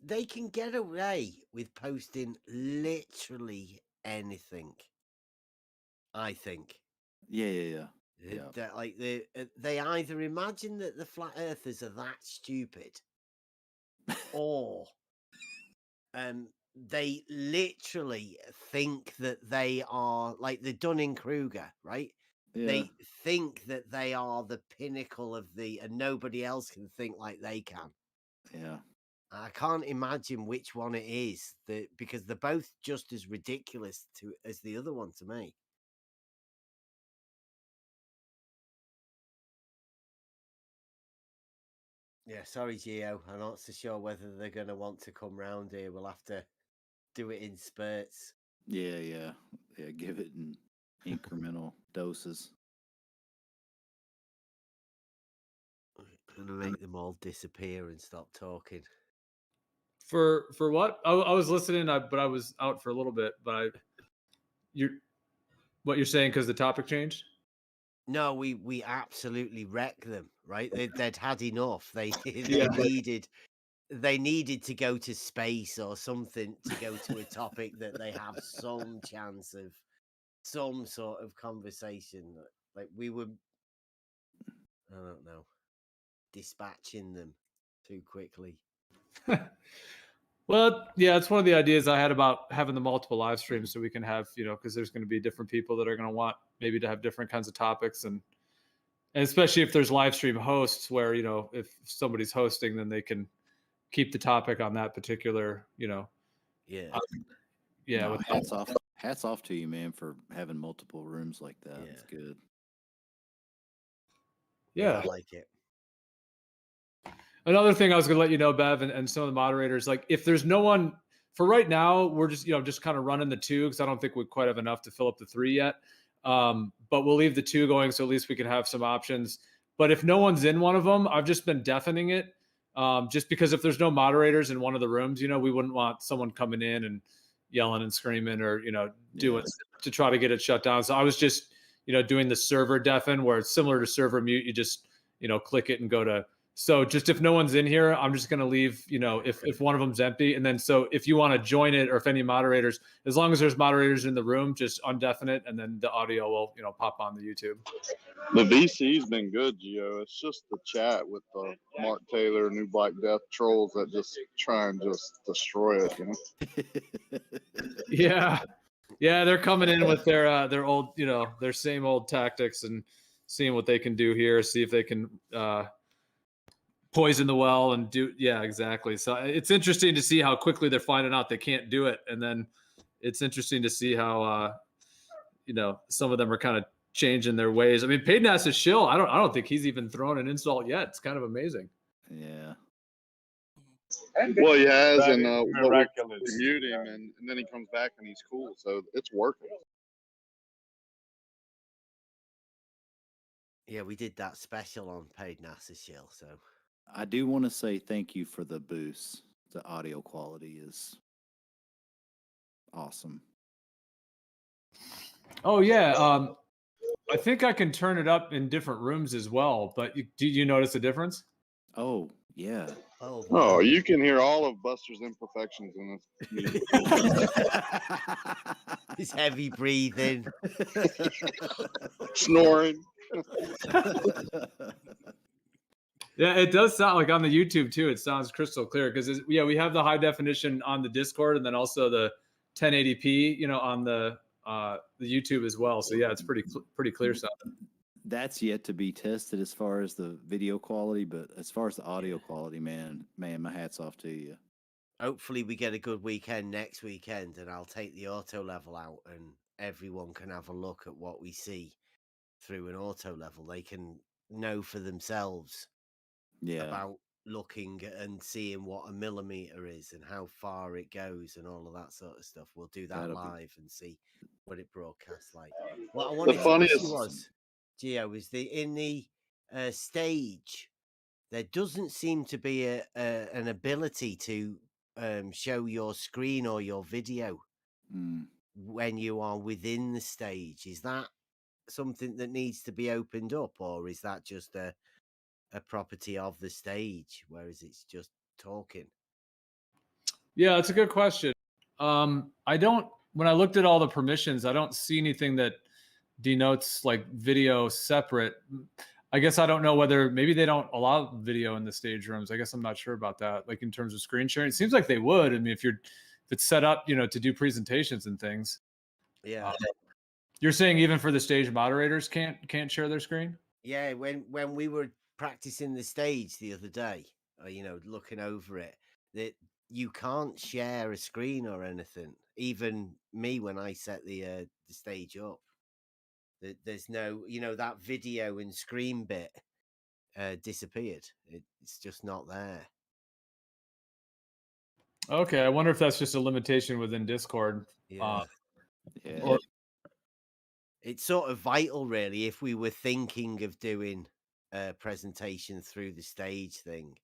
they can get away with posting literally anything. I think. Yeah. Like they either imagine that the flat earthers are that stupid, or they literally think that they are like the Dunning-Kruger, right? Yeah. They think that they are the pinnacle of and nobody else can think like they can. Yeah. I can't imagine which one it is, because they're both just as ridiculous as the other one to me. Yeah, sorry, Gio. I'm not so sure whether they're going to want to come round here. We'll have to do it in spurts. Yeah. Give it in incremental doses. I'm going to make them all disappear and stop talking. For what? I was listening, but I was out for a little bit. But what you're saying because the topic changed? No, we absolutely wreck them. Right? They'd had enough. They needed to go to space or something to go to a topic that they have some chance of some sort of conversation. Like we were, I don't know, dispatching them too quickly. Well, yeah, it's one of the ideas I had about having the multiple live streams so we can have, because there's going to be different people that are going to want maybe to have different kinds of topics. And especially if there's live stream hosts where, if somebody's hosting, then they can keep the topic on that particular, Yeah. Yeah. No, hats off to you, man, for having multiple rooms like that. Yeah. It's good. Yeah. I like it. Another thing I was going to let you know, Bev, and some of the moderators, like if there's no one for right now, we're just, just kind of running the 2 because I don't think we quite have enough to fill up the 3 yet. But we'll leave the 2 going so at least we can have some options. But if no one's in one of them, I've just been deafening it. Just because if there's no moderators in one of the rooms, we wouldn't want someone coming in and yelling and screaming or, doing to try to get it shut down. So I was just, doing the server deafen where it's similar to server mute. You just, click it and go to. So just if no one's in here, I'm just going to leave, if one of them's empty. And then so if you want to join it or if any moderators, as long as there's moderators in the room, just undeafen it. And then the audio will, pop on the YouTube. The VC's been good, Gio. It's just the chat with the Mark Taylor, New Black Death trolls that just try and just destroy it, Yeah. Yeah, they're coming in with their old, their same old tactics and seeing what they can do here, see if they can poison the well and yeah, exactly. So it's interesting to see how quickly they're finding out they can't do it, and then it's interesting to see how some of them are kind of changing their ways. I mean, Payden is shill. I don't think he's even thrown an insult yet. It's kind of amazing. Yeah. Well, he has, and we mute him, and then he comes back and he's cool. So it's working. Yeah, we did that special on Payden Shill, so. I do want to say thank you for the boost. The audio quality is awesome. Oh yeah, I think I can turn it up in different rooms as well. But do you notice a difference? Oh yeah. Oh, you can hear all of Buster's imperfections in this. His heavy breathing, snoring. Yeah, it does sound like on the YouTube too. It sounds crystal clear because we have the high definition on the Discord and then also the 1080p, on the YouTube as well. So yeah, it's pretty clear sounding. That's yet to be tested as far as the video quality, but as far as the audio quality, man, my hat's off to you. Hopefully we get a good weekend next weekend, and I'll take the auto level out and everyone can have a look at what we see through an auto level. They can know for themselves about looking and seeing what a millimeter is and how far it goes and all of that sort of stuff. We'll do that live and see what it broadcasts like. What I wanted to ask you was, Gio, was in the stage, there doesn't seem to be an ability to show your screen or your video when you are within the stage. Is that something that needs to be opened up, or is that just a property of the stage, whereas it's just talking? Yeah, it's a good question. I don't. When I looked at all the permissions, I don't see anything that denotes like video separate. I guess I don't know whether maybe they don't allow video in the stage rooms. I guess I'm not sure about that. Like in terms of screen sharing, it seems like they would. I mean, if it's set up, you know, to do presentations and things. Yeah. You're saying even for the stage moderators can't share their screen? Yeah, when we were practicing the stage the other day, you know, looking over it, that you can't share a screen or anything. Even me, when I set the stage up, there's no, you know, that video and screen bit disappeared. It's just not there. Okay, I wonder if that's just a limitation within Discord. Yeah. Yeah. Or It's sort of vital, really, if we were thinking of doing a presentation through the stage thing.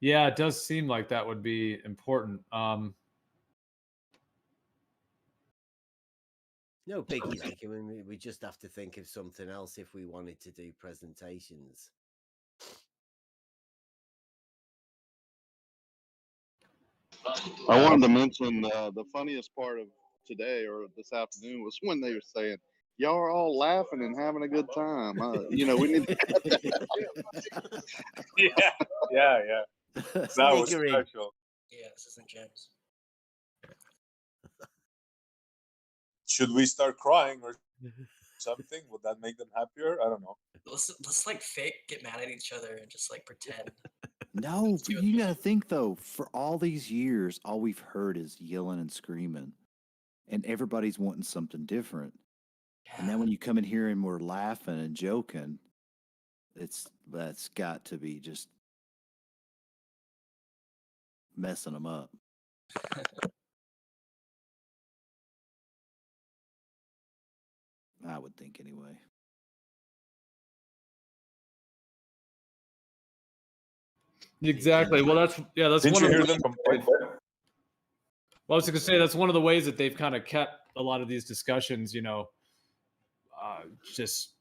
yeah, it does seem like that would be important. No biggies. Like, I mean, we just have to think of something else if we wanted to do presentations. I wanted to mention the funniest part of today or this afternoon was when they were saying, "Y'all are all laughing and having a good time." You know, we need. Yeah. That was Sniggering. special. Yeah, this isn't James. Should we start crying or something? Would that make them happier? I don't know. Let's like fake get mad at each other and just like pretend. No, but you gotta think though, for all these years, all we've heard is yelling and screaming. And everybody's wanting something different. And then when you come in here and we're laughing and joking, that's got to be just messing them up. I would think anyway. Exactly. Well, that's Didn't one you of hear the them complain? Well, I was going to say that's one of the ways that they've kind of kept a lot of these discussions, you know, just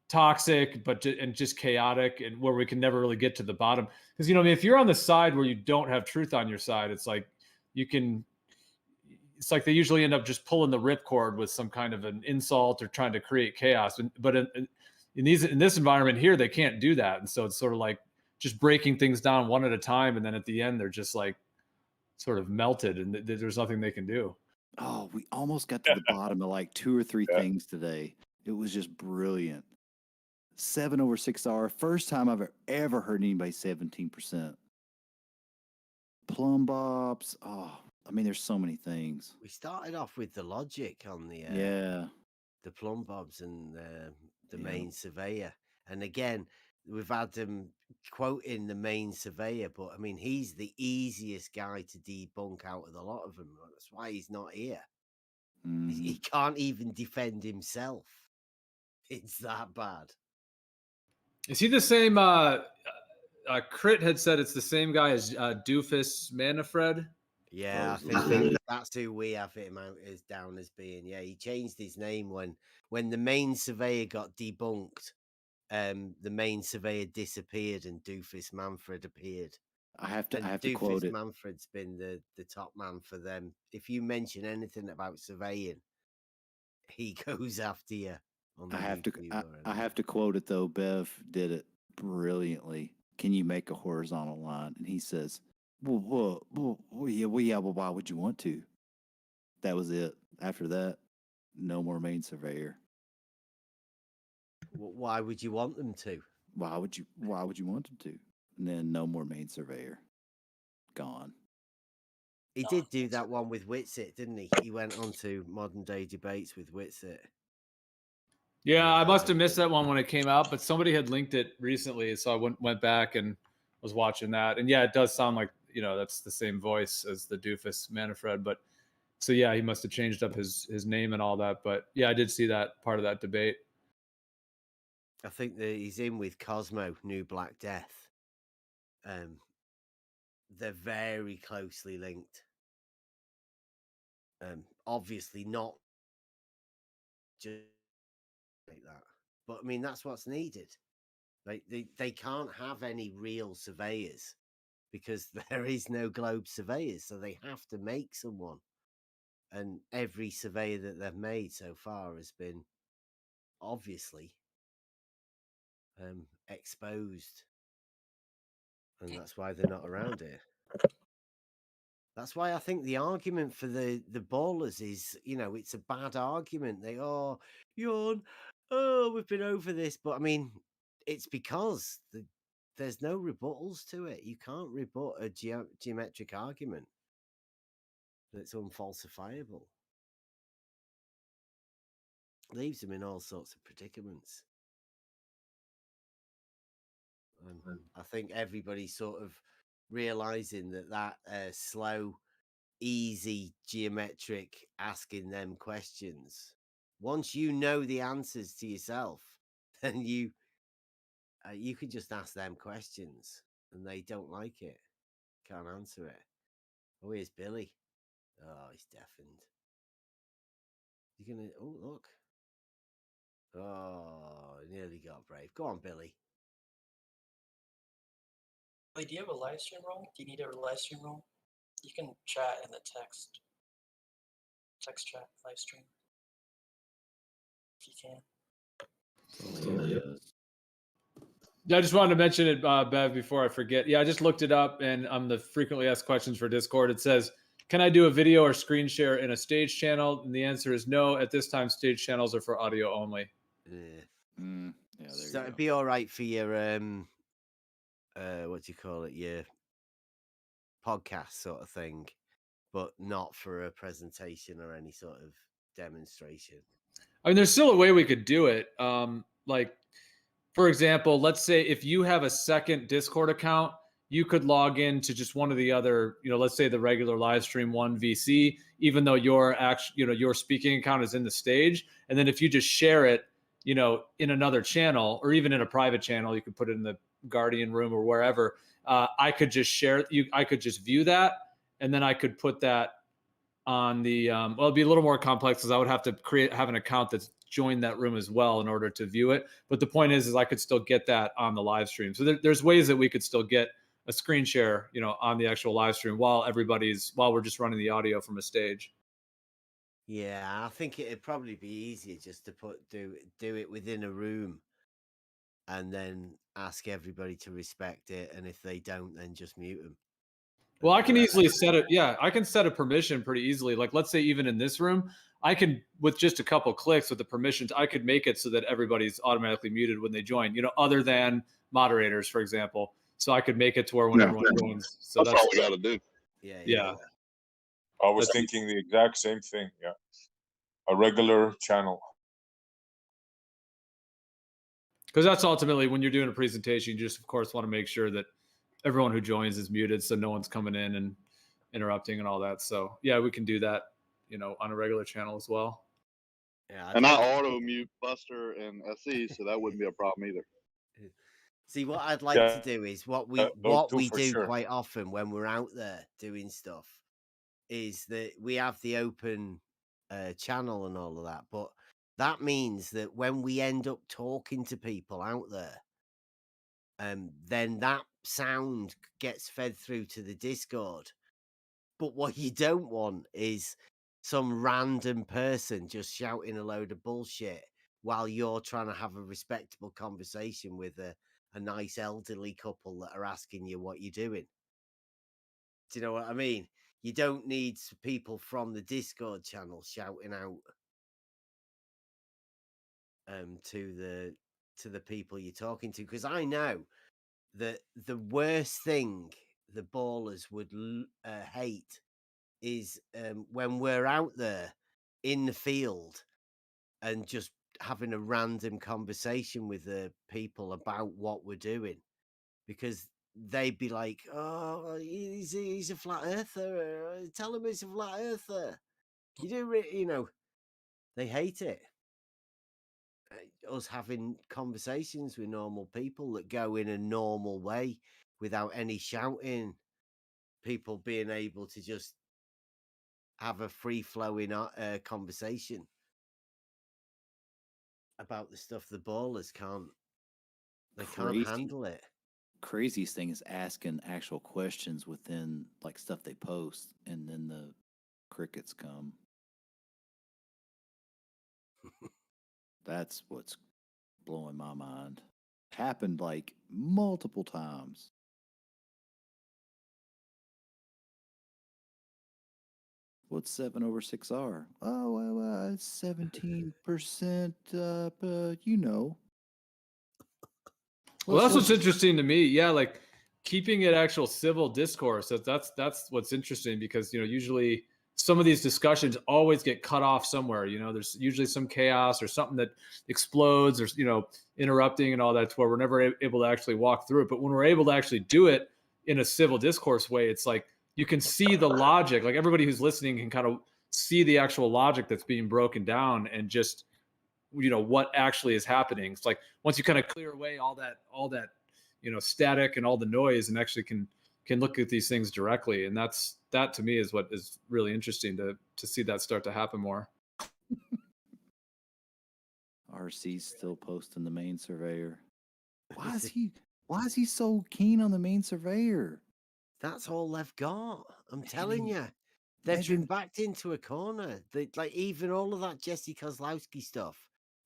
toxic, but just chaotic, and where we can never really get to the bottom. Because, you know, I mean, if you're on the side where you don't have truth on your side, it's like it's like they usually end up just pulling the ripcord with some kind of an insult or trying to create chaos. But in this environment here, they can't do that, and so it's sort of like just breaking things down one at a time, and then at the end, they're just like sort of melted, and there's nothing they can do. Oh, we almost got to the bottom of like 2 or 3 things today. It was just brilliant. 7 over 6 hour. First time I've ever heard anybody 17%. Plumb bobs. Oh, I mean, there's so many things. We started off with the logic on the the plumb bobs and the main surveyor, and again we've had them quoting the main surveyor, but I mean he's the easiest guy to debunk out of the lot of them. That's why he's not here. He can't even defend himself. It's that bad. Is he the same? Crit had said it's the same guy as Doofus Manfred. Yeah, I think that's who we have him out as down as being. Yeah, he changed his name when the main surveyor got debunked. The main surveyor disappeared and Doofus Manfred appeared. I have to Doofus quote it. Manfred's been the top man for them. If you mention anything about surveying, he goes after you. I have to quote it though. Bev did it brilliantly. Can you make a horizontal line? And he says, well, yeah, well, why would you want to? That was it. After that, no more main surveyor. Why would you want them to? Why would you want them to? And then no more main surveyor. Gone. He did do that one with Whitsit, didn't he? He went on to modern day debates with Whitsit. Yeah, I must have missed that one when it came out, but somebody had linked it recently, so I went back and was watching that. And yeah, it does sound like, you know, that's the same voice as the Doofus Manfred. But so yeah, he must have changed up his name and all that. But yeah, I did see that part of that debate. I think that he's in with Cosmo, New Black Death. They're very closely linked. Obviously not just like that, but I mean that's what's needed. Like they can't have any real surveyors because there is no globe surveyors, so they have to make someone. And every surveyor that they've made so far has been obviously exposed, and that's why they're not around here. That's why I think the argument for the ballers is, it's a bad argument. Yawn, we've been over this, but I mean, it's because there's no rebuttals to it. You can't rebut a geometric argument that's unfalsifiable. Leaves them in all sorts of predicaments. And I think everybody's sort of realizing that slow, easy geometric asking them questions. Once you know the answers to yourself, then you can just ask them questions, and they don't like it, can't answer it. Oh, here's Billy. Oh, he's deafened. You're gonna. Oh, look. Oh, nearly got brave. Go on, Billy. Wait, do you have a live stream role? Do you need a live stream role? You can chat in the text chat live stream if you can. Yeah, I just wanted to mention it, Bev, before I forget. Yeah, I just looked it up, and on the frequently asked questions for Discord, it says, can I do a video or screen share in a stage channel? And the answer is no. At this time, stage channels are for audio only. Yeah, there So you it'd go. be all right for your what do you call it? Your podcast sort of thing, but not for a presentation or any sort of demonstration. I mean, there's still a way we could do it. Like, for example, let's say if you have a second Discord account, you could log into just one of the other, let's say the regular Livestream 1 VC, even though your your speaking account is in the stage. And then if you just share it, in another channel or even in a private channel, you could put it in the Guardian room or wherever. I could just share I could just view that, and then I could put that on the well, it'd be a little more complex because I would have to have an account that's joined that room as well in order to view it. But the point is I could still get that on the live stream. So there's ways that we could still get a screen share, on the actual live stream while we're just running the audio from a stage. Yeah, I think it'd probably be easier just to do it within a room, and then ask everybody to respect it, and if they don't, then just mute them. Well, I can easily set it. Yeah, I can set a permission pretty easily. Like, let's say even in this room, I can, with just a couple clicks with the permissions, I could make it so that everybody's automatically muted when they join, other than moderators, for example. So I could make it to where when everyone joins. So that's all we got to do. Yeah. I was thinking the exact same thing. Yeah. A regular channel. Because that's ultimately when you're doing a presentation, you just, of course, want to make sure that everyone who joins is muted so no one's coming in and interrupting and all that. So yeah, we can do that, on a regular channel as well. Yeah, and I auto mute Buster and SE, so that wouldn't be a problem either. See, what I'd like to do is what we do sure. quite often when we're out there doing stuff is that we have the open channel and all of that. But that means that when we end up talking to people out there, then that sound gets fed through to the Discord. But what you don't want is some random person just shouting a load of bullshit while you're trying to have a respectable conversation with a nice elderly couple that are asking you what you're doing. Do you know what I mean? You don't need people from the Discord channel shouting out to the people you're talking to, because I know that the worst thing the ballers would hate is when we're out there in the field and just having a random conversation with the people about what we're doing, because they'd be like, "Oh, he's a flat earther. Tell him he's a flat earther." You do, they hate it. Us having conversations with normal people that go in a normal way without any shouting, people being able to just have a free-flowing conversation about the stuff the ballers can't. They can't handle it. craziest thing is asking actual questions within like stuff they post, and then the crickets come. That's what's blowing my mind. Happened like multiple times. What's 7/6R? Oh, well, 17%, you know. Well, that's what's Let's- interesting to me. Yeah, like keeping it actual civil discourse. That's what's interesting, because usually some of these discussions always get cut off somewhere. There's usually some chaos or something that explodes, or interrupting and all that, to where we're never able to actually walk through it. But when we're able to actually do it in a civil discourse way, it's like you can see the logic. Like everybody who's listening can kind of see the actual logic that's being broken down, and just what actually is happening. It's like once you kind of clear away all that static and all the noise, and actually can look at these things directly. And that to me is what is really interesting, to see that start to happen more. RC's still posting the main surveyor. Why is he so keen on the main surveyor? That's all they've got. I'm telling you. They've imagine- been backed into a corner. Like even all of that Jesse Kozlowski stuff,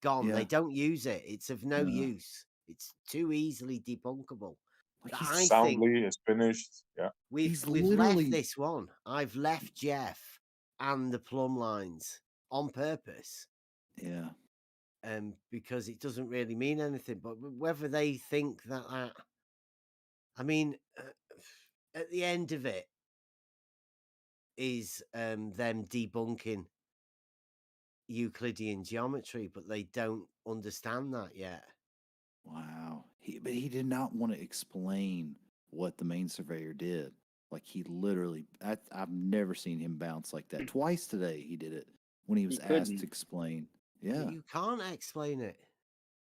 gone. Yeah. They don't use it. It's of no Yeah. use. It's too easily debunkable. Like But he's I think Soundly is finished. Yeah. we've he's left literally- this one. I've left Jeff and the plumb lines on purpose. Yeah. Because it doesn't really mean anything. But whether they think that I mean, at the end of it is them debunking Euclidean geometry, but they don't understand that yet. Wow. But he did not want to explain what the main surveyor did. Like he literally, I've never seen him bounce like that. Twice today he did it when he was asked couldn't. to explain. But Yeah. you can't explain it.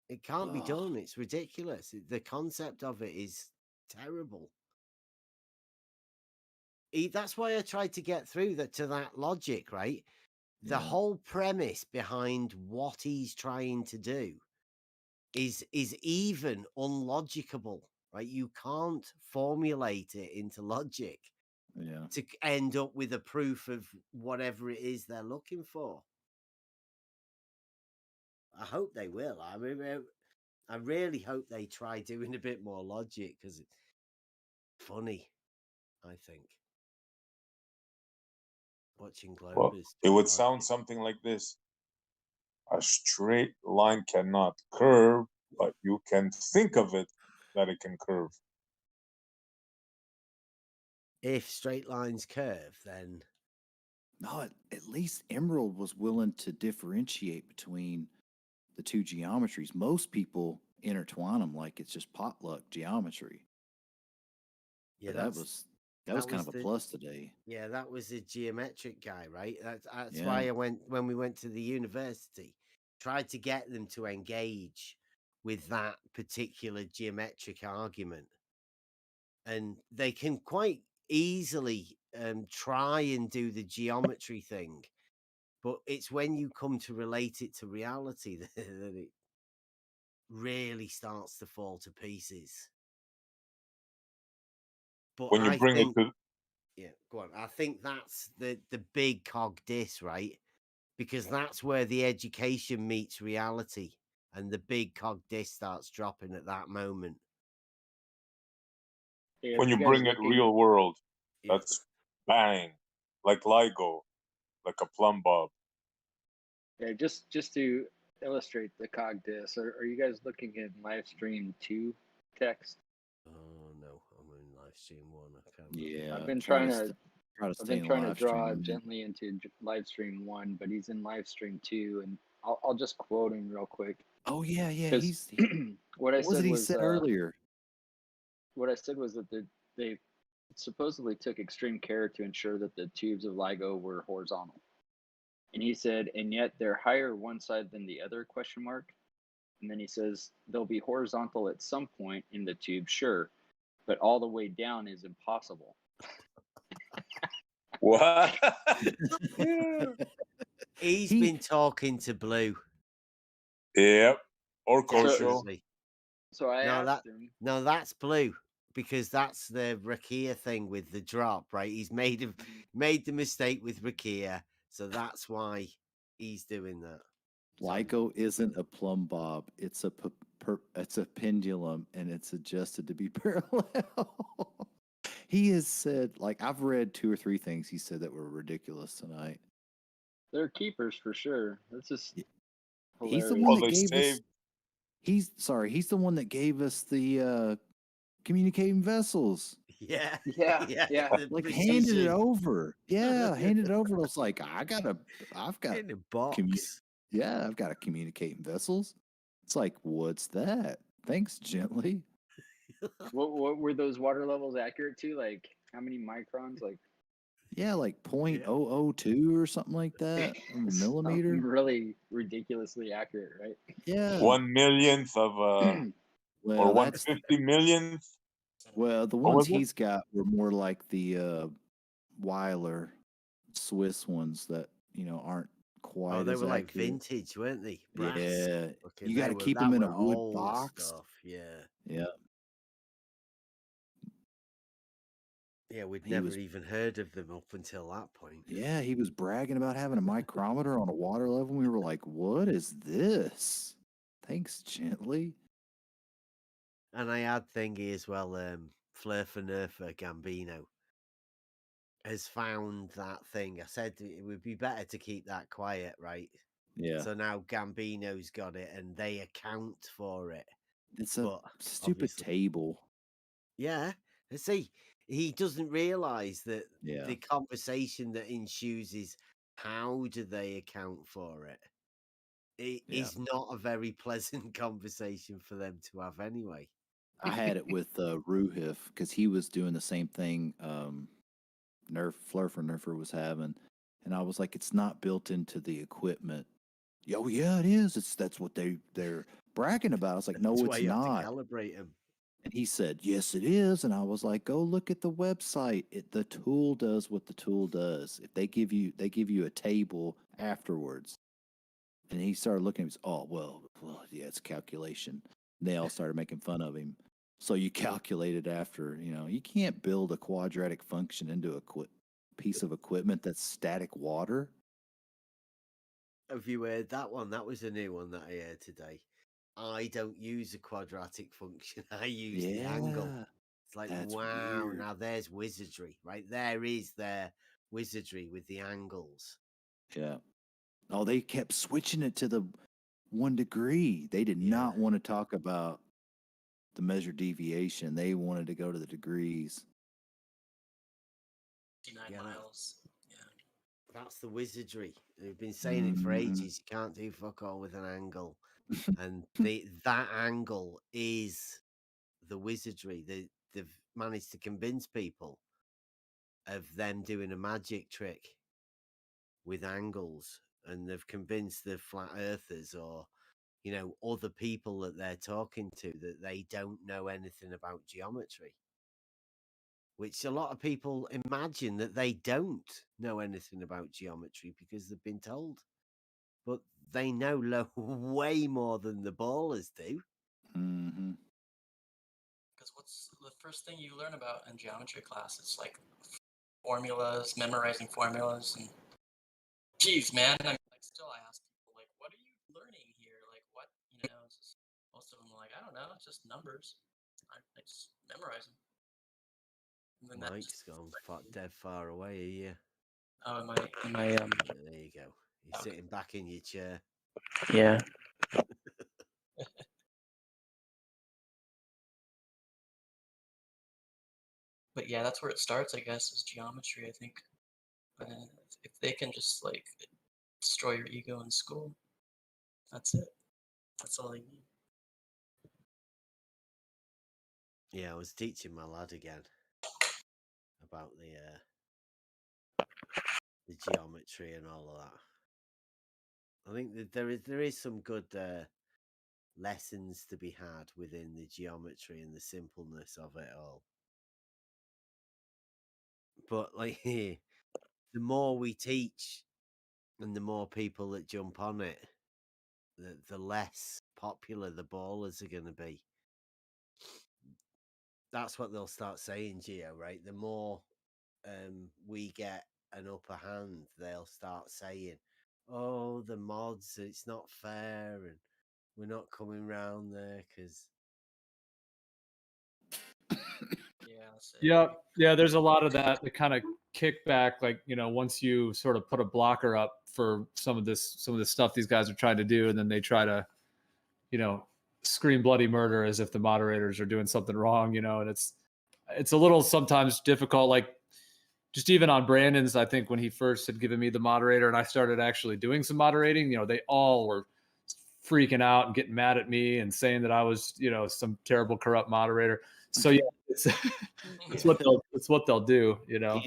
It can't be Ugh. done. It's ridiculous. The concept of it is terrible. That's why I tried to get through to that logic, right? The Yeah. whole premise behind what he's trying to do is even unlogicable, right? You can't formulate it into logic Yeah. to end up with a proof of whatever it is they're looking for. I hope they will. I mean, I really hope they try doing a bit more logic, because it's funny, I think. Watching Globers. Well, do it would logic. sound something like this. A straight line cannot curve, but you can think of it that it can curve. If straight lines curve, then No, at least Emerald was willing to differentiate between the two geometries. Most people intertwine them like it's just potluck geometry. yeah, But that was kind of a the- plus today. Yeah, that was a geometric guy, right? That's Yeah. why when we went to the university, tried to get them to engage with that particular geometric argument, and they can quite easily try and do the geometry thing, but it's when you come to relate it to reality that it really starts to fall to pieces. But When you I bring think, it to yeah, go on. I think that's the big cog dis, right? Because that's where the education meets reality, and the big cog dis starts dropping at that moment. Yeah, when if you guys bring it looking- real world, Yeah. that's bang, like LIGO, like a plumb bob. Yeah, just to illustrate the cog dis, are you guys looking at Livestream 2 text? Oh no, I'm in live stream 1. I can't. Yeah. I've been try trying st- to try to I've stay been in trying to live draw stream. gently into Livestream 1, but he's in Livestream 2, and I'll just quote him real quick. Oh yeah, yeah. 'Cause He's what I what was said it he was said earlier? what I said was that they supposedly took extreme care to ensure that the tubes of LIGO were horizontal. And he said, and yet they're higher one side than the other, question mark. And then he says, they'll be horizontal at some point in the tube, sure, but all the way down is impossible. What? He's He- been talking to Blue. Yep. Or Kosho. Definitely. So I No, asked him, No, that's Blue. because that's the Rakia thing with the drop, right? He's made the mistake with Rakia, so that's why he's doing that. LIGO isn't a plumb bob. It's a it's a pendulum, and it's adjusted to be parallel. He has said, like, I've read 2 or 3 things he said that were ridiculous tonight. They're keepers for sure. That's just He's the hilarious. one Well, that they gave us. saved. He's the one that gave us the communicating vessels. Yeah, Yeah, yeah. the Like handed it precision over. Yeah, handed it over. I was like, I've got in a box. I've got a communicating vessels. It's like, what's that? Thanks, gently. What were those water levels accurate to? Like how many microns? Like Yeah, like 0.002 or something like that. A millimeter. something really ridiculously accurate, right? Yeah. 1/1,000,000th of or Well, that's 1/50,000,000th. well, the What ones was it? he's got were more like the Weiler Swiss ones that, aren't quite Oh, they as were like accurate. vintage, weren't they? Brass. Yeah. Okay, You got to keep that them in a were wood old box. Stuff. Yeah. Yeah. Yeah, we'd He never was- even heard of them up until that point. Yeah, he was bragging about having a micrometer on a water level. We were like, what is this? Thanks, gently. And I had thingy as well, Flurfer Nerfer Gambino has found that thing. I said it would be better to keep that quiet, right? Yeah. So now Gambino's got it and they account for it. It's a But stupid obviously- table. Yeah. See, he doesn't realize that Yeah. the conversation that ensues is how do they account for it? It Yeah. is not a very pleasant conversation for them to have anyway. I had it with Ruhif because he was doing the same thing Flurfer Nerfer was having. And I was like, it's not built into the equipment. Oh, yeah, it is. That's what they're bragging about. I was like, no, That's it's why you not. have to calibrate him. And he said, yes, it is. And I was like, go look at the website. The tool does what the tool does. If they give you a table afterwards. And he started looking at me, oh, well, yeah, it's a calculation. And they all started making fun of him. So you calculate it after, you can't build a quadratic function into a piece of equipment that's static water. Have you heard that one? That was a new one that I heard today. I don't use a quadratic function. I use the angle. It's like, that's wow, weird. now there's wizardry, right? There is their wizardry with the angles. Yeah. Oh, they kept switching it to the 1 degree. They did not want to talk about the measured deviation. They wanted to go to the degrees. 59 miles. Yeah. That's the wizardry. They've been saying it for Mhm. ages. You can't do fuck all with an angle. And that angle is the wizardry. They've managed to convince people of them doing a magic trick with angles, and they've convinced the flat earthers or other people that they're talking to that they don't know anything about geometry, which a lot of people imagine that they don't know anything about geometry because they've been told, but they know way more than the ballers do. Mm-hmm. Because what's the first thing you learn about in geometry class? It's like formulas, memorizing formulas, and geez, man. I mean, like, still, I ask people, like, what are you learning here? Like, what, it's just, most of them are like, I don't know, it's just numbers. I just memorize them. And then that Mike's just, gone dead far away. Are you? oh, am I, There you go. You're Okay. sitting back in your chair. Yeah. But yeah, that's where it starts, I guess, is geometry, I think. If they can just, like, destroy your ego in school, that's it. That's all they need. Yeah, I was teaching my lad again about the geometry and all of that. I think that there is some good lessons to be had within the geometry and the simpleness of it all. But like the more we teach and the more people that jump on it, the less popular the ballers are going to be. that's what they'll start saying, Gio, right? The more we get an upper hand, they'll start saying, oh, the mods, it's not fair, and we're not coming round there because... Yeah, that's it. Yeah, there's a lot of that. The kind of kickback, like, you know, once you sort of put a blocker up for some of this stuff these guys are trying to do, and then they try to, you know, scream bloody murder as if the moderators are doing something wrong, you know, and it's a little sometimes difficult. Like, just even on Brandon's, I think when he first had given me the moderator and I started actually doing some moderating, you know, they all were freaking out and getting mad at me and saying that I was, you know, some terrible corrupt moderator. So yeah, it's what they'll do, you know.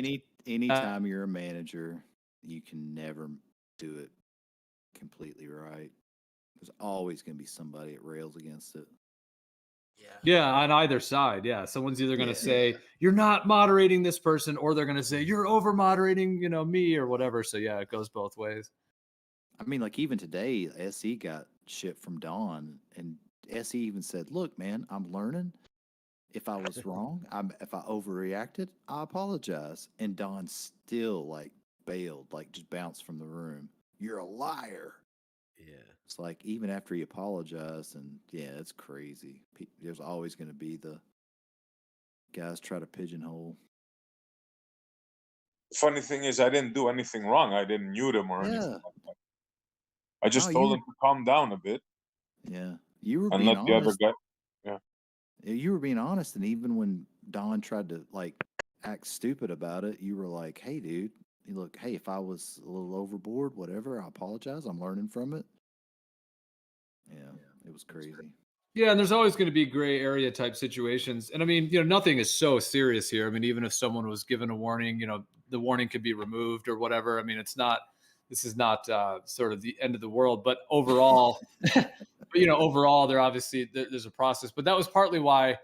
Anytime you're a manager, you can never do it completely right. There's always going to be somebody that rails against it. Yeah, on either side. Yeah, someone's either going to say you're not moderating this person, or they're going to say you're over moderating, you know, me or whatever. So yeah, it goes both ways. I mean, like even today, SE got shit from Dawn, and SE even said, "Look, man, I'm learning. If I was wrong, if I overreacted, I apologize." And Dawn still like bailed, like just bounced from the room. You're a liar. Yeah. It's like even after he apologized, and yeah, it's crazy. There's always going to be the guys try to pigeonhole. The funny thing is, I didn't do anything wrong. I didn't mute him or anything like that. I just told him to calm down a bit. Yeah, you were and being let the other honest. guy. Yeah, you were being honest, and even when Don tried to like act stupid about it, you were like, "Hey, dude, look, hey, if I was a little overboard, whatever, I apologize. I'm learning from it." Yeah, it was crazy. Yeah, and there's always going to be gray area type situations. And I mean, you know, nothing is so serious here. I mean, even if someone was given a warning, you know, the warning could be removed or whatever. I mean, this is not sort of the end of the world, but overall, overall, there's a process. But that was partly why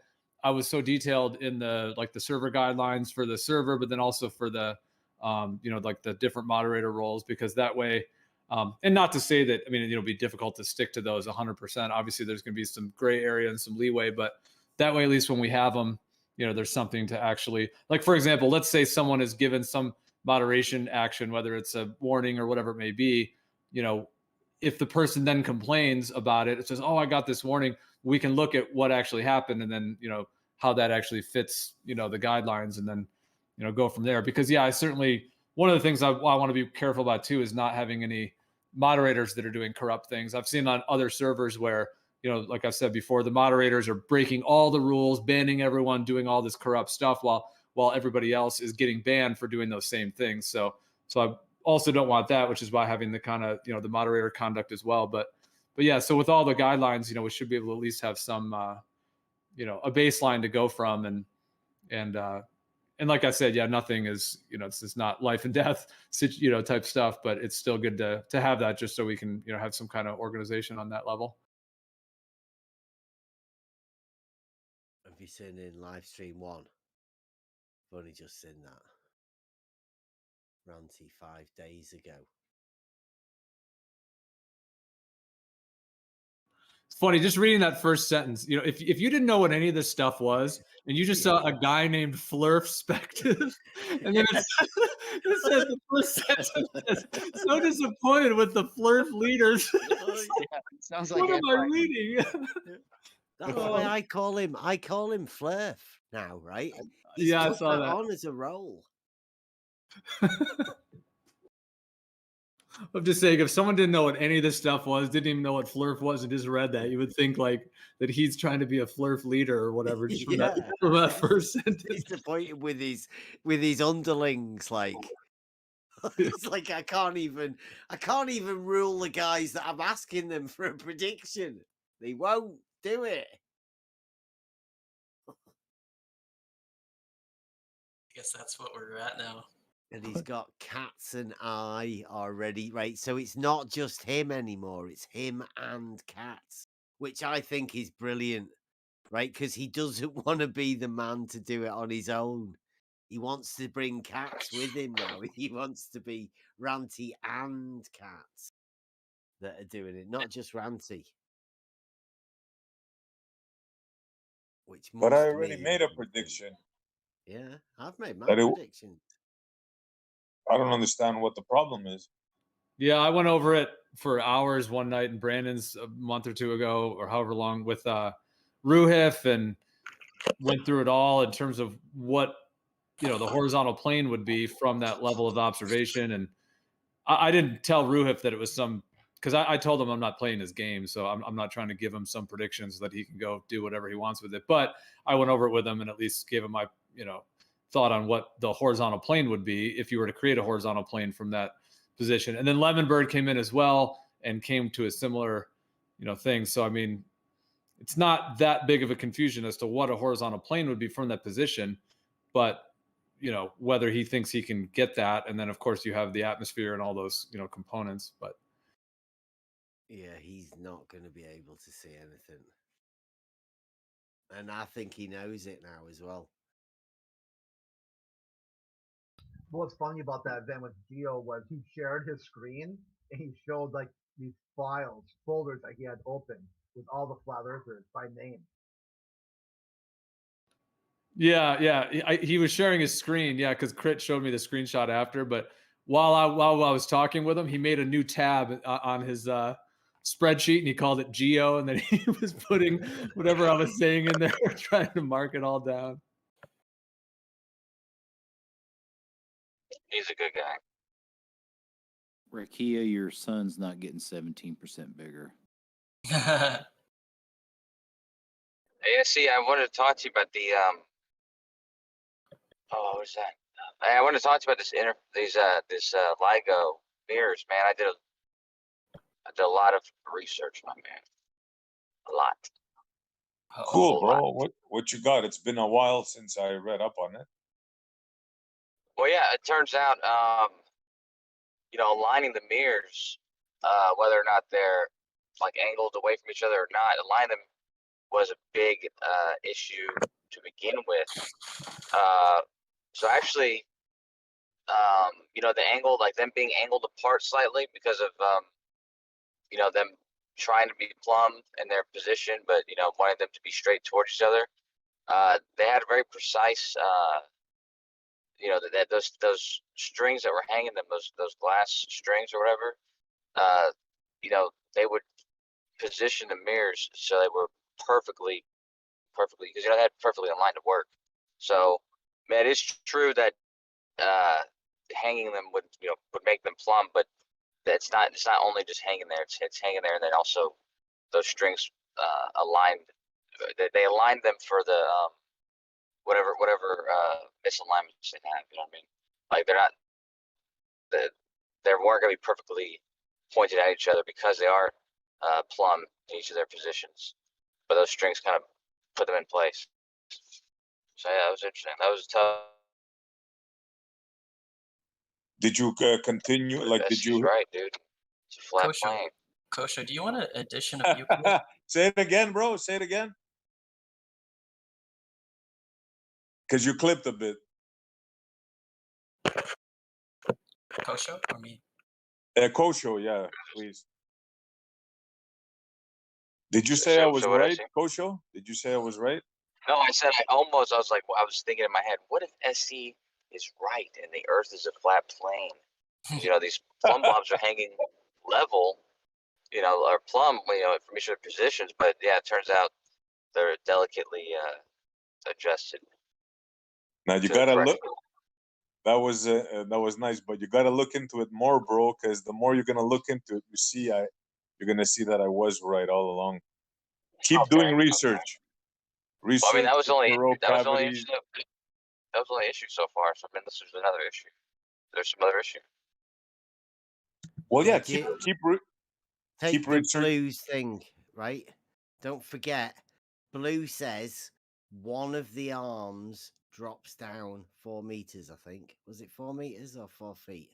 I was so detailed in the server guidelines for the server, but then also for the, like the different moderator roles, because that way, and not to say that, I mean, it'll be difficult to stick to those 100%. Obviously, there's going to be some gray area and some leeway, but that way, at least when we have them, there's something to actually, like, for example, let's say someone is given some moderation action, whether it's a warning or whatever it may be, if the person then complains about it, it says, "Oh, I got this warning." We can look at what actually happened and then, how that actually fits, the guidelines, and then, go from there. Because I certainly, one of the things I want to be careful about too is not having any moderators that are doing corrupt things. I've seen on other servers where, like I said before, the moderators are breaking all the rules, banning everyone, doing all this corrupt stuff while everybody else is getting banned for doing those same things. So I also don't want that, which is why having the kind of, the moderator conduct as well. But yeah, so with all the guidelines, we should be able to at least have some, a baseline to go from. And like I said, nothing is, it's not life and death, type stuff, but it's still good to have that, just so we can, have some kind of organization on that level. Have you seen in Livestream 1? I've only just seen that. Ranty 5 days ago. It's funny, just reading that first sentence. If you didn't know what any of this stuff was, and you just saw a guy named Flurf Spective, and then it says the first sentence says, "So disappointed with the Flurf leaders." Sounds like what am I reading? That's why I call him Flurf now, right? He's I took saw that on as a role. I'm just saying, if someone didn't know what any of this stuff was, didn't even know what Flurf was, and just read that, you would think like that he's trying to be a Flurf leader or whatever, just from that first sentence. Disappointed with his underlings, like it's like I can't even rule the guys that I'm asking them for a prediction. They won't do it. I guess that's what we're at now. And he's got Cats and I already, right? So it's not just him anymore. It's him and Cats, which I think is brilliant, right? Because he doesn't want to be the man to do it on his own. He wants to bring Cats with him now. He wants to be Ranty and Cats that are doing it, not just Ranty. which But must I already mean made a prediction. Yeah, I've made my That it, predictions. I don't understand what the problem is. Yeah, I went over it for hours one night, and Brandon's a month or two ago, or however long, with Ruhif, and went through it all in terms of what the horizontal plane would be from that level of observation. And I didn't tell Ruhif that it was some, because I told him I'm not playing his game, so I'm not trying to give him some predictions that he can go do whatever he wants with it. But I went over it with him and at least gave him my thought on what the horizontal plane would be if you were to create a horizontal plane from that position. And then Lemonbird came in as well and came to a similar thing. So I mean, it's not that big of a confusion as to what a horizontal plane would be from that position, but whether he thinks he can get that. And then of course you have the atmosphere and all those components. But yeah, he's not going to be able to see anything, and I think he knows it now as well. What's funny about that event with Geo was he shared his screen and he showed like these files, folders that he had open with all the flat earthers by name. Yeah. He was sharing his screen. Yeah, because Crit showed me the screenshot after. But while I was talking with him, he made a new tab on his spreadsheet and he called it Geo, and then he was putting whatever I was saying in there, trying to mark it all down. He's a good guy. Rakia, your son's not getting 17% bigger. Yeah, see, I wanted to talk to you about the what was that? I wanted to talk to you about this this LIGO mirrors, man. I did a lot of research on, man. A lot. Cool, bro. What you got? It's been a while since I read up on it. Well, yeah, it turns out, aligning the mirrors, whether or not they're like angled away from each other or not, aligning them was a big issue to begin with. So actually, the angle, like them being angled apart slightly because of, them trying to be plumb in their position, but, wanting them to be straight towards each other. They had a very precise, that those strings that were hanging them, those glass strings or whatever, they would position the mirrors so they were perfectly, because they had perfectly aligned to work. So, man, it's true that hanging them would make them plumb, but it's not only just hanging there. It's hanging there, and then also those strings aligned. They aligned them for the whatever misalignments they have. You know what I mean? Like they weren't going to be perfectly pointed at each other because they are plumb in each of their positions. But those strings kind of put them in place. So yeah, that was interesting. That was tough. Did you continue? Like, did you? Right, dude. It's a flat Kosho, plane. Kosho, do you want an addition of viewpoints? Say it again, bro. Say it again. Because you clipped a bit. Kosho or me? Kosho, yeah, please. Did you say I was right, Kosho? Did you say I was right? No, I said I was thinking in my head, what if SC is right and the Earth is a flat plane? These plumb blobs are hanging level, or plumb, from each of their positions. But yeah, it turns out they're delicately adjusted. Now you gotta look. That was nice, but you gotta look into it more, bro. Because the more you're gonna look into it, you're gonna see that I was right all along. Keep doing research. Well, I mean, that was the only issue so far. So I mean, this is another issue. There's some other issue. Well, yeah, take keep the Blues thing, right? Don't forget, Blue says one of the arms drops down 4 meters. I think was it 4 meters or 4 feet?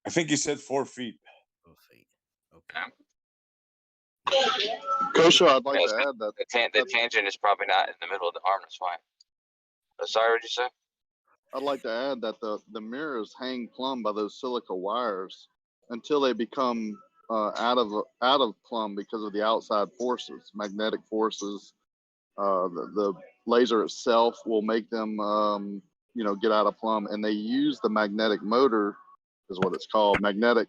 I think he said 4 feet. 4 feet. Okay. Kosho, I'd like to add that the tangent is probably not in the middle of the arm. That's fine. Sorry, what did you say? I'd like to add that the mirrors hang plumb by those silica wires until they become out of plumb because of the outside forces, magnetic forces, The laser itself will make them, you know, get out of plumb, and they use the magnetic motor, is what it's called, magnetic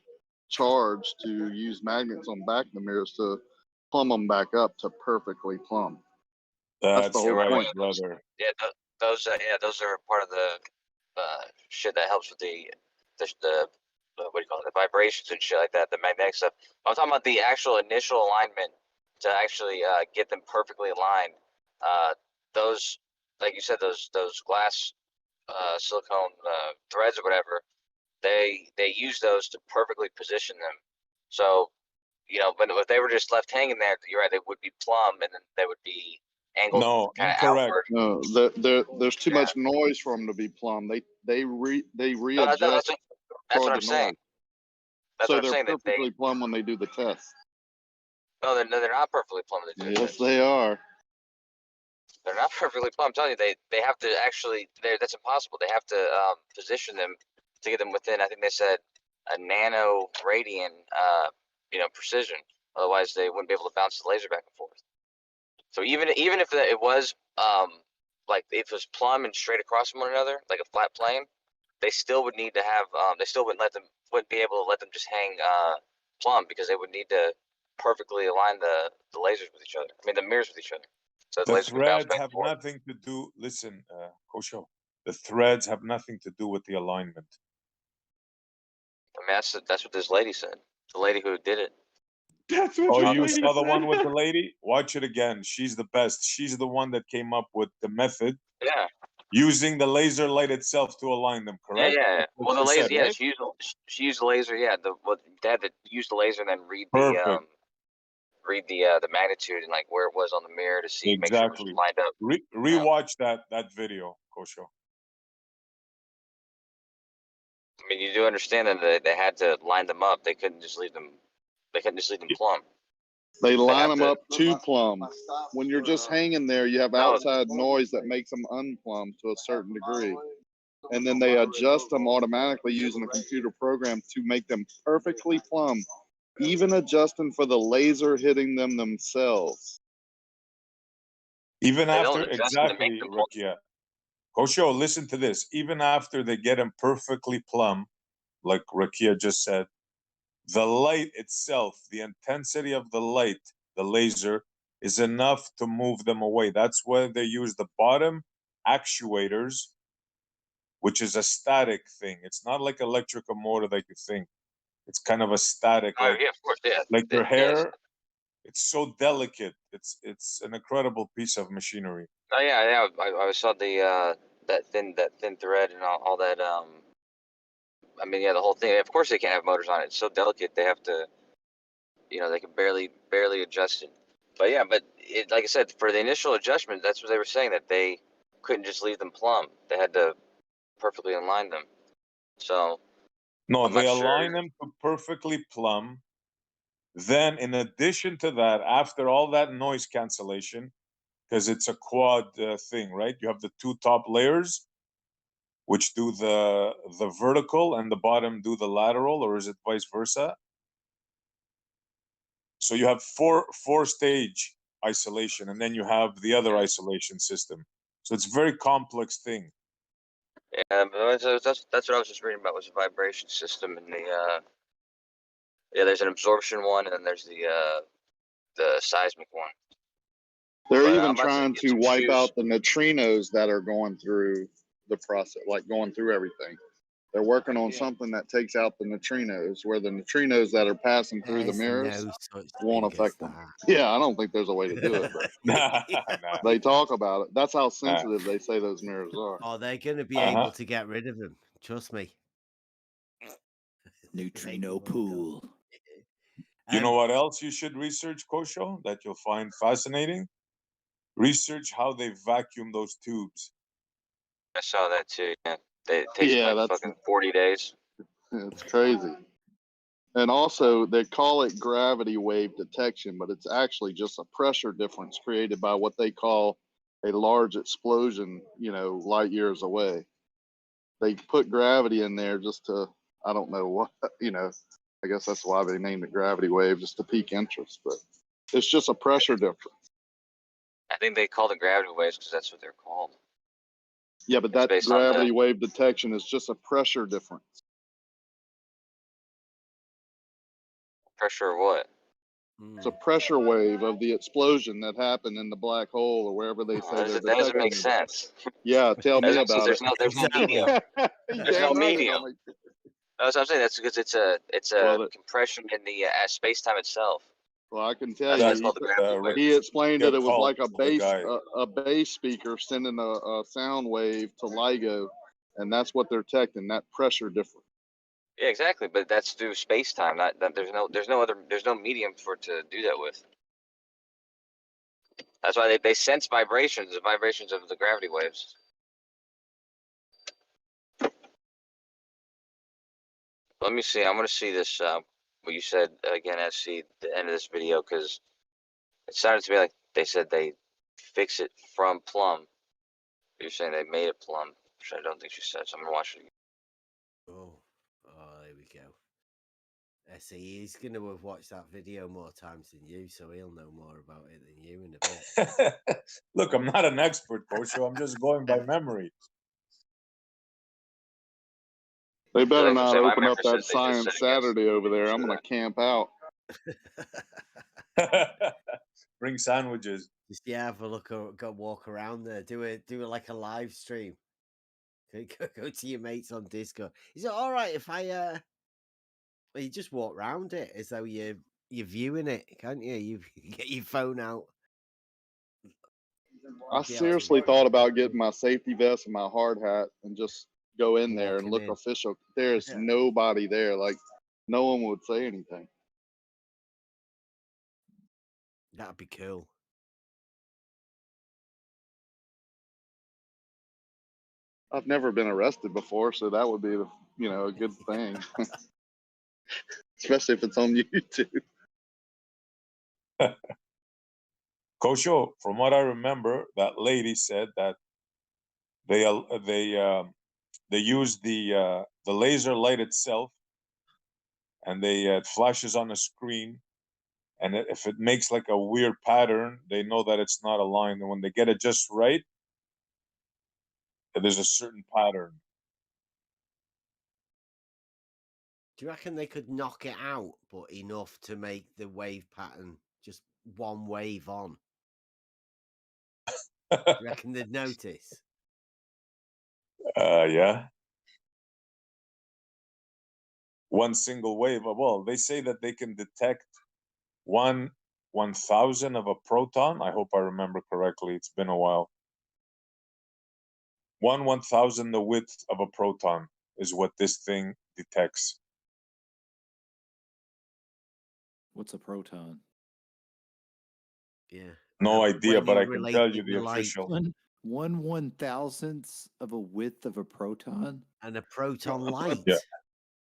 charge, to use magnets on the back of the mirrors to plumb them back up to perfectly plumb. That's the That's whole right, point. brother. Yeah, those are part of the shit that helps with the what do you call it, the vibrations and shit like that, the magnetic stuff. I'm talking about the actual initial alignment to actually get them perfectly aligned. Those, like you said, those glass silicone threads or whatever, they use those to perfectly position them. So, you know, but if they were just left hanging there, you're right, they would be plumb, and then they would be angled No, kind of incorrect. outward. No, there's too much noise for them to be plumb. They No, readjust that's toward what I'm the saying. noise. That's So what I'm they're saying. That perfectly plumb when they do the test. no, they're not perfectly plumb. Yes, they are. They're not perfectly plumb. I'm telling you, they have to actually. That's impossible. They have to position them to get them within. I think they said a nano radian, you know, precision. Otherwise, they wouldn't be able to bounce the laser back and forth. So even if it was like if it was plumb and straight across from one another, like a flat plane, they still would need to have. They still wouldn't be able to let them just hang plumb, because they would need to perfectly align the lasers with each other. I mean, the mirrors with each other. So The lasers can bounce threads back have and forth. nothing to do. Listen, Kosho, the threads have nothing to do with the alignment. I mean, that's what this lady said. The lady who did it. That's what Oh, your you lady saw the said. one with the lady? Watch it again. She's the best. She's the one that came up with the method Yeah. using the laser light itself to align them, correct? Yeah. That's what Well, the she laser. said, Yeah, right? she used the laser. Yeah, they had to use the laser and then read Perfect. the magnitude and like where it was on the mirror to see, make sure it was Exactly. lined up. Rewatch that video, Kosho. I mean, you do understand that they had to line them up. They couldn't just leave them. They couldn't just leave them plumb. They line have them to- up to plumb. When you're just hanging there, you have No. outside noise that makes them unplumb to a certain degree. And then they adjust them automatically using a computer program to make them perfectly plumb, even adjusting for the laser hitting them themselves. Even They don't after, adjust them to make exactly, them plumb. Rukia. Kosho, listen to this. Even after they get them perfectly plumb, like Rakia just said, the light itself, the intensity of the light, the laser, is enough to move them away. That's why they use the bottom actuators, which is a static thing. It's not like electrical motor that you think. It's kind of a static, Oh, yeah, of course, yeah. like your Yes. hair. It's so delicate. It's an incredible piece of machinery. Oh yeah. I saw the that thin thread and all that. I mean, yeah, the whole thing. Of course, they can't have motors on it. It's so delicate. They have to, you know, they can barely adjust it. But yeah, but it, like I said, for the initial adjustment, that's what they were saying, that they couldn't just leave them plumb. They had to perfectly align them. So No, I'm they not align sure. them to perfectly plumb. Then, in addition to that, after all that noise cancellation, because it's a quad thing, right? You have the two top layers, which do the vertical, and the bottom do the lateral, or is it vice versa? So you have four stage isolation, and then you have the other isolation system. So it's a very complex thing. Yeah, but that's what I was just reading about, was the vibration system, and yeah, there's an absorption one, and then there's the seismic one. They're But even I'm about trying get to some wipe shoes. out the neutrinos that are going through the process, like going through everything. They're working on something that takes out the neutrinos, where the neutrinos that are passing through the There's mirrors no such won't thing as affect them. that. Yeah, I don't think there's a way to do it, but Nah. they talk about it. That's how sensitive they say those mirrors are. Oh, they're going to be Uh-huh. able to get rid of them. Trust me. Neutrino pool. You know what else you should research, Kosho, that you'll find fascinating? Research how they vacuum those tubes. I saw that too. Yeah, it takes Yeah, like that's fucking 40 days. it's crazy. And also, they call it gravity wave detection, but it's actually just a pressure difference created by what they call a large explosion, you know, light years away. They put gravity in there just to, I don't know what, you know, I guess that's why they named it gravity wave, just to pique interest. But it's just a pressure difference. I think they call the gravity waves because that's what they're called. Yeah, but It's that based on gravity the wave detection is just a pressure difference. pressure of what? It's a pressure wave of the explosion that happened in the black hole or wherever they say they're That doesn't make detecting. sense. Yeah, tell me That's about there's it. no Exactly. medium. You There's no damn right it medium. don't make- That's what I'm saying. That's because it's a Well, that- compression in the space time itself. Well, I can tell That's why it's you, called the gravity wave. he explained Get that it was called like a for the guy. bass speaker sending a sound wave to LIGO, and that's what they're detecting, that pressure difference. Yeah, exactly. But that's through space time. There's no medium for it to do that with. That's why they sense vibrations, the vibrations of the gravity waves. Let me see. I'm gonna see this. What you said again at the end of this video, because it sounded to me like they said they fix it from plum. You're saying they made it plum, which I don't think she said. So I'm gonna watch it again. Oh, there we go. See, he's going to have watched that video more times than you, so he'll know more about it than you in a bit. Look, I'm not an expert, Coach. So I'm just going by memory. They better Like I'm not saying, my open up memory that says they just Science said yes. Saturday over there. I'm gonna camp out. Bring sandwiches. Just have a look, go walk around there, do it like a live stream. Go to your mates on Discord. Is it all right if I well, you just walk around it as though you're viewing it, can't you? You get your phone out. I seriously thought about getting my safety vest and my hard hat and just go in there and Walking look in. official. There's Yeah. nobody there. Like, no one would say anything. That'd be cool. I've never been arrested before, so that would be, a good thing. Especially if it's on YouTube. Coach, from what I remember, that lady said that they use the laser light itself, and it flashes on the screen, and if it makes like a weird pattern, they know that it's not aligned. And when they get it just right, there's a certain pattern. Do you reckon they could knock it out, but enough to make the wave pattern just one wave on? Do you reckon they'd notice? Yeah. One single wave. Well, they say that they can detect 1/1000 of a proton. I hope I remember correctly. It's been a while. 1/1000 the width of a proton is what this thing detects. What's a proton? Yeah. No idea, when but you're I can tell you relating the the light. official. One 1/1000th of a width of a proton? And a proton light. Yeah.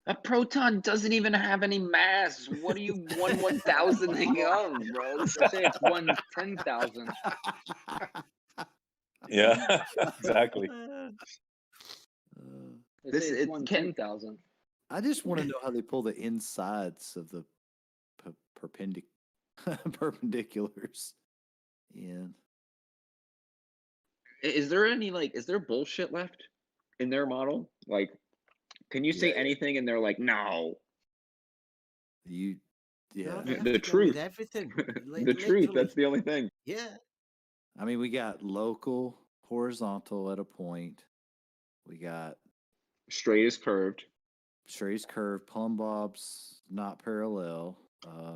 A proton doesn't even have any mass. What are you 1/1000ing of, bro? They say it's 1/10,000. Yeah, exactly. They say it's 1/10,000. I just want to know how they pull the insides of the perpendiculars in. Is there any is there bullshit left in their model? Like, can you say anything and they're like, no? Yeah. No, they have The to go truth. with everything. The truth. That's the only thing. Yeah. I mean, we got local, horizontal at a point. We got straight is curved. Straight is curved. Plumb bob's not parallel.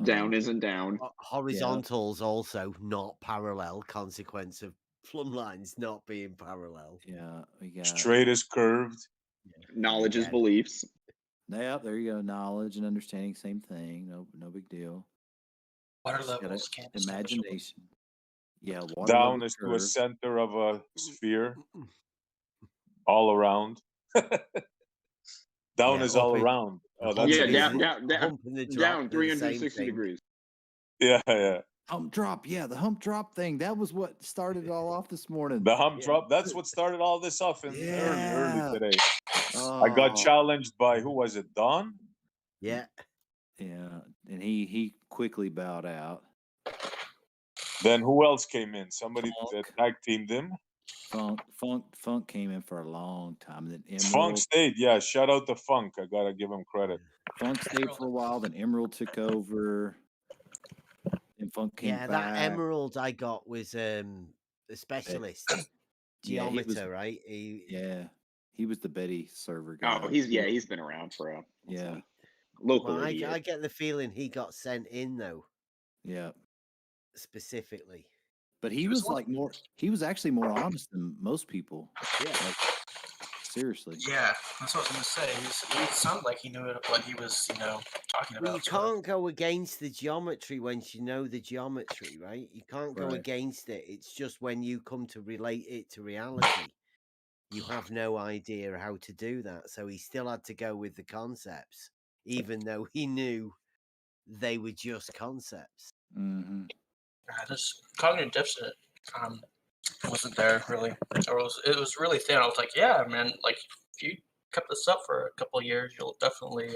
Down isn't down. Horizontal's also not parallel. Consequence of plumb lines not being parallel. Yeah, we got straight is curved. Knowledge is beliefs. Yeah, there you go. Knowledge and understanding, same thing. No big deal. Water levels can't imagination. Yeah, water Down level is to a curve. center of a sphere, all around. Down is all around. Oh, that's down 360 360 degrees. Yeah. Hump drop. Yeah, the hump drop thing. That was what started it all off this morning. The hump drop. That's what started all this off in early today. I got Oh. challenged by, who was it? Don? Yeah. Yeah, and he quickly bowed out. Then who else came in? Somebody Funk. tag teamed him. Funk came in for a long time. Then Emerald. Funk stayed. Yeah, shout out to Funk. I gotta give him credit. Funk stayed for a while. Then Emerald took over. And Funk came Yeah, back. that Emerald I got was the specialist geometer, right? He was the Betty server guy. Oh, he's been around for locally. Well, I get the feeling he got sent in though. Yeah. Specifically. But he was like more. He was actually more honest than most people. Yeah. Like, seriously. Yeah, that's what I was gonna say. He sounded like he knew what he was, talking about. Well, you can't go against the geometry once you know the geometry, right? You can't go against it. It's just when you come to relate it to reality, you have no idea how to do that. So he still had to go with the concepts, even though he knew they were just concepts. Mm-hmm. This cognitive deficit wasn't there really. It was really thin. I was like, yeah, man, like if you kept this up for a couple of years, you'll definitely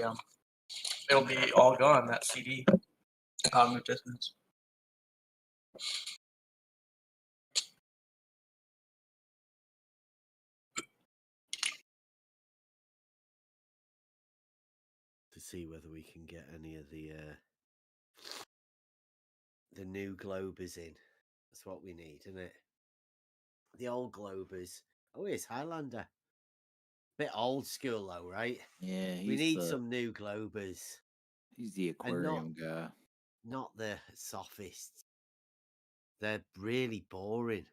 it'll be all gone, that CD. Cognitive dissonance. To see whether we can get any of the new Globers in. That's what we need, isn't it? The old Globers. Oh, here's Highlander. Bit old school though, right? Yeah, we need some new Globers. He's the aquarium guy. Not the sophists. They're really boring.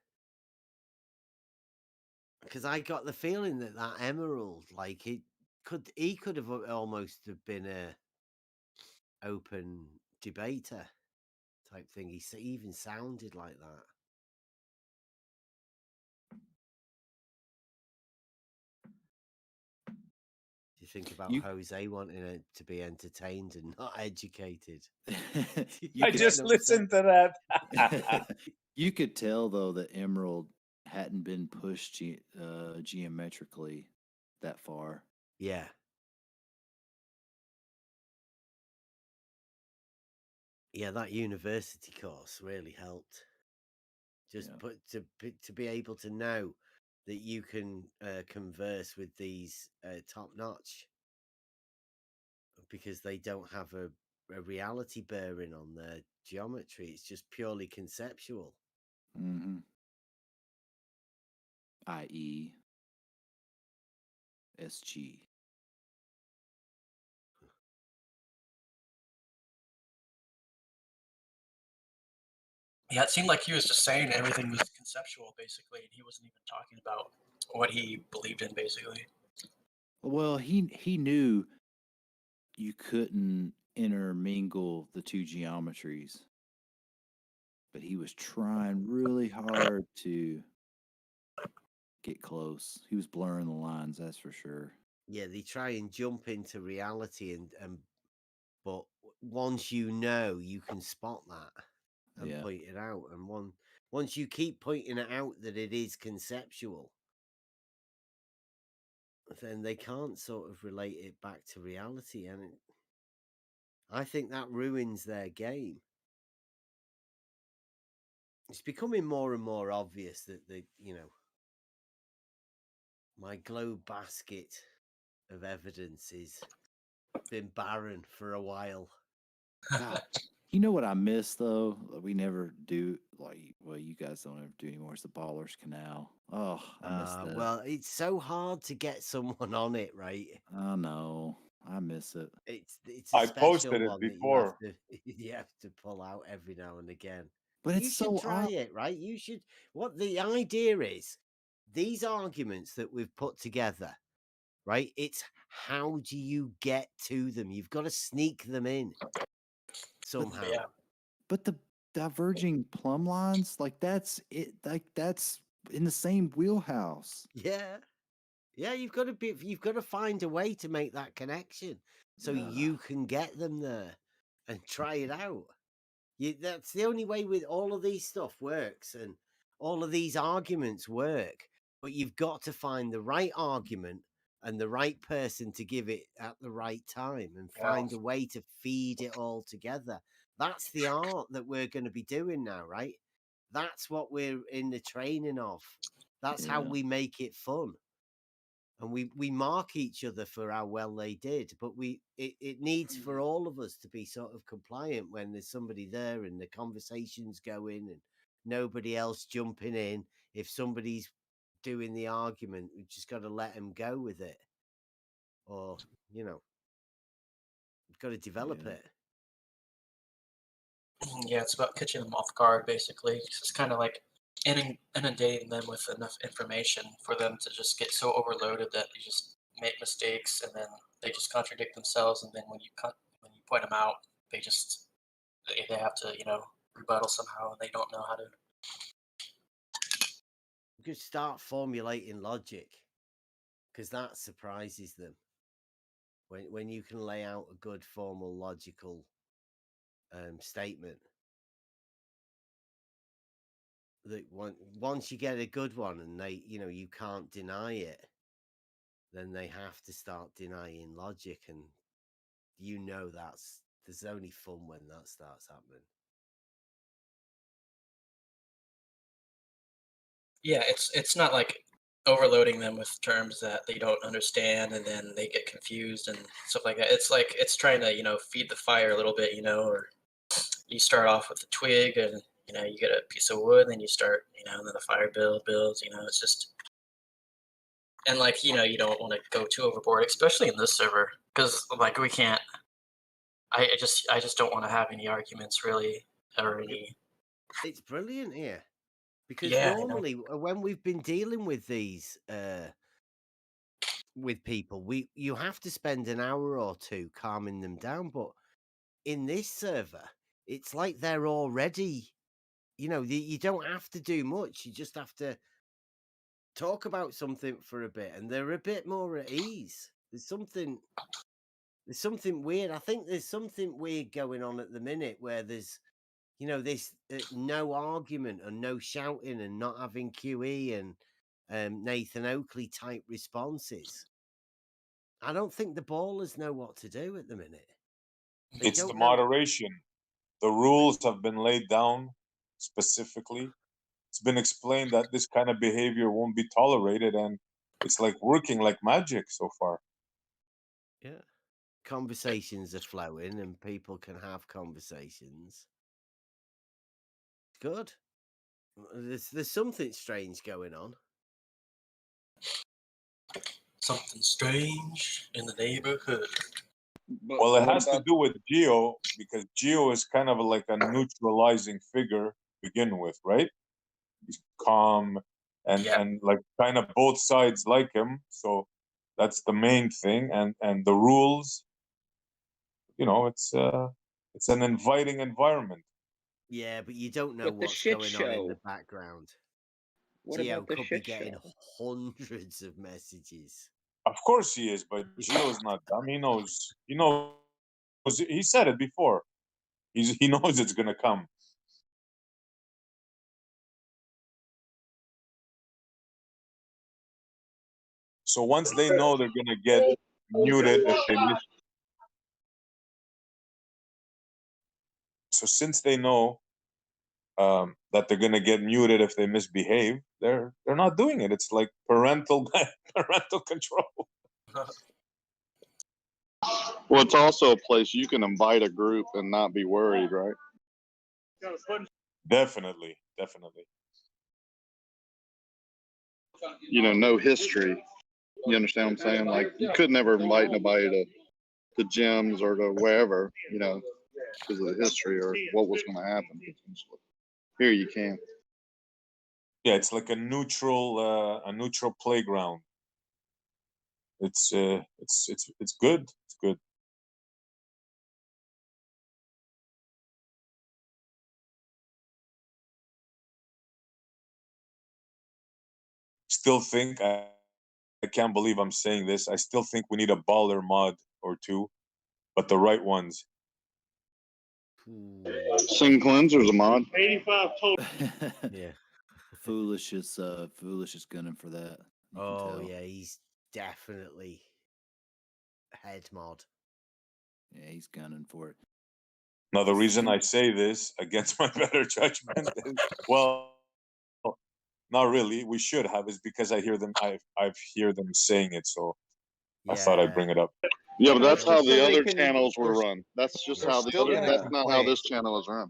Because I got the feeling that Emerald, like he could have almost have been a open debater type thing. He even sounded like that. Do you think about Jose wanting it to be entertained and not educated? I just listened to that. You could tell though that Emerald hadn't been pushed geometrically that far. Yeah. Yeah, that university course really helped. Just to be able to know that you can converse with these top notch, because they don't have a reality bearing on their geometry. It's just purely conceptual. Mm-hmm. I.e. SG. Yeah, it seemed like he was just saying everything was conceptual, basically, and he wasn't even talking about what he believed in, basically. Well, he knew you couldn't intermingle the two geometries, but he was trying really hard to get close. He was blurring the lines, that's for sure. Yeah, they try and jump into reality, but once you know, you can spot that and point it out. And once you keep pointing it out that it is conceptual, then they can't sort of relate it back to reality. And I think that ruins their game. It's becoming more and more obvious that my globe basket of evidence has been barren for a while. God, you know what I miss though? We never do you guys don't ever do anymore. It's the Ballers Canal. Oh, I miss that. Well, it's so hard to get someone on it, right? I know. I miss it. It's a I special posted it one before. that you have to pull out every now and again. But you should try it, right? You should. What the idea is, these arguments that we've put together, right? It's how do you get to them? You've got to sneak them in somehow. But the diverging plumb lines, that's it. That's in the same wheelhouse. Yeah. Yeah, you've got to find a way to make that connection so you can get them there and try it out. That's the only way with all of these stuff works, and all of these arguments work. But you've got to find the right argument and the right person to give it at the right time, and find a way to feed it all together. That's the art that we're going to be doing now, right? That's what we're in the training of. That's how Yeah. we make it fun. And we mark each other for how well they did, but it needs for all of us to be sort of compliant when there's somebody there and the conversation's going and nobody else jumping in. If somebody's doing the argument, we've just got to let them go with it, or we've got to develop it. Yeah, it's about catching them off guard, basically. It's just kind of like inundating them with enough information for them to just get so overloaded that they just make mistakes, and then they just contradict themselves. And then when you point them out, they have to rebuttal somehow, and they don't know how to. You could start formulating logic, because that surprises them. When you can lay out a good formal logical statement, that once you get a good one and they you can't deny it, then they have to start denying logic, and there's only fun when that starts happening. Yeah, it's not like overloading them with terms that they don't understand, and then they get confused and stuff like that. It's like it's trying to feed the fire a little bit, or you start off with a twig, and you get a piece of wood, and then you start and then the fire builds. It's just, and like you don't want to go too overboard, especially in this server, because like we can't. I just don't want to have any arguments really, or any. It's brilliant here. Because Yeah, normally, when we've been dealing with these, with people, you have to spend an hour or two calming them down. But in this server, it's like they're already, you don't have to do much. You just have to talk about something for a bit, and they're a bit more at ease. There's something weird. I think there's something weird going on at the minute where there's this no argument and no shouting and not having QE and Nathan Oakley type responses. I don't think the ballers know what to do at the minute. It's the moderation. The rules have been laid down specifically. It's been explained that this kind of behavior won't be tolerated, and it's like working like magic so far. Yeah. Conversations are flowing and people can have conversations. Good. There's something strange going on. Something strange in the neighborhood. Well, it has to do with Geo, because Geo is kind of like a neutralizing figure to begin with, right? He's calm and like kind of both sides like him. So that's the main thing. And the rules, it's an inviting environment. Yeah, but you don't know But the what's shit going on in the show. background. What Geo about the could be shit getting show? hundreds of messages. Of course he is, but Geo's not dumb. He knows. He said it before. He knows it's gonna come. So once they know they're gonna get muted if they miss. So since they know that they're gonna get muted if they misbehave, they're not doing it. It's like parental control. Well, it's also a place you can invite a group and not be worried, right? Definitely. No history. You understand what I'm saying? Like, you could never invite nobody to gyms or to wherever, because of the history or what was going to happen potentially. Here you can. Yeah, it's like a neutral playground. It's good. It's good. Still think I can't believe I'm saying this. I still think we need a baller mod or two, but the right ones. Sing Cleanser's a mod. 85 total. Yeah. Foolish is gunning for that. You can tell. Yeah, he's definitely head mod. Yeah, he's gunning for it. Now, the reason I say this against my better judgment is, well, not really. We should have, is because I hear them. I've hear them saying it, so I thought I'd bring it up. Yeah, but No, that's it's how just so the they other can- channels were there's- run. That's just they're how the still other. gonna That's not how complain. this channel is run.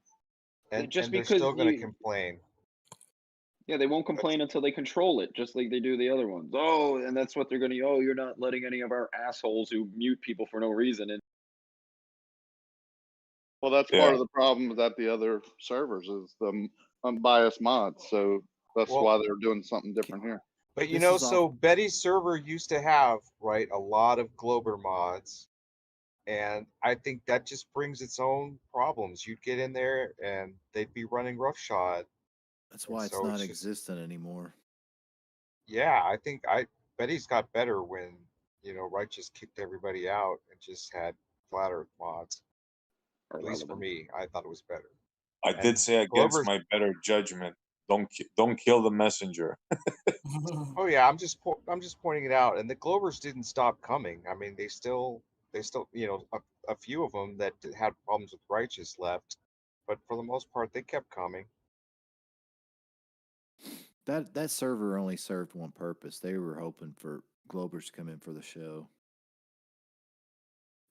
And, Just and they're because still going to you- complain. Yeah, they won't complain until they control it, just like they do the other ones. Oh, and that's what they're gonna. Oh, you're not letting any of our assholes who mute people for no reason. And Well, that's Yeah. part of the problem that the other servers is the unbiased mods. So that's Well- why they're doing something different here. But you This know, is so Betty's server used to have, right, a lot of Glober mods. And I think that just brings its own problems. You'd get in there and they'd be running roughshod. That's why it's so not it's just- existent anymore. Yeah, I think Betty's got better when, Right just kicked everybody out and just had flat earth mods. or At least for relevant. me, I thought it was better. I And did say against Glover's- my better judgment, don't kill the messenger. Oh yeah, I'm just pointing it out. And the Glovers didn't stop coming. I mean, they still, a few of them that had problems with Righteous left, but for the most part, they kept coming. That server only served one purpose. They were hoping for Globers to come in for the show.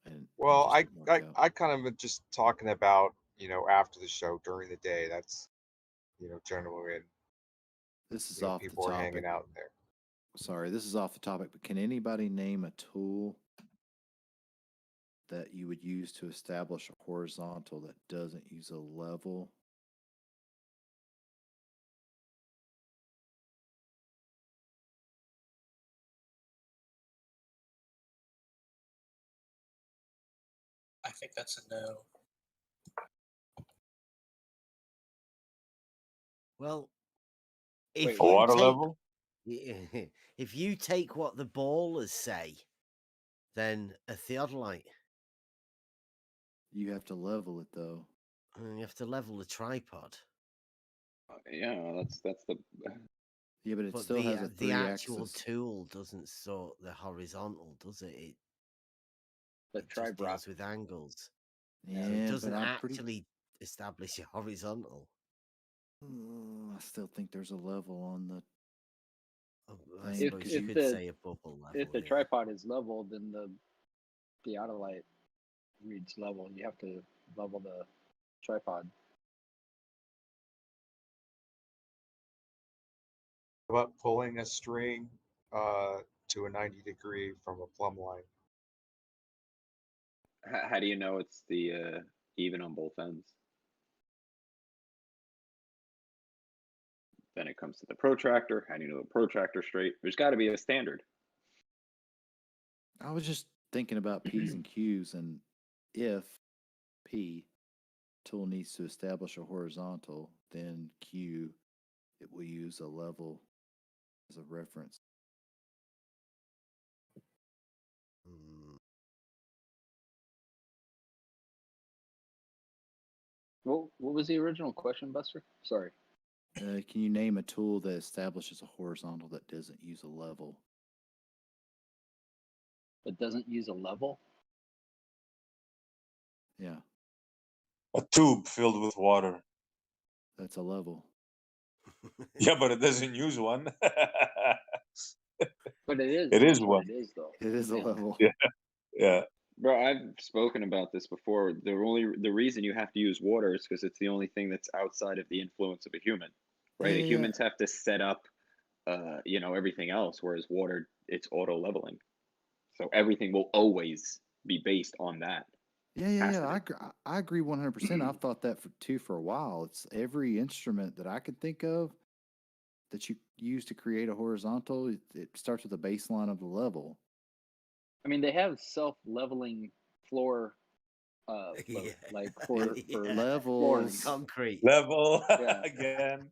And it Well, just didn't work out. I kind of am just talking about, after the show during the day. That's, generally when This is off the people are topic. hanging out in there. Sorry, this is off the topic, but can anybody name a tool that you would use to establish a horizontal that doesn't use a level? I think that's a no. Well, Wait, if A you water take, level? if you take what the ballers say, then a theodolite. You have to level it though. And you have to level the tripod. Yeah, that's the. Yeah, but it But still has a the actual 3-axis. tool doesn't sort the horizontal, does it? It The just deals tribrock. with angles. Yeah, So it doesn't but I'm actually establish a horizontal. I still think there's a level on the. I If- suppose you if could the- say a bubble level. If the yeah. tripod is level, then the theodolite reads level. You have to level the tripod. How about pulling a string to a 90-degree from a plumb line? How do you know it's the even on both ends? Then it comes to the protractor. How do you know the protractor straight? There's got to be a standard. I was just thinking about P's and Q's, and if P tool needs to establish a horizontal, then Q it will use a level as a reference. Hmm. What was the original question, Buster? Sorry. Can you name a tool that establishes a horizontal that doesn't use a level? It doesn't use a level. Yeah, A tube filled with water. that's a level. Yeah, but it doesn't use one. But it is. It that's is what one. It is though. It is a Yeah. level. Yeah. Yeah. Bro, I've spoken about this before. The reason you have to use water is because it's the only thing that's outside of the influence of a human, right? Yeah, The yeah. humans have to set up, everything else, whereas water, it's auto leveling, so everything will always be based on that. Yeah, Has yeah, to yeah. be. I agree 100%. I've thought that for a while. It's every instrument that I can think of that you use to create a horizontal. It starts with the baseline of the level. I mean, they have self-leveling floor, Yeah. like for Yeah. Levels. Concrete. Level Yeah. again.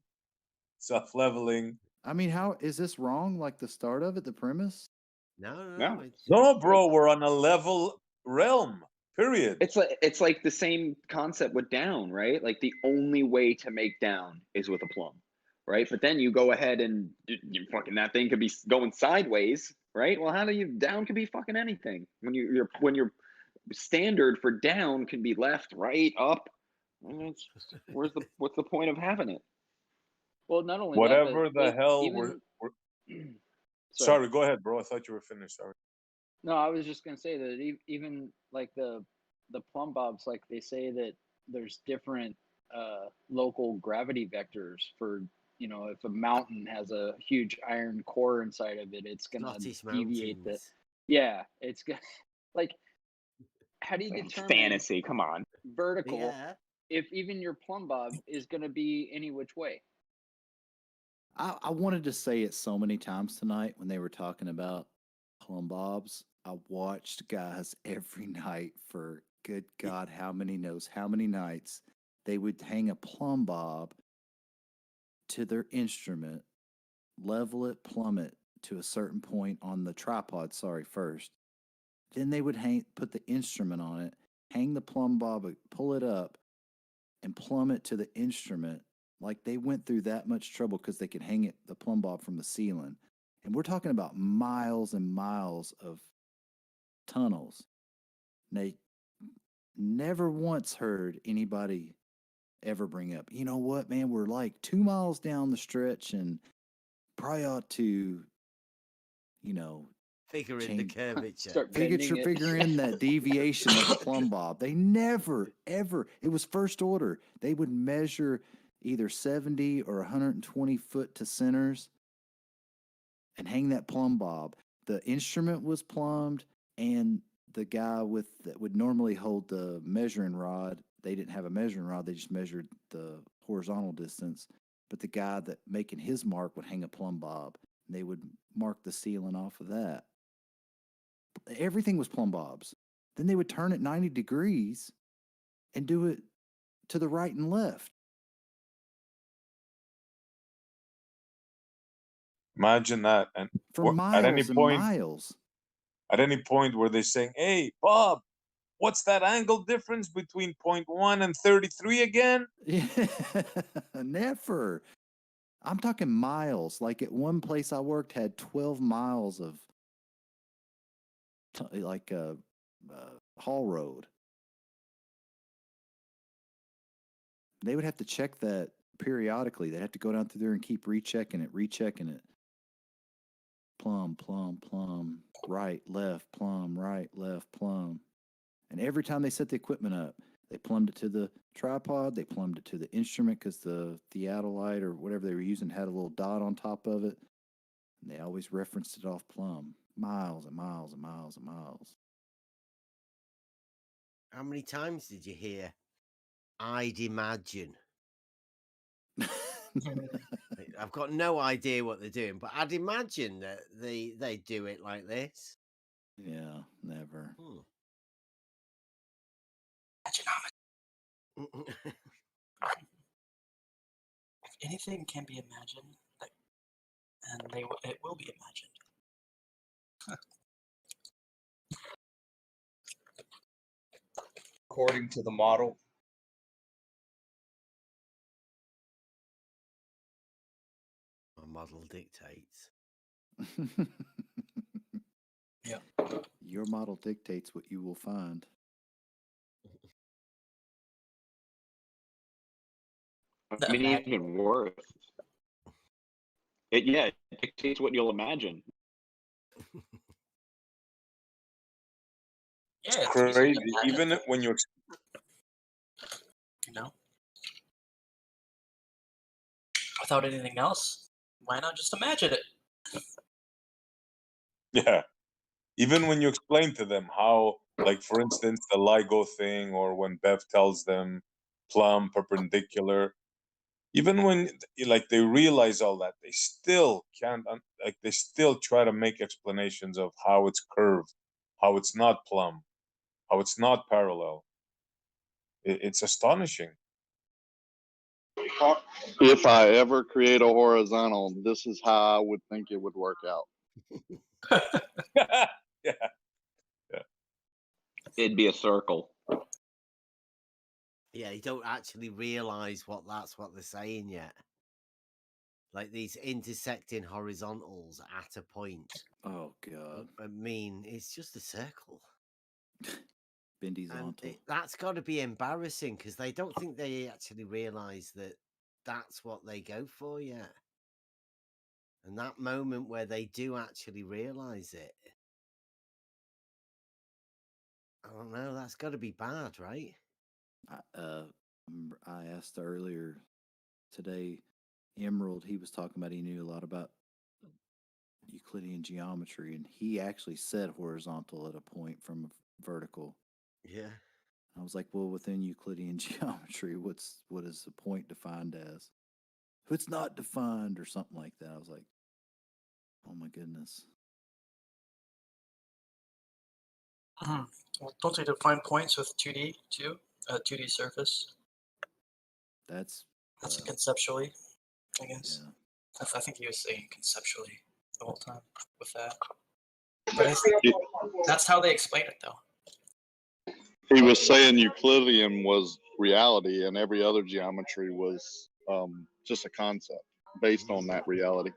Self-leveling. I mean, how is this wrong? Like the start of it, the premise? No. No. It's, No, bro, we're on a level realm. Period. It's like the same concept with down, right? Like the only way to make down is with a plumb, right? But then you go ahead and you fucking that thing could be going sideways, right? Well, how do you down could be fucking anything when you're standard for down can be left, right, up. What's the point of having it? Well, not only Whatever that, but the like hell even Sorry, go ahead, bro. I thought you were finished. Sorry. No, I was just gonna say that even like the plumb bobs, like they say that there's different local gravity vectors for, you know, if a mountain has a huge iron core inside of it, it's gonna Scottish deviate the. mountains. Yeah, it's gonna like. How do you It's determine fantasy? Come on. vertical Yeah. if even your plumb bob is gonna be any which way? I wanted to say it so many times tonight when they were talking about plumb bobs. I watched guys every night for good God, how many nights they would hang a plumb bob to their instrument, level it, plumb it to a certain point on the tripod, first. Then they would put the instrument on it, hang the plumb bob, pull it up, and plumb it to the instrument. Like they went through that much trouble because they could hang the plumb bob from the ceiling. And we're talking about miles and miles of tunnels. And they never once heard anybody ever bring up, you know what, man, we're like 2 miles down the stretch and probably ought to, you know, Figure in the curvature. Start bending it. figure in that deviation of the plumb bob. They never, ever, it was first order. They would measure either 70 or 120 foot to centers and hang that plumb bob. The instrument was plumbed, and the guy that would normally hold the measuring rod, they didn't have a measuring rod, they just measured the horizontal distance. But the guy that making his mark would hang a plumb bob, and they would mark the ceiling off of that. Everything was plumb bobs. Then they would turn it 90 degrees and do it to the right and left. Imagine that. And for miles at any and point, miles. At any point where they're saying, "Hey, Bob, what's that angle difference between 0.1 and 33 again?" Yeah, never. I'm talking miles. Like at one place I worked had 12 miles of haul road. They would have to check that periodically. They'd have to go down through there and keep rechecking it. Plumb, plumb, plumb, right, left, plumb, right, left, plumb. And every time they set the equipment up, they plumbed it to the tripod, they plumbed it to the instrument because the theodolite or whatever they were using had a little dot on top of it. And they always referenced it off plumb. Miles and miles and miles and miles. How many times did you hear, "I'd imagine"? I've got no idea what they're doing, but I'd imagine that they do it like this. Yeah, never. If anything can be imagined, and it will be imagined. According to the model. My model dictates. Yeah. Your model dictates what you will find. I mean, even worse. It dictates what you'll imagine. Yeah, it's crazy. Even when you know, without anything else, why not just imagine it? Yeah. Even when you explain to them how, like, for instance, the LIGO thing, or when Bev tells them plumb, perpendicular, even when, like, they realize all that, they still can't, like, they still try to make explanations of how it's curved, how it's not plumb, how it's not parallel. It's astonishing. If I ever create a horizontal, this is how I would think it would work out. Yeah. It'd be a circle. Yeah, you don't actually realize that's what they're saying yet. Like these intersecting horizontals at a point. Oh God. I mean, it's just a circle. Bendy's And onto. that's got to be embarrassing because they don't think they actually realise that that's what they go for yet. And that moment where they do actually realise it, I don't know, that's got to be bad, right? I asked earlier today, Emerald, he was talking about he knew a lot about Euclidean geometry, and he actually said horizontal at a point from vertical. Yeah. I was like, well, within Euclidean geometry, what is the point defined as? If it's not defined or something like that. I was like, oh my goodness. Well, don't they define points with 2D too? 2D surface. That's conceptually, I guess. Yeah. I think he was saying conceptually the whole time with that. But I think that's how they explain it, though. He was saying Euclidean was reality, and every other geometry was just a concept based on that reality.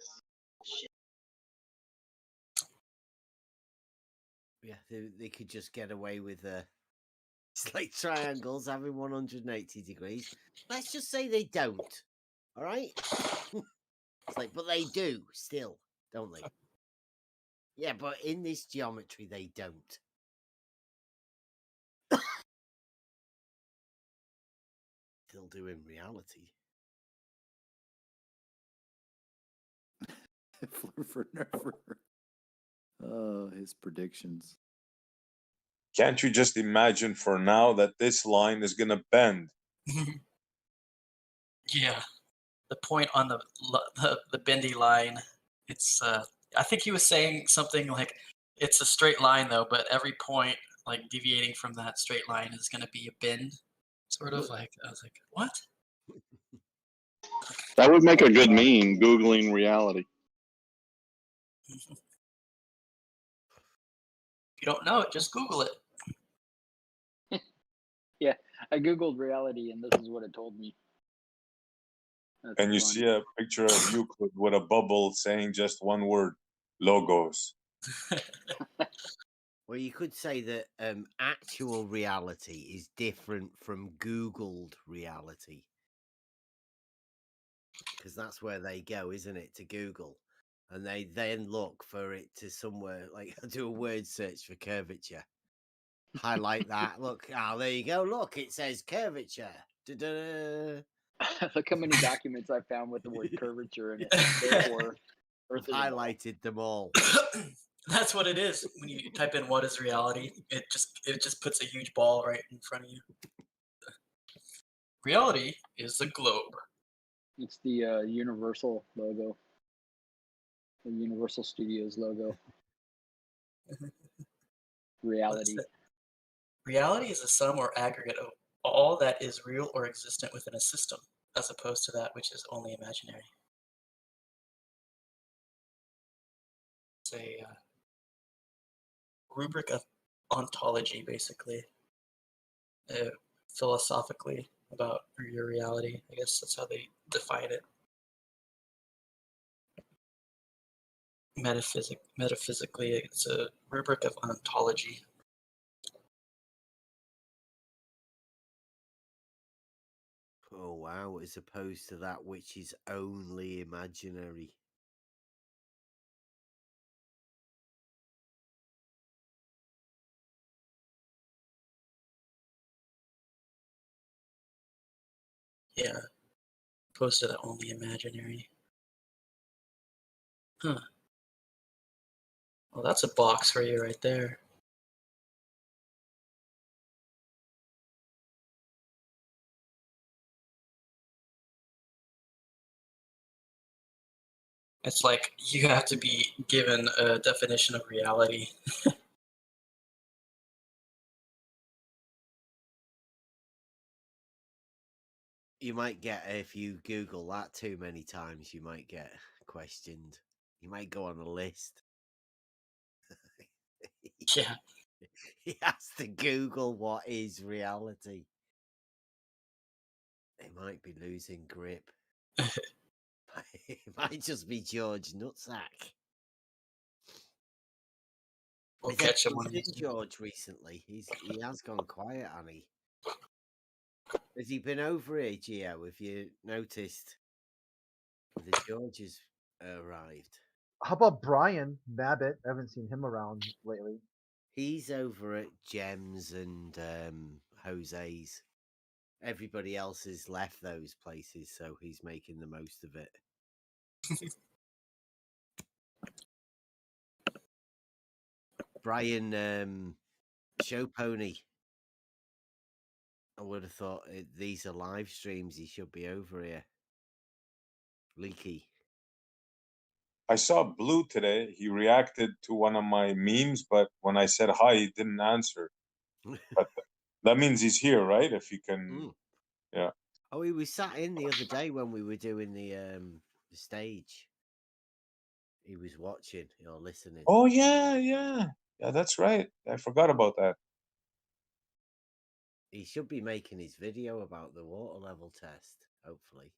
Yeah, they could just get away with it's like triangles having 180 degrees. Let's just say they don't. All right? It's like, but they do still, don't they? Yeah, but in this geometry, they don't. Still do in reality. For never. Oh, his predictions. Can't you just imagine for now that this line is going to bend? Yeah, the point on the bendy line. It's I think he was saying something like it's a straight line though, but every point like deviating from that straight line is going to be a bend. Sort of like I was like, what? That would make a good meme, Googling reality. If you don't know it, just Google it. Yeah, I googled reality, and this is what it told me. That's And you funny. see a picture of Euclid with a bubble saying just one word, logos. Well, you could say that actual reality is different from Googled reality. Because that's where they go, isn't it, to Google? And they then look for it to somewhere, like do a word search for curvature. Highlight that. Look, there you go. Look, it says curvature. Da-da-da. Look how many documents I found with the word curvature in it. Therefore, I've Earth is a ball. highlighted them all. That's what it is. When you type in "what is reality," it just puts a huge ball right in front of you. Reality is the globe. It's the Universal logo. The Universal Studios logo. Reality. Reality is a sum or aggregate of all that is real or existent within a system, as opposed to that which is only imaginary. It's a rubric of ontology, basically, philosophically about your reality. I guess that's how they define it. Metaphysically, it's a rubric of ontology. Oh, wow. As opposed to that which is only imaginary. Yeah, opposed to the only imaginary. Huh. Well, that's a box for you right there. It's like you have to be given a definition of reality. You might get, if you Google that too many times, you might get questioned. You might go on a list. Yeah. He has to Google what is reality. They might be losing grip. It might just be George Nutsack. We'll Has catch him anyone when seen he's. George recently? He has gone quiet, Annie. Has he been over here, Gio? Have you noticed that George has arrived? How about Brian Babbitt? I haven't seen him around lately. He's over at Gems and Jose's. Everybody else has left those places, so he's making the most of it. Brian Show Pony. I would have thought these are live streams. He should be over here. Leaky. I saw Blue today. He reacted to one of my memes, but when I said hi, he didn't answer. But that means he's here, right? If he can, yeah. Oh, he was sat in the other day when we were doing the stage. He was watching or listening. Oh yeah, that's right. I forgot about that. He should be making his video about the water level test, hopefully.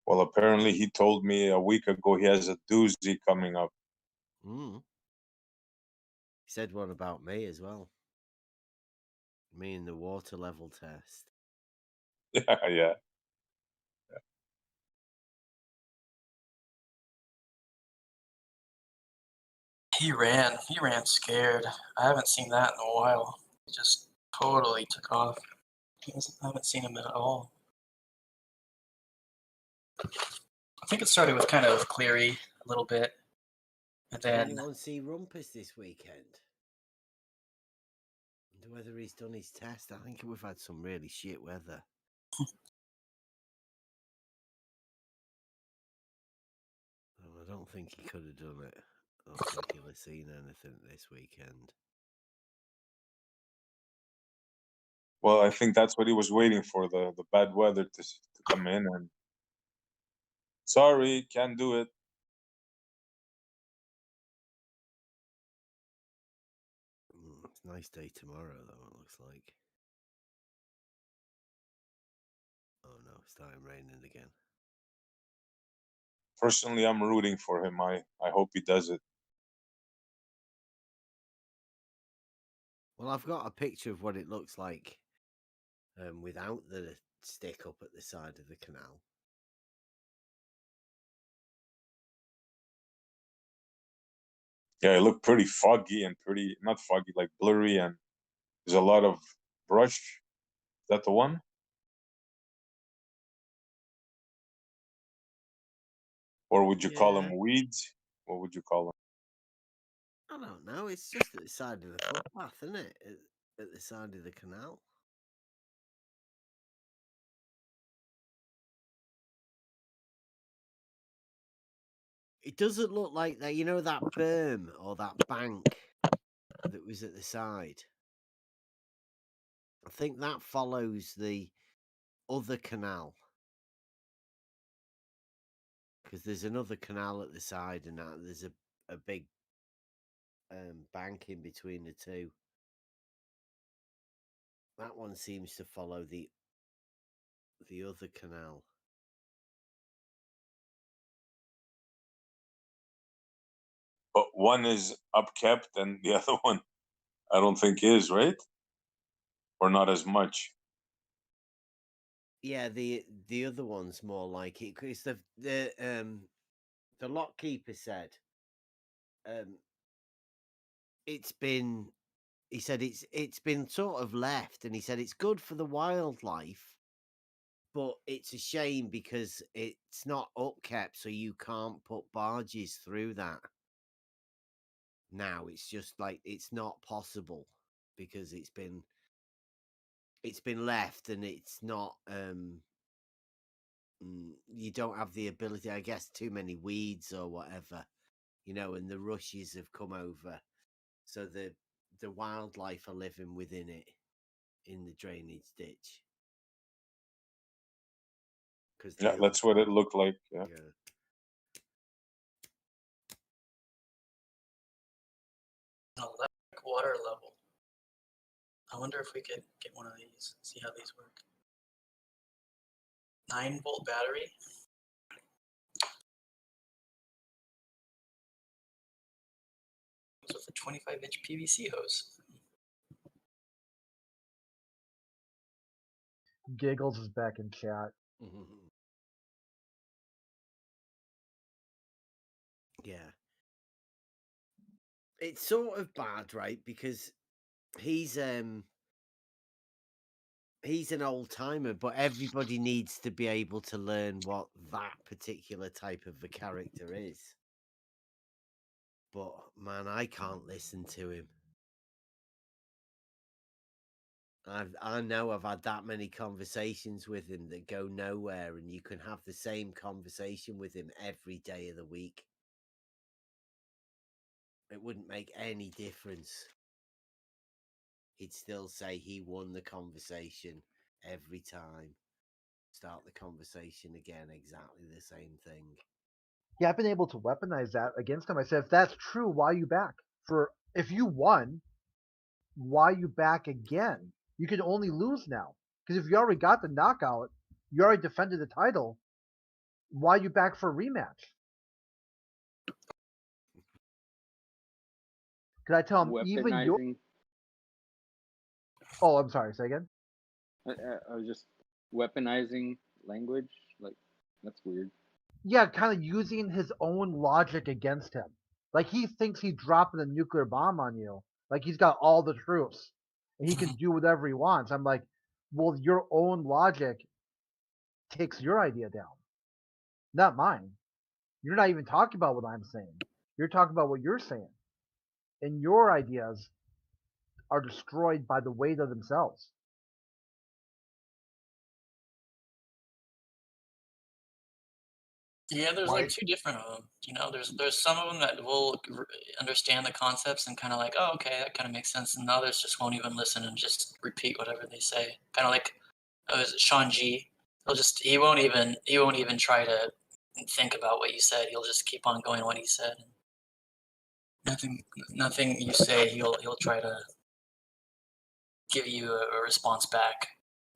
Well, apparently he told me a week ago he has a doozy coming up. He said one about me as well. Me and the water level test. Yeah. He ran scared. I haven't seen that in a while. He just totally took off. I haven't seen him at all. I think it started with kind of Cleary a little bit. And Did then anyone see Rumpus this weekend? I wonder whether he's done his test. I think we've had some really shit weather. I don't think he could have done it. I don't think he'll have seen anything this weekend. Well, I think that's what he was waiting for, the bad weather to come in. And sorry, can't do it. It's a nice day tomorrow, though, it looks like. Oh no, it's starting raining again. Personally, I'm rooting for him. I hope he does it. Well, I've got a picture of what it looks like without the stick up at the side of the canal. Yeah, it looked pretty foggy and pretty, not foggy, like blurry, and there's a lot of brush. Is that the one? Or would you call them weeds? What would you call them? I don't know. It's just at the side of the footpath, isn't it? At the side of the canal. It doesn't look like that. You know that berm or that bank that was at the side? I think that follows the other canal. Because there's another canal at the side and there's a big bank in between the two. That one seems to follow the other canal. But one is upkept and the other one, I don't think is, right? Or not as much. Yeah, the other one's more like it. Because the lock keeper said, it's been. He said it's been sort of left, and he said it's good for the wildlife, but it's a shame because it's not upkept, so you can't put barges through that. Now it's just like it's not possible because it's been left, and it's not. You don't have the ability, I guess, too many weeds or whatever, and the rushes have come over, so the wildlife are living within it in the drainage ditch. Yeah, that's what it looked like. Yeah. electric water level. I wonder if we could get one of these, see how these work. 9-volt battery. with a 25-inch PVC hose. Giggles is back in chat. Yeah. It's sort of bad, right? Because he's an old timer, but everybody needs to be able to learn what that particular type of a character is. But man, I can't listen to him. I know I've had that many conversations with him that go nowhere, and you can have the same conversation with him every day of the week. It wouldn't make any difference. He'd still say he won the conversation every time. Start the conversation again, exactly the same thing. Yeah, I've been able to weaponize that against him. I said, if that's true, why are you back? If you won, why are you back again? You can only lose now. Because if you already got the knockout, you already defended the title, why are you back for a rematch? Could I tell him even your... Weaponizing. Oh, I'm sorry. Say again? I was just weaponizing language. Like, that's weird. Yeah, kind of using his own logic against him. Like, he thinks he's dropping a nuclear bomb on you. Like, he's got all the truths. And he can do whatever he wants. I'm like, well, your own logic takes your idea down. Not mine. You're not even talking about what I'm saying. You're talking about what you're saying. And your ideas are destroyed by the weight of themselves. Yeah, there's like two different of them. You know, there's some of them that will understand the concepts and kind of like, oh, okay, that kind of makes sense, and others just won't even listen and just repeat whatever they say. Kind of like Sean G. He won't even try to think about what you said. He'll just keep on going what he said. Nothing you say, he'll try to give you a response back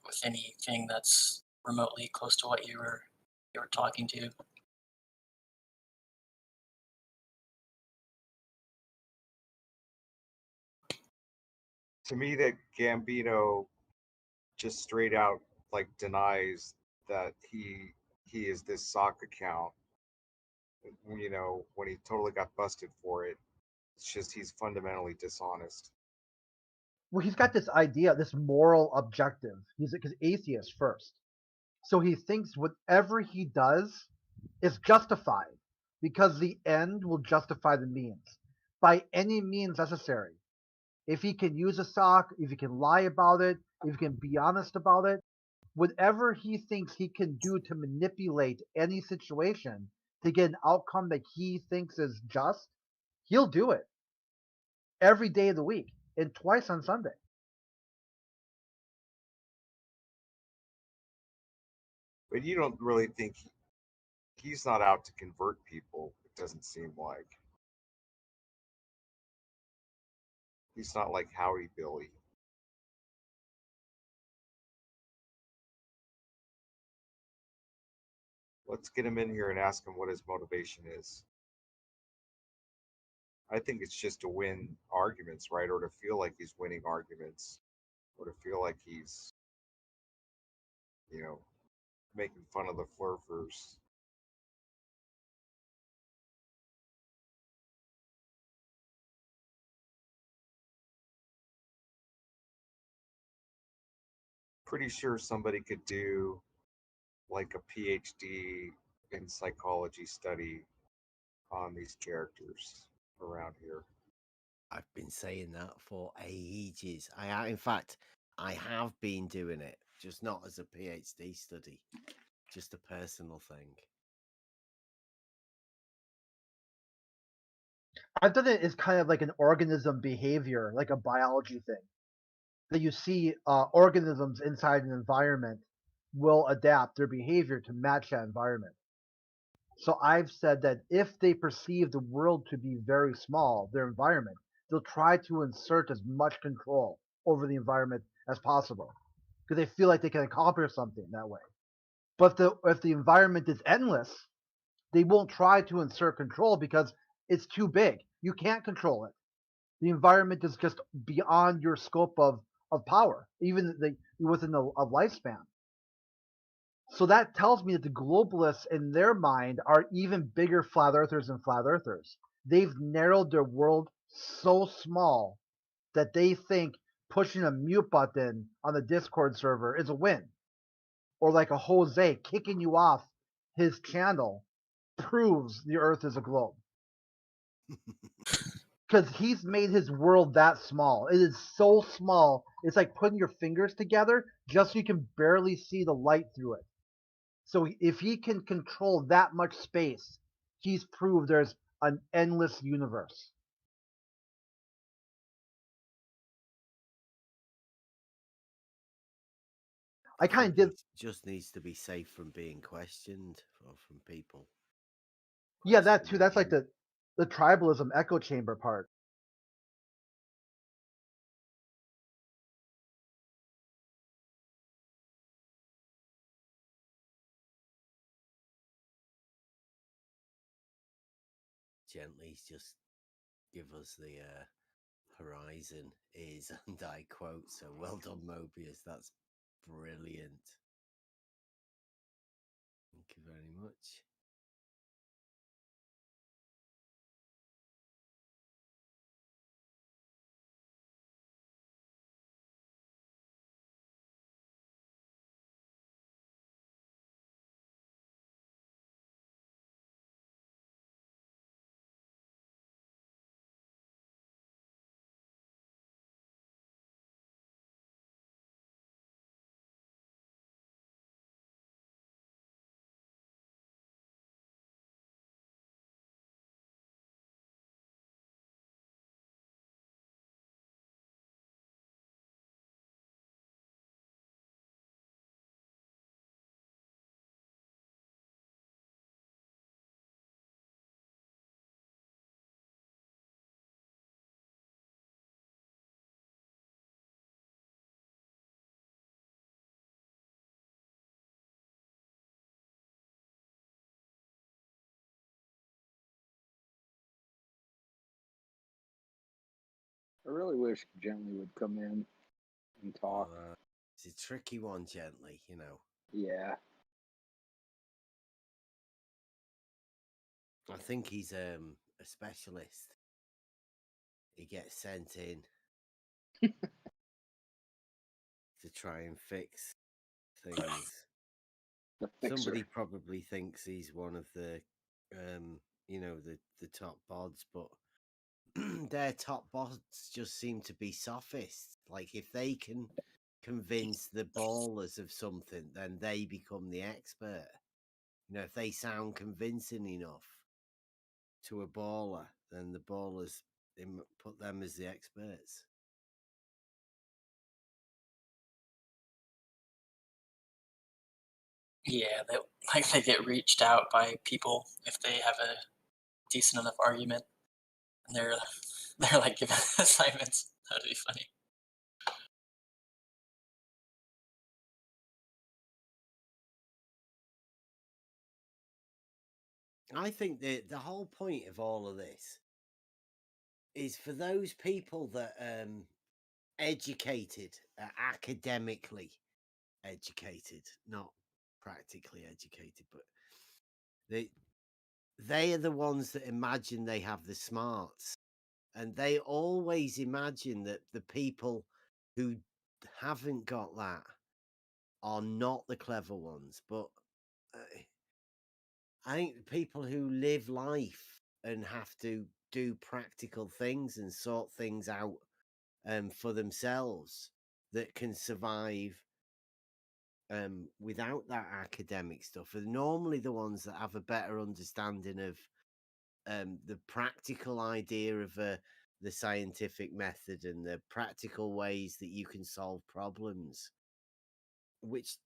with anything that's remotely close to what you were talking to. To me, that Gambino just straight out like denies that he is this sock account. You know, when he totally got busted for it. It's just he's fundamentally dishonest. Well, he's got this idea, this moral objective. He's an atheist first. So he thinks whatever he does is justified because the end will justify the means by any means necessary. If he can use a sock, if he can lie about it, if he can be honest about it, whatever he thinks he can do to manipulate any situation to get an outcome that he thinks is just, he'll do it every day of the week and twice on Sunday. But you don't really think he's not out to convert people, it doesn't seem like. He's not like Howdy Billy. Let's get him in here and ask him what his motivation is. I think it's just to win arguments, right? Or to feel like he's winning arguments. Or to feel like he's, you know, making fun of the flurfers. Pretty sure somebody could do like a PhD in psychology study on these characters around here. I've been saying that for ages. In fact, I have been doing it, just not as a PhD study, just a personal thing. I've done it as kind of like an organism behavior, like a biology thing. That you see organisms inside an environment will adapt their behavior to match that environment. So I've said that if they perceive the world to be very small, their environment, they'll try to insert as much control over the environment as possible because they feel like they can accomplish something that way. But if the environment is endless, they won't try to insert control because it's too big. You can't control it. The environment is just beyond your scope of power, even within a lifespan. So that tells me that the globalists in their mind are even bigger flat earthers than flat earthers. They've narrowed their world so small that they think pushing a mute button on the Discord server is a win. Or like a Jose kicking you off his channel proves the earth is a globe. Because he's made his world that small. It is so small. It's like putting your fingers together just so you can barely see the light through it. So if he can control that much space, he's proved there's an endless universe. I kind of did. Just needs to be safe from being questioned or from people. Yeah, that too. That's like the tribalism echo chamber part. Gently's just give us the horizon is, and I quote, so well done, Mobius. That's brilliant. Thank you very much. I really wish Gently would come in and talk. It's a tricky one, Gently, you know. Yeah. I think he's a specialist. He gets sent in to try and fix things. Somebody probably thinks he's one of the, the top bods, but their top bods just seem to be sophists. Like if they can convince the ballers of something, then they become the expert. You know, if they sound convincing enough to a baller, then the ballers put them as the experts. Yeah, they get reached out by people if they have a decent enough argument, and they're like given assignments. That'd be funny. I think the whole point of all of this is for those people that educated, academically educated, not practically educated, but they are the ones that imagine they have the smarts, and they always imagine that the people who haven't got that are not the clever ones. But I think the people who live life and have to do practical things and sort things out for themselves that can survive without that academic stuff are normally the ones that have a better understanding of the practical idea of the scientific method and the practical ways that you can solve problems, which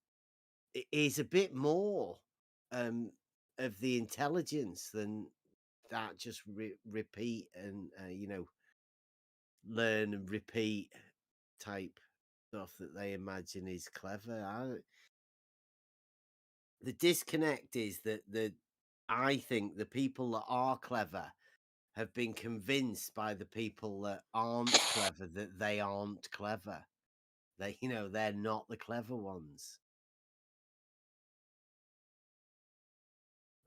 is a bit more of the intelligence than that just repeat and learn and repeat type stuff that they imagine is clever. The disconnect is that I think the people that are clever have been convinced by the people that aren't clever that they aren't clever. They, they're not the clever ones.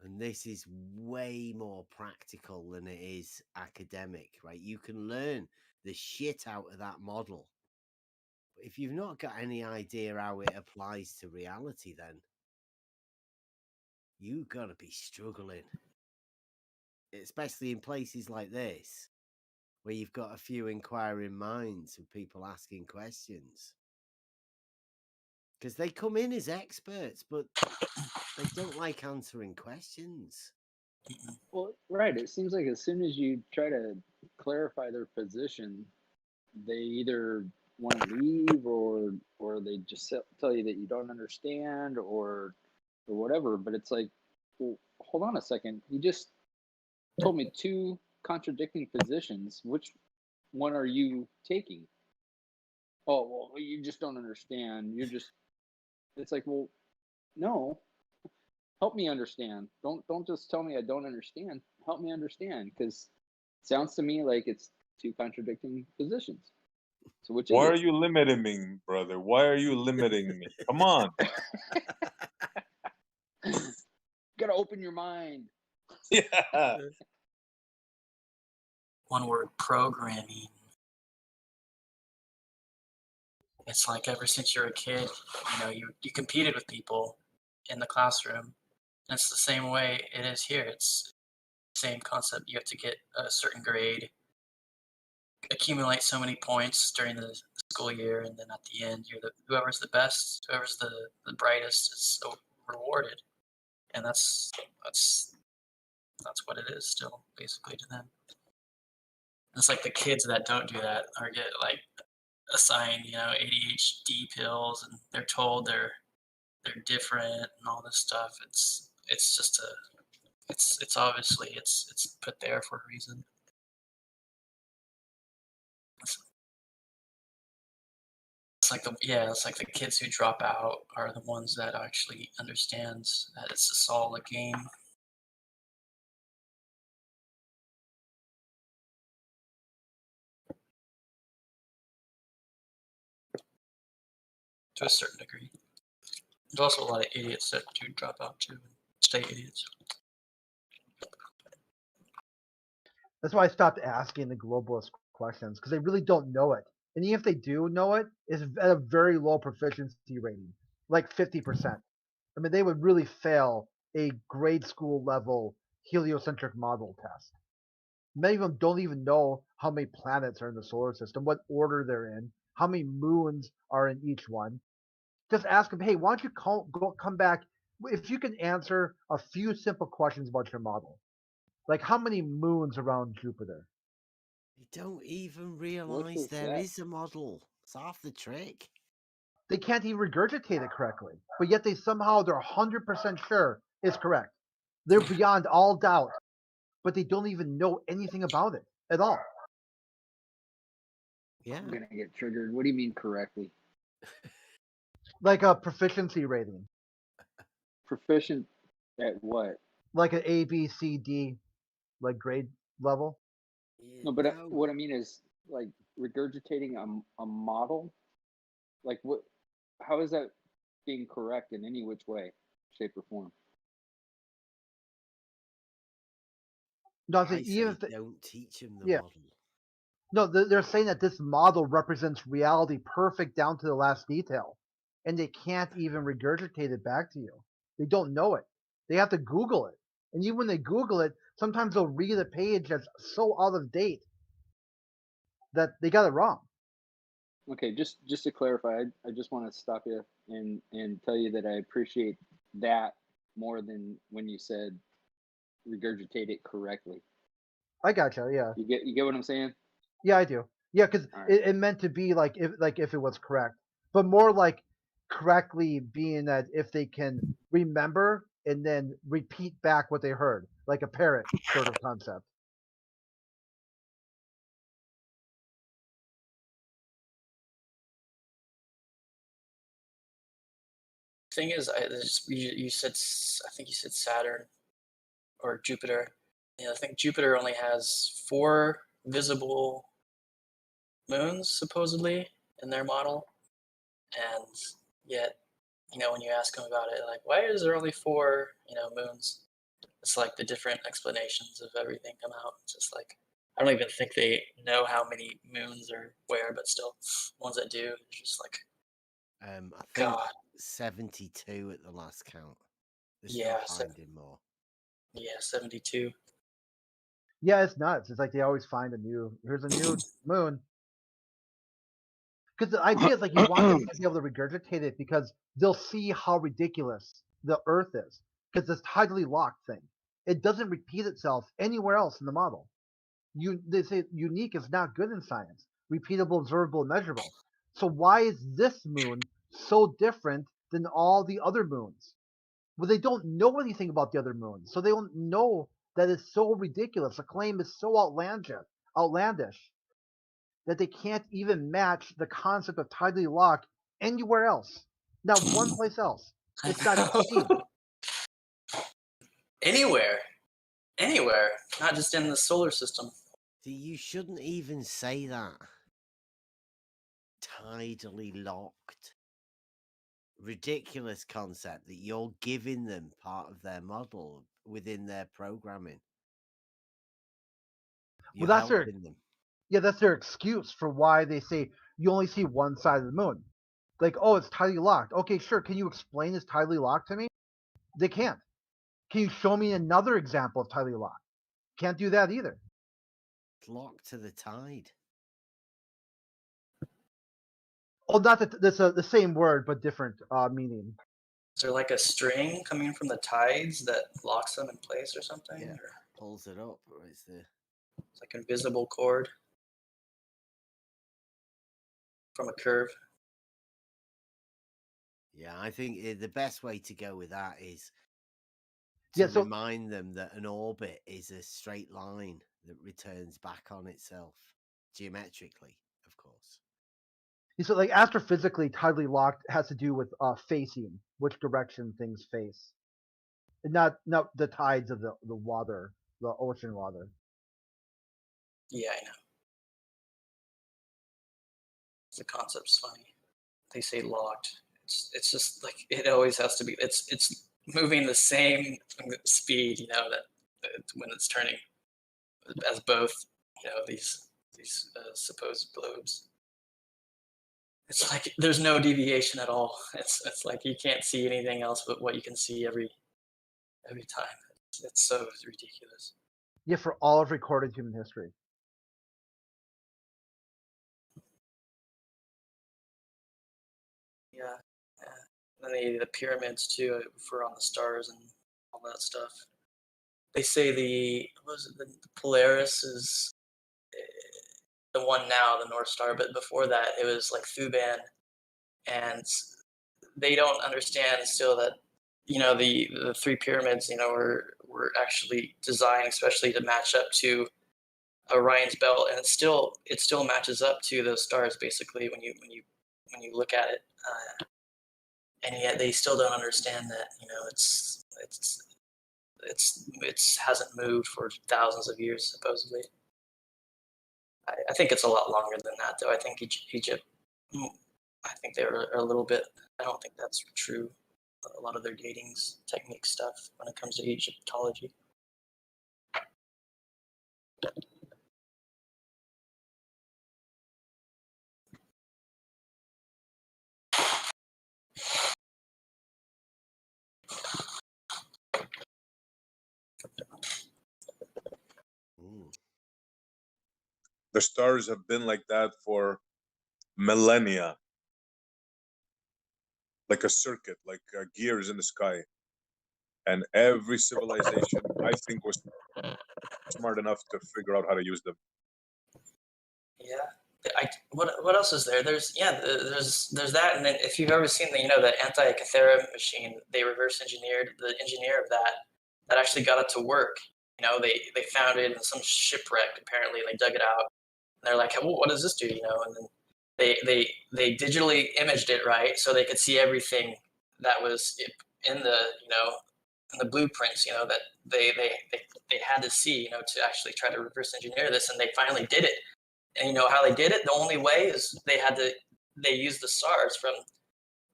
And this is way more practical than it is academic, right? You can learn the shit out of that model. But if you've not got any idea how it applies to reality, then you've got to be struggling. Especially in places like this, where you've got a few inquiring minds and people asking questions. Because they come in as experts, but they don't like answering questions. Well, right. It seems like as soon as you try to clarify their position, they either want to leave or they just tell you that you don't understand or whatever. But it's like, well, hold on a second. You just told me two contradicting positions. Which one are you taking? Oh, well, you just don't understand. You're just. It's like, well, no. Help me understand. Don't just tell me I don't understand. Help me understand, because it sounds to me like it's two contradicting positions. So which Why is are it? you limiting me, brother? Why are you limiting me? Come on. Gotta open your mind. Yeah. One word: programming. It's like ever since you're a kid, you competed with people in the classroom. And it's the same way it is here. It's the same concept. You have to get a certain grade, accumulate so many points during the school year, and then at the end, whoever's the best, whoever's the brightest is rewarded. And that's what it is still, basically, to them. It's like the kids that don't do that are get like assigned, ADHD pills, and they're told they're different and all this stuff. It's just it's obviously it's put there for a reason. It's like the kids who drop out are the ones that actually understands that it's all a game. To a certain degree. There's also a lot of idiots that do drop out too and stay idiots. That's why I stopped asking the globalist questions, because they really don't know it. And even if they do know it, it's at a very low proficiency rating, like 50%. I mean, they would really fail a grade school level heliocentric model test. Many of them don't even know how many planets are in the solar system, what order they're in, how many moons are in each one. Just ask them, hey, why don't you come back if you can answer a few simple questions about your model. Like, how many moons around Jupiter? They don't even realize there is a model. It's half the trick. They can't even regurgitate it correctly, but yet they're 100% sure it's correct. They're beyond all doubt, but they don't even know anything about it at all. Yeah. I'm gonna get triggered. What do you mean correctly? Like a proficiency rating. Proficient at what? Like an A, B, C, D, like grade level. No, but what I mean is like regurgitating a model. Like what? How is that being correct in any which way, shape, or form? No, I say don't teach them the model. No, they're saying that this model represents reality perfect down to the last detail, and they can't even regurgitate it back to you. They don't know it. They have to Google it, and even when they Google it, sometimes they'll read a page that's so out of date that they got it wrong. Okay, just to clarify, I just want to stop you and tell you that I appreciate that more than when you said regurgitate it correctly. I gotcha. Yeah. You get what I'm saying? Yeah, I do. Yeah, because right. it meant to be like if it was correct, but more like correctly being that if they can remember and then repeat back what they heard, like a parrot sort of concept. Thing is, you said, I think you said Saturn or Jupiter. Yeah, I think Jupiter only has 4 visible moons supposedly in their model, and yet, you know, when you ask them about it, like, why is there only 4, you know, moons? It's like the different explanations of everything come out. It's just like, I don't even think they know how many moons are where, but still, ones that do, it's just like, I think God. 72 at the last count. They're Yeah, still finding more. Yeah, 72. Yeah, it's nuts. It's like they always find here's a new moon. Because the idea is like you want them to be able to regurgitate it because they'll see how ridiculous the Earth is. Because this tidally locked thing, it doesn't repeat itself anywhere else in the model. They say unique is not good in science. Repeatable, observable, and measurable. So why is this moon so different than all the other moons? Well, they don't know anything about the other moons, so they don't know that it's so ridiculous. The claim is so outlandish that they can't even match the concept of tidally locked anywhere else. Not one place else. It's not seen. Anywhere, not just in the solar system. See, you shouldn't even say that. Tidally locked. Ridiculous concept that you're giving them part of their model within their programming. You're Well, that's helping them. that's their excuse for why they say you only see one side of the moon. Like, oh, it's tidally locked. Okay, sure. Can you explain this tidally locked to me? They can't. Can you show me another example of tidally locked? Can't do that either. It's locked to the tide. Oh, not that that's the same word, but different meaning. Is there like a string coming from the tides that locks them in place or something? Yeah, Or pulls it up. Or it's the... it's like invisible cord from a curve. Yeah, I think the best way to go with that is to remind them that an orbit is a straight line that returns back on itself, geometrically, of course. So, like, astrophysically, tidally locked has to do with facing, which direction things face, and not the tides of the water, the ocean water. Yeah, I know. The concept's funny. They say locked. It's just like it always has to be. It's moving the same speed, you know, that when it's turning, as both, you know, these supposed globes. It's like there's no deviation at all. It's like you can't see anything else but what you can see every time. It's so ridiculous. Yeah, for all of recorded human history. Yeah, and the pyramids too, for on the stars and all that stuff. They say the Polaris is the one now, the North Star, but before that it was like Thuban, and they don't understand still that, you know, the 3 pyramids, you know, were actually designed especially to match up to Orion's belt, and it still matches up to those stars basically when you look at it, and yet they still don't understand that, you know, it hasn't moved for thousands of years supposedly. I think it's a lot longer than that, though. I think Egypt, I think they were a little bit. I don't think that's true. A lot of their dating technique stuff when it comes to Egyptology. The stars have been like that for millennia, like a circuit, like gears in the sky. And every civilization, I think, was smart enough to figure out how to use them. Yeah. What else is there? There's that, and then if you've ever seen the anti-cathera machine, they reverse engineered the engineer of that actually got it to work. You know, they found it in some shipwreck apparently, and they dug it out. And they're like, well, what does this do? You know, and then they digitally imaged it, right, so they could see everything that was in the in the blueprints. You know, that they they had to see, to actually try to reverse engineer this, and they finally did it. And you know how they did it? The only way is they used the stars from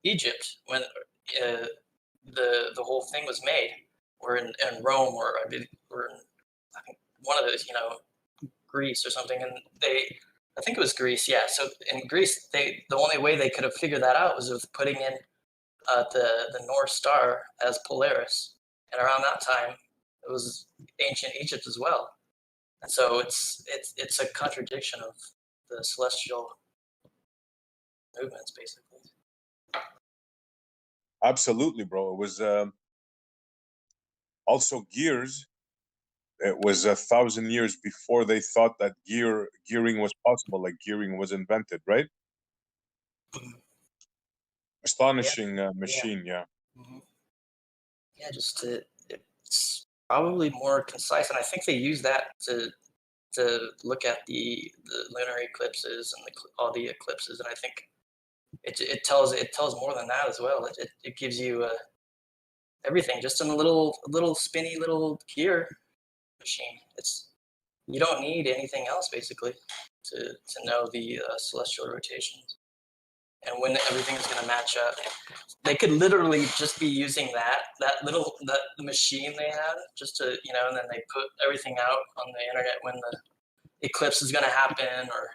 Egypt when the whole thing was made, or in Rome, or I think one of those, Greece or something, and I think it was Greece, yeah. So in Greece, the only way they could have figured that out was with putting in the North Star as Polaris, and around that time, it was ancient Egypt as well. And so it's a contradiction of the celestial movements, basically. Absolutely, bro. It was also gears. It was 1,000 years before they thought that gearing was possible, like gearing was invented, right? Astonishing machine, yeah. Mm-hmm. Yeah, it's probably more concise, and I think they use that to look at the lunar eclipses and all the eclipses, and I think it tells more than that as well. It gives you everything just in a little spinny little gear machine. You don't need anything else basically to know the celestial rotations and when everything is going to match up. They could literally just be using that the machine they had just to and then they put everything out on the internet when the eclipse is going to happen, or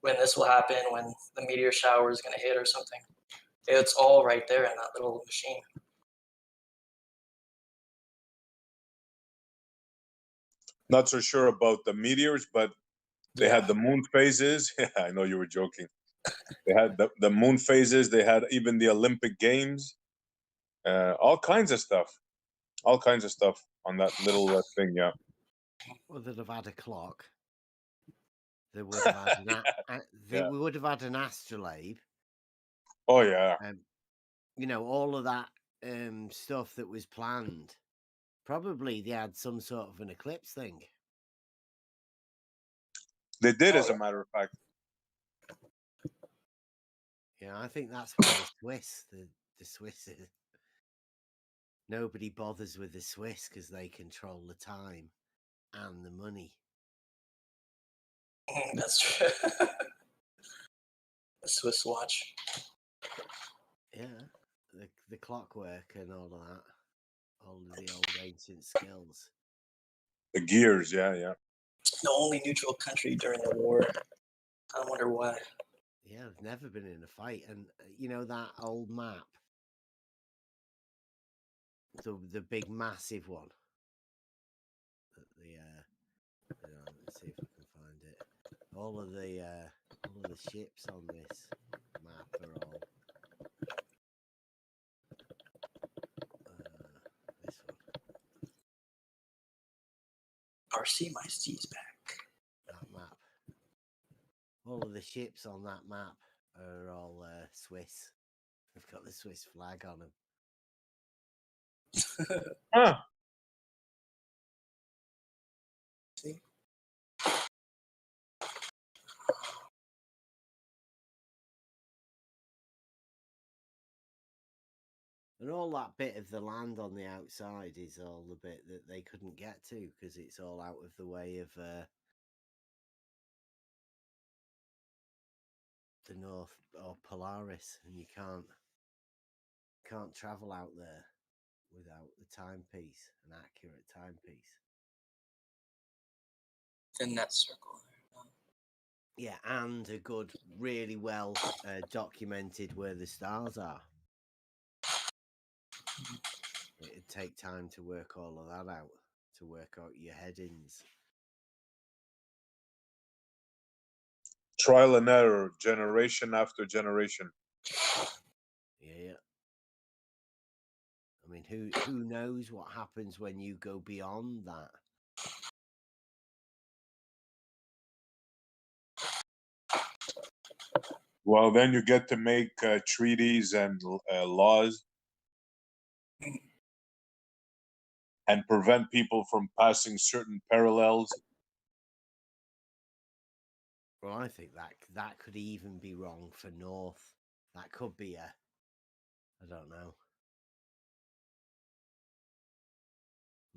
when this will happen, when the meteor shower is going to hit or something. It's all right there in that little machine. Not so sure about the meteors, but they had the moon phases. Yeah, I know you were joking. They had the moon phases. They had even the Olympic Games. All kinds of stuff. All kinds of stuff on that little thing, yeah. Well, they'd have had a clock. They would have had we would have had an astrolabe. Oh yeah. All of that stuff that was planned. Probably they had some sort of an eclipse thing. They did, as a matter of fact. Yeah, I think that's why the Swiss is. Nobody bothers with the Swiss because they control the time and the money. That's true. The Swiss watch. Yeah, the clockwork and all of that. All of the old ancient skills. The gears, yeah. The only neutral country during the war. I wonder why. Yeah, they've never been in a fight. And that old map? The big massive one. Let's see if I can find it. All of the ships on this map are all this one. RC my steed's back. That map. All of the ships on that map are all Swiss. They've got the Swiss flag on them. Huh. See? And all that bit of the land on the outside is all the bit that they couldn't get to because it's all out of the way of the North or Polaris, and you can't travel out there without the timepiece, an accurate timepiece. In that circle there. Yeah, and a good, really well documented where the stars are. It'd take time to work all of that out, to work out your headings. Trial and error, generation after generation. Yeah. I mean, who knows what happens when you go beyond that? Well, then you get to make treaties and laws and prevent people from passing certain parallels. Well, I think that could even be wrong for North. That could be I don't know.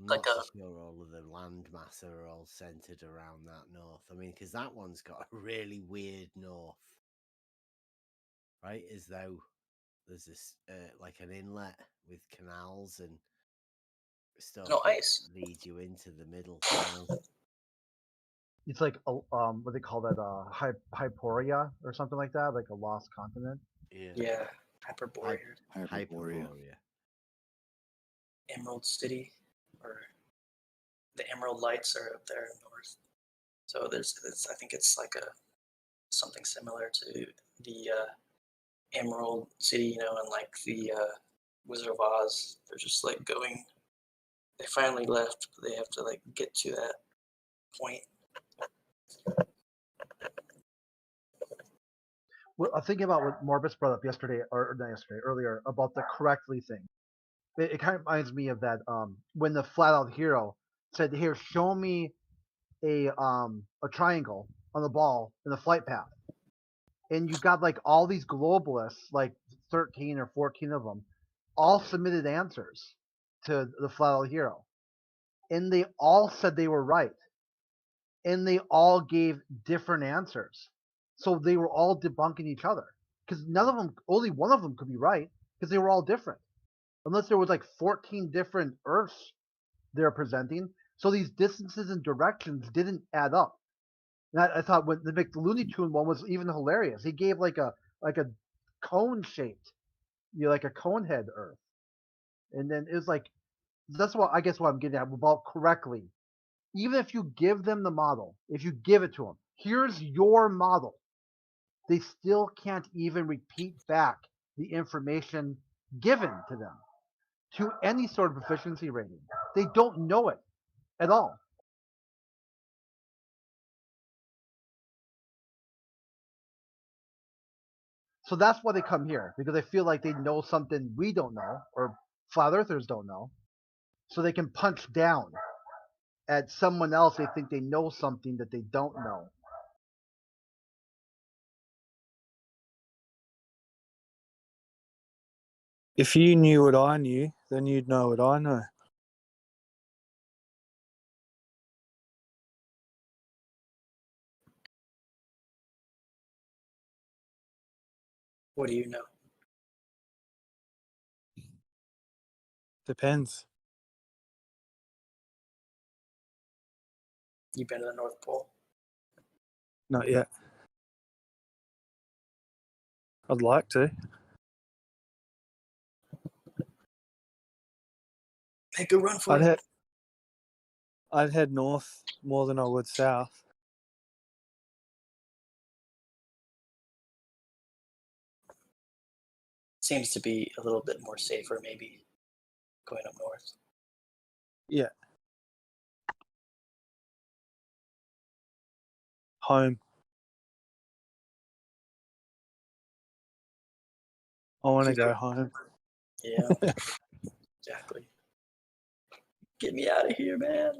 I'm Like not a- so sure all of the landmass are all centered around that north. I mean, because that one's got a really weird north, right? As though there's this like an inlet with canals and stuff. No that ice. leads you into the middle. No. It's like what they call that, Hyporia or something like that, like a lost continent. Yeah, Hyperborea, Hyperborea. Emerald City, or the Emerald Lights are up there north. So there's I think it's like a something similar to the Emerald City, you know, and like the Wizard of Oz. They're just like going. They finally left, but they have to like get to that point. Well, I'm thinking about what Morbus brought up yesterday, or not yesterday, earlier, about the correctly thing. It kind of reminds me of that when the flat out hero said, "Here, show me a triangle on the ball in the flight path," and you got like all these globalists, like 13 or 14 of them, all submitted answers to the flat out hero, and they all said they were right, and they all gave different answers, so they were all debunking each other because none of them, only one of them could be right because they were all different, unless there was like 14 different Earths they're presenting. So these distances and directions didn't add up. And I thought when the Looney Tune one was even hilarious. He gave like a cone shaped, like a cone head Earth, and then it was like, that's what I guess what I'm getting at about correctly. Even if you give them the model, if you give it to them, here's your model, they still can't even repeat back the information given to them to any sort of proficiency rating. They don't know it at all. So that's why they come here, because they feel like they know something we don't know, or flat earthers don't know. So they can punch down at someone else they think they know something that they don't know. If you knew what I knew, then you'd know what I know. What do you know? Depends. You been to the North Pole? Not yet. I'd like to. Make a run for it. I'd head north more than I would south. Seems to be a little bit more safer, maybe, going up north. Yeah. Home. I want to go home. Yeah, exactly. Get me out of here, man.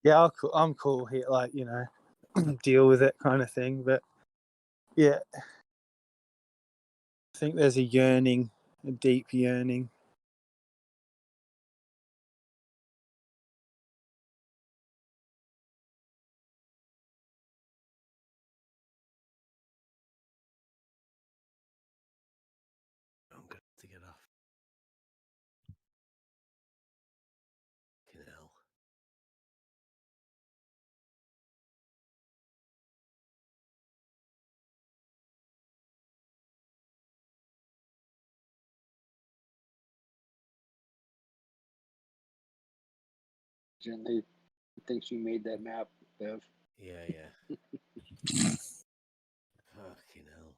Yeah, I'm cool here, like, you know, deal with it kind of thing. But yeah, I think there's a yearning, a deep yearning. I'm going to get off. Fucking hell. Jen, they thinks you made that map, Bev. Yeah. Fucking hell.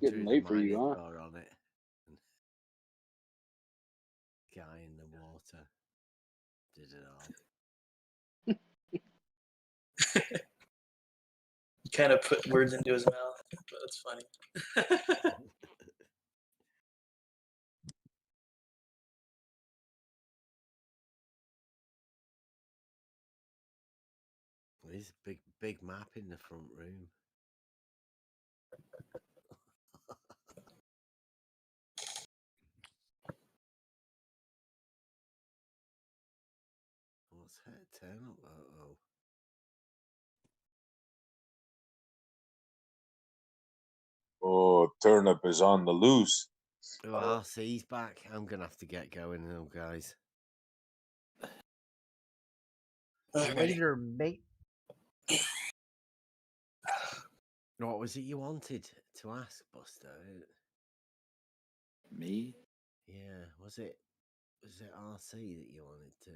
Getting drew late the for you, huh? Minotaur on it. Guy in the water. Did it all. You kind of put words into his mouth, but it's funny. There's a big map in the front room. What's that? Turn up? Uh-oh. Oh, Turnip is on the loose. Oh, RC's back. I'm going to have to get going now, guys. Later, mate. What was it you wanted to ask, Buster? Me? Yeah, was it RC that you wanted to?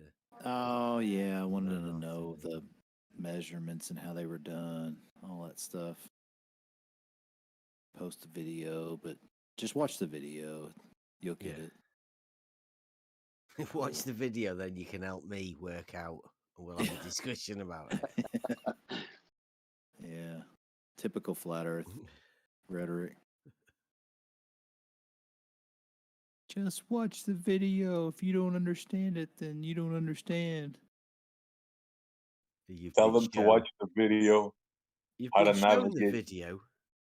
Oh yeah, I wanted to know the measurements and how they were done, all that stuff. Post a video, but just watch the video. You'll get it. Watch the video, then you can help me work out, and we'll have a discussion about it. Yeah, typical flat Earth rhetoric. Just watch the video. If you don't understand it, then you don't understand. Tell them to watch the video. You've How been to shown the navigate. video,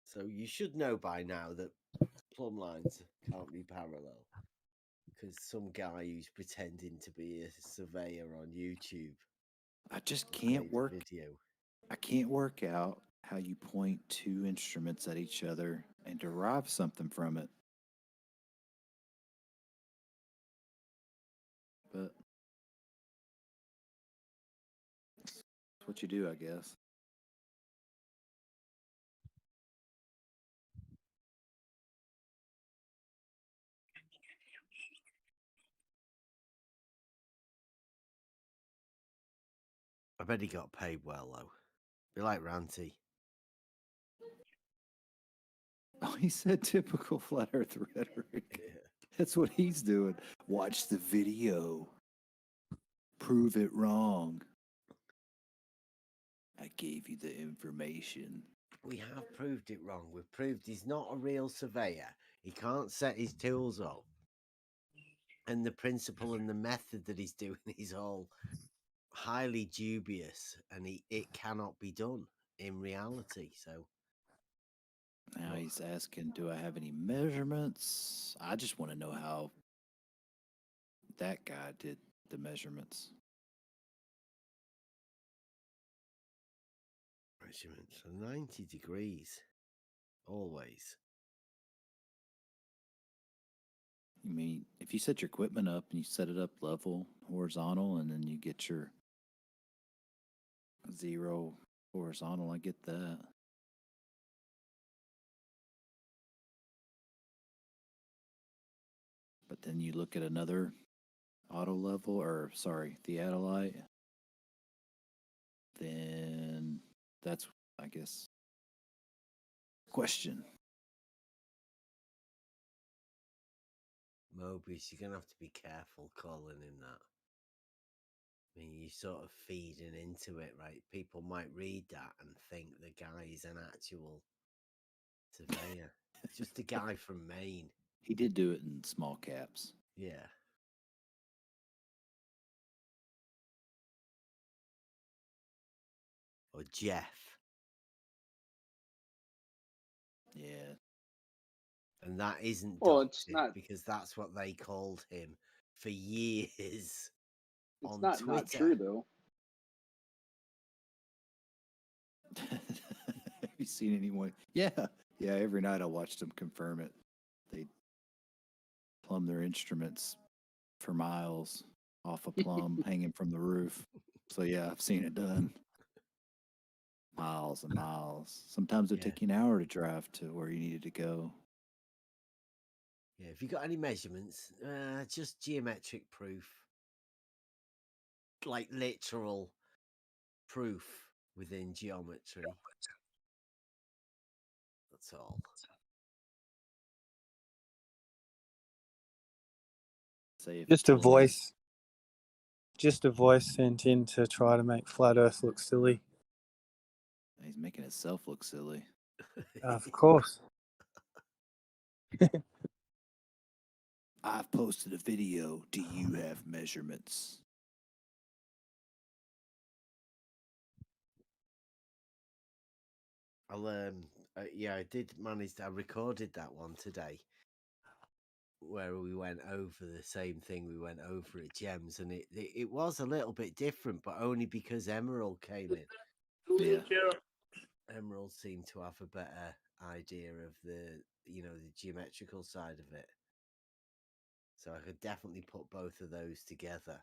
so you should know by now that plumb lines can't be parallel. Because some guy who's pretending to be a surveyor on YouTube. I just can't work. Video. I can't work out how you point two instruments at each other and derive something from it. But that's what you do, I guess. I bet he got paid well, though. Be like Ranty. Oh, he said typical flat Earth rhetoric. Yeah. That's what he's doing. Watch the video. Prove it wrong. I gave you the information. We have proved it wrong. We've proved he's not a real surveyor. He can't set his tools up. And the principle and the method that he's doing is all highly dubious, and it cannot be done in reality. So now he's asking, do I have any measurements? I just want to know how that guy did the measurements. Measurements are 90 degrees. Always. You mean, if you set your equipment up and you set it up level, horizontal, and then you get your 0 horizontal, I get that. But then you look at another auto level, or sorry, theodolite, then that's, I guess, question. Mobius, you're going to have to be careful calling him that. I mean, you're sort of feeding into it, right? People might read that and think the guy is an actual surveyor. Just a guy from Maine. He did do it in small caps. Yeah. Or Jeff. Yeah. And that isn't Well, it's doctored not. because that's what they called him for years It's on not Twitter. not true though. Have you seen anyone? Yeah. Every night I watch them confirm it. They plumb their instruments for miles off a plumb hanging from the roof. So yeah, I've seen it done. Miles and miles. Sometimes it would take you an hour to drive to where you needed to go. Yeah, if you got any measurements, just geometric proof. Like literal proof within geometry. That's all. Say Just a voice sent in to try to make Flat Earth look silly. He's making himself look silly. Of course. I've posted a video. Do you have measurements? I'll yeah, I did manage. I recorded that one today, where we went over the same thing we went over at Gems, and it was a little bit different, but only because Emerald came in. Yeah. Emerald seemed to have a better idea of the geometrical side of it, so I could definitely put both of those together.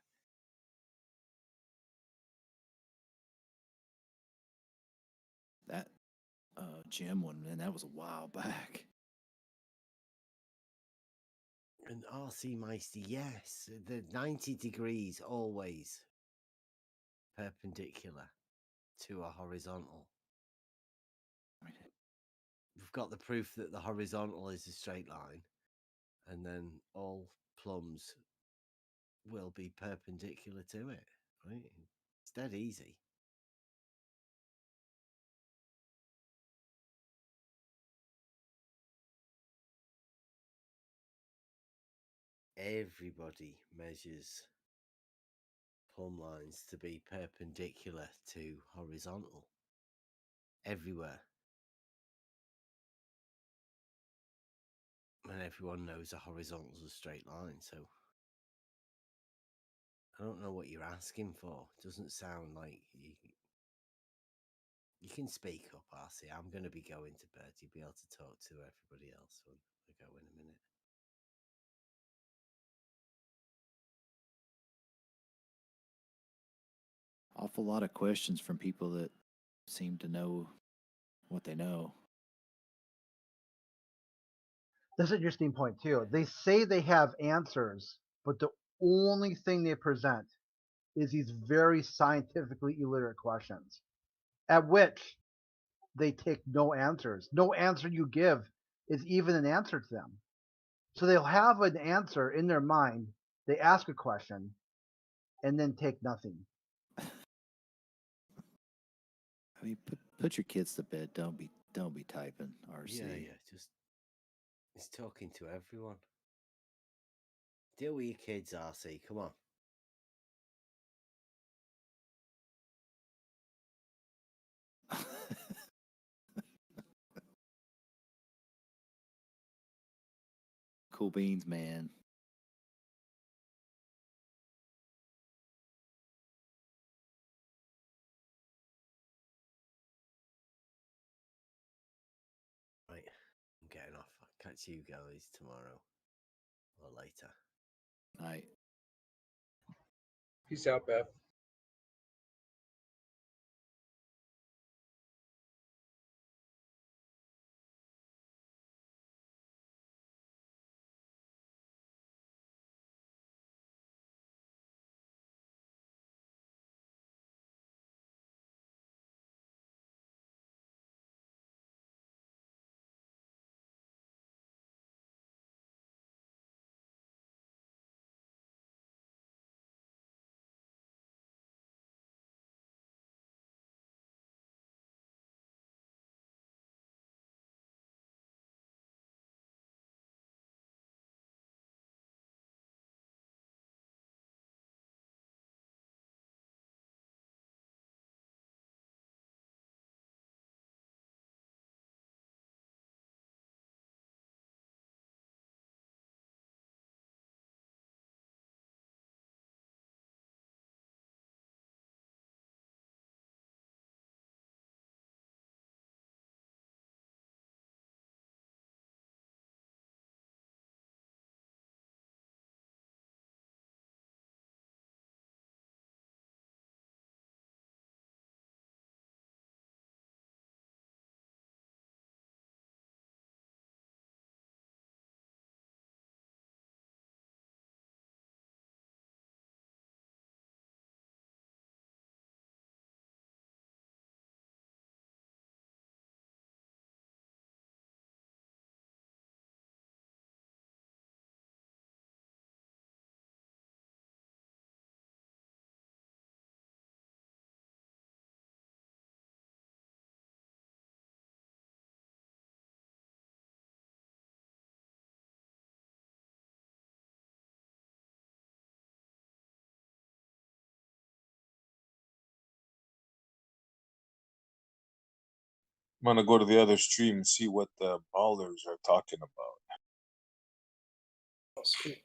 That gem one, man, that was a while back. And RC Meister, yes, the 90 degrees always perpendicular to a horizontal. We've got the proof that the horizontal is a straight line, and then all plums will be perpendicular to it, right? It's dead easy. Everybody measures plumb lines to be perpendicular to horizontal everywhere. And everyone knows a horizontal is a straight line, so I don't know what you're asking for. It doesn't sound like you can speak up, RC. I'm going to be going to bed. You'll be able to talk to everybody else when I go in a minute. Awful lot of questions from people that seem to know what they know. That's an interesting point too. They say they have answers, but the only thing they present is these very scientifically illiterate questions, at which they take no answers. No answer you give is even an answer to them. So they'll have an answer in their mind. They ask a question and then take nothing. I mean, put your kids to bed. Don't be typing, RC. Yeah. It's talking to everyone. Deal with your kids, RC. Come on. Cool beans, man. Right, I'm getting off. I'll catch you guys tomorrow or later. Night. Peace out, Beth. I'm gonna go to the other stream and see what the ballers are talking about. Oh, sweet.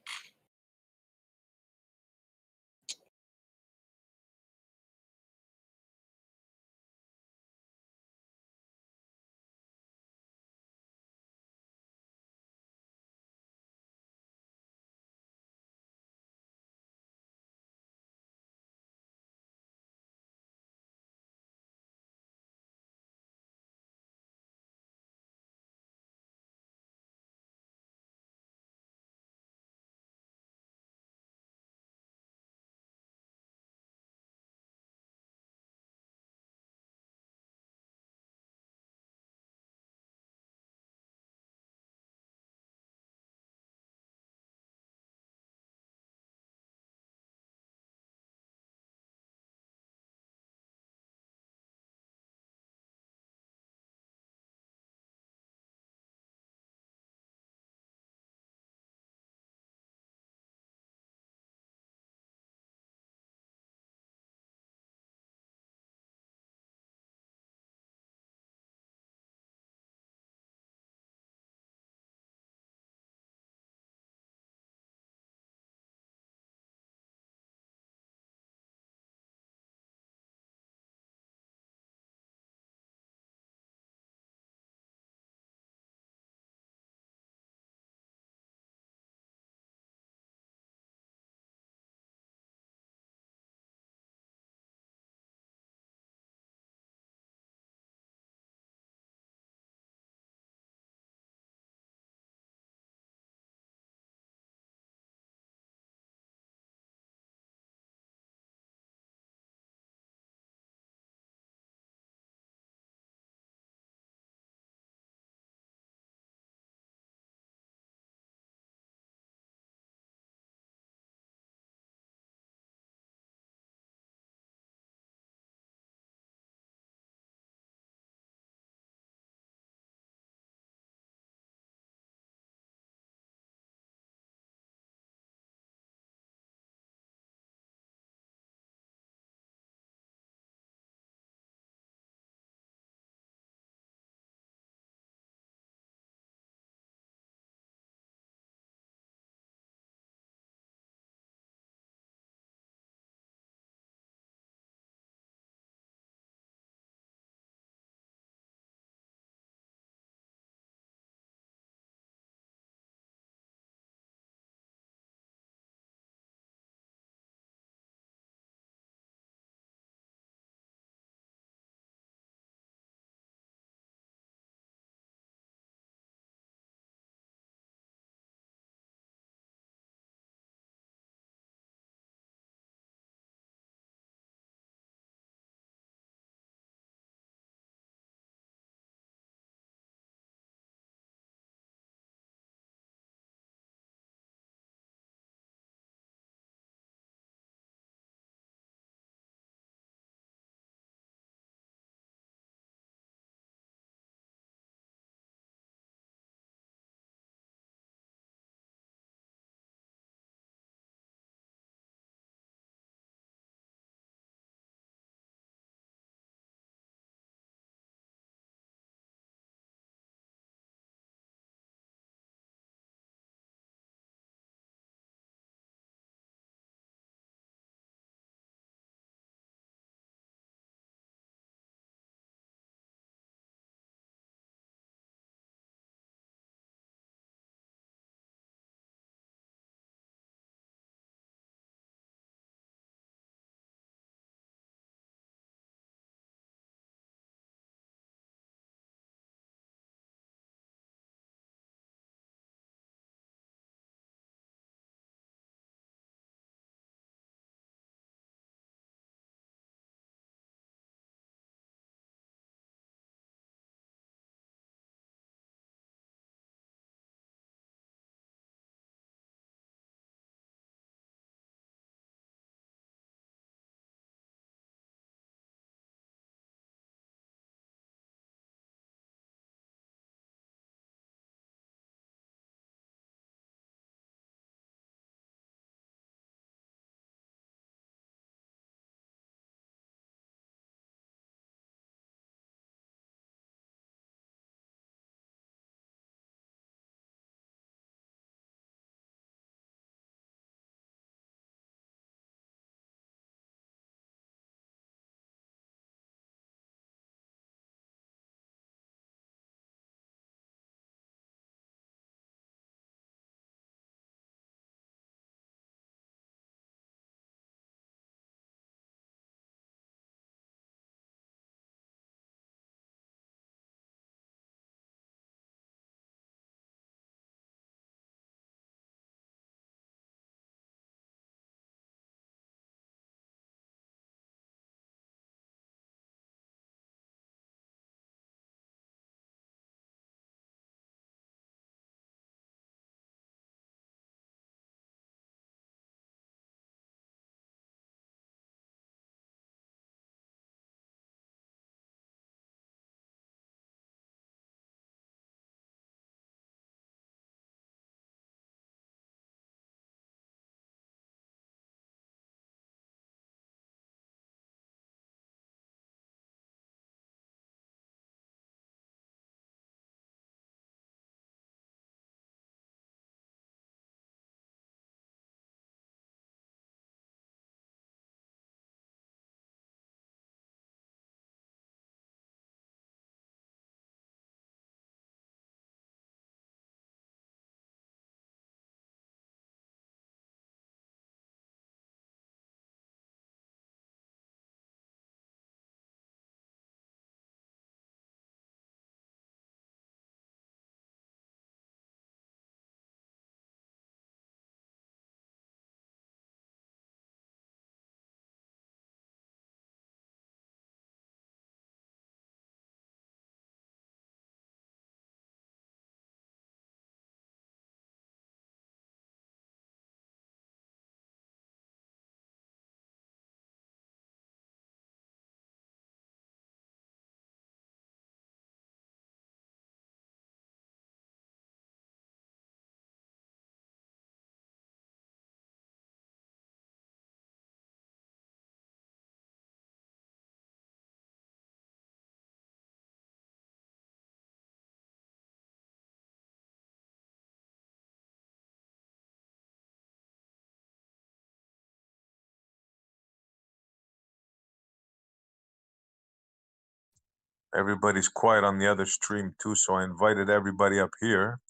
Everybody's quiet on the other stream too, so I invited everybody up here.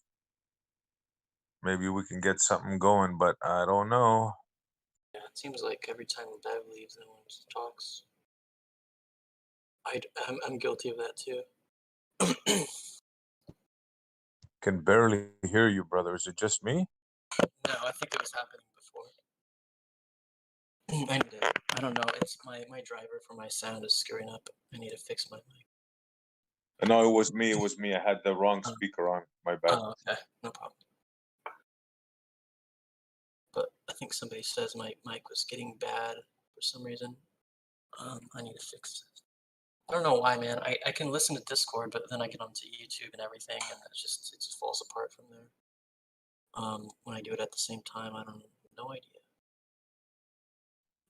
Maybe we can get something going, but I don't know. Yeah, it seems like every time Bev leaves, no one talks. I'm guilty of that too. Can barely hear you, brother. Is it just me? No, I think it was happening before. I don't know. It's my driver for my sound is screwing up. I need to fix my mic. No, it was me. It was me. I had the wrong speaker on. My bad. Oh, okay, no problem. But I think somebody says my mic was getting bad for some reason. I need to fix it. I don't know why, man. I can listen to Discord, but then I get onto YouTube and everything, and it just falls apart from there. When I do it at the same time, I don't no idea.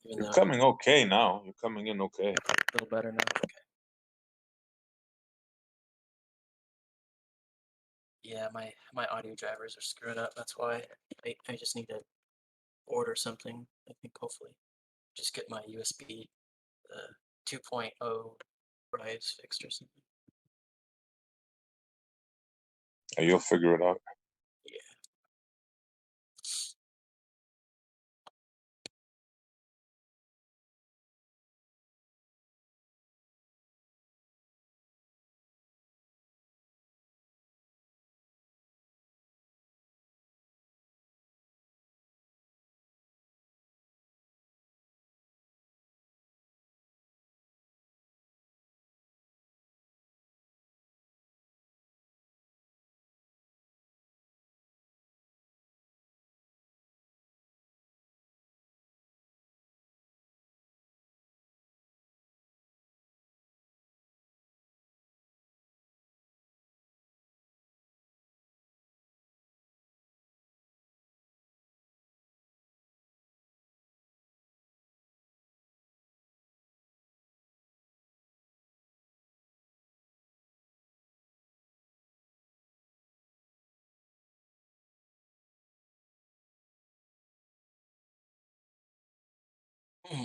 Even You're though coming okay now. You're coming in okay. a little better now. Okay. Yeah, my audio drivers are screwed up. That's why I just need to order something. I think hopefully just get my USB 2.0 drives fixed or something. You'll figure it out. Yeah.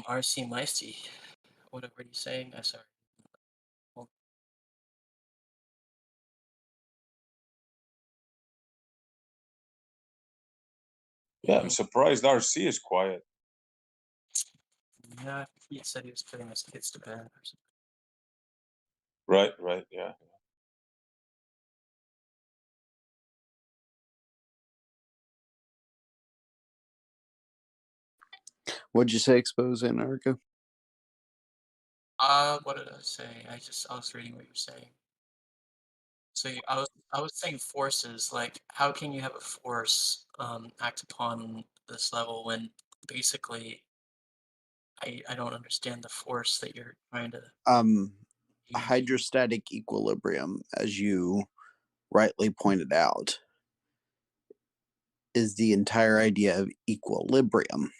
RC Meisty. What are you saying? I'm sorry. Well, Yeah, I'm surprised RC is quiet. yeah, he said he was putting his kids to bed or something. Right, yeah. What'd you say, Expose Antarctica? What did I say? I was reading what you were saying. So I was saying forces, like how can you have a force act upon this level when basically I don't understand the force that you're trying to use. Hydrostatic equilibrium, as you rightly pointed out, is the entire idea of equilibrium.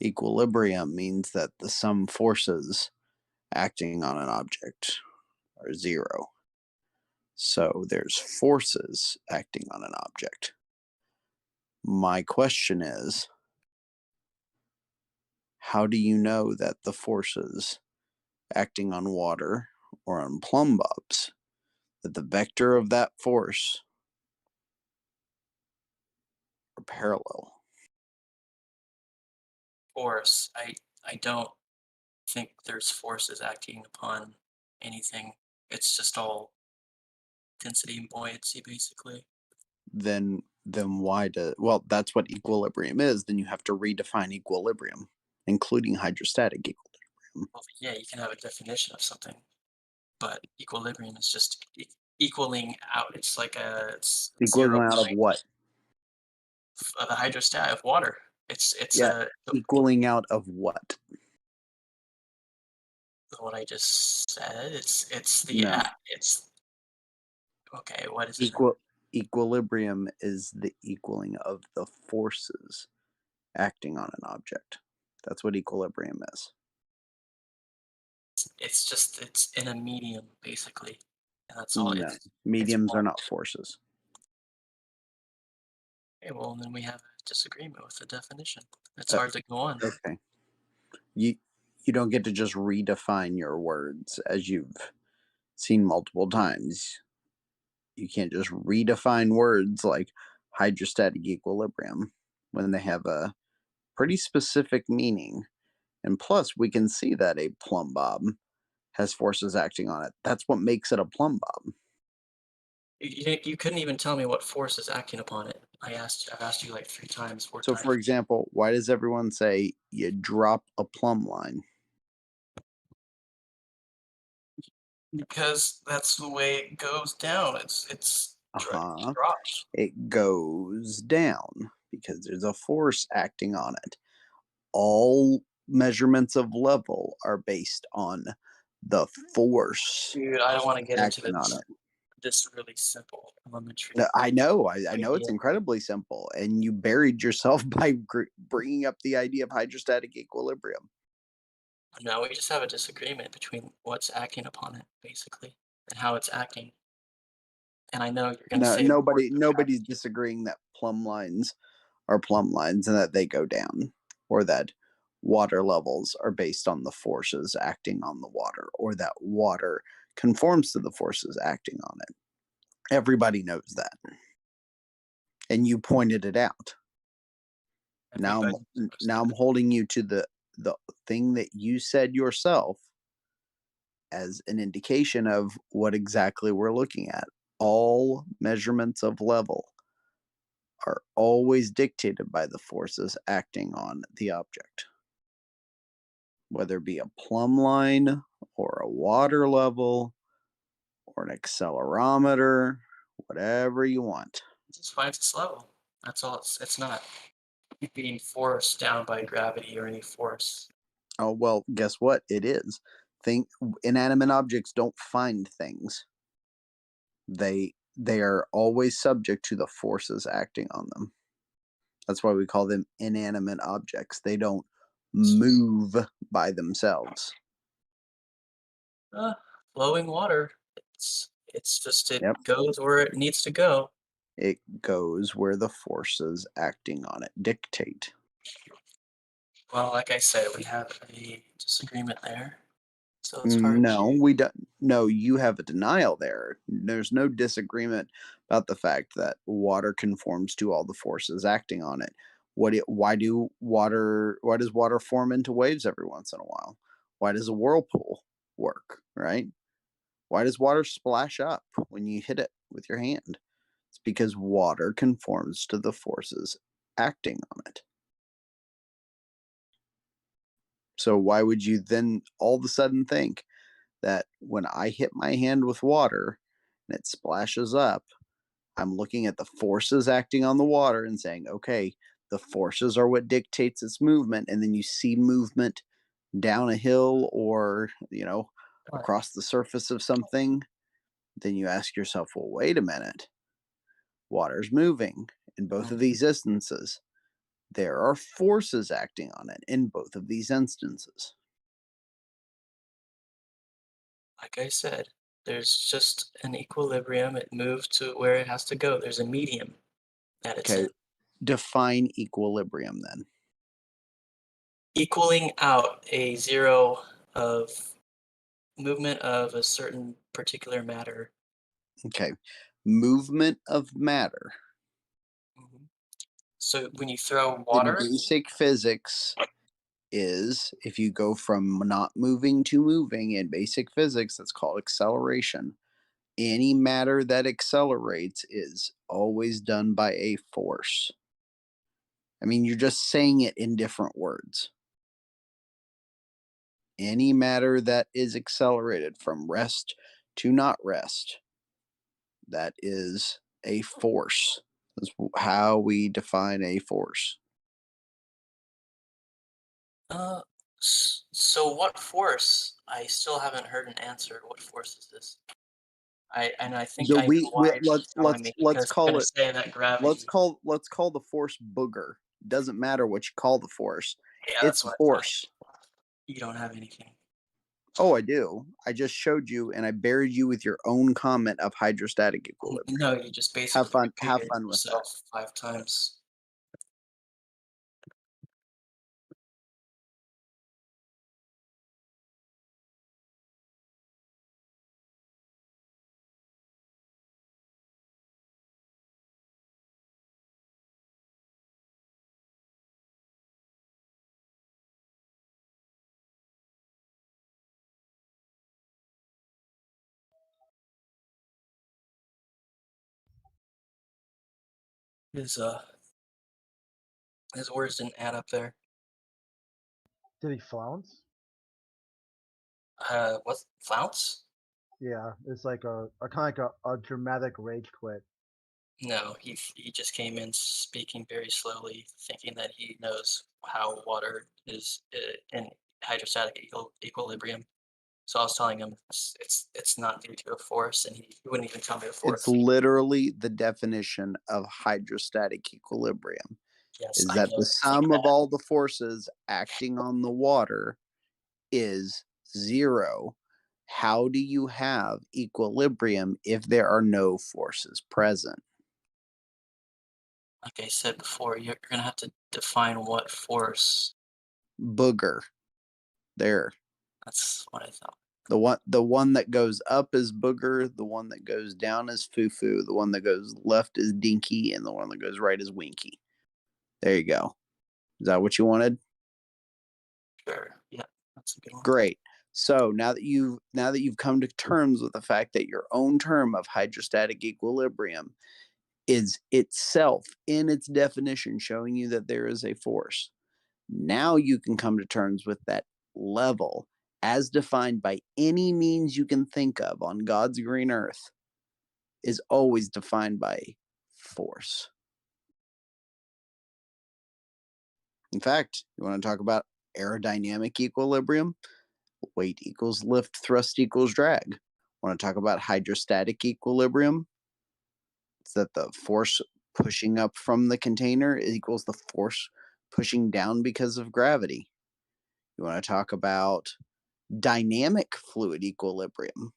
Equilibrium means that the sum forces acting on an object are zero. So there's forces acting on an object. My question is, how do you know that the forces acting on water or on plumb bobs, that the vector of that force are parallel? Force. I don't think there's forces acting upon anything. It's just all density and buoyancy basically. Then why well, that's what equilibrium is. Then you have to redefine equilibrium, including hydrostatic equilibrium. Well, yeah, you can have a definition of something, but equilibrium is just equaling out. It's like it's Equaling out of what? The hydrostat of water. It's equaling out of what? What I just said. It's the No. it's okay. What is Equilibrium is the equaling of the forces acting on an object. That's what equilibrium is. It's in a medium basically, and that's all. No, mediums are not forces. Okay, well then we have a disagreement with the definition. It's hard to go on. Okay. You don't get to just redefine your words as you've seen multiple times. You can't just redefine words like hydrostatic equilibrium when they have a pretty specific meaning. And plus, we can see that a plumb bob has forces acting on it. That's what makes it a plumb bob. You couldn't even tell me what force is acting upon it. I've asked you like 3 times, 4 So, times. for example, why does everyone say you drop a plumb line? Because that's the way it goes down. It's dropped. It goes down because there's a force acting on it. All measurements of level are based on the force Dude, I don't want to get into acting on this. it. This really simple elementary. No, I know it's idea. incredibly simple, and you buried yourself by bringing up the idea of hydrostatic equilibrium. No, we just have a disagreement between what's acting upon it, basically, and how it's acting. And I know you're going to No, say nobody's disagreeing that plumb lines are plumb lines and that they go down, or that water levels are based on the forces acting on the water, or that water conforms to the forces acting on it. Everybody knows that, and you pointed it out. Now I'm holding you to the thing that you said yourself as an indication of what exactly we're looking at. All measurements of level are always dictated by the forces acting on the object, whether it be a plumb line or a water level or an accelerometer, whatever you want. It just finds its level. That's all. It's not being forced down by gravity or any force. Oh, well, guess what? It is. Inanimate objects don't find things. They are always subject to the forces acting on them. That's why we call them inanimate objects. They don't move by themselves. Flowing water. It's just it goes where it needs to go. It goes where the forces acting on it dictate. Well, like I said, we have a disagreement there. So it's hard. No, we don't. No, you have a denial there. There's no disagreement about the fact that water conforms to all the forces acting on it. Why does water form into waves every once in a while? Why does a whirlpool work, right? Why does water splash up when you hit it with your hand? It's because water conforms to the forces acting on it. So why would you then all of a sudden think that when I hit my hand with water and it splashes up, I'm looking at the forces acting on the water and saying, okay, the forces are what dictates its movement, and then you see movement down a hill or, across the surface of something, then you ask yourself, well, wait a minute. Water's moving in both of these instances. There are forces acting on it in both of these instances. Like I said, there's just an equilibrium. It moves to where it has to go. There's a medium that it's in. Define equilibrium then. Equaling out a zero of movement of a certain particular matter. Okay. Movement of matter. So when you throw water, in basic physics is if you go from not moving to moving in basic physics, that's called acceleration. Any matter that accelerates is always done by a force. I mean, you're just saying it in different words. Any matter that is accelerated from rest to not rest, that is a force. That's how we define a force. So what force? I still haven't heard an answer. What force is this? I think So I know why it's telling me, let's because call gonna it say that gravity. let's call the force booger. Doesn't matter what you call the force. Yeah, It's that's what I force. thought. You don't have anything. Oh, I do. I just showed you, and I buried you with your own comment of hydrostatic equilibrium. No, you just basically Have fun with yourself that. 5 times. His words didn't add up there. Did he flounce? What flounce? Yeah, it's like a kind of like a dramatic rage quit. No, he just came in speaking very slowly, thinking that he knows how water is in hydrostatic equilibrium. So I was telling him it's not due to a force, and he wouldn't even tell me the force. It's literally the definition of hydrostatic equilibrium. Yes, Is I that know. the sum of all the forces acting on the water is 0. How do you have equilibrium if there are no forces present? Like I said before, you're gonna have to define what force. Booger. There. That's what I thought. The one that goes up is booger, the one that goes down is foo-foo, the one that goes left is dinky, and the one that goes right is winky. There you go. Is that what you wanted? Sure. Yeah, that's a good one. Great. So now that you've come to terms with the fact that your own term of hydrostatic equilibrium is itself in its definition showing you that there is a force, now you can come to terms with that level as defined by any means you can think of on God's green earth is always defined by force. In fact, you want to talk about aerodynamic equilibrium? Weight equals lift, thrust equals drag. Want to talk about hydrostatic equilibrium? It's that the force pushing up from the container equals the force pushing down because of gravity. You want to talk about dynamic fluid equilibrium?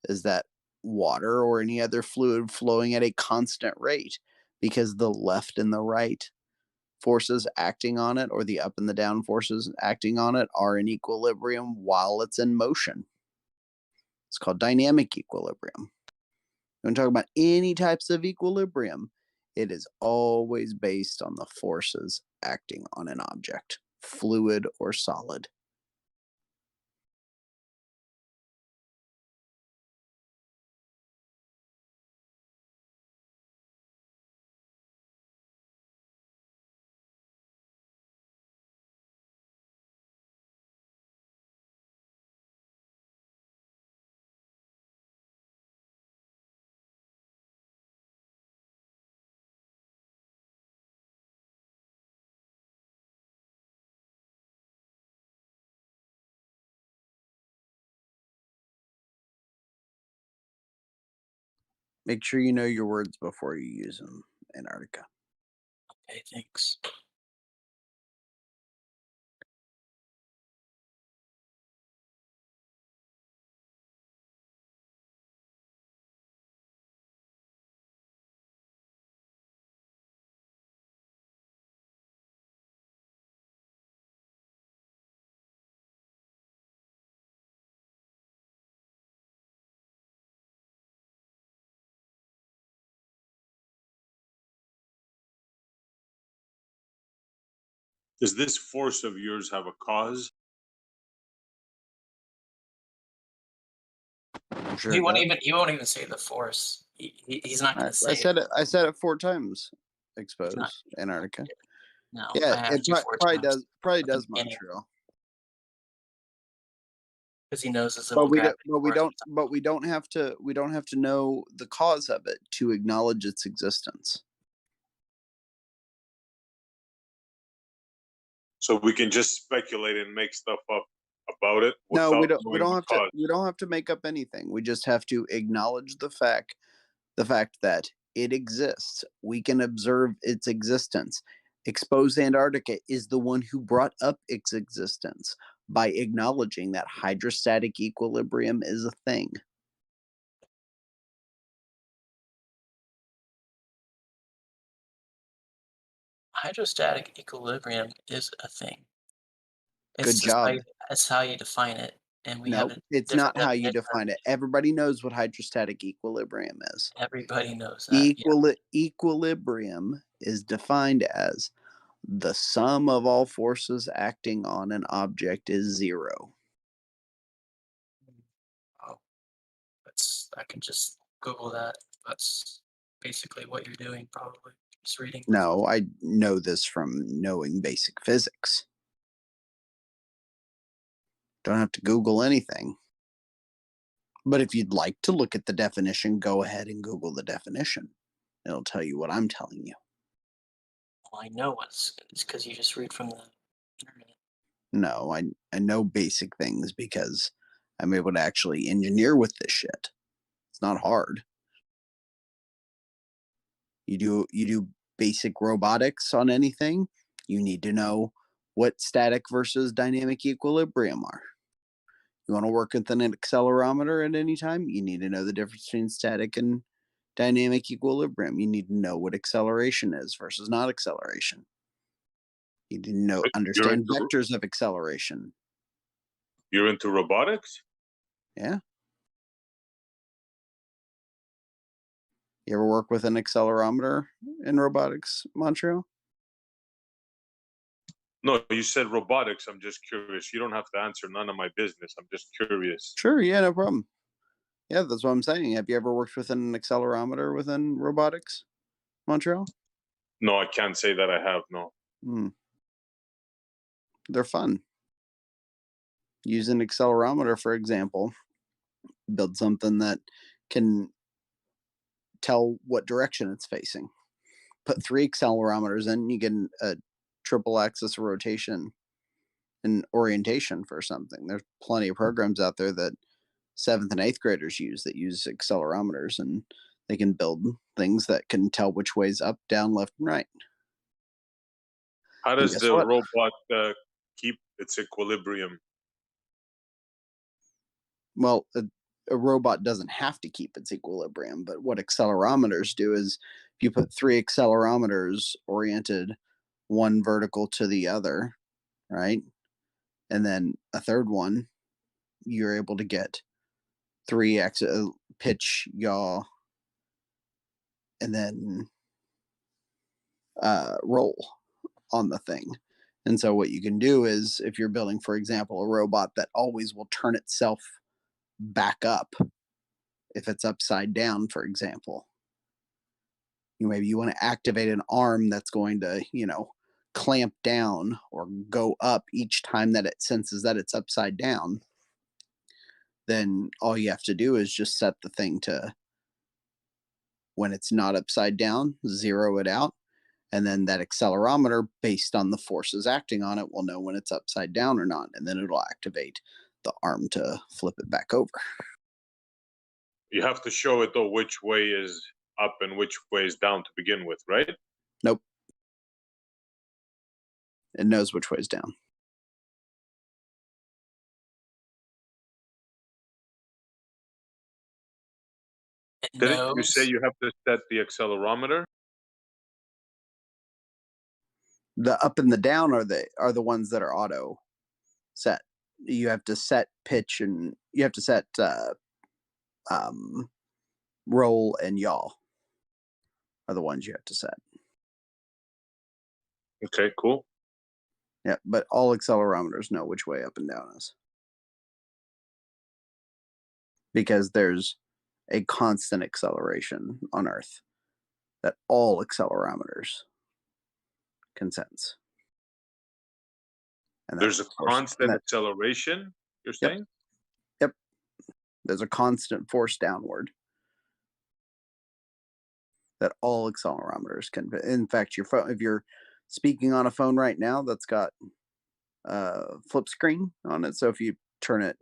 Is that water or any other fluid flowing at a constant rate because the left and the right forces acting on it, or the up and the down forces acting on it, are in equilibrium while it's in motion. It's called dynamic equilibrium. When talking about any types of equilibrium, it is always based on the forces acting on an object, fluid or solid. Make sure you know your words before you use them, Antarctica. Okay, thanks. Does this force of yours have a cause? Sure He it won't does. even. He won't even say the force. He's not gonna say I said it. it. I said it 4 times. He's Expose not. Antarctica. No, Yeah, I asked you 4 probably times does. Probably at the does, beginning Montreal. because he knows his But little gravity we force. don't have to. We don't have to know the cause of it to acknowledge its existence. So we can just speculate and make stuff up about it No, without we knowing don't the have cause. to. We don't have to make up anything. We just have to acknowledge the fact that it exists. We can observe its existence. Expose Antarctica is the one who brought up its existence by acknowledging that hydrostatic equilibrium is a thing. Hydrostatic equilibrium is a thing. It's Good just job. it's how you define it, and we No, have a it's different not how you definition. define it. Everybody knows what hydrostatic equilibrium is. Everybody knows that. Yeah. Equilibrium is defined as the sum of all forces acting on an object is 0. Oh, I can just Google that. That's basically what you're doing, probably. Just reading. No, I know this from knowing basic physics. Don't have to Google anything. But if you'd like to look at the definition, go ahead and Google the definition. It'll tell you what I'm telling you. Well, I know it's because you just read from the internet. No, I know basic things because I'm able to actually engineer with this shit. It's not hard. You do basic robotics on anything, you need to know what static versus dynamic equilibrium are. You want to work with an accelerometer at any time, you need to know the difference between static and dynamic equilibrium. You need to know what acceleration is versus not acceleration. You need to know, understand vectors of acceleration. You're into robotics? Yeah. You ever work with an accelerometer in robotics, Montreal? No, you said robotics. I'm just curious. You don't have to answer. None of my business. I'm just curious. Sure, yeah, no problem. Yeah, that's what I'm saying. Have you ever worked with an accelerometer within robotics, Montreal? No, I can't say that I have, no. They're fun. Use an accelerometer, for example. Build something that can tell what direction it's facing. Put 3 accelerometers in, you get a triple axis rotation and orientation for something. There's plenty of programs out there that 7th and 8th graders use that use accelerometers, and they can build things that can tell which way's up, down, left, and right. How does the robot keep its equilibrium? Well, a robot doesn't have to keep its equilibrium, but what accelerometers do is if you put 3 accelerometers oriented one vertical to the other, right? And then a third one, you're able to get 3 pitch, yaw, and then roll on the thing. And so what you can do is if you're building, for example, a robot that always will turn itself back up if it's upside down, for example, maybe you want to activate an arm that's going to, clamp down or go up each time that it senses that it's upside down. Then all you have to do is just set the thing to, when it's not upside down, zero it out. And then that accelerometer, based on the forces acting on it, will know when it's upside down or not. And then it'll activate the arm to flip it back over. You have to show it, though, which way is up and which way is down to begin with, right? Nope. It knows which way is down. Didn't you say you have to set the accelerometer? The up and the down are the ones that are auto set. You have to set pitch and you have to set roll and yaw are the ones you have to set. Okay, cool. Yeah, but all accelerometers know which way up and down is. Because there's a constant acceleration on Earth that all accelerometers can sense. And there's a constant acceleration, you're saying? Yep. There's a constant force downward that all accelerometers can. In fact, your phone, if you're speaking on a phone right now that's got flip screen on it, so if you turn it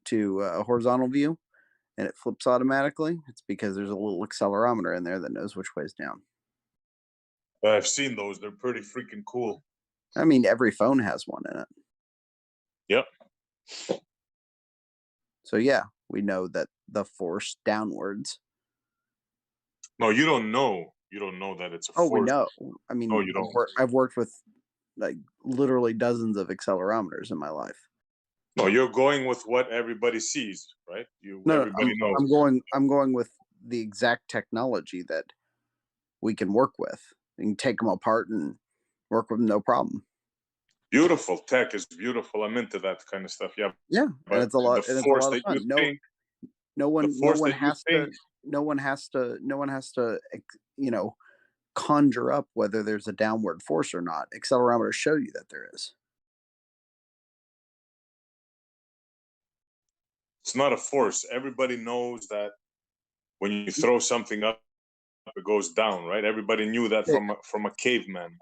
to a horizontal view and it flips automatically, it's because there's a little accelerometer in there that knows which way is down. I've seen those. They're pretty freaking cool. I mean, every phone has one in it. Yep. So yeah, we know that the force downwards. No, you don't know. You don't know that it's a force. We know. I mean, no, you don't. I've worked with like literally dozens of accelerometers in my life. No, you're going with what everybody sees, right? Everybody knows. I'm going with the exact technology that we can work with. You can take them apart and work with them, no problem. Beautiful. Tech is beautiful. I'm into that kind of stuff. Yeah. Yeah, and it's a lot. The force that you think. No one has to. no one has to you know, conjure up whether there's a downward force or not. Accelerometers show you that there is. It's not a force. Everybody knows that when you throw something up, it goes down, right? Everybody knew that from a caveman.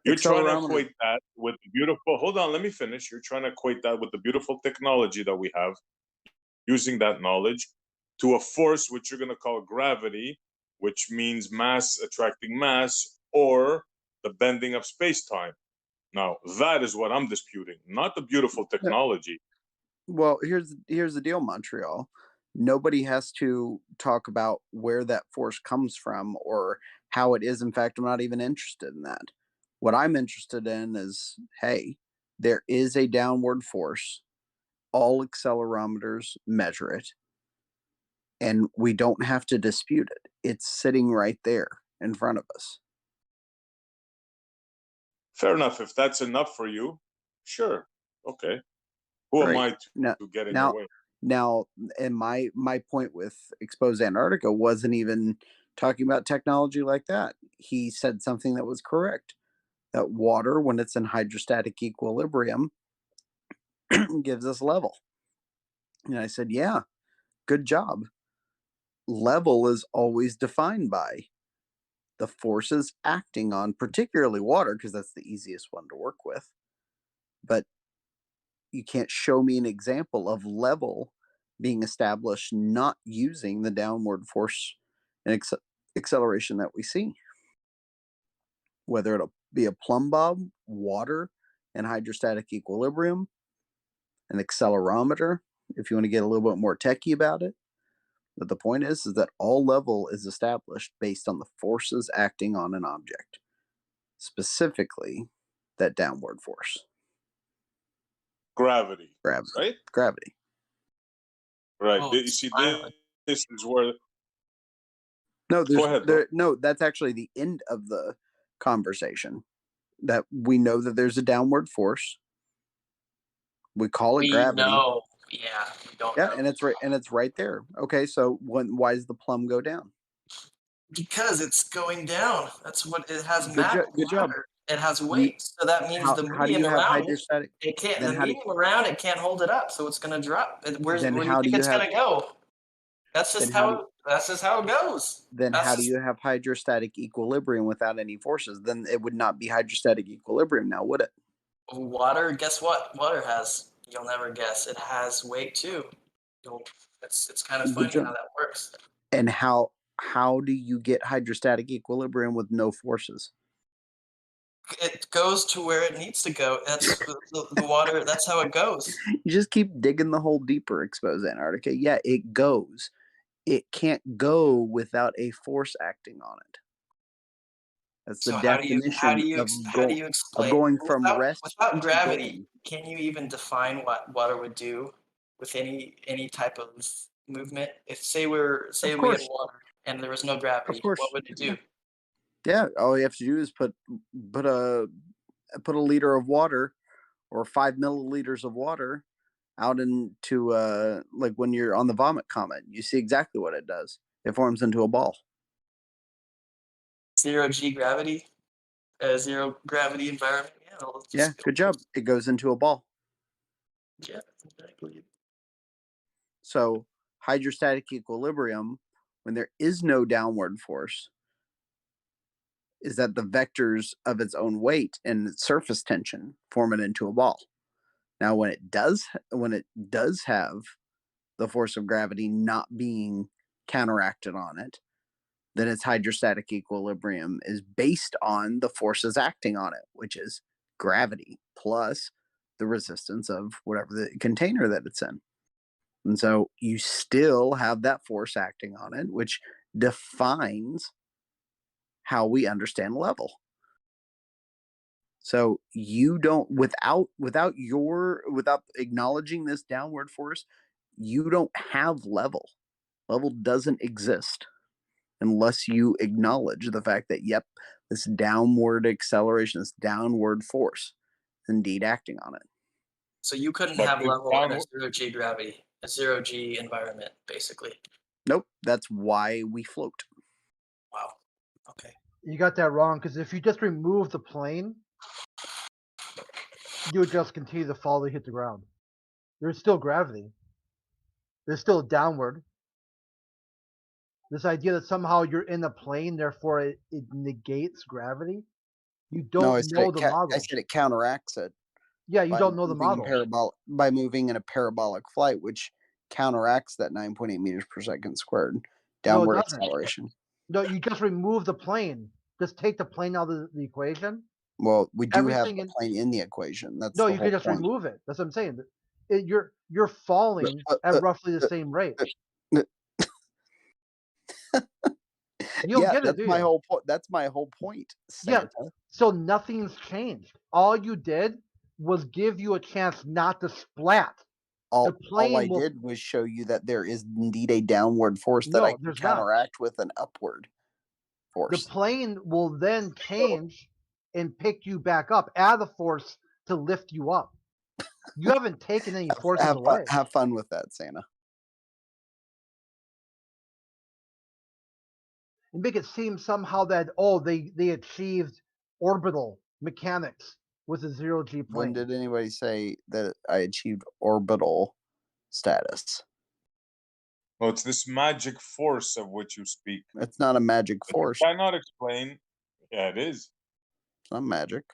You're trying to equate that with the beautiful. Hold on, let me finish. You're trying to equate that with the beautiful technology that we have, using that knowledge to a force which you're going to call gravity, which means mass attracting mass, or the bending of space-time. Now, that is what I'm disputing, not the beautiful technology. Well, here's the deal, Montreal. Nobody has to talk about where that force comes from or how it is. In fact, I'm not even interested in that. What I'm interested in is, hey, there is a downward force. All accelerometers measure it. And we don't have to dispute it. It's sitting right there in front of us. Fair enough. If that's enough for you, sure. Okay. Who am I to get in your way? Now, and my point with Expose Antarctica wasn't even talking about technology like that. He said something that was correct. That water, when it's in hydrostatic equilibrium, gives us level. And I said, yeah, good job. Level is always defined by the forces acting on, particularly water, because that's the easiest one to work with. But you can't show me an example of level being established not using the downward force and acceleration that we see. Whether it'll be a plumb bob, water, and hydrostatic equilibrium, an accelerometer, if you want to get a little bit more techie about it. But the point is that all level is established based on the forces acting on an object, specifically that downward force. Gravity. Gravity. Right? Gravity. Right. Oh, You see, this is where. No, Go ahead. No, that's actually the end of the conversation. That we know that there's a downward force. We call it gravity. Know. Yeah, we don't know. and it's right there. Okay, so why does the plumb go down? Because it's going down. That's what it has. Good job. It has weight, so that means the medium around it can't. The medium around it can't hold it up, so it's going to drop. Where do you think it's going to go? That's just how it goes. How do you have hydrostatic equilibrium without any forces? Then it would not be hydrostatic equilibrium now, would it? Water, guess what? Water has, you'll never guess, it has weight too. It's kind of funny how that works. And how do you get hydrostatic equilibrium with no forces? It goes to where it needs to go. That's the water. That's how it goes. You just keep digging the hole deeper, Expose Antarctica. Yeah, it goes. It can't go without a force acting on it. That's the definition of going from rest without gravity. Can you even define what water would do with any type of movement? If say we had water and there was no gravity, what would it do? Yeah, all you have to do is put a liter of water or 5 milliliters of water out into like when you're on the vomit comet. You see exactly what it does. It forms into a ball. 0 G gravity, 0 gravity environment. Yeah, good job. It goes into a ball. Yeah, exactly. So hydrostatic equilibrium, when there is no downward force, is that the vectors of its own weight and its surface tension form it into a ball. Now, when it does have the force of gravity not being counteracted on it, then its hydrostatic equilibrium is based on the forces acting on it, which is gravity plus the resistance of whatever the container that it's in. And so you still have that force acting on it, which defines how we understand level. So you don't, without acknowledging this downward force, you don't have level. Level doesn't exist unless you acknowledge the fact that, yep, this downward acceleration, this downward force is indeed acting on it. So you couldn't have level in a 0 G gravity, a 0 G environment, basically. Nope, that's why we float. Wow. Okay. You got that wrong, because if you just remove the plane, you would just continue to fall to hit the ground. There's still gravity. There's still downward. This idea that somehow you're in a plane, therefore it negates gravity. You No, don't know the I model. said it counteracts it. Yeah, you by don't know the moving model. by moving in a parabolic flight, which counteracts that 9.8 meters per second squared No, it downward doesn't. acceleration. No, you just remove the plane. Just take the plane out of the equation. Well, we do have Everything the in plane in the equation. That's No, the you whole can just point. remove it. That's what I'm saying. You're falling at roughly the same rate. You don't Yeah, get it, that's do my you? whole point. That's my whole point, Yeah. Santa. So nothing's changed. All you did was give you a chance not to splat. All The plane I will. did was show you that there is indeed a downward force that No, I can there's not. counteract with an upward The force. plane will then change and pick you back up, add a force to lift you up. You haven't taken any forces away. Have fun with that, Santa. And make it seem somehow that they achieved orbital mechanics with a 0G plane. When did anybody say that I achieved orbital status? Well, it's this magic force of which you speak. It's not a magic But force. you cannot explain. Yeah, it is. It's not magic.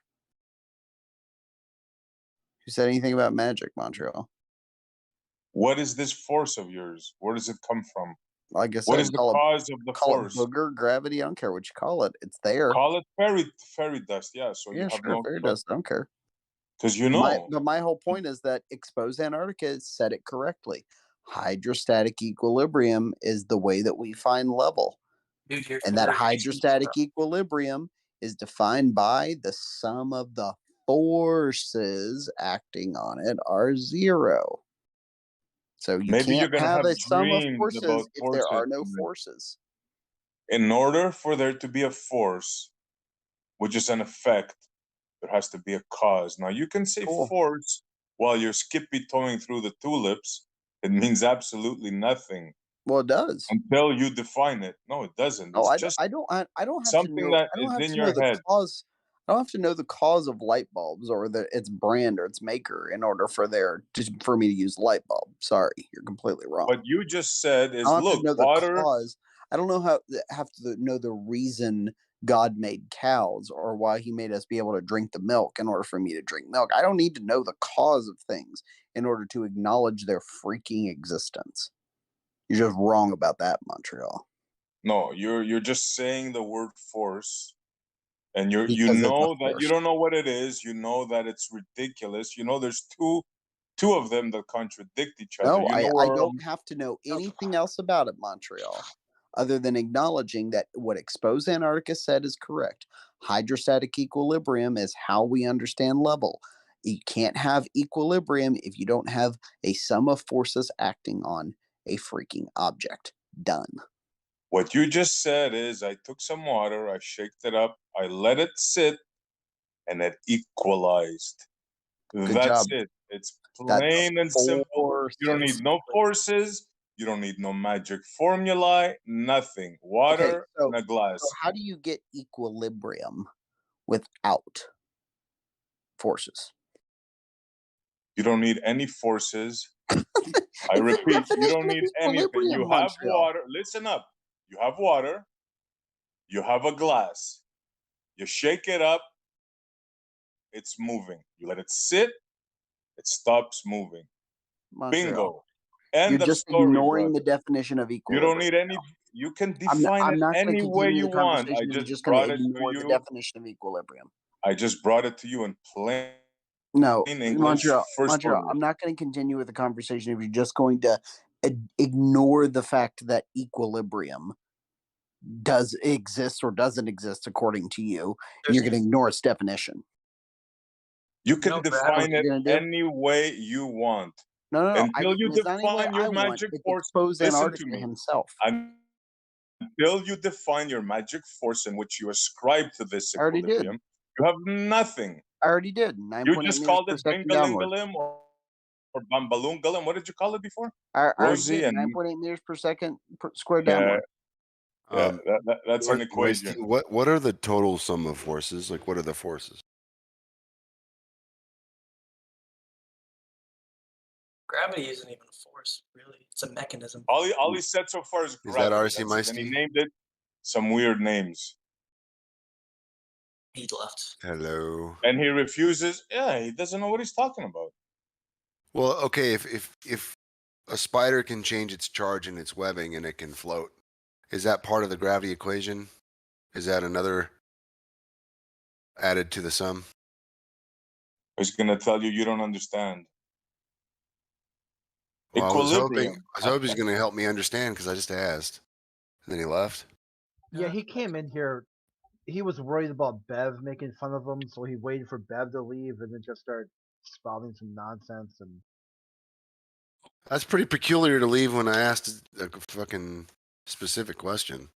Who said anything about magic, Montreal? What is this force of yours? Where does it come from? Like I said, What is the cause of the call force? it booger, gravity. I don't care what you call it. It's there. Call it fairy dust. Yeah, so Yeah, you have sure, no fairy dust. I don't care. because you know. But my whole point is that Exposed Antarctica said it correctly. Hydrostatic equilibrium is the way that we find level. Dude, And that hydrostatic equilibrium is defined by the sum of the forces acting on it are zero. So you Maybe you're can't gonna have have a sum of dreams forces about if there are forces. no forces. In order for there to be a force, which is an effect, there has to be a cause. Now you can say Cool. force while you're skippy toeing through the tulips. It means absolutely nothing. Well, it does. Until you define it. No, it doesn't. No, It's just I don't have something to know. that I don't is have in to your know the head. cause. I don't have to know the cause of light bulbs or its brand or its maker in order for me to use light bulb. Sorry, you're completely wrong. What you just said is, I don't have look, to know water. the cause. I don't know have to know the reason God made cows or why He made us be able to drink the milk in order for me to drink milk. I don't need to know the cause of things in order to acknowledge their freaking existence. You're just wrong about that, Montreal. No, you're just saying the word force, and you Because it's a know that you force. don't know what it is. You know that it's ridiculous. You know there's two of them that contradict each other. No, You know I don't have to know anything else about it, Montreal, other than acknowledging that what Exposed Antarctica said is correct. Hydrostatic equilibrium is how we understand level. You can't have equilibrium if you don't have a sum of forces acting on a freaking object. Done. What you just said is I took some water, I shaked it up, I let it sit, and it equalized. Good That's job. it. It's That's plain and simple. You don't forces. need no forces. You don't need no magic formulae. Nothing. Water Okay, so, in a glass. so how do you get equilibrium without forces? You don't need any forces. I repeat, you don't need anything. You have water. Listen up. You have water. You have a glass. You shake it up. It's moving. You let it sit. It stops moving. Montreal. Bingo. End You're of just story, ignoring brother. the definition of You equilibrium. don't need any. You can I'm define not it going to any way continue you the want. conversation. I You're just just going brought to it to ignore the you. definition of equilibrium. I just brought it to you in plain No, English. Montreal, First order. I'm not going to continue with the conversation if you're just going to ignore the fact that equilibrium does exist or doesn't exist according to you. And you're going to ignore its definition. You can define it do? any way you want. No. Until you It's not any way define I your want. magic It's force. Exposed Listen to Antarctica me. himself. Until you define your magic force in which you ascribe to this I already did. equilibrium, you have nothing. I already did. You 9.8 just meters called per it second downward. bingalingalim or balloon gullet. What did you call it before? I already Rosie did and 9.8 meters per second squared yeah, downward. yeah. That's an equation. What are the total sum of forces? Like, what are the forces? Gravity isn't even a force, really. It's a mechanism. All he said so far is Is gravity. that RC That's it. And he Meisty? named it some weird names. He left. Hello. And he refuses. Yeah, he doesn't know what he's talking about. Well, okay, if a spider can change its charge in its webbing and it can float, is that part of the gravity equation? Is that another added to the sum? He's gonna tell you don't understand. Well, I was Equilibrium. hoping he's going to help me understand because I just asked, and then he left. Yeah, he came in here. He was worried about Bev making fun of him, so he waited for Bev to leave and then just started spouting some nonsense. And That's pretty peculiar to leave when I asked a fucking specific question.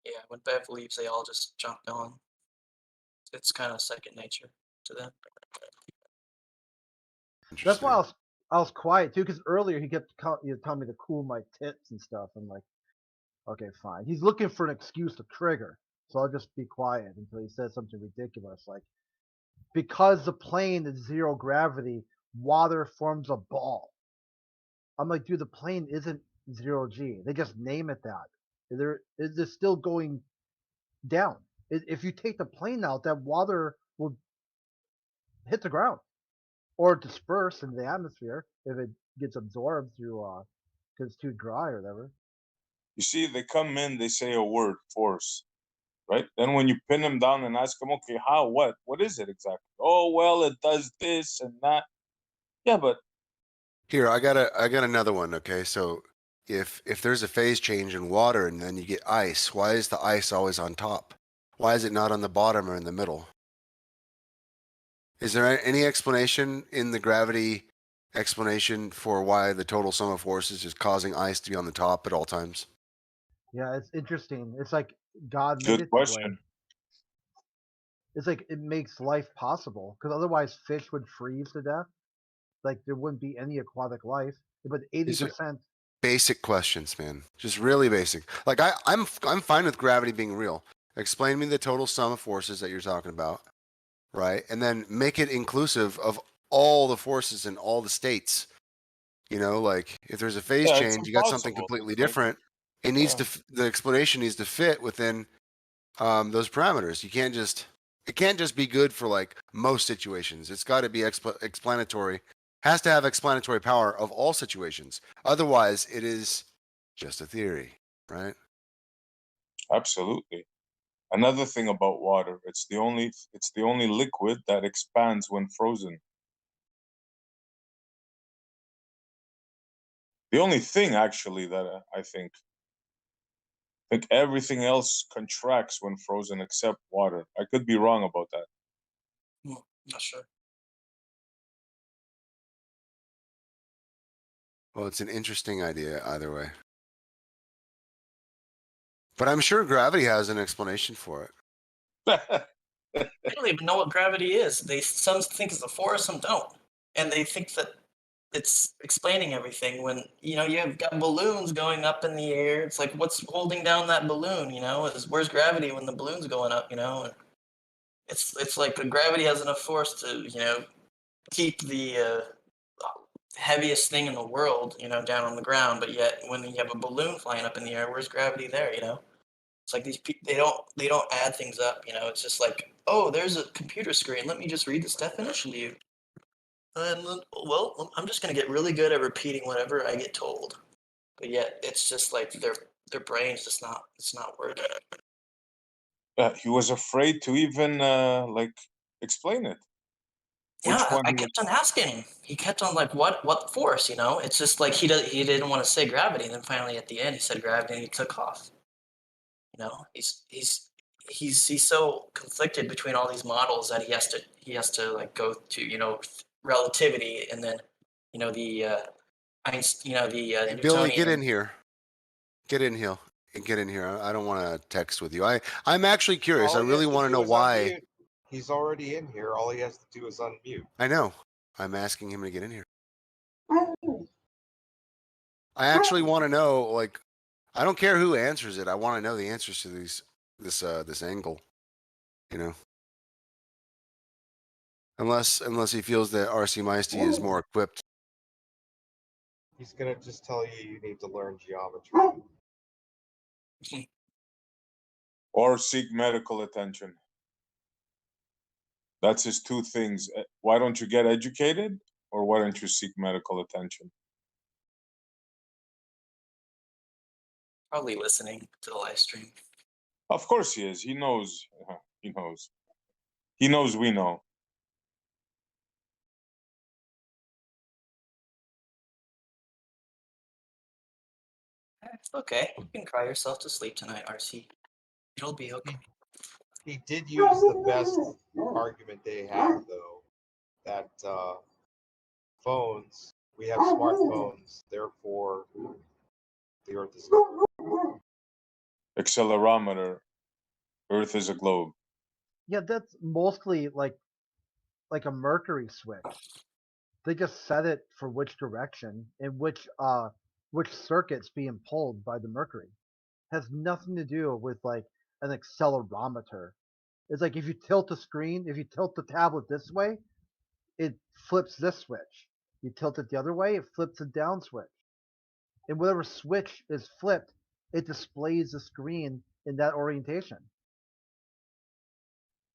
Yeah, when Bev leaves, they all just jump on. It's kind of second nature to them. that's why I was quiet too, because earlier he kept telling me to cool my tits and stuff. I'm like, okay, fine. He's looking for an excuse to trigger, so I'll just be quiet until he says something ridiculous like, because the plane is zero gravity, water forms a ball. I'm like, dude, the plane isn't zero G. They just name it that. It's still going down. If you take the plane out, that water will hit the ground or disperse in the atmosphere if it gets absorbed through because it's too dry or whatever. You see, they come in, they say a word, force, right? Then when you pin them down and ask them, okay, how, what is it exactly? Oh, well, it does this and that. Yeah, but Here, I got another one. Okay, so if there's a phase change in water and then you get ice, why is the ice always on top? Why is it not on the bottom or in the middle? Is there any explanation in the gravity explanation for why the total sum of forces is causing ice to be on the top at all times? Yeah, it's interesting. It's like God made it that way. It's like it makes life possible because otherwise fish would freeze to death. Like there wouldn't be any aquatic life. But 80%. Basic questions, man. Just really basic. Like I'm fine with gravity being real. Explain me the total sum of forces that you're talking about, right? And then make it inclusive of all the forces in all the states. You know, like if there's a phase change, you got something completely different. It needs to the explanation needs to fit within those parameters. It can't just be good for like most situations. It's got to be explanatory. Has to have explanatory power of all situations. Otherwise, it is just a theory, right? Absolutely. Another thing about water, it's the only liquid that expands when frozen. The only thing actually that I think everything else contracts when frozen except water. I could be wrong about that. Not sure. Well, it's an interesting idea either way. But I'm sure gravity has an explanation for it. They don't even know what gravity is. Some think it's a force, some don't, and they think that it's explaining everything. When you've got balloons going up in the air, it's like what's holding down that balloon? Where's gravity when the balloon's going up? It's like the gravity has enough force to keep the heaviest thing in the world down on the ground, but yet when you have a balloon flying up in the air, where's gravity there? It's like these people, they don't add things up. It's just like, oh, there's a computer screen. Let me just read this definition to you. And well, I'm just gonna get really good at repeating whatever I get told. But yet, it's just like their brain's just not working. He was afraid to even explain it. Yeah, I kept on asking him. He kept on like, what force? It's just like he didn't want to say gravity. And then finally, at the end, he said gravity, and he took off. He's so conflicted between all these models that he has to like go to relativity and then the Einstein, the Billy, get Newtonian. in here. Get in here. Get in here. I don't want to text with you. I'm actually curious. I really want to know why. Unmute. He's already in here. All he has to do is unmute. I know. I'm asking him to get in here. I actually want to know, like, I don't care who answers it. I want to know the answers to this angle, you know. Unless he feels that RC Meisty is more equipped. He's gonna just tell you need to learn geometry. Or seek medical attention. That's his two things. Why don't you get educated, or why don't you seek medical attention? Probably listening to the live stream. Of course he is. He knows. He knows. He knows we know. It's okay. You can cry yourself to sleep tonight, RC. It'll be okay. He did use the best argument they have, though, that phones, we have smartphones, therefore the Earth is. Accelerometer. Earth is a globe. Yeah, that's mostly like a Mercury switch. They just set it for which direction and which circuit's being pulled by the Mercury. Has nothing to do with like an accelerometer. It's like if you tilt the screen, if you tilt the tablet this way, it flips this switch. You tilt it the other way, it flips a down switch. And whatever switch is flipped, it displays the screen in that orientation.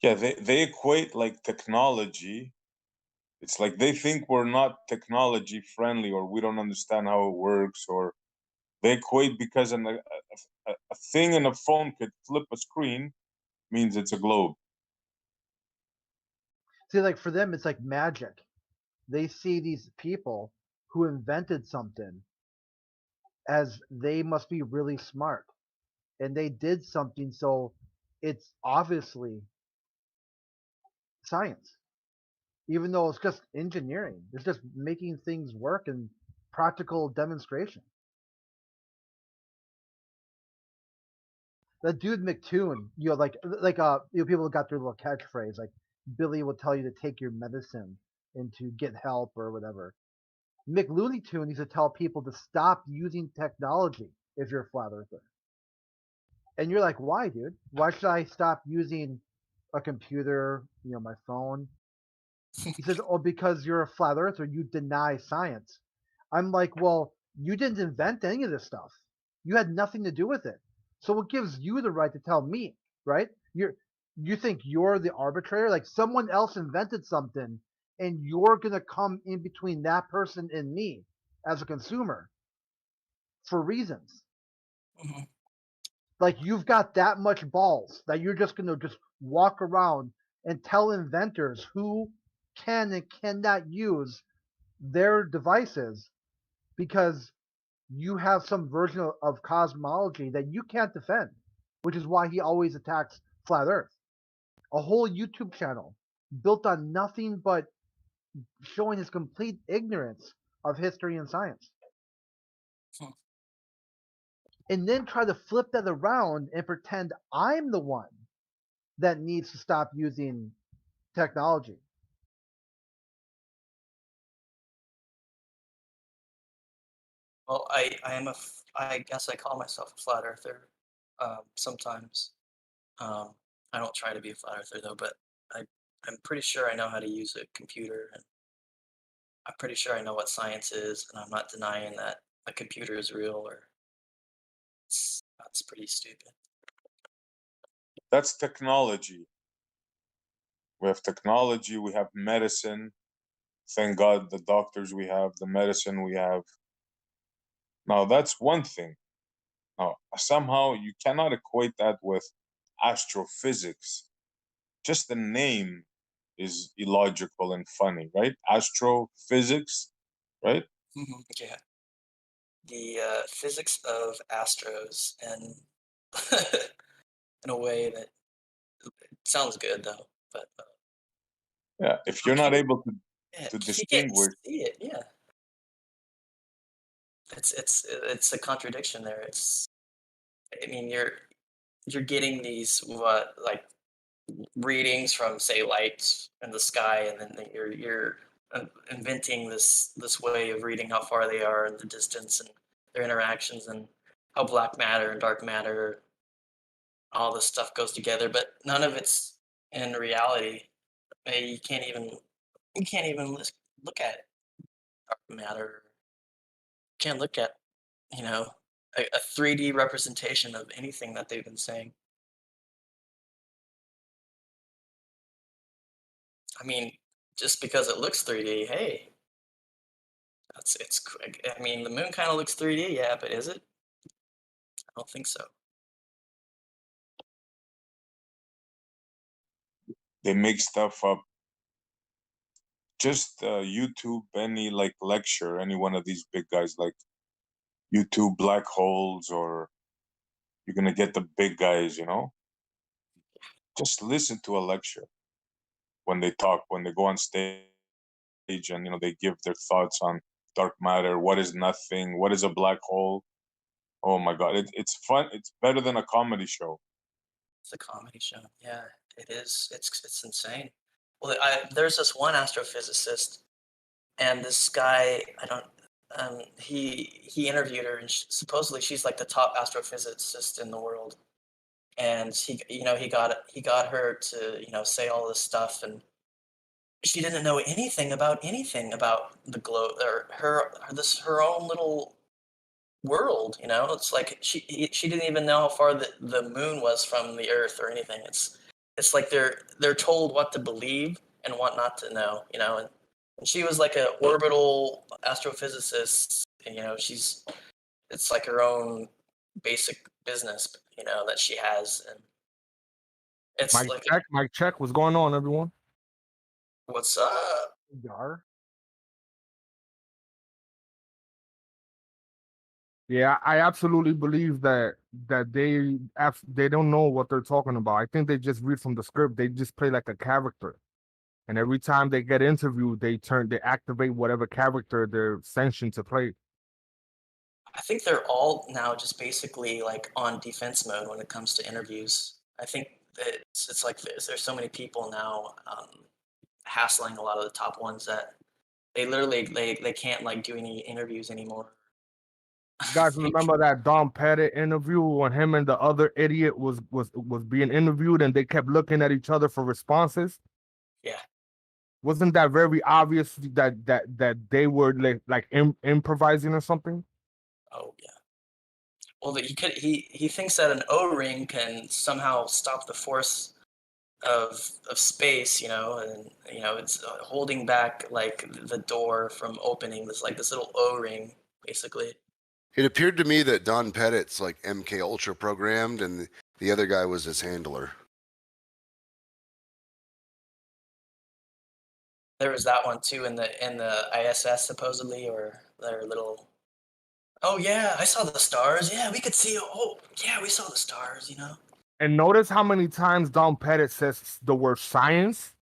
Yeah, they equate like technology. It's like they think we're not technology friendly, or we don't understand how it works, or they equate because a thing in a phone could flip a screen means it's a globe. See, like for them, it's like magic. They see these people who invented something as they must be really smart. And they did something, so it's obviously science. Even though it's just engineering, it's just making things work and practical demonstration. That dude McToon, people got their little catchphrase like Billy will tell you to take your medicine and to get help or whatever. McLooney Tune used to tell people to stop using technology if you're a flat earther. And you're like, why, dude? Why should I stop using a computer, my phone? He says, oh, because you're a flat earther, you deny science. I'm like, well, you didn't invent any of this stuff. You had nothing to do with it. So what gives you the right to tell me, right? You think you're the arbitrator? Like someone else invented something and you're going to come in between that person and me as a consumer for reasons. Mm-hmm. Like you've got that much balls that you're just going to just walk around and tell inventors who can and cannot use their devices because you have some version of cosmology that you can't defend, which is why he always attacks flat earth. A whole YouTube channel built on nothing but showing his complete ignorance of history and science. And then try to flip that around and pretend I'm the one that needs to stop using technology. Well, I guess I call myself a flat earther sometimes. I don't try to be a flat earther though, but I'm pretty sure I know how to use a computer, and I'm pretty sure I know what science is, and I'm not denying that a computer is real, or that's pretty stupid. That's technology. We have technology, we have medicine. Thank God the doctors we have, the medicine we have. Now that's one thing. Now, somehow you cannot equate that with astrophysics. Just the name is illogical and funny, right? Astrophysics, right? Yeah. The physics of astros, and in a way that it sounds good though, but Yeah, if you're not able to you can't distinguish, see it. Yeah, it's a contradiction there. I mean, you're getting these like readings from, say, lights in the sky, and then you're inventing this way of reading how far they are in the distance, and their interactions and how black matter and dark matter, all this stuff goes together, but none of it's in reality. You can't even look at it. Dark matter. You can't look at, you know, a 3D representation of anything that they've been saying. I mean, just because it looks 3D, hey, it's quick. I mean, the moon kind of looks 3D, yeah, but is it? I don't think so. They make stuff up. Just YouTube any like lecture, any one of these big guys like YouTube black holes, or you're gonna get the big guys, you know. Just listen to a lecture when they talk, when they go on stage, and they give their thoughts on dark matter. What is nothing? What is a black hole? Oh my god, it's fun. It's better than a comedy show. It's a comedy show. Yeah, it is. It's insane. Well, there's this one astrophysicist, and this guy, I don't. He interviewed her, and supposedly she's like the top astrophysicist in the world. And he got her to say all this stuff, and she didn't know anything about the globe or her own little world. It's like she didn't even know how far the moon was from the Earth or anything. It's like they're told what to believe and what not to know. And she was like an orbital astrophysicist. And, it's like her own basic business, that she has, and it's Mike check. What's going on, everyone? What's up? Yar. Yeah, I absolutely believe that they don't know what they're talking about. I think they just read from the script. They just play like a character, and every time they get interviewed, they activate whatever character they're sanctioned to play. I think they're all now just basically like on defense mode when it comes to interviews. I think it's like there's so many people now hassling a lot of the top ones that they literally they can't like do any interviews anymore. You guys remember that Dom Pettit interview when him and the other idiot was being interviewed and they kept looking at each other for responses? Yeah. Wasn't that very obvious that they were like improvising or something? Oh yeah. Well, he thinks that an O-ring can somehow stop the force of space, and it's holding back like the door from opening. This little O-ring, basically. It appeared to me that Don Pettit's like MK Ultra programmed, and the other guy was his handler. There was that one too in the ISS supposedly, or their little. Oh yeah, I saw the stars. Yeah, we could see. Oh yeah, we saw the stars. And notice how many times Don Pettit says the word science,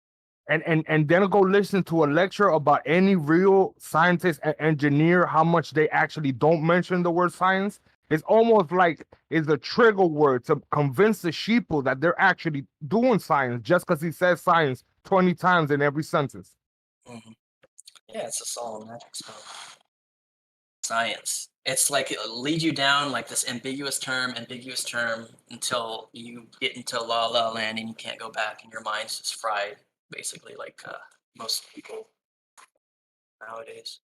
and then go listen to a lecture about any real scientist and engineer, how much they actually don't mention the word science. It's almost like it's a trigger word to convince the sheeple that they're actually doing science just because he says science 20 times in every sentence. Mm-hmm. Yeah, it's a solemn magic spell. Science. It's like it'll lead you down like this ambiguous term until you get into la la land and you can't go back and your mind's just fried, basically, like most people nowadays.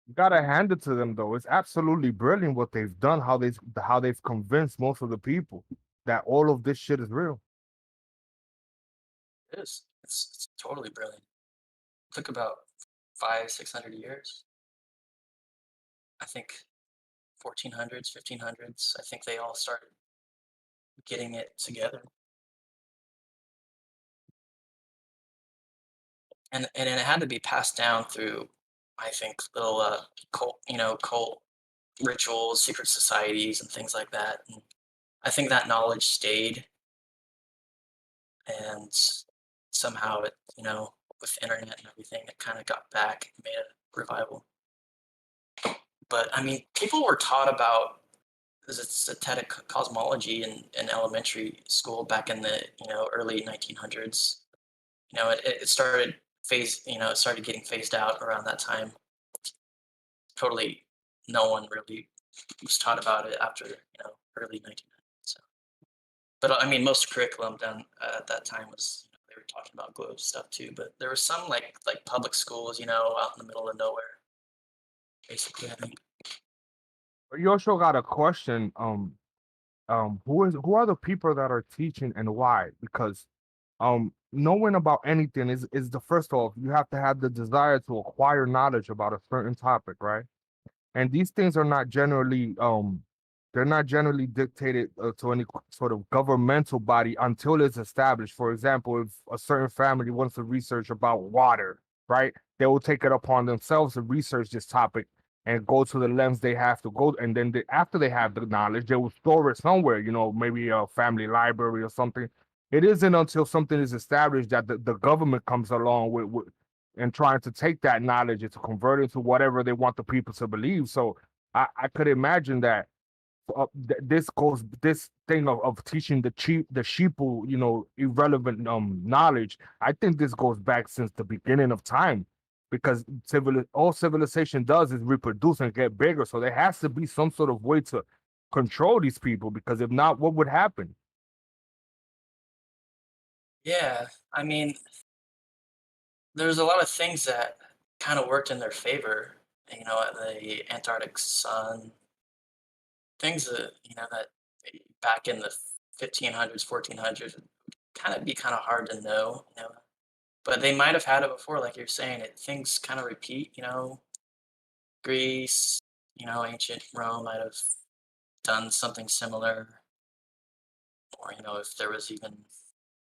You gotta hand it to them though. It's absolutely brilliant what they've done, how they've convinced most of the people that all of this shit is real. It is. It's totally brilliant. It took about 500-600 years. I think 1400s, 1500s. I think they all started getting it together. And it had to be passed down through, I think, little cult rituals, secret societies, and things like that. And I think that knowledge stayed, and somehow it, with the internet and everything, it kind of got back and made a revival. But I mean, people were taught about zetetic cosmology in elementary school back in the early 1900s. you know, it started it started getting phased out around that time. Totally, no one really was taught about it after early 1990s. So, but I mean, most curriculum done at that time was they were talking about globe stuff too. But there were some like public schools, out in the middle of nowhere, basically. I think. You also got a question. Who are the people that are teaching and why? Because knowing about anything is the first off, you have to have the desire to acquire knowledge about a certain topic, right? And these things are not generally they're not generally dictated to any sort of governmental body until it's established. For example, if a certain family wants to research about water, right, they will take it upon themselves to research this topic and go to the lengths they have to go. And then after they have the knowledge, they will store it somewhere, maybe a family library or something. It isn't until something is established that the government comes along with and trying to take that knowledge and to convert it to whatever they want the people to believe. So I could imagine that this thing of teaching the sheeple, irrelevant knowledge. I think this goes back since the beginning of time, because all civilization does is reproduce and get bigger. So there has to be some sort of way to control these people, because if not, what would happen? Yeah, I mean, there's a lot of things that kind of worked in their favor. The Antarctic sun, things that that back in the 1500s, 1400s kind of be kind of hard to know. But they might have had it before, like you're saying. Things kind of repeat. Greece, ancient Rome might have done something similar, or if there was even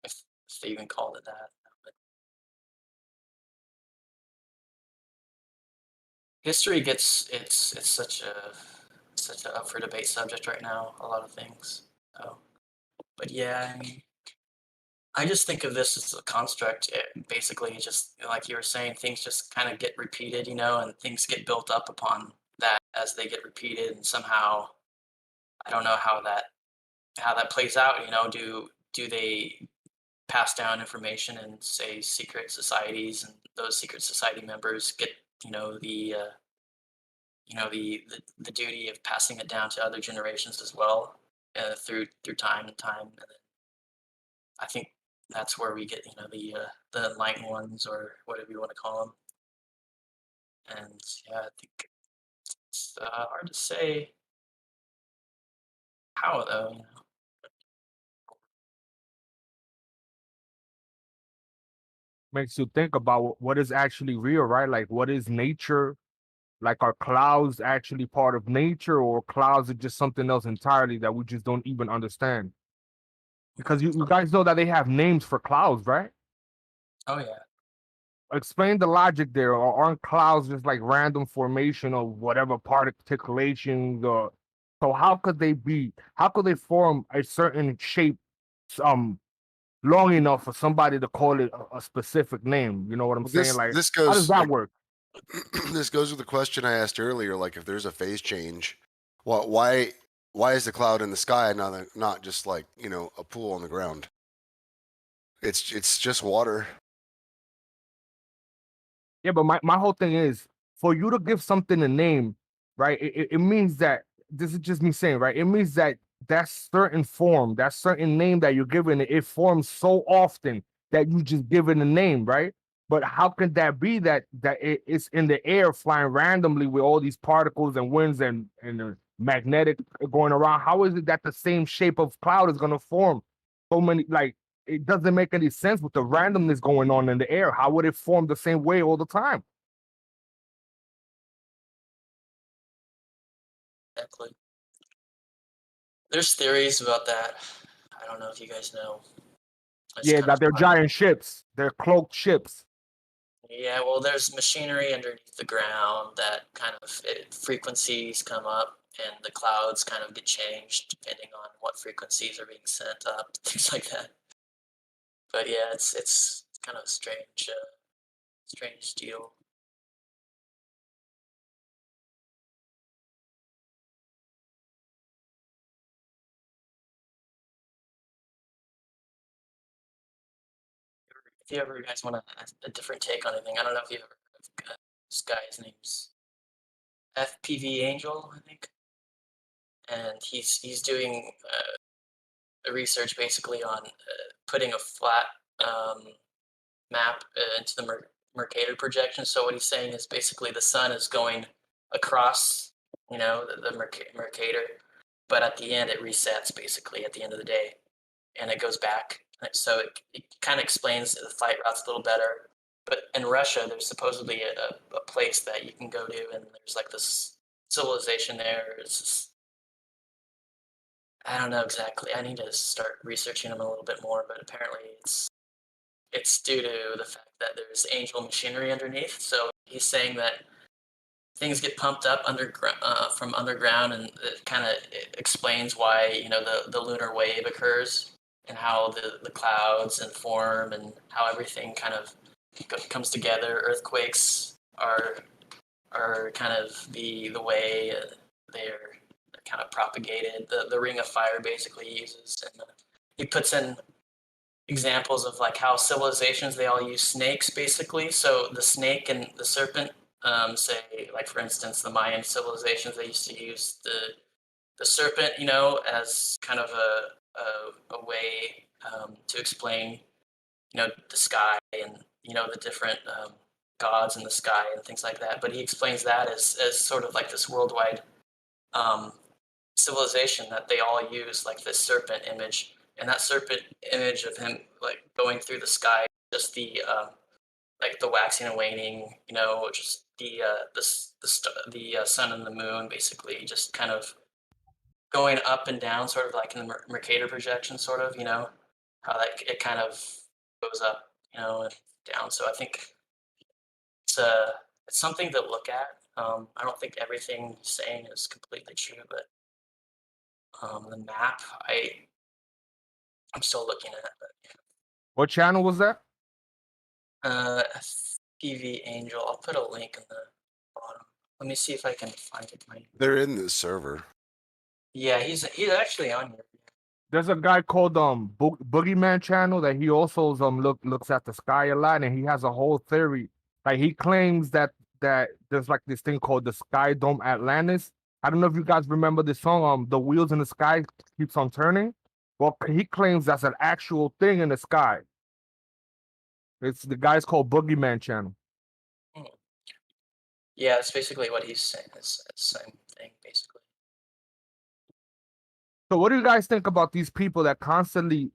if they even called it that. But history it's such a up for debate subject right now. A lot of things. So, but yeah, I mean, I just think of this as a construct. Basically, just like you were saying, things just kind of get repeated, and things get built up upon that as they get repeated, and somehow I don't know how that plays out. Do they pass down information in, say, secret societies, and those secret society members get the duty of passing it down to other generations as well, through time and time. And then I think that's where we get the enlightened ones, or whatever you want to call them. And yeah, I think it's hard to say how, though. Makes you think about what is actually real, right? Like, what is nature? Like, are clouds actually part of nature, or clouds are just something else entirely that we just don't even understand? Because you guys know that they have names for clouds, right? Oh yeah. Explain the logic there. Or aren't clouds just like random formation of whatever particulations? Or so how could they form a certain shape long enough for somebody to call it a specific name? You know what I'm saying? Like, This how does goes that like, work? this goes with the question I asked earlier. Like, if there's a phase change, why is the cloud in the sky not just like a pool on the ground? It's just water. Yeah, but my whole thing is, for you to give something a name, right? It means that, this is just me saying, right? It means that that certain form, that certain name that you're giving it, it forms so often that you just give it a name, right? But how can that be that it's in the air flying randomly with all these particles and winds and magnetic going around? How is it that the same shape of cloud is gonna form so many, like, it doesn't make any sense with the randomness going on in the air? How would it form the same way all the time? Exactly. There's theories about that. I don't know if you guys know. It's Yeah, kind of that they're hard. giant ships. They're cloaked ships. Yeah, well, there's machinery underneath the ground that kind of frequencies come up, and the clouds kind of get changed depending on what frequencies are being sent up, things like that. But yeah, it's kind of a strange deal. if you ever guys want a different take on anything, I don't know if you ever heard of this guy's name's FPV Angel, I think, and he's doing research basically on putting a flat map into the Mercator projection. So what he's saying is basically the sun is going across, you know, the Mercator, but at the end it resets basically at the end of the day, and it goes back. So it kind of explains the flight routes a little better. But in Russia, there's supposedly a place that you can go to, and there's like this civilization there. It's just, I don't know exactly. I need to start researching them a little bit more, but apparently it's due to the fact that there's angel machinery underneath. So he's saying that things get pumped up from underground, and it kind of explains why, you know, the lunar wave occurs and how the clouds and form and how everything kind of comes together. Earthquakes are kind of the way they're kind of propagated. The Ring of Fire basically uses, and he puts in examples of like how civilizations, they all use snakes basically. So the snake and the serpent, say like for instance the Mayan civilizations, they used to use the serpent, you know, as kind of a way to explain, you know, the sky and, you know, the different gods in the sky and things like that. But he explains that as sort of like this worldwide civilization that they all use like this serpent image, and that serpent image of him like going through the sky, just the like the waxing and waning, you know, just the sun and the moon basically just kind of going up and down, sort of like in the Mercator projection, sort of, you know, how like it kind of goes up, you know, and down. So I think it's something to look at. I don't think everything he's saying is completely true, but the map I'm still looking at. But, yeah. What channel was that? FPV Angel. I'll put a link in the bottom. Let me see if I can find it. They're in the server. Yeah, he's actually on here. There's a guy called Boogeyman channel that he also looks at the sky a lot, and he has a whole theory. Like he claims that there's like this thing called the Sky Dome Atlantis. I don't know if you guys remember this song, The Wheels in the Sky Keeps on Turning. Well, he claims that's an actual thing in the sky. It's the guy's called Boogeyman channel. Yeah, it's basically what he's saying. It's the same thing, basically. So what do you guys think about these people that constantly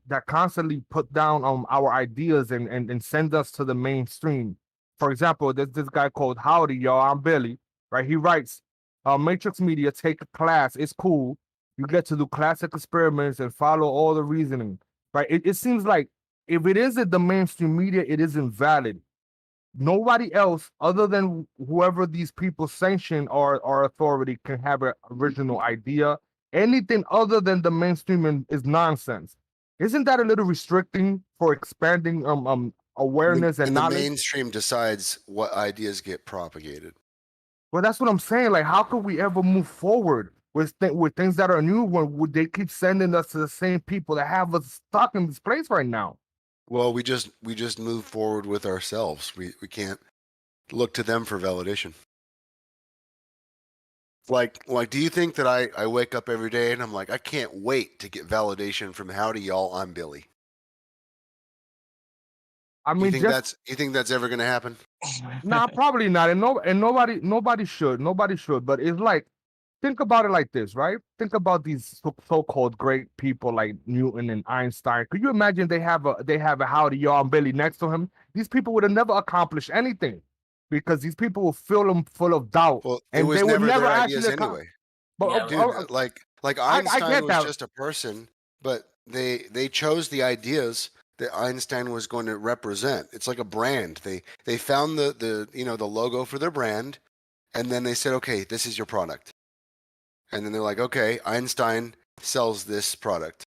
put down our ideas and send us to the mainstream? For example, there's this guy called Howdy, y'all. I'm Billy, right? He writes, Matrix Media, take a class. It's cool. You get to do classic experiments and follow all the reasoning, right? It seems like if it isn't the mainstream media, it isn't valid. Nobody else other than whoever these people sanction our authority can have an original idea. Anything other than the mainstream is nonsense. Isn't that a little restricting for expanding awareness and knowledge? The mainstream decides what ideas get propagated. Well, that's what I'm saying. Like, how could we ever move forward with things that are new when would they keep sending us to the same people that have us stuck in this place right now? Well, we just move forward with ourselves. We can't look to them for validation. Like, do you think that I wake up every day and I'm like, I can't wait to get validation from howdy y'all, I'm Billy? I mean, you think that's ever gonna happen? Nah, probably not. And nobody should. Nobody should. But it's like, think about it like this, right? Think about these so-called great people like Newton and Einstein. Could you imagine they have a howdy y'all, I'm Billy next to him? These people would have never accomplished anything because these people will fill them full of doubt. Well, and it was they would never never their actually ideas anyway. But Dude, like Einstein was that. just a person, but they chose the ideas that Einstein was going to represent. It's like a brand. They found the logo for their brand, and then they said, okay, this is your product. And then they're like, okay, Einstein sells this product.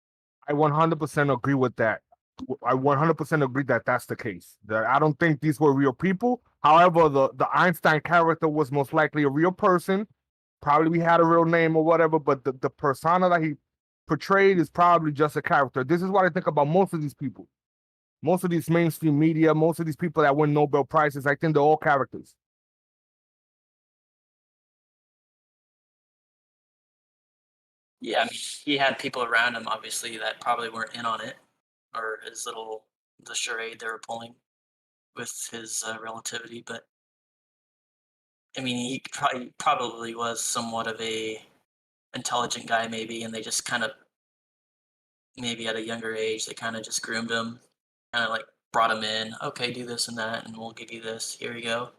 I 100% agree with that. I 100% agree that that's the case. That I don't think these were real people. However, the Einstein character was most likely a real person. Probably had a real name or whatever, but the persona that he portrayed is probably just a character. This is what I think about most of these people. Most of these mainstream media, most of these people that win Nobel Prizes, I think they're all characters. Yeah, I mean, he had people around him, obviously, that probably weren't in on it, or the charade they were pulling with his relativity. But I mean, he probably was somewhat of a intelligent guy, maybe, and they just kind of, maybe at a younger age, they kind of just groomed him, kind of like brought him in. Okay, do this and that, and we'll give you this. Here you go.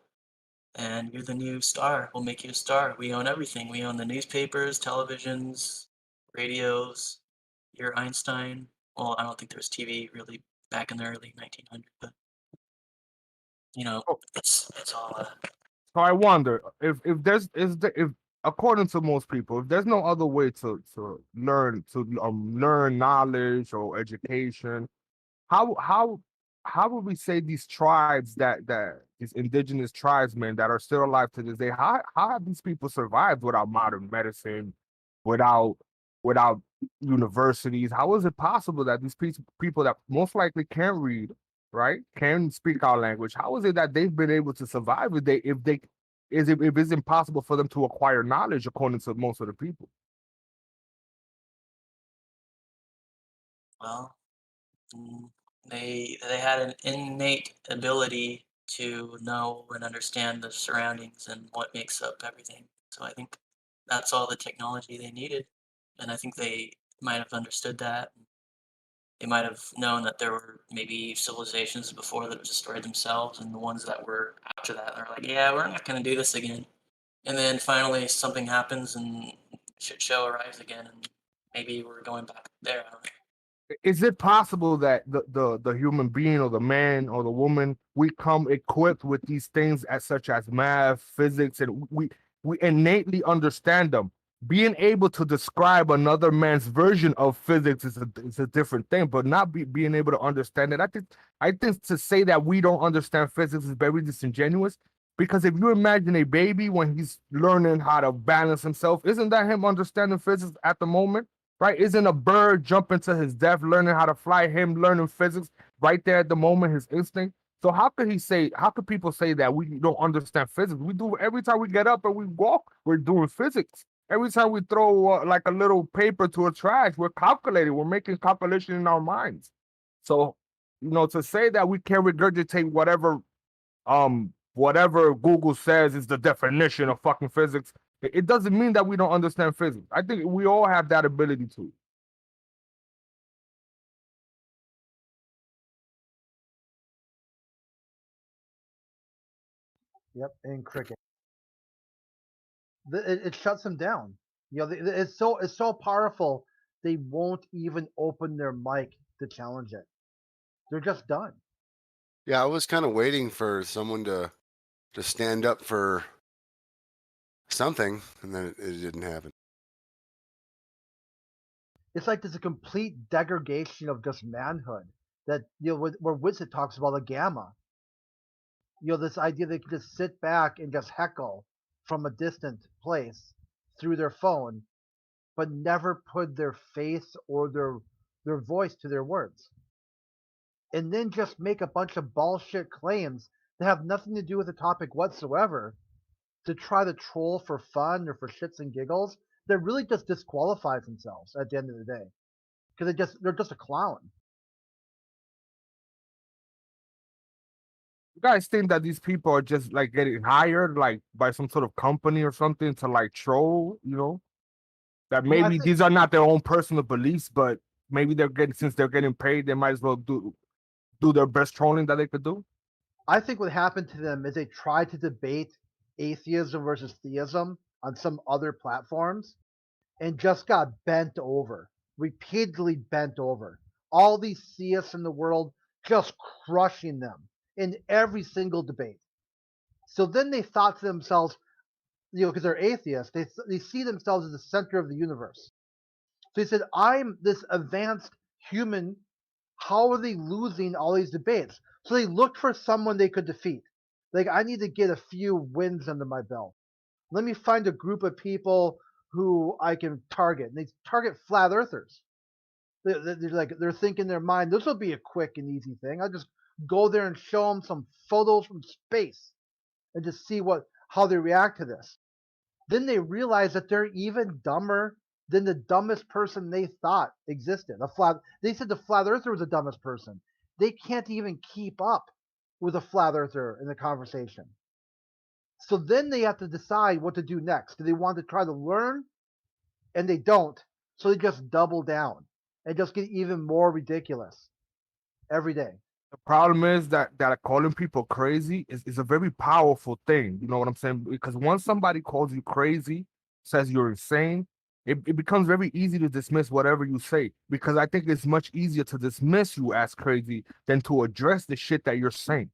And you're the new star. We'll make you a star. We own everything. We own the newspapers, televisions, radios. You're Einstein. Well, I don't think there was TV really back in the early 1900s, but you know, it's all. So I wonder if according to most people, if there's no other way to learn knowledge or education, how would we say these tribes that these indigenous tribesmen that are still alive to this day, how have these people survived without modern medicine, without universities? How is it possible that these people that most likely can't read, right, can speak our language, how is it that they've been able to survive if it's impossible for them to acquire knowledge according to most of the people? Well, they had an innate ability to know and understand the surroundings and what makes up everything. So I think that's all the technology they needed, and I think they might have understood that. They might have known that there were maybe civilizations before that destroyed themselves, and the ones that were after that are like, yeah, we're not going to do this again. And then finally something happens and shit show arrives again, and maybe we're going back there. I don't know. Is it possible that the human being or the man or the woman, we come equipped with these things such as math, physics, and we innately understand them? Being able to describe another man's version of physics is a different thing, but not being able to understand it. I think to say that we don't understand physics is very disingenuous, because if you imagine a baby when he's learning how to balance himself, isn't that him understanding physics at the moment? Right? Isn't a bird jumping to his death, learning how to fly, him learning physics right there at the moment, his instinct? So how could people say that we don't understand physics? We do. Every time we get up and we walk, we're doing physics. Every time we throw like a little paper to a trash, we're calculating, we're making calculation in our minds. So, to say that we can't regurgitate whatever Google says is the definition of fucking physics, it doesn't mean that we don't understand physics. I think we all have that ability to. Yep, and cricket. It shuts them down. It's so powerful. They won't even open their mic to challenge it. They're just done. Yeah, I was kind of waiting for someone to stand up for something, and then it didn't happen. It's like there's a complete degradation of just manhood that where Wizard talks about the gamma. This idea they can just sit back and just heckle from a distant place through their phone, but never put their face or their voice to their words. And then just make a bunch of bullshit claims that have nothing to do with the topic whatsoever to try to troll for fun or for shits and giggles, that really just disqualifies themselves at the end of the day. Because they're just a clown. You guys think that these people are just like getting hired like by some sort of company or something to like troll, That maybe these are not their own personal beliefs, but maybe since they're getting paid, they might as well do their best trolling that they could do? I think what happened to them is they tried to debate atheism versus theism on some other platforms and just got bent over, repeatedly bent over. All these theists in the world just crushing them in every single debate. So then they thought to themselves, because they're atheists, they see themselves as the center of the universe. So they said, I'm this advanced human. How are they losing all these debates? So they looked for someone they could defeat. Like, I need to get a few wins under my belt. Let me find a group of people who I can target. And they target flat earthers. They're thinking in their mind, this will be a quick and easy thing. I'll just go there and show them some photos from space and just see how they react to this. Then they realize that they're even dumber than the dumbest person they thought existed. They said the flat earther was the dumbest person. They can't even keep up with a flat earther in the conversation. So then they have to decide what to do next. Do they want to try to learn? And they don't. So they just double down and just get even more ridiculous every day. The problem is that calling people crazy is a very powerful thing. You know what I'm saying? Because once somebody calls you crazy, says you're insane, it becomes very easy to dismiss whatever you say. Because I think it's much easier to dismiss you as crazy than to address the shit that you're saying.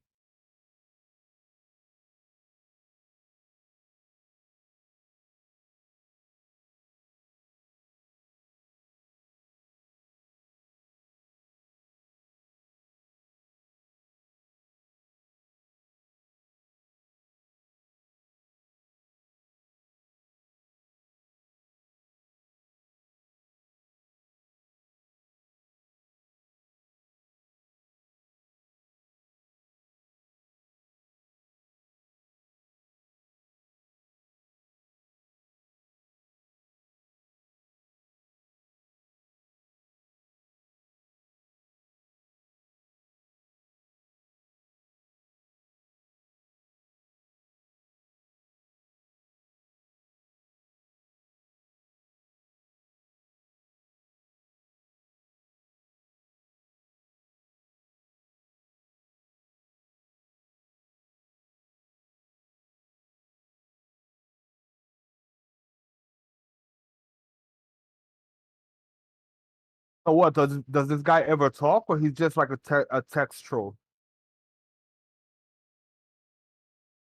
So what, does this guy ever talk, or he's just like a text troll?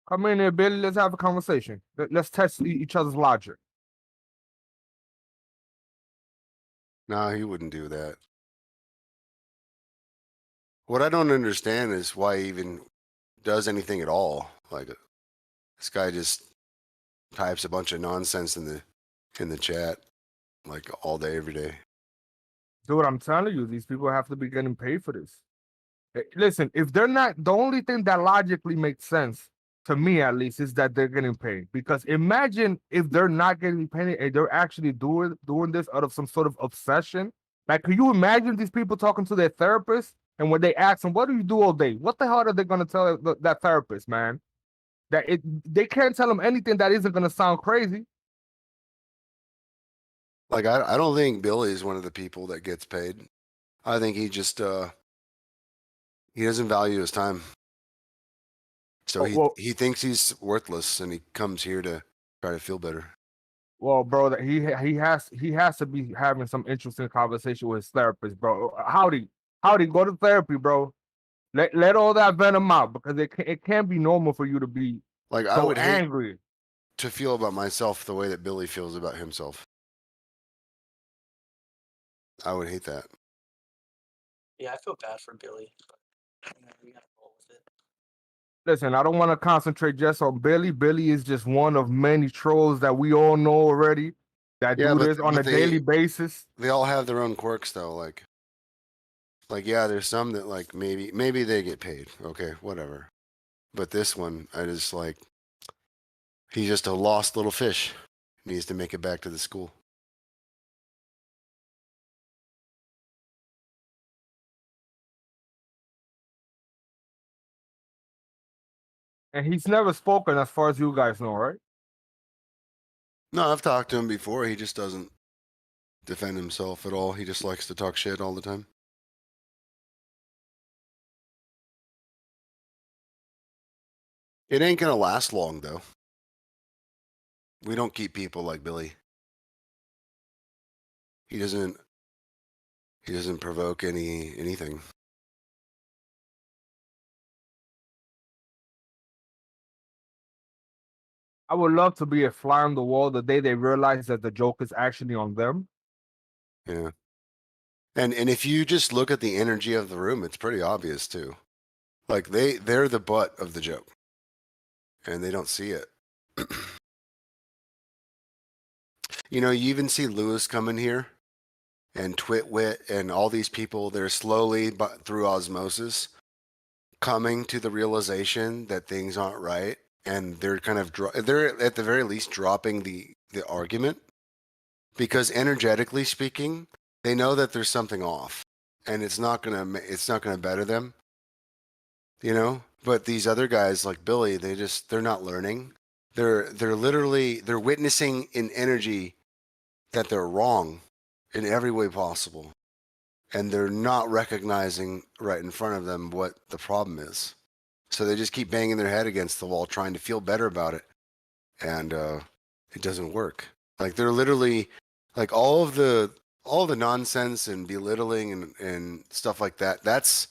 Come in here, Billy. Let's have a conversation. Let's test each other's logic. No, he wouldn't do that. What I don't understand is why he even does anything at all. Like, this guy just types a bunch of nonsense in the chat, like all day, every day. Dude, I'm telling you, these people have to be getting paid for this. Listen, if they're not, the only thing that logically makes sense, to me at least, is that they're getting paid. Because imagine if they're not getting paid and they're actually doing this out of some sort of obsession. Like, can you imagine these people talking to their therapist, and when they ask them, what do you do all day? What the hell are they going to tell that therapist, man? They can't tell them anything that isn't going to sound crazy. Like, I don't think Billy is one of the people that gets paid. I think he just he doesn't value his time. So he thinks he's worthless, and he comes here to try to feel better. Well, bro, he has to be having some interesting conversation with his therapist, bro. Howdy, go to therapy, bro. Let all that venom out, because it can't be normal for you to be like so I would angry. hate to feel about myself the way that Billy feels about himself. I would hate that. Yeah, I feel bad for Billy, but we gotta roll with it. Listen, I don't want to concentrate just on Billy. Billy is just one of many trolls that we all know already that do this on a daily basis. They all have their own quirks, though. Like yeah, there's some that like maybe they get paid. Okay, whatever. But this one, I just like, he's just a lost little fish. Needs to make it back to the school. And he's never spoken, as far as you guys know, right? No, I've talked to him before. He just doesn't defend himself at all. He just likes to talk shit all the time. It ain't gonna last long, though. We don't keep people like Billy. He doesn't provoke anything. I would love to be a fly on the wall the day they realize that the joke is actually on them. Yeah. And if you just look at the energy of the room, it's pretty obvious too. Like they're the butt of the joke. And they don't see it. You know, you even see Lewis come in here and Twitwit and all these people, they're slowly, but through osmosis, coming to the realization that things aren't right, and they're kind of they're at the very least dropping the argument, because energetically speaking, they know that there's something off, and it's not gonna better them, you know. But these other guys like Billy, they're not learning. They're witnessing in energy that they're wrong in every way possible, and they're not recognizing right in front of them what the problem is. So they just keep banging their head against the wall trying to feel better about it, and it doesn't work. Like, they're literally like all the nonsense and belittling and stuff like that. That's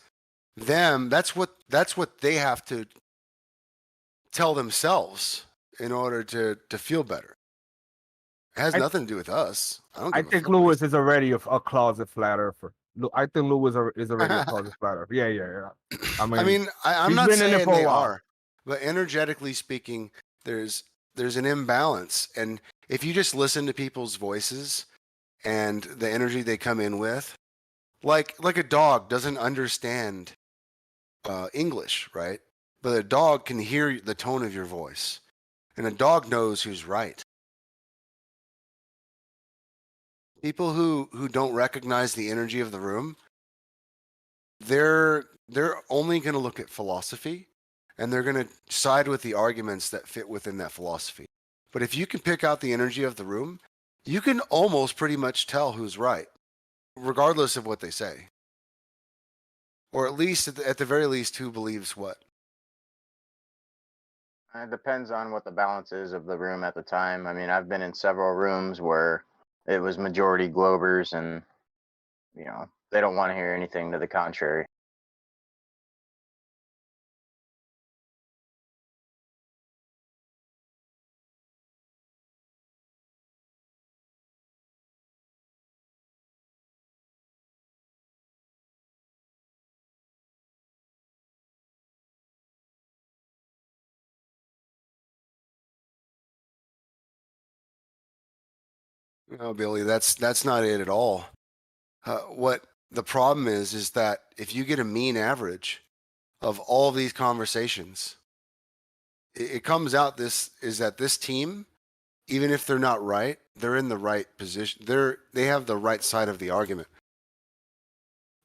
them. That's what they have to tell themselves in order to feel better. It has nothing to do with us. I think Lewis is already a closet flat earther. I think Lewis is already a closet flat earther. Yeah. I'm not saying they are, but energetically speaking, there's an imbalance. And if you just listen to people's voices and the energy they come in with, like a dog doesn't understand English, right? But a dog can hear the tone of your voice, and a dog knows who's right. People who don't recognize the energy of the room, they're only going to look at philosophy, and they're going to side with the arguments that fit within that philosophy. But if you can pick out the energy of the room, you can almost pretty much tell who's right, regardless of what they say. Or at least, at the very least, who believes what. It depends on what the balance is of the room at the time. I mean, I've been in several rooms where it was majority Globers, and, you know, they don't want to hear anything to the contrary. No, Billy, that's not it at all. What the problem is that if you get a mean average of all these conversations, it comes out that this team, even if they're not right, they're in the right position. They have the right side of the argument.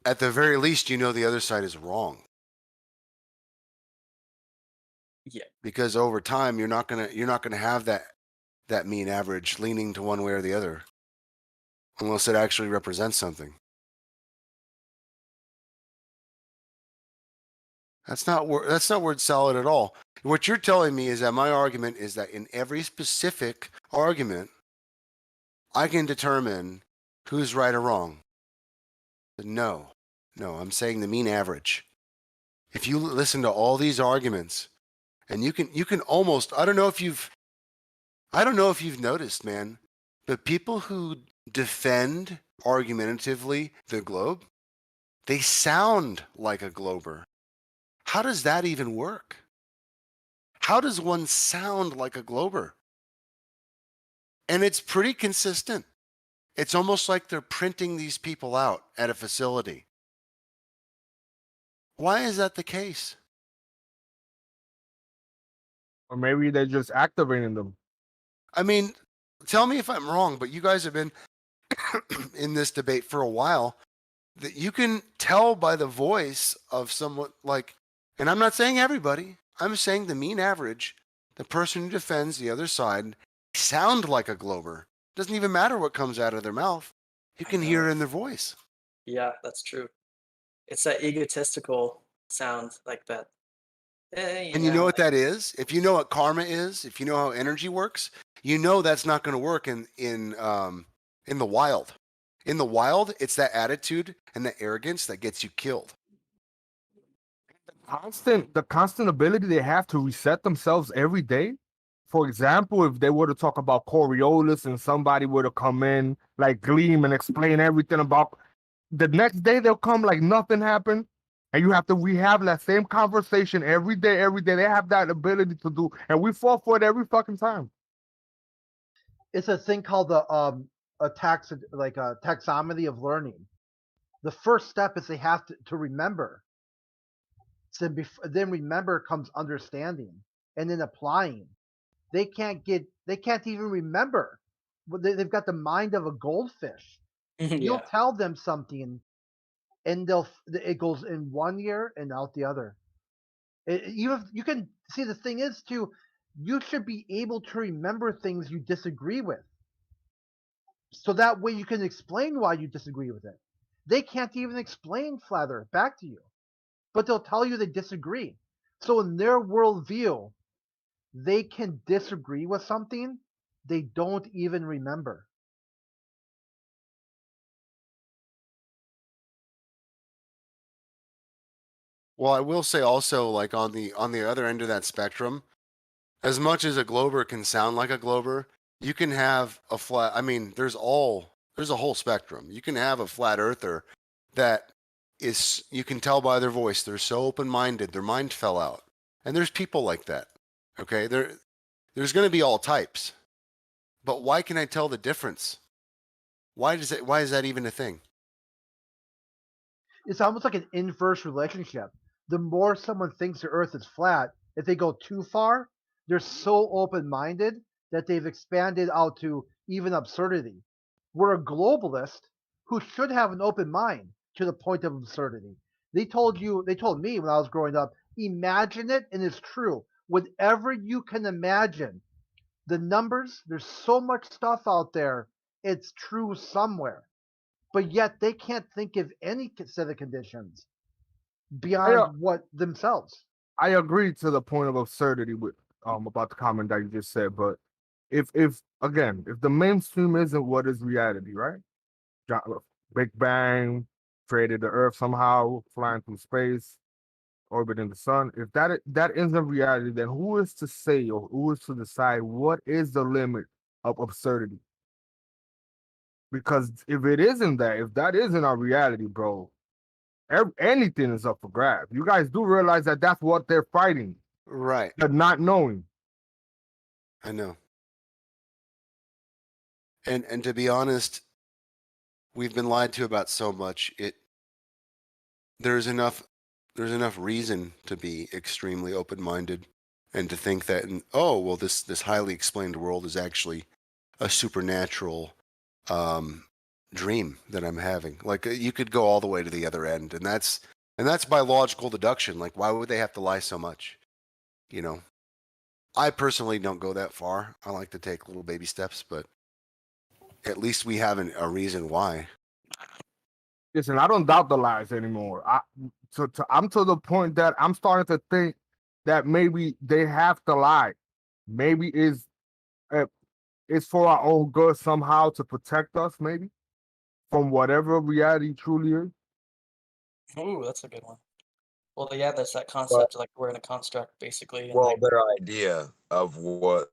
At the very least, you know the other side is wrong. Yeah. Because over time, you're not gonna have that mean average leaning to one way or the other, unless it actually represents something. That's not word salad at all. What you're telling me is that my argument is that in every specific argument, I can determine who's right or wrong. No, I'm saying the mean average. If you listen to all these arguments, and you can almost, I don't know if you've noticed, man, but people who defend argumentatively the globe, they sound like a glober. How does that even work? How does one sound like a glober? And it's pretty consistent. It's almost like they're printing these people out at a facility. Why is that the case? Or maybe they're just activating them. I mean, tell me if I'm wrong, but you guys have been in this debate for a while, that you can tell by the voice of someone like, and I'm not saying everybody, I'm saying the mean average, the person who defends the other side, sound like a glober. Doesn't even matter what comes out of their mouth. You can hear it in their voice. Yeah, that's true. It's that egotistical sound like that. And you know what that is? If you know what karma is, if you know how energy works, you know that's not going to work in the wild. In the wild, it's that attitude and the arrogance that gets you killed. The constant ability they have to reset themselves every day. For example, if they were to talk about Coriolis and somebody were to come in like Gleam and explain everything about, the next day they'll come like nothing happened, and you have to rehab that same conversation every day. They have that ability to do, and we fall for it every fucking time. It's a thing called the a taxonomy of learning. The first step is they have to remember. So then remember comes understanding, and then applying. They can't even remember. They've got the mind of a goldfish. You'll Yeah. tell them something, and it goes in one ear and out the other. You can see, the thing is too, you should be able to remember things you disagree with, so that way you can explain why you disagree with it. They can't even explain flat Earth back to you, but they'll tell you they disagree. So in their worldview, they can disagree with something they don't even remember. Well, I will say also, like on the other end of that spectrum, as much as a Glober can sound like a Glober, you can have a flat. I mean, there's a whole spectrum. You can have a flat earther that is, you can tell by their voice, they're so open-minded, their mind fell out. And there's people like that. Okay, there's going to be all types. But why can I tell the difference? Why is that even a thing? It's almost like an inverse relationship. The more someone thinks the Earth is flat, if they go too far, they're so open-minded that they've expanded out to even absurdity. We're a globalist who should have an open mind to the point of absurdity. They told me when I was growing up, imagine it and it's true. Whatever you can imagine, the numbers, there's so much stuff out there, it's true somewhere. But yet they can't think of any set of conditions beyond what themselves. I agree to the point of absurdity with about the comment that you just said, but if again, if the mainstream isn't what is reality, right? Big Bang created the Earth somehow, flying through space, orbiting the sun. If that isn't reality, then who is to say or who is to decide what is the limit of absurdity? Because if that isn't our reality, bro, anything is up for grabs. You guys do realize that that's what they're fighting, right? The not knowing. I know. And to be honest, we've been lied to about so much. There's enough reason to be extremely open-minded and to think that, oh well, this highly explained world is actually a supernatural dream that I'm having. Like you could go all the way to the other end, and that's by logical deduction. Like why would they have to lie so much? You know, I personally don't go that far. I like to take little baby steps, but at least we have a reason why. Listen, I don't doubt the lies anymore. I'm to the point that I'm starting to think that maybe they have to lie. Maybe it's for our own good somehow to protect us, maybe from whatever reality truly is. Ooh, that's a good one. Well, yeah, there's that But, concept like we're in a construct basically. And well, like, their idea of what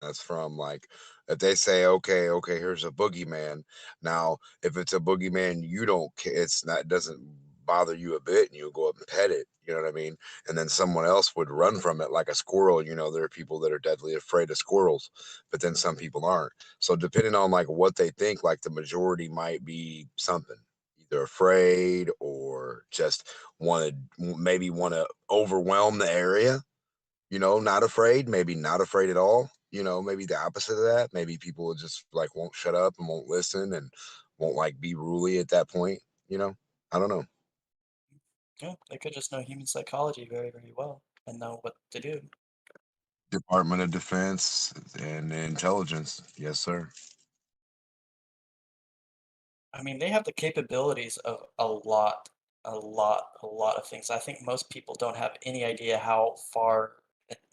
that's from, like if they say, okay, here's a boogeyman. Now, if it's a boogeyman, you don't care. It's not, doesn't bother you a bit, and you go up and pet it. You know what I mean? And then someone else would run from it like a squirrel. You know, there are people that are deadly afraid of squirrels, but then some people aren't. So depending on like what they think, like the majority might be something, either afraid or just maybe want to overwhelm the area. You know, not afraid, maybe not afraid at all. You know, maybe the opposite of that. Maybe people will just like won't shut up and won't listen and won't like be ruly at that point. You know, I don't know. yeah, they could just know human psychology very, very well and know what to do. Department of Defense and Intelligence. Yes, sir. I mean, they have the capabilities of a lot of things. I think most people don't have any idea how far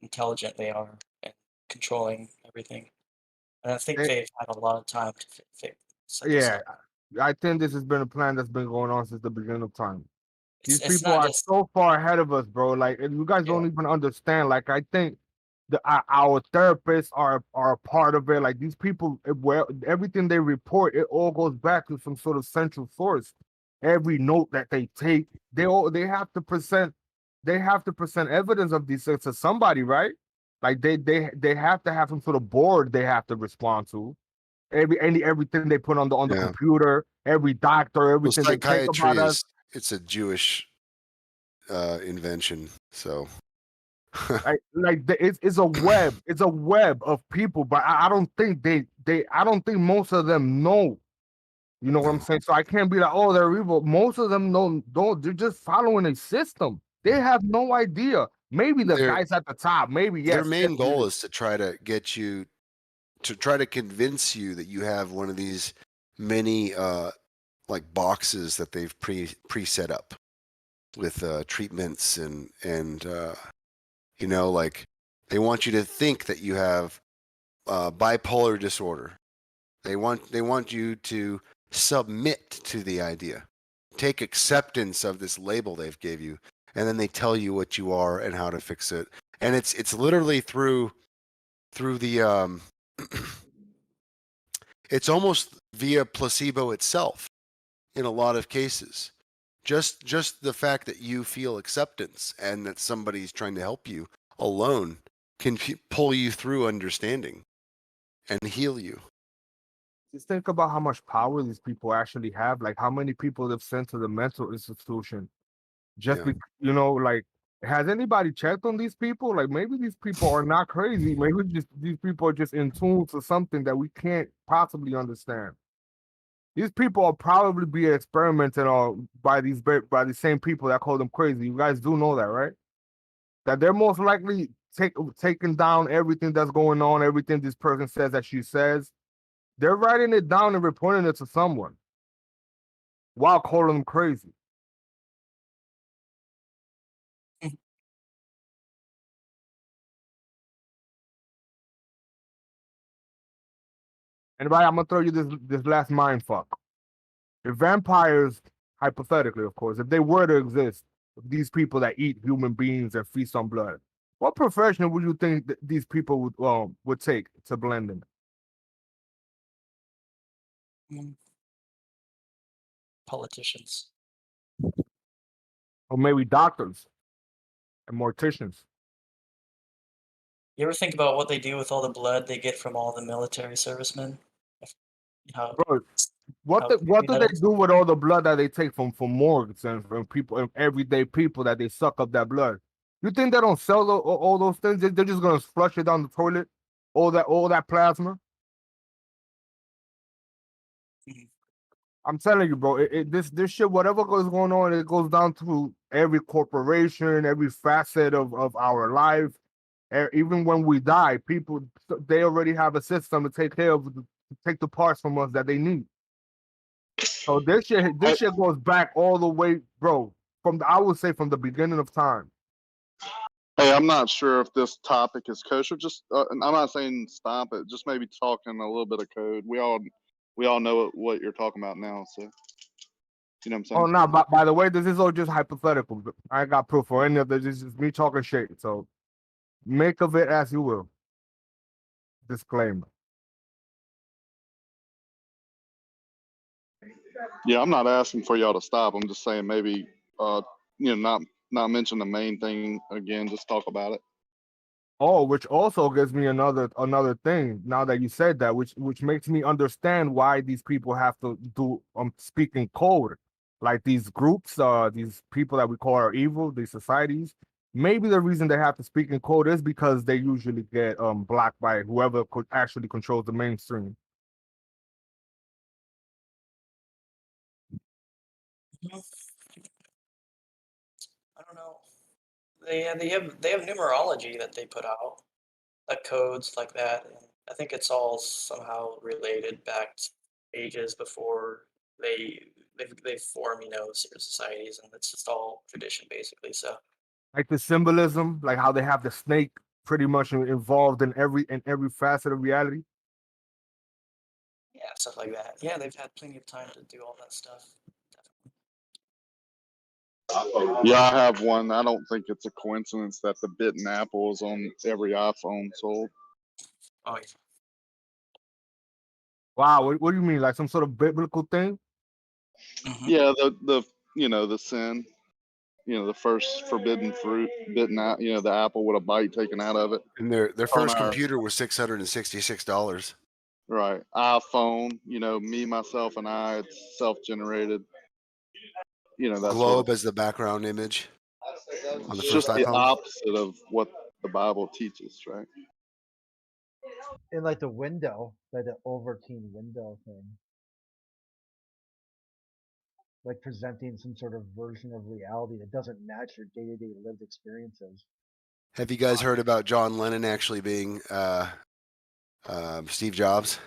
intelligent they are and controlling everything. And I think they've had a lot of time to fix. Yeah, I think this has been a plan that's been going on since the beginning of time. These It's people not are just so far ahead of us, bro. Like, and you guys don't even understand. Like, I think our therapists are a part of it. Like, these people, well, everything they report, it all goes back to some sort of central source. Every note that they take, they have to present evidence of these things to somebody, right? Like they have to have some sort of board they have to respond to. Everything they put on the Yeah. computer, every doctor, Well, everything they think psychiatry about us. it's a Jewish invention. So It's a web. It's a web of people, but I don't think I don't think most of them know. You know what I'm saying? So I can't be like, oh, they're evil. Most of them don't. They're just following a system. They have no idea. Maybe the Their- guys at the top. Maybe their yes. main goal is to try to get you to try to convince you that you have one of these many like boxes that they've pre set up with treatments and you know, like they want you to think that you have bipolar disorder. They want you to submit to the idea, take acceptance of this label they've gave you, and then they tell you what you are and how to fix it. And it's literally through the it's almost via placebo itself in a lot of cases. Just the fact that you feel acceptance and that somebody's trying to help you alone can pull you through understanding and heal you. Just think about how much power these people actually have. Like how many people they've sent to the mental institution. Just Yeah. you know, like, has anybody checked on these people? Like maybe these people are not crazy. Maybe just these people are just in tune to something that we can't possibly understand. These people are probably being experimented on by the same people that call them crazy. You guys do know that, right? That they're most likely taking down everything that's going on, everything this person says that she says. They're writing it down and reporting it to someone while calling them crazy. And right, I'm gonna throw you this last mind fuck. If vampires, hypothetically, of course, if they were to exist, these people that eat human beings and feast on blood, what profession would you think that these people would take to blend in? Politicians. Or maybe doctors and morticians. You ever think about what they do with all the blood they get from all the military servicemen? How, Bro, what do they do with all the blood that they take from morgues and from people and everyday people that they suck up that blood? You think they don't sell all those things? They're just gonna flush it down the toilet, all that plasma. I'm telling you, bro. This shit, whatever goes going on, it goes down to every corporation, every facet of our life. Even when we die, people they already have a system to take care of, to take the parts from us that they need. So this shit goes back all the way, bro. I would say from the beginning of time. Hey, I'm not sure if this topic is kosher. Just, I'm not saying stop it. Just maybe talking a little bit of code. We all know what you're talking about now. So, you know what I'm saying? Oh no! By the way, this is all just hypothetical. I ain't got proof for any of this. This is just me talking shit. So, make of it as you will. Disclaimer. Yeah, I'm not asking for y'all to stop. I'm just saying maybe, not mention the main thing again. Just talk about it. Oh, which also gives me another thing. Now that you said that, which makes me understand why these people have to do speaking code, like these groups, these people that we call are evil, these societies. Maybe the reason they have to speak in code is because they usually get blocked by whoever could actually controls the mainstream. I don't know. They have numerology that they put out, like codes like that. And I think it's all somehow related back to ages before they form, secret societies, and it's just all tradition basically. So Like the symbolism, like how they have the snake pretty much involved in every facet of reality. yeah, stuff like that. Yeah, they've had plenty of time to do all that stuff. Yeah, I have one. I don't think it's a coincidence that the bitten apple is on every iPhone sold. Oh yeah. Wow, what do you mean? Like some sort of biblical thing? Yeah, the sin, the first forbidden fruit bitten out, the apple with a bite taken out of it. And their On first our- computer was $666. Right. iPhone, me, myself, and I, it's self-generated. That sort of. Globe as the background image on the It's first just the iPhone. opposite of what the Bible teaches, right? In like the window, like the Overteen window thing. Like presenting some sort of version of reality that doesn't match your day-to-day lived experiences. Have you guys heard about John Lennon actually being Steve Jobs?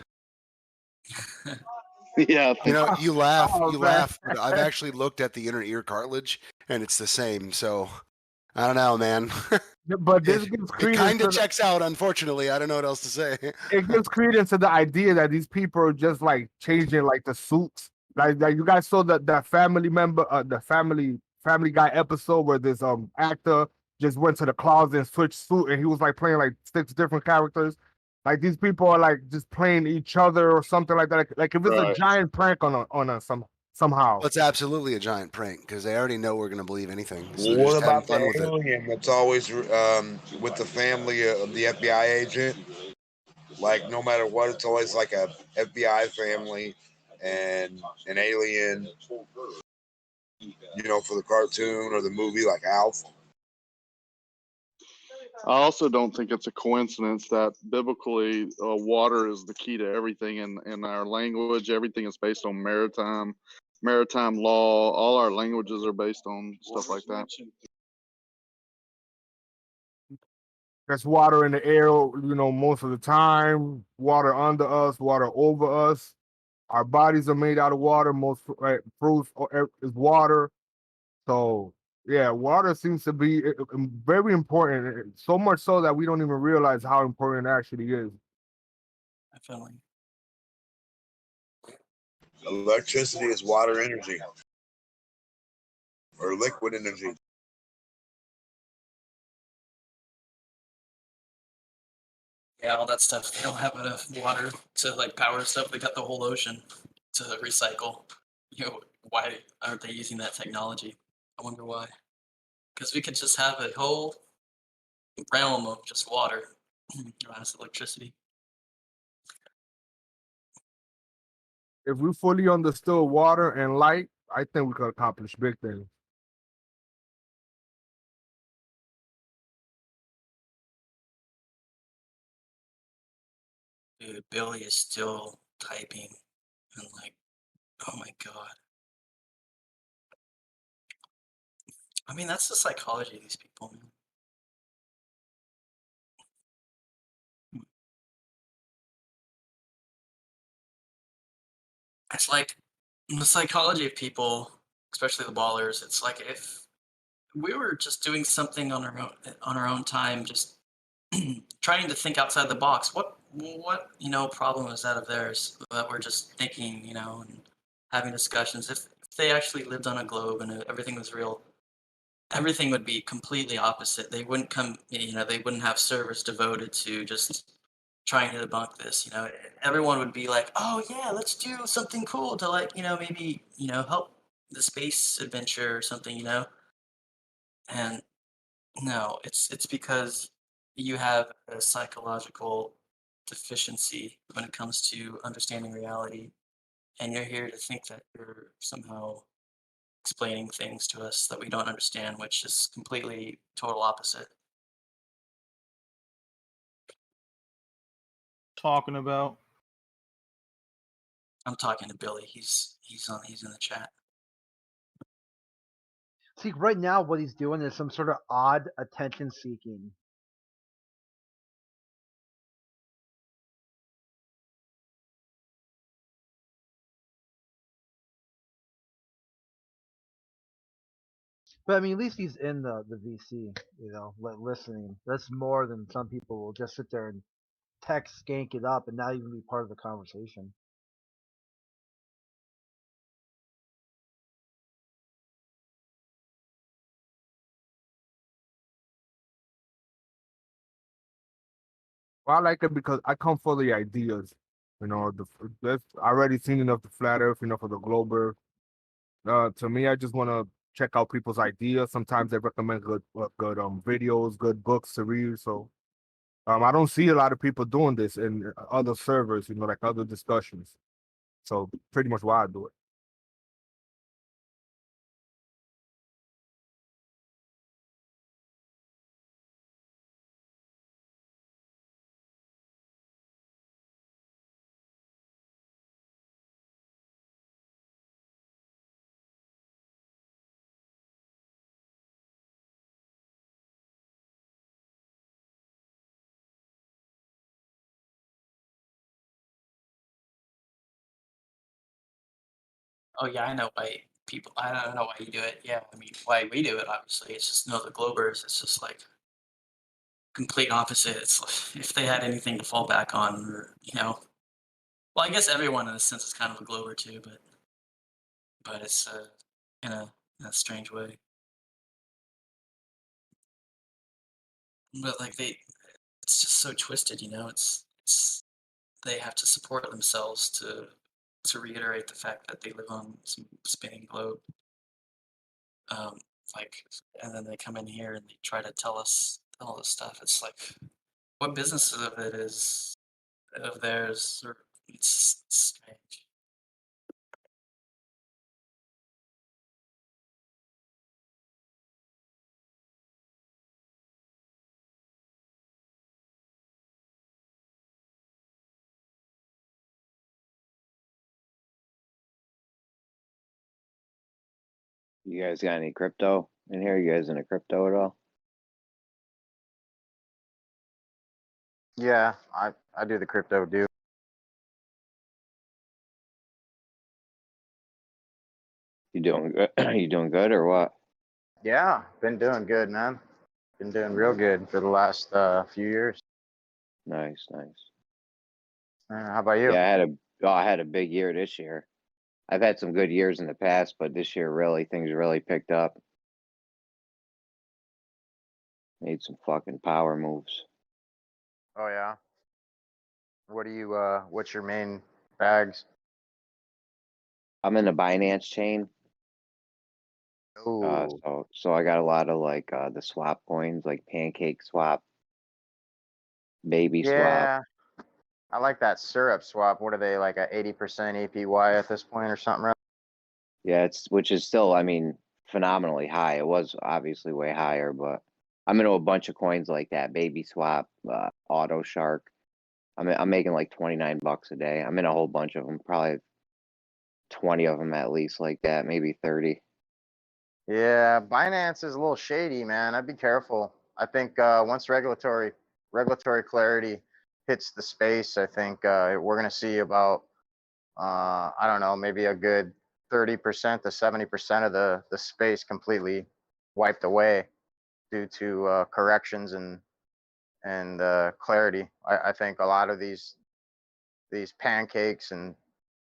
Yeah. You laugh, Oh, you man. laugh, but I've actually looked at the inner ear cartilage and it's the same. So I don't know, man. But this It, gives it credence kind to of checks out, unfortunately. I don't know what else to say. it gives credence to the idea that these people are just like changing like the suits. Like you guys saw that family member, the Family Guy episode where this actor just went to the closet and switched suit and he was like playing like 6 different characters. Like these people are like just playing each other or something like that. Like if it's a Right. giant prank on somehow. Well, it's absolutely a giant prank because they already know we're going to believe anything. So they're What just having about the fun with it. alien that's always with the family of the FBI agent? Like, no matter what, it's always like a FBI family and an alien, for the cartoon or the movie, like Alf. I also don't think it's a coincidence that biblically water is the key to everything in our language. Everything is based on maritime law. All our languages are based on stuff like that. There's water in the air, most of the time. Water under us, water over us. Our bodies are made out of water. Most fruits is water. So yeah, water seems to be very important. So much so that we don't even realize how important it actually is. Definitely. Electricity is water energy or liquid energy. Yeah, all that stuff. They don't have enough water to like power stuff. They got the whole ocean to recycle. Why aren't they using that technology? I wonder why. Because we could just have a whole realm of just water as electricity. If we fully understood water and light, I think we could accomplish big things. Dude, Billy is still typing and like, oh my god. I mean, that's the psychology of these people, man. It's like the psychology of people, especially the ballers. It's like if we were just doing something on our own time, just trying to think outside the box. What problem is that of theirs that we're just thinking, and having discussions? If they actually lived on a globe and everything was real, everything would be completely opposite. They wouldn't they wouldn't have servers devoted to just trying to debunk this. Everyone would be like, oh yeah, let's do something cool to like, maybe, help the space adventure or something, and no, it's because you have a psychological deficiency when it comes to understanding reality, and you're here to think that you're somehow explaining things to us that we don't understand, which is completely total opposite. Talking about. I'm talking to Billy. He's in the chat. See, right now what he's doing is some sort of odd attention seeking. But I mean, at least he's in the VC, listening. That's more than some people will just sit there and text, skank it up, and not even be part of the conversation. Well, I like it because I come for the ideas. I've already seen enough the flat Earth, for the globe Earth. To me, I just want to check out people's ideas. Sometimes they recommend good videos, good books to read. So I don't see a lot of people doing this in other servers, you know, like other discussions. So pretty much why I do it. Oh yeah, I know why people. I don't know why you do it. Yeah, I mean, why we do it. Obviously, it's just the Globers. It's just like complete opposite. It's like, if they had anything to fall back on, or well, I guess everyone in a sense is kind of a Glober too, but it's in a strange way. But like it's just so twisted. It's they have to support themselves to reiterate the fact that they live on some spinning globe. Like, and then they come in here and they try to tell us all this stuff. It's like, what business of it is of theirs? Or it's strange. You guys got any crypto in here? You guys into crypto at all? Yeah, I do the crypto deal. You doing good? You doing good or what? Yeah, been doing good, man. Been doing real good for the last few years. Nice, nice. How about you? Yeah, I had a big year this year. I've had some good years in the past, but this year things really picked up. Made some fucking power moves. Oh yeah. What do you what's your main bags? I'm in the Binance chain. Ooh. So I got a lot of like the swap coins, like Pancake Swap, Baby Swap. Yeah. I like that syrup swap. What are they, like a 80% APY at this point or something, right? Yeah, which is still, I mean, phenomenally high. It was obviously way higher, but I'm into a bunch of coins like that, Baby Swap, Auto Shark. I'm making like 29 bucks a day. I'm in a whole bunch of them, probably 20 of them at least like that, maybe 30. Yeah, Binance is a little shady, man. I'd be careful. I think once regulatory clarity hits the space, I think we're gonna see about I don't know, maybe a good 30% to 70% of the space completely wiped away due to corrections and clarity. I think a lot of these pancakes and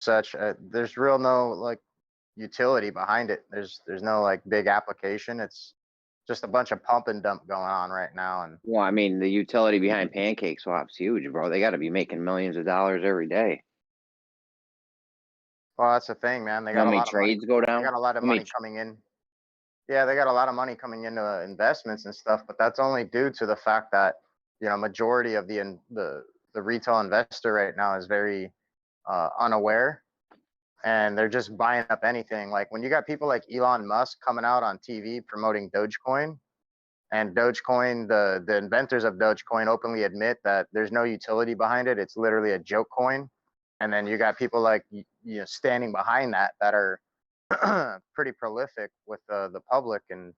such, there's real no like utility behind it. There's no like big application. It's just a bunch of pump and dump going on right now. And Well, I mean, the utility behind Pancake Swap's huge, bro. They got to be making millions of dollars every day. well, that's the thing, man. They You know got how a many lot of money. trades go down? They got a lot of How many money coming in. Yeah, they got a lot of money coming into investments and stuff, but that's only due to the fact that majority of the retail investor right now is very unaware, and they're just buying up anything. Like when you got people like Elon Musk coming out on TV promoting Dogecoin, and Dogecoin, the inventors of Dogecoin openly admit that there's no utility behind it. It's literally a joke coin. And then you got people like standing behind that are pretty prolific with the public, and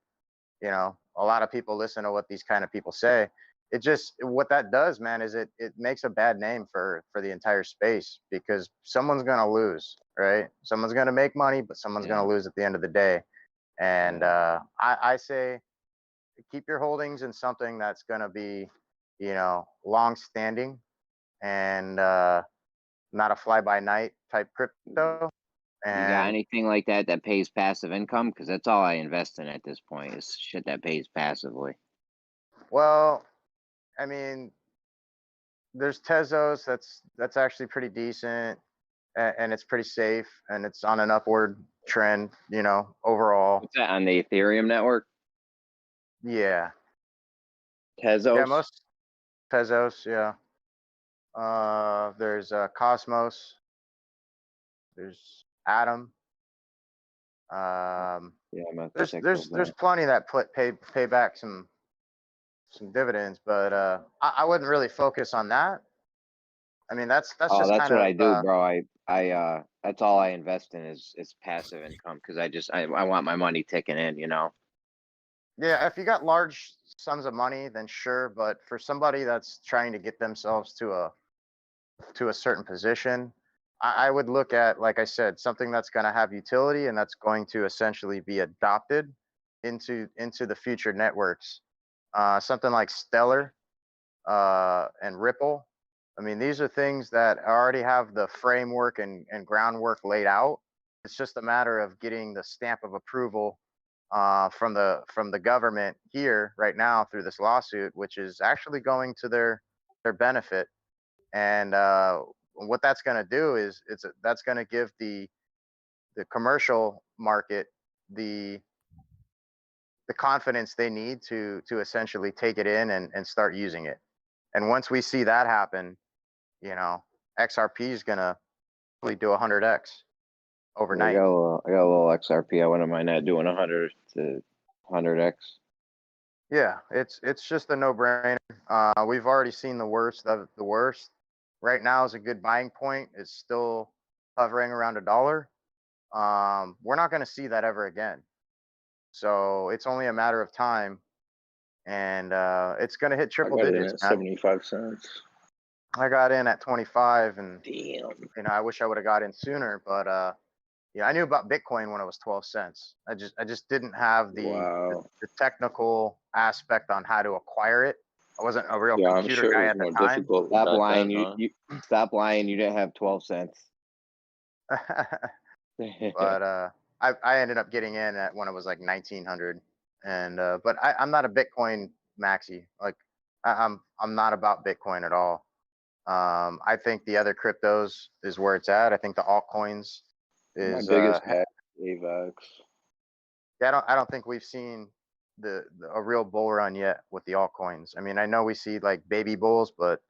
a lot of people listen to what these kind of people say. It just, what that does, man, is it makes a bad name for the entire space, because someone's gonna lose, right? Someone's gonna make money, but someone's gonna lose at the end of the day. And I say keep your holdings in something that's gonna be long standing, and not a fly by night type crypto. You got And anything like that pays passive income? Because that's all I invest in at this point is shit that pays passively. well, I mean, there's Tezos that's actually pretty decent, and it's pretty safe, and it's on an upward trend, overall. What's that, on the Ethereum network? Yeah. Tezos? Yeah, Tezos, yeah. There's Cosmos. There's Atom. Yeah, I'm gonna have to check There's those out. plenty that pay back some dividends, but I wouldn't really focus on that. I mean, that's Oh, just that's kind what of I do, bro. I that's all I invest in is passive income because I want my money ticking in, you know. yeah. If you got large sums of money, then sure. But for somebody that's trying to get themselves to a certain position, I would look at, like I said, something that's going to have utility and that's going to essentially be adopted into the future networks. Something like Stellar and Ripple. I mean, these are things that already have the framework and groundwork laid out. It's just a matter of getting the stamp of approval from the government here right now through this lawsuit, which is actually going to their benefit. And what that's going to do is that's going to give the commercial market the confidence they need to essentially take it in and start using it. And once we see that happen, you know, XRP is gonna probably do 100x overnight. I got a little XRP. I wouldn't mind that doing 100 to 100x. Yeah, it's just a no-brainer. We've already seen the worst of the worst. Right now is a good buying point. It's still hovering around $1. We're not going to see that ever again. So it's only a matter of time, and it's going to hit triple I got digits. in at Man. 75 cents. I got in at 25, and Damn. you know, I wish I would have got in sooner, but yeah, I knew about Bitcoin when it was 12 cents. I just didn't have the technical aspect on how to acquire it. I wasn't a real Yeah, I'm computer sure guy it at was the more time. difficult Stop back lying. then, huh? You stop lying. You didn't have 12 cents. But I ended up getting in at when it was like 1900, and but I'm not a Bitcoin maxi. Like I'm not about Bitcoin at all. I think the other cryptos is where it's at. I think the altcoins My is biggest hack, AVAX. yeah, I don't think we've seen a real bull run yet with the altcoins. I mean, I know we see like baby bulls, but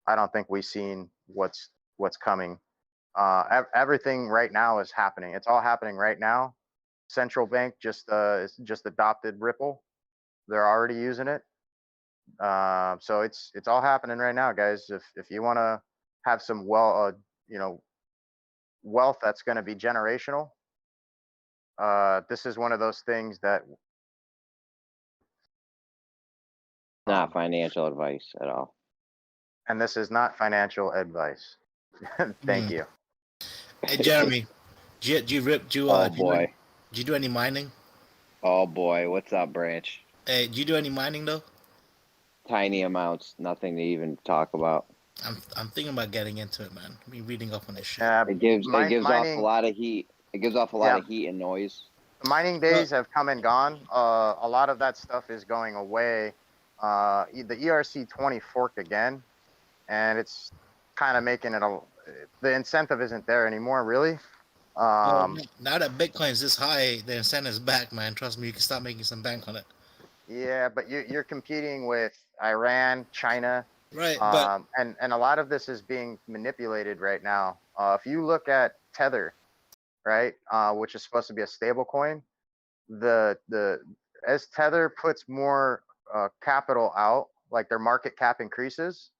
I don't think we've seen what's coming. Everything right now is happening. It's all happening right now. Central bank just adopted Ripple. They're already using it. So it's all happening right now, guys. If you want to have some wealth that's going to be generational, this is one of those things that Not financial advice at all. and this is not financial advice. Thank you. Hey Jeremy, do you do any mining? Oh boy, what's up, Branch? Hey, do you do any mining though? Tiny amounts, nothing to even talk about. I'm thinking about getting into it, man. I've been reading up on this shit. It gives off mining- a lot of heat. It gives off a lot of heat and noise. The mining days have come and gone. A lot of that stuff is going away. The ERC-20 forked again, and it's kind of making it the incentive isn't there anymore, really. Now that Bitcoin's this high, the incentive's back, man. Trust me, you can start making some bank on it. Yeah, but you're competing with Iran, China, right? But and a lot of this is being manipulated right now. If you look at Tether, right, which is supposed to be a stable coin, as Tether puts more capital out, like their market cap increases,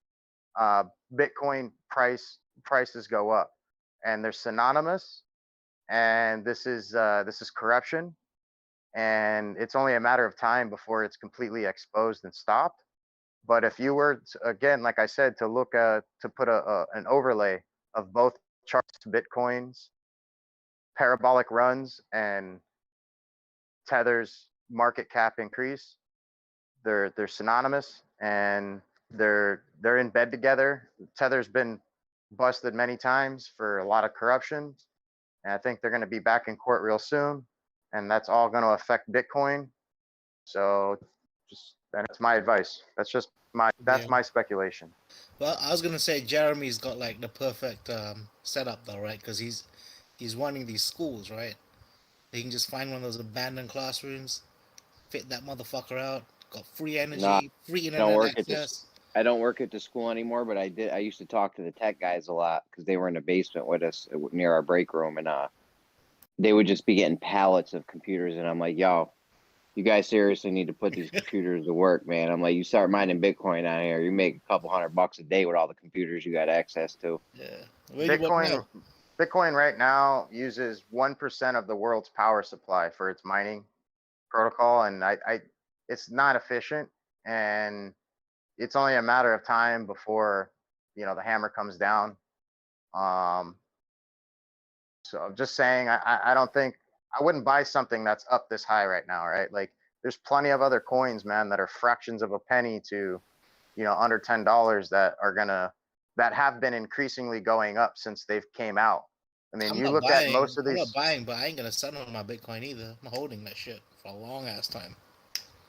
Bitcoin prices go up, and they're synonymous. And this is corruption, and it's only a matter of time before it's completely exposed and stopped. But if you were to, again, like I said, to look to put an overlay of both charts, Bitcoins, parabolic runs, and Tether's market cap increase, they're synonymous, and they're in bed together. Tether's been busted many times for a lot of corruption, and I think they're going to be back in court real soon, and that's all going to affect Bitcoin. So that's my advice. That's just my my speculation. Well, I was gonna say Jeremy's got like the perfect setup though, right? Because he's running these schools, right? He can just find one of those abandoned classrooms, fit that motherfucker out, got free energy, free internet access. I don't work at the school anymore, but I used to talk to the tech guys a lot because they were in the basement with us near our break room, and they would just be getting pallets of computers, and I'm like, yo, you guys seriously need to put these computers to work, man. I'm like, you start mining Bitcoin out here, you make a couple $100 a day with all the computers you got access to. Yeah. Where you work now? Bitcoin right now uses 1% of the world's power supply for its mining protocol, and it's not efficient, and it's only a matter of time before the hammer comes down. So I'm just saying, I don't think I wouldn't buy something that's up this high right now, right? Like, there's plenty of other coins, man, that are fractions of a penny to under $10 that have been increasingly going up since they've came out. I mean, you look at most of these. I'm not buying, but I ain't gonna settle on my Bitcoin either. I'm holding that shit for a long ass time.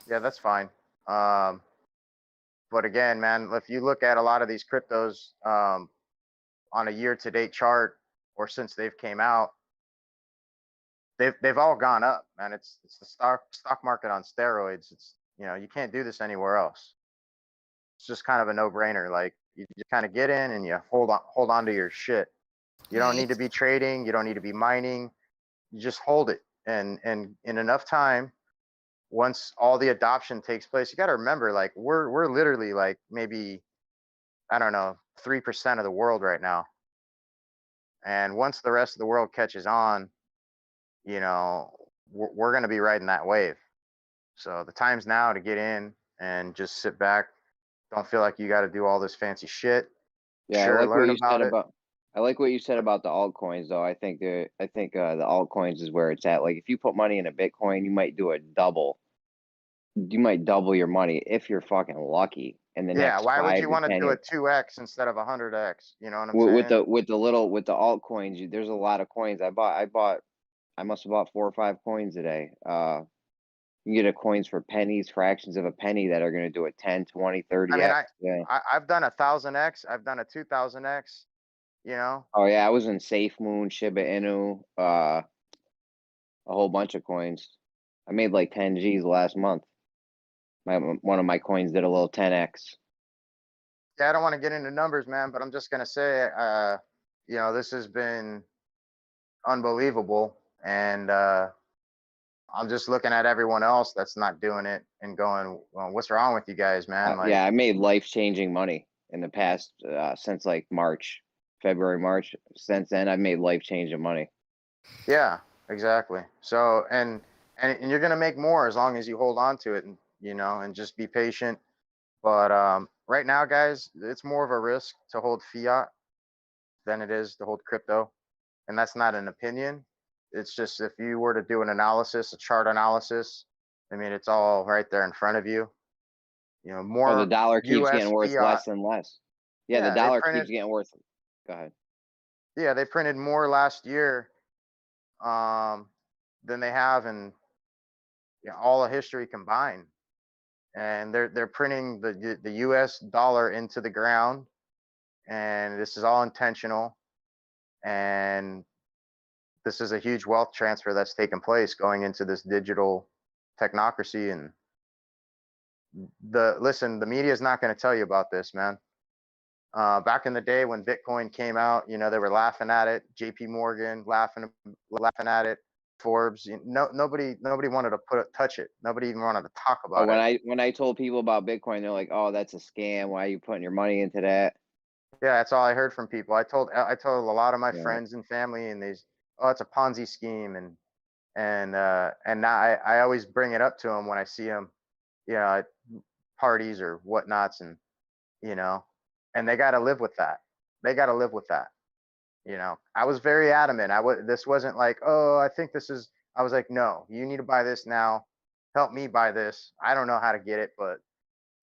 Yeah, that's fine. But again, man, if you look at a lot of these cryptos on a year-to-date chart or since they've came out, they've all gone up, man. It's the stock market on steroids. It's you can't do this anywhere else. It's just kind of a no-brainer. Like, you kind of get in and you hold on to your shit. You don't need to be trading. You don't need to be mining. You just hold it. And in enough time, once all the adoption takes place, you got to remember, like, we're literally like maybe, I don't know, 3% of the world right now. And once the rest of the world catches on, we're going to be riding that wave. So the time's now to get in and just sit back. Don't feel like you got to do all this fancy shit. Yeah, Sure, I like what learn you said about it. about. I like what you said about the altcoins, though. I think the altcoins is where it's at. Like, if you put money in a Bitcoin, you might do a double. You might double your money if you're fucking lucky in the Yeah, next why would 5 you to want to 10 do a years. 2x instead of 100x? You know what I'm With saying? the altcoins, there's a lot of coins. I must have bought 4 or 5 coins today. You can get coins for pennies, fractions of a penny that are going to do a 10, 20, 30x. I mean, Yeah. I've done 1,000x. I've done a 2,000x. Oh yeah, I was in Safe Moon, Shiba Inu, a whole bunch of coins. I made like 10 G's last month. One of my coins did a little 10x. Yeah, I don't want to get into numbers, man, but I'm just gonna say, this has been unbelievable, and I'm just looking at everyone else that's not doing it and going, well, what's wrong with you guys, man? Like, Yeah, I made life-changing money in the past since like February, March. Since then, I've made life-changing money. yeah, exactly. So, and you're gonna make more as long as you hold on to it, and and just be patient. But right now, guys, it's more of a risk to hold fiat than it is to hold crypto, and that's not an opinion. It's just, if you were to do an analysis, a chart analysis, I mean, it's all right there in front of you. The More dollar keeps U.S. getting worth fiat. less and less. Yeah, the Yeah, dollar keeps getting worth. Go ahead. Yeah, they printed more last year than they have in all of history combined, and they're printing the U.S. dollar into the ground, and this is all intentional, and this is a huge wealth transfer that's taken place going into this digital technocracy. And the media is not going to tell you about this, man. Back in the day when Bitcoin came out, they were laughing at it. JP Morgan laughing at it. Forbes, nobody wanted to touch it. Nobody even wanted to talk about it. When I told people about Bitcoin, they're like, "Oh, that's a scam. Why are you putting your money into that?" Yeah, that's all I heard from people. I told a lot of my friends and family, and it's a Ponzi scheme, and now I always bring it up to them when I see them, at parties or whatnots, and and they got to live with that. They got to live with that. I was very adamant. This wasn't like, oh, I think this is. I was like, no, you need to buy this now. Help me buy this. I don't know how to get it, but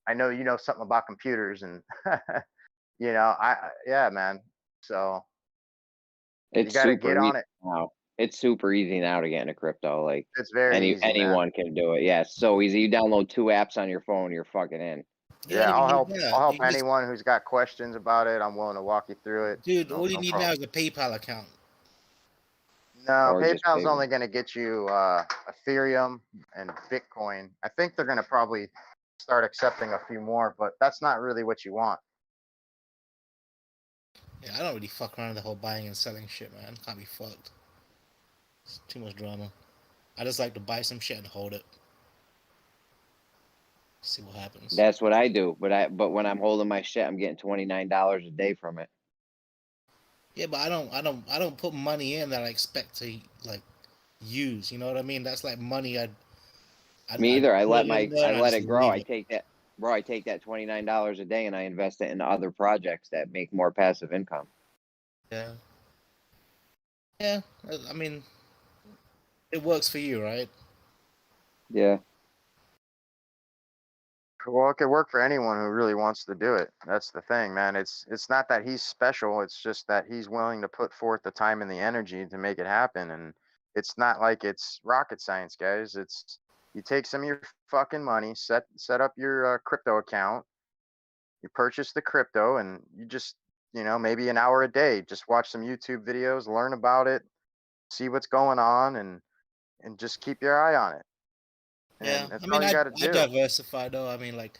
I know you know something about computers, and yeah, man. So It's you got to super get on easy it. now. It's super easy now to get into crypto. Like, It's very easy, man. anyone can do it. Yeah, it's so easy. You download 2 apps on your phone, you're fucking in. Yeah, I'll help anyone who's got questions about it. I'm willing to walk you through it. Dude, all you need now is a PayPal account. No, PayPal's only going to get you Ethereum and Bitcoin. I think they're going to probably start accepting a few more, but that's not really what you want. Yeah, I don't really fuck around with the whole buying and selling shit, man. Can't be fucked. It's too much drama. I just like to buy some shit and hold it. See what happens. That's what I do. But when I'm holding my shit, I'm getting $29 a day from it. Yeah, but I don't put money in that I expect to like use. You know what I mean? That's like money Me either. I put let in there and I let just it grow. leave I it. take that, bro. I take that $29 a day and I invest it in other projects that make more passive income. Yeah. Yeah. I mean, it works for you, right? Yeah. Well, it could work for anyone who really wants to do it. That's the thing, man. It's not that he's special. It's just that he's willing to put forth the time and the energy to make it happen. And it's not like it's rocket science, guys. It's you take some of your fucking money, set up your crypto account, you purchase the crypto, and you just maybe an hour a day, just watch some YouTube videos, learn about it, see what's going on, and just keep your eye on it. Yeah. And that's I mean, all you got to I do. diversify though. I mean, like,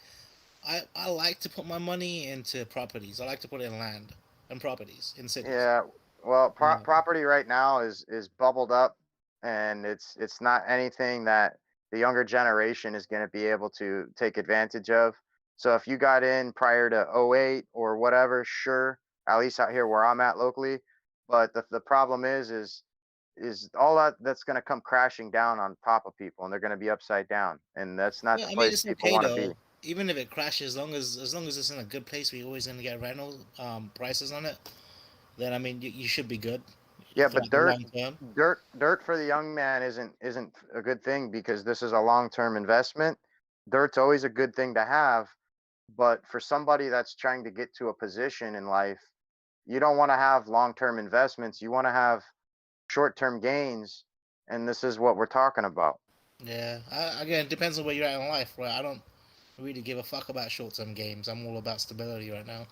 I like to put my money into properties. I like to put it in land and properties in cities. Yeah, well, Yeah. property right now is bubbled up, and it's not anything that the younger generation is going to be able to take advantage of. So if you got in prior to '08 or whatever, sure, at least out here where I'm at locally. But the problem is all that's going to come crashing down on top of people, and they're going to be upside down, and that's not Yeah, the I mean, place it's people okay want to though. be. Even if it crashes, as long as it's in a good place, we're always gonna get rental prices on it. Then I mean, you should be good Yeah, for but like the long term. dirt for the young man isn't a good thing because this is a long-term investment. Dirt's always a good thing to have, but for somebody that's trying to get to a position in life, you don't want to have long-term investments. You want to have short-term gains, and this is what we're talking about. Yeah, again, it depends on where you're at in life, right? I don't really give a fuck about short-term games. I'm all about stability right now.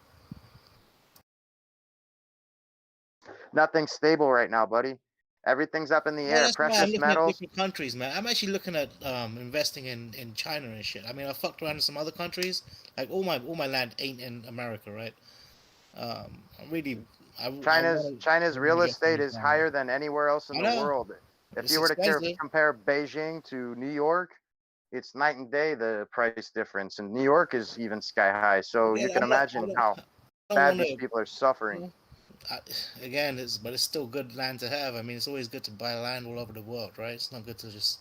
Nothing's stable right now, buddy. Everything's up in the Well, air. that's why I'm Precious looking at metals. different countries, man. I'm actually looking at investing in China and shit. I mean, I fucked around in some other countries. Like all my land ain't in America, right? I'm really China's real wanna get some estate in is China. higher than anywhere else in I the know. world. If It's you were to expensive. compare Beijing to New York, it's night and day the price difference, and New York is even sky high. So you Yeah, can imagine how I don't bad want these to. people are suffering. Again, but it's still good land to have. I mean, it's always good to buy land all over the world, right? It's not good to just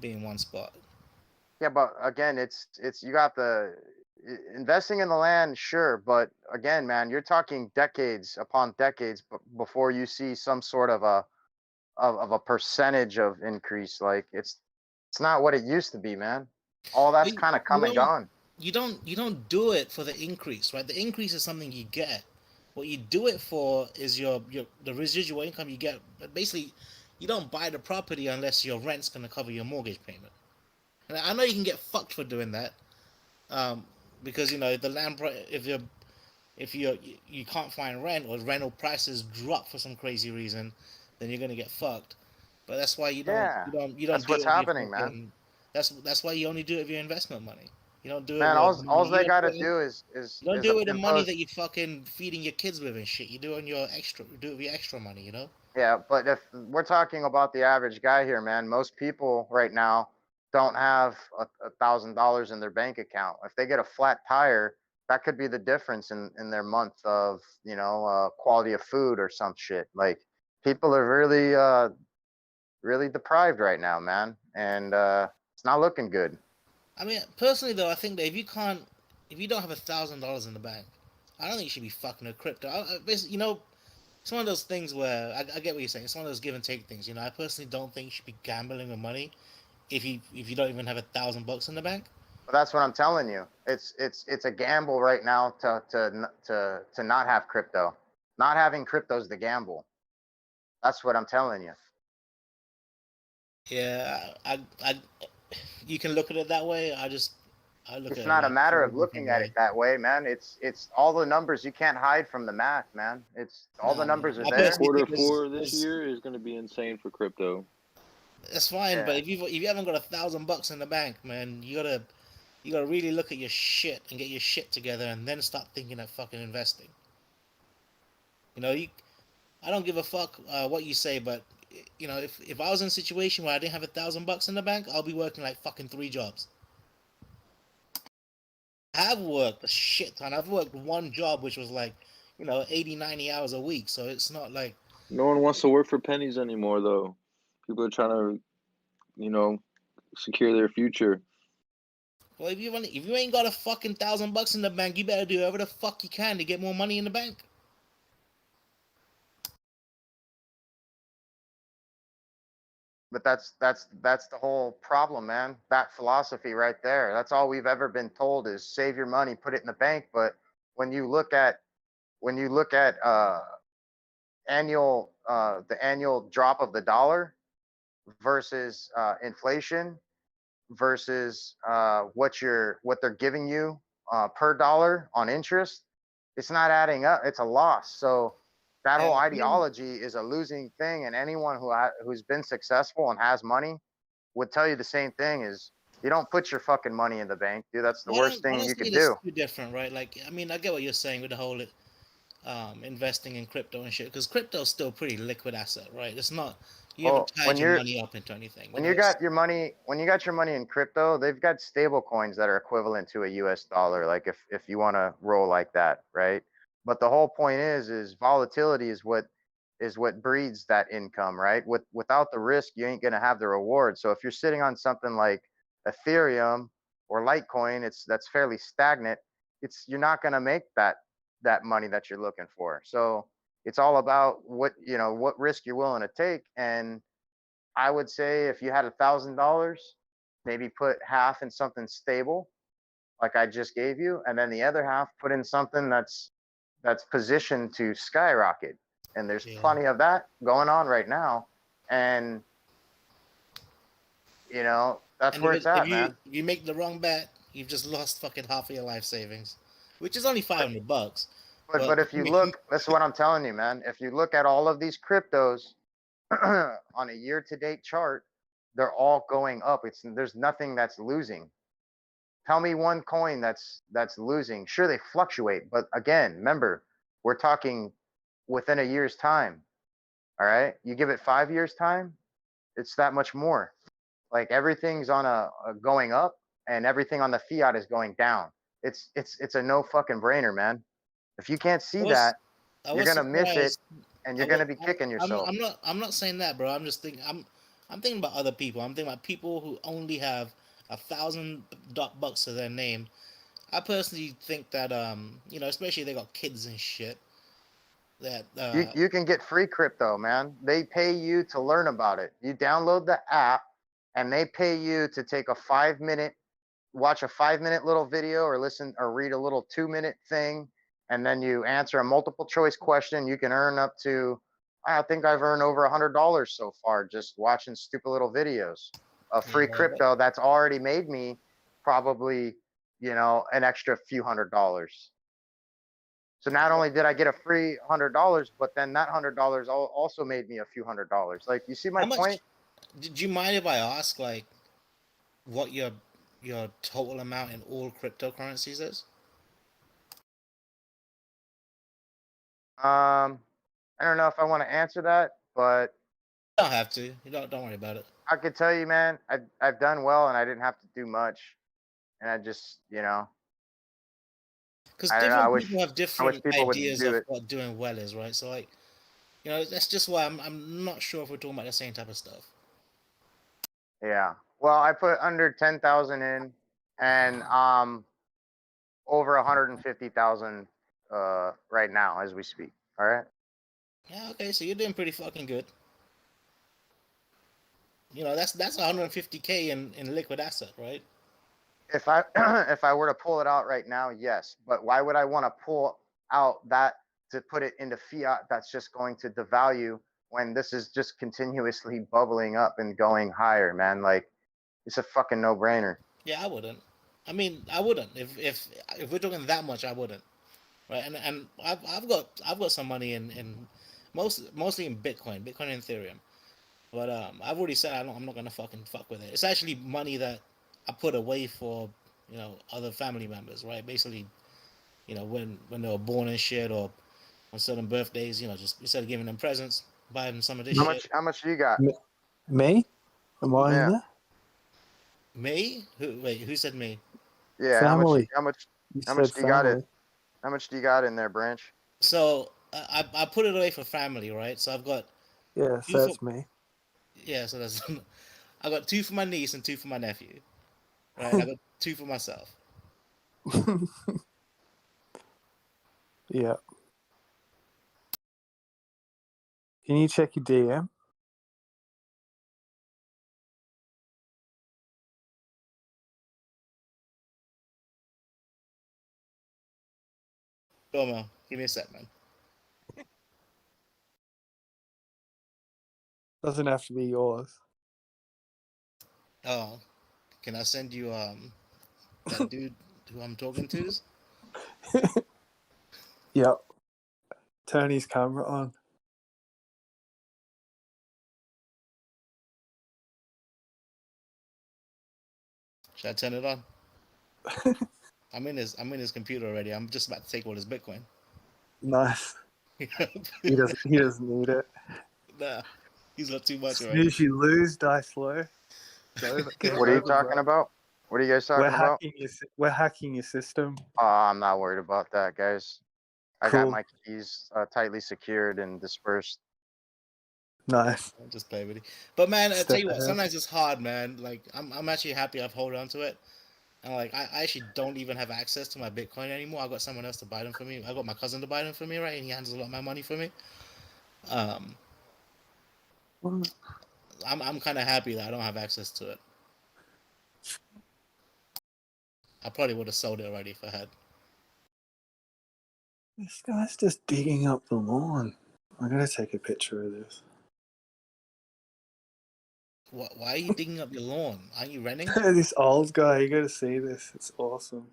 be in one spot. Yeah, but again, it's you got investing in the land, sure, but again, man, you're talking decades upon decades before you see some sort of a percentage of increase. Like it's not what it used to be, man. All that's kind of come and gone. You don't do it for the increase, right? The increase is something you get. What you do it for is the residual income you get. But basically, you don't buy the property unless your rent's going to cover your mortgage payment. And I know you can get fucked for doing that, because the land if you can't find rent or rental prices drop for some crazy reason, then you're going to get fucked. But that's why you don't That's do what's it with happening, your man. fucking, that's why you only do it with your investment money. You don't do it Man, with all you they don't gotta do it, do is you don't do it with the money impose. that you're fucking feeding your kids with and shit. You do it on your extra, do it with your extra money, you know? Yeah, but if we're talking about the average guy here, man, most people right now don't have $1,000 in their bank account. If they get a flat tire, that could be the difference in their month of quality of food or some shit. Like people are really deprived right now, man, and it's not looking good. I mean, personally though, I think that if you don't have $1,000 in the bank, I don't think you should be fucking with crypto. Basically, it's one of those things where I get what you're saying. It's one of those give and take things. I personally don't think you should be gambling with money if you don't even have $1,000 in the bank. But that's what I'm telling you. It's a gamble right now to not have crypto. Not having crypto is the gamble. That's what I'm telling you. Yeah, you can look at it that way. I look It's at it not a like matter of a different looking at way. it that way, man. It's all the numbers. You can't hide from the math, man. It's all the numbers are I there. personally think Q4 this year is going to be insane for crypto. That's fine, Yeah. but if you haven't got $1,000 in the bank, man, you you gotta really look at your shit and get your shit together, and then start thinking of fucking investing. You know, I don't give a fuck what you say, but you know, if I was in a situation where I didn't have $1,000 in the bank, I'll be working like fucking 3 jobs. I've worked a shit ton. I've worked one job which was like, you know, 80, 90 hours a week. So it's not like No one wants to work for pennies anymore, though. People are trying to, you know, secure their future. well, if you ain't got a fucking $1,000 in the bank, you better do whatever the fuck you can to get more money in the bank. But that's the whole problem, man. That philosophy right there. That's all we've ever been told is save your money, put it in the bank. But when you look at the annual drop of the dollar versus inflation versus what they're giving you per dollar on interest, it's not adding up. It's a loss. So that whole ideology is a losing thing, and anyone who's been successful and has money would tell you the same thing: is you don't put your fucking money in the bank, dude. That's the worst thing you could do. Too different, right? Like, I mean, I get what you're saying with the whole investing in crypto and shit, because crypto's still a pretty liquid asset, right? It's not you haven't tied your money up into anything. When you got your money in crypto, they've got stable coins that are equivalent to a US dollar, like if you want to roll like that, right? But the whole point is volatility is what breeds that income, right? Without the risk, you ain't gonna have the reward. So if you're sitting on something like Ethereum or Litecoin, that's fairly stagnant. You're not gonna make that money that you're looking for. So it's all about what risk you're willing to take. And I would say if you had $1,000, maybe put half in something stable, like I just gave you, and then the other half put in something that's positioned to skyrocket. And there's plenty of that going on right now. And you know, that's where it's at, man. If you make the wrong bet, you've just lost fucking half of your life savings, which is only $500. But if you look, that's what I'm telling you, man. If you look at all of these cryptos on a year-to-date chart, they're all going up. There's nothing that's losing. Tell me one coin that's losing. Sure, they fluctuate, but again, remember, we're talking within a year's time. All right, you give it 5 years time, it's that much more. Like everything's on a going up, and everything on the fiat is going down. It's a no fucking brainer, man. If you can't see that, you're gonna miss it, and you're gonna be kicking yourself. I'm not saying that, bro. I'm just thinking. I'm thinking about other people. I'm thinking about people who only have $1,000 to their name. I personally think that you know, especially if they got kids and shit. That you can get free crypto, man. They pay you to learn about it. You download the app, and they pay you to take watch a 5-minute little video, or listen or read a little 2-minute thing. And then you answer a multiple choice question. You can earn up to, I think I've earned over $100 so far just watching stupid little videos of free crypto that's already made me probably, you know, an extra few $100s. So not only did I get a free $100, but then that $100 also made me a few $100s. Like, you see my point? Did you mind if I ask, like, what your total amount in all cryptocurrencies is? I don't know if I want to answer that, but you don't have to. You don't worry about it. I could tell you, man, I've done well, and I didn't have to do much, and I just, you know, because different people have different ideas of what doing well is, right? So, like, you know, that's just why I'm not sure if we're talking about the same type of stuff. Yeah. Well, I put under 10,000 in, and over 150,000 right now as we speak. All right. Yeah. Okay. So you're doing pretty fucking good. You know, that's 150K in liquid asset, right? If I were to pull it out right now, yes. But why would I want to pull out that to put it into fiat? That's just going to devalue when this is just continuously bubbling up and going higher, man. Like, it's a fucking no-brainer. Yeah, I wouldn't. I mean, I wouldn't. If we're talking that much, I wouldn't. Right? And I've got some money in mostly in Bitcoin and Ethereum. But I've already said I'm not gonna fucking fuck with it. It's actually money that I put away for other family members, right? Basically, when they were born and shit, or on certain birthdays, just instead of giving them presents, buy them some of this shit. How much do you got? Me? Am I in Yeah. there? Me? Who said me? Yeah. Family. How much You do said you got it? family. How much do you got in there, Branch? So I put it away for family, right? So I've got Yeah, so that's me. yeah. So that's I got 2 for my niece and 2 for my nephew, right? I got 2 for myself. Yeah. Can you check your DM? Go, man. Give me a sec, man. Doesn't have to be yours. Oh, can I send you that dude who I'm talking to's? Yep. Turn his camera on. Should I turn it on? I'm in his computer already. I'm just about to take all his Bitcoin. Nice. He doesn't need it. Nah, he's got too much As already. soon as you lose, die slow. What are you talking about? What are you guys talking about? We're hacking your system. I'm not worried about that, guys. I got Cool. my keys tightly secured and dispersed. Nice. I'll just play with it. But man, I Step tell you what, ahead. sometimes it's hard, man. Like I'm actually happy I've held on to it. And like I actually don't even have access to my Bitcoin anymore. I got someone else to buy them for me. I got my cousin to buy them for me, right? And he handles a lot of my money for me. I'm kind of happy that I don't have access to it. I probably would have sold it already if I had. This guy's just digging up the lawn. I gotta take a picture of this. Why are you digging up your lawn? Aren't you renting? This old guy, you gotta see this. It's awesome.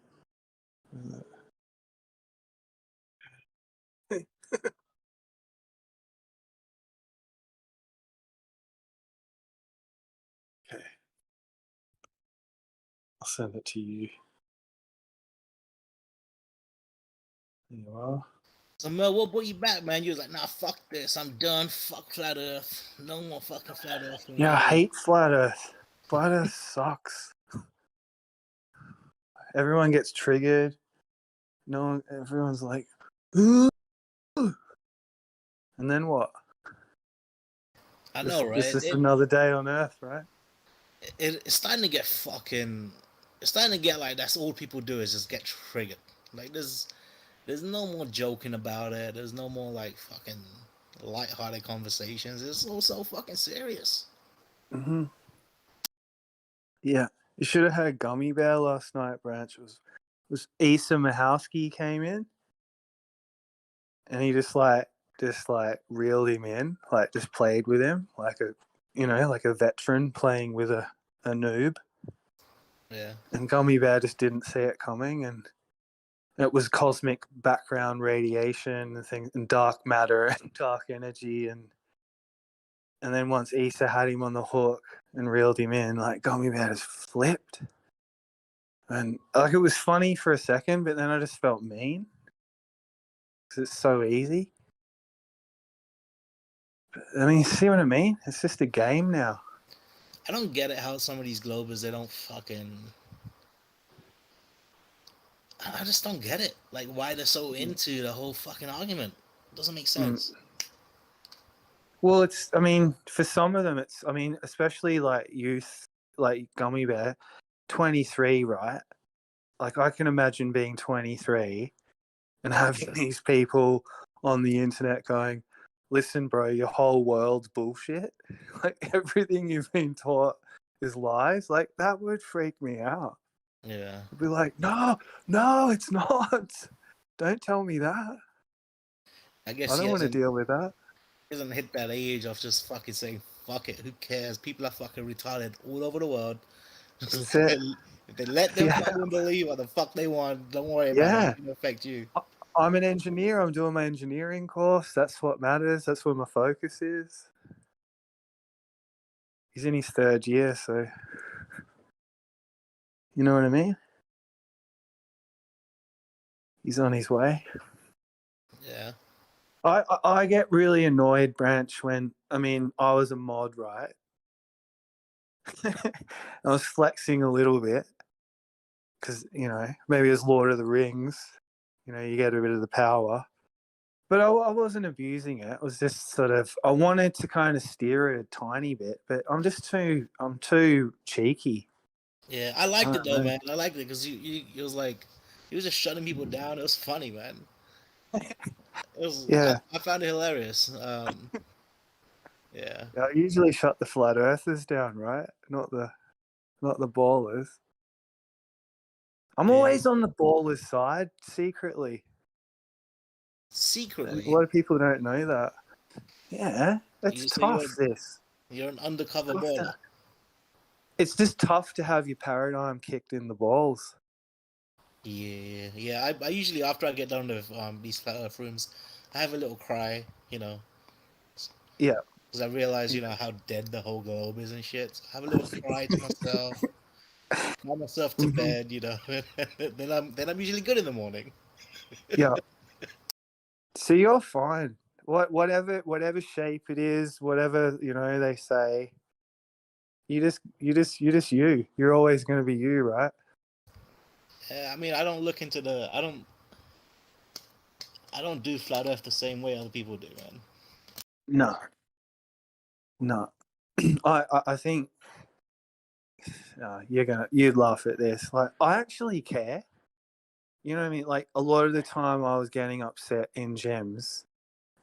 Okay. I'll send it to you. There you are. So Mel, what brought you back, man? You was like, nah, fuck this. I'm done. Fuck flat Earth. No more fucking flat Earth. Yeah, I hate Flat Earth. Flat Earth sucks. Everyone gets triggered. Everyone's like, ooh. And then what? I know, right? It's just another day on Earth, right? It's starting to get fucking. It's starting to get like that's all people do is just get triggered. Like there's no more joking about it. There's no more like fucking lighthearted conversations. It's all so fucking serious. Mm-hmm. Yeah, you should have had Gummy Bear last night, Branch. It was Asa Mahowski came in, and he just reeled him in, like just played with him like a veteran playing with a noob. Yeah. And Gummy Bear just didn't see it coming, and it was cosmic background radiation and things, and dark matter and dark energy, and then once Issa had him on the hook and reeled him in, like Gummy Bear just flipped. And like it was funny for a second, but then I just felt mean because it's so easy. I mean, see what I mean? It's just a game now. I don't get it how some of these Globers they don't fucking. I just don't get it. Like why they're so into the whole fucking argument. It doesn't make sense. Well, I mean, for some of them, especially like youth, like Gummy Bear, 23, right? Like I can imagine being 23 and having these people on the internet going, listen, bro, your whole world's bullshit. Like everything you've been taught is lies. Like that would freak me out. Yeah. I'd be like, no, it's not. Don't tell me that. I guess I don't want to deal with that. He hasn't hit that age of just fucking saying fuck it. Who cares? People are fucking retarded all over the world. That's it. If they let them fucking believe what the fuck they want, don't worry about it. It's gonna affect you. I'm an engineer. I'm doing my engineering course. That's what matters. That's where my focus is. He's in his 3rd year, so you know what I mean? He's on his way. Yeah. I get really annoyed, Branch, when I was a mod, right? I was flexing a little bit because maybe it's Lord of the Rings. You get a bit of the power, but I wasn't abusing it. It was just sort of I wanted to kind of steer it a tiny bit, but I'm too cheeky. Yeah, I liked it don't though, know. man. I liked it because it was like he was just shutting people down. It was funny, man. Yeah. I found it hilarious. Yeah. I usually shut the flat earthers down, right? Not the ballers. I'm always on the ballers' side secretly. Secretly. A lot of people don't know that. Yeah, it's So tough. You're an undercover Tough baller. It's just tough to have your paradigm kicked in the balls. Yeah, yeah. I usually after I get done with these flat earth rooms, I have a little cry, Yeah. because I realize how dead the whole globe is and shit. So I have a little cry to myself, cry myself to bed, then I'm usually good in the morning. Yeah. So you're fine. Whatever shape it is, whatever they say. You're you. You're always going to be you, right? I mean, I don't look into I don't do flat earth the same way other people do, man. No. I think you'd laugh at this. Like, I actually care. You know what I mean? Like, a lot of the time I was getting upset in gems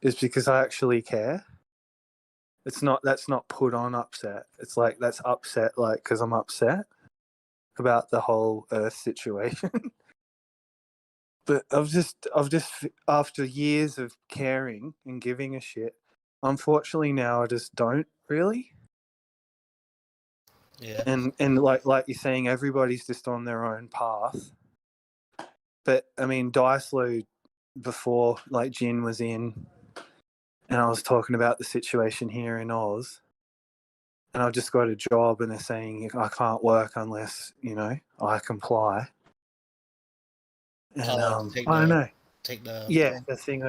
is because I actually care. That's not put on upset. It's like that's upset, like, because I'm upset about the whole Earth situation. But I've just after years of caring and giving a shit, unfortunately now I just don't really. Yeah. And like you're saying, everybody's just on their own path. But I mean, Dicelo before, like, Jin was in, and I was talking about the situation here in Oz, and I've just got a job, and they're saying I can't work unless I comply. And I don't know. Take the Yeah, the thing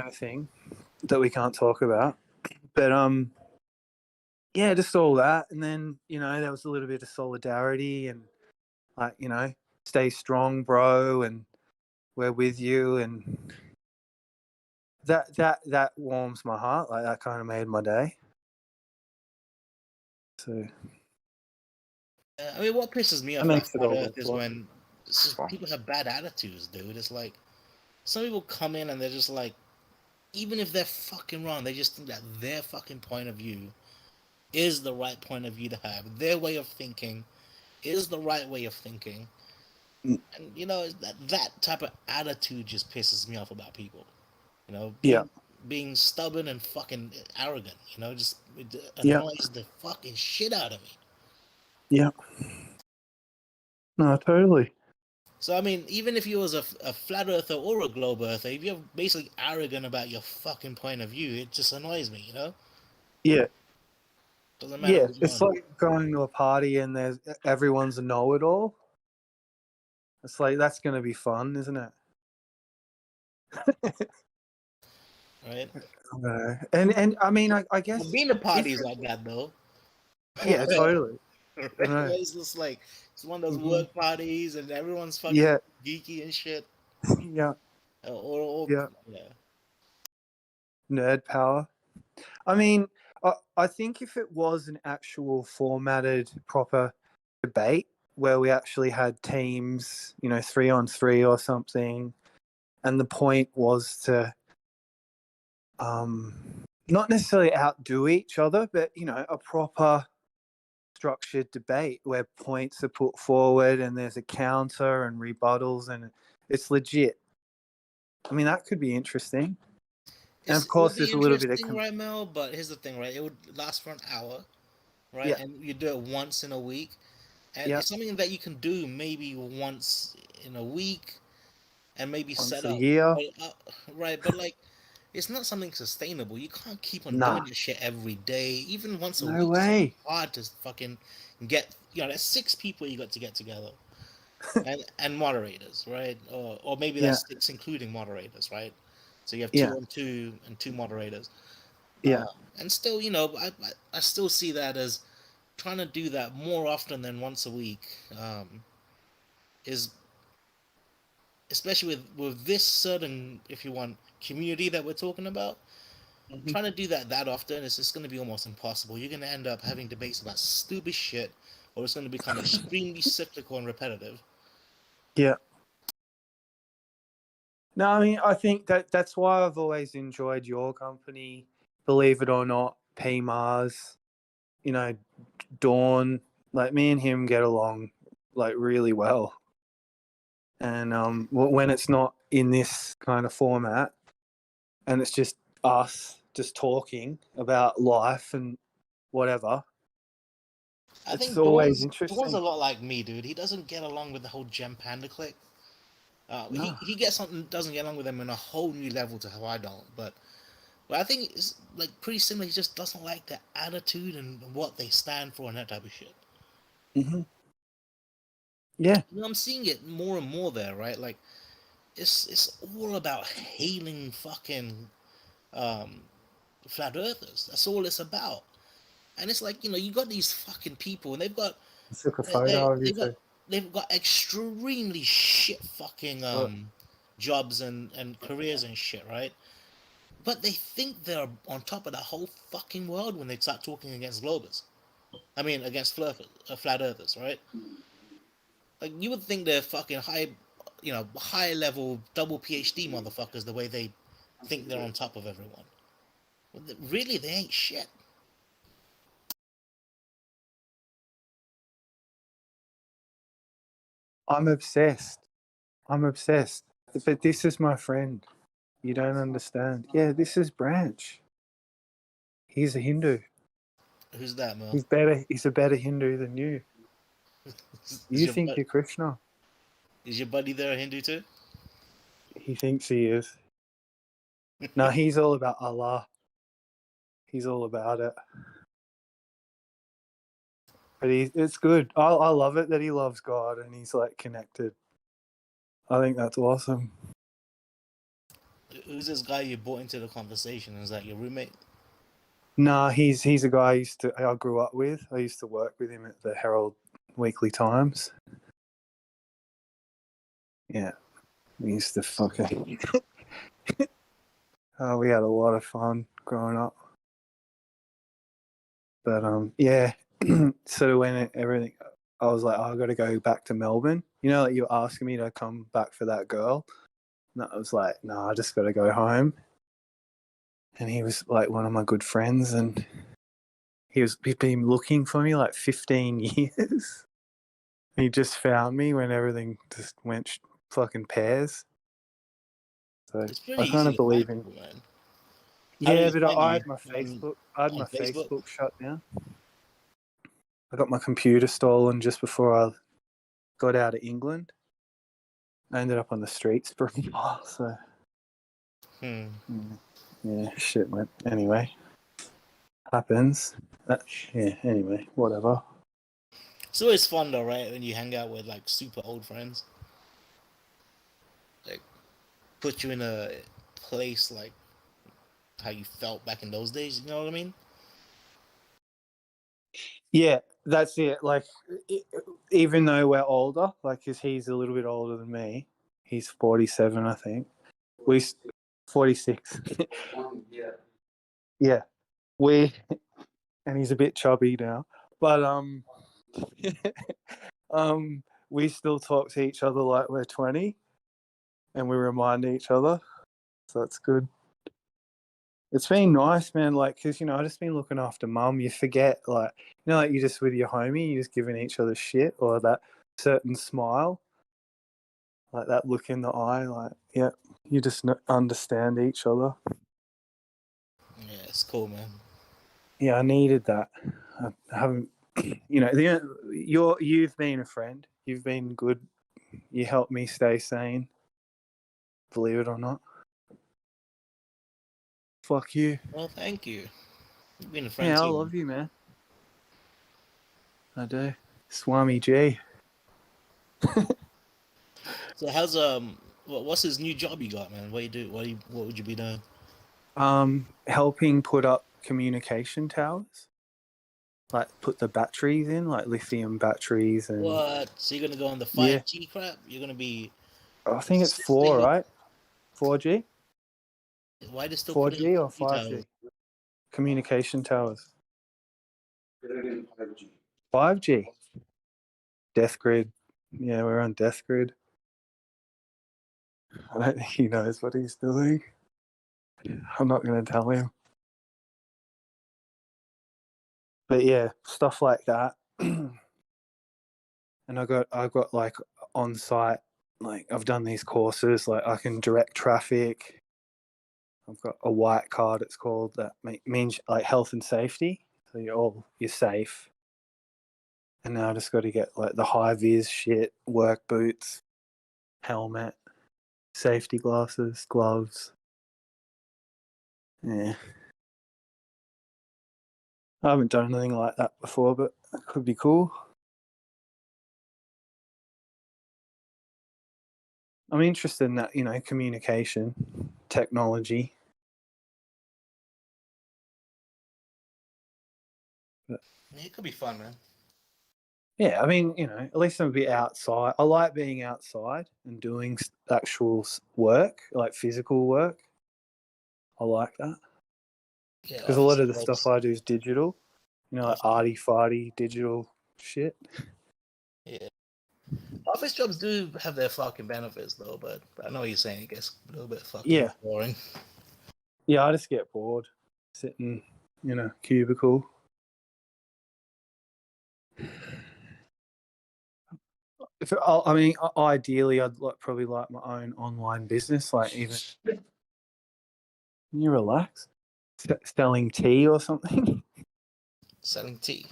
that we can't talk about. But yeah, just all that, and then there was a little bit of solidarity and like stay strong, bro, and we're with you, and that warms my heart. Like, that kind of made my day. So I mean, what pisses me off that about makes it flat all earth is worthwhile. when people have bad attitudes, dude. It's like some people come in and they're just like, even if they're fucking wrong, they just think that their fucking point of view is the right point of view to have. Their way of thinking is the right way of thinking. And that type of attitude just pisses me off about people. Being stubborn and fucking arrogant. Just it annoys the fucking shit out of me. Yeah. No, totally. So I mean, even if you was a flat earther or a globe earther, if you're basically arrogant about your fucking point of view, it just annoys me. Yeah. Doesn't matter. Yeah, Which it's one. like going to a party and everyone's a know-it-all. It's like, that's going to be fun, isn't it? Right. And I mean, I guess being a parties like that though. Yeah, totally. It's just like it's one of those work parties and everyone's fucking geeky and shit. Yeah. Or yeah. Nerd power. I mean, I think if it was an actual formatted, proper debate where we actually had teams, 3-on-3 or something, and the point was to not necessarily outdo each other, but a proper structured debate where points are put forward and there's a counter and rebuttals and it's legit. I mean, that could be interesting. And of course, there's a little bit of right, Mel. But here's the thing, right? It would last for an hour, right? Yeah. And you do it once in a week, and it's something that you can do maybe once in a week, and maybe once set a up. year. Right? But like, it's not something sustainable. You can't keep on doing this shit every day. Even once a No week, way. it's hard to fucking get. That's 6 people you got to get together. and moderators, right? Or maybe Yeah. that's 6 including moderators, right? So you have Yeah. 2 on 2 and 2 moderators. Yeah. And still, you know, I still see that as trying to do that more often than once a week. Is especially with this certain, if you want, community that we're talking about. Trying to do that often is just going to be almost impossible. You're going to end up having debates about stupid shit, or it's going to become extremely cyclical and repetitive. Yeah. No, I mean, I think that's why I've always enjoyed your company. Believe it or not, P Mars, you know, Dawn, like me and him get along like really well. And when it's not in this kind of format, and it's just us just talking about life and whatever, I it's think always Dawn's a interesting. lot like me, dude. He doesn't get along with the whole Gem Panda clique. No. He gets something, doesn't get along with them in a whole new level to how I don't. But I think it's like pretty similar. He just doesn't like their attitude and what they stand for and that type of shit. Mm-hmm. Yeah. You know, I'm seeing it more and more there, right? Like it's all about hailing fucking flat earthers. That's all it's about. And it's like, you know, you got these fucking people, and they've got I took a photo of you they've got too. they've got extremely shit fucking Look. jobs and careers and shit, right? But they think they're on top of the whole fucking world when they start talking against globers. I mean, against flat earthers, right? Like, you would think they're fucking high level double PhD motherfuckers the way they think they're on top of everyone. Really, they ain't shit. I'm obsessed. But this is my friend. You don't understand. Yeah, this is Branch. He's a Hindu. Who's that, Mel? He's better. He's a better Hindu than you. You think you're Krishna. Is your buddy there a Hindu too? He thinks he is. No, he's all about Allah. He's all about it. But it's good. I love it that he loves God and he's like connected. I think that's awesome. Who's this guy you brought into the conversation? Is that your roommate? Nah, he's a guy I grew up with. I used to work with him at the Herald Weekly Times. Yeah, we used to fucking. Oh, we had a lot of fun growing up. But yeah. So when everything, I was like, I got to go back to Melbourne. You know, like you were asking me to come back for that girl. And I was like, no, I just got to go home. And he was like one of my good friends, and he's been looking for me like 15 years. He just found me when everything just went fucking pairs. So I kind of believe in. Man. Yeah, but I had my Facebook. Facebook shut down. I got my computer stolen just before I got out of England. I ended up on the streets for a while. So. Yeah, shit went. Anyway, happens. Yeah. Anyway, whatever. It's always fun though, right? When you hang out with like super old friends. Like, put you in a place like how you felt back in those days. You know what I mean? Yeah, that's it. Like, even though we're older, like, because he's a little bit older than me, he's 47, I think. 46. Yeah, and he's a bit chubby now, but we still talk to each other like we're 20, and we remind each other, so that's good. It's been nice, man, like, because, you know, I've just been looking after mum. You forget, like, you know, like you're just with your homie, you're just giving each other shit, or that certain smile, like that look in the eye, like, yeah, you just understand each other. Yeah, it's cool, man. Yeah, I needed that. I haven't, you know, you've been a friend. You've been good. You helped me stay sane, believe it or not. Fuck you. Well, thank you. You've been a friend Yeah, I too. love you, man. I do. Swami G. So how's what's his new job you got, man? What you do? What would you be doing? Helping put up communication towers, like put the batteries in, like lithium batteries, and What? So you're gonna go on the yeah, 5G crap? You're gonna be I think it's 4, assisting? right? 4G, Why they still put it 4G or in 5G? 5G communication towers. 5G. Death grid. Yeah, we're on death grid. I don't think he knows what he's doing. I'm not going to tell him. But yeah, stuff like that. And I got like on site, like I've done these courses, like I can direct traffic. I've got a white card, it's called, that means like health and safety. So you're safe. And now I just got to get like the high vis shit, work boots, helmet, safety glasses, gloves. Yeah. I haven't done anything like that before, but it could be cool. I'm interested in that, communication, technology. But, It could be fun, man. yeah, I mean, at least I'm a bit outside. I like being outside and doing actual work, like physical work. I like that. Yeah, Because a lot of the office stuff jobs. I do is digital, like arty-farty digital shit. Yeah. Office jobs do have their fucking benefits, though, but I know what you're saying. It gets a little bit fucking boring. Yeah, I just get bored sitting in a cubicle. Ideally, I'd probably like my own online business, like even. Can you relax? Selling tea or something? Selling tea.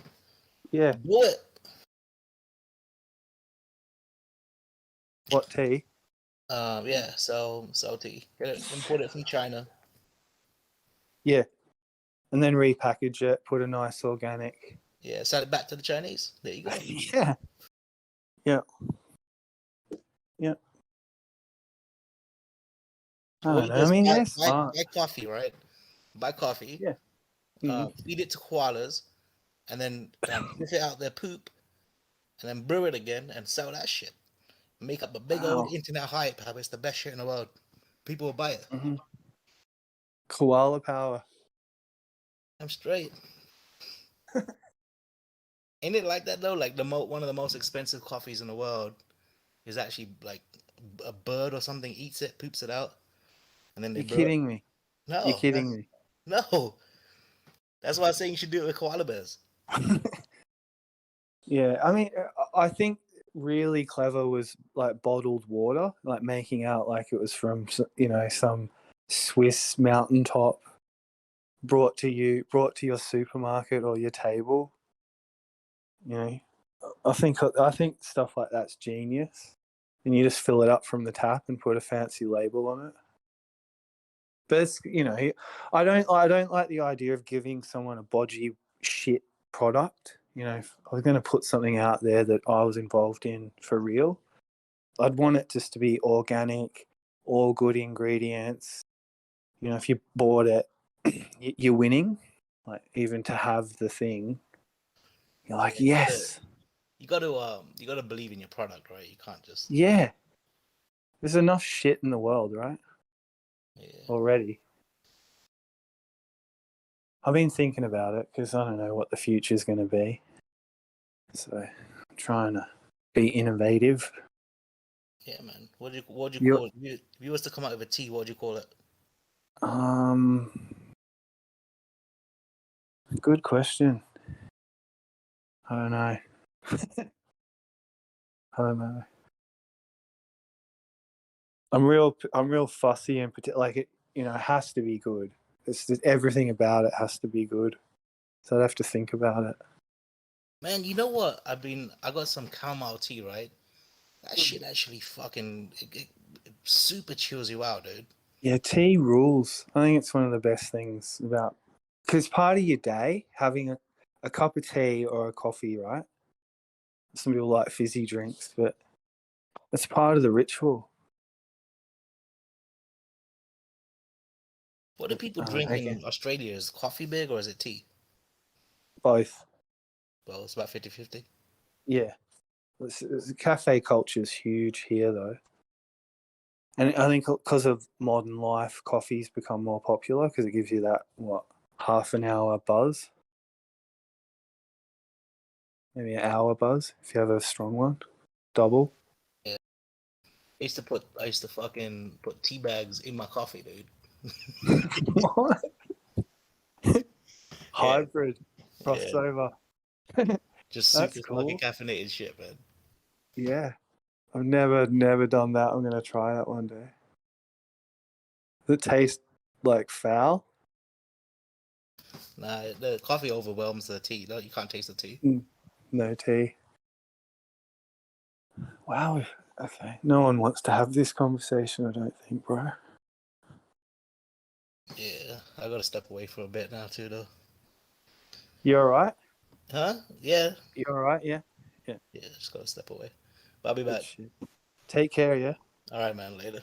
Yeah. Do it. What tea? Yeah, sell tea. Get it, import it from China. Yeah. And then repackage it, put a nice organic. Yeah, sell it back to the Chinese. There you go. Yeah. Yeah. Yeah. I don't know. I mean, they're smart. buy coffee, right? Buy coffee. Yeah. Feed it to koalas, and then sniff it out their poop, and then brew it again and sell that shit. Make up a big old internet hype how it's the best shit in the world. People will buy it. Mm-hmm. Koala power. I'm straight. Ain't it like that though? Like one of the most expensive coffees in the world is actually like a bird or something eats it, poops it out, and then they You're brew it. kidding me. No, You're kidding me. No, that's why I'm saying you should do it with koala bears. Yeah, I mean, I think really clever was like bottled water, like making out like it was from some Swiss mountaintop brought to your supermarket or your table. I think stuff like that's genius, and you just fill it up from the tap and put a fancy label on it. But it's, I don't like the idea of giving someone a bodgy shit product. If I was going to put something out there that I was involved in for real, I'd want it just to be organic, all good ingredients. If you bought it, you're winning. Like, even to have the thing, you're like, yes. You got to believe in your product, right? You can't just. Yeah. There's enough shit in the world, right? Yeah. Already. I've been thinking about it because I don't know what the future's going to be. So I'm trying to be innovative. Yeah, man. What do you call it? If you was to come out with a tea, what would you call it? Good question. I don't know. I don't know. I'm real fussy and like it. It has to be good. It's just, everything about it has to be good. So I'd have to think about it. Man, you know what? I got some chamomile tea, right? That shit actually fucking it super chills you out, dude. Yeah, tea rules. I think it's one of the best things about, because part of your day, having a cup of tea or a coffee, right? Some people like fizzy drinks, but It's part of the ritual. What do people drink in Australia? Is coffee big or is it tea? Both. Well, it's about 50-50. Yeah. The cafe culture is huge here, though. And I think because of modern life, coffee's become more popular because it gives you that, half an hour buzz? Maybe an hour buzz if you have a strong one. Double. Yeah. I used to fucking put tea bags in my coffee, dude. What? Hybrid. Crossover. Just That's super cool. fucking caffeinated shit, man. Yeah. I've never done that. I'm going to try that one day. Does it taste like foul? Nah, the coffee overwhelms the tea. No, you can't taste the tea. No tea. Wow. Okay. No one wants to have this conversation, I don't think, bro. Yeah, I gotta step away for a bit now too, though. You all right? Huh? Yeah. You all right? Yeah. Yeah. Yeah, just gotta step away. But I'll be Good back. shit. Take care, yeah? All right, man. Later.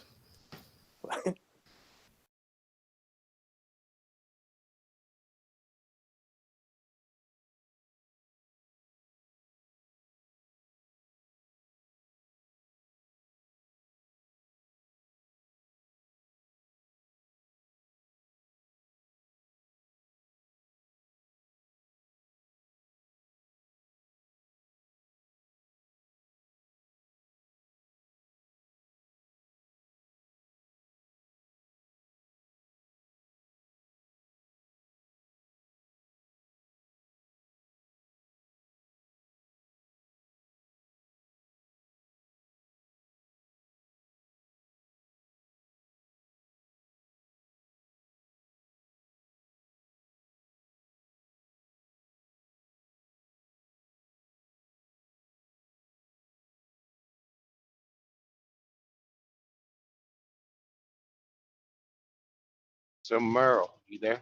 So Merle, you there?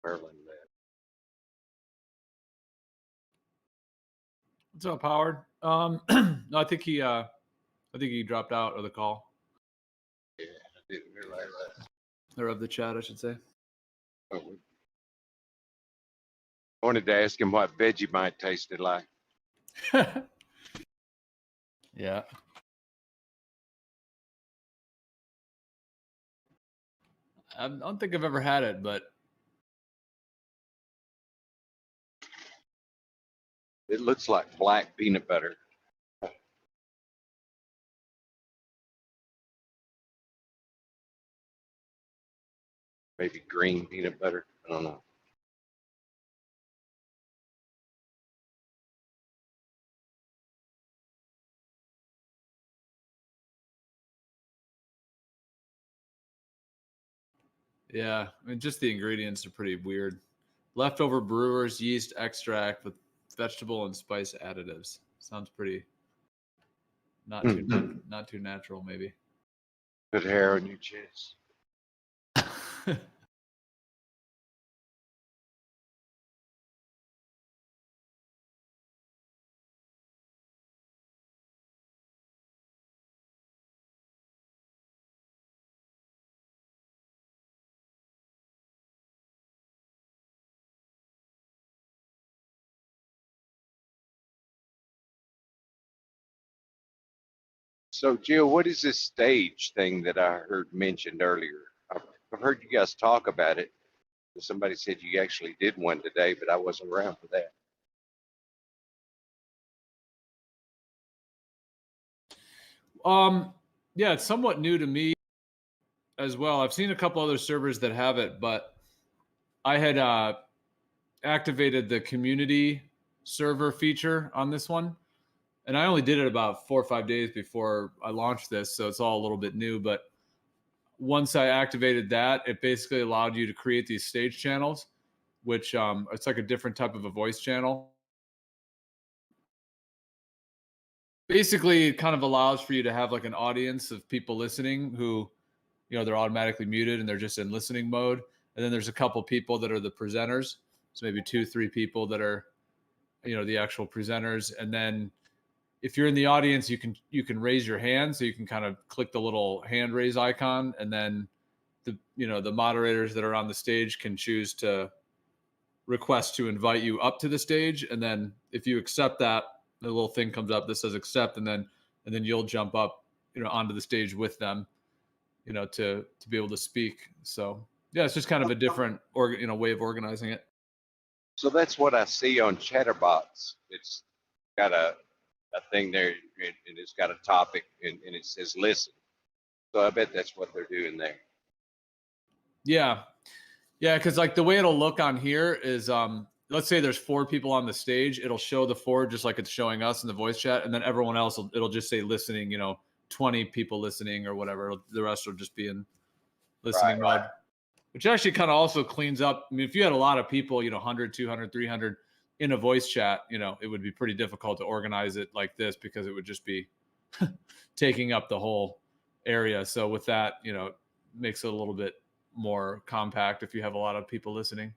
Merlin, man. What's up, Howard? No, I think he dropped out of the call. Yeah, I didn't realize that. Or of the chat, I should say. Oh, I wanted to ask him what Vegemite tasted like. Yeah. I don't think I've ever had it, but It looks like black peanut butter. Maybe green peanut butter. I don't know. yeah, I mean, just the ingredients are pretty weird. Leftover brewer's yeast extract with vegetable and spice additives. Sounds pretty not too natural, maybe. Put hair on your chest. So, Jill, what is this stage thing that I heard mentioned earlier? I've heard you guys talk about it. Somebody said you actually did one today, but I wasn't around for that. Yeah, it's somewhat new to me as well. I've seen a couple other servers that have it, but I had activated the community server feature on this one, and I only did it about 4 or 5 days before I launched this, so it's all a little bit new. But once I activated that, it basically allowed you to create these stage channels, which it's like a different type of a voice channel. Basically, it kind of allows for you to have like an audience of people listening who they're automatically muted and they're just in listening mode. And then there's a couple people that are the presenters. So maybe 2-3 people that are, the actual presenters. And then if you're in the audience, you can raise your hand. So you can kind of click the little hand raise icon, and then the moderators that are on the stage can choose to request to invite you up to the stage. And then if you accept that, the little thing comes up that says accept, and then you'll jump up, onto the stage with them, to be able to speak. So yeah, it's just kind of a different way of organizing it. So that's what I see on Chatterbox. It's got a thing there, and it's got a topic, and it says listen. So I bet that's what they're doing there. Yeah. Because like the way it'll look on here is, let's say there's 4 people on the stage. It'll show the 4 just like it's showing us in the voice chat, and then everyone else it'll just say listening. 20 people listening or whatever. The rest will just be in listening mode, which actually kind of also cleans up. I mean, if you had a lot of people, 100, 200, 300 in a voice chat, it would be pretty difficult to organize it like this, because it would just be taking up the whole area. So with that, it makes it a little bit more compact if you have a lot of people listening.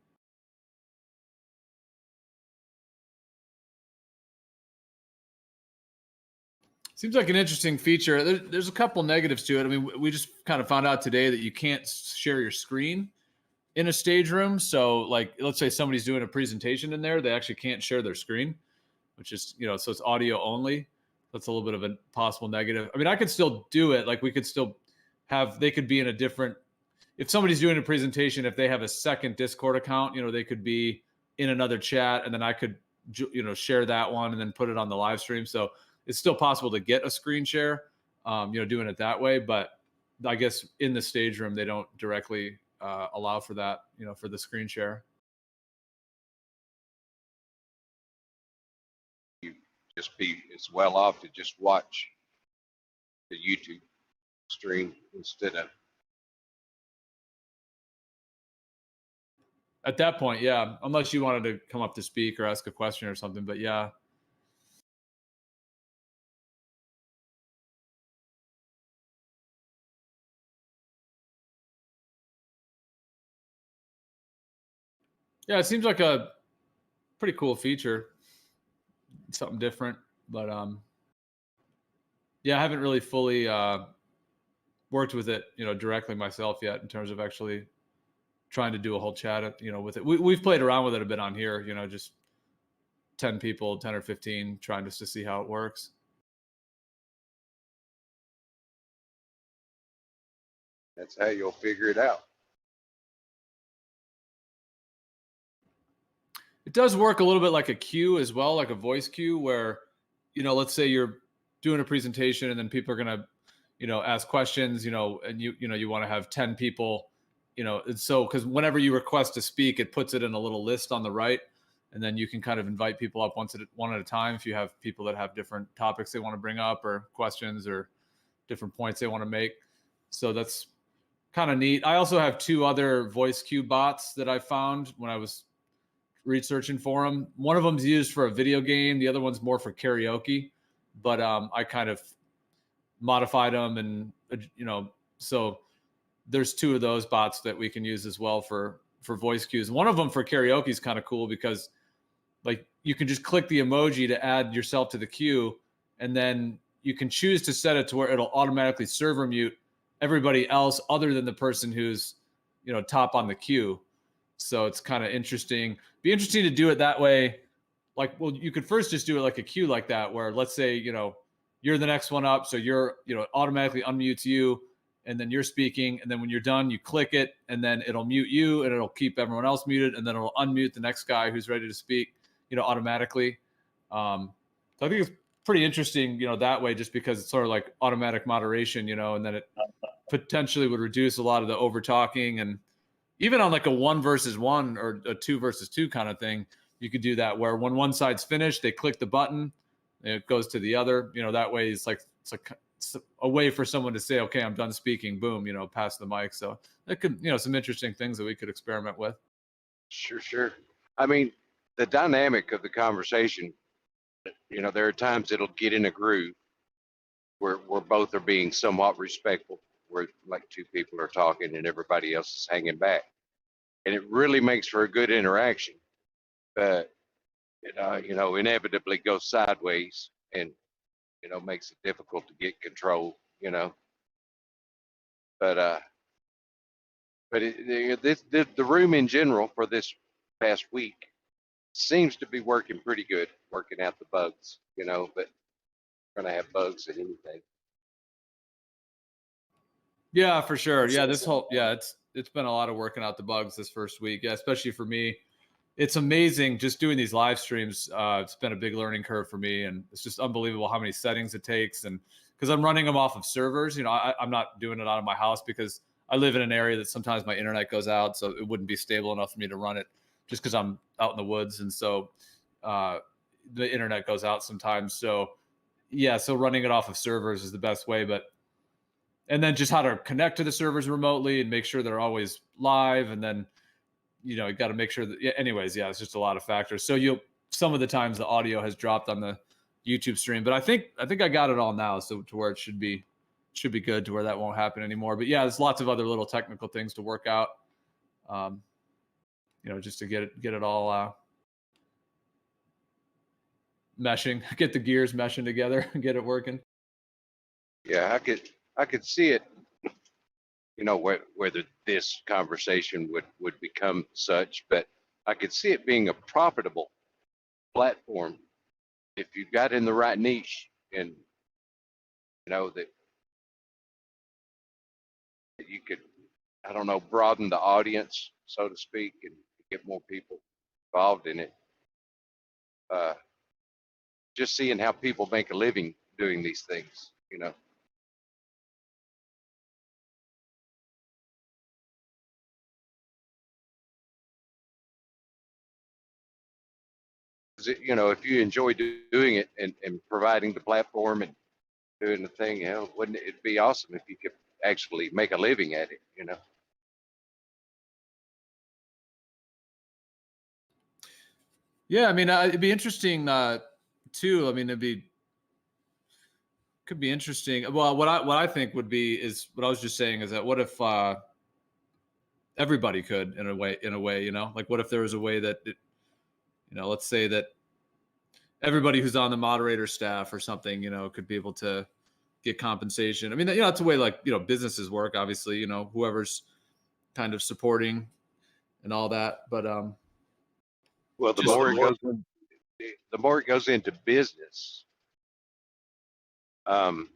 Seems like an interesting feature. There's a couple negatives to it. I mean, we just kind of found out today that you can't share your screen in a stage room. So like, let's say somebody's doing a presentation in there, they actually can't share their screen, which is, so it's audio only. That's a little bit of a possible negative. I mean, I could still do it. Like we could still they could be in a different, if somebody's doing a presentation, if they have a second Discord account, they could be in another chat, and then I could, share that one and then put it on the live stream. So it's still possible to get a screen share, doing it that way. But I guess in the stage room, they don't directly allow for that, for the screen share. You just it's well off to just watch the YouTube stream instead of. At that point, yeah, unless you wanted to come up to speak or ask a question or something, but yeah. Yeah, it seems like a pretty cool feature, something different, but yeah, I haven't really fully worked with it, directly myself yet in terms of actually trying to do a whole chat, with it. We've played around with it a bit on here, just 10 people, 10 or 15, trying just to see how it works. That's how you'll figure it out. It does work a little bit like a queue as well, like a voice queue, where, let's say you're doing a presentation and then people are going to, ask questions, and you want to have 10 people, and so, because whenever you request to speak, it puts it in a little list on the right, and then you can kind of invite people up one at a time if you have people that have different topics they want to bring up or questions or different points they want to make. So that's kind of neat. I also have 2 other voice queue bots that I found when I was researching for them. One of them's used for a video game. The other one's more for karaoke, but I kind of modified them, and so there's 2 of those bots that we can use as well for voice cues. One of them for karaoke is kind of cool because like you can just click the emoji to add yourself to the queue, and then you can choose to set it to where it'll automatically server mute everybody else other than the person who's top on the queue. So it's kind of interesting. Be interesting to do it that way. Like, well, you could first just do it like a queue like that, where let's say, you're the next one up. So you're, automatically unmutes you, and then you're speaking. And then when you're done, you click it, and then it'll mute you, and it'll keep everyone else muted. And then it'll unmute the next guy who's ready to speak, automatically. So I think it's pretty interesting, that way, just because it's sort of like automatic moderation, and then it potentially would reduce a lot of the over talking. And even on like a 1 versus 1 or a 2 versus 2 kind of thing, you could do that where when one side's finished, they click the button and it goes to the other. That way it's a way for someone to say, okay, I'm done speaking. Boom, pass the mic. So that could, some interesting things that we could experiment with. Sure. I mean, the dynamic of the conversation, there are times it'll get in a groove where both are being somewhat respectful where like two people are talking and everybody else is hanging back, and it really makes for a good interaction. But inevitably goes sideways, and makes it difficult to get control. But the room in general for this past week seems to be working pretty good, working out the bugs. But we're gonna have bugs in anything. Yeah, for sure. Yeah, it's been a lot of working out the bugs this first week. Yeah, especially for me. It's amazing just doing these live streams. It's been a big learning curve for me, and it's just unbelievable how many settings it takes. And because I'm running them off of servers, I'm not doing it out of my house because I live in an area that sometimes my internet goes out, so it wouldn't be stable enough for me to run it just because I'm out in the woods, and so the internet goes out sometimes. So yeah, so running it off of servers is the best way, and then just how to connect to the servers remotely and make sure they're always live, and then you got to make sure that, anyways, it's just a lot of factors. So some of the times the audio has dropped on the YouTube stream, but I think I got it all now. So to where it should be good to where that won't happen anymore. But yeah, there's lots of other little technical things to work out, just to get it all meshing, get the gears meshing together and get it working. Yeah, I could see it, whether this conversation would become such, but I could see it being a profitable platform if you got in the right niche, and that you could, I don't know, broaden the audience, so to speak, and get more people involved in it. Just seeing how people make a living doing these things, if you enjoy doing it and providing the platform and doing the thing, wouldn't it be awesome if you could actually make a living at it, Yeah, I mean, it'd be interesting too. I mean, could be interesting. Well, what I think would be is what I was just saying is that what if everybody could in a way, like what if there was a way that let's say that everybody who's on the moderator staff or something, could be able to get compensation. I mean, it's a way like, businesses work, obviously, whoever's kind of supporting and all that. But well, the more it goes into business, the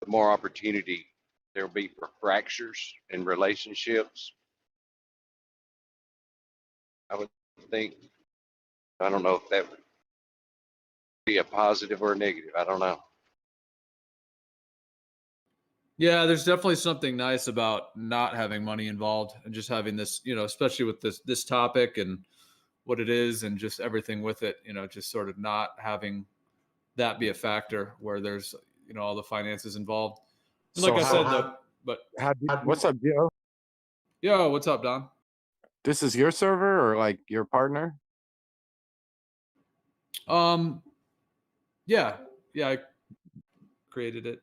more opportunity there'll be for fractures in relationships. I would think. I don't know if that would be a positive or a negative. I don't know. Yeah, there's definitely something nice about not having money involved and just having this, especially with this topic and what it is and just everything with it, just sort of not having that be a factor where there's, all the finances involved. And like I said, what's up, Joe? Yo, what's up, Don? This is your server or like your partner? Yeah, I created it.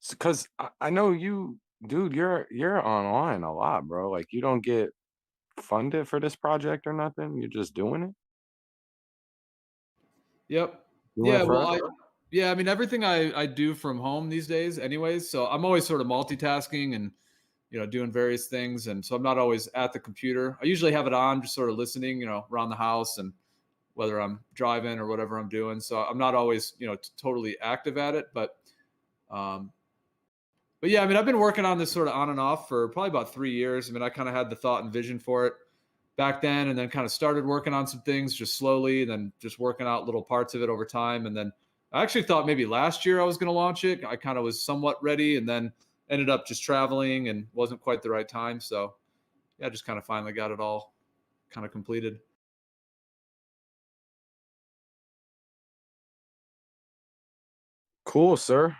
Because I know you, dude, you're online a lot, bro. Like you don't get funded for this project or nothing. You're just doing it. Yep. Yeah. Well, I mean, everything I do from home these days anyways. So I'm always sort of multitasking and, doing various things. And so I'm not always at the computer. I usually have it on, just sort of listening, around the house and whether I'm driving or whatever I'm doing. So I'm not always, totally active at it, but yeah, I mean, I've been working on this sort of on and off for probably about 3 years. I mean, I kind of had the thought and vision for it back then, and then kind of started working on some things just slowly, and then just working out little parts of it over time. And then I actually thought maybe last year I was going to launch it. I kind of was somewhat ready, and then ended up just traveling and wasn't quite the right time. So yeah, just kind of finally got it all kind of completed. Cool, sir.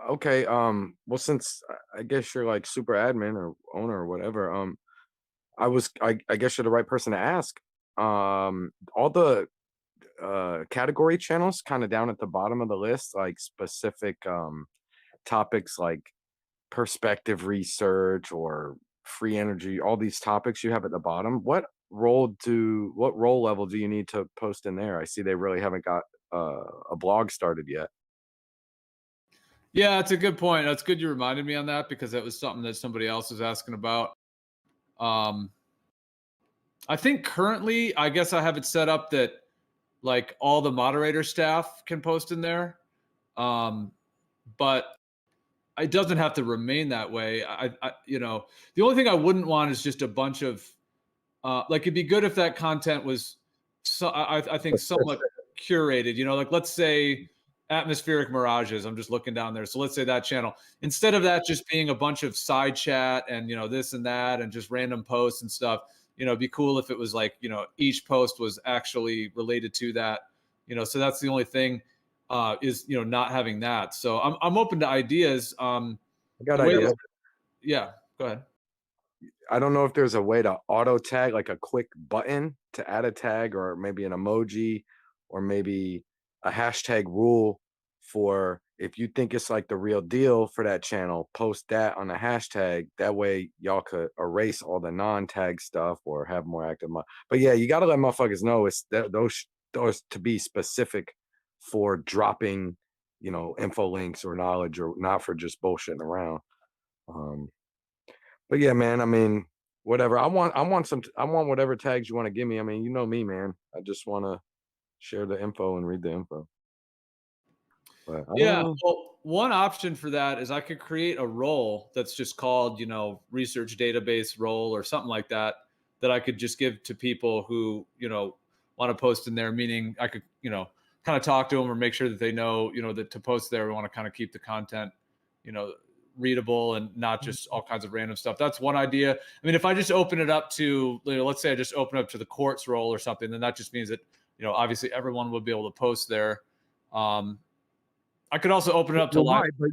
Okay. Well, since I guess you're like super admin or owner or whatever, I guess you're the right person to ask. All the category channels kind of down at the bottom of the list, like specific topics like perspective research or free energy, all these topics you have at the bottom. What role level do you need to post in there? I see they really haven't got a blog started yet. Yeah, it's a good point. That's good you reminded me on that, because that was something that somebody else was asking about. I think currently, I guess I have it set up that like all the moderator staff can post in there. But it doesn't have to remain that way. I the only thing I wouldn't want is just a bunch of like, it'd be good if that content was I think somewhat curated, like let's say atmospheric mirages. I'm just looking down there. So let's say that channel, instead of that just being a bunch of side chat and this and that and just random posts and stuff, it'd be cool if it was like, each post was actually related to that, so that's the only thing is, not having that. So I'm open to ideas. I got an idea. Yeah, go ahead. I don't know if there's a way to auto tag, like a quick button to add a tag, or maybe an emoji, or maybe a hashtag rule for if you think it's like the real deal for that channel, post that on a hashtag. That way y'all could erase all the non-tag stuff or have more active. But yeah, you got to let motherfuckers know it's those to be specific for dropping, info links or knowledge, or not for just bullshitting around. But yeah, man, I mean, whatever. I want whatever tags you want to give me. I mean, you know me, man. I just want to share the info and read the info. But Yeah, well, one option for that is I could create a role that's just called, research database role or something like that I could just give to people who, want to post in there, meaning I could, kind of talk to them or make sure that they know, that to post there, we want to kind of keep the content, readable and not just all kinds of random stuff. That's one idea. I mean, if I just open it up to, let's say I just open up to the courts role or something, then that just means that, obviously everyone would be able to post there. I could also open it up to live. Right, but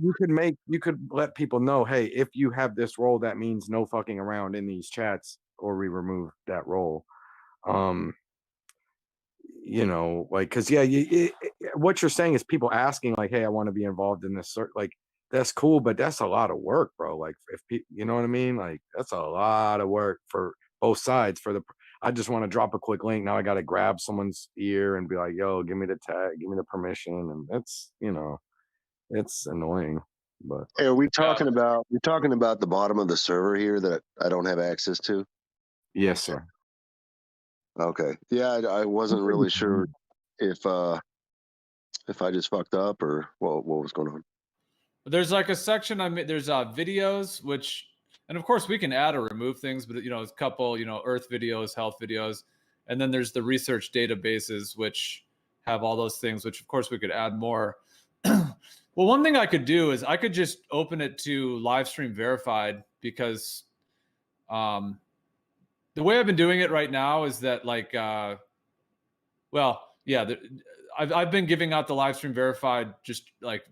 you could let people know, hey, if you have this role, that means no fucking around in these chats, or we remove that role. Like, cause yeah, what you're saying is people asking like, hey, I want to be involved in this, like, that's cool, but that's a lot of work, bro. Like, if you know what I mean? Like, that's a lot of work for both sides. I just want to drop a quick link. Now I got to grab someone's ear and be like, yo, give me the tag, give me the permission. And that's, it's annoying. But hey, are we talking about, you're talking about the bottom of the server here that I don't have access to? Yes, sir. Okay. Yeah, I wasn't really sure if I just fucked up or what was going on. There's like a section there's videos, which, and of course we can add or remove things, but a couple, earth videos, health videos, and then there's the research databases, which have all those things, which of course we could add more. Well, one thing I could do is I could just open it to Livestream verified, because the way I've been doing it right now is that like, I've been giving out the Livestream verified just like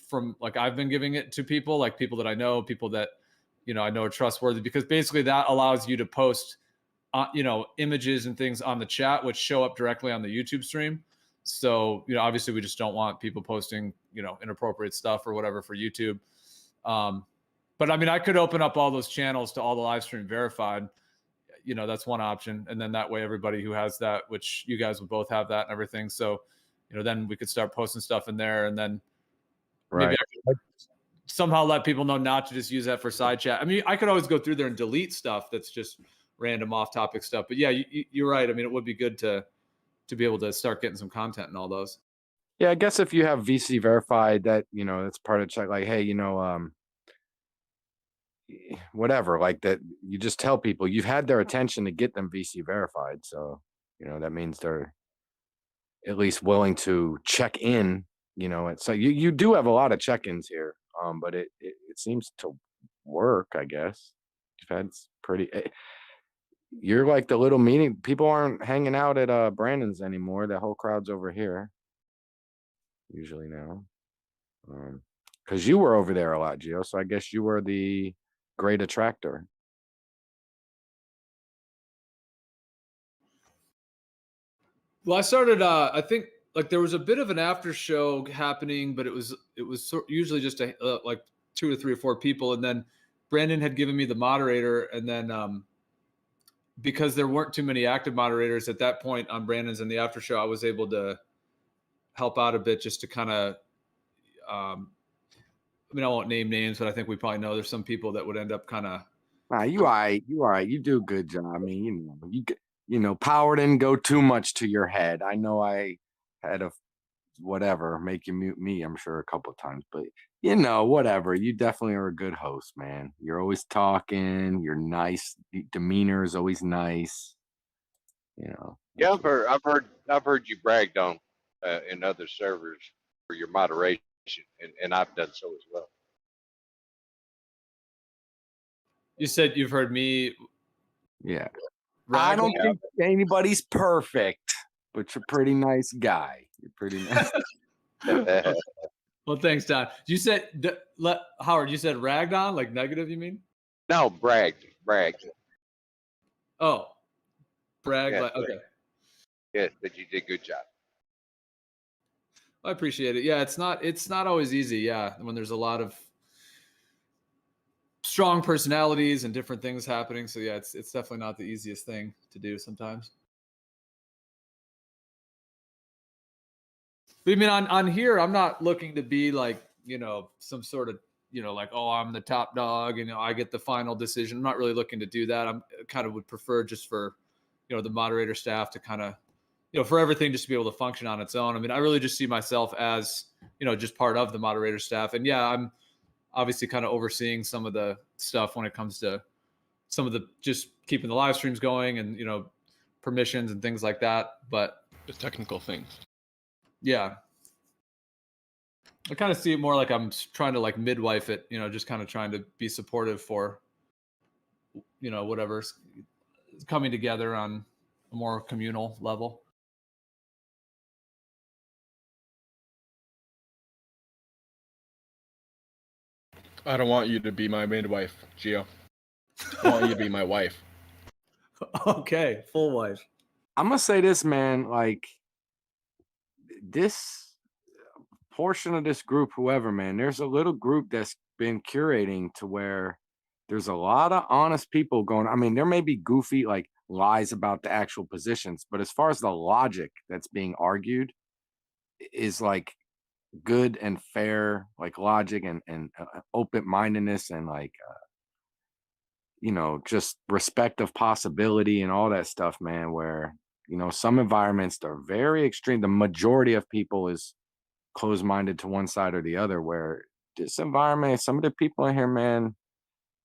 from like I've been giving it to people, like people that I know, people that I know are trustworthy, because basically that allows you to post images and things on the chat, which show up directly on the YouTube stream. So obviously we just don't want people posting inappropriate stuff or whatever for YouTube. But I mean, I could open up all those channels to all the Livestream verified. That's one option, and then that way everybody who has that, which you guys would both have that and everything, so then we could start posting stuff in there, and then maybe I could somehow let people know not to just use that for side chat. I mean, I could always go through there and delete stuff that's just random off-topic stuff, but yeah, you're right. I mean, it would be good to be able to start getting some content in all those. Yeah, I guess if you have VC verified, that that's part of check, like, hey, whatever, like that, you just tell people you've had their attention to get them VC verified, so that means they're at least willing to check in. So you do have a lot of check-ins here, but it seems to work, I guess. That's pretty. You're like the little meeting. People aren't hanging out at Brandon's anymore. The whole crowd's over here usually now, because you were over there a lot, Gio, so I guess you were the great attractor. Well, I started. I think like there was a bit of an after show happening, but it was usually just like 2 or 3 or 4 people, and then Brandon had given me the moderator, and then because there weren't too many active moderators at that point on Brandon's and the after show, I was able to help out a bit just to kind of. I mean, I won't name names, but I think we probably know there's some people that would end up kind of. Nah, you all right. You all right. You do a good job. I mean, power didn't go too much to your head. I know I had a whatever make you mute me, I'm sure, a couple of times, but whatever. You definitely are a good host, man. You're always talking. You're nice. Demeanor is always nice. Yeah, I've heard you bragged on in other servers for your moderation, and I've done so as well. You said you've heard me. Yeah. I don't think anybody's perfect, but you're a pretty nice guy. You're pretty nice. Well, thanks, Don. You said, Howard, you said ragged on, like negative, you mean? No, bragged. Oh, bragged. Yeah, okay. Yes, but you did a good job. I appreciate it. Yeah, it's not always easy. Yeah, when there's a lot of strong personalities and different things happening. So yeah, it's definitely not the easiest thing to do sometimes. But I mean, on here, I'm not looking to be like, some sort of, like, oh, I'm the top dog, I get the final decision. I'm not really looking to do that. I'm kind of would prefer just for, the moderator staff to kind of, for everything just to be able to function on its own. I mean, I really just see myself as, just part of the moderator staff. And yeah, I'm obviously kind of overseeing some of the stuff when it comes to some of the just keeping the live streams going and, permissions and things like that. But the technical things. Yeah. I kind of see it more like I'm trying to like midwife it, just kind of trying to be supportive for, whatever's coming together on a more communal level. I don't want you to be my midwife, Gio. I want you to be my wife. Okay, full wife. I'm gonna say this, man. Like this portion of this group, whoever, man, there's a little group that's been curating to where there's a lot of honest people going. I mean, there may be goofy like lies about the actual positions, but as far as the logic that's being argued is like good and fair, like logic and open-mindedness and like just respect of possibility and all that stuff, man, where some environments are very extreme. The majority of people is closed-minded to one side or the other, where this environment, some of the people in here, man,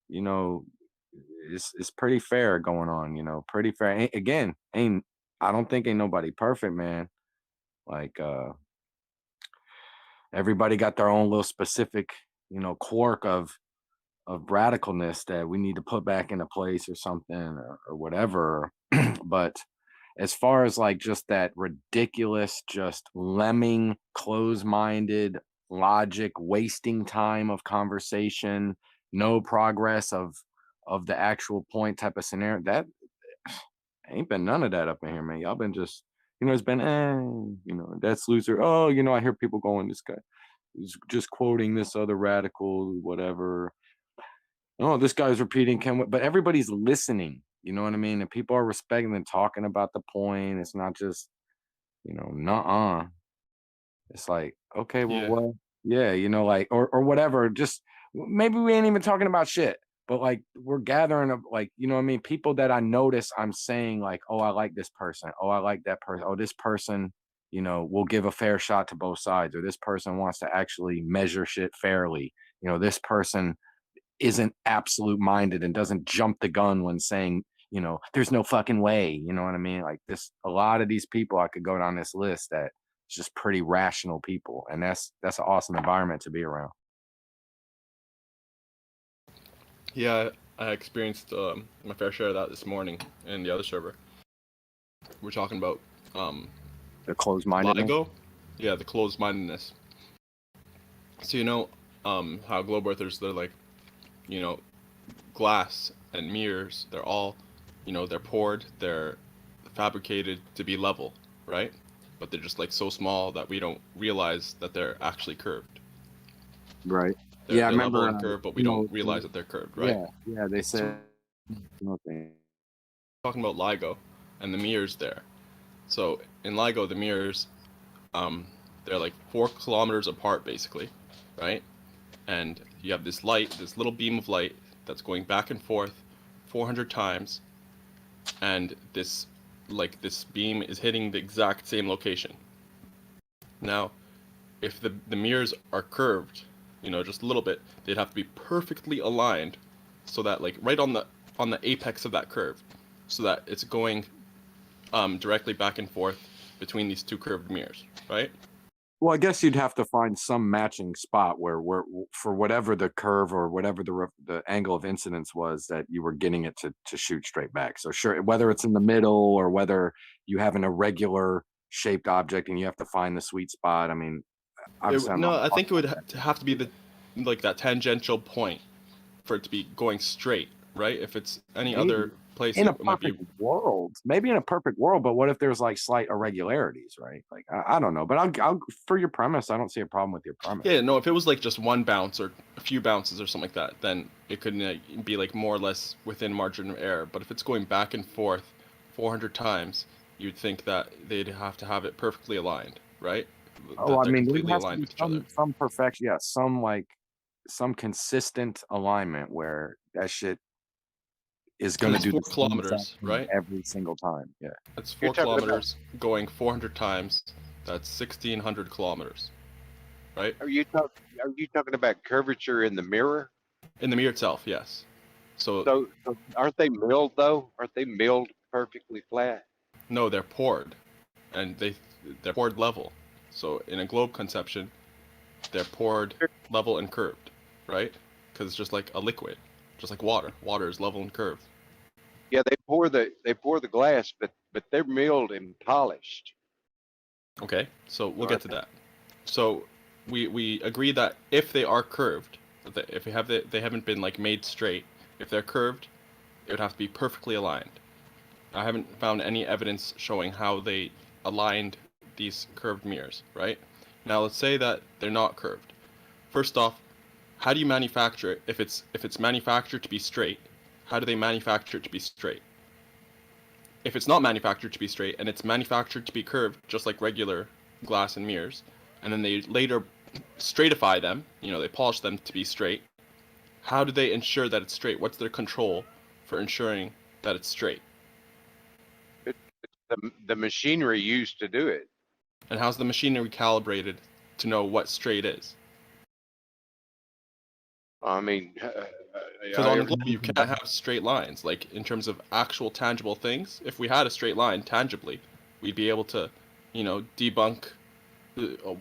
it's pretty fair going on, pretty fair. Again, I don't think ain't nobody perfect, man. Like everybody got their own little specific, quirk of radicalness that we need to put back into place or something or whatever. But as far as like just that ridiculous, just lemming, close-minded logic, wasting time of conversation, no progress of the actual point type of scenario, that ain't been none of that up in here, man. Y'all been just, it's been, that's loser. Oh, I hear people going, this guy is just quoting this other radical, whatever. Oh, this guy's repeating but everybody's listening. You know what I mean? And people are respecting and talking about the point. It's not just, nuh-uh. It's like, okay, well, what? Yeah, like, or whatever. Just maybe we ain't even talking about shit, but like we're gathering of like, what I mean? People that I notice I'm saying like, oh, I like this person. Oh, I like that person. Oh, this person, will give a fair shot to both sides. Or this person wants to actually measure shit fairly. This person isn't absolute minded and doesn't jump the gun when saying, there's no fucking way, you know what I mean? Like a lot of these people I could go down this list that it's just pretty rational people. And that's an awesome environment to be around. Yeah, I experienced my fair share of that this morning in the other server. We're talking about the closed-mindedness. LIGO? Yeah, the closed-mindedness. So how globe earthers, they're like, glass and mirrors, they're all, they're poured, they're fabricated to be level. right? But they're just like so small that we don't realize that they're actually curved. Right. They're, Yeah, I they're level remember. and curved, but we You don't know, realize that they're curved, right? yeah. They So said. Okay. talking about LIGO and the mirrors there. So in LIGO, the mirrors, they're like 4 kilometers apart basically, right? And you have this light, this little beam of light that's going back and forth 400 times, and this beam is hitting the exact same location. Now, if the mirrors are curved, just a little bit, they'd have to be perfectly aligned so that like right on the apex of that curve, so that it's going directly back and forth between these 2 curved mirrors, right? Well, I guess you'd have to find some matching spot where for whatever the curve or whatever the angle of incidence was that you were getting it to shoot straight back. So sure, whether it's in the middle or whether you have an irregular shaped object and you have to find the sweet spot. I mean, obviously, No, I think it would have to be that tangential point for it to be going straight, right? If it's any other place, in a it might be. perfect world, maybe in a perfect world, but what if there's like slight irregularities, right? Like I don't know, but I'll for your premise, I don't see a problem with your premise. Yeah, no, if it was like just one bounce or a few bounces or something like that, then it could be like more or less within margin of error. But if it's going back and forth 400 times, you'd think that they'd have to have it perfectly aligned, right? Oh, I They're mean, there completely has to aligned be with each other. some perfection, yeah, some consistent alignment where that shit is going to It's do 4 the same kilometers, exact thing right? every single time. Yeah. That's You're 4 talking about. kilometers going 400 times. That's 1,600 kilometers, right? Are you talking about curvature in the mirror? In the mirror itself, yes. So aren't they milled though? Aren't they milled perfectly flat? No, they're poured, and they're poured level. So in a globe conception, they're poured level and curved, right? Because it's just like a liquid, just like water. Water is level and curved. Yeah, they pour the glass, but they're milled and polished. Okay, so we'll get to that. So we agree that if they are curved, if they haven't been like made straight, if they're curved, it would have to be perfectly aligned. I haven't found any evidence showing how they aligned these curved mirrors, right? Now let's say that they're not curved. First off, how do you manufacture it? If it's manufactured to be straight, how do they manufacture it to be straight? If it's not manufactured to be straight and it's manufactured to be curved, just like regular glass and mirrors, and then they later straightify them, they polish them to be straight, how do they ensure that it's straight? What's their control for ensuring that it's straight? The machinery used to do it. And how's the machinery calibrated to know what straight is? I mean, Because on the globe you can't have straight lines. Like in terms of actual tangible things, if we had a straight line tangibly, we'd be able to, debunk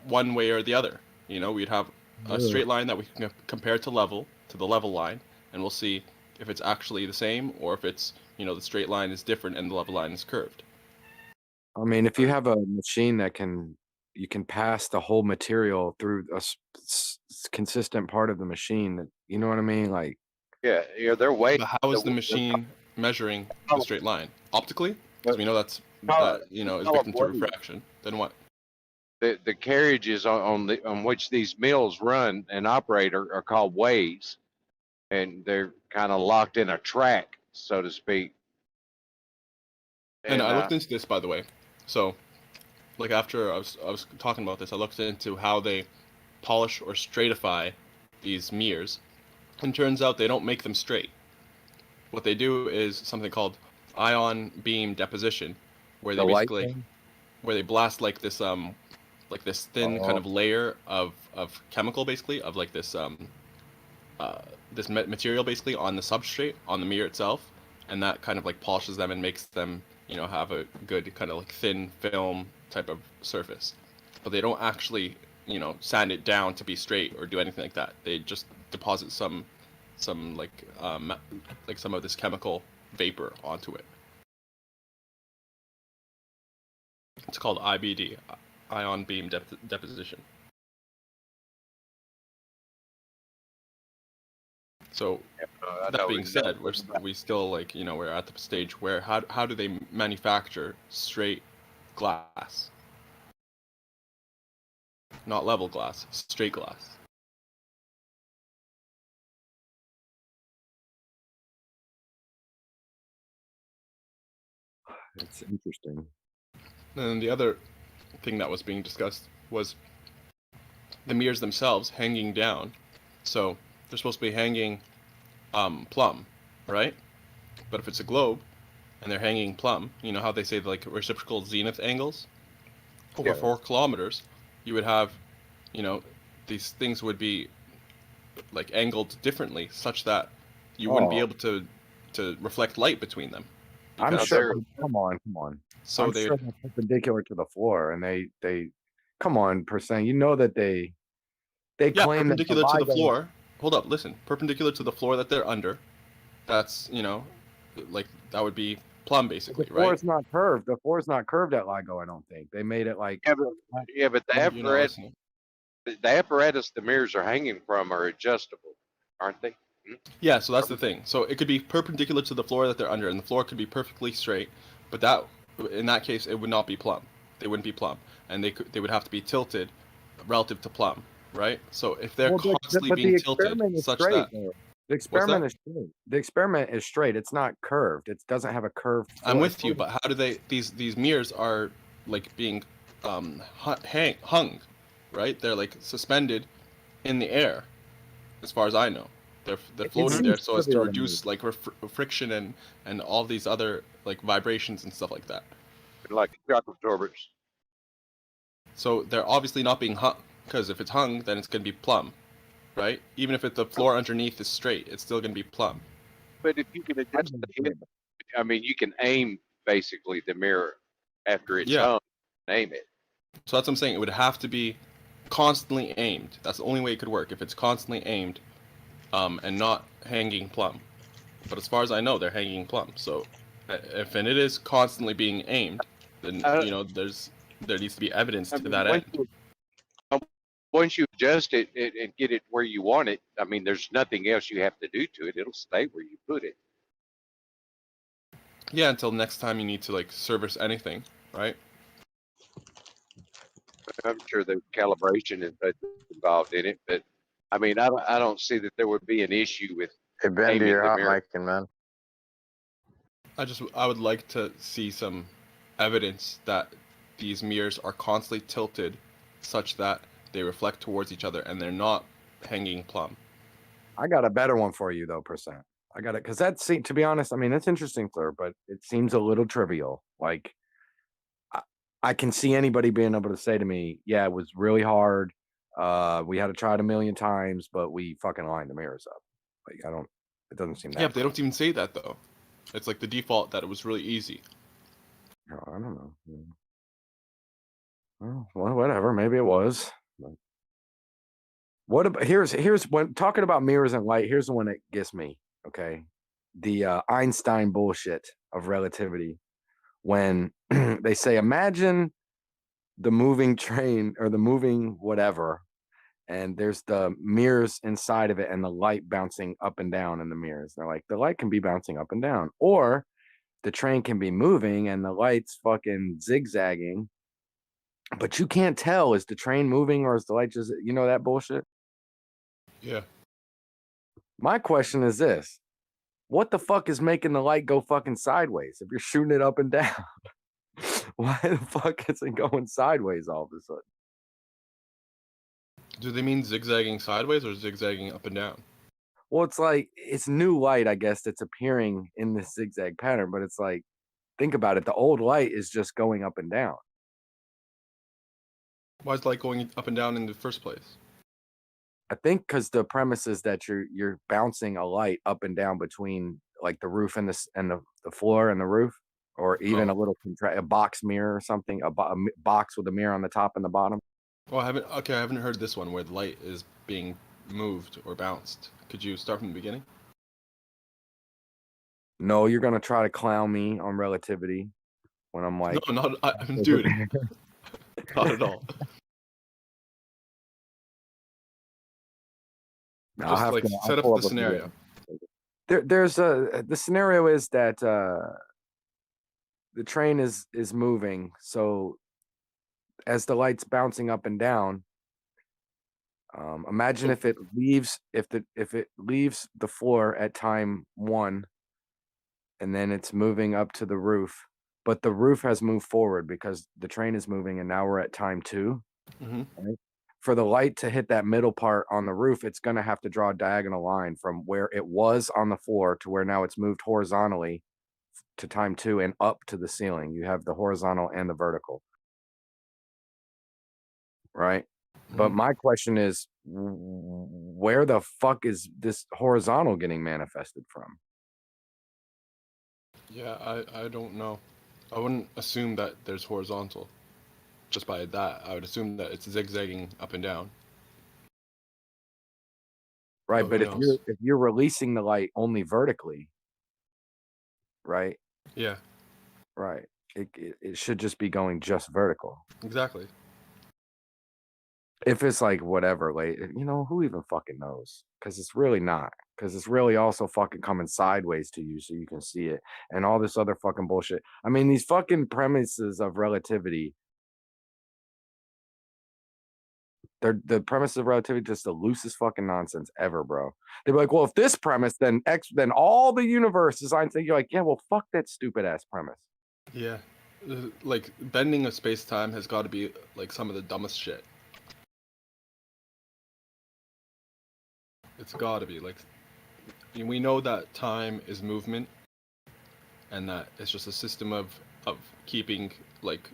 one way or the other. We'd have a straight line that we can compare to the level line, and we'll see if it's actually the same or if it's, the straight line is different and the level line is curved. I mean, if you have a machine that you can pass the whole material through a consistent part of the machine, you know what I mean? Like, yeah, they're way. But how is the machine measuring the straight line? Optically? Because we know that is victim to refraction. Then what? The carriages on which these mills run and operate are called ways, and they're kind of locked in a track, so to speak. And I looked into this, by the way. So, like after I was talking about this, I looked into how they polish or straightify these mirrors, and turns out they don't make them straight. What they do is something called ion beam deposition, where they basically blast like this thin kind of layer of chemical, basically, of like this this material basically on the substrate on the mirror itself, and that kind of like polishes them and makes them have a good kind of like thin film type of surface. But they don't actually sand it down to be straight or do anything like that. They just deposit some like some of this chemical vapor onto it. It's called IBD, ion beam deposition. So that being said, we still we're at the stage where how do they manufacture straight glass. Not level glass, straight glass. It's interesting. And the other thing that was being discussed was the mirrors themselves hanging down. So they're supposed to be hanging plumb, right? But if it's a globe and they're hanging plumb, you know how they say like reciprocal zenith angles? Over 4 kilometers, you would have, you know, these things would be like angled differently such that you wouldn't be able to reflect light between them. I'm because- sure. Come on. So I'm they sure they're perpendicular to the floor, and they come on, percent. You know that they claim that perpendicular to the LIGO floor. Hold up, listen. Perpendicular to the floor that they're under. That's, you know, like that would be plumb basically, The floor right? is not curved. The floor is not curved at LIGO. I don't think they made it like. Yeah, but the You're not apparatus, listening. the apparatus the mirrors are hanging from are adjustable, aren't they? Yeah, so that's the thing. So it could be perpendicular to the floor that they're under, and the floor could be perfectly straight, but that, in that case, it would not be plumb. They wouldn't be plumb, and they would have to be tilted relative to plumb, right? So if they're constantly being tilted is such straight. that Though. What's The experiment that? is straight. The experiment is straight. It's not curved. It doesn't have a curved. I'm floor. with you, but how do they? These mirrors are like being hung, right? They're like suspended in the air, as far as I know. They're It floating seems there so as to trivial to reduce like friction and all these other like vibrations and stuff like that. Like shock absorbers. So they're obviously not being hung, because if it's hung, then it's going to be plumb, right? Even if the floor underneath is straight, it's still going to be plumb. But if you can adjust the hit, I mean, you can aim basically the mirror after it's Yeah. hung, aim it. So that's what I'm saying. It would have to be constantly aimed. That's the only way it could work, if it's constantly aimed, and not hanging plumb. But as far as I know, they're hanging plumb. So if it is constantly being aimed, then you know there needs to be evidence to that end. Once you adjust it and get it where you want it, I mean, there's nothing else you have to do to it. It'll stay where you put it. Yeah, until next time you need to like service anything, right? I'm sure there's calibration and such involved in it, but I mean, I don't see that there would be an issue with Hey, Bendy, aiming you're the hot mirror. micing, man. I would like to see some evidence that these mirrors are constantly tilted such that they reflect towards each other and they're not hanging plumb. I got a better one for you though, percent. I got it because that seems, to be honest, I mean, it's interesting, Fleur, but it seems a little trivial. Like, I can see anybody being able to say to me, "Yeah, it was really hard. We had to try it a million times, but we fucking lined the mirrors up." Like, I don't. It doesn't seem that. Yeah, but they don't even say that though. It's like the default that it was really easy. No, I don't know. Well, whatever. Maybe it was. But what about here's when talking about mirrors and light. Here's the one that gets me. Okay, the Einstein bullshit of relativity. When they say, imagine the moving train or the moving whatever, and there's the mirrors inside of it and the light bouncing up and down in the mirrors. They're like, the light can be bouncing up and down, or the train can be moving and the light's fucking zigzagging, but you can't tell, is the train moving or is the light just, you know, that bullshit? Yeah. My question is this: what the fuck is making the light go fucking sideways if you're shooting it up and down? Why the fuck is it going sideways all of a sudden? Do they mean zigzagging sideways or zigzagging up and down? Well, it's like, it's new light, I guess, that's appearing in this zigzag pattern, but it's like, think about it. The old light is just going up and down. Why is light going up and down in the first place? I think because the premise is that you're bouncing a light up and down between like the roof and the floor and the roof, or even a little a box mirror or something, a box with a mirror on the top and the bottom. Well, I haven't heard this one where the light is being moved or bounced. Could you start from the beginning? No, you're gonna try to clown me on relativity when I'm like, No, dude, not at all. I'll Just I'll set up pull the scenario. The scenario is that the train is moving, so as the light's bouncing up and down, imagine if it leaves if it leaves the floor at time 1 and then it's moving up to the roof, but the roof has moved forward because the train is moving and now we're at time 2. Mm-hmm. Right? For the light to hit that middle part on the roof, it's going to have to draw a diagonal line from where it was on the floor to where now it's moved horizontally to time 2 and up to the ceiling. You have the horizontal and the vertical. Right? But my question is, where the fuck is this horizontal getting manifested from? Yeah, I don't know. I wouldn't assume that there's horizontal. Just by that, I would assume that it's zigzagging up and down. Right, But but who if you're releasing the light only vertically, right? Yeah, Right. It should just be going just vertical. exactly. If it's like whatever, like, who even fucking knows? Because it's really not. Because it's really also fucking coming sideways to you so you can see it and all this other fucking bullshit. I mean, these fucking premises of relativity, the premise of relativity just the loosest fucking nonsense ever, bro. They'd be like, well, if this premise, then then all the universe is Einstein. You're like, yeah, well, fuck that stupid ass premise. Yeah, like bending of space time has got to be like some of the dumbest shit. It's got to be like, we know that time is movement, and that it's just a system of keeping like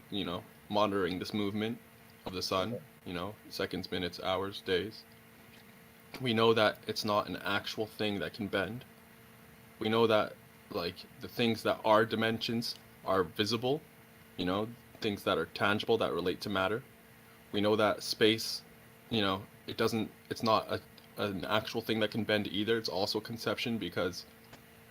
monitoring this movement of the sun. Seconds, minutes, hours, days. We know that it's not an actual thing that can bend. We know that like the things that are dimensions are visible, things that are tangible that relate to matter. We know that space, it's not an actual thing that can bend either. It's also conception, because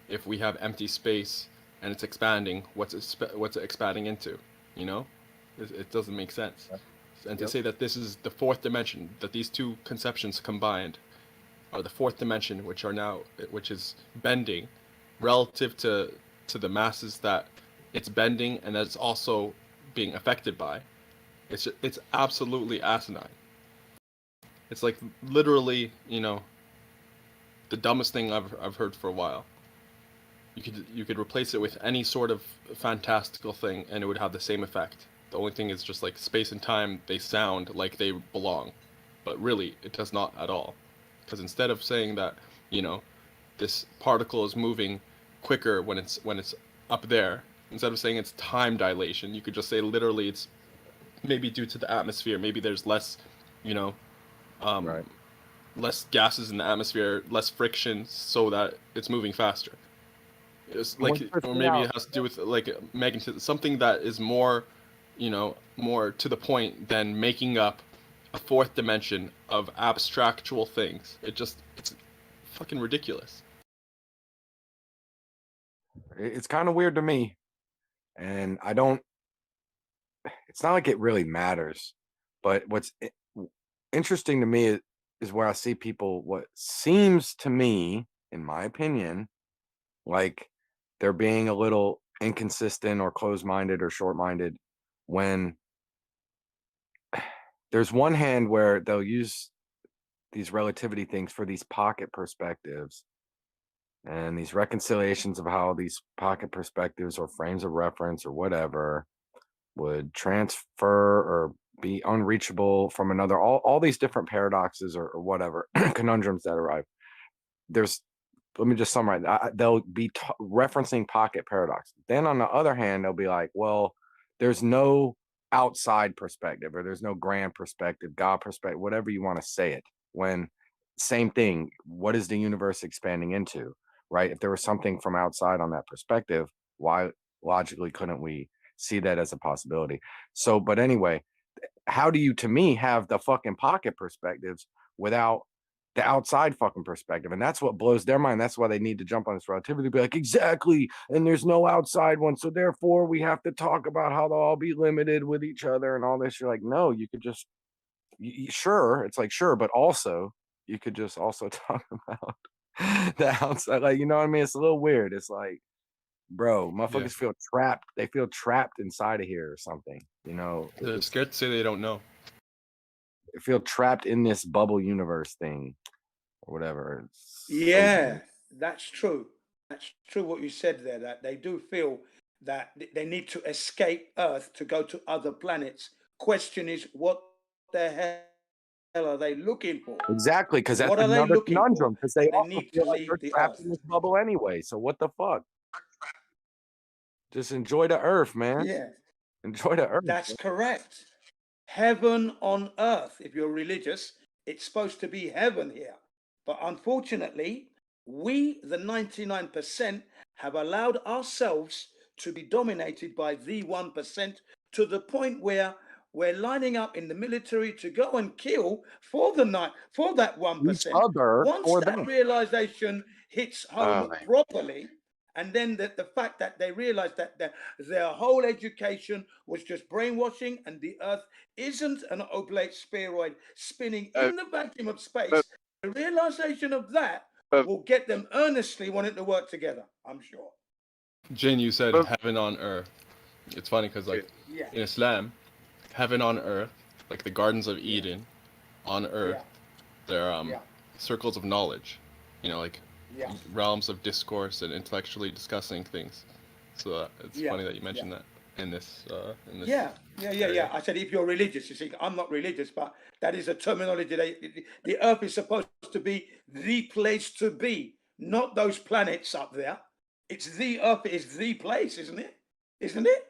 if we have empty space and it's expanding, what's it expanding into? It doesn't make sense. And to say that this is the fourth dimension, that these two conceptions combined are the fourth dimension, which is bending relative to the masses that it's bending and that it's also being affected by. It's absolutely asinine. It's like literally, the dumbest thing I've heard for a while. You could replace it with any sort of fantastical thing and it would have the same effect. The only thing is just like space and time, they sound like they belong, but really it does not at all. Because instead of saying that, this particle is moving quicker when it's up there, instead of saying it's time dilation, you could just say literally it's maybe due to the atmosphere. Maybe there's less, less gases in the atmosphere, less friction, so that it's moving faster. It's like, or maybe it has to do with like magnetism, something that is more, more to the point than making up a fourth dimension of abstractual things. It's fucking ridiculous. It's kind of weird to me, and it's not like it really matters, but what's interesting to me is where I see people, what seems to me, in my opinion, like they're being a little inconsistent or closed-minded or short-minded when there's one hand where they'll use these relativity things for these pocket perspectives and these reconciliations of how these pocket perspectives or frames of reference or whatever would transfer or be unreachable from another, all these different paradoxes or whatever conundrums that arrive. Let me just summarize. They'll be referencing pocket paradox. Then on the other hand, they'll be like, well, there's no outside perspective, or there's no grand perspective, God perspective, whatever you want to say it. When same thing, what is the universe expanding into, right? If there was something from outside on that perspective, why logically couldn't we see that as a possibility? So, but anyway, how do you, to me, have the fucking pocket perspectives without the outside fucking perspective? And that's what blows their mind. That's why they need to jump on this relativity, be like, exactly, and there's no outside one, so therefore we have to talk about how they'll all be limited with each other and all this. You're like, no, you could just sure, it's like, sure, but also you could just also talk about the outside, like, you know what I mean? It's a little weird. It's like, bro, motherfuckers feel trapped. They feel trapped inside of here or something. You know, They're scared to say they don't know. they feel trapped in this bubble universe thing or whatever. It's so Yeah, that's true. That's true what you said there, that they do feel that they need to escape Earth to go to other planets. Question is, what the hell are they looking for? exactly, because that's What are they another looking for? conundrum. Because they They also need feel to like leave they're the trapped Earth. in this bubble anyway. So what the fuck? Just enjoy the earth, man. Yeah, Enjoy the earth. that's correct. Heaven on earth. If you're religious, it's supposed to be heaven here. But unfortunately, we, the 99%, have allowed ourselves to be dominated by the 1% to the point where we're lining up in the military to go and kill for that Each 1%. other Once or that them. realization hits home man. properly, and then the fact that they realize that their whole education was just brainwashing and the earth isn't an oblate spheroid spinning in the vacuum of space, the realization of that will get them earnestly wanting to work together, I'm sure. Jin, you said heaven on earth. It's funny because like Yeah. in Islam, heaven on earth, like the gardens of Eden, on earth, they're circles of knowledge. You know, like realms of discourse and intellectually discussing things. So it's funny that you mentioned that in this. Yeah. I said if you're religious, you see, I'm not religious, but that is a terminology. The earth is supposed to be the place to be, not those planets up there. It's the earth is the place, isn't it? Isn't it?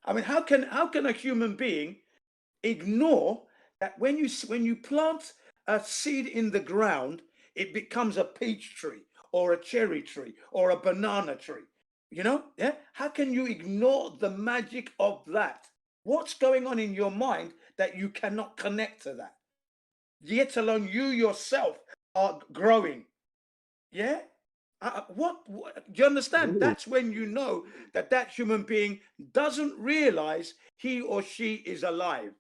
I mean, how can a human being ignore that when you plant a seed in the ground, it becomes a peach tree or a cherry tree or a banana tree? You know, yeah? How can you ignore the magic of that? What's going on in your mind that you cannot connect to that? Yet alone you yourself are growing. Yeah? What do you understand? That's when you know that human being doesn't realize he or she is alive.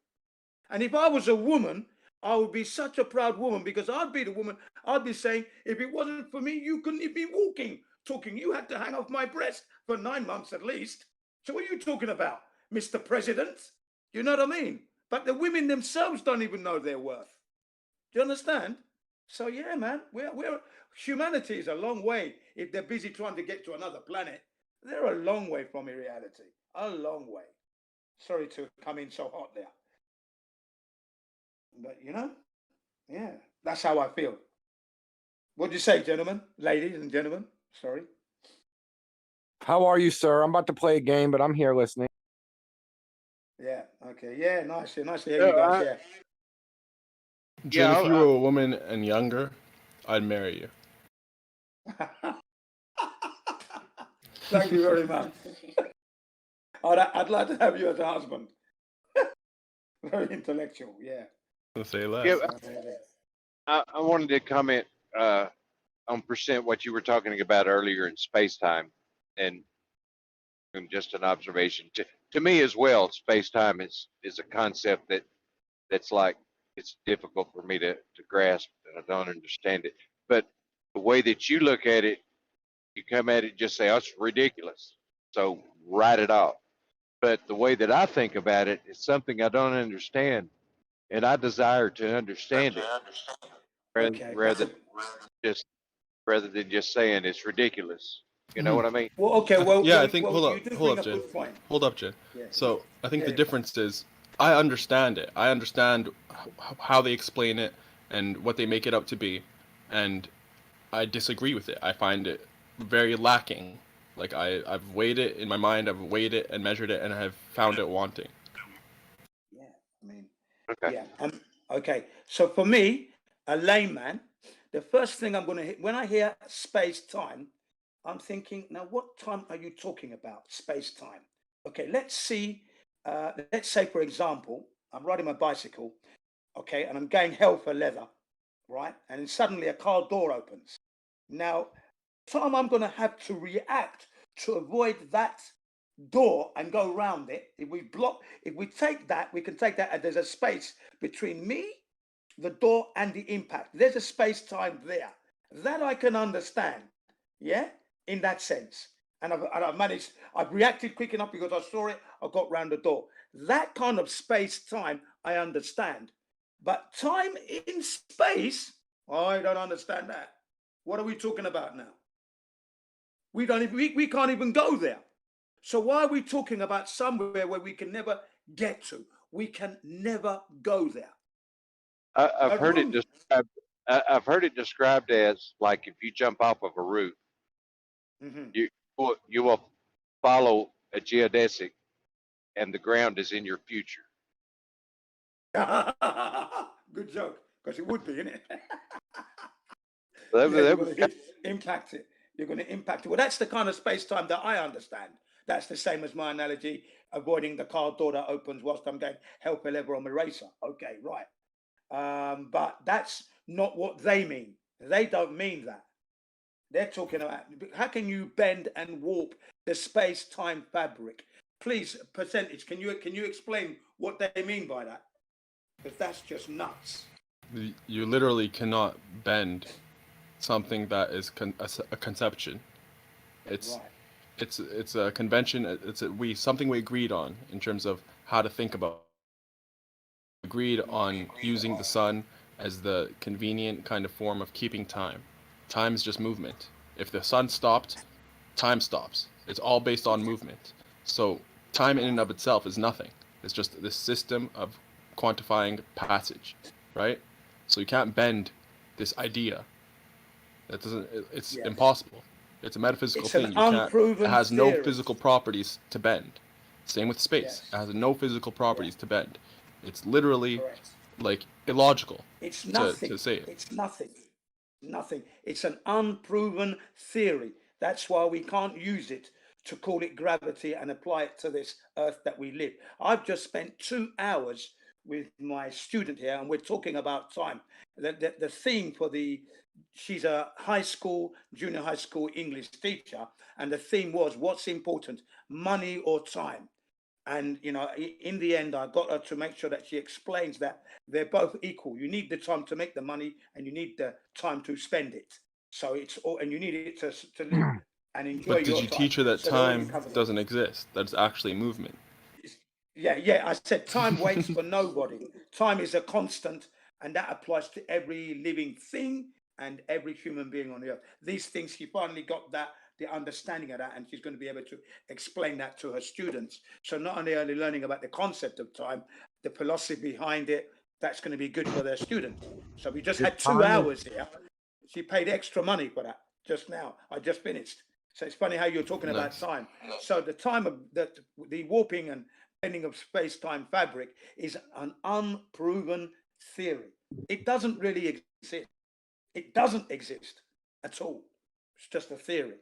And if I was a woman, I would be such a proud woman because I'd be the woman. I'd be saying, if it wasn't for me, you couldn't even be walking, talking. You had to hang off my breast for 9 months at least. So what are you talking about, Mr. President? You know what I mean? But the women themselves don't even know their worth. Do you understand? So yeah, man, humanity is a long way. If they're busy trying to get to another planet, they're a long way from reality. A long way. Sorry to come in so hot there. But you know, yeah, that's how I feel. What do you say, gentlemen, ladies and gentlemen? Sorry. How are you, sir? I'm about to play a game, but I'm here listening. Yeah. Okay. Yeah. Nice. Nice to hear you guys. Yeah. Jin, if you were a woman and younger, I'd marry you. Thank you very much. I'd like to have you as a husband. Very intellectual. Yeah. Say less. Yeah, I wanted to comment on percent what you were talking about earlier in space time, and just an observation to me as well. Space time is a concept that's like it's difficult for me to grasp, and I don't understand it. But the way that you look at it, you come at it just say, "Oh, it's ridiculous," so write it off. But the way that I think about it is something I don't understand, and I desire to understand it. Rather than just saying it's ridiculous. You know what I mean? Well, okay. Well, yeah, I think you hold do up, bring a Jen. good point. Hold up, Jen. Yeah. So I think the Yeah. difference is I understand it. I understand how they explain it and what they make it up to be, and I disagree with it. I find it very lacking. Like I've weighed it in my mind. I've weighed it and measured it, and I have found it wanting. Yeah. I mean. Yeah. Okay. So for me, a layman, the first thing I'm going to hit when I hear space time, I'm thinking, now what time are you talking about? Space time. Okay. Let's see. Let's say, for example, I'm riding my bicycle, okay, and I'm going hell for leather, right? And then suddenly a car door opens. Now, the time I'm going to have to react to avoid that door and go around it. If we take that, we can take that as there's a space between me, the door, and the impact. There's a space time there that I can understand. Yeah, in that sense. and I've managed, I've reacted quick enough because I saw it, I got round the door. That kind of space-time, I understand. But time in space, I don't understand that. What are we talking about now? We can't even go there. So why are we talking about somewhere where we can never get to? We can never go there. I've heard it described. I've heard it described as like if you jump off of a roof, you will follow a geodesic, and the ground is in your future. Good joke, because it would be, isn't it? That, Yeah, you're that going to impact it. You're going to impact it. Well, that's the kind of space-time that I understand. That's the same as my analogy, avoiding the car door that opens whilst I'm going help a lever on my racer. Okay, right. But that's not what they mean. They don't mean that. They're talking about how can you bend and warp the space-time fabric? Please, percentage. Can you explain what they mean by that? Because that's just nuts. You literally cannot bend something that is a conception. It's it's a convention. It's something we agreed on in terms of how to think about. Agreed on using the sun as the convenient kind of form of keeping time. Time is just movement. If the sun stopped, time stops. It's all based on movement. So time in and of itself is nothing. It's just this system of quantifying passage, right? So you can't bend this idea. That doesn't. It's impossible. It's a metaphysical It's thing. an You can't. unproven It has no theory. physical properties to bend. Same with space. It has no physical properties to bend. It's literally like illogical It's nothing. to say it. It's nothing. Nothing. It's an unproven theory. That's why we can't use it to call it gravity and apply it to this earth that we live. I've just spent 2 hours with my student here, and we're talking about time. The theme for she's a junior high school English teacher, and the theme was what's important, money or time. And, you know, in the end, I got her to make sure that she explains that they're both equal. You need the time to make the money and you need the time to spend it. So it's all, and you need it to live and enjoy But did your you time. teach her that So they already time covered it. doesn't exist? That's actually movement. Yeah. I said time waits for nobody. Time is a constant, and that applies to every living thing and every human being on the earth. These things, she finally got the understanding of that, and she's going to be able to explain that to her students. So not only are they learning about the concept of time, the philosophy behind it, that's going to be good for their students. So we just had 2 hours here. She paid extra money for that just now. I just finished. So it's funny how you're talking about time. So the time of the warping and bending of space-time fabric is an unproven theory. It doesn't really exist. It doesn't exist at all. It's just a theory.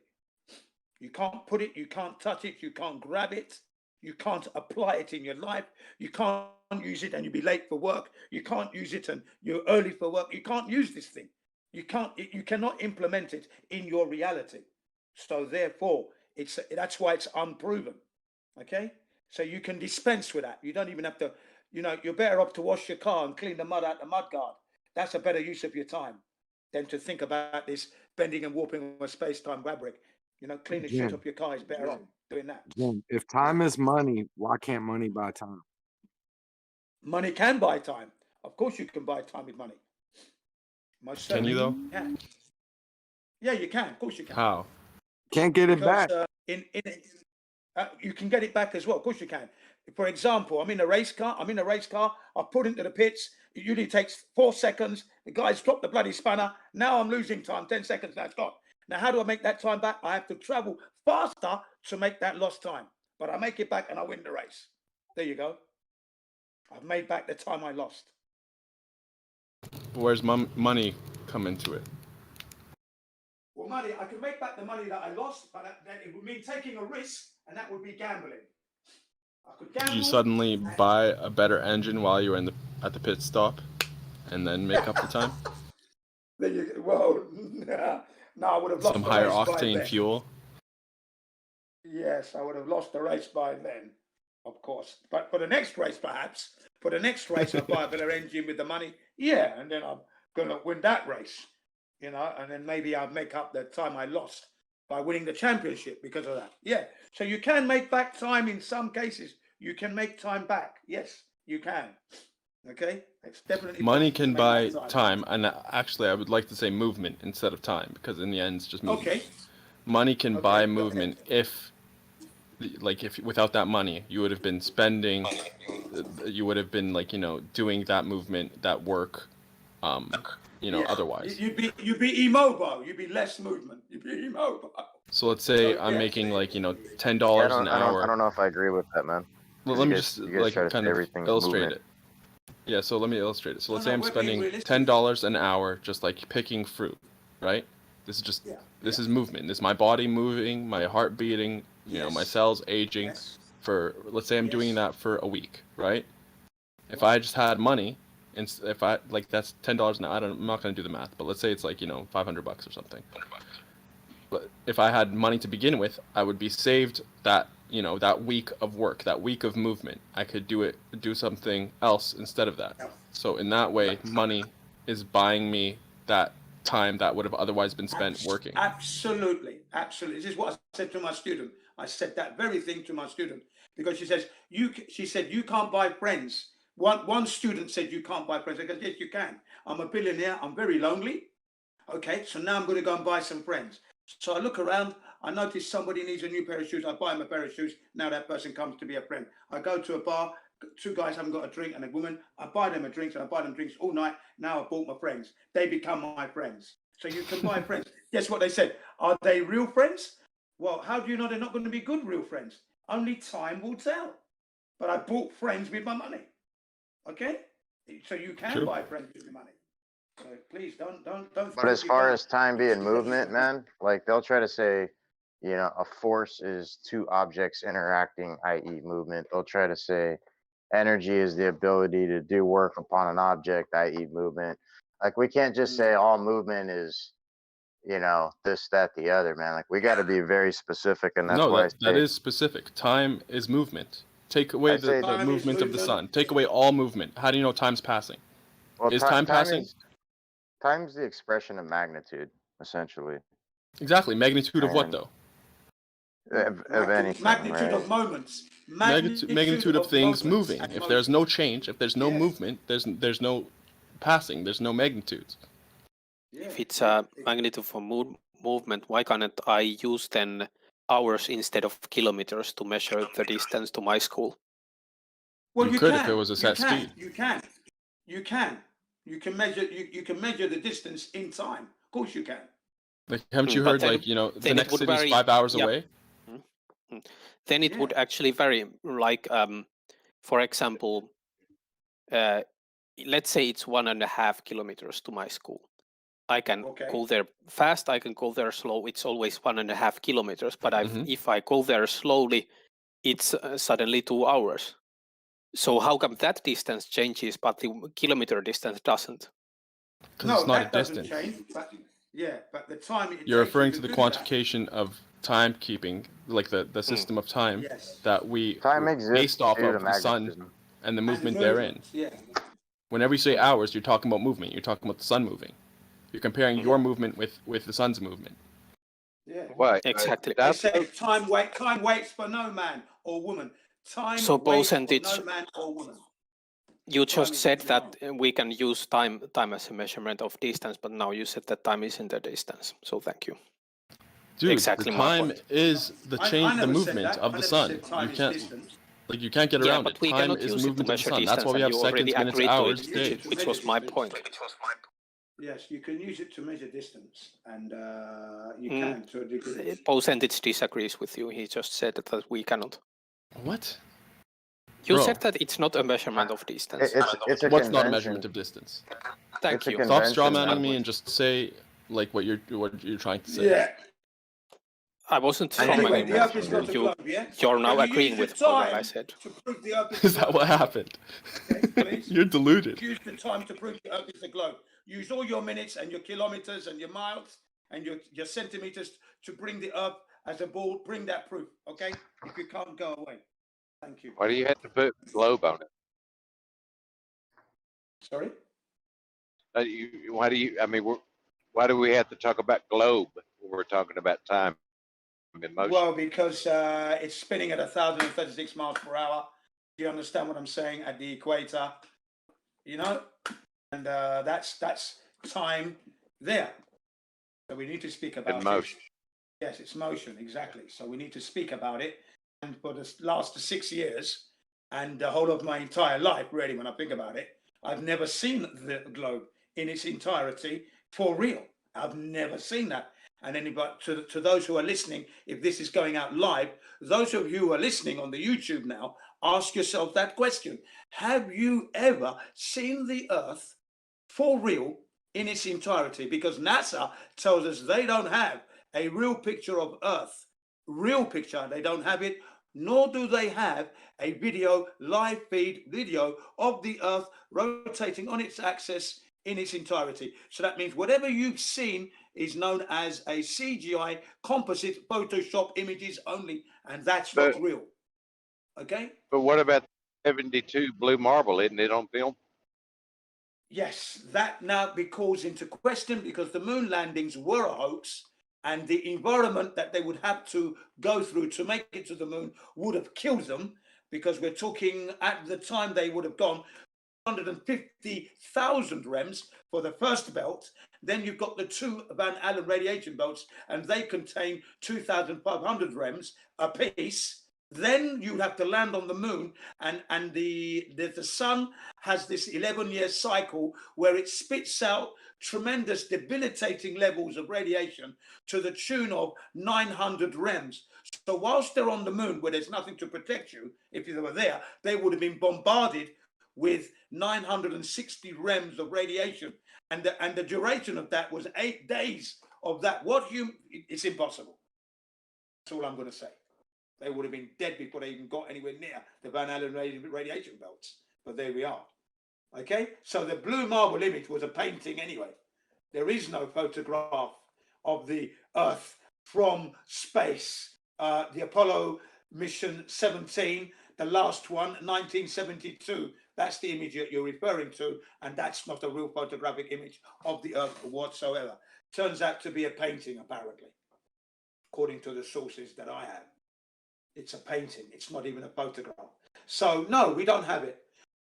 You can't put it, you can't touch it, you can't grab it, you can't apply it in your life, you can't use it and you'll be late for work, you can't use it and you're early for work, you can't use this thing. You cannot implement it in your reality. So therefore, that's why it's unproven. Okay? So you can dispense with that. You don't even have to, you're better off to wash your car and clean the mud out the mudguard. That's a better use of your time than to think about this bending and warping of space-time fabric. Clean the shit up your car is better off doing that. Jim, if time is money, why can't money buy time? Money can buy time. Of course you can buy time with money. Most Can you though? certainly. Yeah, you can. Of course you can. How? Can't get it back. You can get it back as well. Of course you can. For example, I'm in a race car. I put into the pits. It usually takes 4 seconds. The guys drop the bloody spanner. Now I'm losing time. 10 seconds. Now it's gone. Now, how do I make that time back? I have to travel faster to make that lost time. But I make it back and I win the race. There you go. I've made back the time I lost. Where's money come into it? Well, money, I can make back the money that I lost, but then it would mean taking a risk, and that would be gambling. I could gamble. Did you suddenly buy a better engine while you were at the pit stop, and then make up the time? There you go. Well, no, I would have lost Some the higher race by octane then. fuel. Yes, I would have lost the race by then, of course. But for the next race, perhaps, I'll buy a better engine with the money. Yeah, and then I'm going to win that race, and then maybe I'll make up the time I lost by winning the championship because of that. Yeah. So you can make back time in some cases. You can make time back. Yes, you can. Okay, it's definitely Money possible to can make buy back time, and actually, I would like to say movement instead of time, because in the end, it's just movement. Okay. Money can Okay, buy go movement if, like, if without that money, you would have been spending, you would have been like, doing that movement, that work, Yeah. otherwise. You'd be immobile. You'd be less movement. You'd be immobile. So let's say So, I'm yeah. making like, $10 Yeah, an hour. I don't know if I agree with that, man. Well, 'Cause let you me guys, just you guys try to kind say of everything's illustrate movement. it. Yeah, so let me illustrate it. So let's No, say I'm we're being spending realistic. $10 an hour just like picking fruit, right? This is just this is movement. This is my body moving, my heart beating, my cells aging for, let's say I'm doing that for a week, right? If I just had money, and if I like, that's $10 an hour. I'm not going to do the math, but let's say it's like, $500 or something. But if I had money to begin with, I would be saved that, that week of work, that week of movement. I could do something else instead of that. So in that way, money is buying me that time that would have otherwise been spent working. Absolutely. This is what I said to my student. I said that very thing to my student because she said you can't buy friends. One student said you can't buy friends. I go, yes, you can. I'm a billionaire. I'm very lonely. Okay, so now I'm going to go and buy some friends. So I look around. I notice somebody needs a new pair of shoes. I buy him a pair of shoes. Now that person comes to be a friend. I go to a bar. Two guys haven't got a drink and a woman. I buy them a drink and I buy them drinks all night. Now I bought my friends. They become my friends. So you can buy friends. Guess what they said? Are they real friends? Well, how do you know they're not going to be good real friends? Only time will tell. But I bought friends with my money. Okay? So you can buy friends with your money. So please don't. But as far as time being movement, man, like they'll try to say, a force is two objects interacting, i.e. movement. They'll try to say energy is the ability to do work upon an object, i.e. movement. Like we can't just say all movement is, this, that, the other, man. Like we got to be very specific, and that's why that is specific. Time is movement. Take away the movement of the sun. Take away all movement. How do you know time's passing? Well, is time passing? Time's the expression of magnitude, essentially. Exactly. Magnitude of what, though? Of anything, magnitude right? of moments. Magnitude of things moving. If there's no change, if there's no movement, there's no passing. There's no magnitudes. If it's a magnitude for movement, why can't I use then hours instead of kilometers to measure the distance to my school? Well, you could if it was a set speed. You can. You can measure. You can measure the distance in time. Of course, you can. Like, haven't you heard, like, the next city is 5 hours away? Then it would actually vary. Like, for example, let's say it's 1.5 kilometers to my school. I can go there fast, I can go there slow. It's always 1.5 kilometers. But if I go there slowly, it's suddenly 2 hours. So how come that distance changes, but the kilometer distance doesn't? Because it's not a distance. Change, but the time. You're referring to the quantification of timekeeping, like the system of time that we based off of the sun and the movement therein. Yeah. Whenever you say hours, you're talking about movement. You're talking about the sun moving. You're comparing your movement with the sun's movement. Yeah. Right. Exactly. They say time waits for no man or woman. Time Suppose waits and for no man or woman. You just said that we can use time as a measurement of distance, but now you said that time isn't a distance. So thank you. Dude, exactly the time is the change, the movement of the sun. You can't get around it. We Time cannot is use it to movement of the measure sun. distance. That's why we have seconds, minutes, hours, days. Which was my point. Yes, you can use it to measure distance, and you can to a degree. Percentage disagrees with you. He just said that we cannot. What? You said that it's not a measurement of distance. It's a What's not a convention. measurement of distance? Thank you. Stop strawmanning me and just say like what you're trying to say. Yeah. I wasn't Anyway, strawmanning you. You're now agreeing with what I said. Is that what happened? You're deluded. Use the time to prove the Earth is the globe. Use all your minutes and your kilometers and your miles and your centimeters to bring the Earth as a ball. Bring that proof, okay? If you can't, go away. Thank you. Why do you have to put globe on it? Sorry? Why do we have to talk about globe when we're talking about time? in motion? Well, because it's spinning at 1,036 miles per hour. Do you understand what I'm saying? At the equator, you know, and that's time there. So we need to speak about In motion. it. Yes, it's motion, exactly. So we need to speak about it. And for the last 6 years and the whole of my entire life, really, when I think about it, I've never seen the globe in its entirety for real. I've never seen that. And anybody, to those who are listening, if this is going out live, those of you who are listening on the YouTube now, ask yourself that question. Have you ever seen the Earth for real in its entirety? Because NASA tells us they don't have a real picture of Earth. Real picture, they don't have it, nor do they have a video, live feed video of the Earth rotating on its axis in its entirety. So that means whatever you've seen is known as a CGI, composite Photoshop images only, and that's not real. Okay? But what about 72 blue marble? Isn't it on film? Yes, that now be calls into question because the moon landings were a hoax, and the environment that they would have to go through to make it to the moon would have killed them, because we're talking at the time they would have gone 150,000 rems for the first belt. Then you've got the 2 Van Allen radiation belts, and they contain 2,500 rems apiece. Then you'd have to land on the moon, and the sun has this 11-year cycle where it spits out tremendous debilitating levels of radiation to the tune of 900 rems. So whilst they're on the moon where there's nothing to protect you, if you were there, they would have been bombarded with 960 rems of radiation, and the duration of that was 8 days of that. It's impossible. That's all I'm going to say. They would have been dead before they even got anywhere near the Van Allen radiation belts. But there we are. Okay, so the blue marble image was a painting anyway. There is no photograph of the Earth from space. The Apollo mission 17, the last one, 1972. That's the image that you're referring to, and that's not a real photographic image of the Earth whatsoever. Turns out to be a painting, apparently, according to the sources that I have. It's a painting. It's not even a photograph. So, no, we don't have it.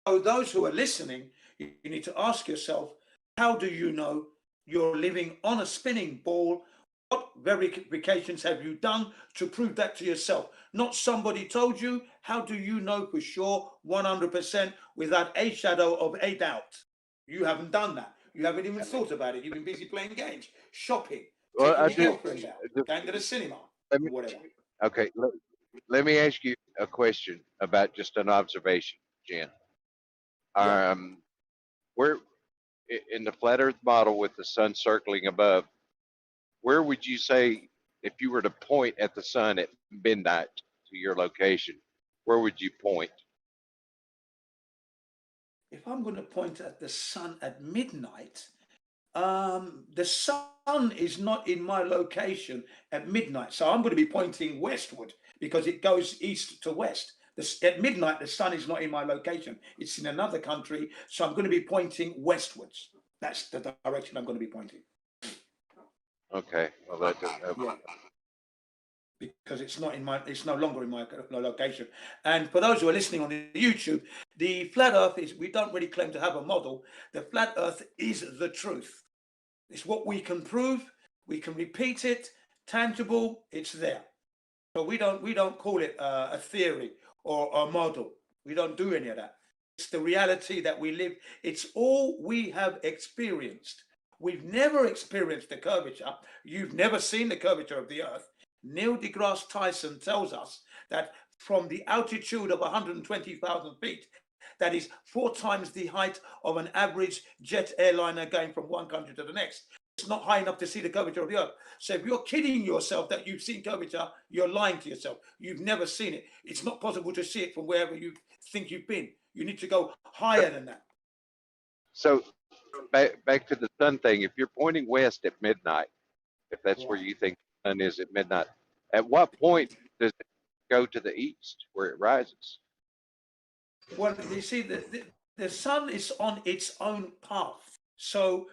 So those who are listening, you need to ask yourself, how do you know you're living on a spinning ball? What verifications have you done to prove that to yourself? Not somebody told you. How do you know for sure, 100%, without a shadow of a doubt? You haven't done that. You haven't even thought about it. You've been busy playing games, shopping, taking your girlfriend out, going to the cinema, whatever. Okay, let me ask you a question about just an observation, Jen. Where in the flat Earth model with the sun circling above, where would you say, if you were to point at the sun at midnight to your location, where would you point? If I'm going to point at the sun at midnight, the sun is not in my location at midnight. So I'm going to be pointing westward because it goes east to west. At midnight, the sun is not in my location. It's in another country. So I'm going to be pointing westwards. That's the direction I'm going to be pointing. Okay. Well, yeah. Because it's no longer in my location. And for those who are listening on the YouTube, the flat Earth we don't really claim to have a model. The flat Earth is the truth. It's what we can prove. We can repeat it. Tangible. It's there. So we don't call it a theory or a model. We don't do any of that. It's the reality that we live. It's all we have experienced. We've never experienced the curvature. You've never seen the curvature of the Earth. Neil deGrasse Tyson tells us that from the altitude of 120,000 feet, that is 4 times the height of an average jet airliner going from one country to the next. It's not high enough to see the curvature of the Earth. So if you're kidding yourself that you've seen curvature, you're lying to yourself. You've never seen it. It's not possible to see it from wherever you think you've been. You need to go higher than that. So back to the sun thing. If you're pointing west at midnight, if that's where you think the sun is at midnight, at what point does it go to the east where it rises? Well, you see, the sun is on its own path. So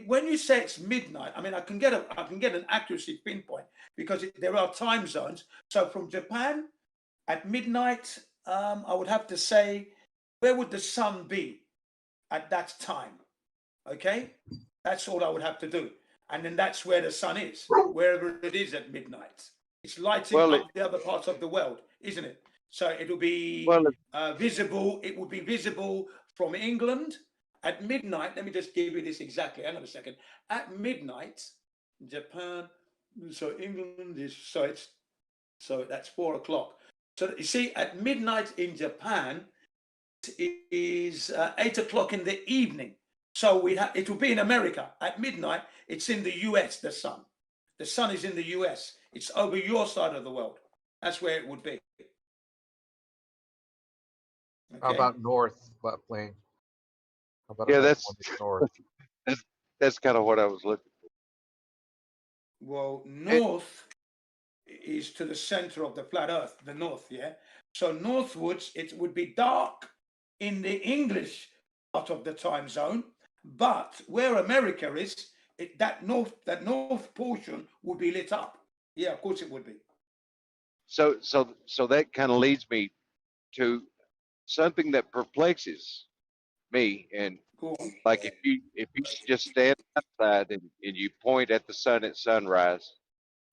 when you say it's midnight, I mean, I can get an accuracy pinpoint because there are time zones. So from Japan at midnight, I would have to say, where would the sun be at that time? Okay, that's all I would have to do, and then that's where the sun is, wherever it is at midnight. It's lighting up the other parts of the world, isn't it? So it will be visible. It would be visible from England at midnight. Let me just give you this exactly. Hang on a second. At midnight, Japan. So England is so that's 4 o'clock. So you see, at midnight in Japan, it is 8 o'clock in the evening. So it will be in America at midnight. It's in the US. The sun is in the US. It's over your side of the world. That's where it would be. Okay. How about north, Plane? Yeah, that's kind of what I was looking for. Well, north is to the center of the flat Earth, the north, yeah. So northwards, it would be dark in the English part of the time zone, but where America is, that north portion would be lit up. Yeah, of course it would be. So that kind of leads me to something that perplexes me. And like if you just stand outside and you point at the sun at sunrise,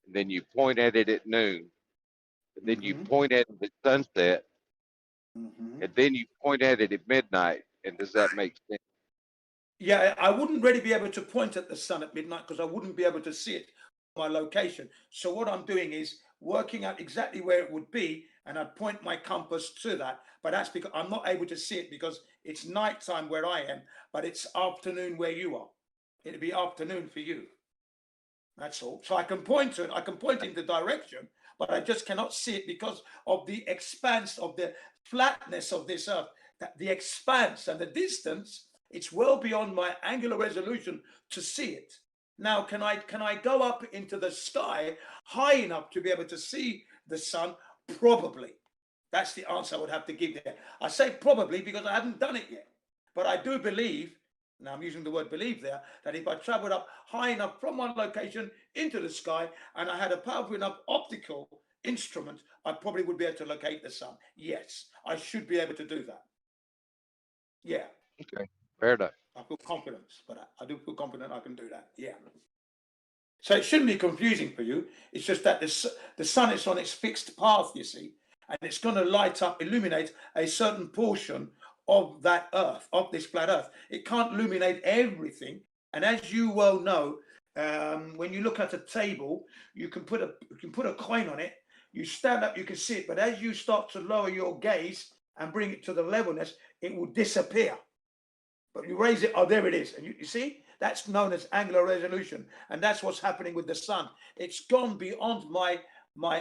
and then you point at it at noon, and then you point at it at sunset, and then you point at it at midnight, and does that make sense? Yeah, I wouldn't really be able to point at the sun at midnight because I wouldn't be able to see it from my location. So what I'm doing is working out exactly where it would be, and I'd point my compass to that. But that's because I'm not able to see it because it's nighttime where I am, but it's afternoon where you are. It'd be afternoon for you. That's all. So I can point to it. I can point in the direction, but I just cannot see it because of the expanse of the flatness of this earth. That the expanse and the distance, it's well beyond my angular resolution to see it. Now, can I go up into the sky high enough to be able to see the sun? Probably. That's the answer I would have to give there. I say probably because I haven't done it yet. But I do believe, now I'm using the word believe there, that if I traveled up high enough from one location into the sky and I had a powerful enough optical instrument, I probably would be able to locate the sun. Yes, I should be able to do that. Yeah. Okay, fair enough. I feel confident, but I do feel confident I can do that. Yeah. So it shouldn't be confusing for you. It's just that the sun is on its fixed path, you see, and it's going to light up, illuminate a certain portion of that earth, of this flat earth. It can't illuminate everything. And as you well know, when you look at a table, you can put a coin on it. You stand up, you can see it, but as you start to lower your gaze and bring it to the levelness, it will disappear. But you raise it, oh, there it is. And you see, that's known as angular resolution. And that's what's happening with the sun. It's gone beyond my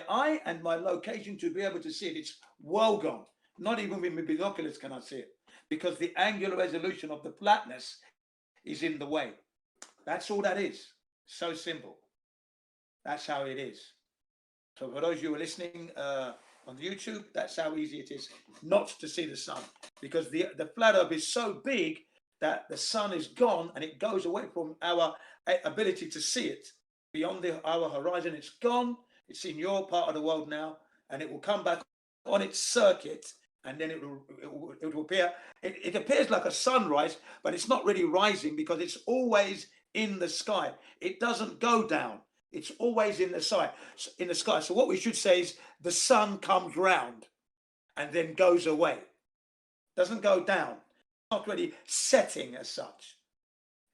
eye and my location to be able to see it. It's well gone. Not even with my binoculars can I see it, because the angular resolution of the flatness is in the way. That's all that is. So simple. That's how it is. So for those of you who are listening on YouTube, that's how easy it is not to see the sun, because the flat earth is so big that the sun is gone and it goes away from our ability to see it beyond our horizon. It's gone. It's in your part of the world now, and it will come back on its circuit, and then it will appear. It appears like a sunrise, but it's not really rising because it's always in the sky. It doesn't go down. It's always in the sky. So what we should say is the sun comes round and then goes away. Doesn't go down. Not really setting as such.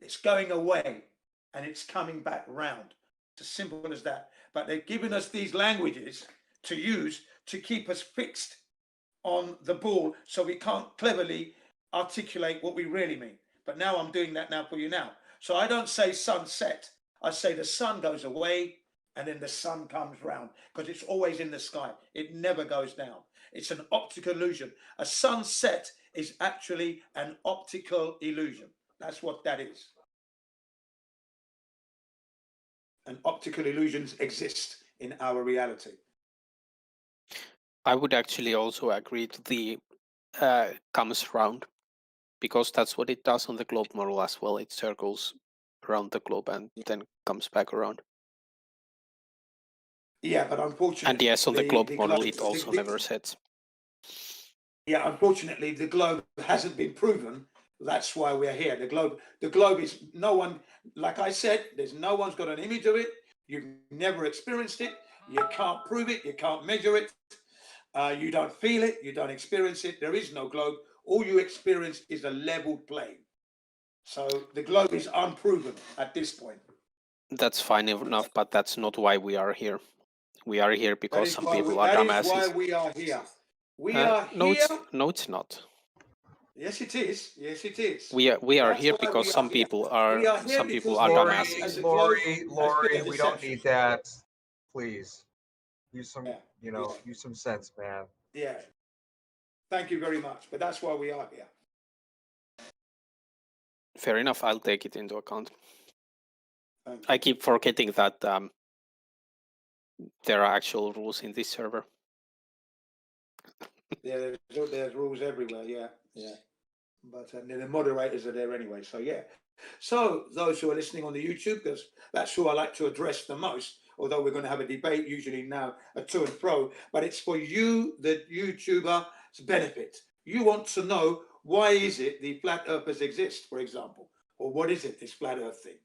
It's going away and it's coming back round. It's as simple as that. But they've given us these languages to use to keep us fixed on the ball so we can't cleverly articulate what we really mean. But now I'm doing that now for you now. So I don't say sunset. I say the sun goes away and then the sun comes round, because it's always in the sky. It never goes down. It's an optical illusion. A sunset is actually an optical illusion. That's what that is. And optical illusions exist in our reality. I would actually also agree to the comes round, because that's what it does on the globe model as well. It circles around the globe and then comes back around. Yeah, but unfortunately, And yes, on the globe model, globe, it also never sets. Yeah, unfortunately, the globe hasn't been proven. That's why we're here. The globe is no one. Like I said, there's no one's got an image of it. You've never experienced it. You can't prove it. You can't measure it. You don't feel it. You don't experience it. There is no globe. All you experience is a leveled plane. So the globe is unproven at this point. That's fine enough, but that's not why we are here. We are here That because is some why people are dumbasses. why we are here. We are here. No, it's not. Yes, it is. Yes, it is. We are That's here why because we some here. people are We are here because we Lori, dumbasses. as a globe has been a Lori, we don't deception. need that. Please. Use some, use some sense, man. Yeah. Thank you very much. But that's why we are here. Fair enough. I'll take it into account. I keep forgetting that there are actual rules in this server. Yeah, there's rules everywhere. Yeah, yeah. But the moderators are there anyway. So yeah. So those who are listening on the YouTube, because that's who I like to address the most. Although we're going to have a debate usually now, a to and fro, but it's for you, the YouTuber's benefit. You want to know why is it the flat earthers exist, for example, or what is it, this flat earth thing?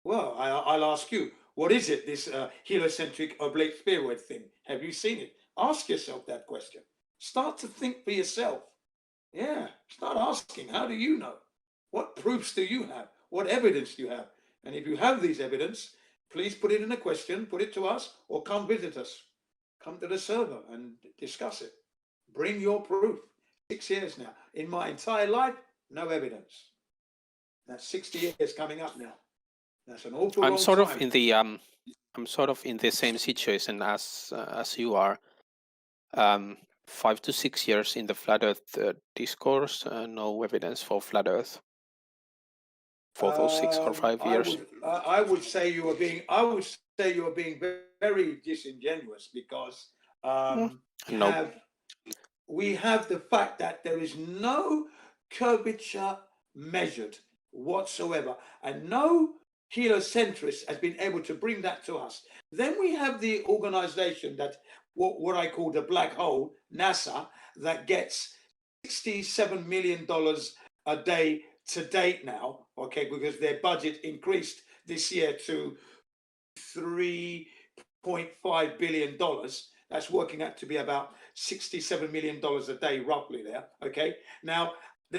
Well, I'll ask you, what is it, this heliocentric oblique spheroid thing? Have you seen it? Ask yourself that question. Start to think for yourself. Yeah, start asking, how do you know? What proofs do you have? What evidence do you have? And if you have these evidence, please put it in a question, put it to us, or come visit us. Come to the server and discuss it. Bring your proof. 6 years now. In my entire life, no evidence. That's 60 years coming up now. That's an awful long I'm sort time. of in the I'm sort of in the same situation as you are. 5 to 6 years in the flat Earth discourse, no evidence for flat Earth. For those 6 or 5 years. I would say you are being. I would say you are being very disingenuous because we have the fact that there is no curvature measured whatsoever, and no heliocentrist has been able to bring that to us. Then we have the organization that what I call the black hole, NASA, that gets $67 million a day to date now, okay, because their budget increased this year to $3.5 billion. That's working out to be about $67 million a day, roughly there, okay? Now,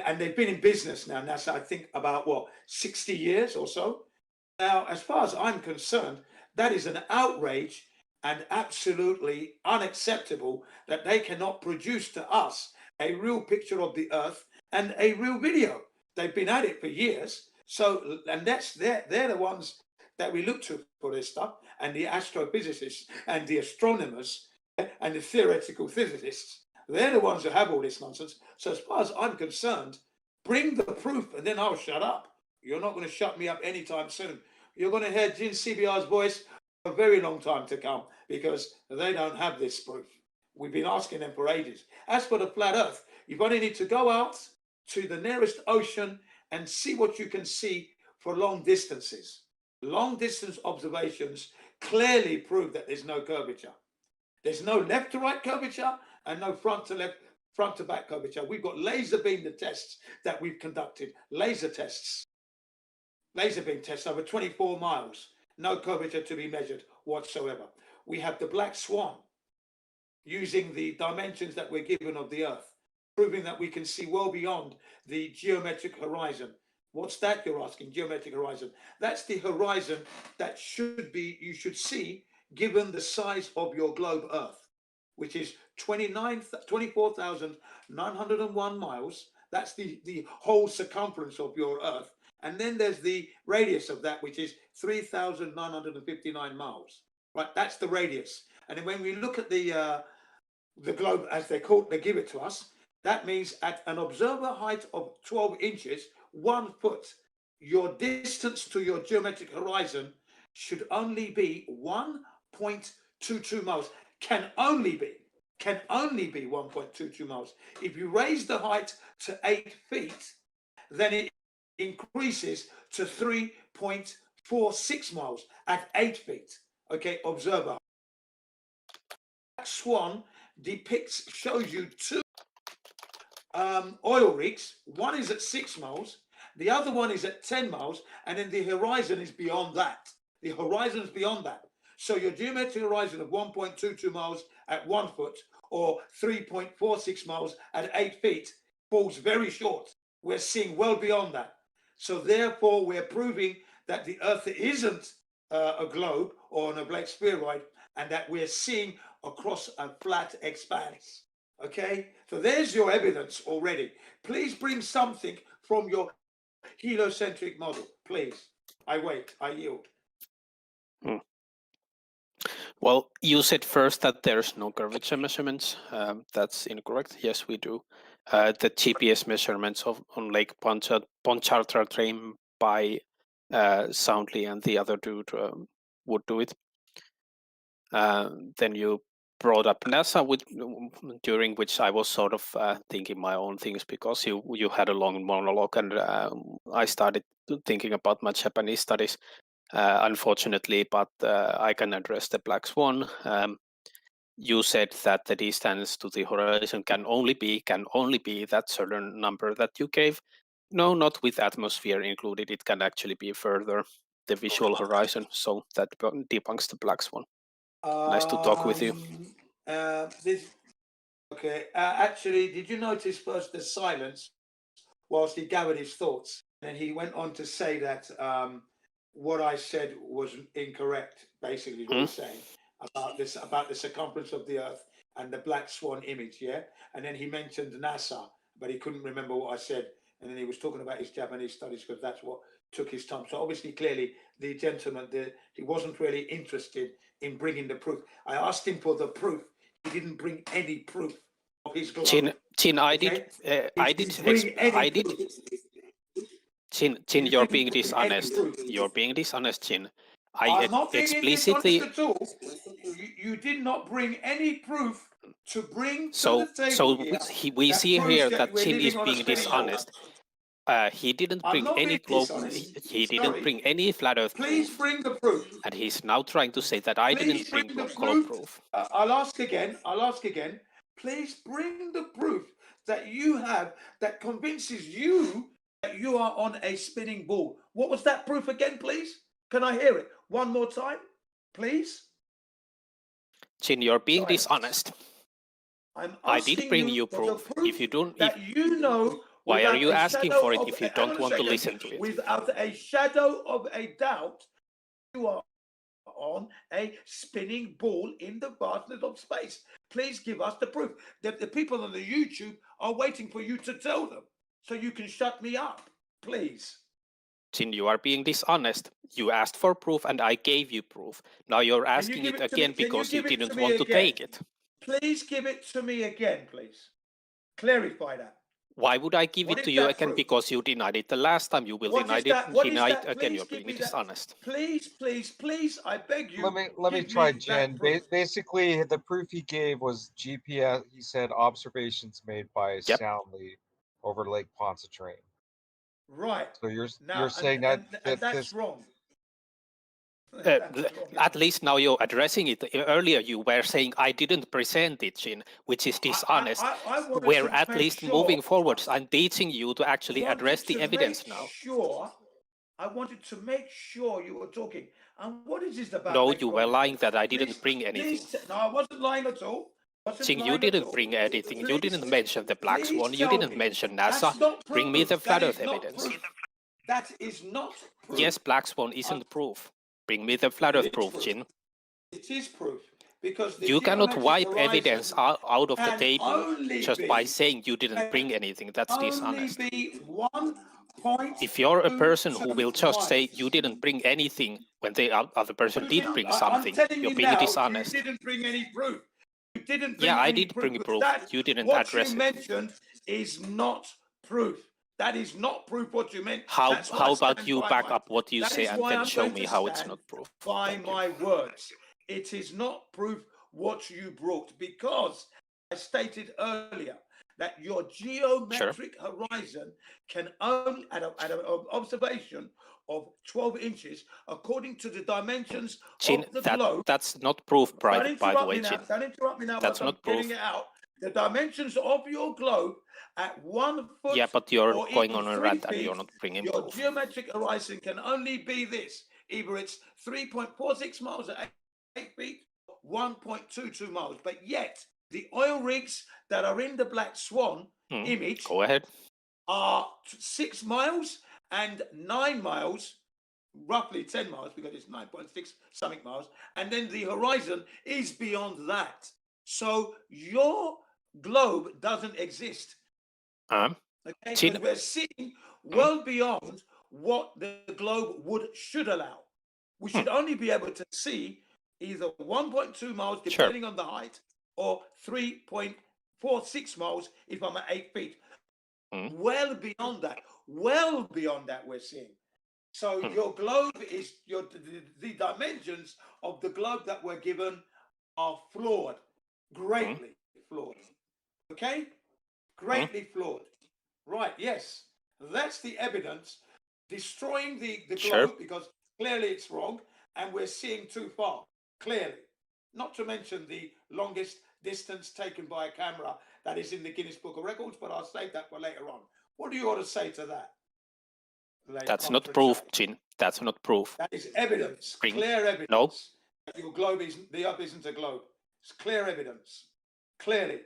and they've been in business now, NASA, I think about, 60 years or so? Now, as far as I'm concerned, that is an outrage and absolutely unacceptable that they cannot produce to us a real picture of the Earth and a real video. They've been at it for years. So, and they're the ones that we look to for this stuff, and the astrophysicists and the astronomers and the theoretical physicists. They're the ones who have all this nonsense. So as far as I'm concerned, bring the proof and then I'll shut up. You're not going to shut me up anytime soon. You're going to hear Jin CBR's voice for a very long time to come because they don't have this proof. We've been asking them for ages. As for the flat Earth, you've only need to go out to the nearest ocean and see what you can see for long distances. Long distance observations clearly prove that there's no curvature. There's no left to right curvature and no front to left, front to back curvature. We've got laser beam tests that we've conducted, laser beam tests over 24 miles, no curvature to be measured whatsoever. We have the black swan using the dimensions that we're given of the Earth, proving that we can see well beyond the geometric horizon. What's that, you're asking? Geometric horizon. That's the horizon that you should see given the size of your globe Earth, which is 24,901 miles. That's the whole circumference of your Earth. And then there's the radius of that, which is 3,959 miles. Right, that's the radius. And then when we look at the globe, as they give it to us, that means at an observer height of 12 inches, 1 foot, your distance to your geometric horizon should only be 1.22 miles. Can only be 1.22 miles. If you raise the height to 8 feet, then it increases to 3.4 for 6 miles at 8 feet. Okay, observer. Black Swan shows you 2 oil rigs. One is at 6 miles, the other one is at 10 miles, and then the horizon is beyond that. The horizon is beyond that. So your geometric horizon of 1.22 miles at 1 foot or 3.46 miles at 8 feet falls very short. We're seeing well beyond that. So therefore, we're proving that the Earth isn't a globe or an oblate spheroid, and that we're seeing across a flat expanse. Okay, so there's your evidence already. Please bring something from your heliocentric model, please. I wait, I yield. Well, you said first that there's no curvature measurements. That's incorrect. Yes, we do. The GPS measurements on Lake Pontchartrain are trained by Soundly, and the other dude would do it. Then you brought up NASA, during which I was sort of thinking my own things, because you had a long monologue, and I started thinking about my Japanese studies. Unfortunately, but I can address the Black Swan. You said that the distance to the horizon can only be that certain number that you gave. No, not with atmosphere included. It can actually be further, the visual horizon. So that debunks the Black Swan. Nice to talk with you. Actually, did you notice first the silence whilst he gathered his thoughts? And he went on to say that what I said was incorrect, basically, what he's saying about the circumference of the Earth and the Black Swan image, yeah? And then he mentioned NASA, but he couldn't remember what I said. And then he was talking about his Japanese studies, because that's what took his time. So obviously, clearly, the gentleman, he wasn't really interested in bringing the proof. I asked him for the proof. He didn't bring any proof of his glory. Chin, I did. Chin, you're being dishonest. You're being dishonest, Chin. I'm not being explicitly dishonest at all. You did not bring any proof to bring to so the table we see here that we're Chin is living on a being spinning dishonest. He didn't I'm bring not any being globe. dishonest. He didn't bring any flat Earth Please proof. bring the proof. And he's now trying to say that I didn't bring globe proof. I'll ask again. Please bring the proof that you have that convinces you that you are on a spinning ball. What was that proof again, please? Can I hear it one more time, please? Chin, you're being dishonest. I did bring you proof. If you don't, why are you asking for it if you don't want to listen to it? Without a shadow of a doubt, you are on a spinning ball in the vastness of space. Please give us the proof. The people on the YouTube are waiting for you to tell them, so you can shut me up, please. Chin, you are being dishonest. You asked for proof and I gave you proof. Now you're asking it again because you didn't want to take it. Please give it to me again, please. Clarify that. Why would I give it to you again? Because you denied it the last time. You will deny it again. You're being dishonest. Please, I beg you. Let me try, Jen. Basically, the proof he gave was GPS. He said observations made by Soundly over Lake Pontchartrain. Right. So you're saying that that's wrong. At least now you're addressing it. Earlier you were saying I didn't present it, Jin, which is dishonest. We're at least moving forwards. I'm teaching you to actually address the evidence now. I wanted to make sure you were talking. And what is this about? No, you were lying that I didn't bring anything. No, I wasn't lying at all. Jin, you didn't bring anything. You didn't mention the Black Swan. You didn't mention NASA. Bring me the flat Earth evidence. That is not proof. Yes, Black Swan isn't proof. Bring me the flat Earth proof, Jin. It is proof. Because you cannot wipe evidence out of the table just by saying you didn't bring anything. That's dishonest. If you're a person who will just say you didn't bring anything when the other person did bring something, you're being dishonest. You didn't bring any proof. You didn't bring I did bring proof. You didn't address it. What you mentioned is not proof. That is not proof what you meant. How about you back up what you say and then show me how it's not proof? By my words, it is not proof what you brought, because I stated earlier that your geometric horizon can only, at an observation of 12 inches, according to the dimensions Chin, of the globe. that's not proof, by the way, Now. Chin. Don't interrupt me now. That's I'm not proof. getting it out. The dimensions of your globe at 1 foot. Yeah, but you're or going even on a 3 rant and feet, you're not bringing your proof. geometric horizon can only be this. Either it's 3.46 miles at 8 feet, 1.22 miles. But yet, the oil rigs that are in the Black Swan image Go ahead. are 6 miles and 9 miles, roughly 10 miles, because it's 9.6 something miles. And then the horizon is beyond that. So your globe doesn't exist. Okay, because we're seeing well beyond what the globe should allow. We should only be able to see either 1.2 miles, depending on the height, or 3.46 miles if I'm at 8 feet. Well beyond that, we're seeing. So your globe is the dimensions of the globe that we're given are flawed, greatly flawed. Okay, greatly flawed. Right? Yes, that's the evidence destroying the globe because clearly it's wrong, and we're seeing too far. Clearly, not to mention the longest distance taken by a camera that is in the Guinness Book of Records, but I'll save that for later on. What do you want to say to that? That's not proof, Chin. That's not proof. That is evidence, clear evidence. No. That your globe isn't, the Earth isn't a globe. It's clear evidence. Clearly,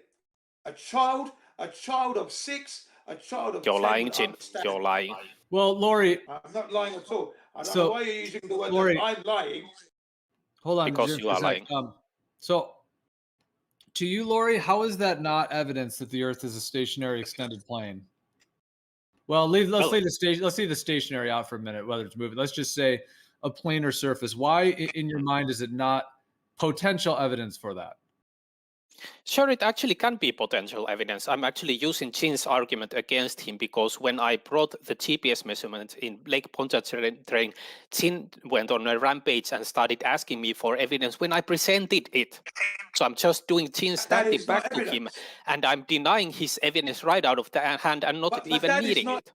a child of 6, a child of 10. You're lying, Chin. You're lying. Well, Laurie, I'm not lying at all. I don't so, know why you're using the word Laurie, that I'm lying. Hold on, because Jim, you for a are sec. lying. So, to you, Laurie, how is that not evidence that the Earth is a stationary extended plane? Well, let's leave the stationary out for a minute, whether it's moving. Let's just say a planar surface. Why, in your mind, is it not potential evidence for that? Sure, it actually can be potential evidence. I'm actually using Chin's argument against him because when I brought the GPS measurement in Lake Pontchartrain, Chin went on a rampage and started asking me for evidence when I presented it. So I'm just doing Chin's standing back to him, and I'm denying his evidence right out of the hand and not even needing it.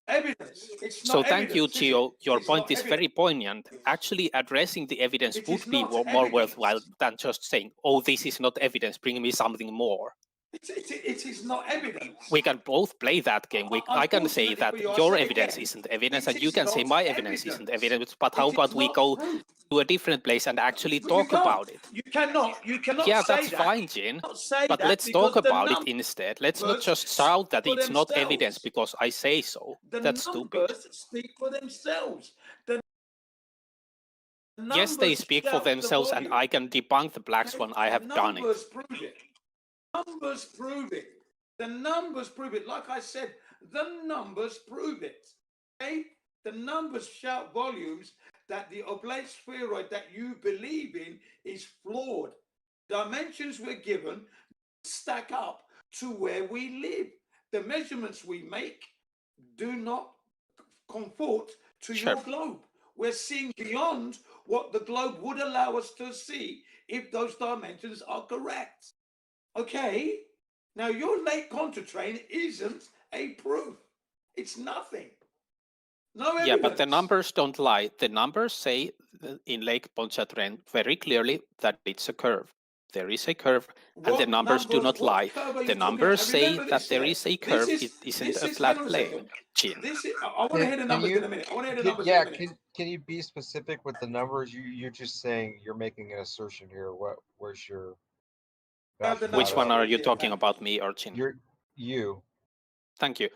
So thank you, Gio. Your point is very poignant. Actually addressing the evidence would be more worthwhile than just saying, oh, this is not evidence, bring me something more. It is not evidence. We can both play that game. I can say that your evidence isn't evidence, and you can say my evidence isn't evidence. But how about we go to a different place and actually talk about it? You cannot. Yeah, say that's that. fine, Jin. But let's talk about it instead. Let's not just shout that it's not evidence because I say so. That's stupid. The numbers speak for themselves. Yes, they speak for themselves, and I can debunk the black swan. I have done it. Numbers prove it. The numbers prove it. Like I said, the numbers prove it. Okay? The numbers shout volumes that the oblate spheroid that you believe in is flawed. Dimensions we're given stack up to where we live. The measurements we make do not conform to your globe. We're seeing beyond what the globe would allow us to see if those dimensions are correct. Okay? Now, your Lake Pontchartrain isn't a proof. It's nothing. No evidence. Yeah, but the numbers don't lie. The numbers say in Lake Pontchartrain very clearly that it's a curve. There is a curve, and the numbers do not lie. The numbers say that there is a curve. It isn't a flat plane. Jin. I want to hear the numbers in a minute. I want to hear the numbers in a minute. Can you be specific with the numbers? You're just saying you're making an assertion here. Where's your? Which one are you talking about, me or Jin? You. Thank you.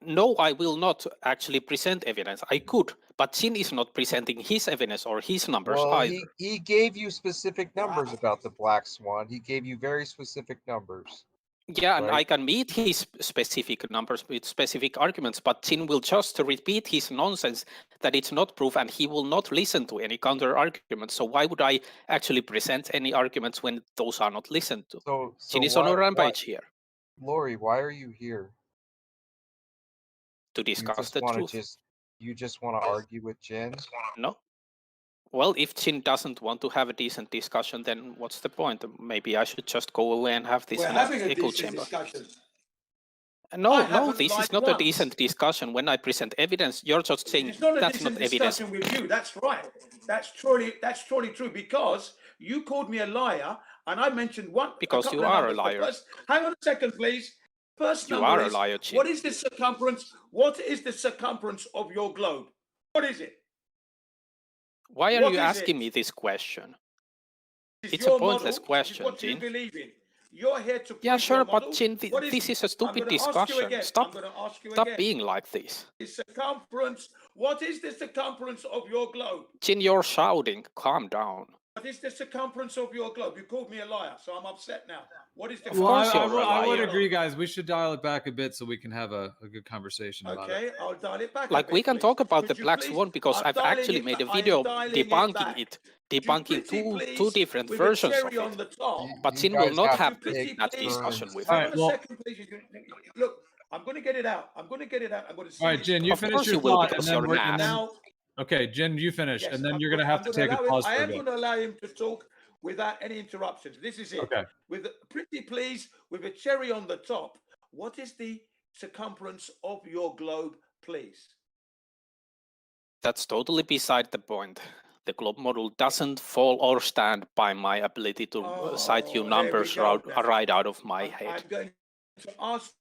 No, I will not actually present evidence. I could, but Jin is not presenting his evidence or his numbers either. He gave you specific numbers about the black swan. He gave you very specific numbers. Yeah, and I can meet his specific numbers with specific arguments, but Jin will just repeat his nonsense that it's not proof, and he will not listen to any counter arguments. So why would I actually present any arguments when those are not listened to? Jin is on a rampage here. Laurie, why are you here? To discuss the truth. You just want to argue with Jin? No. Well, if Jin doesn't want to have a decent discussion, then what's the point? Maybe I should just go away and have this We're in having a echo decent chamber. discussion. No, this is lied not a once. decent discussion. When I present evidence, you're just saying It's not a that's decent not evidence. discussion with you. That's right. That's truly true, because you called me a liar and I mentioned Because couple you of are a numbers. liar. Hang on a second, please. First You number are a is, liar, Chin. what is the circumference? What is the circumference of your globe? What is it? Why are What you is asking it? me this question? Is It's a your pointless model? Is question, what you Jin. believe in? You're here to prove Yeah, sure, your but model. Jin, What is this it? is a stupid I'm going to ask you discussion. again. Stop, I'm going to ask you stop again. being like this. The circumference. What is the circumference of your globe? Jin, you're shouting. Calm down. What is the circumference of your globe? You called me a liar, so I'm upset now. What is the Well, course I, you're a I would liar. agree, guys. We should dial it back a bit so we can have a good conversation about it. Okay, I'll dial it back. Like, a bit, we can please. talk about the Could you black please? swan because I'm I've dialing actually it made a back. video I'm dialing debunking it. debunking two Please, different with versions a of cherry it. on the top. But You Jin will guys not have have to take that turns. discussion with Hang me. on a second, please. Look, I'm going to get it out. I'm going to get it out. I'm going to see. All right, Jin, you Of finish course your you will, thought, and because then you're we're an ass. now. okay, Jin, you finish, Yes, and then I'm you're gonna have to take a pause I for a am bit. going to allow him to talk without any interruptions. This is it. Okay. With pretty please, with a cherry on the top. What is the circumference of your globe, please? That's totally beside the point. The globe model doesn't fall or stand by my ability to cite you numbers right out of my head. I'm going to ask,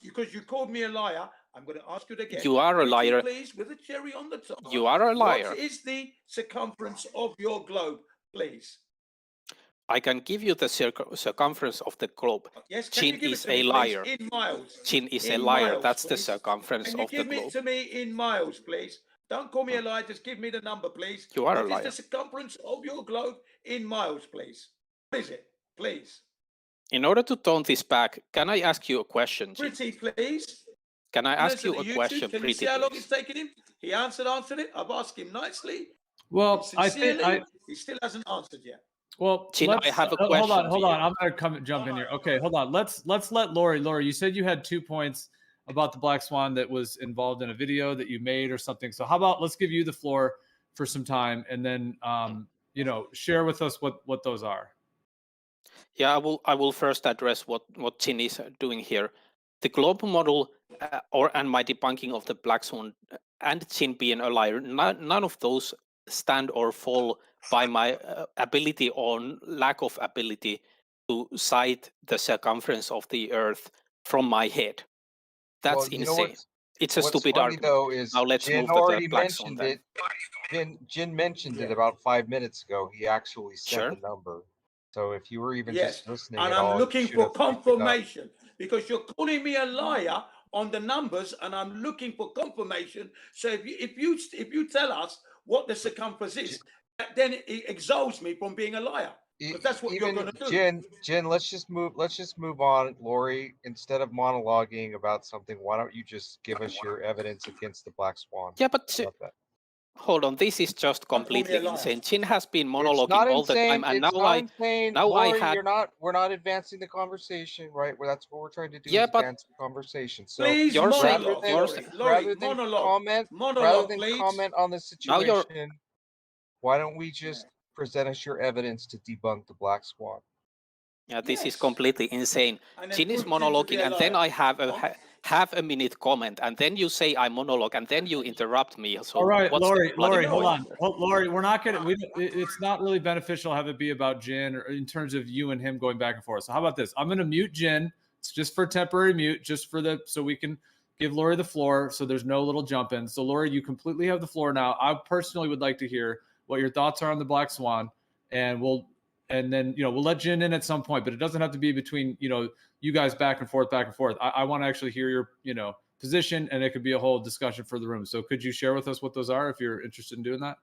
because you called me a liar, I'm going to ask you again. You are a Pretty liar. please, with a cherry on the top. You are a liar. What is the circumference of your globe, please? I can give you the circumference of the globe. Yes, can you Jin give it is to me, a please, liar. in miles? Jin is a In liar. miles, That's the please. circumference Can you of the give globe. it to me in miles, please? Don't call me a liar. Just give me the number, please. You are a What is liar. the circumference of your globe in miles, please? What is it, please? In order to tone this back, can I ask you a question, Jin? Pretty, please. Can I ask Listen you to a YouTube. question, Can you pretty see how long please? it's taken him? He answered it. I've asked him nicely. Well, Sincerely, he still hasn't answered yet. Well, Jin, let's I have a hold question on. for you. I'm gonna jump in here. Okay, hold on. Let's let Lori. Lori, you said you had 2 points about the black swan that was involved in a video that you made or something. So how about let's give you the floor for some time, and then share with us what those are. Yeah, I will first address what Jin is doing here. The global model and my debunking of the black swan and Jin being a liar, none of those stand or fall by my ability or lack of ability to cite the circumference of the earth from my head. That's Well, you know insane. It's a what's stupid funny argument. though is Now let's Jin move to the already black swan mentioned then. it. Jin mentioned it about 5 minutes ago. He actually said Sure. the number. So if you were even Yes, just listening and at I'm all, looking you should for have picked it up. confirmation because you're calling me a liar on the numbers, and I'm looking for confirmation. So if you tell us what the circumference is, then it absolves me from being a liar. Because that's what you're going to do. Jin, let's just move on. Lori, instead of monologuing about something, why don't you just give us your evidence against the black swan? Yeah, but How about that? hold on, this is just completely liar. insane. Jin has been It's monologuing not all the insane. time, and It's now not insane. Lori, I had we're not advancing the conversation, right? Well, that's what we're trying to do Yeah, is but advance the conversation. So Please you're saying monologue, rather than monologue, please. comment on the Now you're- situation, why don't we just present us your evidence to debunk the black swan? Yeah, this is completely insane. And then Jin is prove Jin to be monologuing, a and then liar. I have a half a minute comment, and then you say I monologue, and then you interrupt me. So All right, what's the Lori, bloody hold point on. here? Lori, we're not gonna. It's not really beneficial to have it be about Jin or in terms of you and him going back and forth. So how about this? I'm gonna mute Jin. It's just for temporary mute, just for so we can give Lori the floor, so there's no little jump in. So Lori, you completely have the floor now. I personally would like to hear what your thoughts are on the black swan, and then we'll let Jin in at some point, but it doesn't have to be between you guys back and forth. I want to actually hear your position, and it could be a whole discussion for the room. So could you share with us what those are if you're interested in doing that?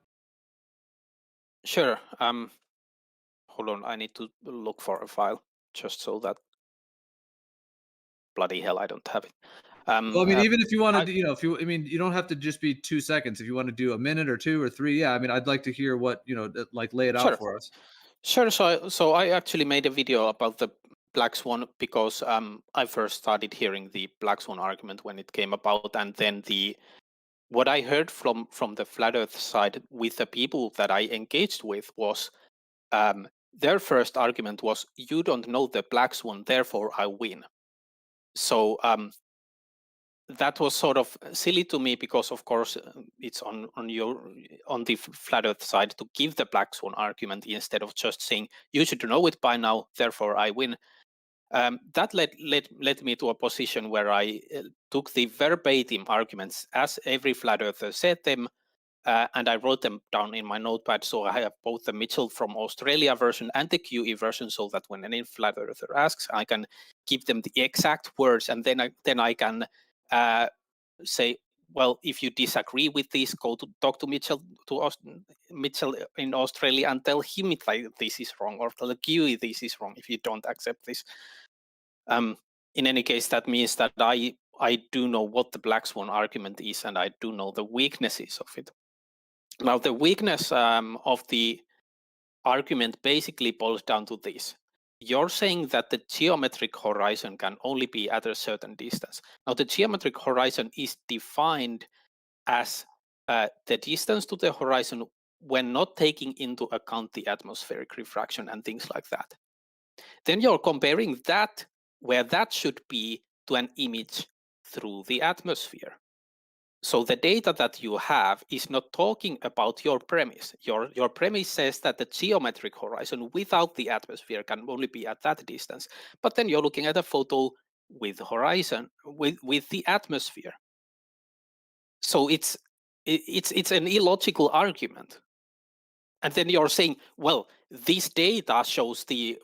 Sure. Hold on, I need to look for a file just so that. Bloody hell, I don't have it. Well, I mean, even if you want to, you don't have to just be 2 seconds. If you want to do a minute or 2 or 3, yeah. I mean, I'd like to hear what lay it out for us. Sure. So I actually made a video about the black swan because I first started hearing the black swan argument when it came about, and then what I heard from the flat Earth side with the people that I engaged with was their first argument was, you don't know the black swan, therefore I win. So that was sort of silly to me because, of course, it's on the flat Earth side to give the black swan argument instead of just saying you should know it by now, therefore I win. That led me to a position where I took the verbatim arguments as every flat earther said them, and I wrote them down in my notepad. So I have both the Mitchell from Australia version and the QE version, so that when any flat earther asks, I can give them the exact words, and then I can say, well, if you disagree with this, go to talk to Mitchell Mitchell in Australia and tell him this is wrong, or tell the QE this is wrong if you don't accept this. In any case, that means that I do know what the black swan argument is, and I do know the weaknesses of it. Now, the weakness of the argument basically boils down to this. You're saying that the geometric horizon can only be at a certain distance. Now, the geometric horizon is defined as the distance to the horizon when not taking into account the atmospheric refraction and things like that. Then you're comparing that, where that should be, to an image through the atmosphere. So the data that you have is not talking about your premise. Your premise says that the geometric horizon without the atmosphere can only be at that distance. But then you're looking at a photo with horizon, with the atmosphere. So it's an illogical argument. And then you're saying, well, this data shows the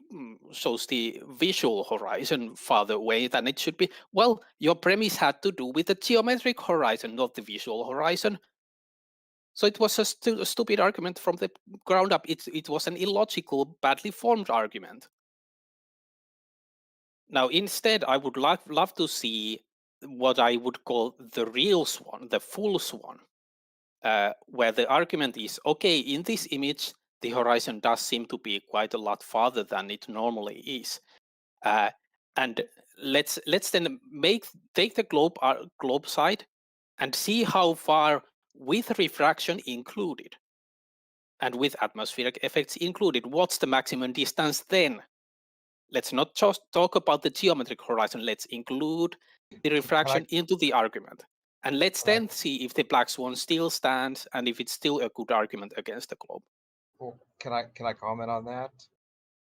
visual horizon farther away than it should be. Well, your premise had to do with the geometric horizon, not the visual horizon. So it was a stupid argument from the ground up. It was an illogical, badly formed argument. Now, instead, I would love to see what I would call the real swan, the full swan. Where the argument is, okay, in this image, the horizon does seem to be quite a lot farther than it normally is. And let's then take the globe side and see how far with refraction included and with atmospheric effects included. What's the maximum distance then? Let's not just talk about the geometric horizon. Let's include the refraction into the argument. And let's then see if the black swan still stands and if it's still a good argument against the globe. Well, can I comment on that?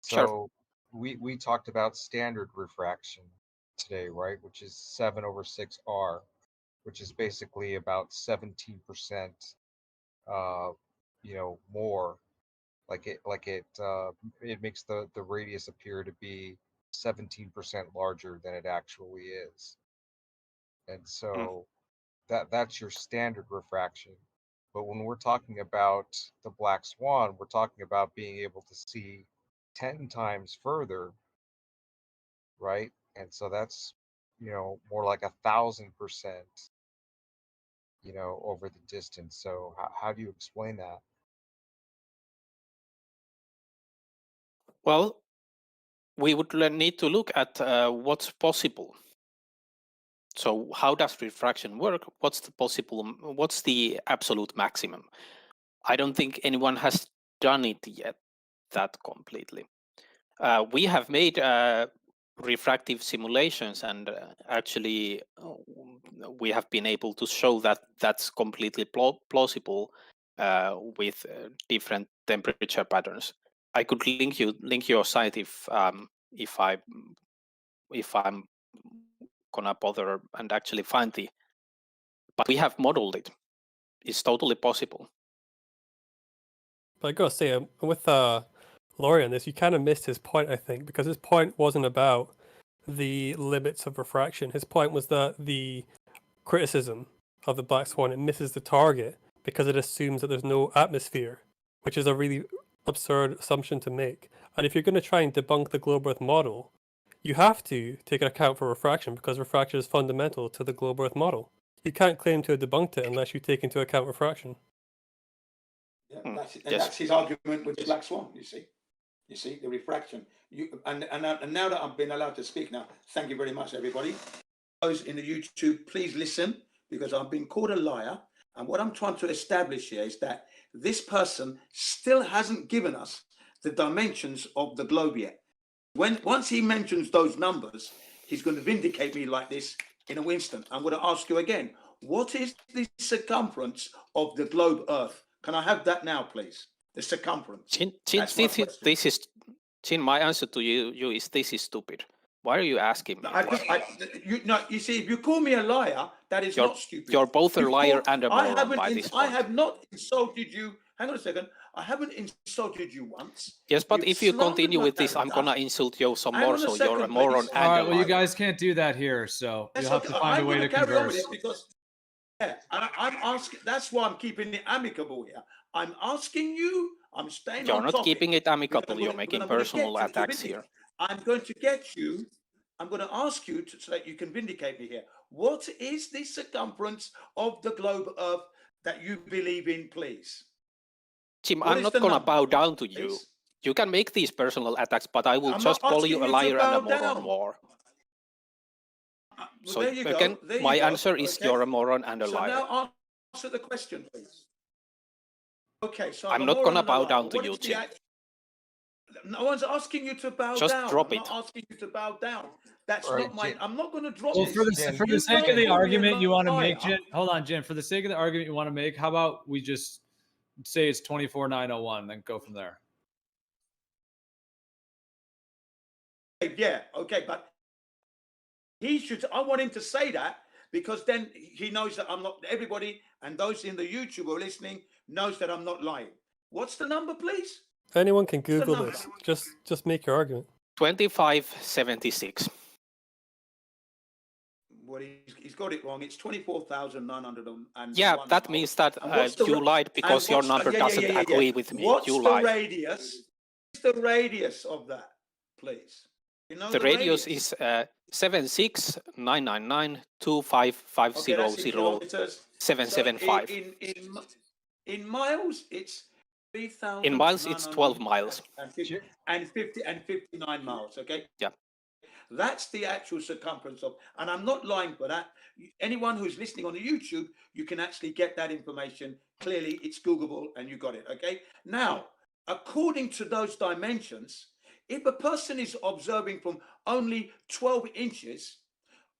Sure. So we talked about standard refraction today, right? Which is 7/6R, which is basically about 17%, more. It makes the radius appear to be 17% larger than it actually is. And so that's your standard refraction. But when we're talking about the black swan, we're talking about being able to see 10 times further, right? And so that's, more like 1,000%, over the distance. So how do you explain that? Well, we would need to look at what's possible. So how does refraction work? What's the absolute maximum? I don't think anyone has done it yet that completely. We have made refractive simulations, and actually we have been able to show that that's completely plausible with different temperature patterns. I could link your site if I'm gonna bother and actually find but we have modeled it. It's totally possible. But I gotta say, with Laurie on this, you kind of missed his point, I think, because his point wasn't about the limits of refraction. His point was that the criticism of the black swan, it misses the target because it assumes that there's no atmosphere, which is a really absurd assumption to make. And if you're going to try and debunk the globe Earth model, you have to take an account for refraction, because refraction is fundamental to the globe Earth model. You can't claim to have debunked it unless you take into account refraction. Yeah, that's his argument with the black swan. You see the refraction. And now that I've been allowed to speak now, thank you very much, everybody. Those in the YouTube, please listen, because I've been called a liar. And what I'm trying to establish here is that this person still hasn't given us the dimensions of the globe yet. Once he mentions those numbers, he's going to vindicate me like this in an instant. I'm going to ask you again. What is the circumference of the globe Earth? Can I have that now, please? The circumference. Chin, my answer to you is this is stupid. Why are you asking me? You see, if you call me a liar, that is not stupid. You're both a liar and a moron by this point. I have not insulted you. Hang on a second. I haven't insulted you once. Yes, but if you continue with this, I'm gonna insult you some more. So you're a moron and a liar. All right, well, you guys can't do that here, so you'll have to find a way to converse. Because, and I'm asking. That's why I'm keeping it amicable here. I'm asking you. I'm staying. You're not keeping it amicable. You're making personal attacks here. I'm going to get you. I'm going to ask you so that you can vindicate me here. What is the circumference of the globe Earth that you believe in, please? Jim, I'm not going to bow down to you. You can make these personal attacks, but I will just call you a liar and a moron more. So again, my answer is you're a moron and a liar. So now answer the question, please. Okay, so I'm not going to bow down to you, Jim. No one's asking you to bow down. Just drop it. I'm not asking you to bow down. That's not my. I'm not going to drop it. Well, for the sake of the argument you want to make, Jim, hold on, Jim. For the sake of the argument you want to make, how about we just say it's 24,901, then go from there. Yeah, okay, but he should. I want him to say that because then he knows that I'm not. Everybody and those in the YouTube who are listening knows that I'm not lying. What's the number, please? Anyone can Google this. Just make your argument. 2576. Well, he's got it wrong. It's 24,900. Yeah, that means that you lied because your number doesn't agree with me. You lied. What's the radius of that, please? You know the radius is 76,999,255,000,775. In miles, it's 3,000. In miles, it's 12 miles. And 59 miles. Okay. Yeah. That's the actual circumference of, and I'm not lying for that. Anyone who's listening on the YouTube, you can actually get that information clearly. It's Googleable, and you got it. Okay. Now, according to those dimensions, if a person is observing from only 12 inches,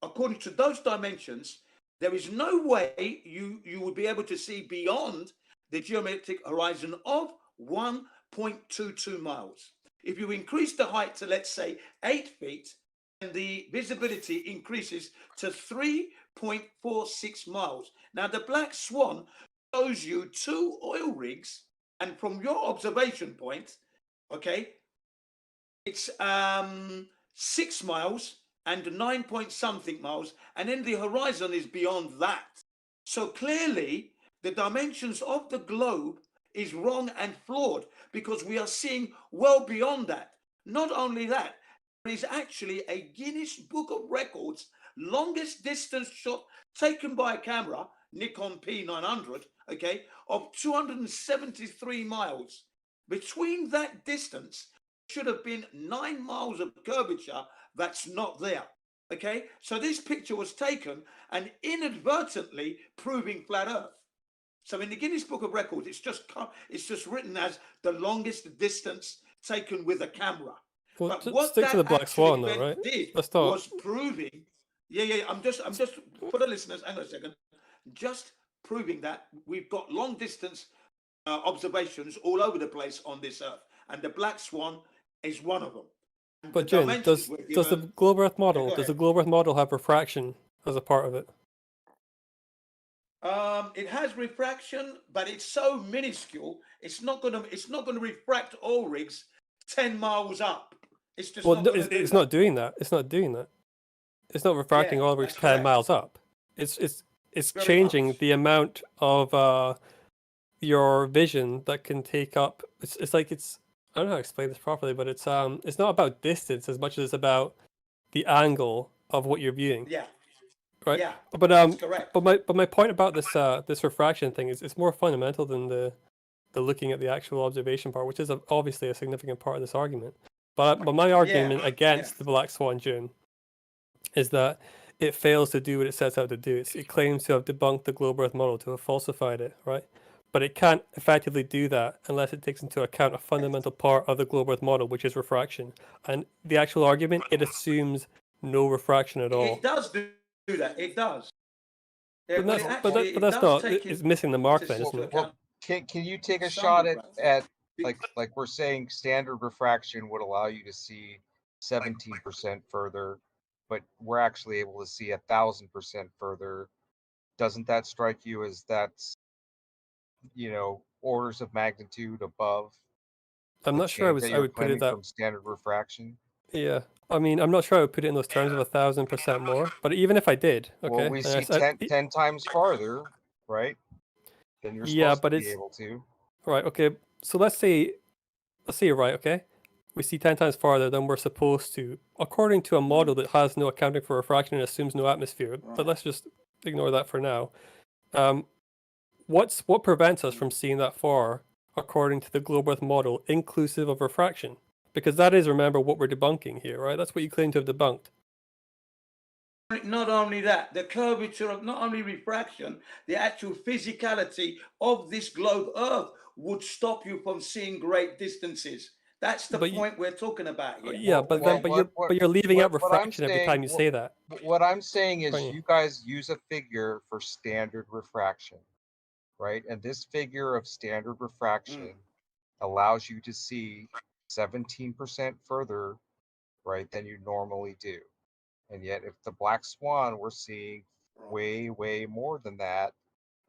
according to those dimensions, there is no way you would be able to see beyond the geometric horizon of 1.22 miles. If you increase the height to, let's say, 8 feet, and the visibility increases to 3.46 miles. Now, the Black Swan shows you 2 oil rigs, and from your observation point, okay, it's 6 miles and 9 point something miles, and then the horizon is beyond that. So clearly, the dimensions of the globe is wrong and flawed because we are seeing well beyond that. Not only that, there is actually a Guinness Book of Records longest distance shot taken by a camera, Nikon P900, okay, of 273 miles. Between that distance should have been 9 miles of curvature that's not there. Okay, so this picture was taken and inadvertently proving flat Earth. So in the Guinness Book of Records, it's just written as the longest distance taken with a camera. Well, but what stick that to the Black Swan, though, did right? Let's start. was proving. Yeah. I'm just for the listeners. Hang on a second. Just proving that we've got long distance observations all over the place on this Earth, and the Black Swan is one of them. But Jim, does the globe Earth model have refraction as a part of it? It has refraction, but it's so minuscule. It's not gonna refract oil rigs 10 miles up. It's just it's not doing that. It's not doing that. It's not refracting oil rigs 10 miles up. It's changing the amount of your vision that can take up. It's like I don't know how to explain this properly, but it's not about distance as much as it's about the angle of what you're viewing. Yeah. Right. Yeah. But that's correct. But my point about this refraction thing is it's more fundamental than the looking at the actual observation part, which is obviously a significant part of this argument. But my argument against the Black Swan, June, is that it fails to do what it sets out to do. It claims to have debunked the globe Earth model, to have falsified it, right? But it can't effectively do that unless it takes into account a fundamental part of the globe Earth model, which is refraction. And the actual argument, it assumes no refraction at all. It does do do that. It does. Yeah, But well, that's it but actually, that but it that's does not take it's into missing the mark then, isn't it? Well, can you take a some shot refraction. at like we're saying standard refraction would allow you to see 17% further, but we're actually able to see 1,000% further. Doesn't that strike you as that's, you know, orders of magnitude above I'm the not sure change that I you're would put it claiming that. from standard refraction? Yeah, I mean, I'm not sure I would put it in those terms of 1,000% more. But even if I did, Well, okay, we and I see said, 10 times farther, right? Than you're yeah, supposed to but be it's able to. right. Okay, so let's say you're right. Okay, we see 10 times farther than we're supposed to, according to a model that has no accounting for refraction and assumes no atmosphere. But let's just ignore that for now. What prevents us from seeing that far, according to the globe Earth model, inclusive of refraction? Because that is, remember, what we're debunking here, right? That's what you claim to have debunked. Not only that, the curvature of not only refraction, the actual physicality of this globe Earth would stop you from seeing great distances. That's the point we're talking about here. Yeah, but you're leaving out refraction every time you say that. What I'm saying is Right. you guys use a figure for standard refraction, right? And this figure of standard refraction allows you to see 17% further, right, than you normally do. And yet if the black swan, we're seeing way, way more than that.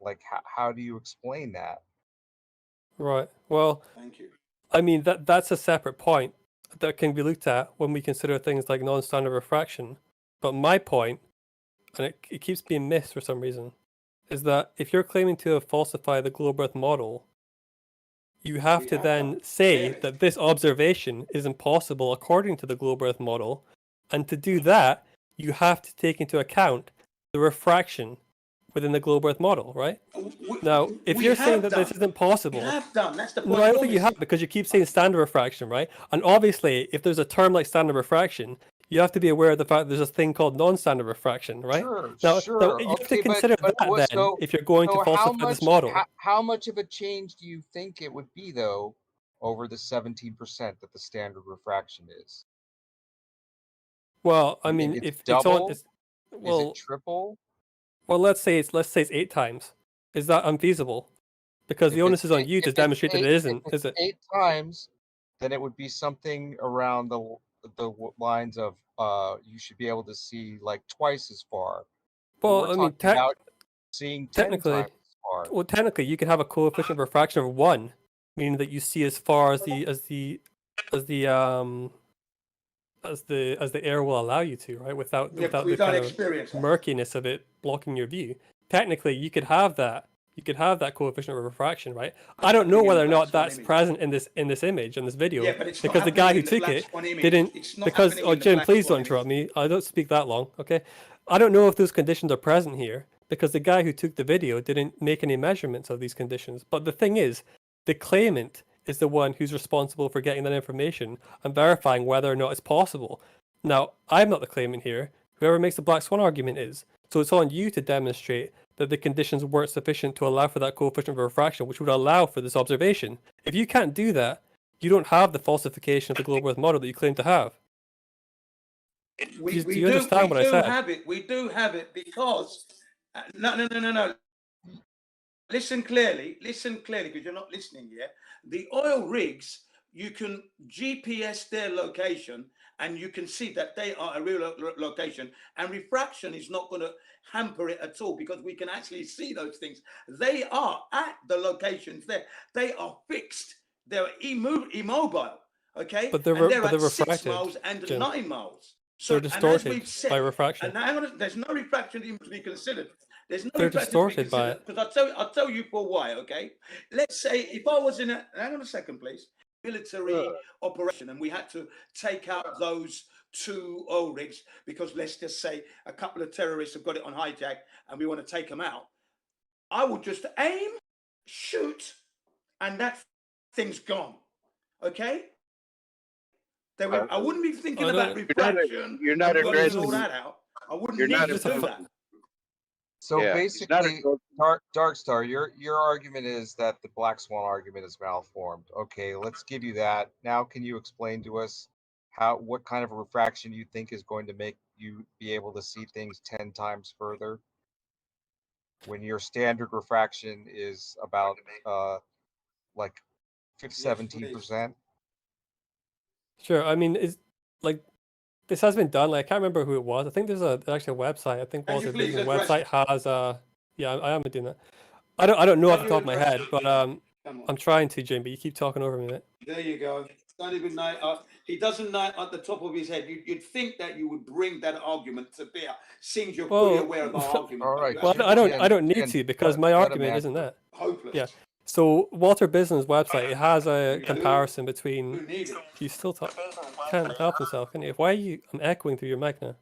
Like, how do you explain that? Right. Well, thank you. I mean, that's a separate point that can be looked at when we consider things like non-standard refraction. But my point, and it keeps being missed for some reason, is that if you're claiming to have falsified the globe Earth model, you have to then say that this observation is impossible according to the globe Earth model, and to do that, you have to take into account the refraction within the globe Earth model, right? Now, if you're saying that this isn't possible, We have done. That's the point. no, I don't think you have, because you keep saying standard refraction, right? And obviously, if there's a term like standard refraction, you have to be aware of the fact that there's a thing called non-standard refraction, right? Sure, Now, sure. you have to Okay, consider but that what, then if you're going to falsify this model. How much of a change do you think it would be though over the 17% that the standard refraction is? Well, I mean, it's if double, it's on, well, is it triple? Well, let's say it's 8 times. Is that unfeasible? Because the onus is on you to demonstrate that it isn't, is it? 8 times, then it would be something around the lines of you should be able to see like twice as far. But Well, we're I mean, talking about seeing 10 technically, times as far. well, technically, you could have a coefficient of refraction of 1, meaning that you see as far as the air will allow you to, right? Without Yeah, the we've done kind of experience that. murkiness of it blocking your view. Technically, you could have that. You could have that coefficient of refraction, right? I don't know whether or not that's present in this image in this video, Yeah, but it's not because the guy who happening in the took black it swan image. didn't. It's not Because happening in the Jim, black please swan don't interrupt me. I don't speak that long, okay? I don't know if those conditions are present here because the guy who took the video didn't make any measurements of these conditions. But the thing is, the claimant is the one who's responsible for getting that information and verifying whether or not it's possible. Now, I'm not the claimant here. Whoever makes the black swan argument is. So it's on you to demonstrate that the conditions weren't sufficient to allow for that coefficient of refraction, which would allow for this observation. If you can't do that, you don't have the falsification of the globe Earth model that you claim to have. Do you understand what I said? We do have it because no. Listen clearly, because you're not listening yet. The oil rigs, you can GPS their location and you can see that they are a real location, and refraction is not going to hamper it at all because we can actually see those things. They are at the locations there. They are fixed. They're immobile. Okay, But they're at 6 refracted, miles and Jim. 9 miles. They're distorted by refraction. And hang on, there's no refraction even to be considered. There's no They're refraction to be distorted by considered because I'll tell you for why. Okay, let's say if I was in hang on a second, please, military operation, and we had to take out those 2 oil rigs because let's just say a couple of terrorists have got it on hijack and we want to take them out. I would just aim, shoot, and that thing's gone. Okay. I wouldn't be thinking about refraction. You're not addressing all that out. I wouldn't you're need not to do that. So Yeah, basically, Darkstar, your argument is that the black swan argument is malformed. Okay, let's give you that. Now, can you explain to us what kind of refraction you think is going to make you be able to see things 10 times further. When your standard refraction is about like 17%. Sure. I mean, it's like this has been done. Like I can't remember who it was. I think there's actually a website. I think Can you Walter please Business address website has yeah, I am doing that. I don't know off Can the you top of my address head, it? but Come on. I'm trying to, Jim. But you keep talking over me, mate. There you go. Don't even know. He doesn't know at the top of his head. You'd think that you would bring that argument to bear, seems you're fully Well, aware of our argument. All right. well, I don't need to because my let him argument isn't answer. that. Hopeless. Yeah. So Walter Business website, it has a You do. comparison between. You need it. You still talk, can't help himself, can you? Why are you? I'm echoing through your mic now.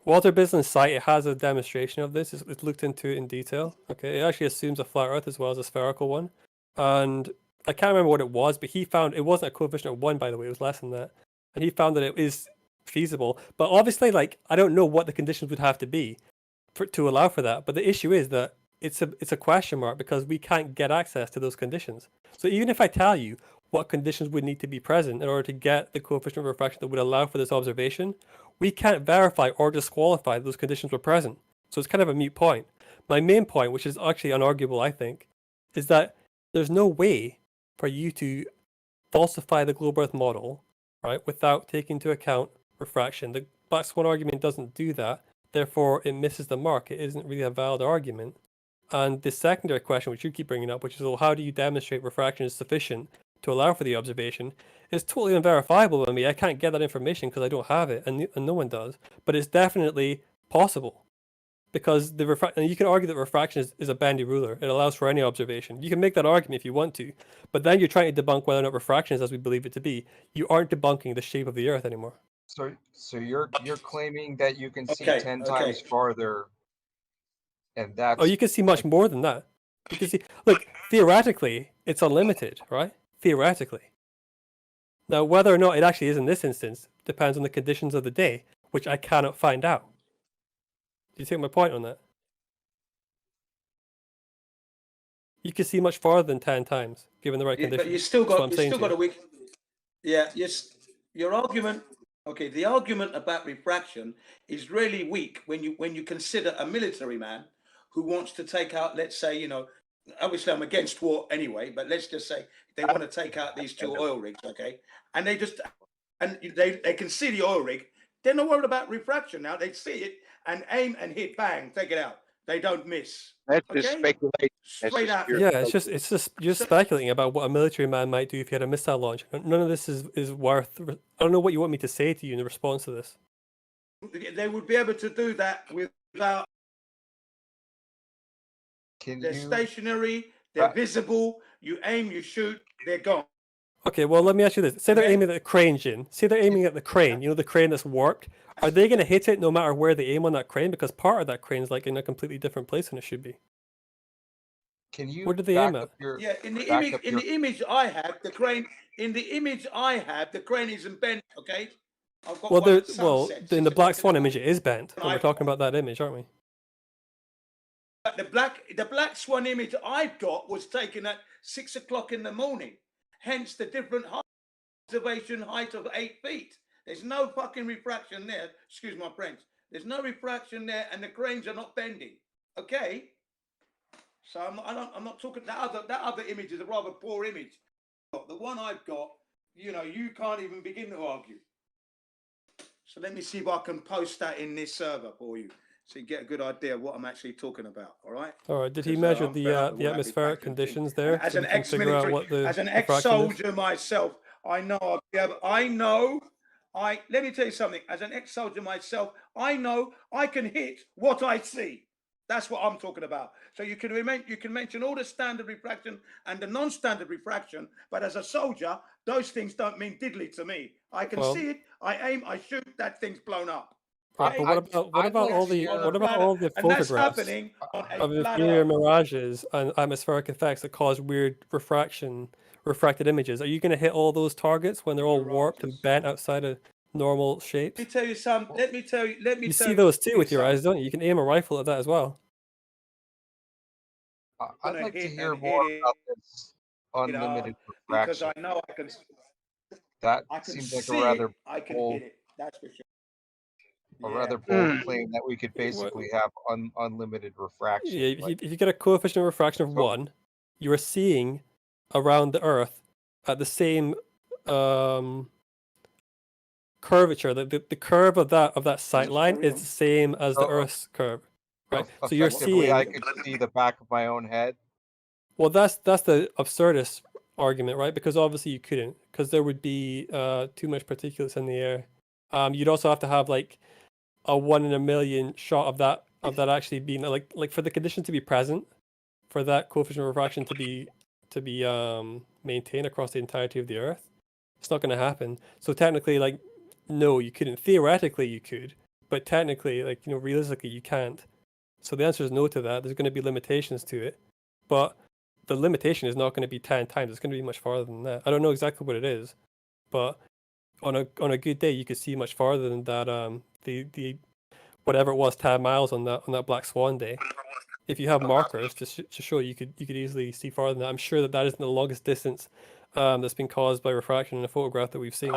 Walter Business site, it has a demonstration of this. It's looked into it in detail. Okay, it actually assumes a flat Earth as well as a spherical one, and I can't remember what it was, but he found it wasn't a coefficient of 1, by the way. It was less than that, and he found that it is feasible. But obviously, like I don't know what the conditions would have to be to allow for that. But the issue is that it's a question mark because we can't get access to those conditions. So even if I tell you what conditions would need to be present in order to get the coefficient of refraction that would allow for this observation, we can't verify or disqualify those conditions were present. So it's kind of a moot point. My main point, which is actually unarguable, I think, is that there's no way for you to falsify the globe Earth model, right, without taking into account refraction. The black swan argument doesn't do that. Therefore, it misses the mark. It isn't really a valid argument. And the secondary question, which you keep bringing up, which is, well, how do you demonstrate refraction is sufficient to allow for the observation, is totally unverifiable by me. I can't get that information because I don't have it, and no one does. But it's definitely possible because and you can argue that refraction is a bendy ruler. It allows for any observation. You can make that argument if you want to, but then you're trying to debunk whether or not refraction is as we believe it to be. You aren't debunking the shape of the Earth anymore. So you're claiming that you can see Okay, 10 okay. times farther, and that's Oh, you can see much more than that. You can see, look, theoretically, it's unlimited, right? Theoretically. Now, whether or not it actually is in this instance depends on the conditions of the day, which I cannot find out. Do you take my point on that? You can see much farther than 10 times, given the right conditions. But you still got to a weak. Yeah, yes. Your argument. Okay, the argument about refraction is really weak when you consider a military man who wants to take out, let's say, you know, obviously I'm against war anyway, but let's just say they want to take out these 2 oil rigs, okay, and they can see the oil rig. They're not worried about refraction now. They see it and aim and hit, bang, take it out. They don't miss. That's okay? just speculation. Straight out. Yeah, it's just you're speculating about what a military man might do if he had a missile launcher. None of this is worth. I don't know what you want me to say to you in response to this. They would be able to do that without. They're stationary. They're visible. You aim, you shoot. They're gone. Okay, well, let me ask you this. Say they're aiming at the crane, Jin. Say they're aiming at the crane. You know, the crane that's warped. Are they going to hit it no matter where they aim on that crane? Because part of that crane is like in a completely different place than it should be. Can you? Where did they aim at? Yeah, in the image I have, the crane. In the image I have, the crane isn't bent. Okay. I've got Well, in the Black Swan image, it is bent. And we're talking about that image, aren't we? But the black swan image I've got was taken at 6 o'clock in the morning. Hence the different observation height of 8 feet. There's no fucking refraction there. Excuse my French. There's no refraction there, and the cranes are not bending. Okay. So I'm not talking. That other image is a rather poor image. The one I've got, you know, you can't even begin to argue. So let me see if I can post that in this server for you, so you get a good idea of what I'm actually talking about. All right. All right. Did he measure the atmospheric conditions there? As so an ex-military, as an ex-soldier myself, I know. Let me tell you something. As an ex-soldier myself, I know I can hit what I see. That's what I'm talking about. So you can mention all the standard refraction and the non-standard refraction, but as a soldier, those things don't mean diddly to me. I can see it. I aim. I shoot. That thing's blown up. Right, but what about all the photographs of the inferior mirages and atmospheric effects that cause weird refracted images? Are you going to hit all those targets when they're all warped and bent outside of normal shapes? Let me tell you something. Let me tell you. You see those too with your eyes, don't you? You can aim a rifle at that as well. I'd like to hear more about this unlimited refraction. Because I know I can. That I can seems like see a rather I can bold. hit it. That's for sure. a rather bold claim that we could basically have unlimited refraction. Yeah, if you get a coefficient of refraction of 1, you are seeing around the Earth at the same curvature. The curve of that sight line is the same as the Earth's curve, right? So you're Effectively, I seeing. could see the back of my own head. Well, that's the absurdist argument, right? Because obviously you couldn't, because there would be too much particulates in the air. You'd also have to have like a 1 in a million shot of that actually being like for the condition to be present, for that coefficient of refraction to be maintained across the entirety of the Earth. It's not going to happen. So technically, like, no, you couldn't. Theoretically, you could, but technically, like, realistically, you can't. So the answer is no to that. There's going to be limitations to it, but the limitation is not going to be 10 times. It's going to be much farther than that. I don't know exactly what it is, but on a good day, you could see much farther than that. The whatever it was, 10 miles on that Black Swan day. If you have markers to show, you could easily see farther than that. I'm sure that isn't the longest distance that's been caused by refraction in a photograph that we've seen.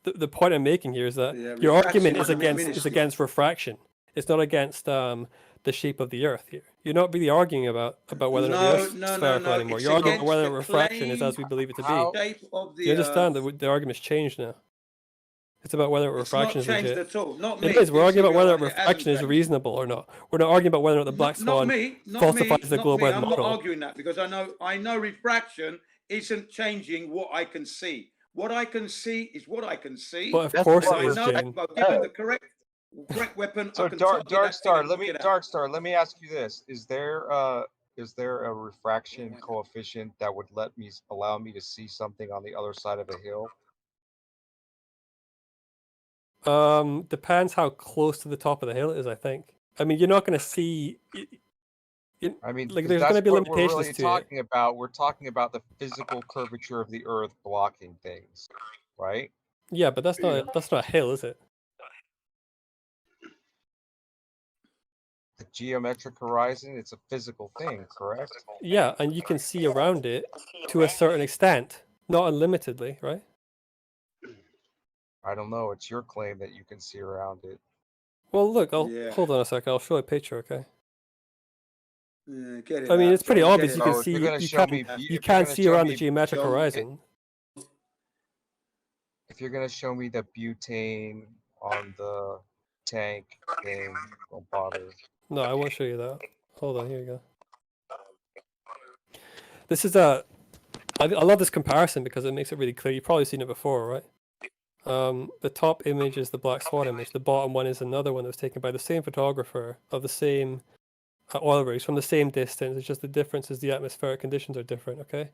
The point I'm making here is that your argument is against refraction. It's not against the shape of the Earth here. You're not really arguing about whether or not the Earth's spherical anymore. You're arguing about whether refraction is as we believe it to be. You understand that the argument's changed now. It's about whether refraction is legit. At all. Not It me. is. We're arguing about whether It hasn't refraction is changed. reasonable or not. We're not arguing about whether or not the Black Swan falsifies the globe weather I'm model. not arguing that because I know refraction isn't changing what I can see. What I can see is what I can see. But of course it is, I know Jane. that given the correct weapon. So I can target that Dark Star, let me ask you this: is there a refraction coefficient that would allow me to see something on the other side of a hill? Depends how close to the top of the hill it is, I think. I mean, you're not going to see. I mean, like, 'cause there's that's going to be what we're limitations really to it. talking about. We're talking about the physical curvature of the Earth blocking things, right? Yeah, but that's not a hill, is it? The geometric horizon, it's a physical thing, correct? Yeah, and you can see around it to a certain extent, not unlimitedly, right? I don't know. It's your claim that you can see around it. Well, look, hold on a second. I'll show a picture, okay? Get it I mean, out, it's pretty John, obvious. get You it can out. see. You're gonna You show can. me- You if can you're gonna see show around me the geometric John, horizon. If you're gonna show me the butane on the tank thing, don't bother. No, I won't show you that. Hold on, here you go. This is I love this comparison because it makes it really clear. You've probably seen it before, right? The top image is the Black Swan image. The bottom one is another one that was taken by the same photographer of the same oil rigs from the same distance. It's just the difference is the atmospheric conditions are different, okay?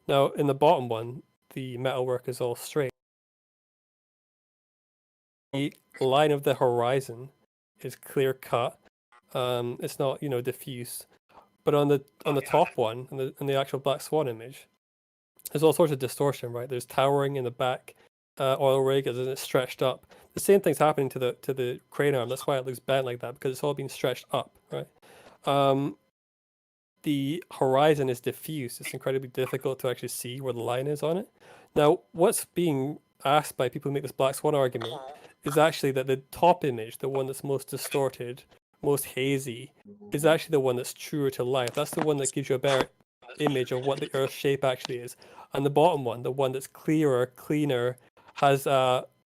Now, in the bottom one, the metalwork is all straight. The line of the horizon is clear cut. It's not, diffuse. But on the top one, in the actual Black Swan image, there's all sorts of distortion, right? There's towering in the back oil rig as it's stretched up. The same thing's happening to the crane arm. That's why it looks bent like that, because it's all being stretched up, right? The horizon is diffuse. It's incredibly difficult to actually see where the line is on it. Now, what's being asked by people who make this Black Swan argument is actually that the top image, the one that's most distorted, most hazy, is actually the one that's truer to life. That's the one that gives you a better image of what the Earth's shape actually is. And the bottom one, the one that's clearer, cleaner, has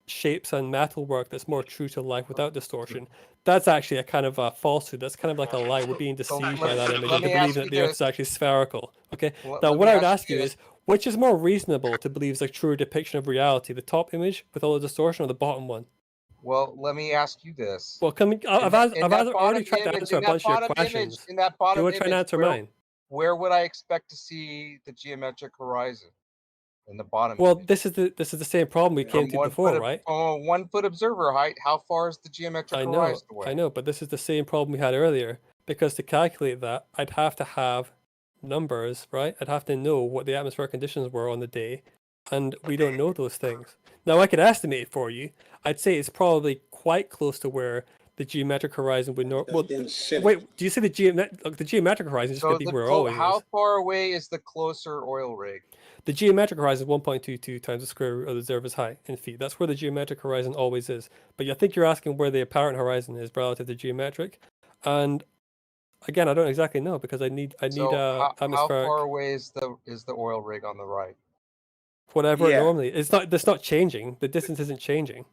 shapes and metalwork that's more true to life without distortion. That's actually a kind of a falsehood. That's kind of like a lie. We're being deceived by that image into believing that the Earth is actually spherical. Okay. Now, what I would ask you is, which is more reasonable to believe is a truer depiction of reality, the top image with all the distortion, or the bottom one? Well, let me ask you this. Well, I've already tried to answer a bunch of your questions. In that bottom Do you want to try and answer mine? Where would I expect to see the geometric horizon? In the bottom. Well, this is the same problem we came to before, right? 1 foot observer height. How far is the geometric horizon away? I know, but this is the same problem we had earlier. Because to calculate that, I'd have to have numbers, right? I'd have to know what the atmospheric conditions were on the day, and we don't know those things. Now, I could estimate for you. I'd say it's probably quite close to where the geometric horizon would not. Well, being silly. wait. Do you see the geometric horizon is just So going to be where it always how is? far away is the closer oil rig? The geometric horizon is 1.22 times the square root of the observer's height in feet. That's where the geometric horizon always is. But I think you're asking where the apparent horizon is relative to geometric, and again, I don't exactly know because I need How atmospheric. far away is the oil rig on the right? Whatever it Yeah. normally. It's not. That's not changing. The distance isn't changing.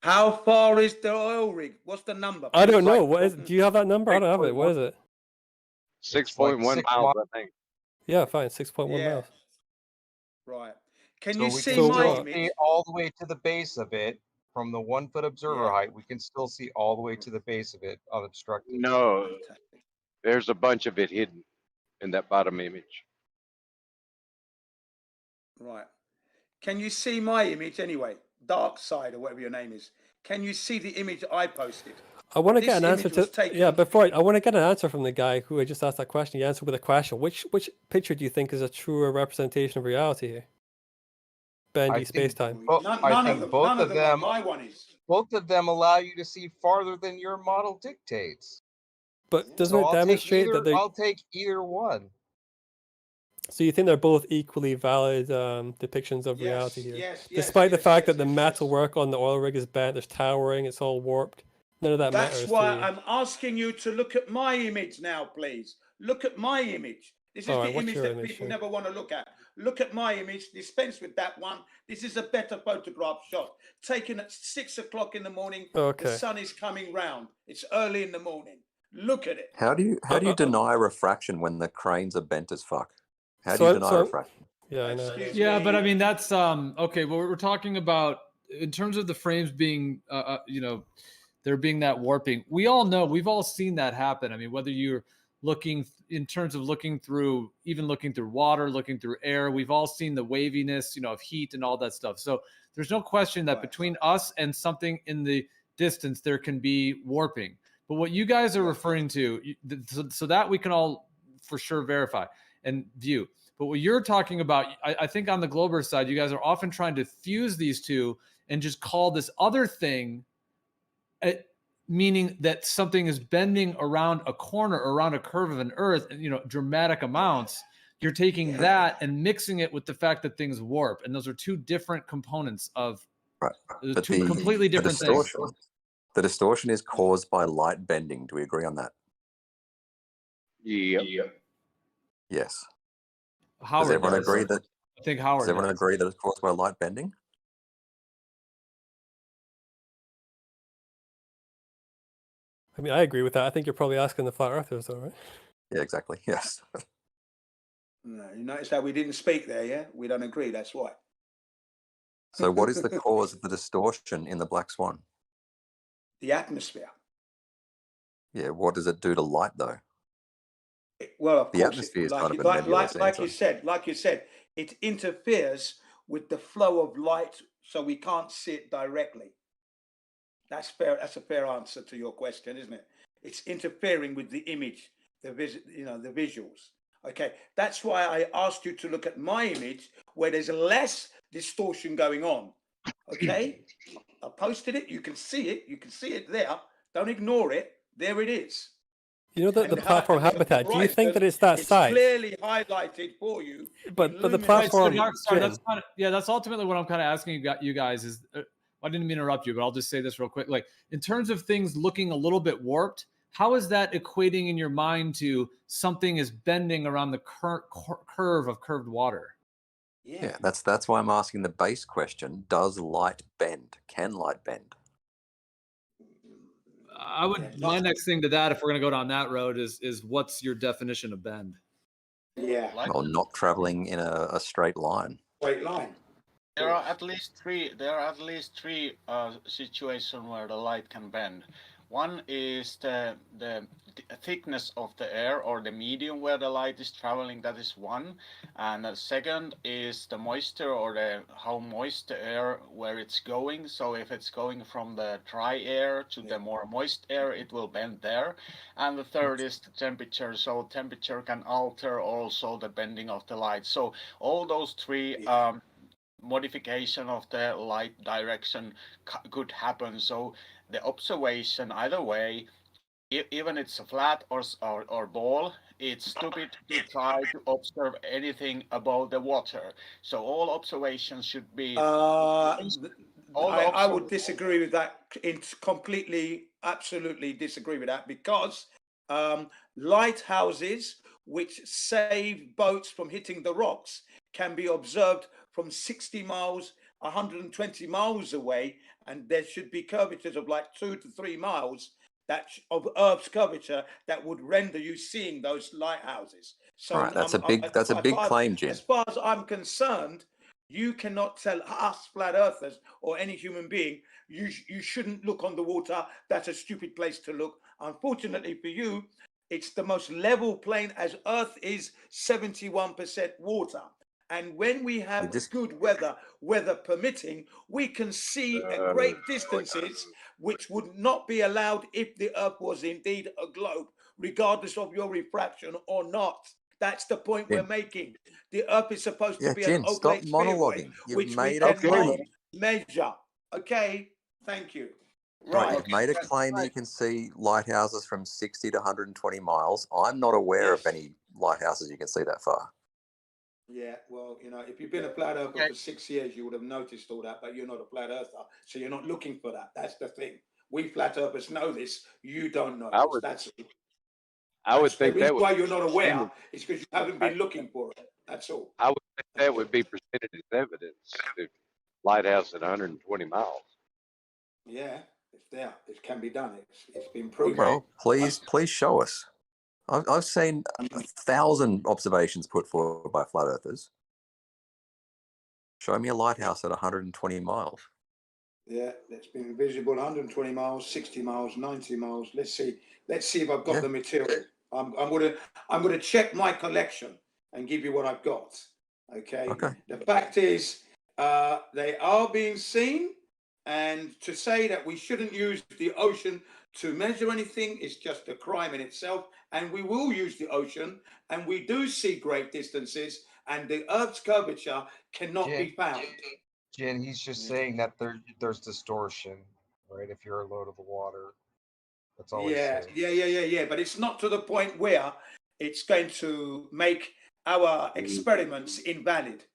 How far is the oil rig? What's the number? I don't know. Like, What is? Do you have that number? I don't have it. What is it? 6.1 6 miles, I think. Yeah, fine. 6.1 Yeah. miles. Right. Can So you we see can my still image? see all the way to the base of it from the 1 foot observer Yeah. height. We can still see all the way to the base of it unobstructed. No, there's a bunch of it hidden in that bottom image. Right. Can you see my image anyway? Dark side or whatever your name is. Can you see the image I posted? I want to This get an answer image was to taken- yeah. Before I want to get an answer from the guy who I just asked that question. He answered with a question. Which picture do you think is a truer representation of reality here? Bendy space time. I think both none of them. My one is. Both of them allow you to see farther than your model dictates. But doesn't So it demonstrate that they? I'll take either one. So you think they're both equally valid depictions of reality here, despite the fact that the metal work on the oil rig is bent, there's towering, it's all warped. None of that That's matters why to you. I'm asking you to look at my image now, please. Look at my image. This is All right, the what's image your that image people here? never want to look at. Look at my image. Dispense with that one. This is a better photograph shot. Taken at 6 o'clock in the morning. Okay. The sun is coming round. It's early in the morning. Look at it. How do you deny refraction when the cranes are bent as fuck? How do So- you deny so- refraction? Yeah, I know. Excuse Yeah, me. but I mean that's okay. Well, we're talking about in terms of the frames being, there being that warping. We all know, we've all seen that happen. I mean, whether you're looking in terms of looking through water, looking through air, we've all seen the waviness, of heat and all that stuff. So there's no question that between us and something in the distance, there can be warping. But what you guys are referring to, so that we can all for sure verify and view. But what you're talking about, I think on the Glober side, you guys are often trying to fuse these two and just call this other thing, meaning that something is bending around a corner, around a curve of an earth, dramatic amounts. You're taking that and mixing it with the fact that things warp. And those are two different components of But two completely different things. The distortion is caused by light bending. Do we agree on that? Yep. Yes. Howard does everyone does. agree that? I think Howard Does everyone does. agree that it's caused by light bending? I mean, I agree with that. I think you're probably asking the flat earthers, though, right? Yeah, exactly. Yes. No, you notice how we didn't speak there, yeah? We don't agree, that's why. So what is the cause of the distortion in the black swan? The atmosphere. Yeah, what does it do to light though? Well, of The course, atmosphere is like, kind of a like, nebulous like you answer. said, it interferes with the flow of light, so we can't see it directly. That's fair. That's a fair answer to your question, isn't it? It's interfering with the image, the visuals. Okay, that's why I asked you to look at my image where there's less distortion going on. Okay, I posted it. You can see it. You can see it there. Don't ignore it. There it is. You know that the And platform the habitat. Do you think horizon, that it's that size? clearly highlighted for you. But the illuminated. platform. That's kind of, that's ultimately what I'm kind of asking you guys is. I didn't mean to interrupt you, but I'll just say this real quick. Like in terms of things looking a little bit warped, how is that equating in your mind to something is bending around the curve of curved water? Yeah, that's why I'm asking the base question: does light bend? Can light bend? I would. My next thing to that, if we're going to go down that road, is what's your definition of bend? Yeah. Well, not traveling in a straight line. Straight line. There are at least three situations where the light can bend. One is the thickness of the air or the medium where the light is traveling. That is one. And the second is the moisture or how moist the air where it's going. So if it's going from the dry air to the more moist air, it will bend there. And the third is the temperature. So temperature can alter also the bending of the light. So all those three modification of the light direction could happen. So the observation, either way, even it's a flat or ball, it's stupid to try to observe anything above the water. So all observations should be. I would disagree with that. It's completely, absolutely disagree with that, because lighthouses which save boats from hitting the rocks can be observed from 60 miles, 120 miles away, and there should be curvatures of like 2 to 3 miles of Earth's curvature that would render you seeing those lighthouses. So All right, that's a big claim, Jim. as far as I'm concerned, you cannot tell us flat earthers or any human being you shouldn't look on the water. That's a stupid place to look. Unfortunately for you, it's the most level plane, as Earth is 71% water. And when we have good weather permitting, we can see at great distances, which would not be allowed if the Earth was indeed a globe, regardless of your refraction or not. That's the point we're making. The Earth is supposed to be an oblate spheroid, which we cannot measure. Okay, thank you. Right, you've made a claim that you can see lighthouses from 60 to 120 miles. I'm not aware of any lighthouses you can see that far. Yeah, well, you know, if you've been a flat earther for 6 years, you would have noticed all that, but you're not a flat earther, so you're not looking for that. That's the thing. We flat earthers know this. You don't know this. I would think the that reason would why you're not aware is because you haven't been looking for it. That's all. I would think that would be presented as evidence. If lighthouse at 120 miles. Yeah, it's there. It can be done. It's been proven. Well, please show us. I've seen 1,000 observations put forward by flat earthers. Show me a lighthouse at 120 miles. Yeah, it's been visible 120 miles, 60 miles, 90 miles. Let's see if I've got the material. I'm gonna check my collection and give you what I've got. Okay. The fact is, they are being seen, and to say that we shouldn't use the ocean to measure anything is just a crime in itself. And we will use the ocean, and we do see great distances, and the Earth's curvature cannot be found. Jen, he's just saying that there's distortion, right? If you're low to the water, that's all he's saying. Yeah. But it's not to the point where it's going to make our experiments invalid.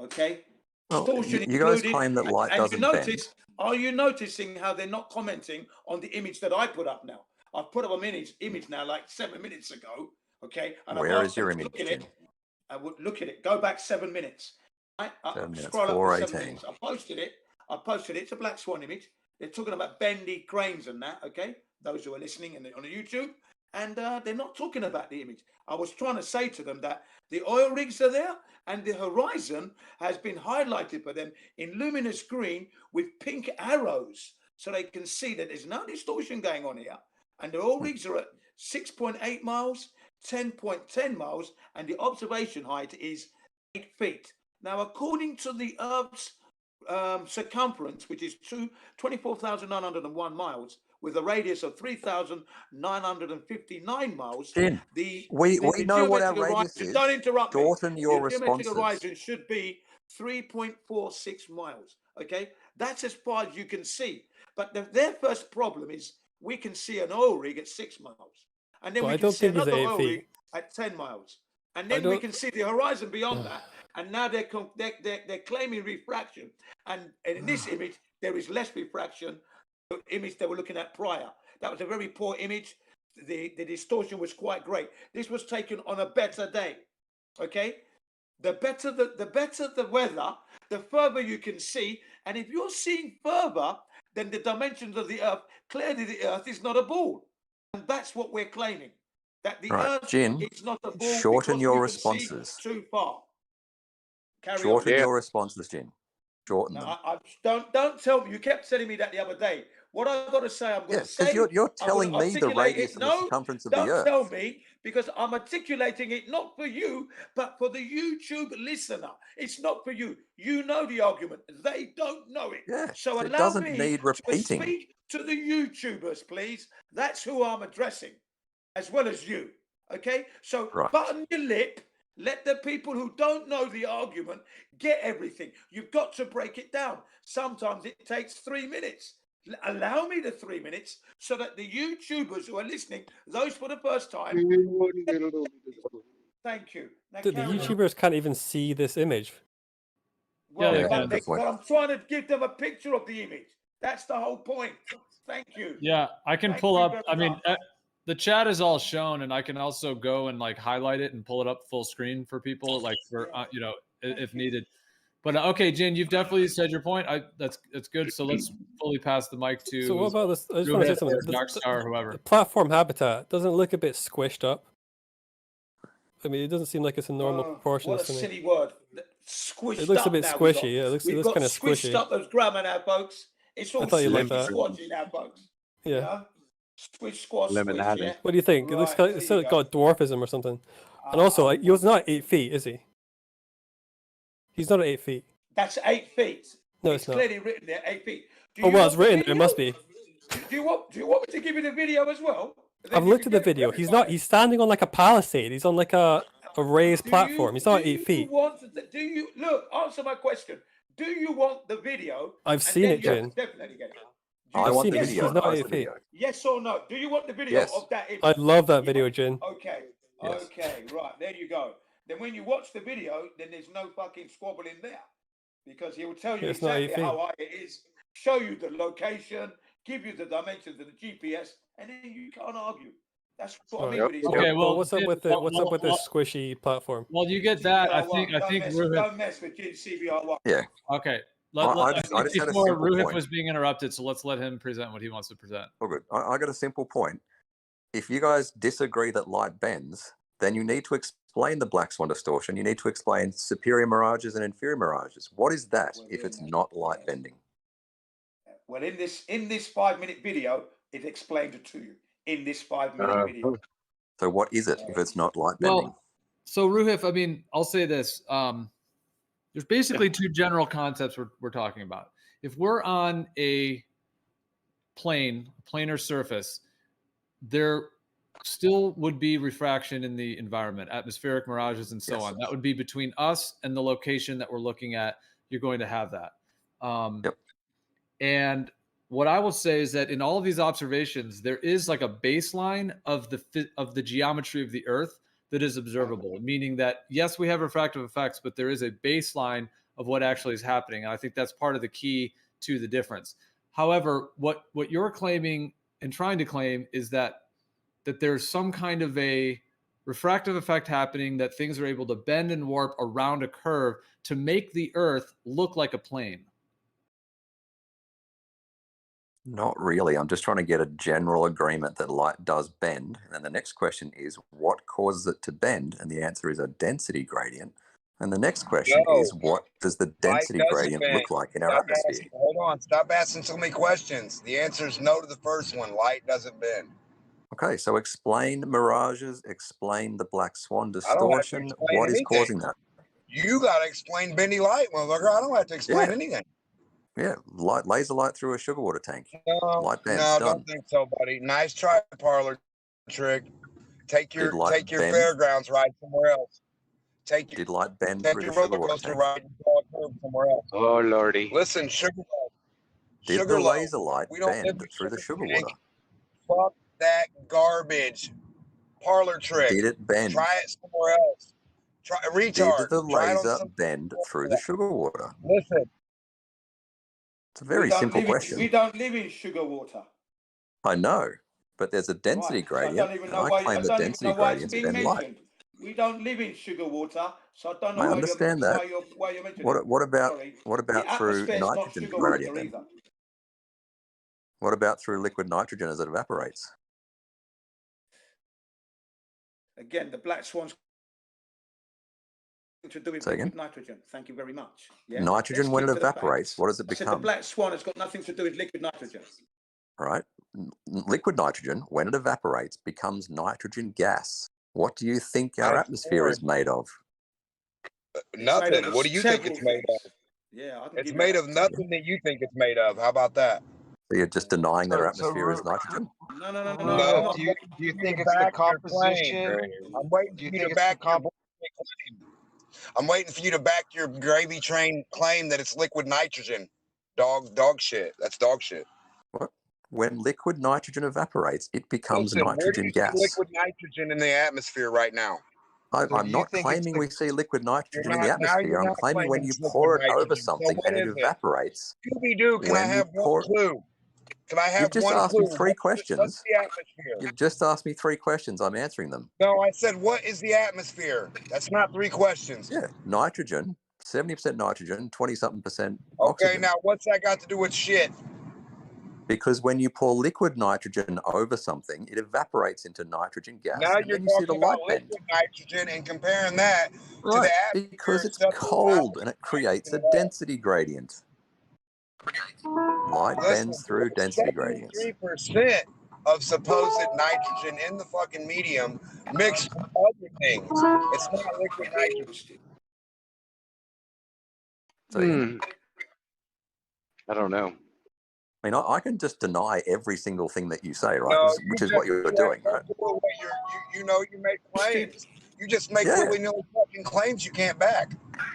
Okay. Well, you guys claim that light doesn't bend. Are you noticing how they're not commenting on the image that I put up now? I've put up an image now like 7 minutes ago. Okay. And where is your image, Jim? I would look at it. Go back 7 minutes. Scroll up to 7 minutes. I posted it. It's a black swan image. They're talking about bendy cranes and that. Okay, those who are listening on the YouTube, and they're not talking about the image. I was trying to say to them that the oil rigs are there, and the horizon has been highlighted for them in luminous green with pink arrows, so they can see that there's no distortion going on here. And the oil rigs are at 6.8 miles, 10.10 miles, and the observation height is 8 feet. Now, according to the Earth's circumference, which is 24,901 miles, with a radius of 3,959 miles, Jim, we know what our radius is. Don't interrupt me. Shorten your the responses. geometric horizon should be 3.46 miles. Okay, that's as far as you can see. But their first problem is we can see an oil rig at 6 miles, and then we can see another oil rig at 10 miles, and then we can see the horizon beyond that. And now they're claiming refraction, and in this image there is less refraction. The image they were looking at prior, that was a very poor image. The distortion was quite great. This was taken on a better day. Okay, the better the weather, the further you can see, and if you're seeing further than the dimensions of the Earth, clearly the Earth is not a ball, and that's what we're claiming. That the Earth is not a ball. Shorten your because you can see responses. too far. Shorten your responses, Jim. Shorten them. Don't tell me. You kept telling me that the other day. What I've got to say, I'm going to say. Because you're telling me the radius and the circumference of the Earth. Don't tell me, because I'm articulating it not for you, but for the YouTube listener. It's not for you. You know the argument. They don't know it. Yeah, so it allow doesn't me need repeating. to speak to the YouTubers, please. That's who I'm addressing, as well as you. Okay? So button your lip Let the people who don't know the argument get everything. You've got to break it down. Sometimes it takes 3 minutes. Allow me the 3 minutes so that the YouTubers who are listening, those for the first time. Thank you. Now, The carry on. YouTubers can't even see this image. Well, they but, can. but I'm trying to give them a picture of the image. That's the whole point. Thank you. Yeah, I can Thank pull you up. very I mean, much. the chat is all shown, and I can also go and like highlight it and pull it up full screen for people, like for you know, if needed. But okay, Jin, you've definitely said your point. That's good. So let's fully pass the mic to. So what about this? I just want to say something. Darkstar, whoever. The platform habitat doesn't look a bit squished up. I mean, it doesn't seem like it's a normal proportion. What a silly word. Squished It looks up a bit now, squishy. Yeah, it looks we've kind of squished squishy. up those grammar now, folks. It's all I thought you liked squishy that. squashy now, folks. Yeah. You know? Squish, squash, squish, yeah. What do you think? It looks Right, kind there it's you still got dwarfism or something. And Uh, also, like, he was not 8 feet, is he? He's not at 8 feet. That's 8 feet. No, it's it's not. clearly written there, 8 feet. Do Oh you well, want it's the written. It video? must be. Do you want me to give you the video as well? Then I've you looked can at the get it video. He's verified. not. He's standing on like a palisade. He's on like a raised platform. He's not 8 feet. Do you look? Answer my question. Do you want the video? I've And seen then it, you Jin. definitely get it. I want the Yes video. or He's not no? 8 feet. Yes or no? Do you want the video Yes. of that image? I love that video, Jin. Okay. Yes. Okay. Right. There you go. Then when you watch the video, then there's no fucking squabble in there, because he will tell you It's not 8 exactly feet. how high it is, show you the location, give you the dimensions of the GPS, and then you can't argue. That's what I mean with these. Okay, well, what's up Jin, with the what's up with well, this squishy platform? Well, you get that. I CBR1. think Don't Ruhif. mess with CBR1. Yeah. Okay. I I just think had a before simple Ruhif point. was being interrupted, so let's let him present what he wants to present. Oh, good. I got a simple point. If you guys disagree that light bends, then you need to explain the black swan distortion. You need to explain superior mirages and inferior mirages. What is that if it's not light bending? Well, in this 5-minute video, it explained it to you. In this 5-minute video. So what is it if it's not light bending? Well, so Ruhif, I mean, I'll say this. There's basically two general concepts we're talking about. If we're on a planar surface, there still would be refraction in the environment, atmospheric mirages and so on. That would be between us and the location that we're looking at. You're going to have that. And what I will say is that in all of these observations, there is like a baseline of the geometry of the Earth that is observable, meaning that, yes, we have refractive effects, but there is a baseline of what actually is happening. And I think that's part of the key to the difference. However, what you're claiming and trying to claim is that there's some kind of a refractive effect happening, that things are able to bend and warp around a curve to make the Earth look like a plane. Not really. I'm just trying to get a general agreement that light does bend. And then the next question is, what causes it to bend? And the answer is a density gradient. And the next question is, what does the density gradient look like in our atmosphere? Hold on. Stop asking so many questions. The answer is no to the first one. Light doesn't bend. Okay, so explain mirages, explain the black swan I don't have to distortion. explain What is anything. causing that? You got to explain bendy light, motherfucker. I don't have to explain Yeah. anything. Yeah, laser light through a sugar water tank. No, Light bends, no, done. don't think so, buddy. Nice try, parlor trick. Take your Did light bend? fairgrounds ride somewhere else. Did light bend Take through your the sugar roller water coaster tank? ride somewhere else. Oh lordy. Listen, Did sugar the loaf. laser light We don't live bend in through the sugar tank. water? Fuck that garbage. Parlor trick. Did it bend? Try it somewhere else. Try retard. Did the Try it on laser some. bend through the sugar water? Listen. It's a very simple question. We don't live in sugar water. I know, but there's a density Right. So I gradient, don't even and know I why. I claim the don't even density know why it's gradients being bend light. mentioned. We don't live in sugar water, so I don't know I why understand you're, that. why you're mentioning. What about Sorry. what about The through atmosphere is not nitrogen sugar gradient water then? either. What about through liquid nitrogen as it evaporates? Again, the black swans to do with Say again? liquid nitrogen. Thank you very much. Yeah? Nitrogen, Let's when keep it to the evaporates, facts. what does it I said the become? black swan has got nothing to do with liquid nitrogen. Right? Liquid nitrogen, when it evaporates, becomes nitrogen gas. What do you think our atmosphere is made of? Nothing. What do you think it's made of? Yeah, I can It's give made you of nothing that you think it's made of. How about that? So you're just denying that our So atmosphere is nitrogen? No, no, no, no, No. no. Do you think it's the composition? I'm waiting for you to back your bullshit claim. I'm waiting for you to back your gravy train claim that it's liquid nitrogen. Dog shit. That's dog shit. What? When liquid nitrogen evaporates, it becomes Listen, where do nitrogen you gas. see liquid nitrogen in the atmosphere right now? So I'm do you not think it's claiming we see liquid nitrogen in the now atmosphere. you're I'm not claiming when claiming you it's liquid pour it over nitrogen. So something what and it is it? evaporates. Scooby-Doo, can I When you have one pour, clue? Can I you've have just one asked clue? me 3 What's questions. the atmosphere? You've just asked me 3 questions. I'm answering them. No, I said, what is the atmosphere? That's not 3 questions. Yeah, nitrogen, 70% nitrogen, 20-something% Okay, oxygen. now what's that got to do with shit? Because when you pour liquid nitrogen over something, it evaporates into nitrogen gas, Now and you're then you see the talking about light bend. liquid nitrogen and comparing that to the Right, atmosphere. because it's Stuff that cold and it creates a density gradient. Light bends through density gradients. 73% of supposed nitrogen in the fucking medium mixed with other things. It's not liquid nitrogen. So, I don't know. I mean, I can just deny every single thing that you say, right? No, Which is what you're doing, right? You know, you make claims. You just make Yeah. willy-nilly fucking claims you can't back.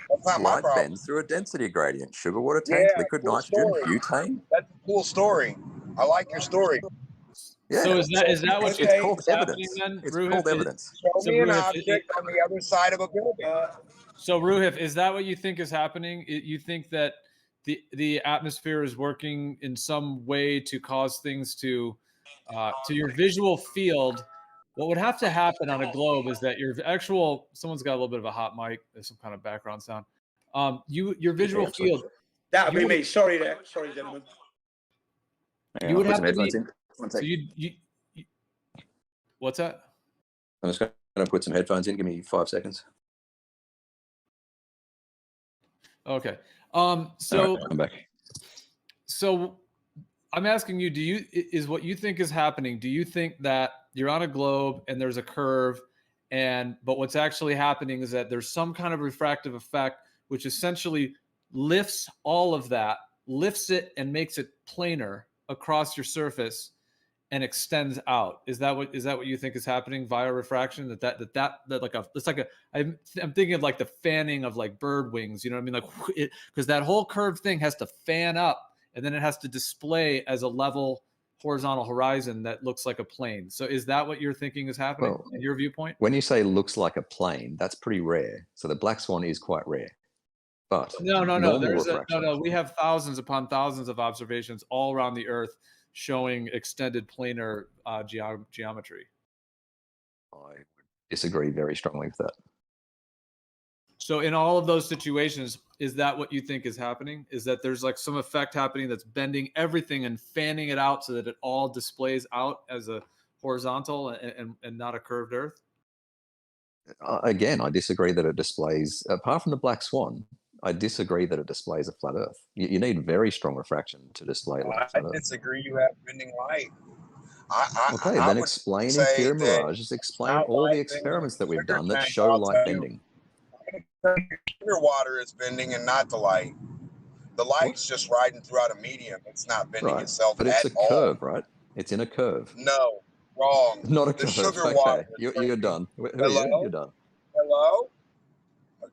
That's not my Light problem. bends through a density gradient. Sugar water tank, liquid cool nitrogen, story. butane. That's a cool story. I like your story. Yeah. So is that what you It's think called is happening evidence. then, It's Ruhif? called evidence. Show So me an Ruhif, object on the other side of a building. So Ruhif, is that what you think is happening? You think that the atmosphere is working in some way to cause things to your visual field? What would have to happen on a globe is that your actual, someone's got a little bit of a hot mic, there's some kind of background sound. Your visual field. That'll be me. Sorry there. Sorry, gentlemen. Hang You on, would I'll have put to some be. headphones in. One So sec. you what's that? I'm just going to put some headphones in. Give me 5 seconds. Okay. So I'm back. So I'm asking you, is what you think is happening, do you think that you're on a globe and there's a curve, but what's actually happening is that there's some kind of refractive effect which essentially lifts all of that, lifts it and makes it planar across your surface and extends out? Is that what you think is happening via refraction? I'm thinking of like the fanning of like bird wings, you know what I mean? Like because that whole curved thing has to fan up and then it has to display as a level horizontal horizon that looks like a plane. So is that what you're thinking is happening in your viewpoint? When you say looks like a plane, that's pretty rare. So the black swan is quite rare. But No. normal refraction. No. We have thousands upon thousands of observations all around the Earth showing extended planar geometry. I would disagree very strongly with that. So in all of those situations, is that what you think is happening? Is that there's like some effect happening that's bending everything and fanning it out so that it all displays out as a horizontal and not a curved Earth? Again, I disagree that it displays, apart from the black swan, I disagree that it displays a flat Earth. You need very strong refraction to display like a flat Earth. I disagree. You have bending light. Okay, I then would explain say inferior that mirages, explain not all the light experiments that we've bending. done that Sugar show tank, light I'll tell you. bending. Sugar water is bending and not the light. The light's just riding throughout a medium. It's not bending Right, itself but it's at a all. curve, right? It's in a curve. No, wrong. Not a The curve. sugar Okay, water. you're done. Who are Hello? you? You're done. Hello?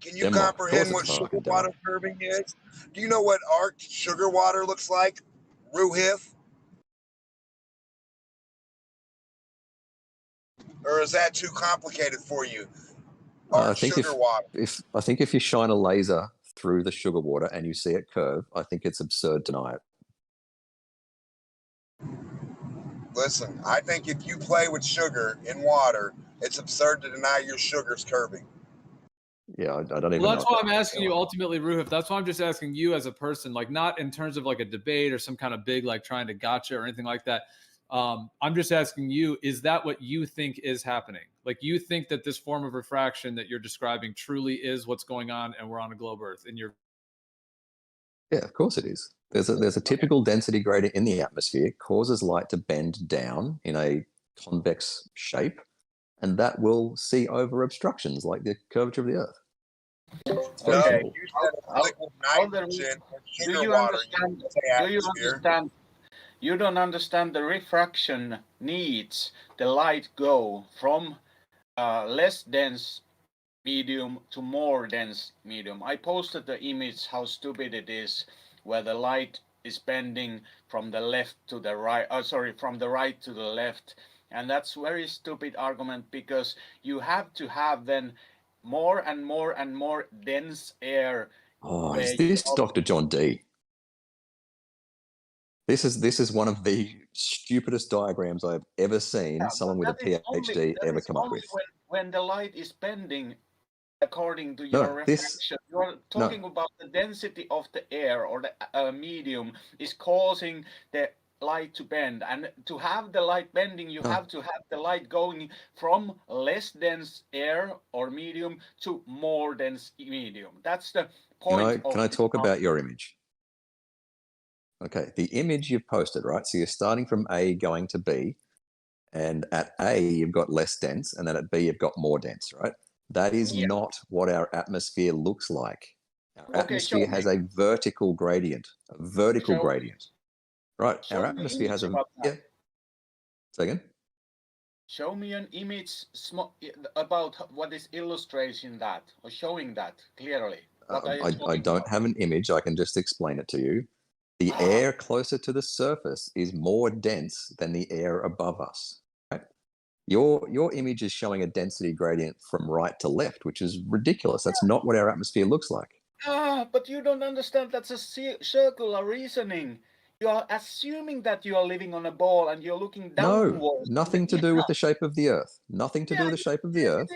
Can you Denmark. Of comprehend course what it's not sugar in Denmark. water curving is? Do you know what arced sugar water looks like? Ruhif? Or is that too complicated for you? I Arced think sugar water. if you shine a laser through the sugar water and you see it curve, I think it's absurd to deny it. Listen, I think if you play with sugar in water, it's absurd to deny your sugar's curving. Yeah, I don't even Well, know. that's why I'm asking you ultimately, Ruhif. That's why I'm just asking you as a person, like not in terms of like a debate or some kind of big like trying to gotcha or anything like that. I'm just asking you, is that what you think is happening? Like you think that this form of refraction that you're describing truly is what's going on and we're on a globe Earth in your... Yeah, of course it is. There's a typical density gradient in the atmosphere, causes light to bend down in a convex shape, and that will see over obstructions like the curvature of the Earth. It's very Okay. simple. You said it's liquid nitrogen or Do sugar you water. understand? You say Do you atmosphere. understand? You don't understand the refraction needs the light go from less dense medium to more dense medium. I posted the image how stupid it is, where the light is bending from the left to the right. From the right to the left, and that's very stupid argument, because you have to have then more and more and more dense air. Oh, is this Dr. John D? This is one of the stupidest diagrams I've ever seen someone with a PhD ever come up with. When the light is bending according to your reflection, you are talking about the density of the air or the medium is causing the light to bend, and to have the light bending, you have to have the light going from less dense air or medium to more dense medium. That's the point. Can I talk about your image? Okay, the image you've posted, right? So you're starting from A going to B, and at A you've got less dense, and then at B you've got more dense, right? That is not what our atmosphere looks like. Our atmosphere has a vertical gradient, Right, our atmosphere has a... Yeah. Second. Show me an image about what is illustrating that, or showing that clearly. I don't have an image, I can just explain it to you. The air closer to the surface is more dense than the air above us. Right? Your image is showing a density gradient from right to left, which is ridiculous. That's not what our atmosphere looks like. But you don't understand. That's a circular reasoning. You are assuming that you are living on a ball and you're looking downwards. No, nothing to do with the shape of the Earth. Nothing to do with the shape of the Earth.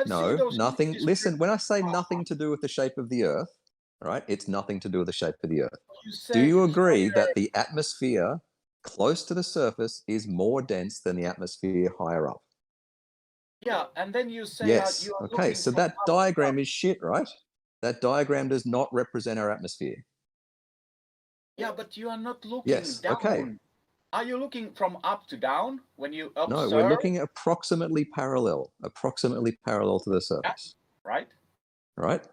No, nothing. Listen, when I say nothing to do with the shape of the Earth, right, it's nothing to do with the shape of the Earth. Do you agree that the atmosphere close to the surface is more dense than the atmosphere higher up? Yeah, and then you say yes. Okay, so that diagram is shit, right? That diagram does not represent our atmosphere. Yeah, but you are not looking down. Okay. Are you looking from up to down when you observe? No, we're looking approximately parallel to the surface. Yeah, right? Right.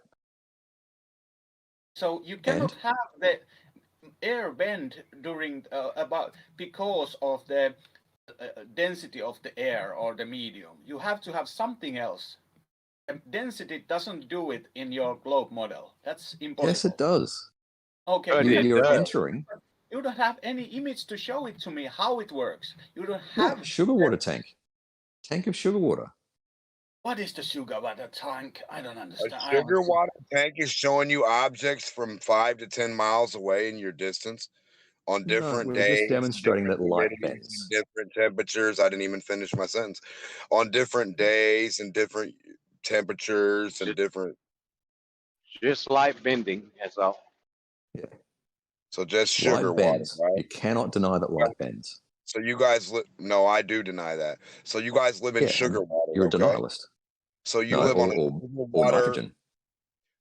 So you cannot have the air bend during because of the density of the air or the medium. You have to have something else. Density doesn't do it in your globe model. That's impossible. Yes, it does. Okay, you're entering. You don't have any image to show it to me how it works. You don't have sugar water tank of sugar water. What is the sugar water tank? I don't understand. A sugar water tank is showing you objects from 5 to 10 miles away in your distance on different days. We're just demonstrating that light bends. Different temperatures. I didn't even finish my sentence. On different days and different temperatures and different. Just light bending, that's all. Yeah. So just sugar water, right? You cannot deny that light bends. So you guys no, I do deny that. So you guys live in sugar water. You're a denialist. So you live on or nitrogen.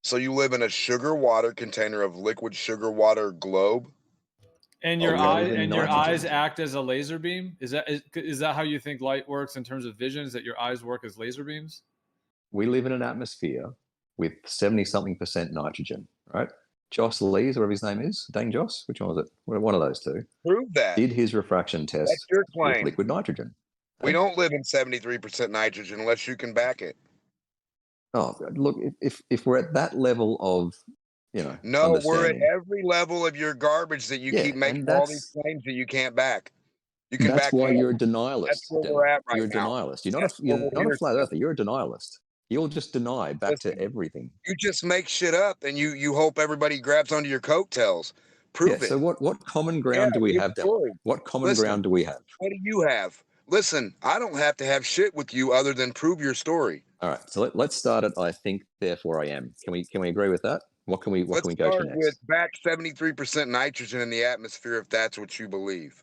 So you live in a sugar water container of liquid sugar water globe. And your eyes act as a laser beam. Is that how you think light works in terms of vision? Is that your eyes work as laser beams? We live in an atmosphere with 70-something% nitrogen, right? Joss Lees, whatever his name is, Dane Joss, which one was it? One of those two. Prove that. Did his refraction test with liquid nitrogen. We don't live in 73% nitrogen unless you can back it. Oh, look, if we're at that level of, No, we're at every level of your garbage that you keep making all these claims that you can't back. You can that's back. Why you're a denialist. That's where we're at right you're a denialist. You're not a flat earther. You're a denialist. You'll just deny back to everything. You just make shit up, and you hope everybody grabs onto your coattails. Prove it. So what common ground do we have, Dylan? What common ground do we have? What do you have? Listen, I don't have to have shit with you other than prove your story. All right, so let's start at I think, therefore I am. Can we agree with that? What can we go to next? Let's start with back 73% nitrogen in the atmosphere if that's what you believe.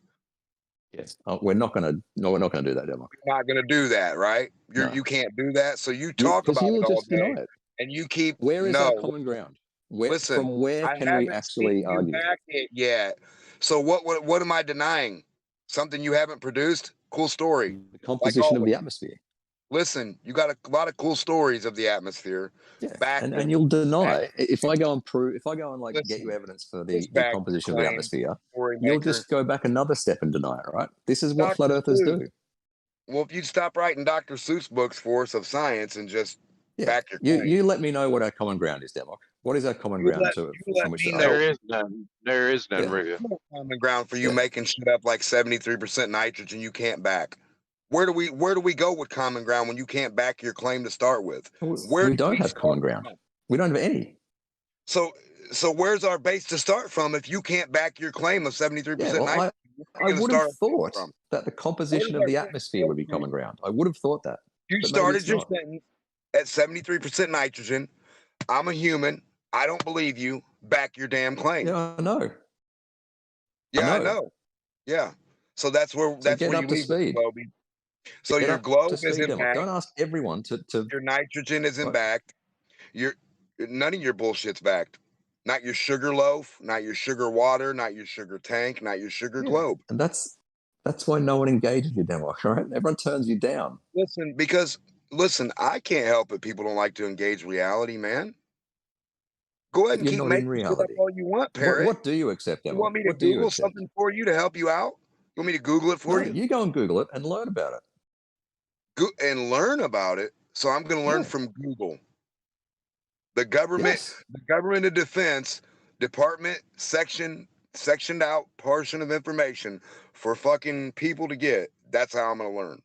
Yes. We're not going to do that, Dylan. We're not going to do that, right? You can't do that. So you talk about it all day, and you keep. Where is our common ground? From where can we actually argue? Back it yet. So what am I denying? Something you haven't produced? Cool story. The composition of the atmosphere. Listen, you got a lot of cool stories of the atmosphere. Yeah. And you'll deny if I go and get you evidence for the composition of the atmosphere, you'll just go back another step and deny it, right? This is what flat earthers do. Well, if you'd stop writing Dr. Seuss books for us of science and just Yeah. back your You claim. you let me know what our common ground is, Demok. What is our common You ground let, to you let from which me to know. There is none. There is none, Yeah. Rivia. No common ground for you Yeah. making shit up like 73% nitrogen you can't back. Where do we go with common ground when you can't back your claim to start with? Where We do don't we have common start ground. from? We don't have any. So where's our base to start from if you can't back your claim of 73% Yeah, well, nitrogen? Where are I we gonna would have start thought from? that the Where composition does of our the claim atmosphere would be start common from? ground. I would have thought that. You But maybe started it's your not. sentence at 73% nitrogen. I'm a human. I don't believe you. Back your damn claim. Yeah, I know. Yeah, I know. know. Yeah. So that's where So get you up to leave it, speed. Globy. So Get your up globe to isn't speed, Demok. back. Don't ask everyone to Your nitrogen isn't what? backed. Your none of your bullshit's backed. Not your sugar loaf, not your sugar water, not your sugar tank, not your sugar Yeah. globe. And that's why no one engages you, Demok, all right? Everyone turns you down. Listen, I can't help it. People don't like to engage reality, man. Go ahead and You're keep not in making shit up reality. all you want, Parrot. What do you accept, You Demok? want me to What do you Google accept? something for you to help you out? You want me to Google it for No, you? you go and Google it and learn about it. And learn about it. So I'm going to learn Yeah. from Google. The government, Yes. the Government of Defense Department sectioned out portion of information for fucking people to get. That's how I'm going to learn.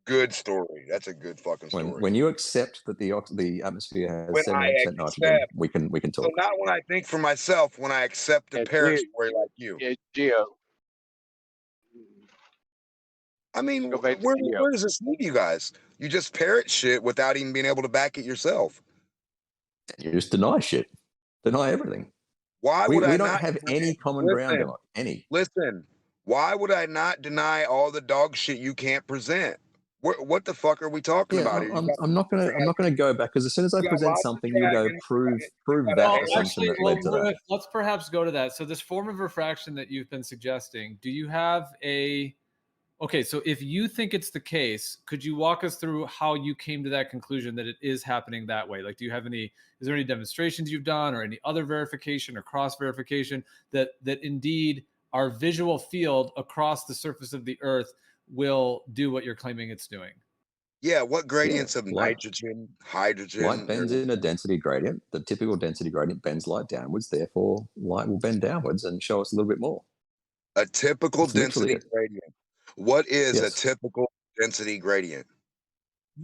Good story. That's a good fucking story. When you accept that the atmosphere has When 78% I nitrogen, accept, we can so talk. not when I think for myself, when I accept the parrot story like you. Yeah, Gio. I mean, Go back to where Gio. does this leave you guys? You just parrot shit without even being able to back it yourself. You just deny shit. Deny everything. Why We would I don't not have any common ground, Demok. Any. Listen, why would I not deny all the dog shit you can't present? What the fuck are we talking about Yeah, here? You got I'm not gonna go back because as soon as I you got present lots of something, you go dragons, prove got a that halo. assumption that led to that. Let's perhaps go to that. So this form of refraction that you've been suggesting, do you have okay, so if you think it's the case, could you walk us through how you came to that conclusion that it is happening that way? Like, is there any demonstrations you've done or any other verification or cross verification that indeed our visual field across the surface of the earth will do what you're claiming it's doing? Yeah, what gradients Yeah, of nitrogen, hydrogen? Light bends in a density gradient. The typical density gradient bends light downwards. Therefore, light will bend downwards and show us a little bit more. A typical That's literally density gradient. What is a Yes. typical density gradient?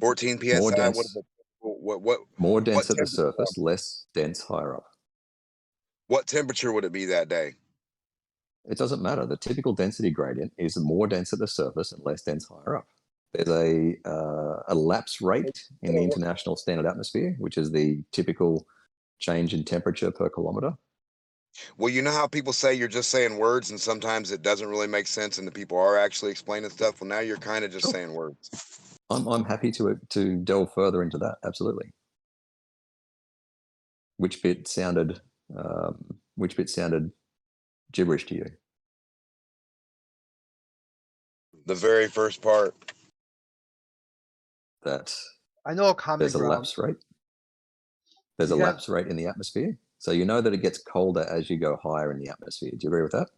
14 psi. More dense. What is it? What? More dense at the temperature? surface, less dense higher up. What temperature would it be that day? It doesn't matter. The typical density gradient is more dense at the surface and less dense higher up. There's a lapse rate in the International Standard Atmosphere, which is the typical change in temperature per kilometer. Well, you know how people say you're just saying words and sometimes it doesn't really make sense and the people are actually explaining stuff? Well, now you're kind of just saying words. I'm happy to delve further into that. Absolutely. Which bit sounded gibberish to you? The very first part. That I know a common there's a ground. lapse rate. There's a You have- lapse rate in the atmosphere. So you know that it gets colder as you go higher in the atmosphere. Do you agree with that?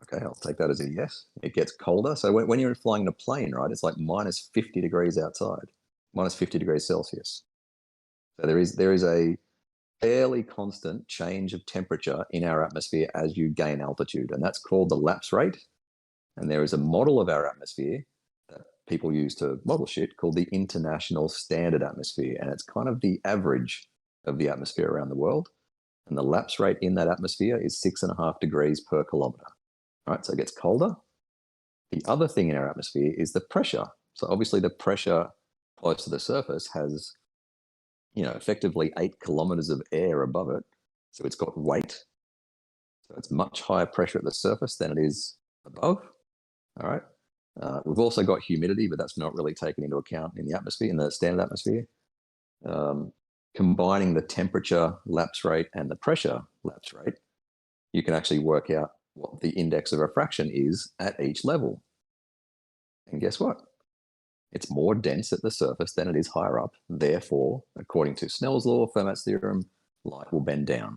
Okay, I'll take that as a yes. It gets colder. So when you're flying in a plane, right, it's like minus 50 degrees outside, minus 50 degrees Celsius. So there is a fairly constant change of temperature in our atmosphere as you gain altitude, and that's called the lapse rate. And there is a model of our atmosphere that people use to model shit called the International Standard Atmosphere, and it's kind of the average of the atmosphere around the world. And the lapse rate in that atmosphere is 6.5 degrees per kilometer. All right, so it gets colder. The other thing in our atmosphere is the pressure. So obviously the pressure close to the surface has, effectively 8 kilometers of air above it. So it's got weight. So it's much higher pressure at the surface than it is above. All right. We've also got humidity, but that's not really taken into account in the atmosphere, in the standard atmosphere. Combining the temperature lapse rate and the pressure lapse rate, you can actually work out what the index of refraction is at each level. And guess what? It's more dense at the surface than it is higher up. Therefore, according to Snell's law, Fermat's theorem, light will bend down.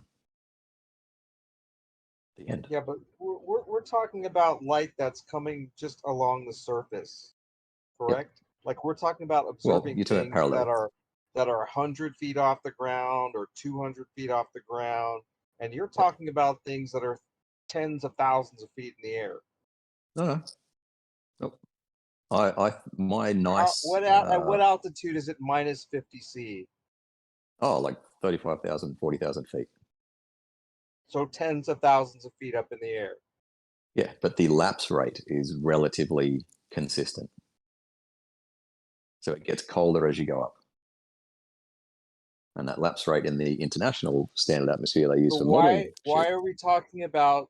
The end. Yeah, but we're talking about light that's coming just along the surface, correct? Like we're talking about observing you're talking things about that parallel. are 100 feet off the ground or 200 feet off the ground, and you're talking about things that are tens of thousands of feet in the air. No. My nice. At what altitude is it minus 50 C? Oh, like 35,000, 40,000 feet. So tens of thousands of feet up in the air. Yeah, but the lapse rate is relatively consistent. So it gets colder as you go up. And that lapse rate in the international standard atmosphere they use So for modeling. why are we talking about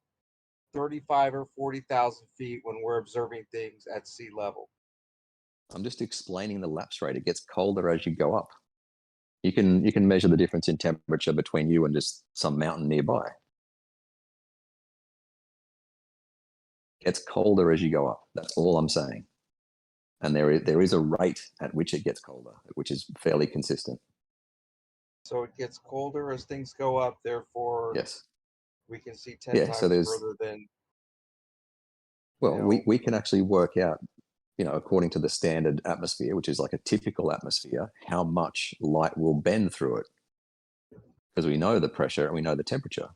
35 or 40,000 feet when we're observing things at sea level? I'm just explaining the lapse rate. It gets colder as you go up. You can measure the difference in temperature between you and just some mountain nearby. It gets colder as you go up. That's all I'm saying. And there is a rate at which it gets colder, which is fairly consistent. So it gets colder as things go up, therefore Yes. we can see 10 Yeah, times so there's further than well, we can actually work out, according to the standard atmosphere, which is like a typical atmosphere, how much light will bend through it. Because we know the pressure and we know the temperature.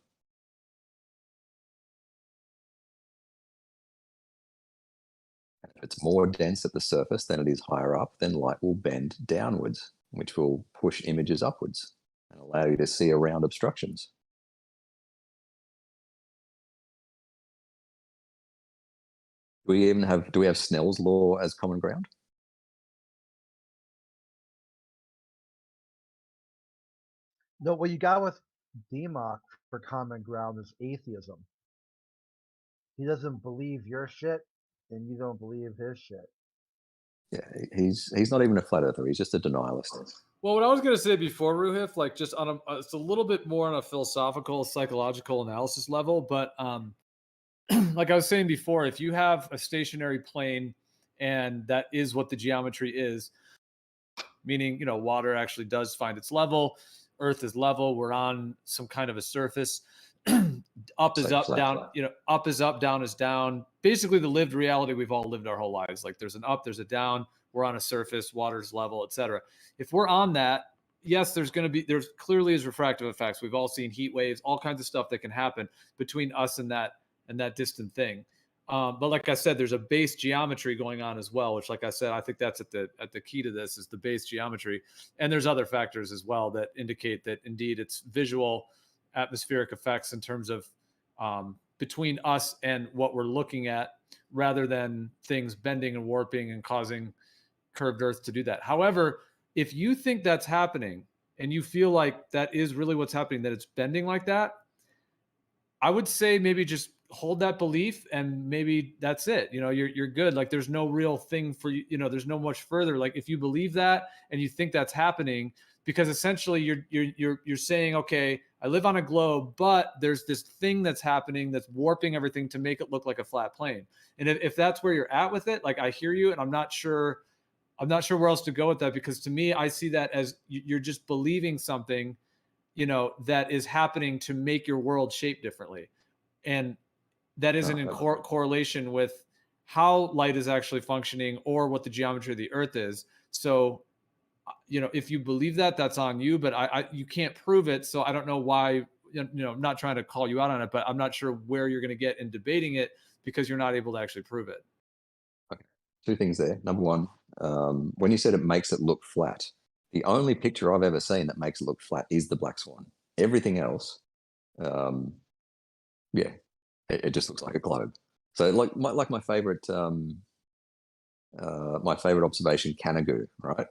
If it's more dense at the surface than it is higher up, then light will bend downwards, which will push images upwards and allow you to see around obstructions. Do we have Snell's law as common ground? No, what you got with Democ for common ground is atheism. He doesn't believe your shit, and you don't believe his shit. Yeah, he's not even a flat earther. He's just a denialist. Well, what I was going to say before, Ruhif, like just on it's a little bit more on a philosophical, psychological analysis level, but like I was saying before, if you have a stationary plane and that is what the geometry is, meaning, water actually does find its level, Earth is level, we're on some kind of a surface, up is up, down, up is up, down is down. Basically the lived reality we've all lived our whole lives. Like there's an up, there's a down, we're on a surface, water's level, etc. If we're on that, yes, there's clearly is refractive effects. We've all seen heat waves, all kinds of stuff that can happen between us and that distant thing. But like I said, there's a base geometry going on as well, which, like I said, I think that's at the key to this is the base geometry. And there's other factors as well that indicate that indeed it's visual atmospheric effects in terms of between us and what we're looking at, rather than things bending and warping and causing curved Earth to do that. However, if you think that's happening and you feel like that is really what's happening, that it's bending like that, I would say maybe just hold that belief and maybe that's it. You're good. Like there's no real thing for you. There's no much further. Like if you believe that and you think that's happening, because essentially you're saying, okay, I live on a globe, but there's this thing that's happening that's warping everything to make it look like a flat plane. And if that's where you're at with it, like I hear you, and I'm not sure where else to go with that, because to me, I see that as you're just believing something, that is happening to make your world shape differently. And that isn't in correlation with how light is actually functioning or what the geometry of the Earth is. So, if you believe that, that's on you, but you can't prove it. So I don't know why, I'm not trying to call you out on it, but I'm not sure where you're going to get in debating it because you're not able to actually prove it. Okay. Two things there. Number one, when you said it makes it look flat, the only picture I've ever seen that makes it look flat is the black swan. Everything else, it just looks like a globe. So like my favorite observation, Canigou, right?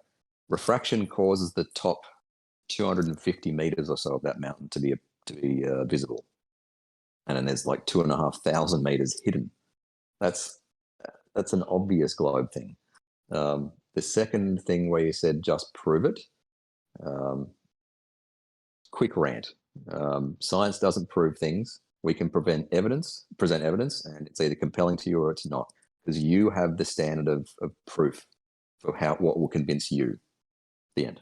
Refraction causes the top 250 meters or so of that mountain to be visible, and then there's like 2,500 meters hidden. That's an obvious globe thing. The second thing where you said just prove it, quick rant. Science doesn't prove things. We can present evidence, and it's either compelling to you or it's not, because you have the standard of proof for what will convince you. The end.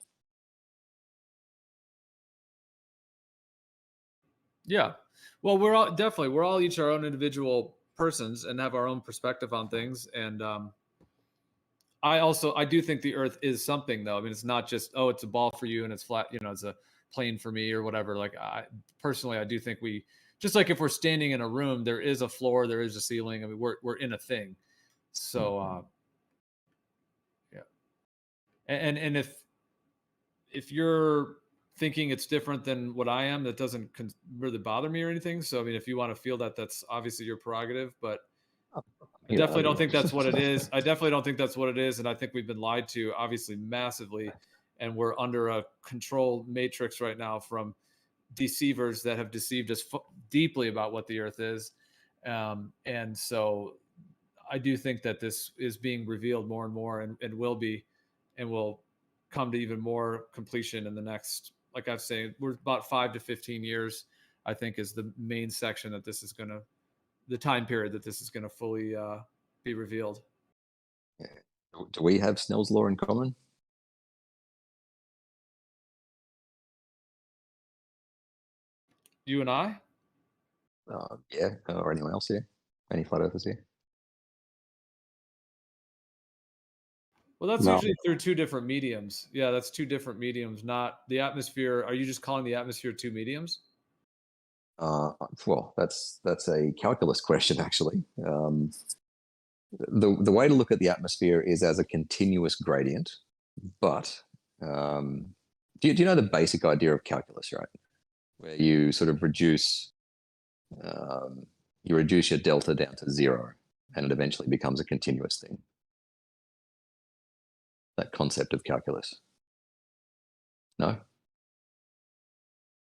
Yeah. Well, we're all each our own individual persons and have our own perspective on things. And I do think the Earth is something, though. I mean, it's not just, oh, it's a ball for you and it's flat, you know, it's a plane for me or whatever. Like, I do think we, just like if we're standing in a room, there is a floor, there is a ceiling. I mean, we're in a thing. So yeah. And if you're thinking it's different than what I am, that doesn't really bother me or anything. So I mean, if you want to feel that, that's obviously your prerogative, but I definitely don't think that's what it is. I definitely don't think that's what it is. And I think we've been lied to, obviously, massively. And we're under a control matrix right now from deceivers that have deceived us deeply about what the Earth is. And so I do think that this is being revealed more and more, and will be, and will come to even more completion in the next, like I've said, we're about 5 to 15 years, I think, is the main section that this is going to, the time period that this is going to fully be revealed. Do we have Snell's law in common? You and I? Yeah, or anyone else here? Any flat earthers here? Well, that's No. usually through two different mediums. Yeah, that's two different mediums, not the atmosphere. Are you just calling the atmosphere two mediums? Well, that's a calculus question, actually. The way to look at the atmosphere is as a continuous gradient, but do you know the basic idea of calculus, right? Where you sort of reduce your delta down to 0, and it eventually becomes a continuous thing. That concept of calculus. No?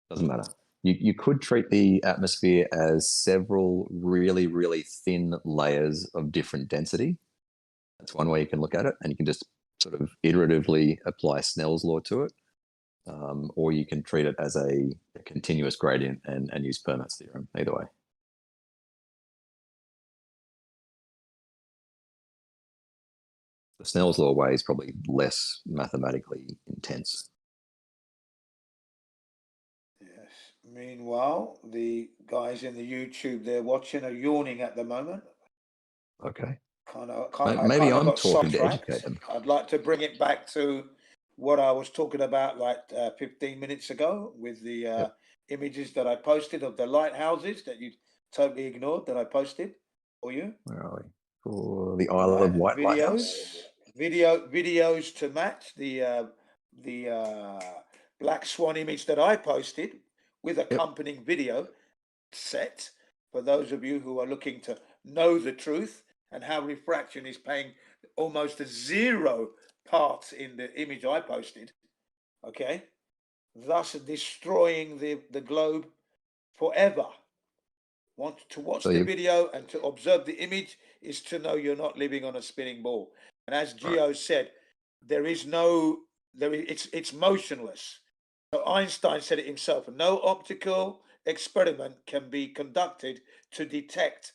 Doesn't matter. You could treat the atmosphere as several really, really thin layers of different density. That's one way you can look at it, and you can just sort of iteratively apply Snell's law to it. Or you can treat it as a continuous gradient and use Fermat's theorem, either way. The Snell's law way is probably less mathematically intense. Yes. Meanwhile, the guys in the YouTube they're watching are yawning at the moment. Okay. Maybe I'm talking to sidetracked. educate them. I'd like to bring it back to what I was talking about like 15 minutes ago with the images that I posted of the lighthouses that you totally ignored that I posted for you. Where are we? For the Isle of Wight lighthouse. Videos to match the Black Swan image that I posted with accompanying video set for those of you who are looking to know the truth and how refraction is playing almost a 0 part in the image I posted, okay? Thus destroying the globe forever. Want to watch the video and to observe the image is to know you're not living on a spinning ball. And as Gio said, it's motionless. So Einstein said it himself, no optical experiment can be conducted to detect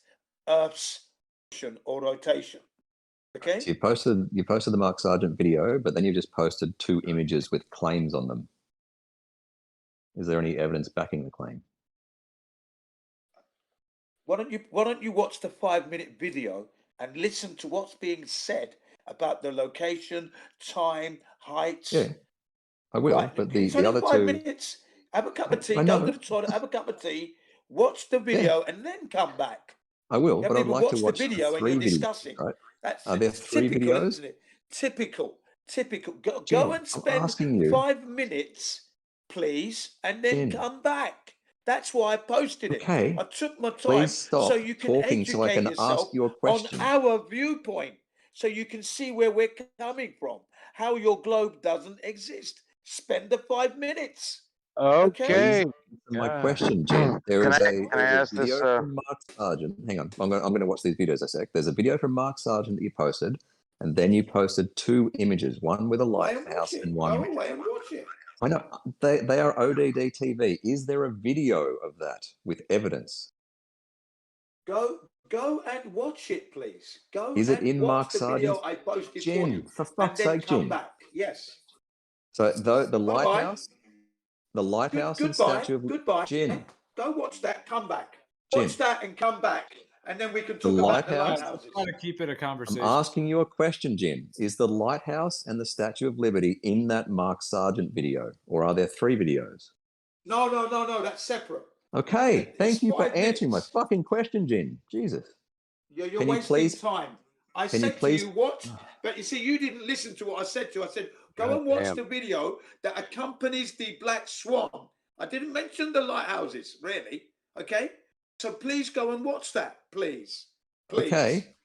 Earth's motion or rotation. Okay. So you posted the Mark Sargent video, but then you just posted 2 images with claims on them. Is there any evidence backing the claim? Why don't you watch the 5-minute video and listen to what's being said about the location, time, heights? Yeah, I will. Right. But It's the only other 5 two. minutes. Have a cup of tea. I Go know. to the toilet. Have a cup of tea. Watch the video and then come back. I will, You but haven't I'd even like to watched watch the video and you're 3 videos, discussing. right? That's Are there 3 typical, videos? isn't it? Typical. Go Jim, and I'm spend asking you. 5 minutes, please, and then Jim. come back. That's why I posted it. Okay. I took my time Please stop so you can talking so I educate can ask yourself your on question. our viewpoint, so you can see where we're coming from, how your globe doesn't exist. Spend the 5 minutes. Okay. My question, Jim. There Can is I ask video this? from Mark Sargent. Hang on, I'm going to watch these videos a sec. There's a video from Mark Sargent that you posted, and then you posted 2 images, one with a lighthouse and one. Go away and watch it. I know they are ODD TV. Is there a video of that with evidence? Go and watch it, please. Go. Is it and in watch Mark the video Sargent's? I posted Jim, for you, for and fuck's then sake, come Jim. back. Yes. So the Bye-bye. lighthouse and Goodbye. statue of Goodbye. Jim. Go watch that. Come back. Jim. Watch that and come back, and then we can The talk about the lighthouse? lighthouses. Try to keep it a I'm conversation. asking you a question, Jim. Is the lighthouse and the Statue of Liberty in that Mark Sargent video, or are there 3 videos? No, that's separate. Okay, thank you for 5 answering my minutes. fucking question, Jim. Jesus. You're Can you wasting please- time. I can you said to please- you, watch, but you see, you didn't listen to what I said to you. I said, go God and watch damn. the video that accompanies the Black Swan. I didn't mention the lighthouses, really. Okay? So please go and watch that, please. Please. Okay.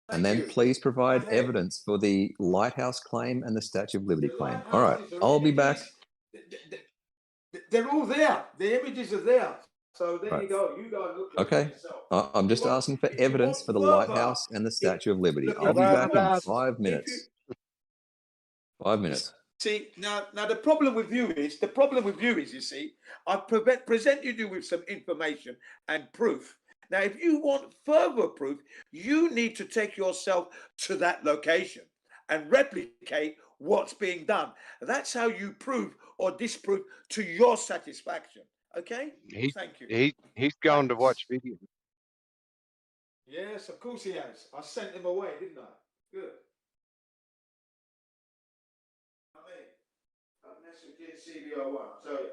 And then you. please provide Go ahead. evidence for the lighthouse claim and the Statue of Liberty claim. All right, I'll be back. They're all there. The images are there. So there Right. you go. You go and look at Okay. it yourself. I'm just asking for evidence for the lighthouse and the Statue of Liberty. look, I'll if be you back in want- 5 minutes. 5 minutes. See, now the problem with you is, you see, I presented you with some information and proof. Now, if you want further proof, you need to take yourself to that location and replicate what's being done. That's how you prove or disprove to your satisfaction. Okay? Thank you. He's gone to watch video. Yes, of course he has. I sent him away, didn't I? Good. I mean, don't mess with CBO1, I tell you.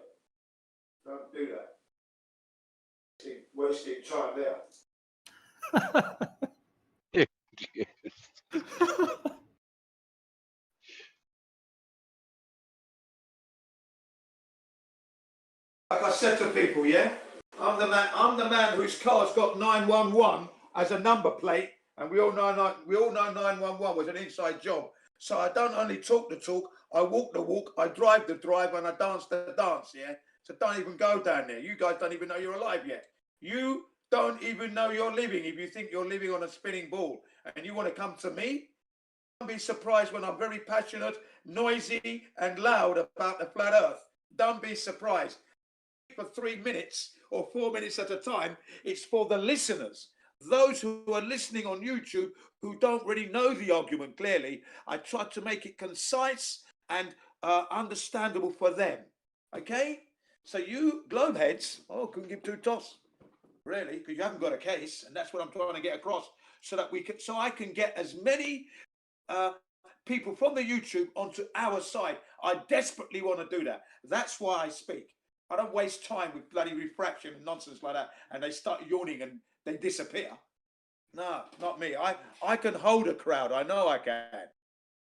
Don't do that. Wasting time there. Like I said to people, yeah, I'm the man whose car's got 911 as a number plate, and we all know 911 was an inside job. So I don't only talk the talk, I walk the walk, I drive the drive, and I dance the dance, yeah? So don't even go down there. You guys don't even know you're alive yet. You don't even know you're living if you think you're living on a spinning ball, and you want to come to me? Don't be surprised when I'm very passionate, noisy, and loud about the flat earth. Don't be surprised. For 3 minutes or 4 minutes at a time, it's for the listeners. Those who are listening on YouTube who don't really know the argument clearly, I try to make it concise and understandable for them. Okay? So you globeheads, couldn't give 2 toss, really, because you haven't got a case, and that's what I'm trying to get across, so that I can get as many people from the YouTube onto our side. I desperately want to do that. That's why I speak. I don't waste time with bloody refraction and nonsense like that, and they start yawning and they disappear. No, not me. I can hold a crowd. I know I can.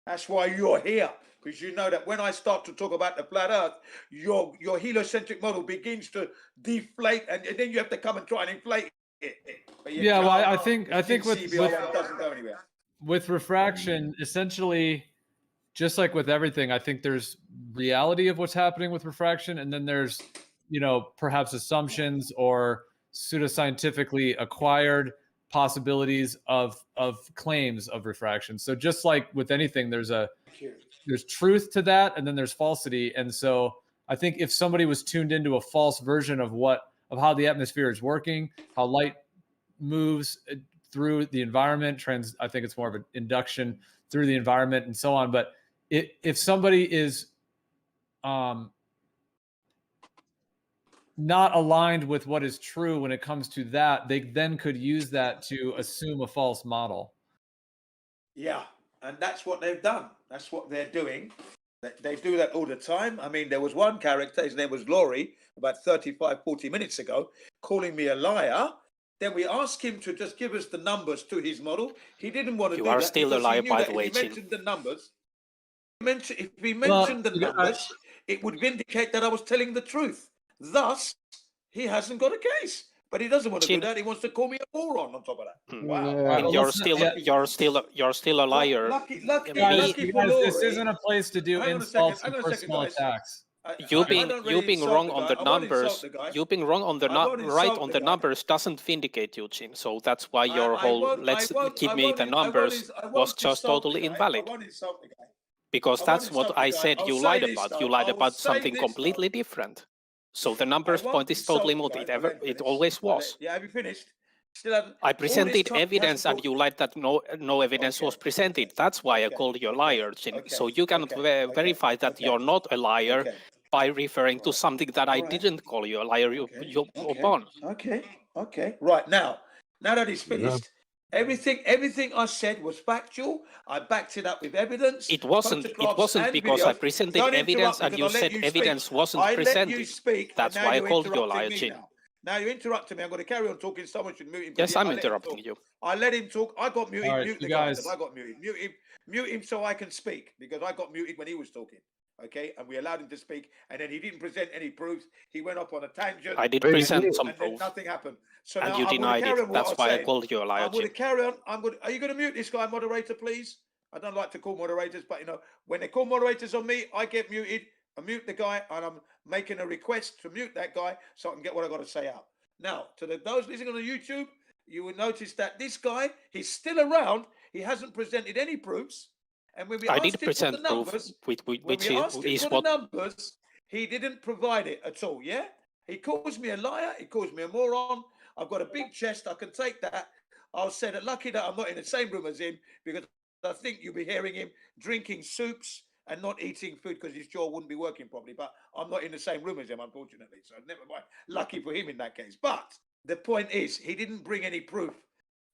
That's why you're here, because you know that when I start to talk about the flat earth, your heliocentric model begins to deflate, and then you have to come and try and inflate it. But you Yeah, well, can't. I think with CBO1 doesn't go anywhere. With refraction, essentially, just like with everything, I think there's reality of what's happening with refraction, and then there's, perhaps assumptions or pseudoscientifically acquired possibilities of claims of refraction. So just like with anything, there's truth to that, and then there's falsity. And so I think if somebody was tuned into a false version of how the atmosphere is working, how light moves through the environment, I think it's more of an induction through the environment and so on. But if somebody is not aligned with what is true when it comes to that, they then could use that to assume a false model. Yeah, and that's what they've done. That's what they're doing. They do that all the time. I mean, there was one character, his name was Laurie, about 35, 40 minutes ago, calling me a liar. Then we asked him to just give us the numbers to his model. He didn't want to do that. You are still a liar, by the way, If he Chin. mentioned the numbers, it would vindicate that I was telling the truth. Thus, he hasn't got a case. But he doesn't want to do that. He wants to call me a moron on top of that. Wow. And you're still a liar. Guys, this isn't a place to do insults and personal attacks. You being wrong on the numbers. You being wrong on the right on the numbers doesn't vindicate you, Jim. So that's why your whole give me the numbers was just totally invalid. Because that's what I said you lied about. You lied about something completely different. So the numbers point is totally moot. It always was. Yeah, have you finished? I presented evidence and you lied that no evidence was presented. That's why I called you a liar. So you cannot verify that you're not a liar by referring to something that I didn't call you a liar upon. Okay. Right, now, Now that he's finished, everything I said was factual. I backed it up with evidence. It wasn't and because I videos. presented Don't evidence interrupt me and you because I let said you evidence speak. wasn't I presented. let you speak. That's and now why I you're called you a interrupting liar, me Jin. Now you're interrupting me. I'm going to carry on talking. Someone should mute him. Yes, I'm I let him interrupting talk. you. I let him talk. I got muted. All right, Mute you the guy. guys- I got muted. Mute him so I can speak because I got muted when he was talking. Okay, and we allowed him to speak, and then he didn't present any proofs. He went off on a tangent. I did present some and then proof. nothing happened. So And now you I'm going denied to carry it. on what That's I was why I saying. called you a liar, I'm going to Jin. carry on. Are you going to mute this guy, moderator, please? I don't like to call moderators, but when they call moderators on me, I get muted. I mute the guy, and I'm making a request to mute that guy so I can get what I got to say out. Now, to those listening on the YouTube, you will notice that this guy, he's still around. He hasn't presented any proofs. And when we I asked did him for present the numbers, proof, when which we asked him is for what the numbers, he didn't provide it at all. Yeah, he calls me a liar. He calls me a moron. I've got a big chest. I can take that. I'll say that lucky that I'm not in the same room as him because I think you'll be hearing him drinking soups and not eating food because his jaw wouldn't be working properly. But I'm not in the same room as him, unfortunately. So never mind. Lucky for him in that case. But the point is, he didn't bring any proof.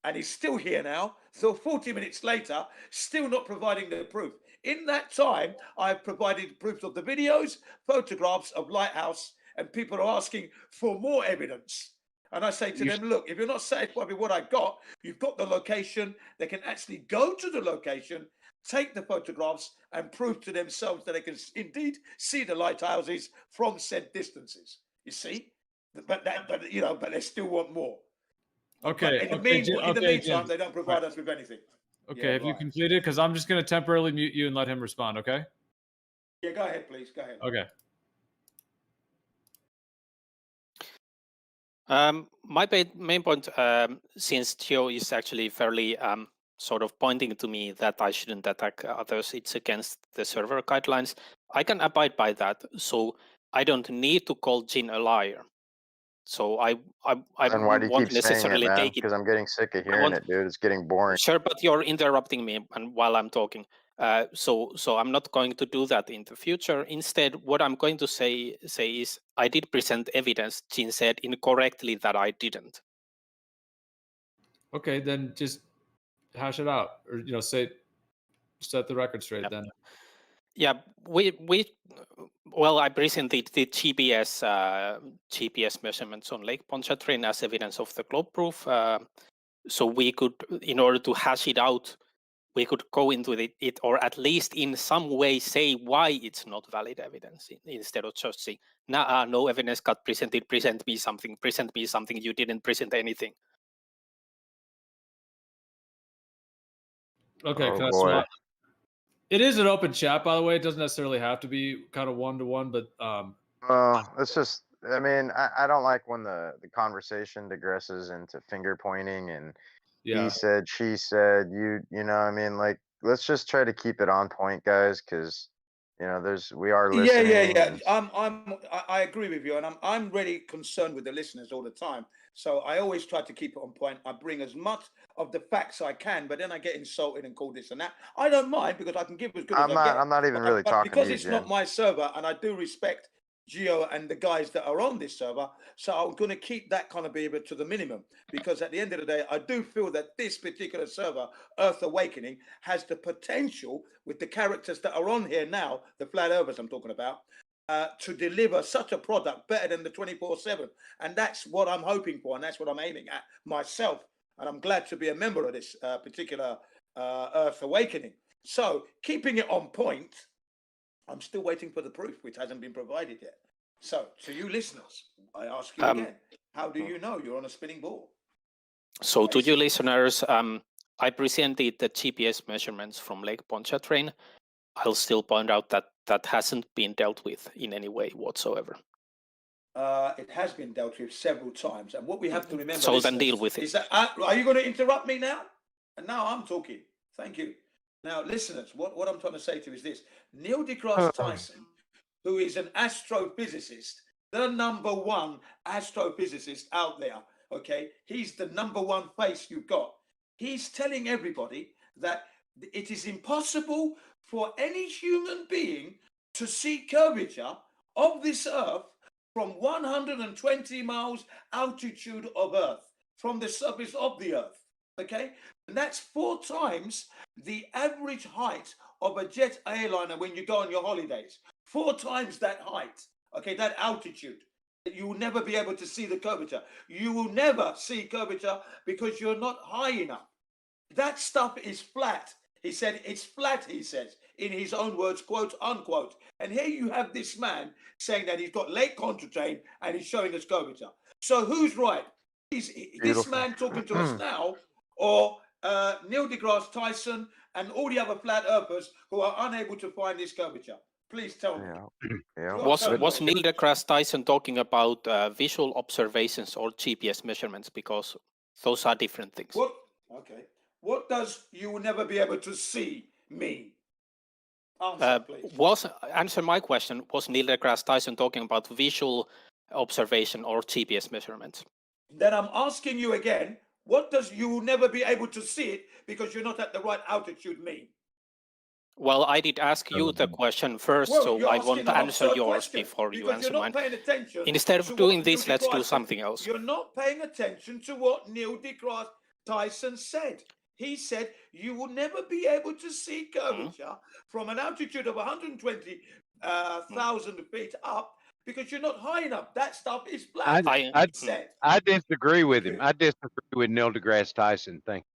And he's still here now. So 40 minutes later, still not providing the proof. In that time, I've provided proofs of the videos, photographs of Lighthouse, and people are asking for more evidence. And I say to them, look, if you're not satisfied with what I got, you've got the location. They can actually go to the location, take the photographs, and prove to themselves that they can indeed see the lighthouses from said distances. You see? But they still want more. Okay. In the Jin, meantime, they don't provide Right. us with anything. Okay, Yeah, have you right. completed? Because I'm just going to temporarily mute you and let him respond, okay? Yeah, go ahead, please. Go ahead. Okay. My main point, since Theo is actually fairly sort of pointing to me that I shouldn't attack others, it's against the server guidelines. I can abide by that, so I don't need to call Jin a liar. So I Then why do you won't keep saying it, necessarily man? take it. Because I'm getting sick of I hearing won't. it, dude. It's getting boring. Sure, but you're interrupting me and while I'm talking. So I'm not going to do that in the future. Instead, what I'm going to say is I did present evidence. Jin said incorrectly that I didn't. Okay, then just hash it out, or set the record straight. Then. Yeah, well, I presented the GPS measurements on Lake Pontchartrain as evidence of the globe proof. So we could, in order to hash it out, we could go into it or at least in some way say why it's not valid evidence instead of just saying, nah, no evidence got presented, present me something, you didn't present anything. Okay, Oh, can I boy. swap? It is an open chat, by the way. It doesn't necessarily have to be kind of one-to-one, but Well, it's just, I mean, I don't like when the conversation digresses into finger pointing and Yeah. he said, she said, you know, I mean, like, let's just try to keep it on point, guys, because, we are listening. Yeah. I agree with you, and I'm really concerned with the listeners all the time. So I always try to keep it on point. I bring as much of the facts I can, but then I get insulted and called this and that. I don't mind because I can give as good as I get. I'm not even really But talking because to you, it's not Jim. my server, and I do respect Geo and the guys that are on this server, so I'm going to keep that kind of behavior to the minimum, because at the end of the day, I do feel that this particular server, Earth Awakening, has the potential with the characters that are on here now, the flat earthers I'm talking about, to deliver such a product better than the 24/7, and that's what I'm hoping for, and that's what I'm aiming at myself, and I'm glad to be a member of this particular Earth Awakening. So keeping it on point, I'm still waiting for the proof, which hasn't been provided yet. So, to you listeners, I ask you again, how do you know you're on a spinning ball? So to you listeners, I presented the GPS measurements from Lake Pontchartrain. I'll still point out that that hasn't been dealt with in any way whatsoever. It has been dealt with several times, and what we have to remember, So then deal with it. is that are you going to interrupt me now? And now I'm talking. Thank you. Now, listeners, what I'm trying to say to you is this: Neil deGrasse Tyson, who is an astrophysicist, the #1 astrophysicist out there. Okay, he's the #1 face you've got. He's telling everybody that it is impossible for any human being to see curvature of this Earth from 120 miles altitude of Earth. from the surface of the Earth. Okay, and that's 4 times the average height of a jet airliner when you go on your holidays. 4 times that height. Okay, that altitude. You will never be able to see the curvature. You will never see curvature because you're not high enough. That stuff is flat. He said it's flat, he says, in his own words, quote unquote. And here you have this man saying that he's got Lake Pontchartrain and he's showing us curvature. So who's right? Is this man talking to us now, or Neil deGrasse Tyson and all the other flat earthers who are unable to find this curvature? Please tell me. Was Neil deGrasse Tyson talking about visual observations or GPS measurements? Because those are different things. What? Okay. What does "you will never be able to see" mean? Answer, please. Answer my question. Was Neil deGrasse Tyson talking about visual observation or GPS measurements? Then I'm asking you again, what does "you will never be able to see it because you're not at the right altitude" mean? Well, I did ask you the question first, Well, so you're I asking want to an answer absurd yours question before you because answer you're mine. not paying attention Instead of to doing what this, Neil let's do deGrasse something said. else. You're not paying attention to what Neil deGrasse Tyson said. He said you will never be able to see curvature from an altitude of 120,000 feet up because you're not high enough. That stuff is flat. I disagree with him. I disagree with Neil deGrasse Tyson. Thank you.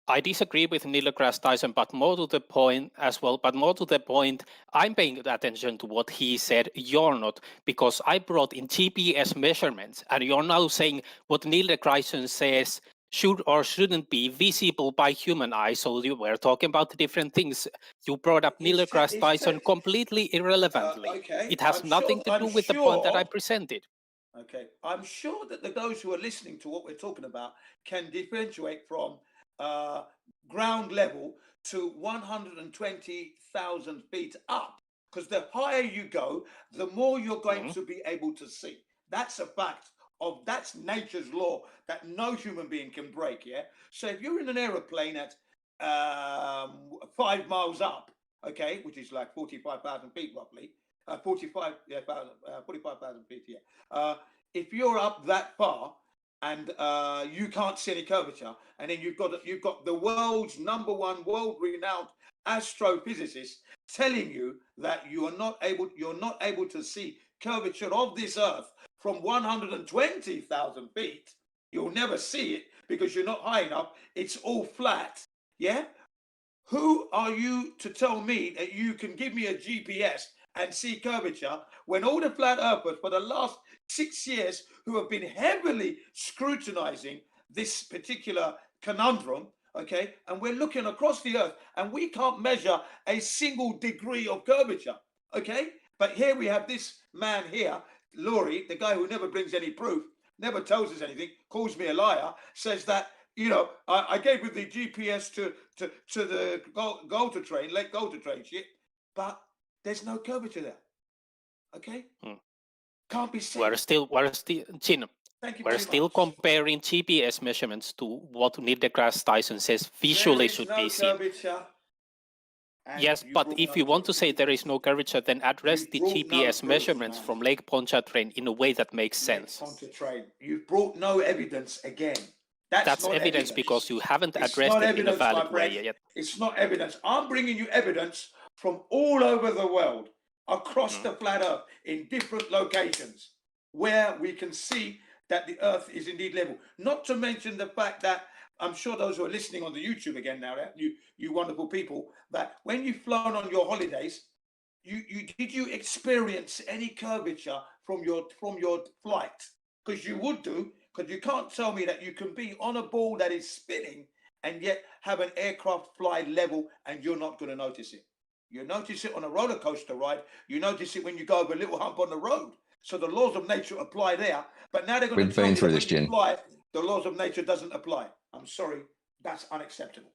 I disagree with Neil deGrasse Tyson, but more to the point as well. But more to the point, I'm paying attention to what he said. You're not, because I brought in GPS measurements, and you're now saying what Neil deGrasse Tyson says should or shouldn't be visible by human eye. So you were talking about different things. You brought up Neil deGrasse Tyson completely irrelevantly. Okay. It has nothing to do with the point that I presented. Okay, I'm sure that those who are listening to what we're talking about can differentiate from ground level to 120,000 feet up, because the higher you go, the more you're going to be able to see. That's a fact that's nature's law that no human being can break. Yeah. So if you're in an aeroplane at 5 miles up, okay, which is like 45,000 feet roughly, 45,000 feet. Yeah. If you're up that far and you can't see any curvature, and then you've got the world's #1 world-renowned astrophysicist telling you that you're not able to see curvature of this Earth from 120,000 feet. You'll never see it because you're not high enough. It's all flat. Yeah. Who are you to tell me that you can give me a GPS and see curvature when all the flat earthers for the last 6 years who have been heavily scrutinizing this particular conundrum, okay, and we're looking across the Earth and we can't measure a single degree of curvature, okay? But here we have this man here, Laurie, the guy who never brings any proof, never tells us anything, calls me a liar, says that, you know, I gave you the GPS to the Lake Pontchartrain shit, but there's no curvature there. Okay? Can't be seen. We're still Chin. We're still comparing GPS measurements to what Neil deGrasse Tyson says visually should be seen. Yes, but if you want to say there is no curvature, then address the GPS measurements from Lake Pontchartrain in a way that makes sense. You've brought no evidence again. That's evidence because you haven't addressed it in a valid way yet. It's not evidence. I'm bringing you evidence from all over the world, across the flat Earth, in different locations, where we can see that the Earth is indeed level. Not to mention the fact that I'm sure those who are listening on the YouTube again now, you wonderful people, that when you've flown on your holidays, did you experience any curvature from your flight? Because you would do. Because you can't tell me that you can be on a ball that is spinning and yet have an aircraft fly level and you're not going to notice it. You notice it on a roller coaster ride. You notice it when you go over a little hump on the road. So the laws of nature apply there. But now they're going to tell me that when you fly, the laws of nature doesn't apply. I'm sorry, that's unacceptable.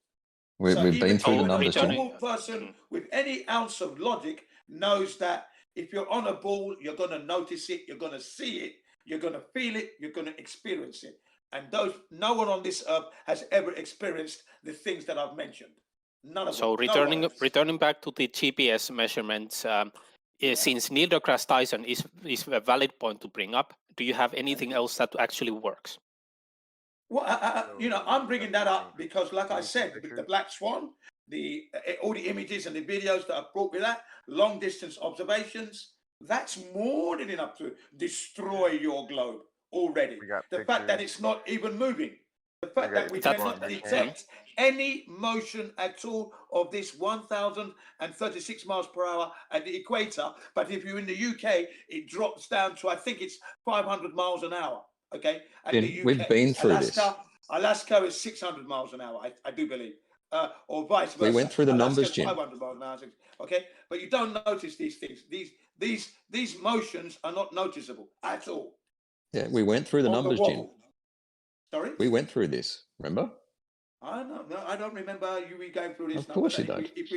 We've been through the numbers, A normal person with any ounce of logic knows that if you're on a ball, you're going to notice it, you're going to see it, you're going to feel it, you're going to experience it. And no one on this earth has ever experienced the things that I've mentioned. None of them. So returning back to the GPS measurements, since Neil deGrasse Tyson is a valid point to bring up, do you have anything else that actually works? Well, you know, I'm bringing that up because, like I said, with the black swan, all the images and the videos that I've brought with that, long distance observations, that's more than enough to destroy your globe already. The fact that it's not even moving, the fact that we cannot detect any motion at all of this 1,036 miles per hour at the equator. But if you're in the UK, it drops down to, I think it's 500 miles an hour. Okay, at the UK. We've been through Alaska is 600 miles an hour, I do believe, or vice versa. We went through the numbers, Jim. 500 miles an hour. Okay, but you don't notice these things. These motions are not noticeable at all. Yeah, we went through the numbers, Jim. Sorry? We went through this, remember? I don't remember you going through this. Of course you don't. If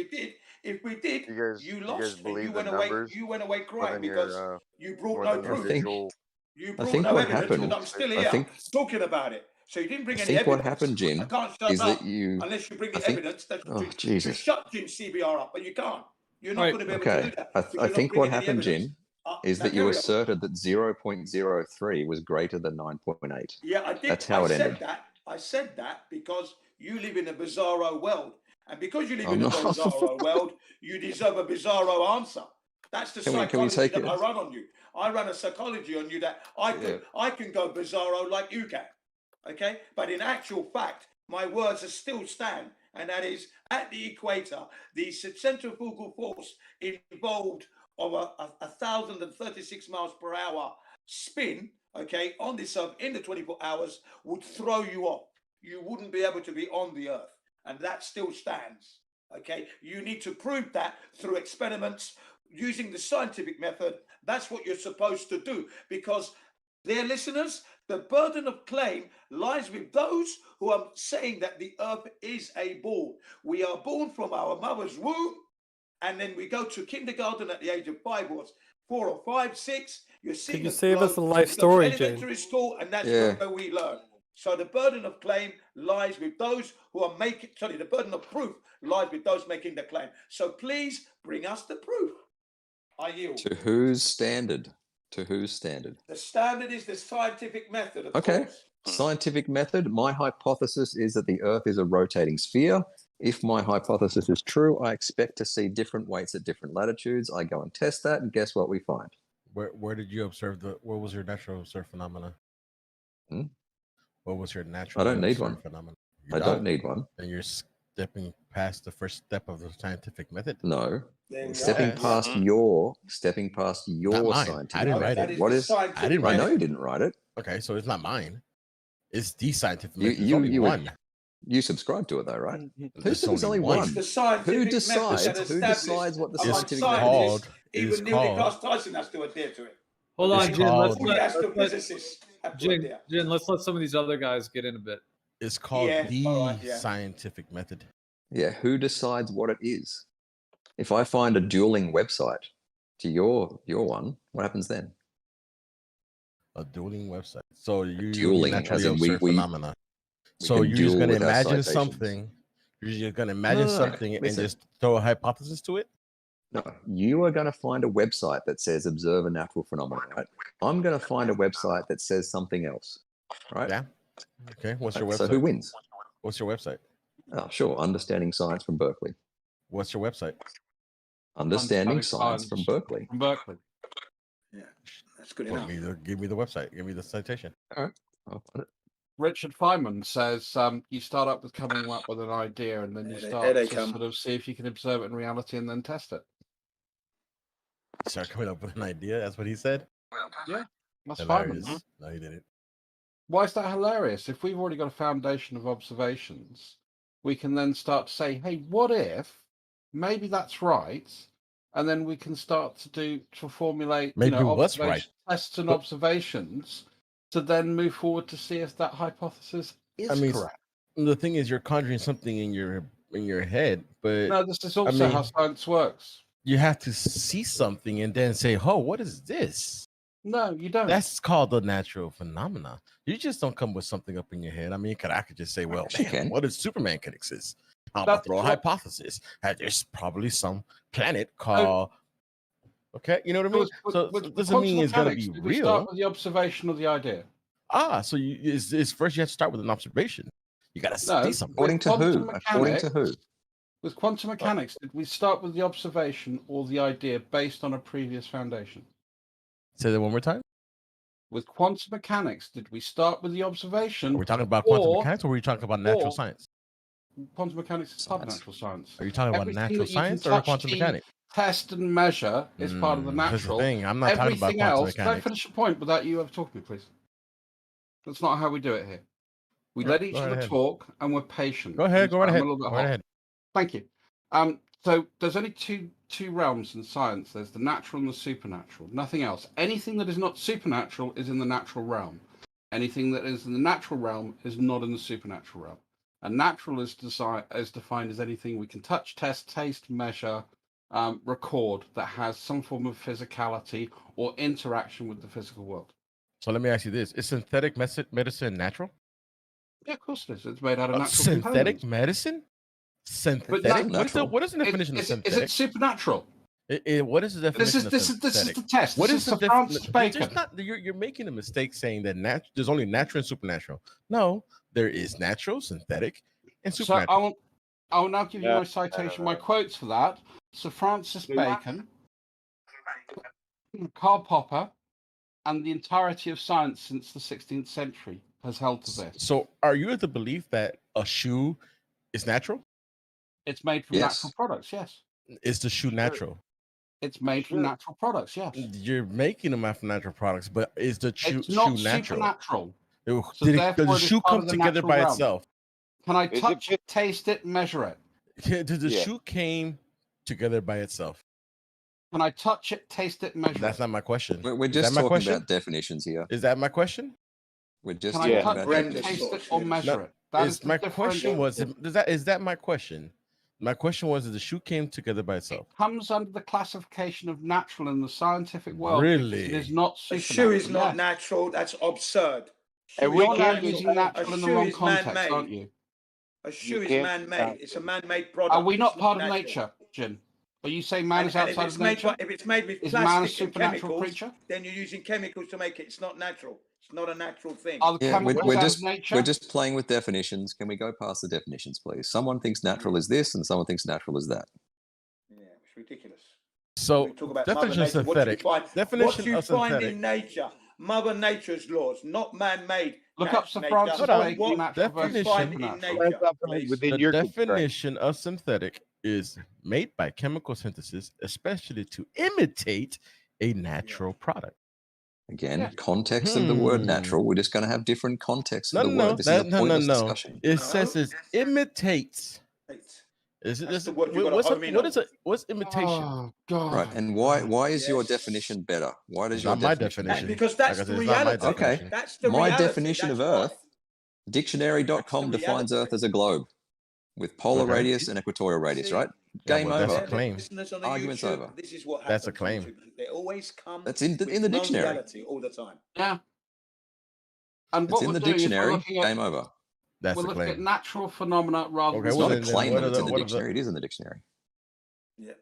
we did, you lost. You went away crying because you brought no proof. You brought no evidence, and I'm still here talking about it. So you didn't bring any evidence. What happened, Jim, I can't shut is up that you unless you bring the evidence that Jesus. shut Jim CBR up, but you can't. You're not going to be able to do that. I think what happened, Jim, is that you asserted that 0.03 was greater than 9.8. Yeah, I did. That's how it ended. I said that because you live in a bizarro world, and because you live in a bizarro world, you deserve a bizarro answer. That's the psychology that I run on you. I run a psychology on you that I can go bizarro like you can. Okay, but in actual fact, my words are still stand, and that is at the equator, the centrifugal force involved of a 1,036 miles per hour spin, okay, on this Earth in the 24 hours would throw you off. You wouldn't be able to be on the Earth, and that still stands. Okay, you need to prove that through experiments using the scientific method. That's what you're supposed to do, because dear listeners, the burden of claim lies with those who are saying that the Earth is a ball. We are born from our mother's womb, and then we go to kindergarten at the age of 5 or 4 or 5, 6. You're seeing. Could you save us a life story, Jim? Elementary school, and that's where we learn. So the burden of claim lies with those who are making. Sorry, the burden of proof lies with those making the claim. So please bring us the proof. I yield. To whose standard? To whose standard? The standard is the scientific method, of course. Scientific method. My hypothesis is that the Earth is a rotating sphere. If my hypothesis is true, I expect to see different weights at different latitudes. I go and test that, and guess what we find? Where did you observe what was your natural observed phenomena? What was your natural? I don't need one. Phenomena? I don't need one. And you're stepping past the first step of the scientific method. No. Stepping past your scientific. I didn't write it. What is? I didn't write it. I know you didn't write it. Okay, so it's not mine. It's the scientific method. There's only one. You subscribe to it, though, right? Who said there's only one? Who decides? Who decides what the scientific method is? Even Neil deGrasse Tyson has to adhere to it. Hold on, Jim. Let's let some of these other guys get in a bit. It's called the scientific method. Yeah, who decides what it is? If I find a dueling website to your one, what happens then? A dueling website. So you dueling as in we phenomena. So you're just going to imagine something. You're just going to imagine something and just throw a hypothesis to it. No, you are going to find a website that says observe a natural phenomenon, right? I'm going to find a website that says something else, right? Yeah. Okay. What's your website? So who wins? What's your website? Oh, sure. Understanding Science from Berkeley. What's your website? Understanding Science from Berkeley. Yeah, that's good enough. Give me the website. Give me the citation. All right. I'll find it. Richard Feynman says you start up with coming up with an idea, and then you start to sort of see if you can observe it in reality and then test it. Start coming up with an idea. That's what he said. Yeah, that's hilarious. Feynman. No, he didn't. Why is that hilarious? If we've already got a foundation of observations, we can then start to say, "Hey, what if maybe that's right?" And then we can start to formulate maybe what's right tests and observations to then move forward to see if that hypothesis is correct. The thing is, you're conjuring something in your head, but no, this is also how science works. You have to see something and then say, "Oh, what is this?" No, you don't. That's called the natural phenomena. You just don't come with something up in your head. I mean, I could just say, "Well, man, what if Superman can exist?" I'm gonna throw a hypothesis. There's probably some planet called. Okay, you know what I mean? So it doesn't mean it's gonna be we real. start with the observation of the idea. So it's first you have to start with an observation. You got to see something. According to who? According to who? With quantum mechanics, did we start with the observation or the idea based on a previous foundation? Say that one more time. With quantum mechanics, did we start with the observation? Are we talking about quantum mechanics or are we talking about natural science? Quantum mechanics is part of natural science. Are you talking about Everything natural that you can science or touch, quantum see, mechanics? Test and measure is part of the Here's the natural. thing, I'm not talking about Everything quantum else. Can I mechanics. finish your point without you ever talking, please? That's not how we do it here. We Yeah, let each go right other ahead. talk, and we're patient. Go ahead, go right I'm ahead. a little bit Go right hot. ahead. Thank you. So there's only two realms in science. There's the natural and the supernatural. Nothing else. Anything that is not supernatural is in the natural realm. Anything that is in the natural realm is not in the supernatural realm. And natural is defined as anything we can touch, test, taste, measure, record that has some form of physicality or interaction with the physical world. So let me ask you this: is synthetic medicine natural? Yeah, of course it is. It's made out of natural synthetic components. medicine? But Synthetic? natural. What is the definition of Is synthetic? it supernatural? What is the definition of synthetic? This is the test. What This is is the the Francis definition? Bacon. You're making a mistake saying that there's only natural and supernatural. No, there is natural, synthetic, and So supernatural. I will now give you my citation, my quotes for that. Sir Francis Bacon, Karl Popper, and the entirety of science since the 16th century has held to this. So are you of the belief that a shoe is natural? It's made from natural products, yes. Is the shoe natural? It's made from natural products, yes. You're making them out from natural products, but is the shoe not natural? supernatural. So Does therefore the it is shoe part come of the together natural by realm. itself? Can I touch it, taste it, measure it? Does the shoe came together by itself? Can I touch it, taste it, measure That's it? not my question. We're Is just that my talking question? about definitions here. Is that my question? We're just Can I talking touch about it, definitions. taste it, or measure No, it? That is the my difference. question was is that my question? My question was, the shoe came together by itself? Comes under the classification of natural in the scientific world. Really? Because it is not A supernatural. shoe is not yes. natural. That's absurd. And Shoe we is You're not now can't using natural. natural A in the shoe wrong is context, man-made. aren't you? A shoe is can't- man-made. It's a man-made product. Are we not It's part of natural. nature, Jin? Are you saying man is And if outside it's of made nature? if it's made with Is man a plastic and supernatural chemicals, creature? then you're using chemicals to make it. It's not natural. It's not a natural thing. Are the Yeah, chemicals we're out just of nature? we're just playing with definitions. Can we go past the definitions, please? Someone thinks natural is this, and someone thinks natural is that. Yeah, it's ridiculous. So We talk about Mother definition of Nature. What do you synthetic. find? What Definition you of find synthetic. in nature, Mother Nature's laws, not man-made. Look up Sir nature. Francis Hold on. Bacon, What natural do you versus find in supernatural. nature, That's please? within The your constraints. definition of synthetic is made by chemical synthesis, especially to imitate a natural product. Again, context of the word natural. We're just going to have different contexts No, of the no, word. This is a no, pointless no. discussion. It says it imitates. Is it? That's the word you gotta home in on. What's imitation? Oh God! Right, and why is your definition better? Why does It's your not my definition definition. Because that's Like I the said, it's not my reality. definition. Okay. That's the My reality. definition of That's why. Earth, dictionary.com That's the defines reality. Earth as a globe with polar Okay. radius and equatorial radius, See? right? Yeah, Game well, that's over. a claim. Listeners on the Argument's YouTube, over. this is what That's a happens. claim. They always come. That's in the with dictionary. non-reality all the time. Yeah. And It's what in we're the doing is we're dictionary. looking at, Game over. That's we're a looking at claim. natural phenomena rather Okay, It's than well, not a then claim what that are it's in the what are dictionary. It is in the dictionary. Yeah.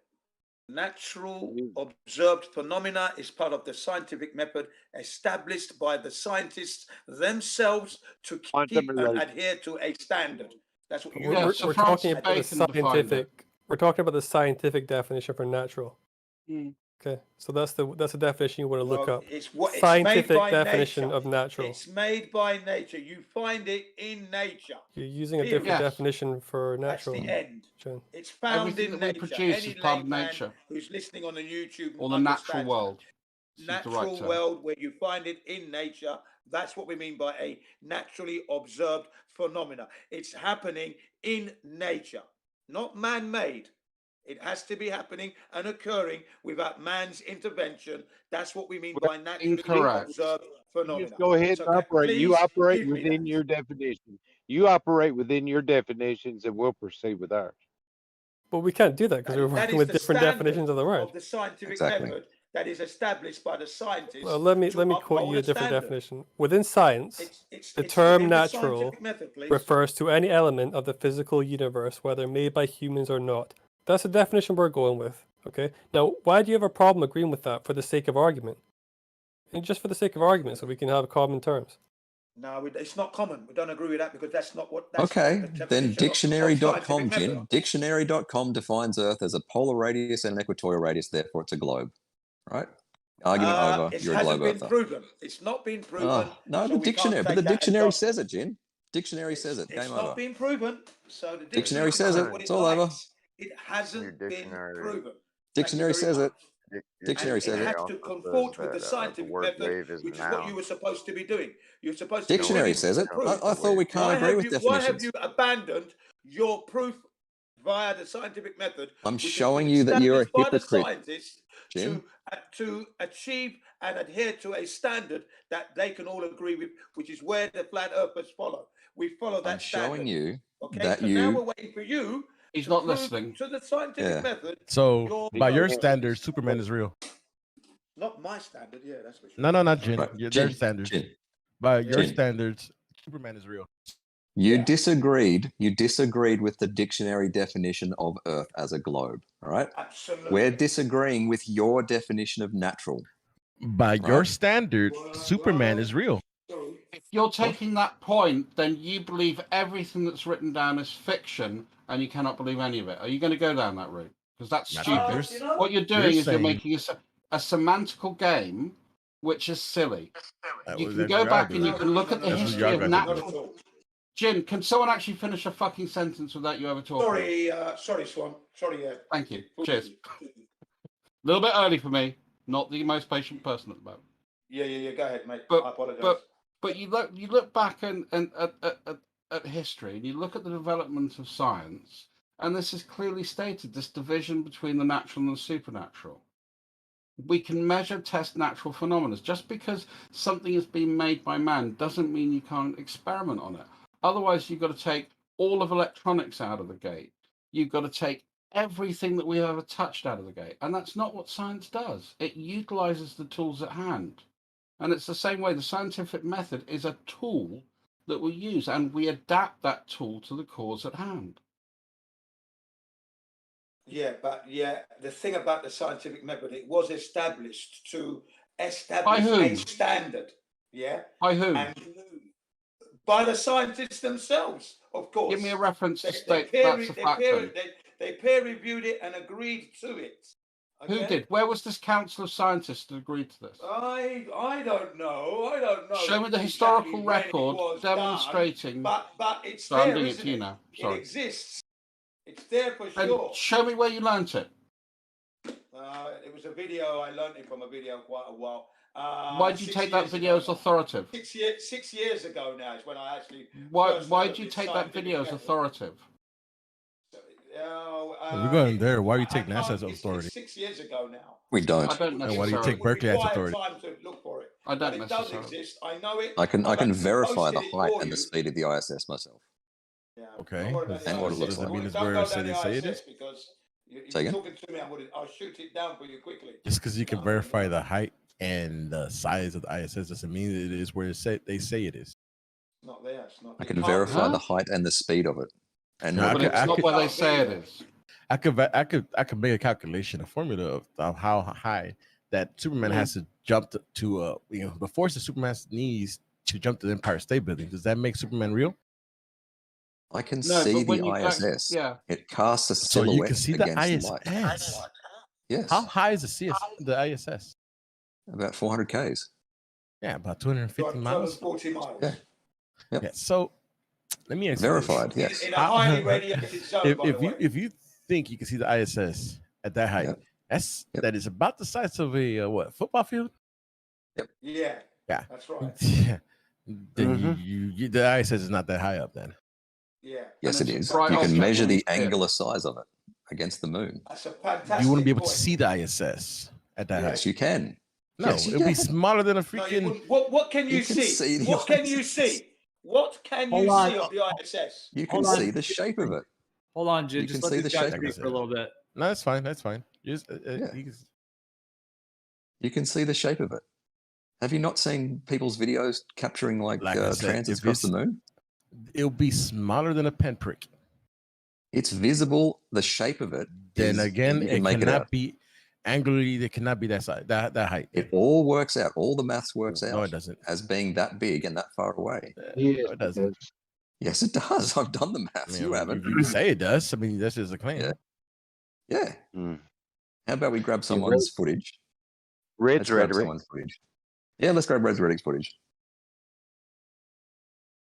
Natural observed phenomena is part of the scientific method established by the scientists themselves to keep and adhere to a standard. That's what you We're so talking Francis about the Bacon defined it. scientific. We're talking about the scientific definition for natural. Mm. Okay, so that's the definition you want to look Well, up. it's what it's Scientific made by definition nature. of natural. It's made by nature. You find it in nature. You're using a Period. different Yes. definition for That's natural. the end. Jen. It's found Everything in that we nature. produce Any is part of layman nature. who's listening on the YouTube Or the natural understands world. that. Natural world where you find it in nature. That's what we mean by a naturally observed phenomena. It's happening in nature, not man-made. It has to be happening and occurring without man's intervention. That's what we mean by naturally Incorrect. observed phenomena. Just go ahead So and operate. You please operate give me within that. your definition. You operate within your definitions, and we'll proceed with ours. But we can't do that because we're That working is with the different standard definitions of the word. of the scientific Exactly. method that is established by the scientists. Well, let me to quote you uphold a different standard. definition. Within science, the it's term within the natural scientific method, please. refers to any element of the physical universe, whether made by humans or not. That's the definition we're going with. Okay. Now, why do you have a problem agreeing with that for the sake of argument? And just for the sake of argument, so we can have common terms. No, it's not common. We don't agree with that because that's not what. That's Okay, not the then definition of dictionary.com, scientific method. Jin. Dictionary.com defines Earth as a polar radius and an equatorial radius, therefore it's a globe. Right? Argument over. It You're a hasn't globe been earther. proven. It's not been proven. Oh, no, so the we can't dictionary, but take the that as dictionary gospel. says it, Jin. Dictionary says it. It's Game not over. been proven. So the Dictionary says says it. what It's all over. likes. It hasn't been proven. Dictionary says it. Dictionary And says it it. has to conform with the scientific method, which is what you were supposed to be doing. You're supposed to be Dictionary bringing says it. proof. I thought we can't agree with Why have definitions. you abandoned your proof via the scientific method? I'm which has showing been you that you're a established by the hypocrite, scientists Jim. to achieve and adhere to a standard that they can all agree with, which is where the flat earthers follow. We follow that I'm standard. showing you Okay, that so now you. we're waiting for you. He's to not prove listening. to the scientific Yeah. method. So, by your standard. standards, Superman is real. Not my standard, yeah, that's for sure. No, not Jin. Right. Their Jin, standards. Jin, By your Jin. standards, Superman is real. You disagreed. You disagreed with the dictionary definition of Earth as a globe. All right. Absolutely. We're disagreeing with your definition of natural. By your standard, Superman is real. If you're taking that point, then you believe everything that's written down is fiction, and you cannot believe any of it. Are you going to go down that route? Because that's stupid. What you're doing is you're making a semantical game, which is silly. You can go back and you can look at the history of natural. Jin, can someone actually finish a fucking sentence without you ever talking? Sorry, Swan. Sorry, yeah. Thank you. Cheers. A little bit early for me. Not the most patient person at the moment. Yeah. Go ahead, mate. I apologize. But you look back and at history, and you look at the development of science, and this is clearly stated: this division between the natural and the supernatural. We can measure, test natural phenomena. Just because something has been made by man doesn't mean you can't experiment on it. Otherwise, you've got to take all of electronics out of the gate. You've got to take everything that we ever touched out of the gate. And that's not what science does. It utilizes the tools at hand. And it's the same way the scientific method is a tool that we use, and we adapt that tool to the cause at hand. Yeah, but the thing about the scientific method, it was established to establish a standard. Yeah. By whom? And by the scientists themselves, of course. Give me a reference to state that's a fact. They peer reviewed it and agreed to it. Okay? Who did? Where was this council of scientists that agreed to this? I don't know. I don't know. Show me the historical record demonstrating. But it's so I'm there, doing it isn't to you now. Sorry. It exists. It's there for And sure. show me where you learnt it. It was a video. I learned it from a video quite a while. Why did you take that video as authoritative? 6 years ago now is when I actually. Why did you take that video as authoritative? We're going there. Why do you take NASA as authority? 6 years ago now. We don't. I don't And why do you take Berkeley as authority? Time to look for it. I don't It does necessarily. exist. I know it. I can verify the posted it height for and the you. speed of the ISS myself. Okay. And what it looks Does that like. mean it's Don't where go it say down they the say it ISS is? because if Say you're again? talking to me, I'll shoot it down for you quickly. Just because you can verify the height and the size of the ISS doesn't mean it is where they say it is. Not there. It's not. I can verify the height and the speed of it. And No, what it looks like. Where they say it is. I could make a calculation, a formula of how high that Superman has to jump to the force of Superman's needs to jump to the Empire State Building. Does that make Superman real? I can No, see but when the you go- ISS. yeah. It casts a So silhouette you can see the against ISS. light. Yes. How high is the ISS? About 400 Ks. Yeah, about 250 miles. 40 miles. Yeah. Yep. Yeah. So let me explain. Verified, yes. In a highly radiated zone, by the way. If you think you can see the ISS at that height, that is about the size of a football field. Yeah. Yeah. That's right. Yeah. Then the ISS is not that high up then. Yeah. Yes, it is. right You off can the measure the atmosphere. angular size of it against the moon. That's a fantastic. You wouldn't be able to point. see the ISS at that height. Yes, you can. No, Yes, you it'd be can. smaller than a No, you freaking. wouldn't. What can you, You can see? see the What can you ISS. see? What can you Hold on. see of the ISS? You can Hold on. see the shape of it. Hold on, Jin. You Just can let see this the guy shape speak of for a it. little bit. No, that's fine. That's fine. Just You can see the shape of it. Have you not seen people's videos capturing like I said, transits if across the it's- moon? it'll be smaller than a pinprick. It's visible. The shape of it. Then is- again, you can it make cannot out. be. angularly they cannot be that size, that height. It all works out. All the maths works out. No, it doesn't. As being that big and that far away. No, it doesn't. Yes, it does. I've done the maths. You haven't. You say it does. I mean, that's just a claim. Yeah. How about we grab someone's footage? Red's rhetoric. Someone's footage. Yeah, let's grab Red's Reddick's footage.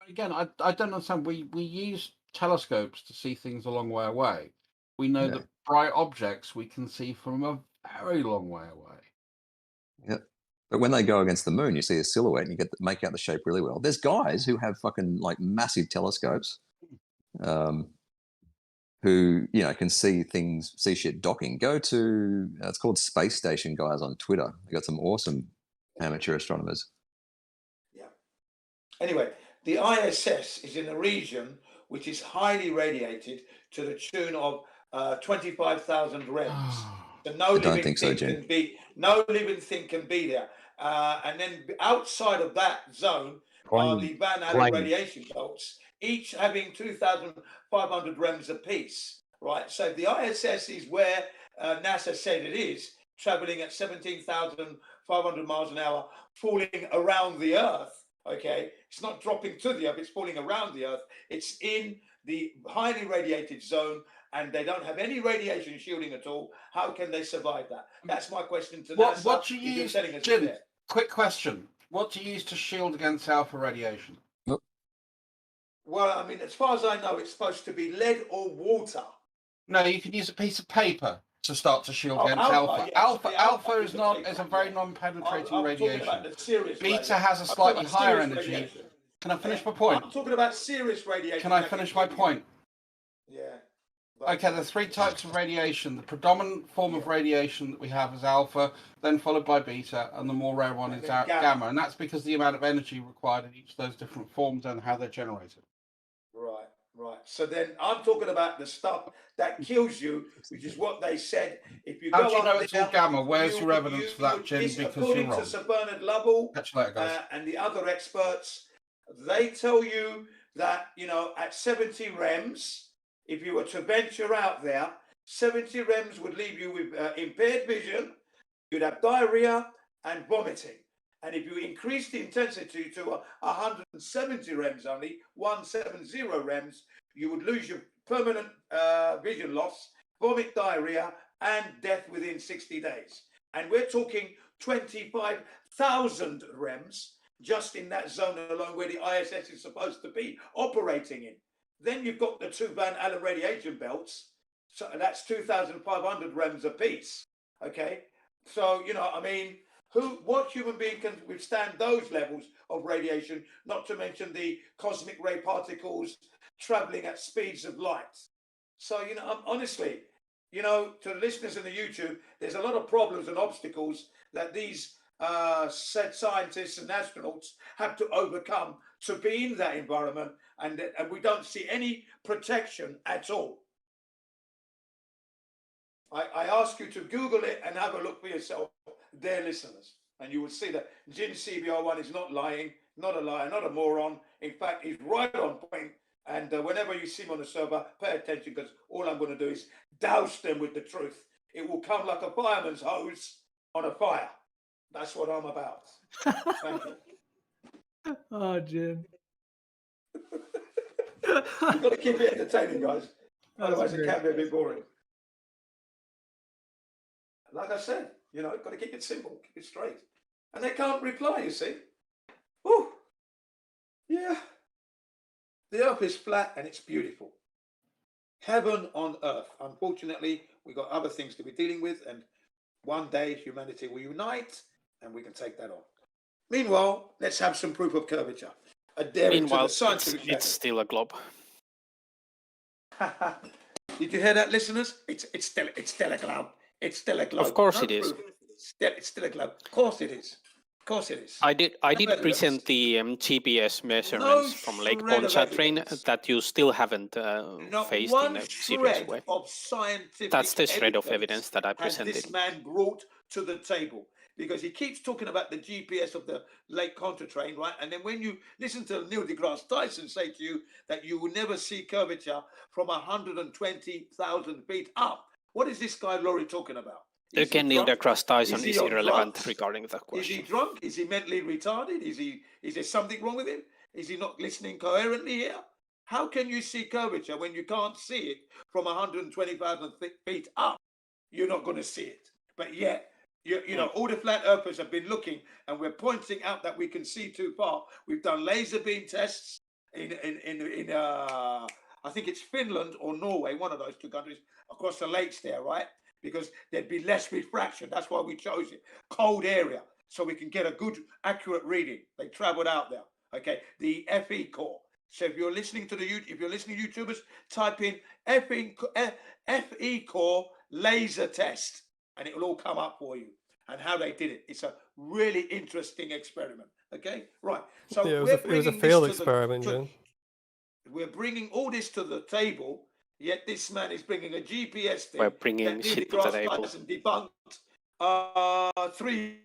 Again, I don't understand. We use telescopes to see things a long way away. We know that bright objects we can see from a very long way away. Yep. But when they go against the moon, you see a silhouette and you get make out the shape really well. There's guys who have fucking like massive telescopes, who can see things, see shit docking. Go to it's called Space Station Guys on Twitter. They got some awesome amateur astronomers. Yeah. Anyway, the ISS is in a region which is highly radiated to the tune of 25,000 rems. So no living thing can be there. And then outside of that zone are the Van Allen radiation belts, each having 2,500 rems apiece, right? So the ISS is where NASA said it is, traveling at 17,500 miles an hour, falling around the Earth, okay? It's not dropping to the Earth, it's falling around the Earth. It's in the highly radiated zone, and they don't have any radiation shielding at all. How can they survive that? That's my question to NASA. What do you use, Jim? Quick question. What do you use to shield against alpha radiation? Well, I mean, as far as I know, it's supposed to be lead or water. No, you can use a piece of paper to start to shield against alpha. Yes, Alpha is a very non-penetrating radiation. Beta has a slightly higher energy. Radiation. Can I finish my point? I'm talking about serious radiation. Can I finish my point? Yeah. Okay, there are three types of radiation. The predominant form of radiation that we have is alpha, then followed by beta, and the more rare one is gamma. And that's because the amount of energy required in each of those different forms and how they're generated. Right, right. So then I'm talking about the stuff that kills you, which is what they said. If you How do you know it's all gamma? Where's your evidence for that, Jim? Because according you're wrong. to Sir Bernard Lovell Catch you later, guys. And the other experts, they tell you that, at 70 rems, if you were to venture out there, 70 rems would leave you with impaired vision, you'd have diarrhea and vomiting. And if you increase the intensity to 170 rems only, 170 rems, you would lose your permanent vision loss, vomit, diarrhea, and death within 60 days. And we're talking 25,000 rems just in that zone alone where the ISS is supposed to be operating in. Then you've got the two Van Allen radiation belts. So that's 2,500 rems apiece. Okay. So, what human being can withstand those levels of radiation, not to mention the cosmic ray particles traveling at speeds of light. So, honestly, to the listeners in the YouTube, there's a lot of problems and obstacles that these said scientists and astronauts have to overcome to be in that environment, and we don't see any protection at all. I ask you to Google it and have a look for yourself, dear listeners, and you will see that Jin CBR1 is not lying, not a liar, not a moron. In fact, he's right on point. And whenever you see him on the server, pay attention, because all I'm going to do is douse them with the truth. It will come like a fireman's hose on a fire. That's what I'm about. Thank you. Oh, Jim. You've got to keep it entertaining, guys. Otherwise, it can be a bit boring. Like I said, got to keep it simple, keep it straight. And they can't reply, you see. Oh, yeah. The earth is flat and it's beautiful. Heaven on earth. Unfortunately, we've got other things to be dealing with, and one day humanity will unite and we can take that on. Meanwhile, let's have some proof of curvature. Meanwhile, it's still a globe. Did you hear that, listeners? It's still a globe. It's still a globe. Of course it is. It's still a globe. Of course it is. Of course it is. I did present the GPS measurements from Lake Pontchartrain that you still haven't faced in a serious way. That's the shred of evidence that I presented. This man brought to the table, because he keeps talking about the GPS of the Lake Pontchartrain, right? And then when you listen to Neil deGrasse Tyson say to you that you will never see curvature from 120,000 feet up, what is this guy Laurie talking about? Again, Neil deGrasse Tyson he is on irrelevant drugs? regarding that Is he question. drunk? Is he mentally retarded? Is there something wrong with him? Is he not listening coherently here? How can you see curvature when you can't see it from 120,000 feet up? You're not going to see it. But yet, you know, all the flat earthers have been looking, and we're pointing out that we can see too far. We've done laser beam tests in I think it's Finland or Norway, one of those two countries, across the lakes there, right? Because there'd be less refraction. That's why we chose it. Cold area, so we can get a good, accurate reading. They traveled out there. Okay, the FE core. So if you're listening to YouTubers, type in FE core laser test, and it will all come up for you and how they did it. It's a really interesting experiment. Okay, right. So yeah, it was a failed experiment, Jen. We're bringing all this to the table, yet this man is bringing a GPS thing. We're bringing shit to the table. Debunked 3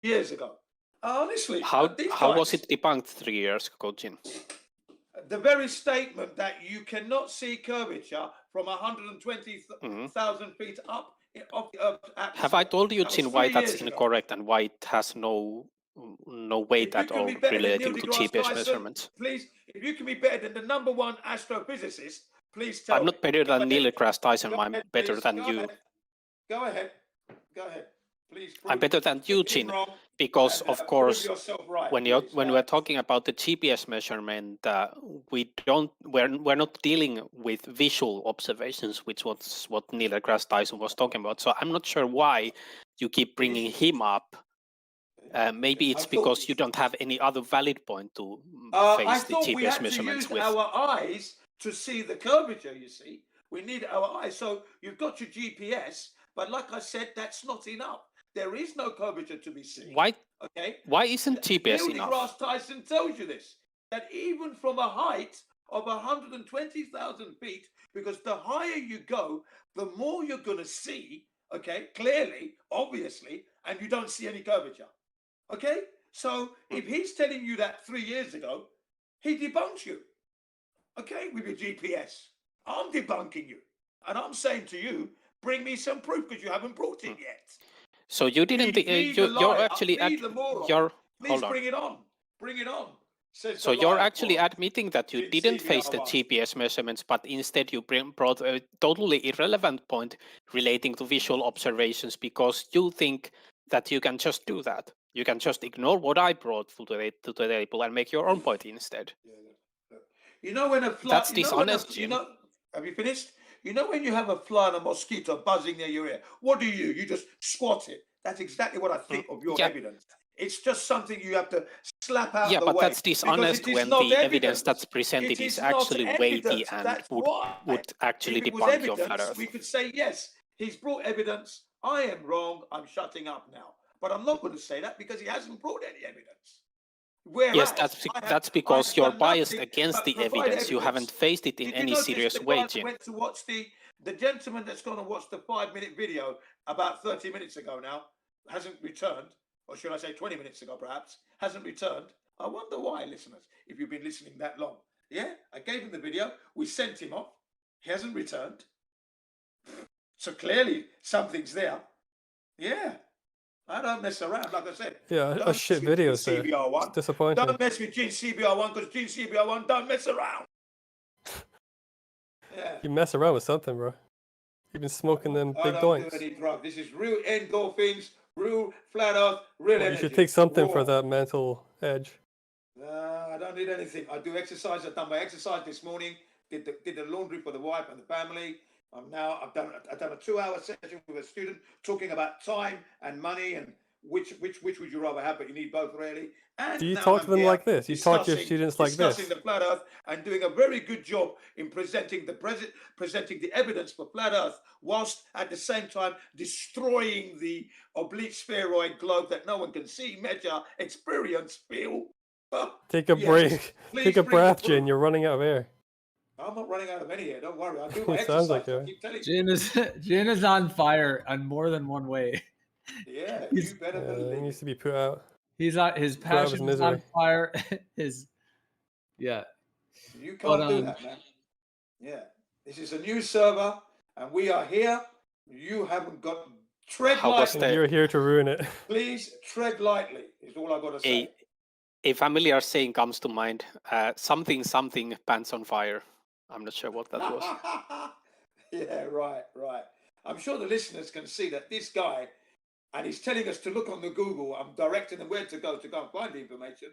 years ago. Honestly, how was it debunked 3 years ago, Jin? The very statement that you cannot see curvature from 120,000 feet up off the Earth's atmosphere. Have I told you, Jin, why that's incorrect and why it has no weight at all relating to GPS measurements? Please, if you can be better than the #1 astrophysicist, please tell me. I'm not better than Neil deGrasse Tyson. I'm better than you. Go ahead. Go ahead. Please. I'm better than you, Jin, because of course, when we're talking about the GPS measurement, we're not dealing with visual observations, which was what Neil deGrasse Tyson was talking about. So I'm not sure why you keep bringing him up. Maybe it's because you don't have any other valid point to face the GPS measurements with. I thought we had to use our eyes to see the curvature, you see. We need our eyes. So you've got your GPS, but like I said, that's not enough. There is no curvature to be seen. Why? Okay. Why isn't GPS Neil enough? deGrasse Tyson tells you this, that even from a height of 120,000 feet, because the higher you go, the more you're going to see, okay, clearly, obviously, and you don't see any curvature. Okay? So if he's telling you that 3 years ago, he debunks you. Okay? With your GPS. I'm debunking you. And I'm saying to you, bring me some proof because you haven't brought it yet. So you didn't. You're actually Please bring it on. Bring it on. So you're actually admitting that you didn't face the GPS measurements, but instead you brought a totally irrelevant point relating to visual observations because you think that you can just do that. You can just ignore what I brought to the table and make your own point instead. You know when a fly. That's dishonest. Have you finished? You know when you have a fly and a mosquito buzzing near your ear, what do? You just squat it. That's exactly what I think of your evidence. It's just something you have to slap out the way. Yeah, but that's dishonest when the evidence that's presented is actually weighty and would actually debunk your flat Earth. We could say, yes, he's brought evidence. I am wrong. I'm shutting up now. But I'm not going to say that because he hasn't brought any evidence. Whereas yes, that's because you're biased against the evidence. You haven't faced it in any serious way, Jim. Went to watch the gentleman that's going to watch the 5-minute video about 30 minutes ago now, hasn't returned, or should I say 20 minutes ago perhaps, hasn't returned. I wonder why, listeners, if you've been listening that long. Yeah, I gave him the video. We sent him off. He hasn't returned. So clearly something's there. Yeah. I don't mess around, like I said. Yeah, a shit video, sir. It's disappointing. Don't mess with Gene CBR1 because Gene CBR1 don't mess around. Yeah. You mess around with something, bro. You've been smoking them big I don't doinks. do any drug. This is real endorphins, real flat earth, real energy. You should take something for that mental edge. I don't need anything. I do exercise. I've done my exercise this morning. Did the laundry for the wife and the family. I've done a 2-hour session with a student talking about time and money and which would you rather have, but you need both really. And do you talk to them like this? You talk to your students like this? Discussing the flat earth and doing a very good job in presenting the evidence for flat earth, whilst at the same time destroying the oblique spheroid globe that no one can see, measure, experience, feel. Take a break. Take a breath, Jin. You're running out of air. I'm not running out of any here. Don't worry. I do my It sounds exercise. like it. Jin is on fire on more than one way. Yeah, you better believe. He needs to be put out. He's on his passion is on fire. Yeah. You can't do that, man. Yeah. This is a new server, and we are here. You haven't got Tread How was lightly. You're here to ruin it. Please tread lightly. Is all I got to say. A familiar saying comes to mind. Something pants on fire. I'm not sure what that was. Yeah, right. I'm sure the listeners can see that this guy, and he's telling us to look on the Google. I'm directing them where to go and find the information.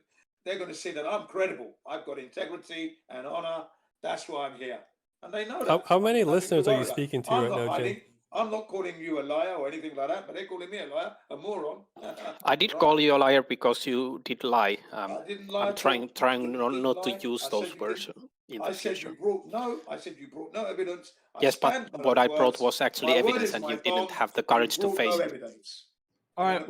They're going to see that I'm credible. I've got integrity and honor. That's why I'm here. And they know that. How many Nothing listeners to are worry you about. speaking to I'm right not now, hiding. Jim? I'm not calling you a liar or anything like that, but they're calling me a liar, a moron. I did Right. call you a liar because you did lie. I didn't lie I'm at all. trying You didn't not to lie. use I those said you words didn't. in I the said future. you brought no. I said you brought no evidence. I Yes, but stand by what those I brought words. was actually My word evidence, is and my you didn't bond. have the You courage to brought no face it. evidence. All And right.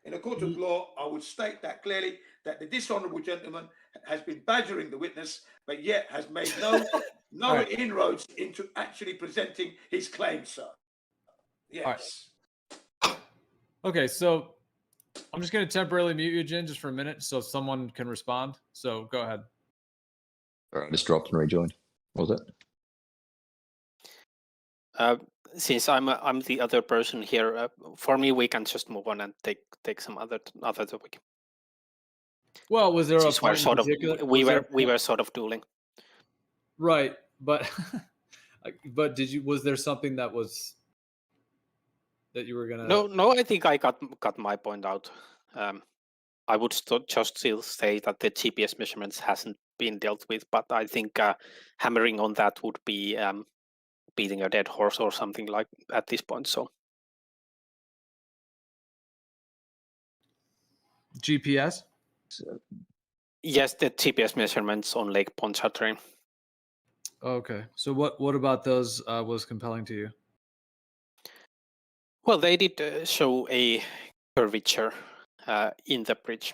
in a court of law, I would state that clearly that the dishonourable gentleman has been badgering the witness, but yet has made no right. inroads into actually presenting his claim, sir. Yes. Okay, so I'm just going to temporarily mute you, Jin, just for a minute, so someone can respond. So go ahead. All right, just dropped and rejoined. What was it? Since I'm the other person here, for me we can just move on and take some other topic. Well, was there a Since we're point in sort of particular? we were sort of dueling. Right, but was there something that you were gonna? No, I think I got my point out. I would just still say that the GPS measurements hasn't been dealt with, but I think hammering on that would be beating a dead horse or something like at this point. So GPS? yes, the GPS measurements on Lake Pontchartrain. Okay, so what about those was compelling to you? Well, they did show a curvature in the bridge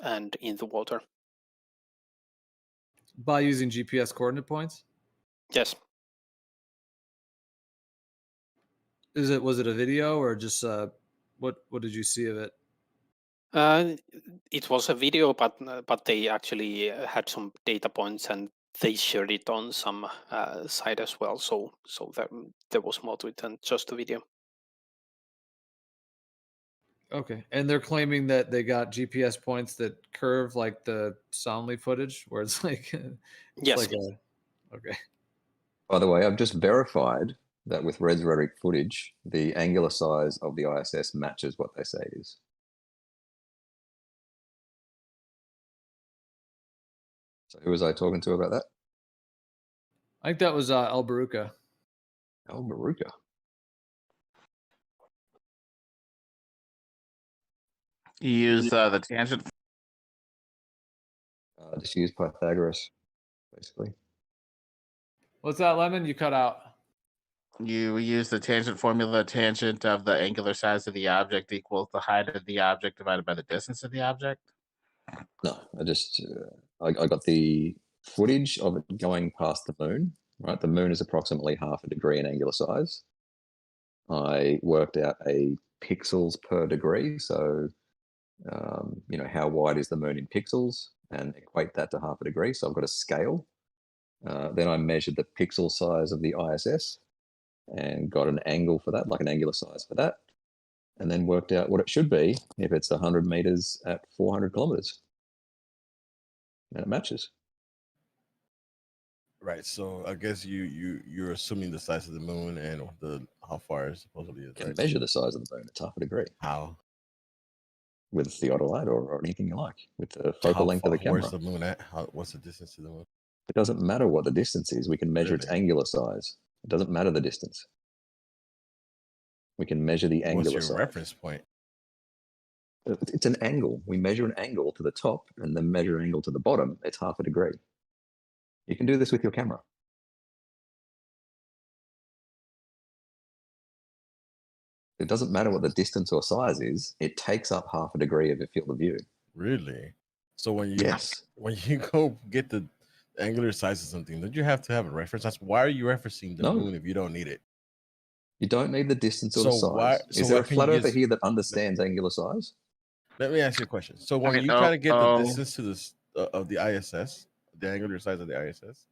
and in the water. By using GPS coordinate points? Yes. Was it a video or just what did you see of it? It was a video, but they actually had some data points and they shared it on some site as well. So there was more to it than just a video. Okay, and they're claiming that they got GPS points that curve like the Soundly footage, where it's like, yes. Okay. By the way, I've just verified that with Red's rhetoric footage, the angular size of the ISS matches what they say it is. So who was I talking to about that? I think that was El Baruca. El Baruca. You use the tangent. Just use Pythagoras, basically. What's that, Lemon? You cut out. You use the tangent formula. Tangent of the angular size of the object equals the height of the object divided by the distance of the object. No, I just I got the footage of it going past the moon. Right, the moon is approximately 1/2 a degree in angular size. I worked out a pixels per degree, so how wide is the moon in pixels, and equate that to 1/2 a degree. So I've got a scale. Then I measured the pixel size of the ISS and got an angle for that, like an angular size for that, and then worked out what it should be if it's 100 meters at 400 kilometers. And it matches. Right. So I guess you're assuming the size of the moon and how far it supposedly is. You can Right? measure the size of the moon. It's 1/2 a degree. How? With theodolite or anything you like, with the focal length of the camera. Where's the moon at? What's the distance to the moon? It doesn't matter what the distance is. We can measure its angular size. It doesn't matter the distance. We can measure the angular What's your size. reference point? It's an angle. We measure an angle to the top and then measure an angle to the bottom. It's 1/2 a degree. You can do this with your camera. It doesn't matter what the distance or size is. It takes up 1/2 a degree of your field of view. Really? So when you Yes. when you go get the angular size of something, don't you have to have a reference? That's why are you referencing the No. moon if you don't need it? You don't need the distance or the So size. why- so is there why a can flat you earther just- here that understands angular size? Let me ask you a question. So when Okay, you try to get the distance to this of the ISS, the angular size of the ISS,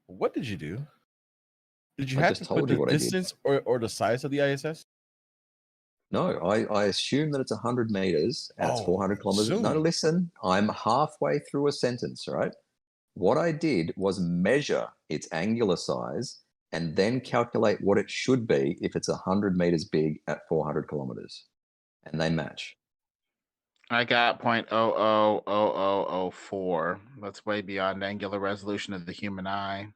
what did you do? Did you I have just to told put you the what I did. distance or the size of the ISS? No, I assume that it's 100 meters and it's 400 kilometers. No, assume. listen, I'm halfway through a sentence, right? What I did was measure its angular size and then calculate what it should be if it's 100 meters big at 400 kilometers. And they match. I got 0.000004. That's way beyond angular resolution of the human eye.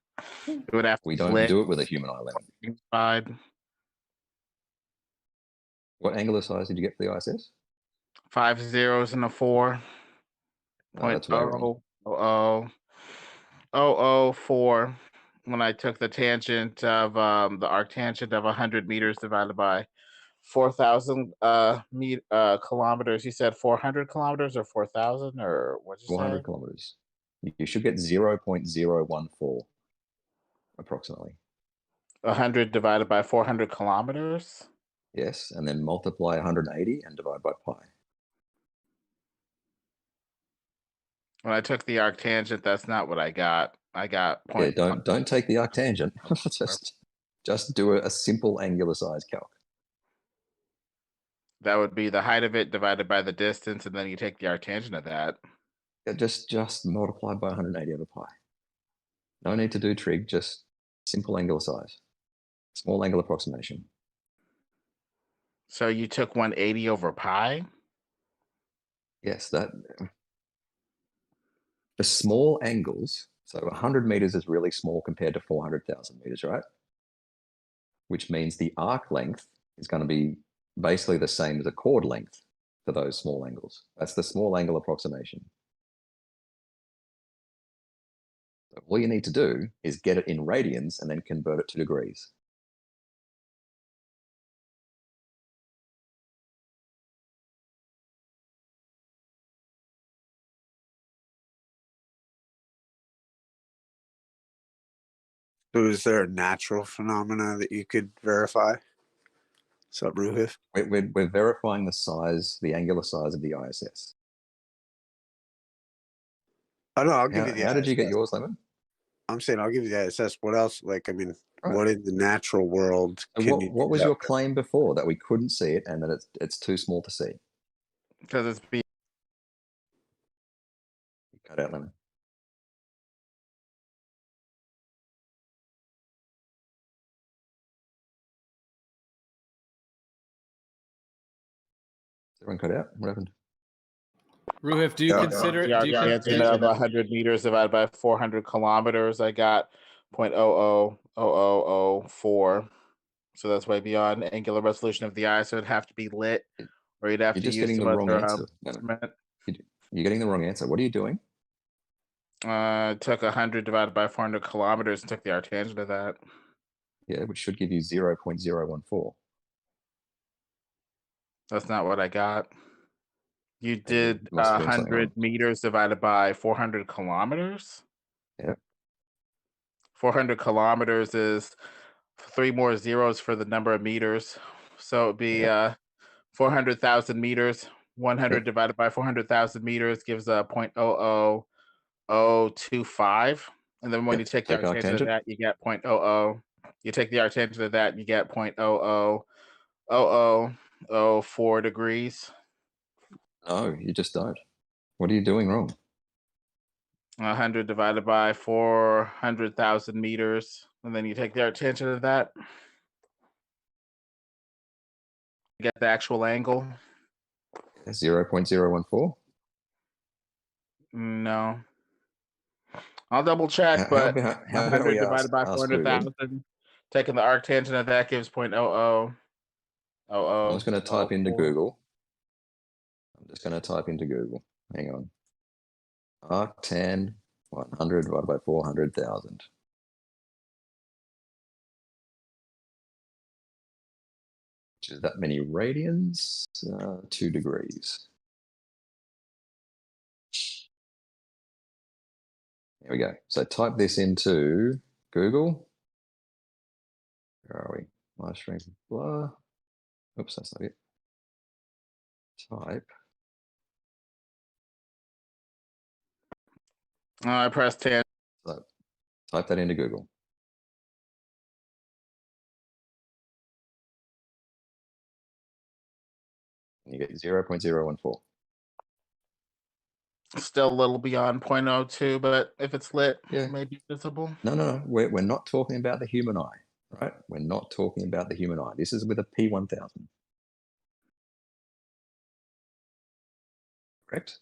It would have to We be don't lit. do it with a human eye limit. What angular size did you get for the ISS? 5 zeros and a 4. No, that's way wrong. 0.00004 when I took the tangent of the arctangent of 100 meters divided by 4,000 kilometers. You said 400 kilometers or 4,000 or what'd you 400 say? kilometers. You should get 0.014 approximately. 100 divided by 400 kilometers? Yes, and then multiply 180 and divide by pi. When I took the arctangent, that's not what I got. I got Yeah, 0.1. don't take the arctangent. just do a simple angular size calc. That would be the height of it divided by the distance, and then you take the arctangent of that. Yeah, just multiply by 180 over pi. No need to do trig, just simple angular size. Small angle approximation. So you took 180 over pi? Yes, that the small angles, so 100 meters is really small compared to 400,000 meters, right? Which means the arc length is going to be basically the same as a chord length for those small angles. That's the small angle approximation. So all you need to do is get it in radians and then convert it to degrees. So is there a natural phenomena that you could verify? What's up, Ruhif? We're verifying the size, the angular size of the ISS. Oh no, I'll give you the How did you get ISS. yours, Lemon? I'm saying I'll give you the ISS. What else? Like, I mean, Right. what in the natural world can you? What was your claim before, that we couldn't see it and that it's too small to see? Because it's be Cut out, Lemon. Everyone cut out? What happened? Ruhif, do you consider the arctangent of 100 meters divided by 400 kilometers? I got 0.000004. So that's way beyond angular resolution of the eye. So it'd have to be lit, or you'd have You're to just use getting some the wrong other answer. No. You're getting the wrong answer. What are you doing? Took 100 divided by 400 kilometers and took the arctangent of that. Yeah, which should give you 0.014. That's not what I got. You did must be doing something 100 meters divided by 400 kilometers? Yeah. 400 kilometers is 3 more zeros for the number of meters. So it'd be 400,000 meters. 100 divided by 400,000 meters gives a 0.00025. And then when you take the Take arctangent of arctangent. that, you get 0.00. You take the arctangent of that, and you get 0.000004 degrees. No, you just don't. What are you doing wrong? 100 divided by 400,000 meters, and then you take the arctangent of that. You get the actual angle. 0.014. No, I'll double check. How But about 100 we divided by ask Google? 400,000, taking the arctangent of that gives 0.00. I'm just going to type into Google. Hang on. Arctan 100 divided by 400,000. Which is that many radians? 2 degrees. There we go. So type this into Google. Where are we? Livestream, blah. Oops, that's not it. Type. I pressed 10. So type that into Google. You get 0.014. Still a little beyond 0.02, but if it's lit, Yeah. it may be visible. No. We're not talking about the human eye, right? We're not talking about the human eye. This is with a P1000. Correct?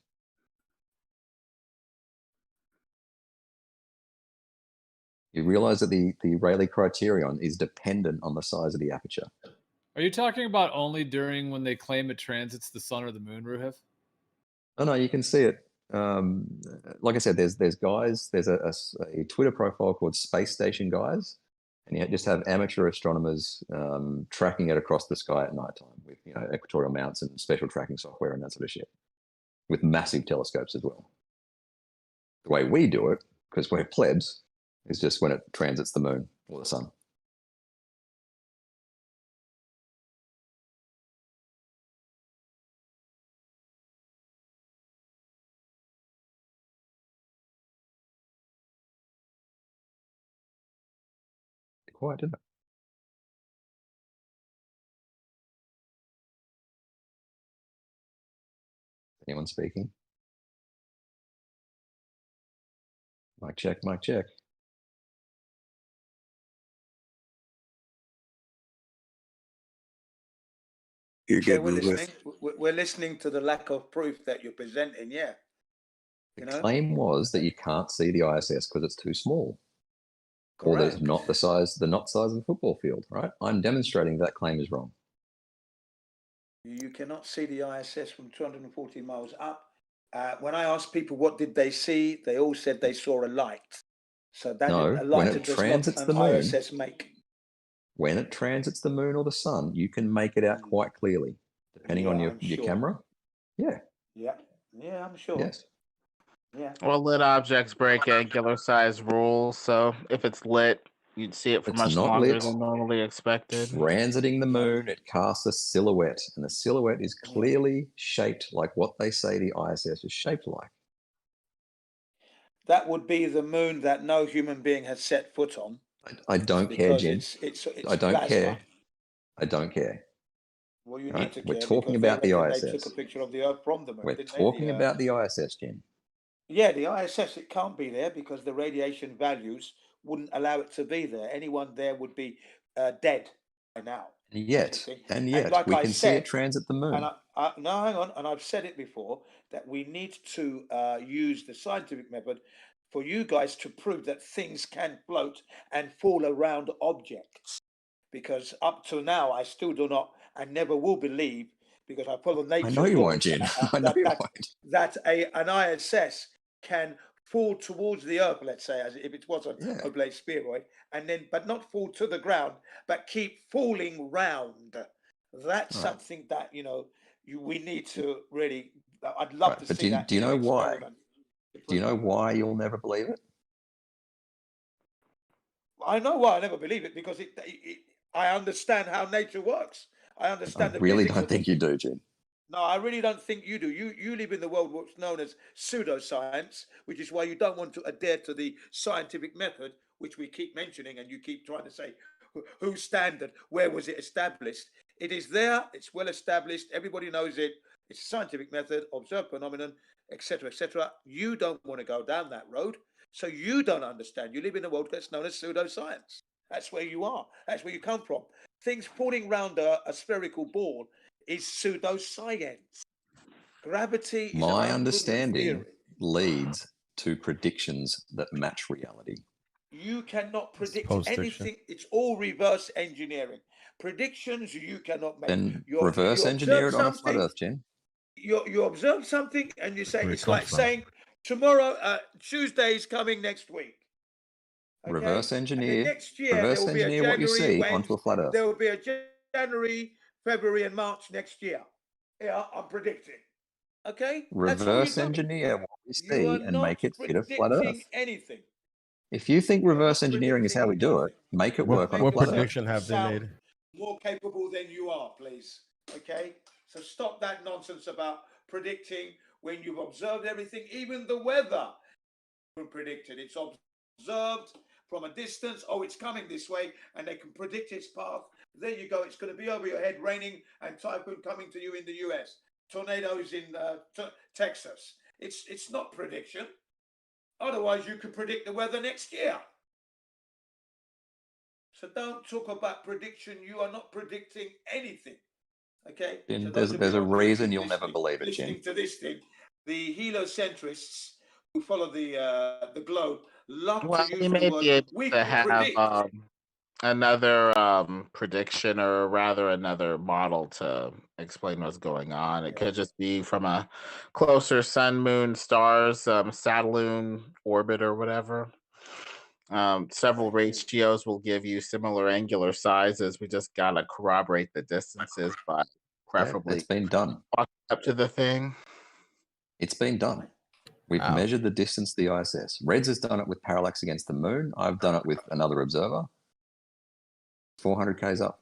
You realize that the Rayleigh criterion is dependent on the size of the aperture. Are you talking about only during when they claim it transits the sun or the moon, Ruhif? No, you can see it. Like I said, there's guys. There's a Twitter profile called Space Station Guys, and you just have amateur astronomers tracking it across the sky at nighttime with equatorial mounts and special tracking software and that sort of shit, with massive telescopes as well. The way we do it, because we're plebs, is just when it transits the moon or the sun. Quiet, didn't it? Anyone speaking? Mic check, mic check. You're Yeah, good, we're Ruth. listening. We're listening to the lack of proof that you're presenting. Yeah. The claim was that you can't see the ISS because it's too small. Or Correct. there's not the size of a football field, right? I'm demonstrating that claim is wrong. You cannot see the ISS from 240 miles up. When I asked people what did they see, they all said they saw a light. So that No, a when light it does transits not the an moon, ISS make. when it transits the moon or the sun, you can make it out quite clearly, depending on Yeah, your I'm sure. camera. Yeah. Yeah, I'm sure. Yes. Yeah. Well, lit objects break angular size rules, so if it's lit, you'd see it for It's much not longer lit. than normally expected. Transiting the moon, it casts a silhouette, and the silhouette is clearly shaped like what they say the ISS is shaped like. That would be the moon that no human being has set foot on. I don't care, because Jen. it's I don't plasma. care. I don't care. Well, you Right? need to We're care talking because they about the reckon they took a ISS. picture of the Earth from the moon, We're didn't talking they? about the ISS, Jen. Yeah, the ISS, it can't be there because the radiation values wouldn't allow it to be there. Anyone there would be dead by now. And yet, Like we I can see said, it transit the moon. and no, hang on, and I've said it before that we need to use the scientific method for you guys to prove that things can float and fall around objects. Because up to now, I still do not, and never will believe, because I follow nature. I know you won't, laws, Jen. I know you won't. That an ISS can fall towards the Earth, let's say, as if it was an oblate spheroid, and then, but not fall to the ground, but keep falling round. That's something that we need to really. I'd love to But see that. do you know why? Experiment. Do you know why you'll never believe it? I know why I never believe it, because I understand how nature works. I understand I the really physics don't of the think you do, Jen. No, I really don't think you do. You live in the world what's known as pseudoscience, which is why you don't want to adhere to the scientific method, which we keep mentioning, and you keep trying to say, whose standard, where was it established? It is there, it's well established, everybody knows it, it's a scientific method, observed phenomenon, etc., etc. You don't want to go down that road, so you don't understand. You live in a world that's known as pseudoscience. That's where you are. That's where you come from. Things falling round a spherical ball is pseudoscience. Gravity is My an understanding theory. leads to predictions that match reality. You cannot predict post-diction. anything. It's all reverse engineering. Predictions you cannot make. Then You reverse engineer observe it on a flat something. Earth, Jen. You observe something and you say Where it it's come like from. saying tomorrow, Tuesday is coming next week. Okay? Reverse And then engineer. next year Reverse there will be a engineer what you January, see onto a flat Earth. there will be a January, February, and March next year. Yeah, I'm predicting. Okay? Reverse That's all you're doing. engineer what we You see are and not make it fit a flat predicting Earth. anything. If you think reverse engineering is how we do it, make it work on a What flat Earth. prediction have they Sound made? more capable than you are, please. Okay? So stop that nonsense about predicting when you've observed everything, even the weather. Predicted. It's observed from a distance. Oh, it's coming this way, and they can predict its path. There you go. It's going to be over your head, raining, and typhoon coming to you in the US. Tornadoes in Texas. It's not prediction. Otherwise, you could predict the weather next year. So don't talk about prediction. You are not predicting anything. Okay? Jin, So there's a reason you'll never believe it, listening Jin. to this thing, the heliocentrists who follow the globe love Well, to use he the may word be able we to can have predict. another prediction, or rather another model to explain what's going on. It could just be from a closer sun, moon, stars, Saturn orbit or whatever. Several ratios will give you similar angular sizes. We just gotta corroborate the distances, but preferably it's been done. walk up to the thing. It's been done. We've Wow. measured the distance to the ISS. Reds has done it with parallax against the moon. I've done it with another observer. 400 Ks up.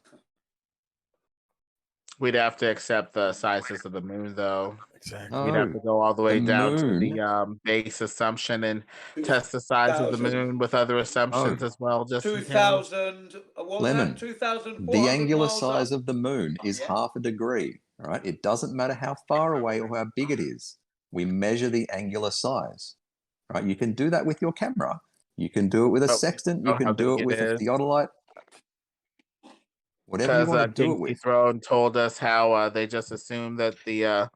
We'd have to accept the sizes of the moon, though. Exactly. We'd have to go all the way the down to moon- the base assumption and test the size of the 2,000. moon with other assumptions as well. Just in case. 2,000. What was Lemon. that? 2,400 The angular miles size up. of the moon is Yeah. half a degree. All right. It doesn't matter how far away or how big it is. We measure the angular size. Right. You can do that with your camera. You can do it with a Oh, sextant. oh, You can how do big it with it a is. theodolite. Whatever you Because want to do it Kingsley with. Throne told us how they just assumed that the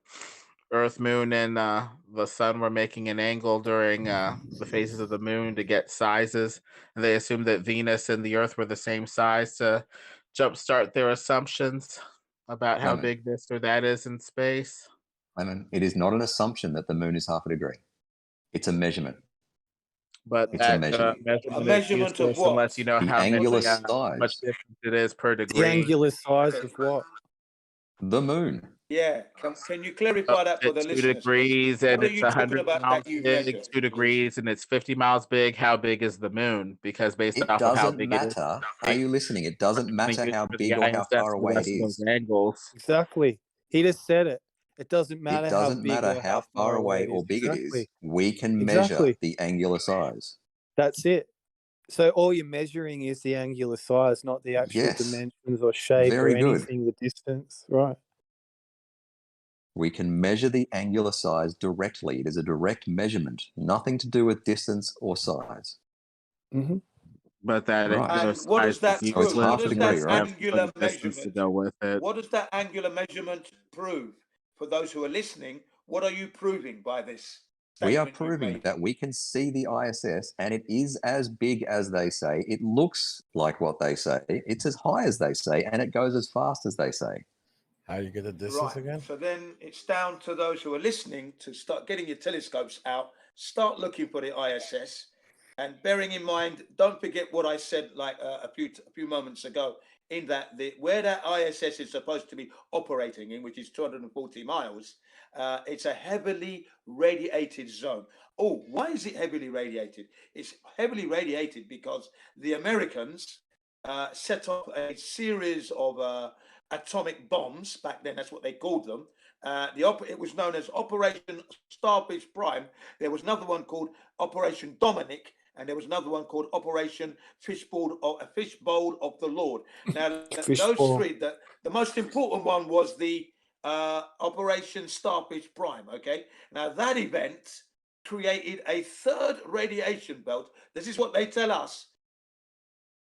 Earth, Moon, and the Sun were making an angle during the phases of the Moon to get sizes, and they assumed that Venus and the Earth were the same size to jumpstart their assumptions about how Lemon. big this or that is in space. Lemon. It is not an assumption that the moon is half a degree. It's a measurement. But It's a that measurement. A measurement is measurement of useless what? unless you know The how angular much size. distance it is per The degree. angular size of what? The moon. Yeah. Can you clarify that for the It's 2 listeners, please? degrees and What are it's you talking 100 about miles that you big, measure, 2 degrees, and it's 50 miles big. How big is the moon? Because based It off of how doesn't big it is, matter. Are you listening? It doesn't matter how for the big or how ISS far and the away it rest of those is. angles. Exactly. He just said it. It doesn't It matter how doesn't big matter or how far away it or is. big it is. Exactly. We can measure Exactly. the angular size. That's it. So all you're measuring is the angular size, not the actual Yes. dimensions or shape Very or good. anything, the distance. Right. We can measure the angular size directly. It is a direct measurement, nothing to do with distance or size. Mm-hmm. But that Right. angular And what does size that is So it's prove? useless What half a does degree, that right? angular the distance to measurement? go with it. What does that angular measurement prove? For those who are listening, what are you proving by this We are statement you've proving made? that we can see the ISS and it is as big as they say. It looks like what they say. It's as high as they say and it goes as fast as they say. How you get the distance Right. again? So then it's down to those who are listening to start getting your telescopes out, start looking for the ISS, and bearing in mind, don't forget what I said like a few moments ago, in that where that ISS is supposed to be operating in, which is 240 miles, it's a heavily radiated zone. Oh, why is it heavily radiated? It's heavily radiated because the Americans set up a series of atomic bombs back then. That's what they called them. It was known as Operation Starfish Prime. There was another one called Operation Dominic, and there was another one called Operation Fishbowl of the Lord. Now, those three, the most important one was the Operation Starfish Prime. Okay. Now that event created a third radiation belt. This is what they tell us.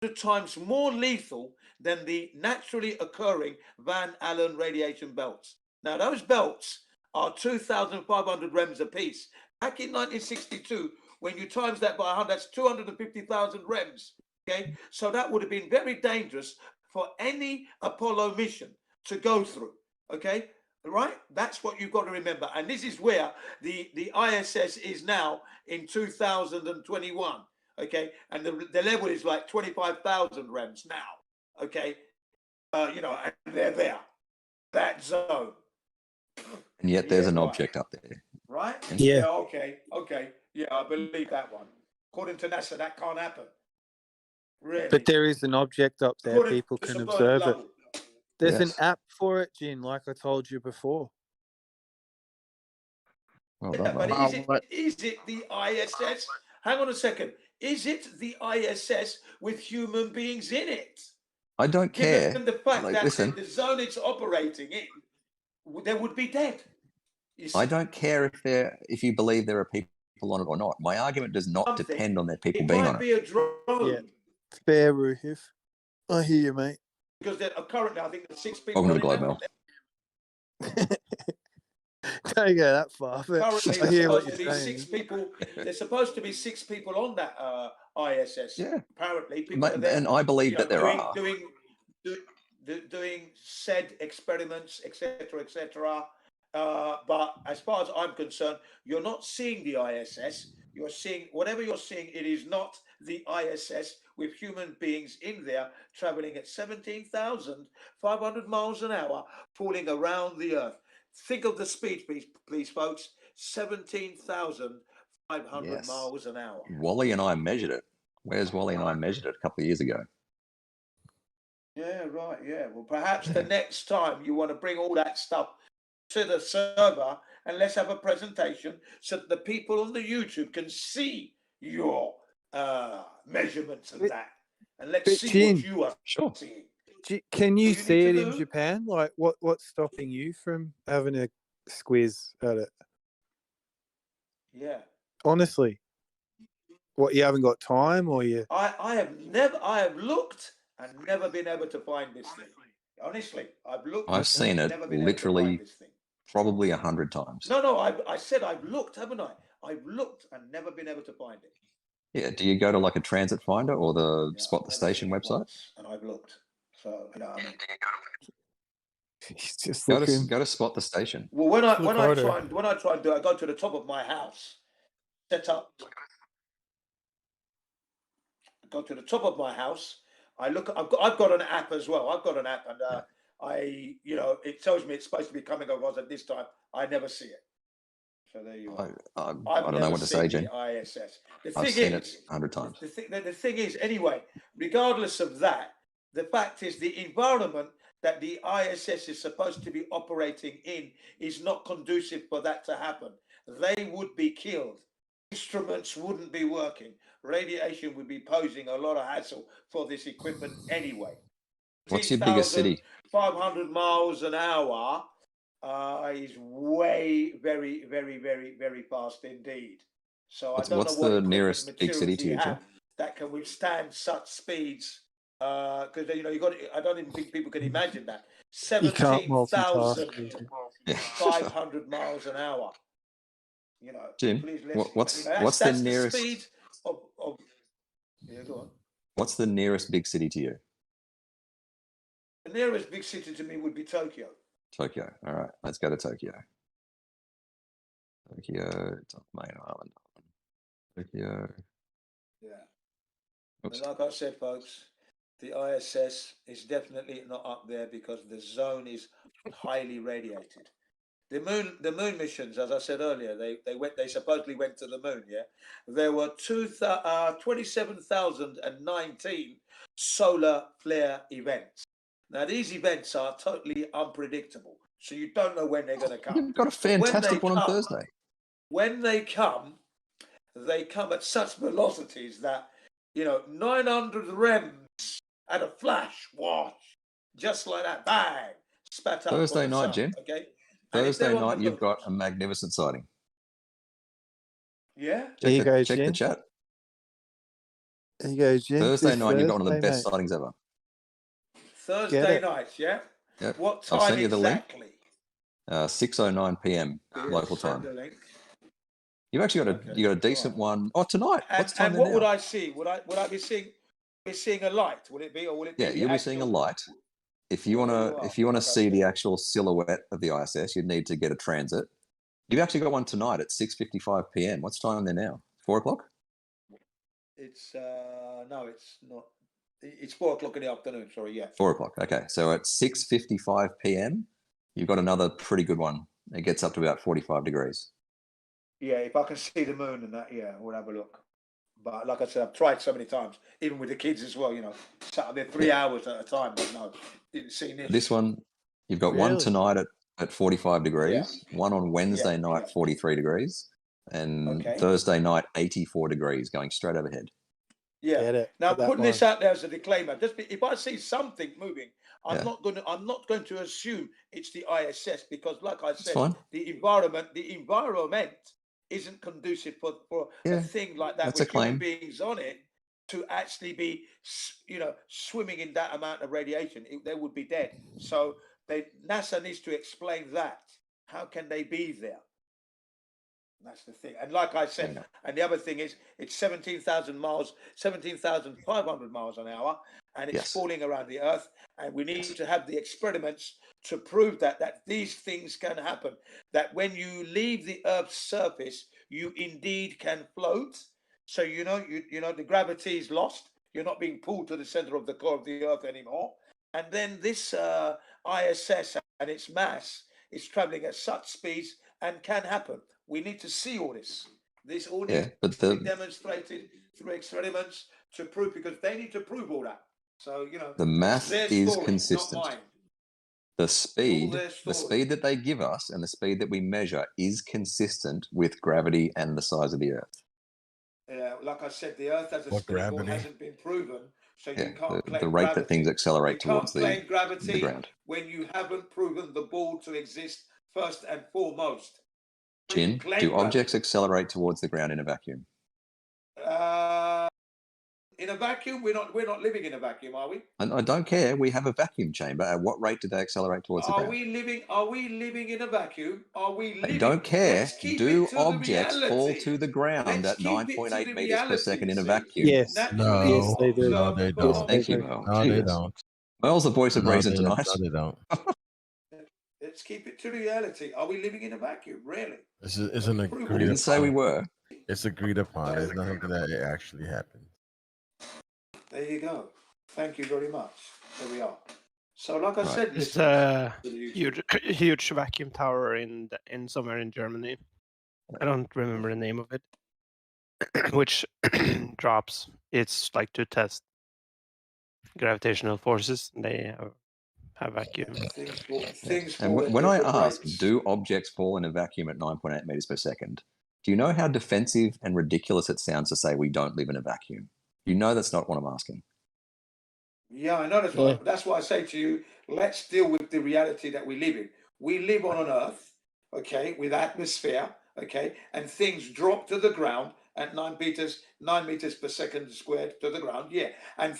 100 times more lethal than the naturally occurring Van Allen radiation belts. Now, those belts are 2,500 rems apiece. Back in 1962, when you times that by 100, that's 250,000 rems. Okay, so that would have been very dangerous for any Apollo mission to go through. Okay, right? That's what you've got to remember. And this is where the ISS is now in 2021. Okay, and the level is like 25,000 rems now. Okay, and they're there, that zone. And yet there's an object up there. Right? And Yeah. Okay. Yeah, I believe that one. According to NASA, that can't happen. Really? But there is an object up there. According People to can Sir observe Bernard it. Lovell. There's an Yes. app for it, Jin, like I told you before. Well Yeah, done, but Lemon. is it the ISS? Hang on a second. Is it the ISS with human beings in it? I don't care. Given the fact Like, that listen, the zone it's operating in, there would be dead. I don't care if you believe there are people on it or not. My argument does not depend on there people It being might on it. be a drone. Yeah. Fair, Ruhif. I hear you, mate. Because currently, I think there's 6 people. Welcome to the on Globe it. Mail. Don't go that far. But Currently, I hear what there's you're supposed to be saying. 6 people. There's supposed to be 6 people on that ISS. Yeah. Apparently, people are there. And I believe that there are. Doing said experiments, etc., etc. But as far as I'm concerned, you're not seeing the ISS. You're seeing whatever you're seeing. It is not the ISS with human beings in there traveling at 17,500 miles an hour, falling around the Earth. Think of the speed, please, folks. 17,500 miles an hour. Wally and I measured it. Where's Wally and I measured it a couple of years ago? Yeah, right. Yeah. Well, perhaps the next time you want to bring all that stuff to the server and let's have a presentation so that the people on the YouTube can see your measurements of that. And let's see what you are seeing. Can you You see need it to in do- Japan? Like, what's stopping you from having a squeeze at it? Yeah. Honestly, what, you haven't got time, or you? I have looked and never been able to find this thing. Honestly, I've looked. I've seen it never been able to literally find this thing. probably 100 times. No, I said I've looked, haven't I? I've looked and never been able to find it. Yeah. Do you go to like a transit finder or the Spot the Station website? And I've looked. So, you know what I mean? He's just Go looking. to Spot the Station. Well, when I harder. try and do it, I go to the top of my house, set up. Go to the top of my house. I look. I've got an app as well. I've got an app, and it tells me it's supposed to be coming across at this time. I never see it. So there you are. I I've don't know never what to seen say, the Jen. ISS. The I've thing seen it is, 100 times. the thing is, anyway, regardless of that, the fact is the environment that the ISS is supposed to be operating in is not conducive for that to happen. They would be killed. Instruments wouldn't be working. Radiation would be posing a lot of hassle for this equipment anyway. What's your biggest city? 500 miles an hour is very, very, very, very fast indeed. So I don't know What's what the equipment nearest big materials city to you, Jen? have that can withstand such speeds. Because you got. I don't even think people can imagine that. You can't 17,500 miles an hour. You know, Jim, please listen. what's that's the nearest? The speed of yeah, go on. What's the nearest big city to you? The nearest big city to me would be Tokyo. Tokyo. All right, let's go to Tokyo. Tokyo, it's on the main island. Tokyo. Yeah. Oops. And like I said, folks, the ISS is definitely not up there because the zone is highly radiated. The moon missions, as I said earlier, they supposedly went to the moon. Yeah, there were 27,019 solar flare events. Now these events are totally unpredictable, so you don't know when they're going to come. You've got a fantastic one on Thursday. When they come at such velocities that 900 rems at a flash, wash, just like that, bang, spat up. Thursday night, Jim. Okay. Thursday night, you've got a magnificent sighting. Yeah. Check the chat. There you go, Jim. Thursday night, you've got one of the best sightings ever. Thursday nights, yeah. Yep. What I've time sent you the exactly? link. 6:09 p.m. local Send time. the link. You've actually got a decent one. Oh, tonight. What's time And there what would now? I see? Would I be seeing a light? Would it be, or will it be? Yeah, you'll be seeing a light. If you wanna see the actual silhouette of the ISS, you'd need to get a transit. You've actually got one tonight at 6:55 p.m. What's time there now? 4 o'clock? It's no, it's not. It's 4 o'clock in the afternoon. Sorry, yeah. 4 o'clock. Okay, so at 6:55 p.m., you've got another pretty good one. It gets up to about 45 degrees. Yeah, if I can see the moon and that, yeah, we'll have a look. But like I said, I've tried so many times, even with the kids as well. Sat there 3 hours at a time, but no, didn't see this. This one, you've got one tonight at 45 degrees, one on Wednesday night, 43 degrees, and Thursday night, 84 degrees, going straight overhead. Yeah. Get it. Now Get that putting this line. out there as a disclaimer, if I see something moving, I'm Yeah. not going to assume it's the ISS, because like I said, fine. the environment isn't conducive for a Yeah, thing like that that's a with human claim. beings on it to actually be, swimming in that amount of radiation. They would be dead. So NASA needs to explain that. How can they be there? That's the thing. And like I said, and the other thing is, it's 17,000 miles, 17,500 miles an hour, and it's Yes. falling around the Earth. And we need to have the experiments to prove that these things can happen. That when you leave the Earth's surface, you indeed can float. So the gravity is lost. You're not being pulled to the center of the core of the Earth anymore. And then this ISS and its mass is traveling at such speeds and can happen. We need to see all this. This all needs to be demonstrated through experiments to prove, because they need to prove all that. So, the math their is story, consistent. not mine. The speed, their the story. speed that they give us and the speed that we measure is consistent with gravity and the size of the Earth. Like I said, the Earth as a What spinning ball gravity? hasn't been proven, so Yeah, you can't claim the rate gravity. that things accelerate You can't towards claim the gravity ground. when you haven't proven the ball to exist first and foremost. Jin, claim do gravity. objects accelerate towards the ground in a vacuum? In a vacuum, we're not living in a vacuum, are we? I don't care. We have a vacuum chamber. At what rate do they accelerate towards the Are ground? we living in a vacuum? Are we I living? don't care. Let's keep Do it to objects the fall reality. to the ground Let's at keep it to 9.8 the meters per second reality. in a See, vacuum? Yes. naturally, Yes, they do. No, they Yes, don't. Thank they you, do. Mel. No, they Jesus. don't. Mel's the voice of No, reason they, tonight. no, they don't. Let's keep it to reality. Are we living in a vacuum? Really? This is an I agreed didn't say we upon. were. It's agreed upon. It's not something that it actually happened. There you go. Thank you very much. There we are. So, like I said, There's listeners, a huge vacuum tower in somewhere in Germany. I don't remember the name of it, which drops. It's like to test gravitational forces. They have vacuum. things And fall at when I different ask, rates. do objects fall in a vacuum at 9.8 meters per second? Do you know how defensive and ridiculous it sounds to say we don't live in a vacuum? You know that's not what I'm asking. Yeah, I know that's why I say to you, let's deal with the reality that we live in. We live on an Earth, okay, with atmosphere, okay, and things drop to the ground at 9 meters per second squared to the ground, yeah. And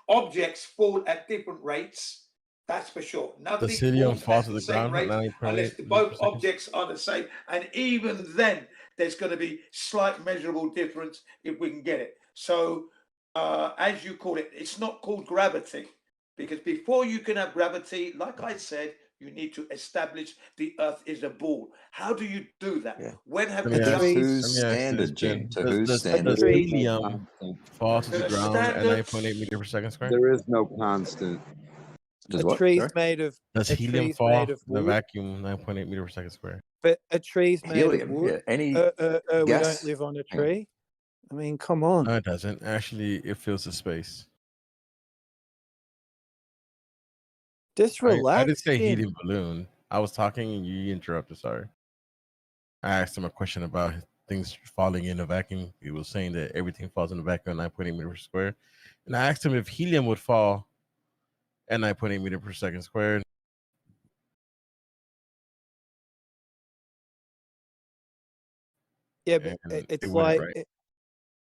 objects fall at different rates. That's for sure. Nothing Does helium falls fall at to the the same ground rate at 9.8 unless meters per both second? objects are the same. And even then, there's going to be slight measurable difference if we can get it. So, as you call it, it's not called gravity, because before you can have gravity, like I said, you need to establish the Earth is a ball. How do you do that? When have To you done whose standard, Jim? To whose Does standard? helium fall to the The ground at standard- 9.8 meters per second square? There is no constant. Does A what? tree's Sorry? made of Does a helium tree's fall made of in the wood, vacuum 9.8 meters per second square? but a tree's made of Helium, wood. yeah. Any We don't gas? live on a Hang on. tree. I mean, come on. No, it doesn't. Actually, it fills the space. Just I relax. didn't say Jim. helium balloon. I was talking and you interrupted. Sorry. I asked him a question about things falling in a vacuum. He was saying that everything falls in a vacuum at 9.8 meters per square. And I asked him if helium would fall at 9.8 meters per second squared. Yeah, but And it's it wouldn't, like right?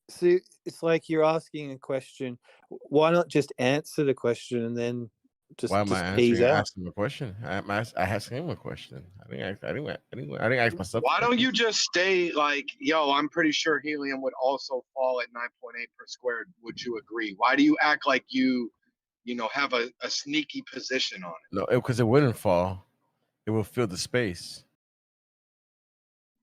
so it's like you're asking a question. Why not just answer the question and then just Why am I just ease answering? out? Asking him a question. I asked him a question. I didn't ask myself. Why don't you just stay like, yo, I'm pretty sure helium would also fall at 9.8 per squared. Would you agree? Why do you act like you have a sneaky position on it? No, because it wouldn't fall. It will fill the space.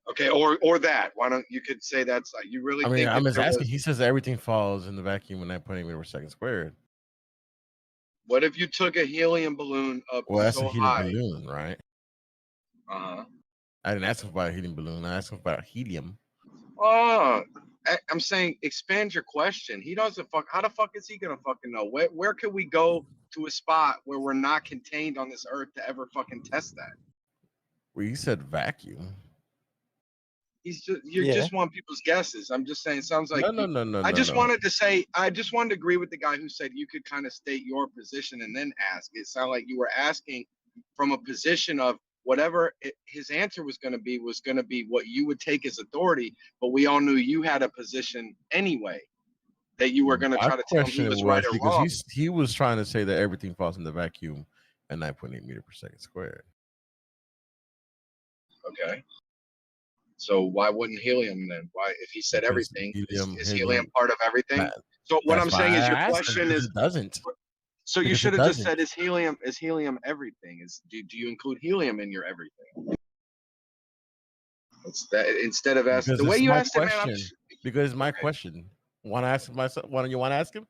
Okay, or that. Why don't you could say that's like you really I mean, think I'm if just there asking. was, He says everything falls in the vacuum at 9.8 meters per second squared. what if you took a helium balloon up Well, that's a so helium high? balloon, right? Uh-huh. I didn't ask him about a helium balloon. I asked him about helium. Oh, I'm saying expand your question. He doesn't fuck. How the fuck is he gonna fucking know? Where could we go to a spot where we're not contained on this earth to ever fucking test that? Well, you said vacuum. You just want people's guesses. I'm just saying. It sounds like No. I just wanted to agree with the guy who said you could kind of state your position and then ask. It sounded like you were asking from a position of whatever his answer was going to be what you would take as authority. But we all knew you had a position anyway that you were going to try to tell him he was right or because wrong. he was trying to say that everything falls in the vacuum at 9.8 meter per second squared. Okay. So why wouldn't helium then? Why, if he said Because everything, helium- is helium part of everything? That- So what that's I'm why saying is I your asked him, question because is it doesn't. So you Because it should have just doesn't. said is helium everything? Do you include helium in your everything? It's that instead of asking Because the way it's you my asked it, man. question. Because it's my question. Want to ask myself? Why don't you want to ask him?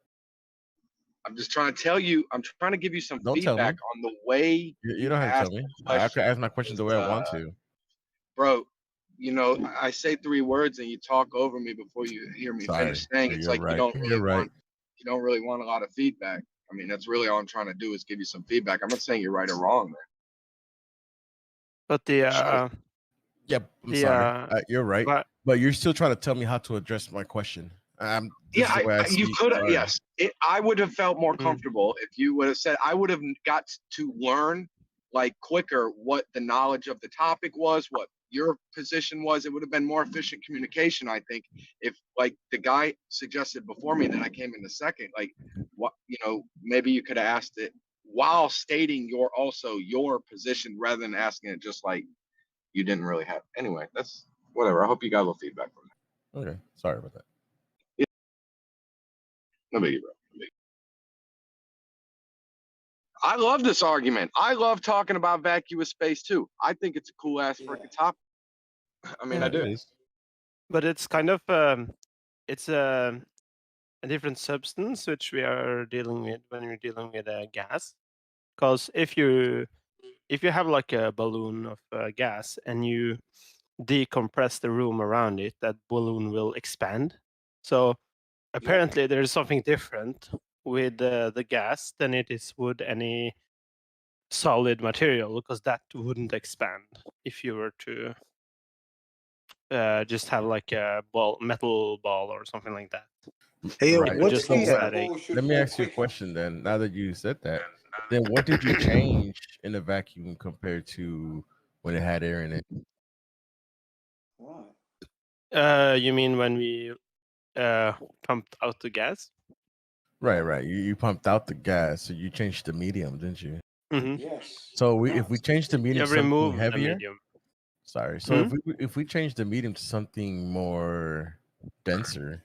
I'm just trying to tell you. I'm trying to give you some Don't tell me. feedback on the way You don't have to asked tell me. the I question. could ask my question the way I want to. Bro, you know, I say 3 words and you talk over me before you hear me Sorry. finish saying. It's You're like right. you don't You're right. really want a lot of feedback. I mean, that's really all I'm trying to do is give you some feedback. I'm not saying you're right or wrong, man. But the Yep. I'm sorry. You're right. But you're still trying to tell me how to address my question. This is the way I You speak. could have, Sorry. yes. I would have felt more comfortable if you would have said, I would have got to learn like quicker what the knowledge of the topic was, what your position was. It would have been more efficient communication, I think, if like the guy suggested before me, then I came in a second, like what, you know, maybe you could have asked it while stating your position rather than asking it just like you didn't really have. Anyway, that's whatever. I hope you got a little feedback from that. Okay. Sorry about that. No biggie, bro. No biggie. I love this argument. I love talking about vacuous space too. I think it's a cool ass freaking topic. I mean, I do. But it's kind of it's a different substance which we are dealing with when you're dealing with a gas. Because if you have like a balloon of gas and you decompress the room around it, that balloon will expand. So apparently there is something different with the gas than it is with any solid material, because that wouldn't expand if you were to just have like a metal ball or something like that. Hey, Right. what's just the looks static. Let me ask you a question then. Now that you said that, then what did you change in a vacuum compared to when it had air in it? You mean when we pumped out the gas? Right. You pumped out the gas, so you changed the medium, didn't you? Mm-hmm. Yes. So if we change the medium You to something remove the heavier, medium. sorry. So if we change the medium to something more denser,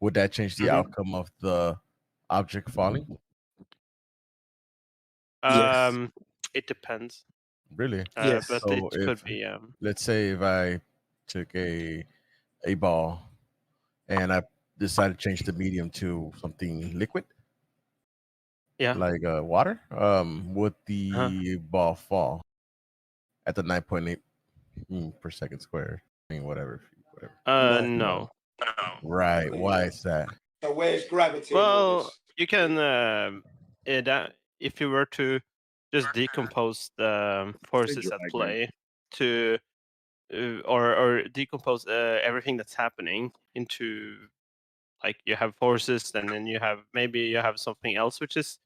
would that change the outcome of the object falling? It depends. Really? But So it could be. Let's say if I took a ball and I decided to change the medium to something liquid, like water, would the ball fall at the 9.8 per second squared? I mean, whatever. No. Right. Why is that? So where's gravity in all Well, this? you can if you were to just decompose the forces at play to or decompose everything that's happening into, like, you have forces and then you have something else which is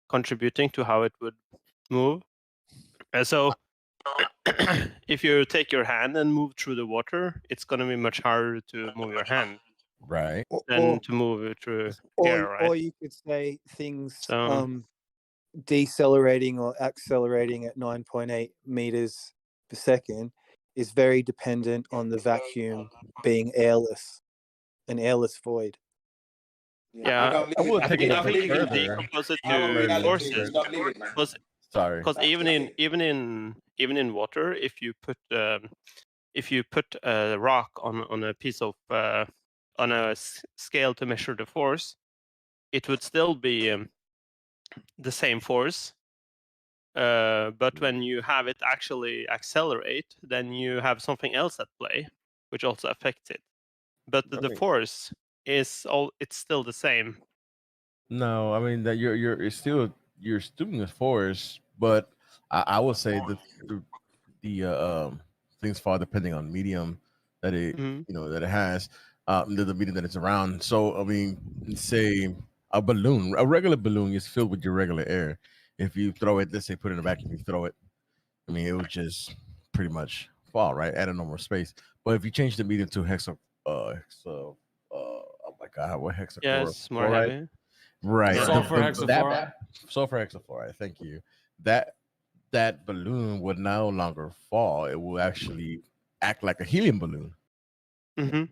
contributing to how it would move. So if you take your hand and move through the water, it's going to be much harder to move your hand right than to move it through air, right? Or you could say things So- decelerating or accelerating at 9.8 meters per second is very dependent on the vacuum being airless, an airless void. Yeah, I would take it a I bit think you can further. decompose it Our to reality forces. is not living, man. Sorry. Because even in water, if you put a rock on a piece of on a scale to measure the force, it would still be the same force. But when you have it actually accelerate, then you have something else at play, which also affects it. But the force it's still the same. No, I mean that you're still doing a force, but I would say that the things fall depending on medium. that it that it has, the medium that it's around. So I mean, say a balloon, a regular balloon is filled with your regular air. If you throw it, let's say put it in a vacuum, you throw it, I mean, it would just pretty much fall right at a normal space. But if you change the medium to oh my god, what Yeah, hexachloride? it's more heavy. Right. Yeah. Sulfur hexafluoride. Sulfur hexafluoride. Thank you. That balloon would no longer fall. It will actually act like a helium balloon. Mm-hmm.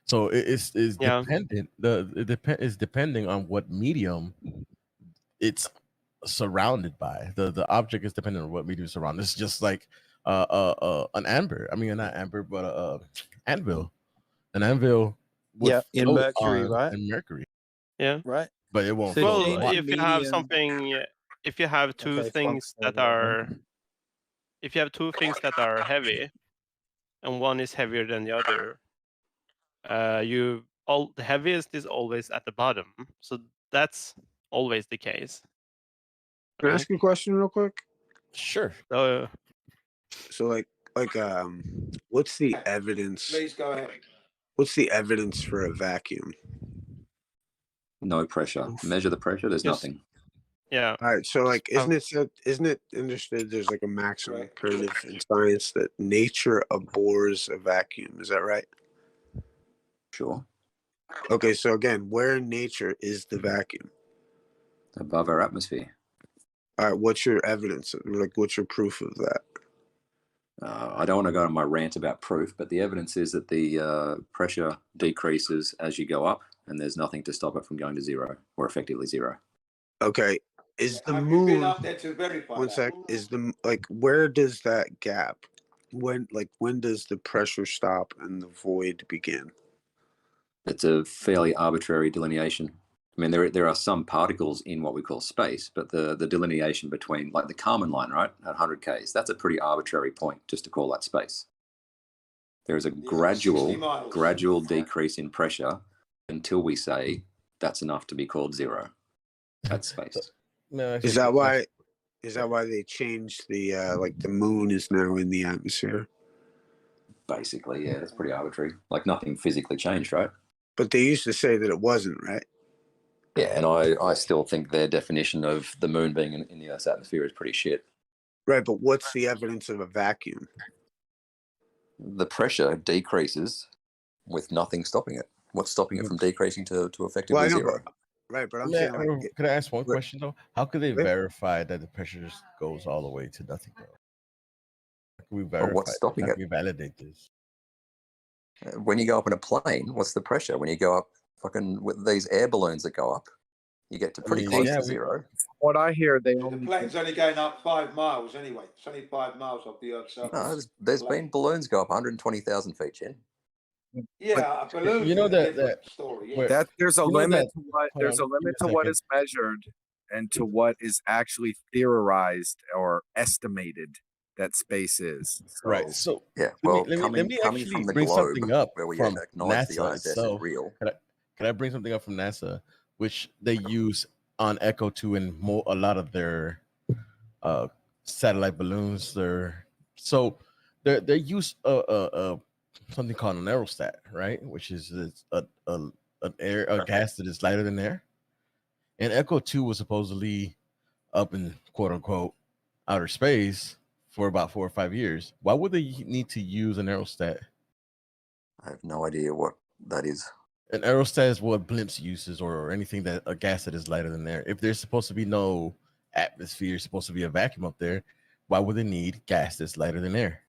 So it's dependent. Is depending on what medium it's surrounded by. The object is dependent on what medium it's surrounded. It's just like an amber. I mean, not amber, but anvil. An anvil would in float mercury, on right? in mercury. Yeah. Right. But it won't So float. Well, change if the you have medium- something, if you have two Okay, things fuck, that are, if you have two things that are heavy, and one is heavier than the other, the heaviest is always at the bottom. So that's always the case. Can I ask you a question real quick? Sure. So what's the evidence? Please go ahead. What's the evidence for a vacuum? No pressure. Measure the pressure. There's nothing. Yeah. All right. So isn't it understood there's like a maximum curve in science that nature abhors a vacuum? Is that right? Sure. Okay. So again, where in nature is the vacuum? Above our atmosphere. All right. What's your evidence? Like, what's your proof of that? I don't want to go on my rant about proof, but the evidence is that the pressure decreases as you go up, and there's nothing to stop it from going to zero, or effectively zero. Okay. Is the Have you moon? been up there to verify One that? sec. Is where does that gap? When does the pressure stop and the void begin? It's a fairly arbitrary delineation. I mean, there are some particles in what we call space, but the delineation between, like the Kármán line, right, at 100 Ks, that's a pretty arbitrary point just to call that space. There is a gradual decrease in pressure until we say that's enough to be called zero. That's space. Is that why they changed the the moon is now in the atmosphere? Basically, yeah, that's pretty arbitrary. Like nothing physically changed, right? But they used to say that it wasn't, right? Yeah, and I still think their definition of the moon being in the Earth's atmosphere is pretty shit. Right, but what's the evidence of a vacuum? The pressure decreases with nothing stopping it. What's stopping it from decreasing to effectively zero? Right, but I'm Man, saying could I ask one question though? How could they verify that the pressure just goes all the way to nothing though? How can we verify? what's stopping How it? can we validate this? When you go up in a plane, what's the pressure? When you go up fucking with these air balloons that go up, you get to pretty close to zero. What I hear, they The plane's only going up 5 miles anyway. It's only 5 miles off the Earth's surface. No, there's been balloons go up 120,000 feet, Jen. Yeah, a balloon. You know is a that different story. Yeah. that there's a You know limit that- to what hold there's a on, give me limit a to what second. is measured and to what is actually theorized or estimated that space is. Right. So yeah, let me coming actually from the bring globe, something up where we from acknowledge the NASA ISS is itself. real. Can I bring something up from NASA, which they use on Echo 2 and a lot of their satellite balloons? They use something called an aerostat, right? Which is a gas that is lighter than air. And Echo 2 was supposedly up in quote unquote outer space for about 4 or 5 years. Why would they need to use an aerostat? I have no idea what that is. An aerostat is what blimps uses, or anything that a gas that is lighter than air. If there's supposed to be no atmosphere, supposed to be a vacuum up there, why would they need gas that's lighter than air?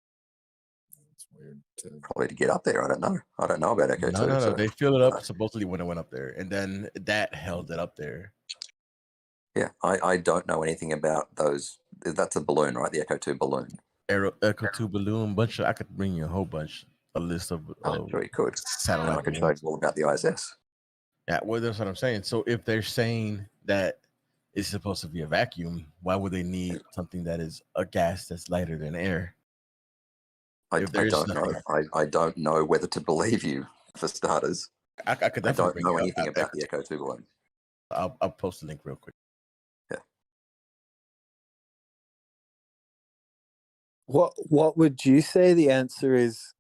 It's weird. Probably to get up there. I don't know. I don't know about Echo 2. No. so- They filled it up supposedly when it went up there, and then that held it up there. Yeah, I don't know anything about those. That's a balloon, right? The Echo 2 balloon. Echo 2 balloon, I could bring you a whole bunch, a list of Sure you could. satellite And I could show you balloons. all about the ISS. Yeah, well, that's what I'm saying. So if they're saying that it's supposed to be a vacuum, why would they need something that is a gas that's lighter than air? I If there's don't know. I don't know whether to believe you, for starters. I could I definitely don't bring know it up anything after. about the Echo 2 balloon. I'll post a link real quick. What would you say the answer is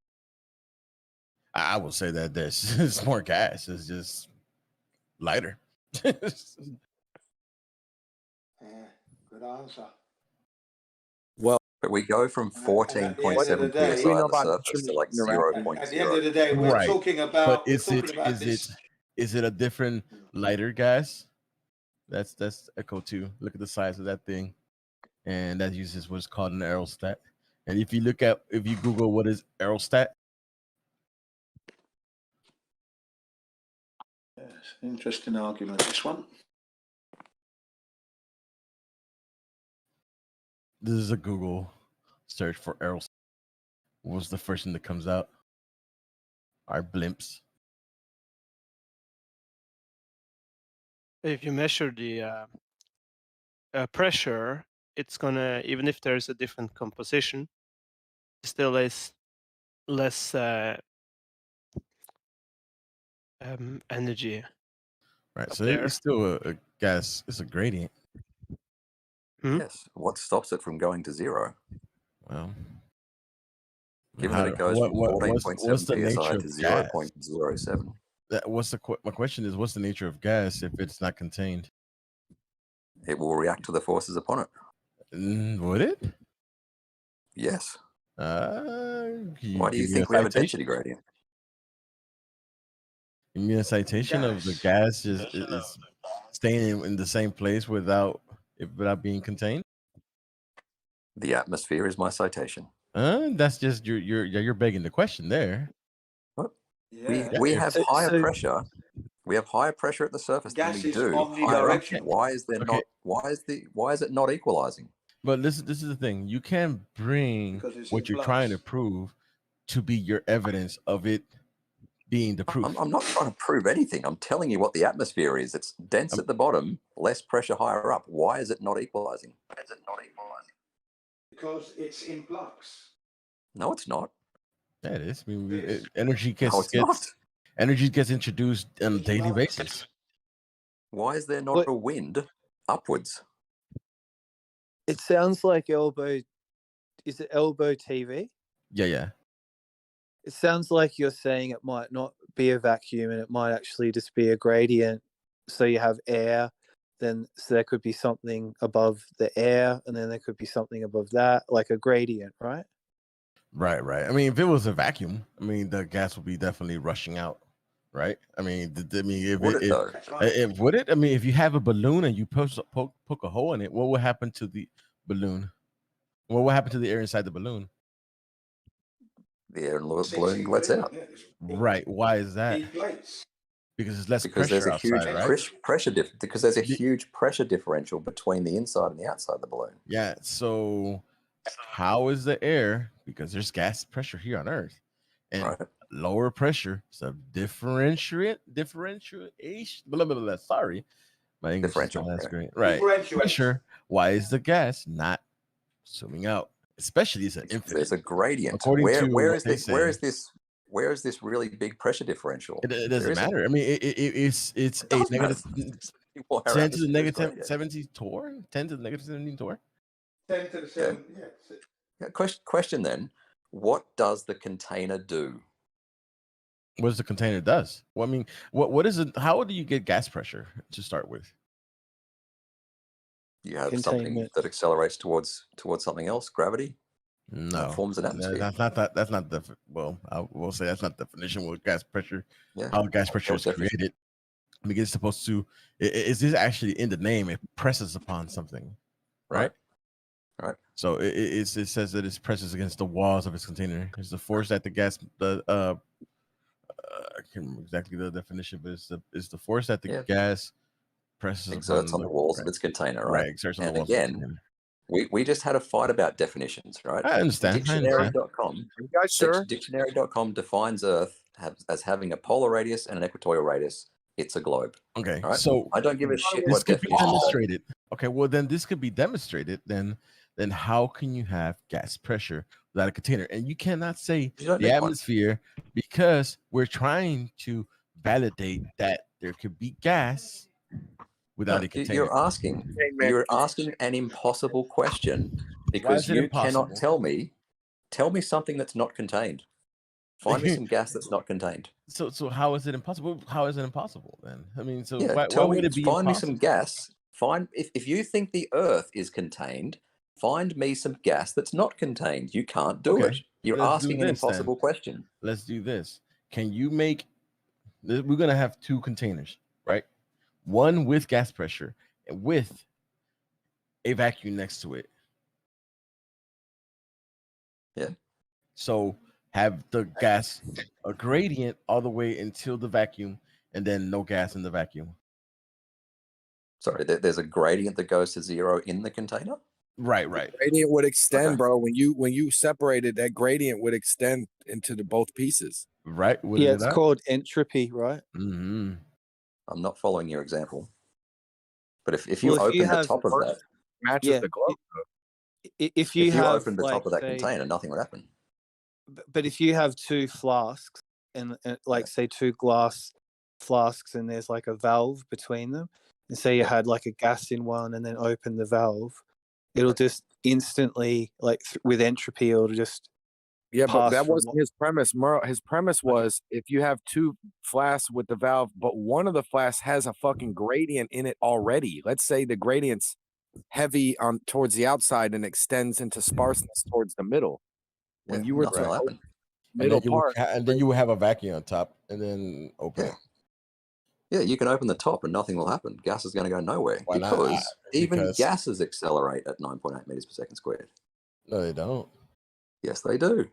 I will say that there's more gas. It's just lighter. Yeah, good answer. Well, but we go from And at the end of the 14.7 day, psi on the surface to like at the end of the day, 0.0. we're Right. talking But about is it this. is it a different lighter gas? That's Echo 2. Look at the size of that thing. And that uses what's called an aerostat. And if you Google what is aerostat, Yes, interesting argument, this one. this is a Google search for aerostat. What's the first thing that comes out? Our blimps. If you measure the pressure, it's gonna, even if there's a different composition, still is less energy. Right. up So there. it's still a gas. It's a gradient. Yes. What stops it from going to 0? Well, Given that it goes from what's 14.7 the psi nature to of gas? 0.07. My question is, what's the nature of gas if it's not contained? It will react to the forces upon it. Would it? Yes. Can Why do you give me think a we have a citation? density gradient? Give me a citation of the gas is staying in the same place without being contained. The atmosphere is my citation. That's just you're begging the question there. What? Yeah. We have higher pressure. We have higher pressure at the surface than Gas we is do higher up. omnidirectional. Why is there not? Why is it not equalizing? But this is the thing. You can bring Because it's what in you're trying to flux. prove to be your evidence of it being the proof. I'm not trying to prove anything. I'm telling you what the atmosphere is. It's dense at the bottom, less pressure higher up. Why is it not equalizing? Because it's in flux. No, it's not. Yeah, it is. I mean, Yes. energy No, it's not. energy gets introduced on a daily basis. Why is there not a wind upwards? It sounds like elbow. Is it elbow TV? Yeah. It sounds like you're saying it might not be a vacuum and it might actually just be a gradient. So you have air, so there could be something above the air, and then there could be something above that, like a gradient, right? Right. I mean, if it was a vacuum, I mean, the gas would be definitely rushing out, right? I mean, would it? I mean, if you have a balloon and you poke a hole in it, what will happen to the balloon? What will happen to the air inside the balloon? The air and balloon lets out. Right. Why is that? Because it's less Because there's pressure a huge outside, right? because there's a huge pressure differential between the inside and the outside of the balloon. Yeah. So how is the air? Because there's gas pressure here on Earth, and lower pressure. So differentiation. Blah, blah, blah. Sorry, my English is not that's great. Right. Pressure. Why is the gas not zooming out? Especially as an infinite. There's a gradient. According to where what is this really big pressure differential? It doesn't matter. I mean, it's a negative 10 to the negative 70 torr, 10 to the negative 17 torr. 10 to the 7. Yeah. Question then: what does the container do? What does the container does? Well, I mean, what is it? How do you get gas pressure to start with? You have something that accelerates towards something else, gravity. No, forms an atmosphere. That's not the. Well, I will say that's not the definition with gas pressure. Yeah. How gas pressure is created. I mean, it's supposed to. Is this actually in the name? It presses upon something, right? Right. So it says that it presses against the walls of its container. It's the force that the gas. I can't remember exactly the definition, but it's the force that the gas presses exerts upon on the walls of its container, right? Exerts on and the walls of its again, container. we just had a fight about definitions, right? I understand. Dictionary.com. You guys sure? Dictionary.com defines Earth as having a polar radius and an equatorial radius. It's a globe. Okay, right? so I don't give a shit this what could be definition. demonstrated. Okay, well then this could be demonstrated. Then how can you have gas pressure without a container? And you cannot say the atmosphere because we're trying to validate that there could be gas without a container. You're asking an impossible question because you cannot tell me something that's not contained. Find me some gas that's not contained. So how is it impossible? How is it impossible then? I mean, so Yeah, why tell me. would it be Find me impossible? some gas. If you think the Earth is contained, find me some gas that's not contained. You can't do it. You're let's do asking an this then. impossible question. Let's do this. Can you make? We're gonna have 2 containers, right? One with gas pressure and with a vacuum next to it. Yeah. So have the gas a gradient all the way until the vacuum, and then no gas in the vacuum. Sorry, there's a gradient that goes to 0 in the container. Right. Gradient would extend, Okay. bro. When you separated, that gradient would extend into the both pieces. Right. Yeah, it's called entropy, right? Mm-hmm. I'm not following your example. But if you Well, if open you the have- top of that, matches Yeah, the globe. If you if you have open the like, top of that say- container, nothing would happen. But if you have 2 flasks and like say 2 glass flasks and there's like a valve between them, and say you had like a gas in one and then open the valve, it'll just instantly like with entropy, it'll just Yeah, but pass that from wasn't his premise. His premise was if you have 2 flasks with the valve, but one of the flasks has a fucking gradient in it already. Let's say the gradient's heavy on towards the outside and extends into sparseness towards the middle. When you were nothing will to happen. middle part, and then you will have a vacuum on top, and then open it. Yeah, you can open the top and nothing will happen. Gas is going to go nowhere Why not? because even Because- gases accelerate at 9.8 meters per second squared. No, they don't. Yes, they do.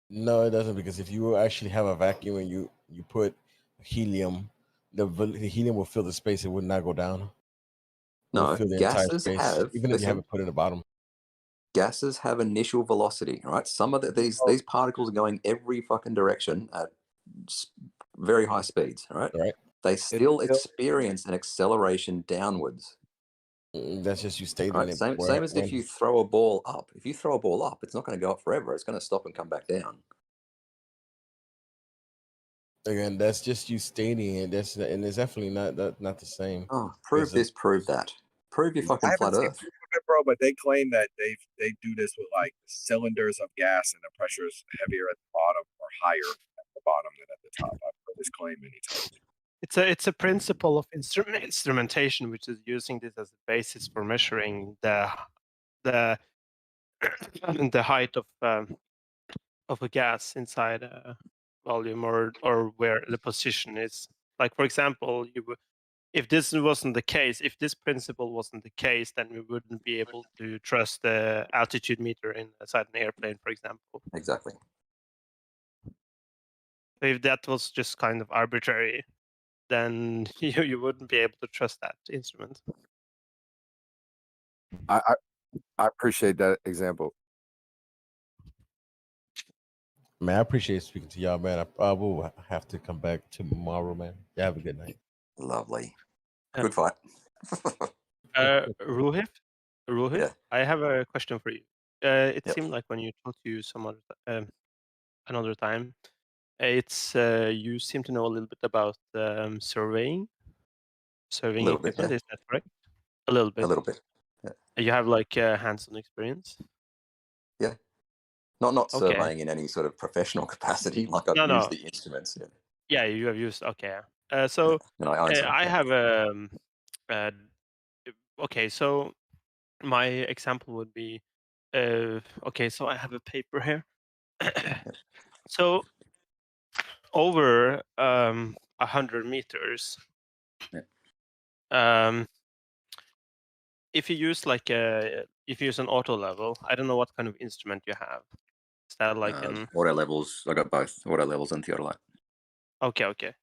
No, it doesn't, because if you actually have a vacuum and you put helium, the helium will fill the space. It would not go down. It will No, fill the entire gases space, have. even if you have Listen, it put in the bottom. gases have initial velocity, right? Some of these particles are going every fucking direction at very high speeds, right? Right. They still experience an acceleration downwards. That's just you stating Right? it. Same as if you throw a ball up. If you throw a ball up, it's not going to go up forever. It's going to stop and come back down. Again, that's just you stating it. And it's definitely not the same. Oh, prove this, prove that. Prove your fucking I flat haven't seen Earth. proof of it, bro, but they claim that they do this with like cylinders of gas and the pressure is heavier at the bottom or higher at the bottom than at the top. I've heard this claim many times. It's a principle of instrumentation, which is using this as a basis for measuring the the height of a gas inside a volume or where the position is. Like for example, if this wasn't the case, if this principle wasn't the case, then we wouldn't be able to trust the altitude meter inside an airplane, for example. Exactly. If that was just kind of arbitrary, then you wouldn't be able to trust that instrument. I appreciate that example. Man, I appreciate speaking to y'all, man. I will have to come back tomorrow, man. Yeah, have a good night. Lovely. Good fight. Ruhif, Yeah. I have a question for you. It seemed like when you talked to some other another time, it's you seem to know a little bit about surveying Little bit, equipment. yeah. Is that correct? A little bit. A little bit. Yeah. You have like hands-on experience. Yeah. Not Okay. surveying in any sort of professional capacity. Like I've No. used the instruments. Yeah. Yeah, you have used. Okay. So And I own some. I have okay. So my example would be okay. So I have a paper here. So over 100 meters. If you use like if you use an auto level, I don't know what kind of instrument you have. Is that like an Auto levels. I got both auto levels and theodolite. okay.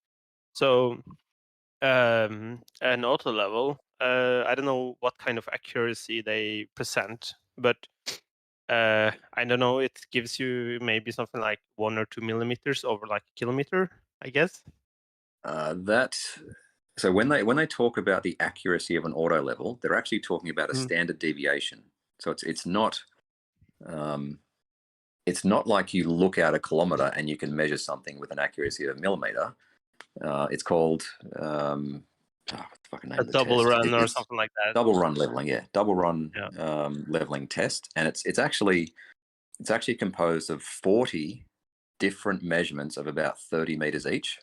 So an auto level, I don't know what kind of accuracy they present, but I don't know. It gives you maybe something like 1 or 2 millimeters over like a kilometer, I guess. So when they talk about the accuracy of an auto level, they're actually talking about a Mm. standard deviation. So it's not like you look out a kilometer and you can measure something with an accuracy of a millimeter. It's called what's the fucking name A of the double test? run or It's something like that. double run leveling, yeah, double run leveling test, and it's actually composed of 40 different measurements of about 30 meters each.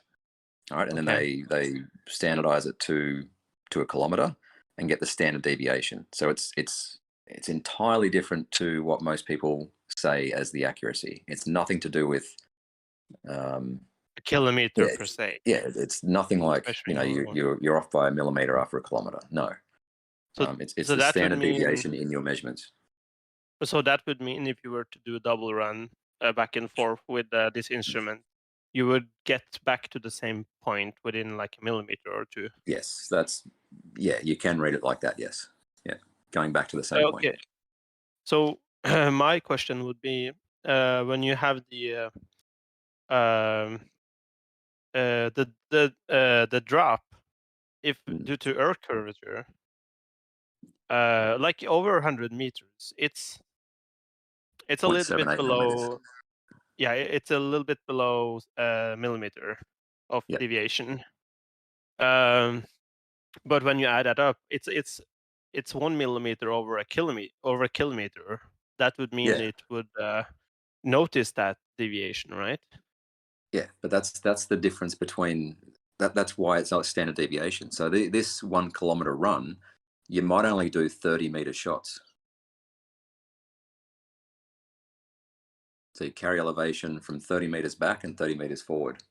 All right, and then they standardize it to a kilometer and get the standard deviation. So it's entirely different to what most people say as the accuracy. It's nothing to do with a kilometer per se. Yeah, it's nothing like you're off by a millimeter after a kilometer. No, so it's so the that would standard mean, deviation in your measurements. So that would mean if you were to do a double run back and forth with this instrument, you would get back to the same point within like a millimeter or two. Yes, you can read it like that. Yes, yeah, going back to the same point. Okay. So my question would be, when you have the drop, if due to Earth curvature, like over 100 meters, it's a little bit 0.78 below. millimeters. Yeah, it's a little bit below a millimeter of deviation. But when you add that up, it's 1 millimeter over a kilometer. That would mean it would notice that deviation, right? Yeah, but that's the difference between that. That's why it's not standard deviation. So this 1 kilometer run, you might only do 30-meter shots. So you carry elevation from 30 meters back and 30 meters forward.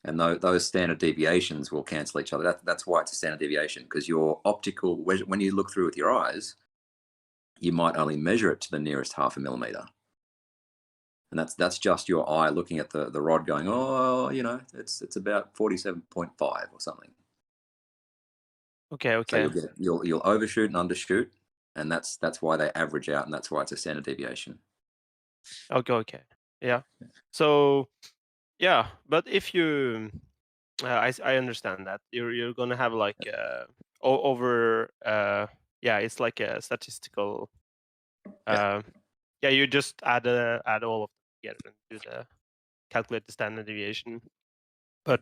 And those standard deviations will cancel each other. That's why it's a standard deviation, because your optical, when you look through with your eyes, you might only measure it to the nearest 0.5 millimeter. And that's just your eye looking at the rod going, oh, it's about 47.5 or something. Okay. So you'll overshoot and undershoot, and that's why they average out, and that's why it's a standard deviation. Okay. Yeah. So yeah, but if you, I understand that you're gonna have like over it's like a statistical. You just add all of them together and do calculate the standard deviation. But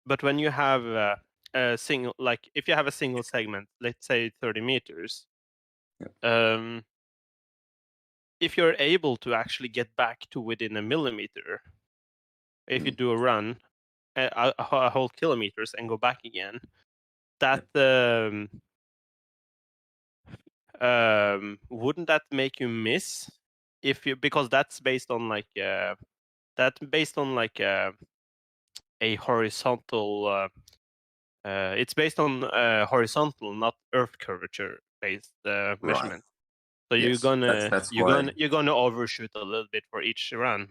but when you have a single, like if you have a single segment, let's say 30 meters, if you're able to actually get back to within a millimeter, if you do a run a whole kilometers and go back again, that wouldn't that make you miss because that's based on like a horizontal it's based on horizontal, not Earth curvature based measurement. So Yes, you're gonna overshoot a little bit for each run.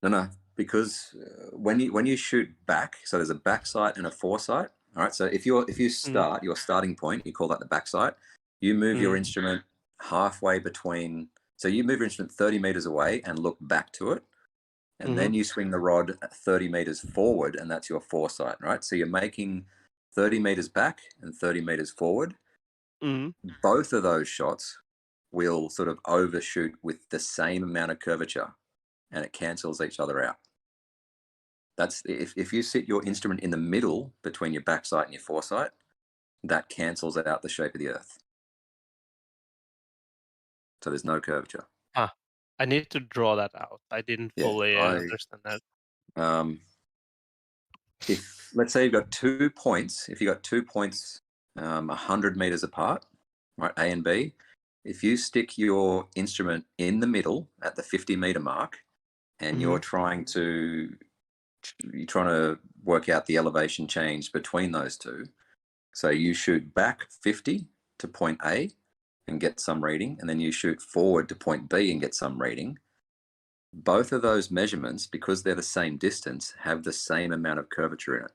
No, because when you shoot back, so there's a back sight and a foresight. All right, so if you start your starting point, you call that the back sight. You move your instrument halfway between. So you move your instrument 30 meters away and look back to it, and then you swing the rod 30 meters forward, and that's your foresight, right? So you're making 30 meters back and 30 meters forward. Both of those shots will sort of overshoot with the same amount of curvature, and it cancels each other out. That's if you sit your instrument in the middle between your back sight and your foresight, that cancels out the shape of the Earth. So there's no curvature. I need to draw that out. I didn't fully understand that. If let's say you've got 2 points, if you got 2 points 100 meters apart, right, A and B, if you stick your instrument in the middle at the 50-meter mark, and you're trying to work out the elevation change between those two, so you shoot back 50 to point A and get some reading, and then you shoot forward to point B and get some reading. Both of those measurements, because they're the same distance, have the same amount of curvature in it,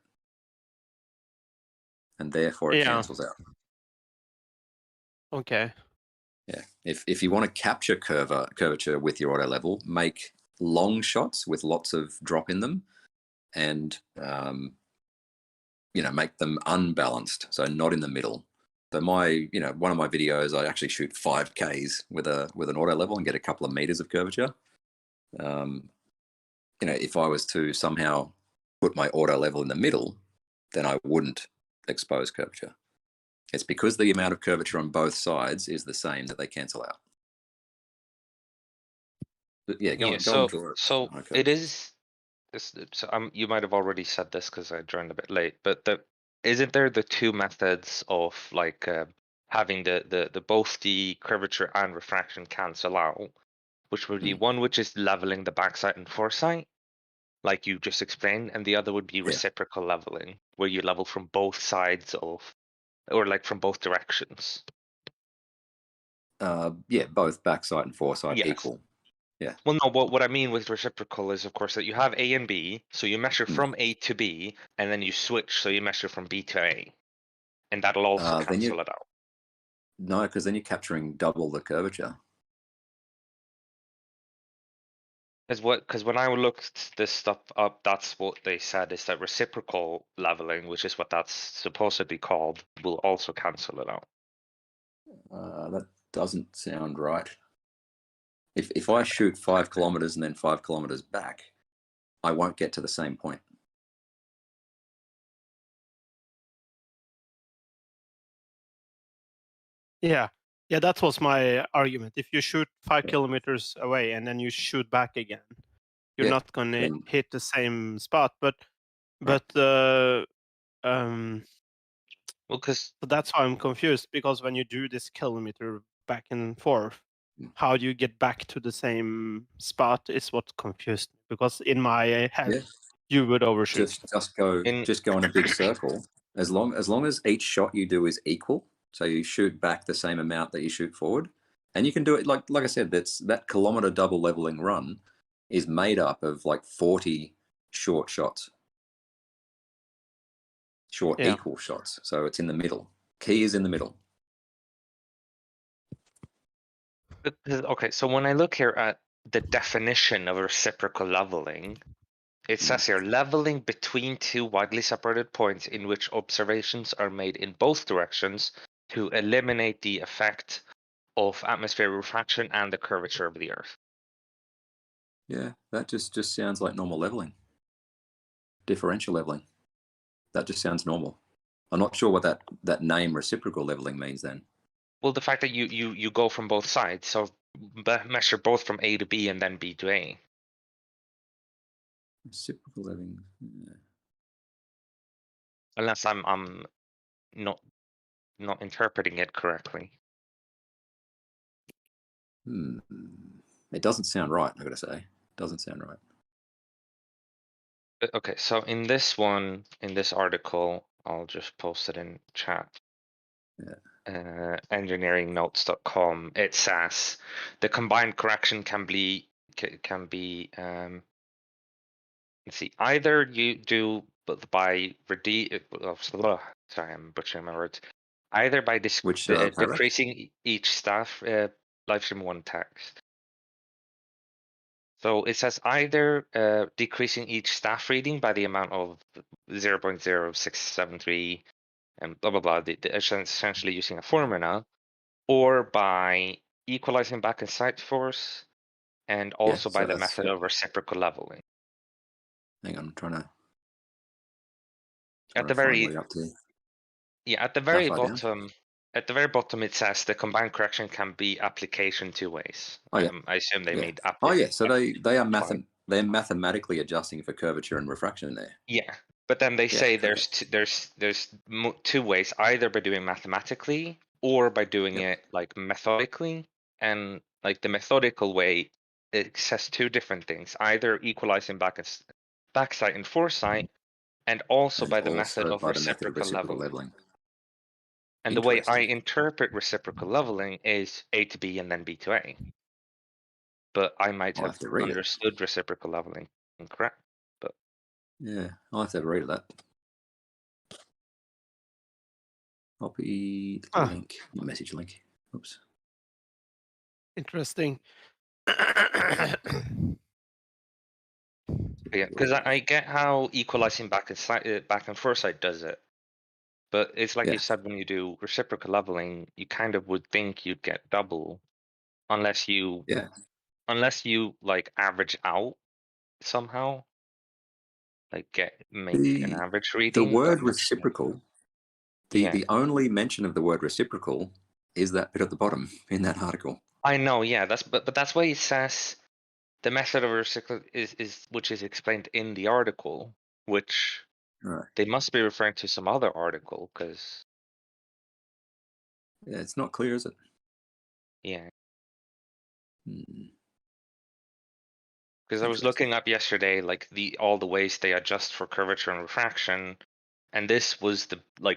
and therefore it cancels out. Okay. Yeah. If you want to capture curvature with your auto level, make long shots with lots of drop in them, and make them unbalanced, so not in the middle. So one of my videos, I actually shoot 5Ks with an auto level and get a couple of meters of curvature. If I was to somehow put my auto level in the middle, then I wouldn't expose curvature. It's because the amount of curvature on both sides is the same that they cancel out. But yeah, go and draw it. So Okay. it is. So you might have already said this because I joined a bit late, but isn't there the two methods of like having the both the curvature and refraction cancel out, which would be one which is leveling the backside and foresight, like you just explained, and the other would be reciprocal leveling, where you level from both sides of, or like from both directions. Yeah, both backside and foresight Yes. equal. Yeah. Well, no, what I mean with reciprocal is, of course, that you have A and B, so you measure from A to B, and then you switch, so you measure from B to A, and that'll also cancel it out. No, because then you're capturing double the curvature. Because when I looked this stuff up, that's what they said, is that reciprocal leveling, which is what that's supposed to be called, will also cancel it out. That doesn't sound right. If I shoot 5 kilometers and then 5 kilometers back, I won't get to the same point. Yeah, that was my argument. If you shoot 5 kilometers away and then you shoot back again, you're not going to hit the same spot. But well, because that's why I'm confused, because when you do this kilometer back and forth, how do you get back to the same spot is what confused me, because in my head you would overshoot. Just go in a big circle. As long as each shot you do is equal, so you shoot back the same amount that you shoot forward, and you can do it like I said. That kilometer double leveling run is made up of like 40 short shots, equal shots. So it's in the middle. Key is in the middle. Okay, so when I look here at the definition of reciprocal leveling, it says here, leveling between two widely separated points in which observations are made in both directions to eliminate the effect of atmospheric refraction and the curvature of the Earth. Yeah, that just sounds like normal leveling. Differential leveling. That just sounds normal. I'm not sure what that name reciprocal leveling means then. Well, the fact that you go from both sides, so measure both from A to B and then B to A. Reciprocal leveling. Yeah. Unless I'm not interpreting it correctly. It doesn't sound right, I gotta say. It doesn't sound right. Okay, so in this article, I'll just post it in chat. Engineeringnotes.com. It says the combined correction can be let's see, either you do by sorry, I'm butchering my words. Either by decreasing each staff Livestream 1 text. So it says either decreasing each staff reading by the amount of 0.0673 and blah, blah, blah, essentially using a formula, or by equalizing back and side force, and also by the method of reciprocal leveling. Hang on, I'm trying to at the very bottom it says the combined correction can be application two ways. I assume they made application. So they're mathematically adjusting for curvature and refraction there. Yeah, but then they say there's two ways, either by doing mathematically or by doing it like methodically. And like the methodical way, it says two different things: either equalizing backside and foresight, and also by the method of reciprocal leveling. And the way I interpret reciprocal leveling is A to B and then B to A. But I might have understood reciprocal leveling incorrect. But yeah, I'll have to read that. Copy the link, the message link. Oops. Interesting. Yeah, because I get how equalizing back and foresight does it. But it's like you said, when you do reciprocal leveling, you kind of would think you'd get double, unless you like average out somehow, like make an average reading. The word reciprocal The only mention of the word reciprocal is that bit at the bottom in that article. I know, yeah. But that's why it says the method of reciprocal is which is explained in the article, which they must be referring to some other article, because yeah, it's not clear, is it? Yeah. Because I was looking up yesterday, like all the ways they adjust for curvature and refraction, and this was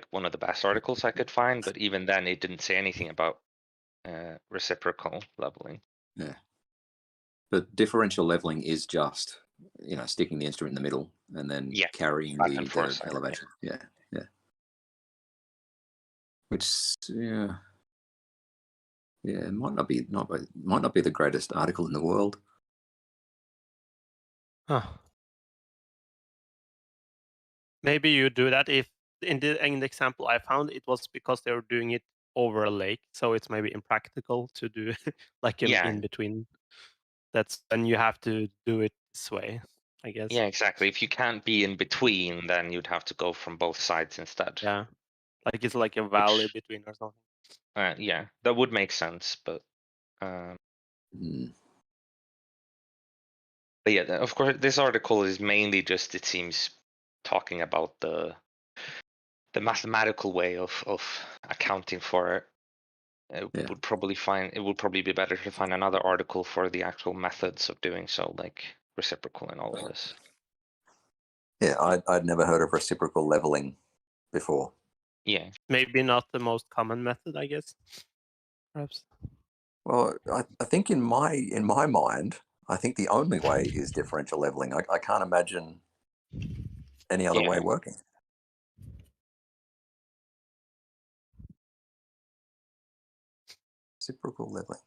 one of the best articles I could find. But even then, it didn't say anything about reciprocal leveling. Yeah. But differential leveling is just, sticking the instrument in the middle and then carrying the elevation. Yeah. Which, it might not be the greatest article in the world. Huh. Maybe you do that if in the example I found, it was because they were doing it over a lake, so it's maybe impractical to do like in between. That's and you have to do it this way, I guess. Yeah, exactly. If you can't be in between, then you'd have to go from both sides instead. Yeah, like it's like a valley between or something. Yeah, that would make sense, but but yeah, of course, this article is mainly just, it seems, talking about the mathematical way of accounting for it. It would probably be better to find another article for the actual methods of doing so, like reciprocal and all of this. Yeah, I'd never heard of reciprocal leveling before. Yeah. Maybe not the most common method, I guess. Perhaps. Well, I think in my mind, I think the only way is differential leveling. I can't imagine any other way working. Reciprocal leveling.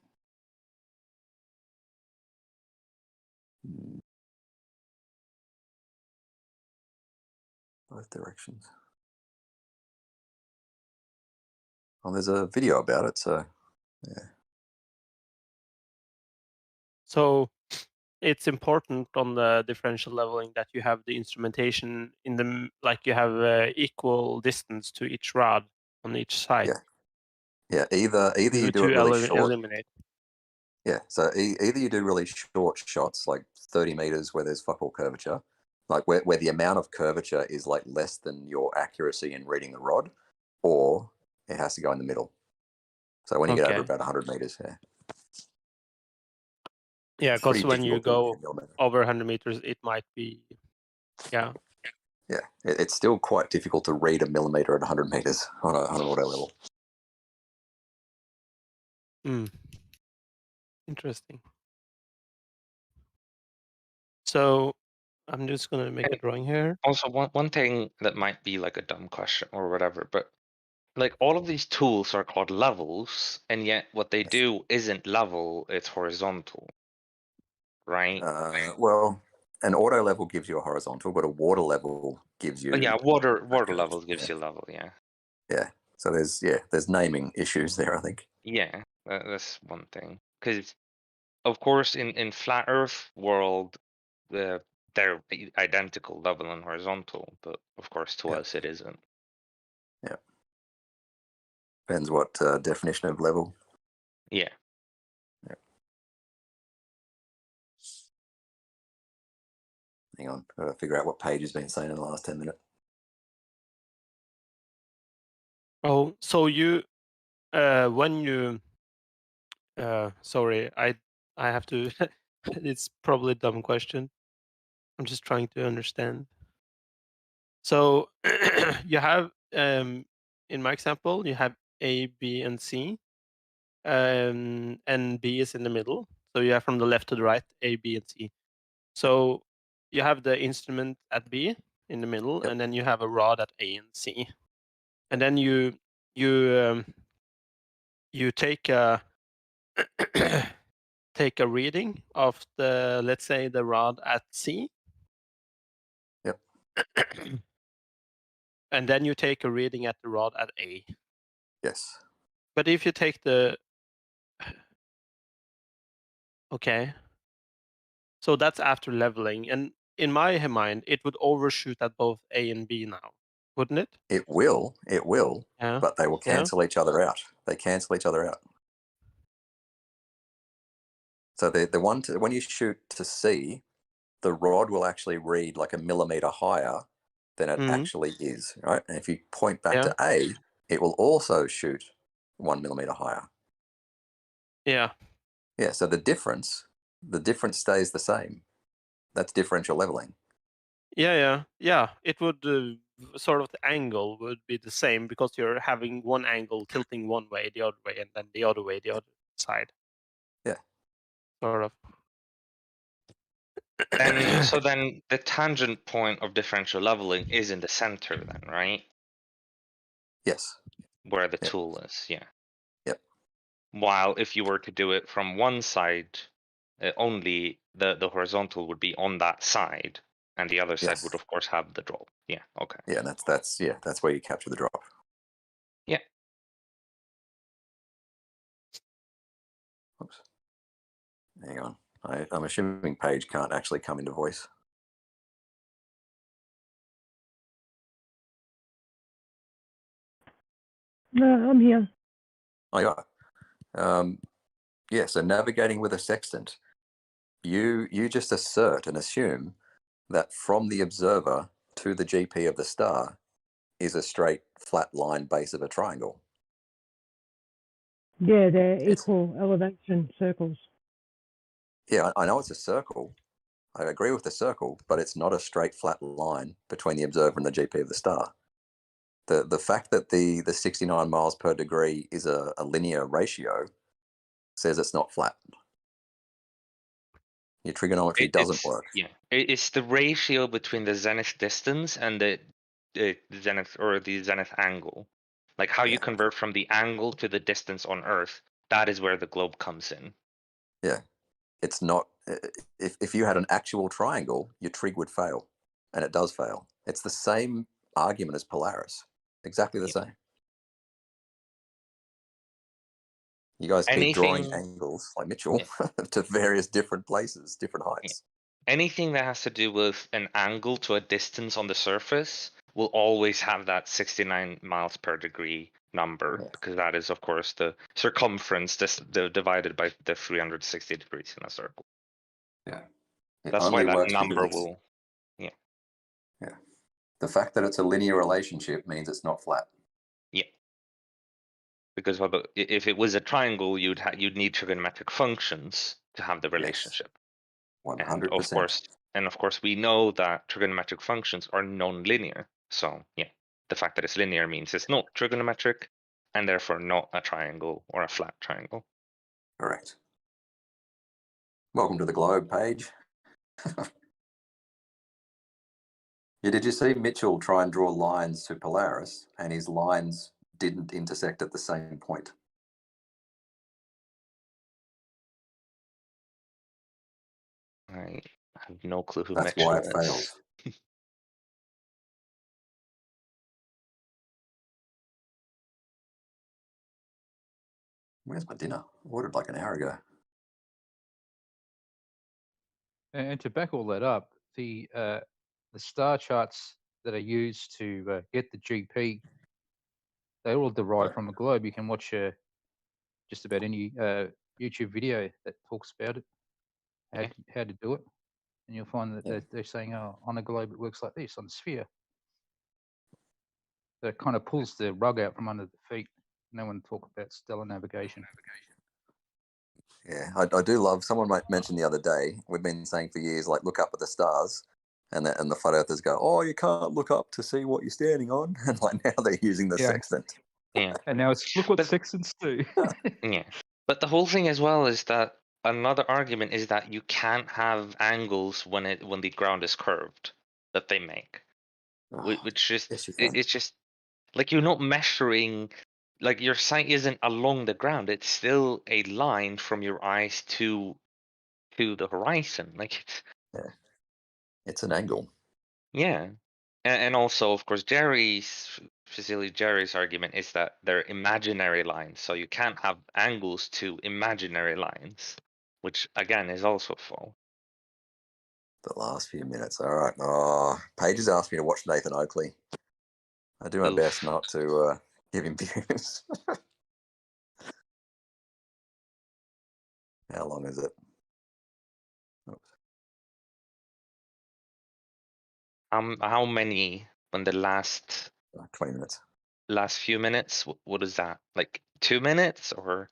Both directions. Well, there's a video about it, so yeah. So it's important on the differential leveling that you have the instrumentation in the like you have equal distance to each rod on each side. Yeah, either you do it really short. Eliminate. Yeah, so either you do really short shots, like 30 meters where there's fuck all curvature, like where the amount of curvature is like less than your accuracy in reading the rod, or it has to go in the middle. So when you get over about 100 meters, Yeah, it's pretty because when you difficult to go over 100 meters, it might be, Yeah, it's still quite difficult to read a millimeter at 100 meters on an auto level. Interesting. So I'm just gonna make a drawing here. Also, one thing that might be like a dumb question or whatever, but like all of these tools are called levels, and yet what they do isn't level, it's horizontal, right? Well, an auto level gives you a horizontal, but a water level gives you. Yeah, water level gives you level. Yeah. Yeah. So there's naming issues there, I think. Yeah, that's one thing. Because, of course, in flat Earth world, they're identical, level and horizontal. But of course, to us, it isn't. Yeah. Depends what definition of level. Yeah. Hang on, I've got to figure out what page has been saying in the last 10 minutes. Oh, so you, when you, sorry, I have to. It's probably a dumb question. I'm just trying to understand. So you have, in my example, you have A, B, and C, and B is in the middle. So you have from the left to the right, A, B, and C. So you have the instrument at B in the middle, and then you have a rod at A and C, and then you take a take a reading of the, let's say, the rod at C. Yep. And then you take a reading at the rod at A. Yes. But if you take the so that's after leveling, and in my mind, it would overshoot at both A and B now. wouldn't it? It will, Yeah. but they will Yeah. cancel each other out. They cancel each other out. So the one when you shoot to C, the rod will actually read like a millimeter higher than it actually is, right? And if you point back to A, it will also shoot 1 millimeter higher. Yeah. Yeah. So the difference stays the same. That's differential leveling. Yeah. It would sort of the angle would be the same because you're having one angle tilting one way, the other way, and then the other way, the other side. Yeah. Sort of. And so then the tangent point of differential leveling is in the center then, right? Yes. Where the tool is, yeah. Yep. While if you were to do it from one side, only the horizontal would be on that side, and the other side would of course have the drop. Yeah, okay. Yeah, that's where you capture the drop. Yeah. Oops. Hang on. I'm assuming Paige can't actually come into voice. No, I'm here. Oh, you are. Yeah, so navigating with a sextant, you just assert and assume that from the observer to the GP of the star is a straight flat line base of a triangle. Yeah, they're equal elevation circles. Yeah, I know it's a circle. I agree with the circle, but it's not a straight flat line between the observer and the GP of the star. The fact that the 69 miles per degree is a linear ratio says it's not flat. Your trigonometry doesn't work. Yeah, it's the ratio between the zenith distance and the zenith or the zenith angle. Like how you convert from the angle to the distance on Earth. That is where the globe comes in. Yeah, it's not. If you had an actual triangle, your trig would fail, and it does fail. It's the same argument as Polaris, exactly the same. You guys keep drawing angles like Mitchell to various different places, different heights. Anything that has to do with an angle to a distance on the surface will always have that 69 miles per degree number, because that is, of course, the circumference divided by the 360 degrees in a circle. Yeah. That's why that number will. Yeah. Yeah. The fact that it's a linear relationship means it's not flat. Yeah. Because if it was a triangle, you'd need trigonometric functions to have the relationship. 100%. And of course, we know that trigonometric functions are non-linear. So yeah, the fact that it's linear means it's not trigonometric, and therefore not a triangle or a flat triangle. Correct. Welcome to the globe, Paige. Yeah, did you see Mitchell try and draw lines to Polaris, and his lines didn't intersect at the same point? I have no clue who That's Mitchell why it is. fails. Where's my dinner? I ordered like an hour ago. And to back all that up, the star charts that are used to get the GP, they all derive from a globe. You can watch just about any YouTube video that talks about it, how to do it, and you'll find that they're saying, oh, on a globe it works like this, on a sphere. So it kind of pulls the rug out from under the feet. No one talk about stellar navigation. Yeah, I do love, someone mentioned the other day, we've been saying for years, like, look up at the stars, and the flat earthers go, oh, you can't look up to see what you're standing on. And like now they're using the sextant. Yeah. And now it's, look what sextants do. Yeah. But the whole thing as well is that another argument is that you can't have angles when the ground is curved that they make. Which is it's just like you're not measuring, like your sight isn't along the ground, it's still a line from your eyes to the horizon. Like it's an angle. Yeah. And also, of course, Jerry's argument is that they're imaginary lines, so you can't have angles to imaginary lines, which again is also false. The last few minutes. All right. Oh, Paige has asked me to watch Nathan Oakley. I do my best not to give him views. How long is it? How many on the last 20 minutes? Last few minutes? What is that? Like 2 minutes or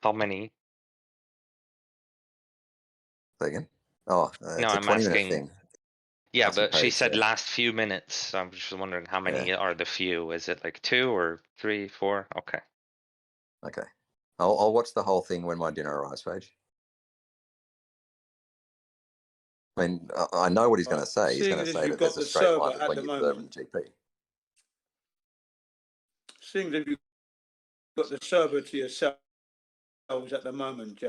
how many? Say again? Oh, No, it's a I'm 20-minute asking. thing. Yeah, That's your but she page, said yeah. last few minutes. So I'm just wondering how many are the few? Is it like 2 or 3, 4? Okay. Okay. I'll watch the whole thing when my dinner arrives, Paige. I mean, I know what he's going to say. He's Seeing going to as say you've that there's got a the straight server line at between the the observer moment, and the GP. seeing as you've got the server to yourselves at the moment,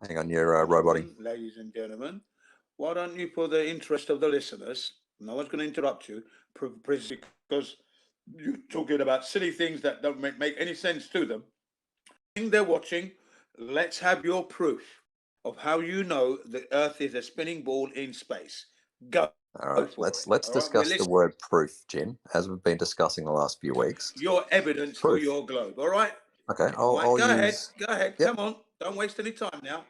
Hang on, you're roboting. ladies and gentlemen, why don't you, for the interest of the listeners, no one's going to interrupt you, because you're talking about silly things that don't make any sense to them. They're watching. Let's have your proof of how you know the Earth is a spinning ball in space. Go. All right, let's All right, discuss the word proof, Jim, as we've been discussing the last few weeks. your evidence for Proof. your globe. All right. Okay, All right, I'll go use. ahead. Yep. Come on. Don't waste any time now.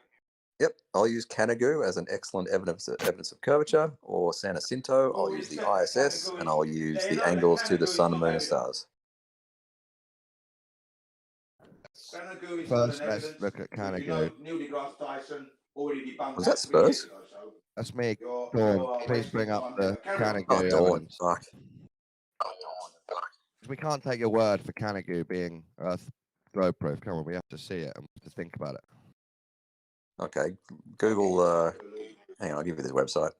Yep, I'll use Canagoo as an excellent evidence of curvature, or San Jacinto. I'll use the ISS, and I'll use the angles to the sun, moon, and stars. First, let's look at Canagoo. Neil deGrasse Tyson already debunked Was that Spurs? That's me. Dawn, please bring up the Canagoo Oh, Dawn. evidence. Fuck. We can't take your word for Canagoo being Earth globe proof. Come on, we have to see it and we have to think about it. Okay, Google. Hang on, I'll give you this website.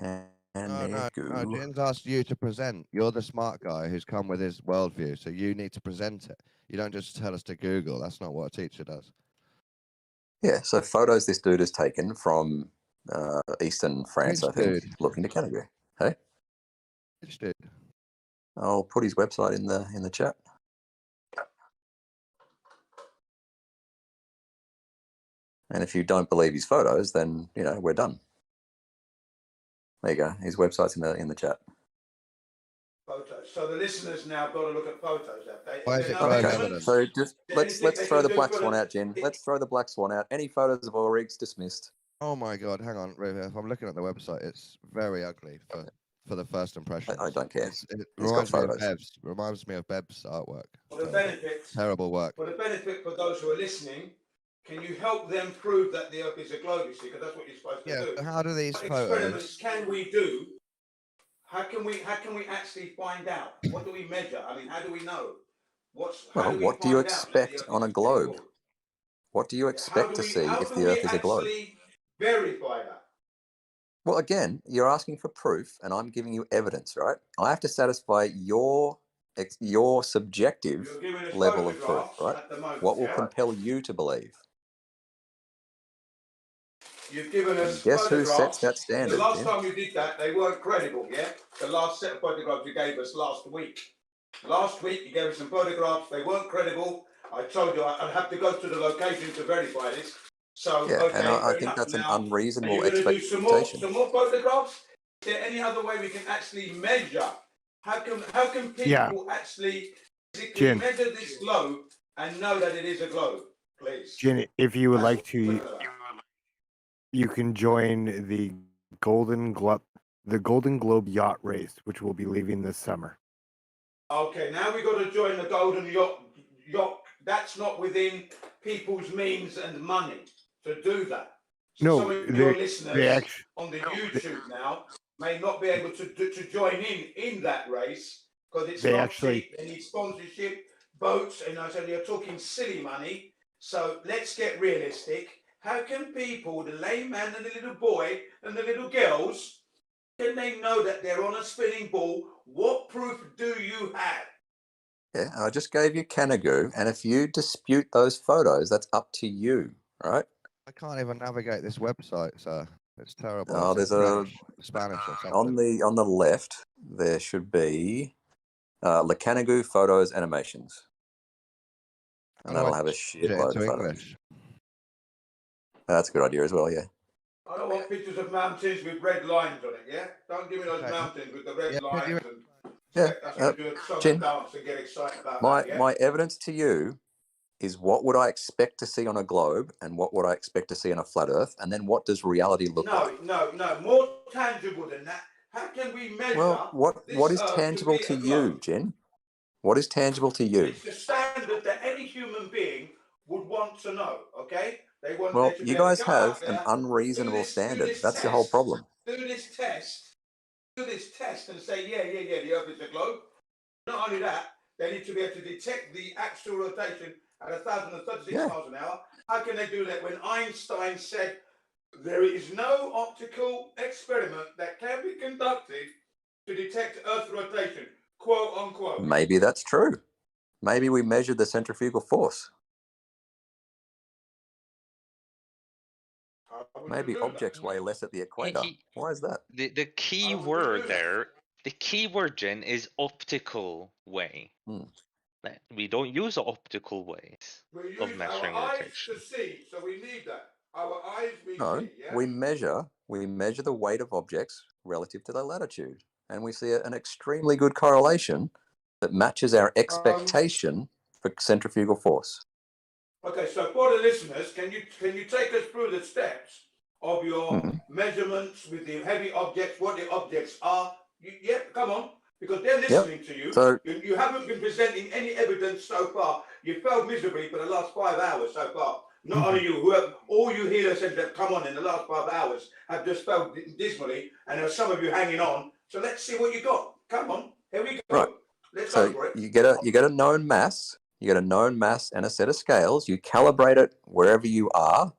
No, Jin's asked you to present. You're the smart guy who's come with his worldview, so you need to present it. You don't just tell us to Google. That's not what a teacher does. Yeah, so photos this dude has taken from eastern France, Which I think, dude? looking to Canagoo. Hey, Which dude? I'll put his website in the chat. And if you don't believe his photos, then we're done. There you go. His website's in the chat. Photos. So the listeners now got to look at photos, have they? Why is it no Okay, so just let's throw the black swan out, Jin. Let's throw the black swan out. Any photos of oil rigs dismissed. Oh my God! Hang on, if I'm looking at the website, it's very ugly for the first impression. I don't care. It It's got reminds me of photos. Bev's. Reminds me of Bev's artwork. For the benefit, Terrible work. for the benefit for those who are listening, can you help them prove that the Earth is a globe? You see, because that's what you're supposed to do. So how do these What photos? experiments can we do? How can we actually find out? What do we measure? I mean, how do we know? Well, what do you expect on a globe? What do you expect to see if the Earth is a globe? Verify that. Well, again, you're asking for proof, and I'm giving you evidence, right? I have to satisfy your subjective level of proof, right? What will compel you to believe? You've given us Guess who sets photographs. that standard, The last Jim? time you did that, they weren't credible, yeah? The last set of photographs you gave us last week. Last week, you gave us some photographs. They weren't credible. I told you I'd have to go to the location to verify this. So, Yeah, okay, and I fair think enough. that's an Now, unreasonable are you going to do expectation. some more photographs? Is there any other way we can actually measure? How can people actually physically Jin. measure this globe and know that it is a globe? Please. Jin, if you would like to, you can join the Golden Globe Yacht Race, which will be leaving this summer. Okay, now we've got to join the Golden Yacht. That's not within people's means and money to do that. So No, some of your they listeners on the YouTube now may not be able to join in that race because it's They not actually- cheap. They need sponsorship, boats, and so you're talking silly money. So let's get realistic. How can people, the layman and the little boy and the little girls, can they know that they're on a spinning ball? What proof do you have? Yeah, I just gave you Canagoo, and if you dispute those photos, that's up to you, right? I can't even navigate this website, sir. It's terrible. Oh, It's there's in French, Spanish or something. on the left there should be Le Canagoo photos animations, and How do that'll I have a change it shitload into of photos. English? That's a good idea as well. Yeah. I don't want pictures of mountains with red lines on it, yeah? Don't give me those Okay. mountains with the red Yeah, lines. Yeah. That's going to do a song Jin, and dance and get excited about that. Yeah? my evidence to you is what would I expect to see on a globe and what would I expect to see on a flat Earth, and then what does reality look like? No. More tangible than that. How can we measure Well, what is Earth tangible be to a you, globe? Jen? What is tangible to you? It's the standard that any human being would want to know. Okay, they want Well, they to be you able to guys go out have an there, unreasonable standard. That's the whole problem. do this test, and say, yeah, the Earth is a globe. Not only that, they need to be able to detect the actual rotation at 1,036 miles an hour. How can they do that when Einstein said there is no optical experiment that can be conducted to detect Earth rotation, quote unquote? Maybe that's true. Maybe we measured the centrifugal force. Maybe objects weigh less at the equator. Why is that? The key word there, the key word, Jen, is optical way. We don't use optical ways of measuring rotation. To see, so we need that. Our eyes No, see, yeah? we measure the weight of objects relative to their latitude, and we see an extremely good correlation that matches our expectation for centrifugal force. Okay, so for the listeners, can you take us through the steps of your measurements with the heavy objects, what the objects are? Come on, because they're listening to you. So- you haven't been presenting any evidence so far. You failed miserably for the last 5 hours so far. Not only you, all you healers said that come on in the last 5 hours have just failed dismally, and there are some of you hanging on. So let's see what you got. Come on, here we go. Right. Let's So go for it. you get a known mass. You get a known mass and a set of scales. You calibrate it wherever you are,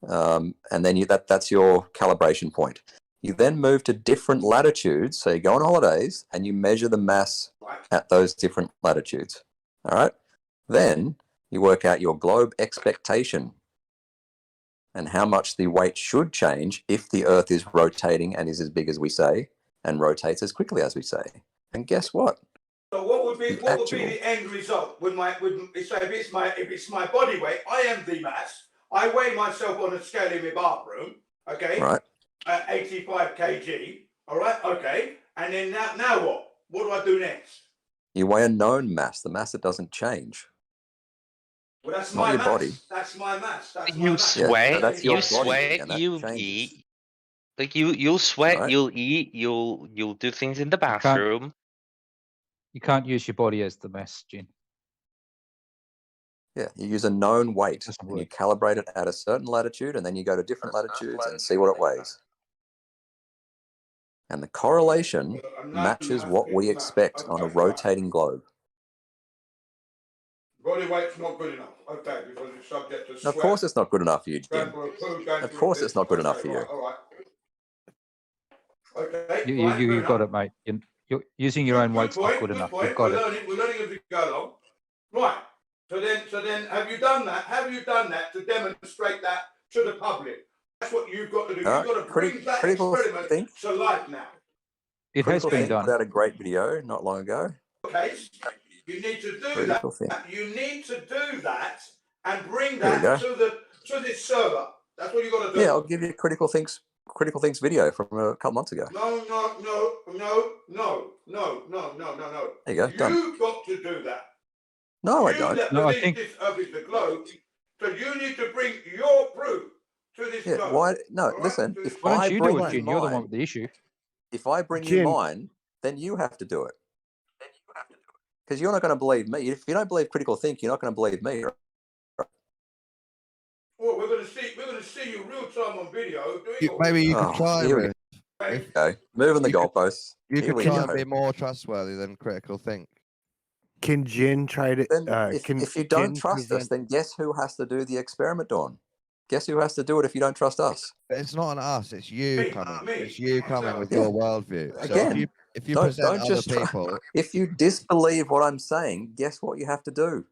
and then that's your calibration point. You then move to different latitudes. So you go on holidays and you measure the mass at those different latitudes. All right. Then you work out your globe expectation and how much the weight should change if the Earth is rotating and is as big as we say and rotates as quickly as we say. And guess what? So what would be the end result so if it's my body weight, I am the mass. I weigh myself on a scale in my bathroom, okay? Right. At 85 kg. All right, okay. And then now what? What do I do next? You weigh a known mass, the mass that doesn't change. Well, that's Not my your mass. body. That's my mass. That's my You mass. sweat, that's your you body, sweat, and that you changes. eat. Like you'll sweat, Right. you'll eat, you'll do things in the can't- bathroom. You can't use your body as the mass, Jin. Yeah, you use a known weight Doesn't and you work. calibrate it at a certain latitude, and then you go to different latitudes and see what it weighs. And the correlation matches what we expect on a rotating globe. Body weight's not good enough. Okay, because it's subject to sweat. Of course it's not good enough for you, Going Jim. for a poo, going Of for course this. it's not good enough for you. Right, all right. Okay, You've got it, mate. You're using your own weight's not good enough. You've got it. We're learning as we go along. Right. So then, have you done that? Have you done that to demonstrate that to the public? That's what you've got to do. You've got to bring that experiment to life now. It has been done. Put out a great video not long ago. Okay. You need to do Critical that. thing. You need to do that and bring There we that go. to this server. That's what you got to do. Yeah, I'll give you a critical things video from a couple months ago. No. There you go, done. You've got to do that. No, I You don't. that No, I believe think- this Earth is the globe, so you need to bring your proof to this Yeah, globe. why? No, All right? listen. To If this Why I don't you bring do it, you Jin? You're the one mine, with the issue. if I bring you Jim. mine, then you have to do it. Because you're not going to believe me. If you don't believe critical think, you're not going to believe me. Well, we're going to see you real time on video. Maybe you could Oh, try here we with. If, okay, moving the goalposts. You Here could we try go. and be more trustworthy than critical think. Can Jin try to? Then Can if you don't Jin trust us, present? then guess who has to do the experiment, Dawn? Guess who has to do it if you don't trust us? It's not on us. It's you coming. It's you coming with Yeah. your worldview. So Again, if you don't present other just try. people, If you disbelieve what I'm saying, guess what you have to do?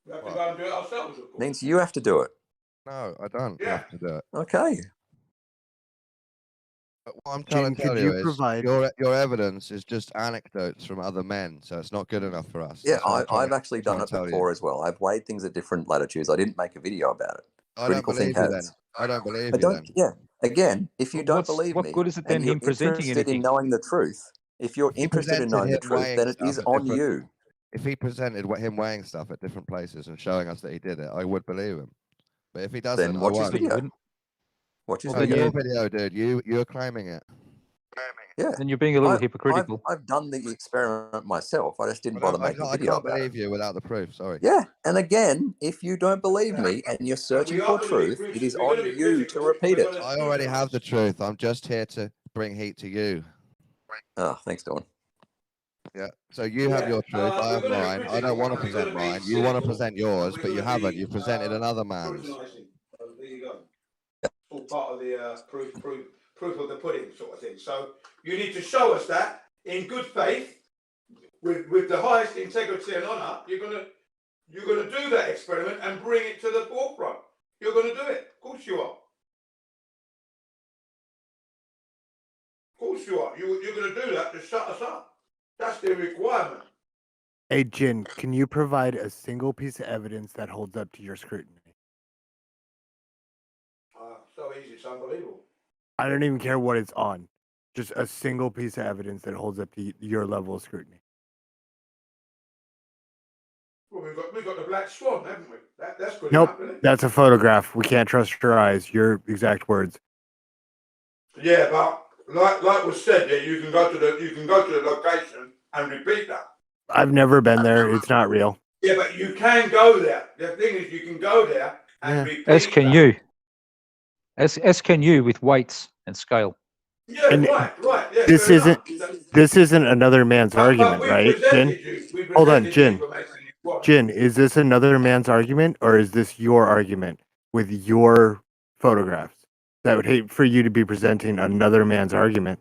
We have to go and do it ourselves, of course. Means you have to do it. no, I don't Yeah. have to do it. Okay. But what I'm trying Jin, to tell could you you is provide? your evidence is just anecdotes from other men, so it's not good enough for us. Yeah, That's what I'm trying I've to- actually trying done to it tell you. before as well. I've weighed things at different latitudes. I didn't make a video about it. I don't Critical believe think you then. has. I don't believe I you don't. then. Yeah. Again, if you Well, don't what's- believe what me, good is it and then you're him presenting interested in anything? knowing the truth, If you're He interested in presented knowing the him truth, weighing then it stuff is at on different- you. If he presented him weighing stuff at different places and showing us that he did it, I would believe him. But if he doesn't, Then watch I his won't. video. Watch his Oh, video. your video, dude. You're claiming it. Yeah. Then you're being a little hypocritical. I've done the experiment myself. I just didn't But bother making a I video can't about it. believe you without the proof. Sorry. Yeah, and again, if you don't believe me and you're searching for truth, it is on you to repeat it. I already have the truth. I'm just here to bring heat to you. Oh, thanks, Dawn. Yeah. So you have your truth. I have mine. I don't want to present mine. You want to present yours, but you haven't. You presented another man's. There you go. All part of the proof of the pudding sort of thing. So you need to show us that in good faith, with the highest integrity and honour. You're gonna do that experiment and bring it to the forefront. You're gonna do it. Of course you are. Of course you are. You're gonna do that to shut us up. That's the requirement. Hey, Jin, can you provide a single piece of evidence that holds up to your scrutiny? So easy, it's unbelievable. I don't even care what it's on. Just a single piece of evidence that holds up to your level of scrutiny. Well, we've got the black swan, haven't we? That's good Nope, enough, isn't it? that's a photograph. We can't trust your eyes. Your exact words. Yeah, but like was said, yeah, you can go to the location and repeat that. I've never been there. It's not real. Yeah, but you can go there. The thing is, you can go there and repeat As can that. you. As can you with weights and scale. Yeah, And right. Yeah, This fair isn't enough. this isn't another man's argument, we right, presented Jin? we Hold on, presented Jin. information you want. Jin, is this another man's argument or is this your argument with your photographs? That would hate for you to be presenting another man's argument.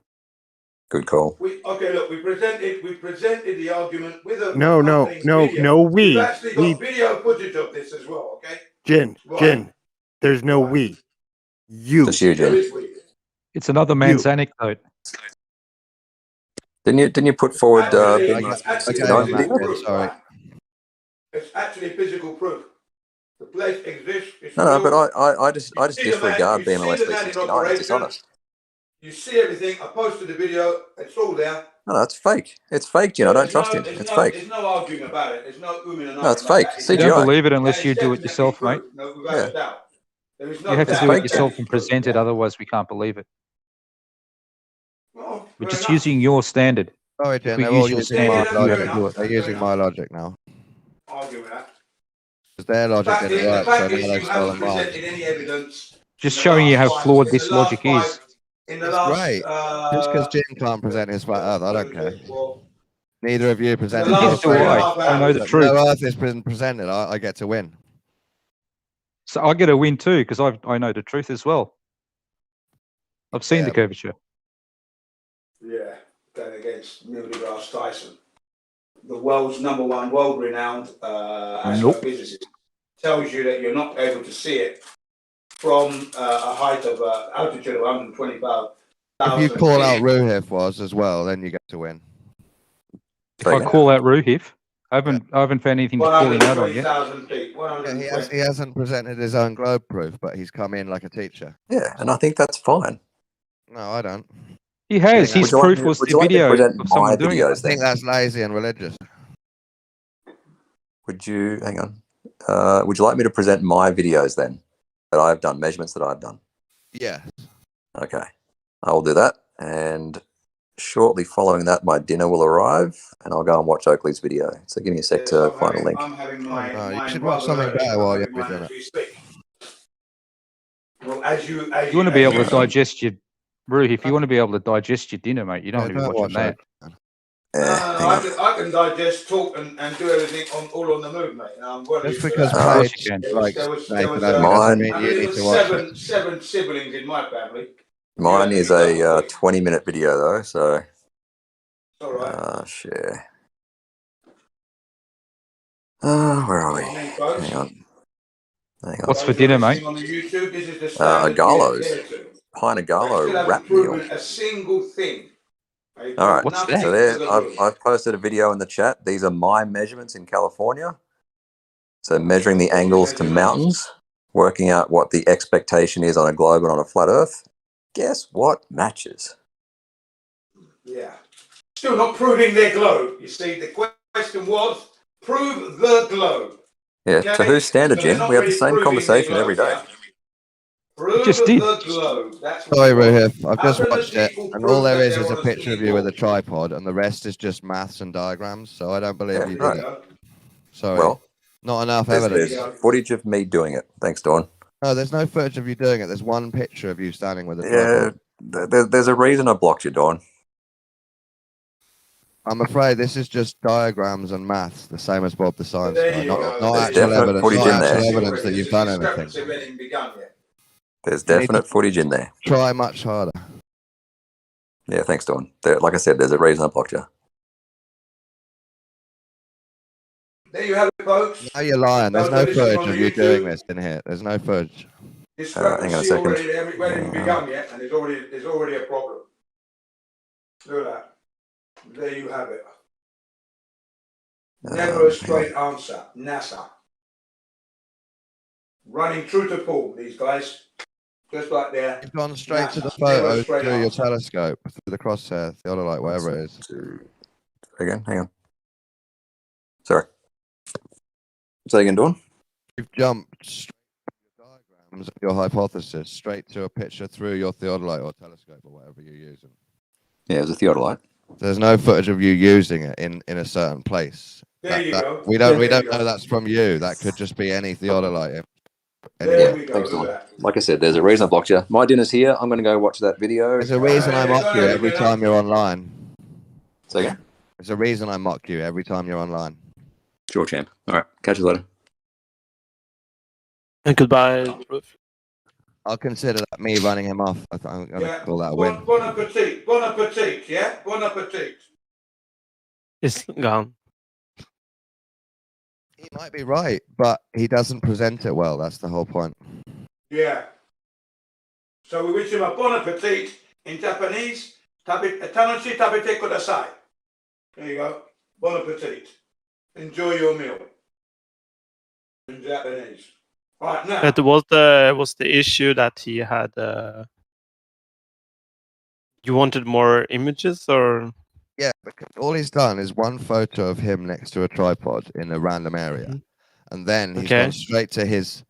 Good call. Okay, look, we presented the argument with a No, video. we. We've actually got video footage of this as well. Okay. Jin, there's no we. You. Just you, Jin. It's another man's anecdote. Didn't you put forward Sorry. It's actually physical proof. The place exists. It's No, real. but I just You see the disregard man- you see BMLS the man in 369. It's operation. dishonest. You see everything. I posted the video. It's all there. No, it's fake. It's fake, Jin. I don't trust him. It's fake. There's no arguing about it. There's no umming and No, it's ahhing about fake. that. You don't CGI. believe it unless That you is do it definitely yourself, mate. proof, no, without a doubt. There is no You have to doubt do it that yourself is and proof. present it, otherwise we can't believe it. Well, We're fair just enough. using your standard. Sorry, If Jen. we They're all use your using standard, my you have logic. to do it. They're using my logic now. Argue with that. Because their The logic fact didn't is, work, so now you they're haven't stolen mine. presented any evidence. Just in the showing you how last flawed five- this in the last logic five- is. In the It's last, great. Just because Jim can't present his flat Earth, I don't care. Neither of you presented last your Yes, do I. I know the But truth. no Earth has been presented. I get to win. So I get a win too because I know the truth as well. I've seen the Yeah. curvature. Yeah, going against Neil deGrasse Tyson, the world's #1 world-renowned astrophysicist, tells you that you're not able to see it from a height of altitude of 125,000 If you call out feet. Ruhif was as well, then you get to win. If I call out Ruhif, I haven't found anything to call him out on yet. 120,000 feet. Yeah, he hasn't presented his own globe proof, but he's come in like a teacher. Yeah, and I think that's fine. No, I don't. He has. His proof was the video of someone doing it. I think that's lazy and religious. Would you hang on? Would you like me to present my videos then that I've done, measurements that I've done? Yeah. Okay, I will do that, and shortly following that, my dinner will arrive, and I'll go and watch Oakley's video. So give me a sec to find a link. I'm having my. No, you my should watch something better while you're doing it. Well, as you You want to be able to digest your Ruhif. If you want to be able to digest your dinner, mate, you don't want to be watching that. I can digest, talk, and do everything all on the move, mate. And I'm well Just used to because that. Paige likes snake, that doesn't mean I you mean, need there to was watch it. seven siblings in my family. Mine is a 20-minute video though, so All right. share. Where are we? Morning, folks. Hang on. What's for dinner, mate? On the YouTube, this is the A standard Gallo's. here too. Pint of They still Gallo haven't wrap meal. proven a single thing. They All right. proved nothing So to there, the I've, proof. I've posted a video in the chat. These are my measurements in California. So measuring the angles to mountains, working out what the expectation is on a globe and on a flat Earth. Guess what matches? Yeah. Still not proving their globe. You see, the question was prove the globe. Yeah, to whose standard, So they're Jen? not We have the really same proving conversation their every globe, day. yeah? Prove just did. the globe. That's what Sorry, we want. Ruhif. I've How just can the watched it, people and all prove there that is they're a on a picture of you with a skateboard? tripod, and the rest is just maths and diagrams. So I don't believe you did right. it. Sorry, Well, not enough there's evidence. footage of me doing it. Thanks, Dawn. No, there's no footage of you doing it. There's one picture of you standing with a Yeah, tripod. there's a reason I blocked you, Dawn. I'm afraid this is just diagrams and maths, the same as Bob the Science There Guy. you Not, go. not There's actual definite evidence. footage Not in actual there. evidence that you've done anything. Discrepancy hasn't even begun yet. There's You need to definite footage in there. Try much harder. Yeah, thanks, Dawn. Like I said, there's a reason I blocked you. There you have it, folks. No, you're lying. There's Those no that listen footage on of the you doing YouTube, this in here. There's no footage. Hang on a discrepancy second. already, they haven't even begun yet, and there's already a problem. Look at that. There you have it. Never a straight answer. NASA. Running true to form, these guys. Just like they're. You've gone straight to the Never a photos straight through your answer. telescope, through the crosshair, theodolite, whatever it is. Again, hang on. Sorry. Say again, Dawn. You've jumped straight from your diagrams of your hypothesis straight to a picture through your theodolite or telescope or whatever you're using. Yeah, it was a theodolite. There's no footage of you using it in a certain place. There you go. We don't There you know go. that's from you. That could just be any theodolite. There we go. Thanks, Look Dawn. at that. Like I said, there's a reason I blocked you. My dinner's here. I'm going to go watch that video. There's a reason I mock you every time you're online. Say again? There's a reason I mock you every time you're online. Sure, champ. All right. Catch you later. And goodbye. I'll consider that me running him off. I'm going to call that a win. Bon appetit. Bon appetit, yeah? Bon appetit. It's gone. He might be right, but he doesn't present it well. That's the whole point. Yeah. So we wish him a bon appetit in Japanese. Tanoshi tabete kudasai. There you go. Bon appetit. Enjoy your meal. In Japanese. Right now. It was the issue that he had. You wanted more images, or Yeah, because all he's done is one photo of him next to a tripod in a random area. And then he's Okay. gone straight to his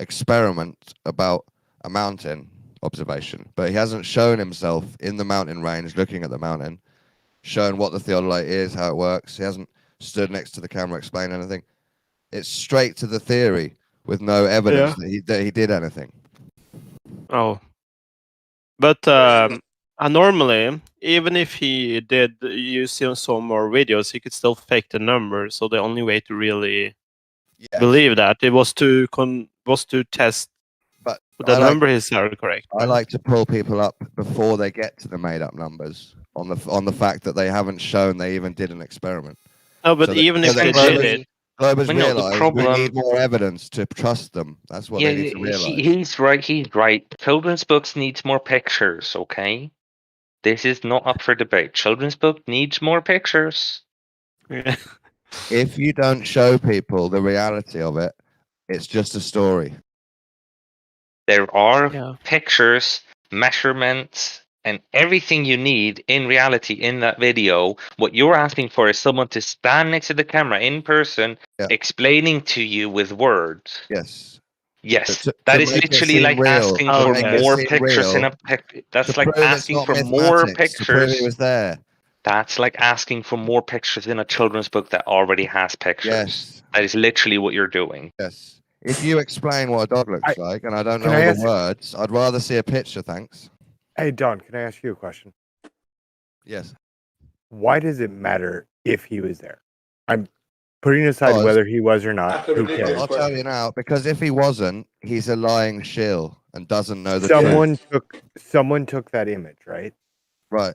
experiment about a mountain observation. But he hasn't shown himself in the mountain range looking at the mountain, shown what the theodolite is, how it works. He hasn't stood next to the camera, explained anything. It's straight to the theory with no evidence that he did anything. oh, but normally, even if he did use some more videos, he could still fake the number. So the only way to really believe that it was to test but the number is correct. I like to pull people up before they get to the made up numbers on the fact that they haven't shown they even did an experiment. No, but even if they did it, Globers Well, no, the realize we problem- need more evidence to trust them. That's what they need to realize. He's right. He's right. Children's books needs more pictures. Okay, this is not up for debate. Children's book needs more pictures. If you don't show people the reality of it, it's just a story. There are pictures, measurements, and everything you need in reality in that video. What you're asking for is someone to stand next to the camera in person, explaining to you with words. Yes. Yes, To that is make it literally seem like real, asking to for make it more seem pictures in real, a pic. That's to like prove it's asking not for more mathematics, to prove pictures. he was there. That's like asking for more pictures in a children's book that already has pictures. Yes. That is literally what you're doing. Yes. If you explain what a dog looks like, and I don't know Can I all ask- the words, I'd rather see a picture, thanks. Hey, Don, can I ask you a question? Yes. Why does it matter if he was there? I'm putting aside Because- whether he was or not. Who cares? I'll tell you now, because if he wasn't, he's a lying shill and doesn't know the truth. Someone took that image, right? Right.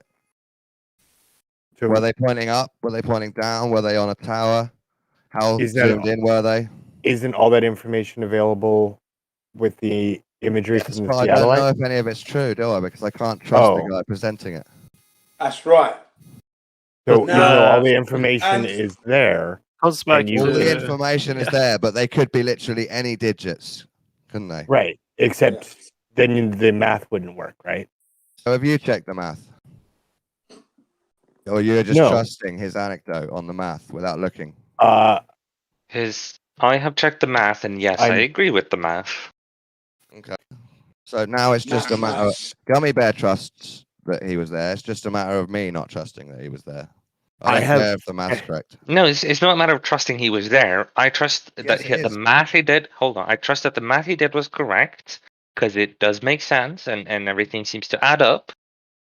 So Were they pointing up? Were they pointing down? Were they on a tower? How Is that- zoomed in were they? Isn't all that information available with the imagery Yes, from the but I don't know satellite? if any of it's true, do I? Because I can't trust the Oh. guy presenting it. That's right. So even though all the and- information is there, comes back and you All the could- information is there, but they could be literally any digits, couldn't they? right? Except then the math wouldn't work, right? So have you checked the math? Or you're just No. trusting his anecdote on the math without looking? Uh, I have checked the math, and yes, I I'm- agree with the math. Okay. So now it's just a matter of Gummy Bear trusts that he was there. It's just a matter of me not trusting that he was there. I don't care if the math's correct. No, it's not a matter of trusting he was there. I trust that the math he did. Hold on, I trust that the math he did was correct because it does make sense and everything seems to add up.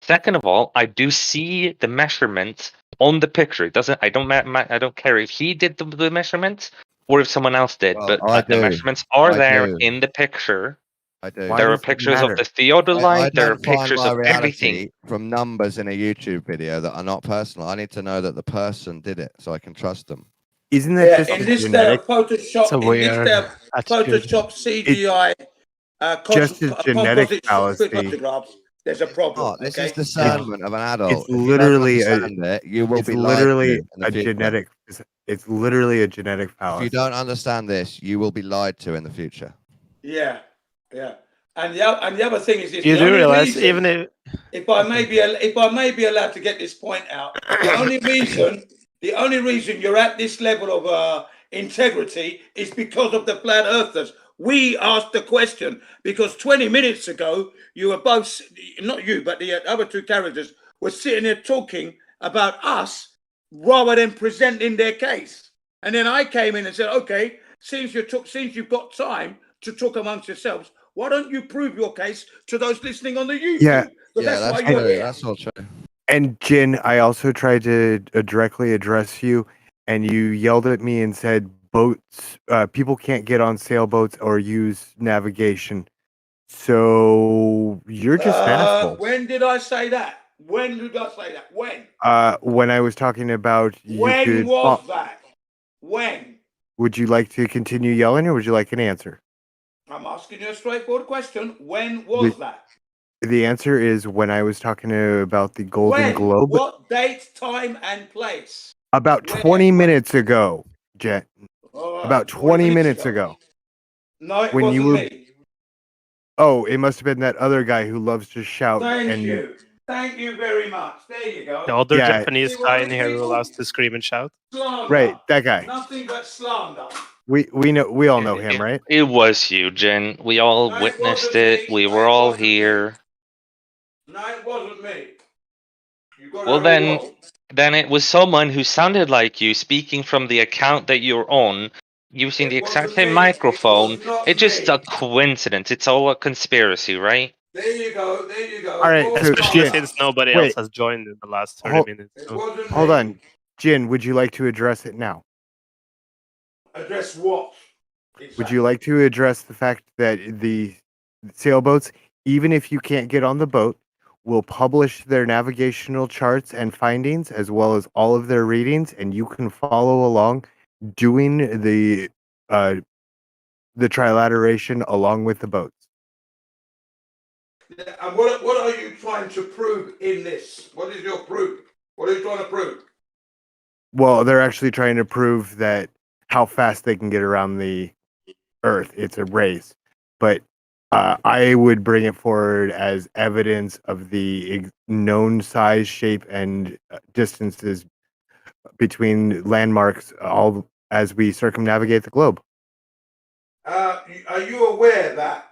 Second of all, I do see the measurements on the picture. It doesn't. I don't care if he did the measurements or if someone else did. Well, but I the do. measurements are I there do. in the picture. I do. There are pictures of the theodolite. There are don't find pictures my of everything. reality from numbers in a YouTube video that are not personal. I need to know that the person did it so I can trust them. Isn't that Yeah, just in a this genetic? Photoshop, So in this weird. That's good. Photoshop CGI Just a genetic composite fallacy. photographs, there's a problem. Oh, this okay? is discernment of an adult. It's If you don't literally understand it, you will it's be lied to literally in the a future. genetic. It's literally a genetic If fallacy. you don't understand this, you will be lied to in the future. Yeah, yeah. And the other thing is this: You the do only realize, reason- even if I may be allowed to get this point out, the only reason you're at this level of integrity is because of the flat earthers. We asked the question because 20 minutes ago you were both, not you, but the other two characters were sitting there talking about us rather than presenting their case. And then I came in and said, okay, since you've got time to talk amongst yourselves, why don't you prove your case to those listening on the YouTube? Yeah. But Yeah, that's why that's you're true. here. That's all true. And Jin, I also tried to directly address you, and you yelled at me and said boats, people can't get on sailboats or use navigation. So you're just an asshole. When did I say that? When did I say that? When? When I was talking about you When could. was that? When? Would you like to continue yelling, or would you like an answer? I'm asking you a straightforward question. When was The- that? The answer is when I was talking about the Golden When? Globe What date, time, and place? about 20 minutes ago, Jet. About 20 minutes ago. No, it when wasn't you were. me. Oh, it must have been that other guy who loves to shout. Thank and you. Thank you very much. There you go. the other Yeah. Japanese guy in here who loves to scream and shout. Slander. Right, that guy. Nothing but slander. We all know him, right? It was you, Jen. We all witnessed it. We were all here. No, it wasn't me. You got Well, it all wrong. then it was someone who sounded like you speaking from the account that you're on, using the exact same microphone. It's just a coincidence. It's all a conspiracy, right? There you go. There you go. All right, so Especially Jin, since nobody wait. else has joined in the last 30 Hold- minutes. Hold on. Jin, would you like to address it now? Address what? Would you like to address the fact that the sailboats, even if you can't get on the boat, will publish their navigational charts and findings as well as all of their readings, and you can follow along doing the trilateration along with the boats? And what are you trying to prove in this? What is your proof? What are you trying to prove? Well, they're actually trying to prove that how fast they can get around the Earth. It's a race, but I would bring it forward as evidence of the known size, shape, and distances between landmarks, all as we circumnavigate the globe. Are you aware that,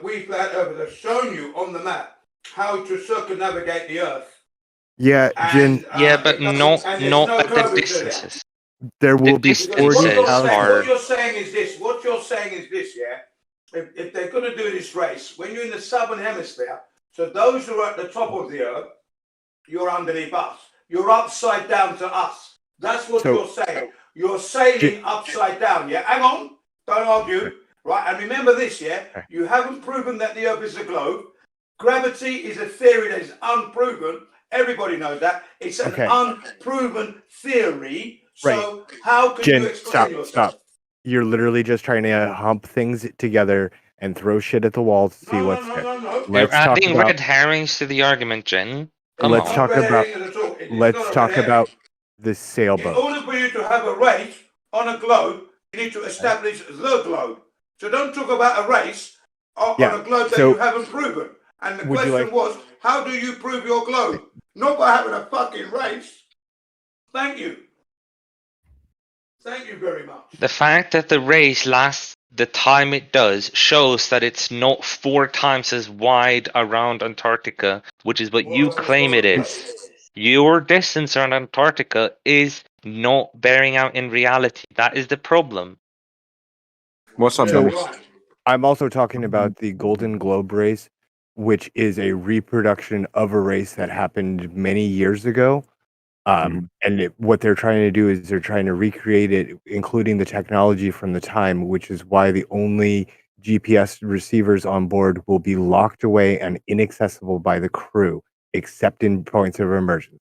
we flat earthers have shown you on the map how to circumnavigate the Earth? Yeah, Jin. Yeah, but not and there's not no at the COVID to distances. There will be distances 40,000. What you're saying is this. What you're saying is this. Yeah. If they're going to do this race, when you're in the southern hemisphere, so those who are at the top of the Earth, you're underneath us. You're upside down to us. That's what you're saying. You're sailing upside down. Yeah. Hang on. Don't argue. Right. And remember this. Yeah. You haven't proven that the Earth is a globe. Gravity is a theory that is unproven. Everybody knows that. It's an unproven theory. So how can Jin, you explain yourself? stop. You're literally just trying to hump things together and throw shit at the wall to see what's there. You're Let's talk adding about. red herrings to the argument, Jen. Come Let's on. talk about. Let's not a talk red herring. about the In sailboat. order for you to have a race on a globe, you need to establish the globe. So don't talk about a race on Yeah, a globe that so- you haven't proven. And the Would you question was, how do you prove your globe? Not by having a fucking race. Thank you. Thank you very much. The fact that the race lasts the time it does shows that it's not 4 times as wide around Antarctica, which is what you claim it is. Your distance around Antarctica is not bearing out in reality. That is the problem. What's up, So, Dennis? I'm also talking about the Golden Globe race, which is a reproduction of a race that happened many years ago. What they're trying to do is they're trying to recreate it, including the technology from the time, which is why the only GPS receivers on board will be locked away and inaccessible by the crew, except in points of emergency.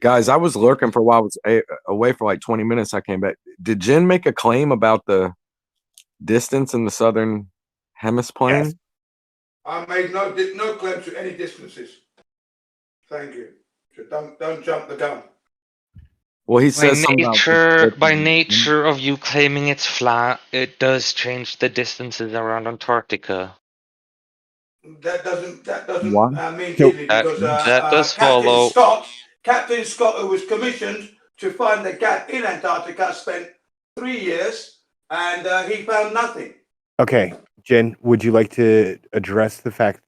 Guys, I was lurking for a while. I was away for like 20 minutes. I came back. Did Jen make a claim about the distance in the southern hemisphere? Yes. I made no claim to any distances. Thank you. So don't jump the gun. Well, he says something about By nature of you claiming it's flat, it does change the distances around Antarctica. That doesn't What? mean So- diddly, because that does follow. Captain Scott, who was commissioned to find the gap in Antarctica, spent 3 years and he found nothing. Okay, Jen, would you like to address the fact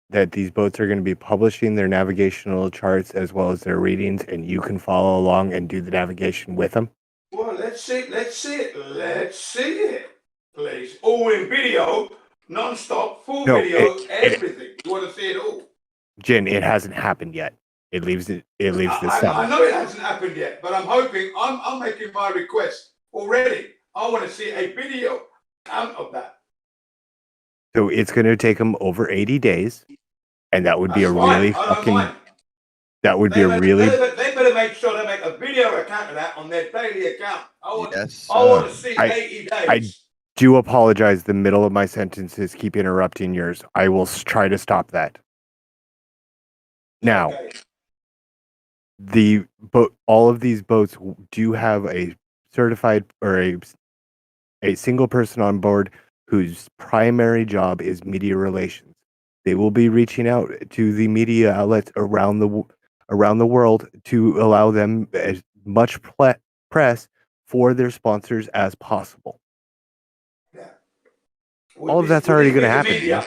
that these boats are going to be publishing their navigational charts as well as their readings, and you can follow along and do the navigation with them? Well, let's see it, please. All in video, non-stop, full No, video, everything. You want to see it all? Jen, it hasn't happened yet. It leaves the I 7th. know it hasn't happened yet, but I'm hoping. I'm making my request already. I want to see a video out of that. So it's going to take them over 80 days, and that would be a That's fine. really I don't fucking. mind. That would be a really. They better make sure they make a video account of that on their daily account. I want to see 80 I days. do apologize. The middle of my sentences keep interrupting yours. I will try to stop that. Now, all of these boats do have a certified or a single person on board whose primary job is media relations. They will be reaching out to the media outlets around the world to allow them as much press for their sponsors as possible. All of that's already going to happen. Media,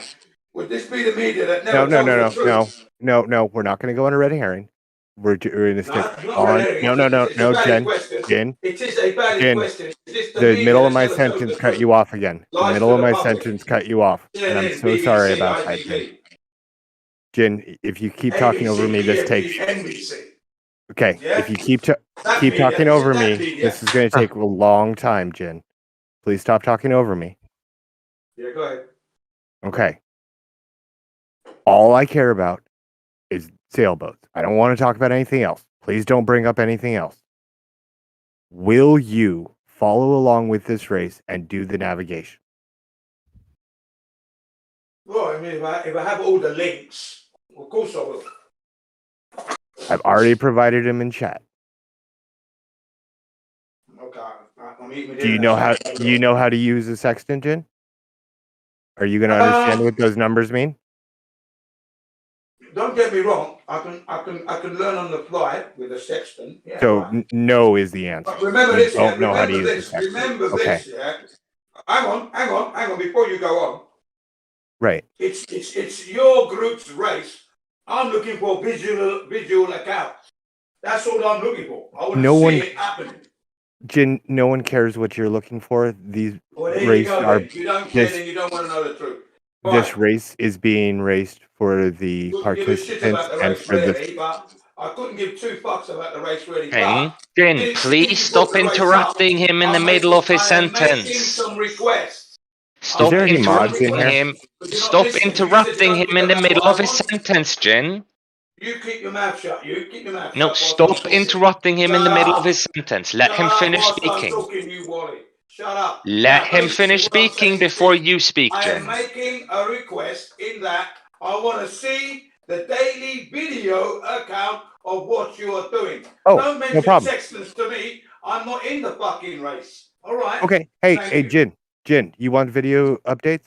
would this be the media that never tells the truth? No. We're not going to go on a red herring. We're going to stick on. No, Jen. It is a valid question. Is this The media middle of that's my never tells sentence the cut truth? you off again. The Lies middle to of the my public. sentence cut you off, and I'm so sorry about that, Jen. Jen, if you keep talking over me, this takes. Okay, if you keep talking over me, this is going to take a long time, Jen. Please stop talking over me. Yeah, go ahead. Okay. All I care about is sailboats. I don't want to talk about anything else. Please don't bring up anything else. Will you follow along with this race and do the navigation? Well, I mean, if I have all the links, of course I will. I've already provided them in chat. Okay. I'm eating Do you know how to use the sextant, Jen? Are you going to understand what those numbers mean? Don't get me wrong. I can learn on the fly with a sextant. Yeah, So right. no is the answer. But remember You this. don't know how to Remember use this. the sextant. Remember Okay. this. Yeah. Hang on. Before you go on. Right. It's your group's race. I'm looking for visual accounts. That's all I'm looking for. I want to see it happening. Jen, no one cares what you're looking for. These Well, there you races go. are. Then. You don't care, then you don't want to know the truth. This race is being raced for the Couldn't give a shit participants about the and race for the. really, but I couldn't give 2 fucks about the race really. Hey, But Jen, please stop interrupting him in the middle of his I'm making sentence. some requests. Stop there any mods in interrupting here? him. Stop interrupting him in the middle of his sentence, Jen. You keep your mouth shut. You keep your mouth No, shut. stop interrupting him in the middle of his sentence. Let him finish I'm speaking. talking, you Wally. Shut up. Let Now, him finish speaking before you speak, I am Jen. making a request in that I want to see the daily video account of what you are doing. Oh, Don't no mention problem. sextants to me. I'm not in the fucking race. All right. Okay. Hey, Thank you. Jen, you want video updates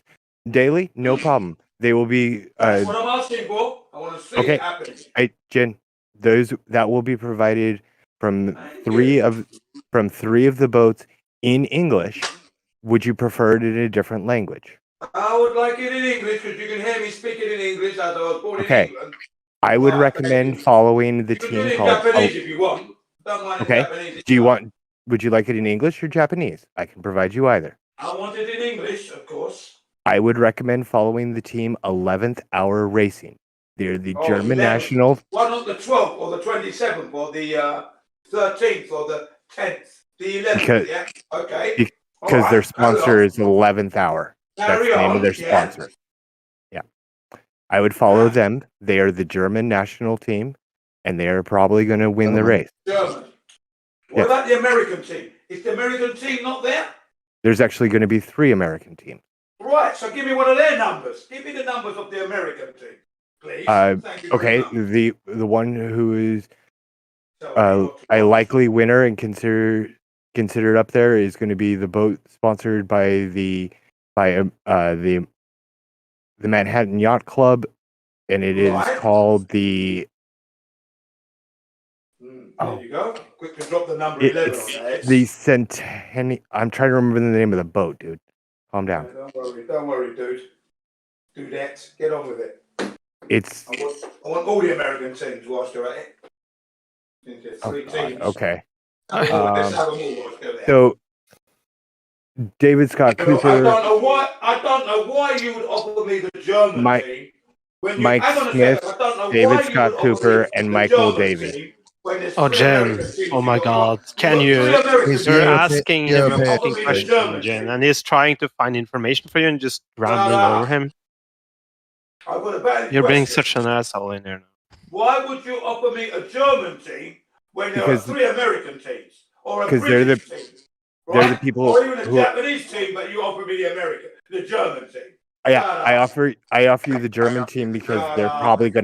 daily? No problem. They will be. That's what I'm asking for. I want to see Okay, it happening. Jen, those that will be provided from three of the boats in English. Would you prefer it in a different language? I would like it in English because you can hear me speaking in English as I was born in Okay, England. I would recommend following the You can do team it in called. Japanese if you want. Don't mind in Okay, Japanese. do you want? Would you like it in English or Japanese? I can provide you either. I want it in English, of course. I would recommend following the team 11th Hour Racing. They're the German 11th. national. Why not the 12th or the 27th or the 13th or the 10th? The 11th, Because- yeah? Okay. Because their Alright, sponsor is 11th Hour. That's Carry the name of on, their yeah. sponsor. Yeah. I would follow them. They are the German national team, and they are probably going to win the race. German. What Yes. about the American team? Is the American team not there? There's actually going to be 3 American teams. Right, so give me one of their numbers. Give me the numbers of the American team, please. Thank you very Okay, much. the one who is a likely winner and considered up there is going to be the boat sponsored by the Manhattan Yacht Club, and it is Right. called the. There you go. Quick to drop the number 11 on there. It's the Centennial. I'm trying to remember the name of the boat, dude. Calm down. Don't worry, dude. Do that. Get on with it. It's I want all the American teams whilst you're at it. Since there's 3 teams. okay. Let's have them all whilst you're there. So David Scott I Cooper, don't know why you would offer me the German team when you Mike hang on a Smith, second, I don't know David why you Scott would offer Cooper, me and the Michael German Davies. team when there's Oh, 3 Jen. American teams Oh you my got. God. Can You've you? got 3 American He's teams. asking You're him a a bit fucking crazy. question, German Jen, team. and he's trying to find information for you and just rambling over him. I've got a bad You're being question. such an asshole in there. Why would you offer me a German team when there are Because- 3 American teams or a because they're British the- team? they're the Right? people or even a who are- Japanese team, but you offer me the German team. Yeah, I offer you the German team because they're probably going to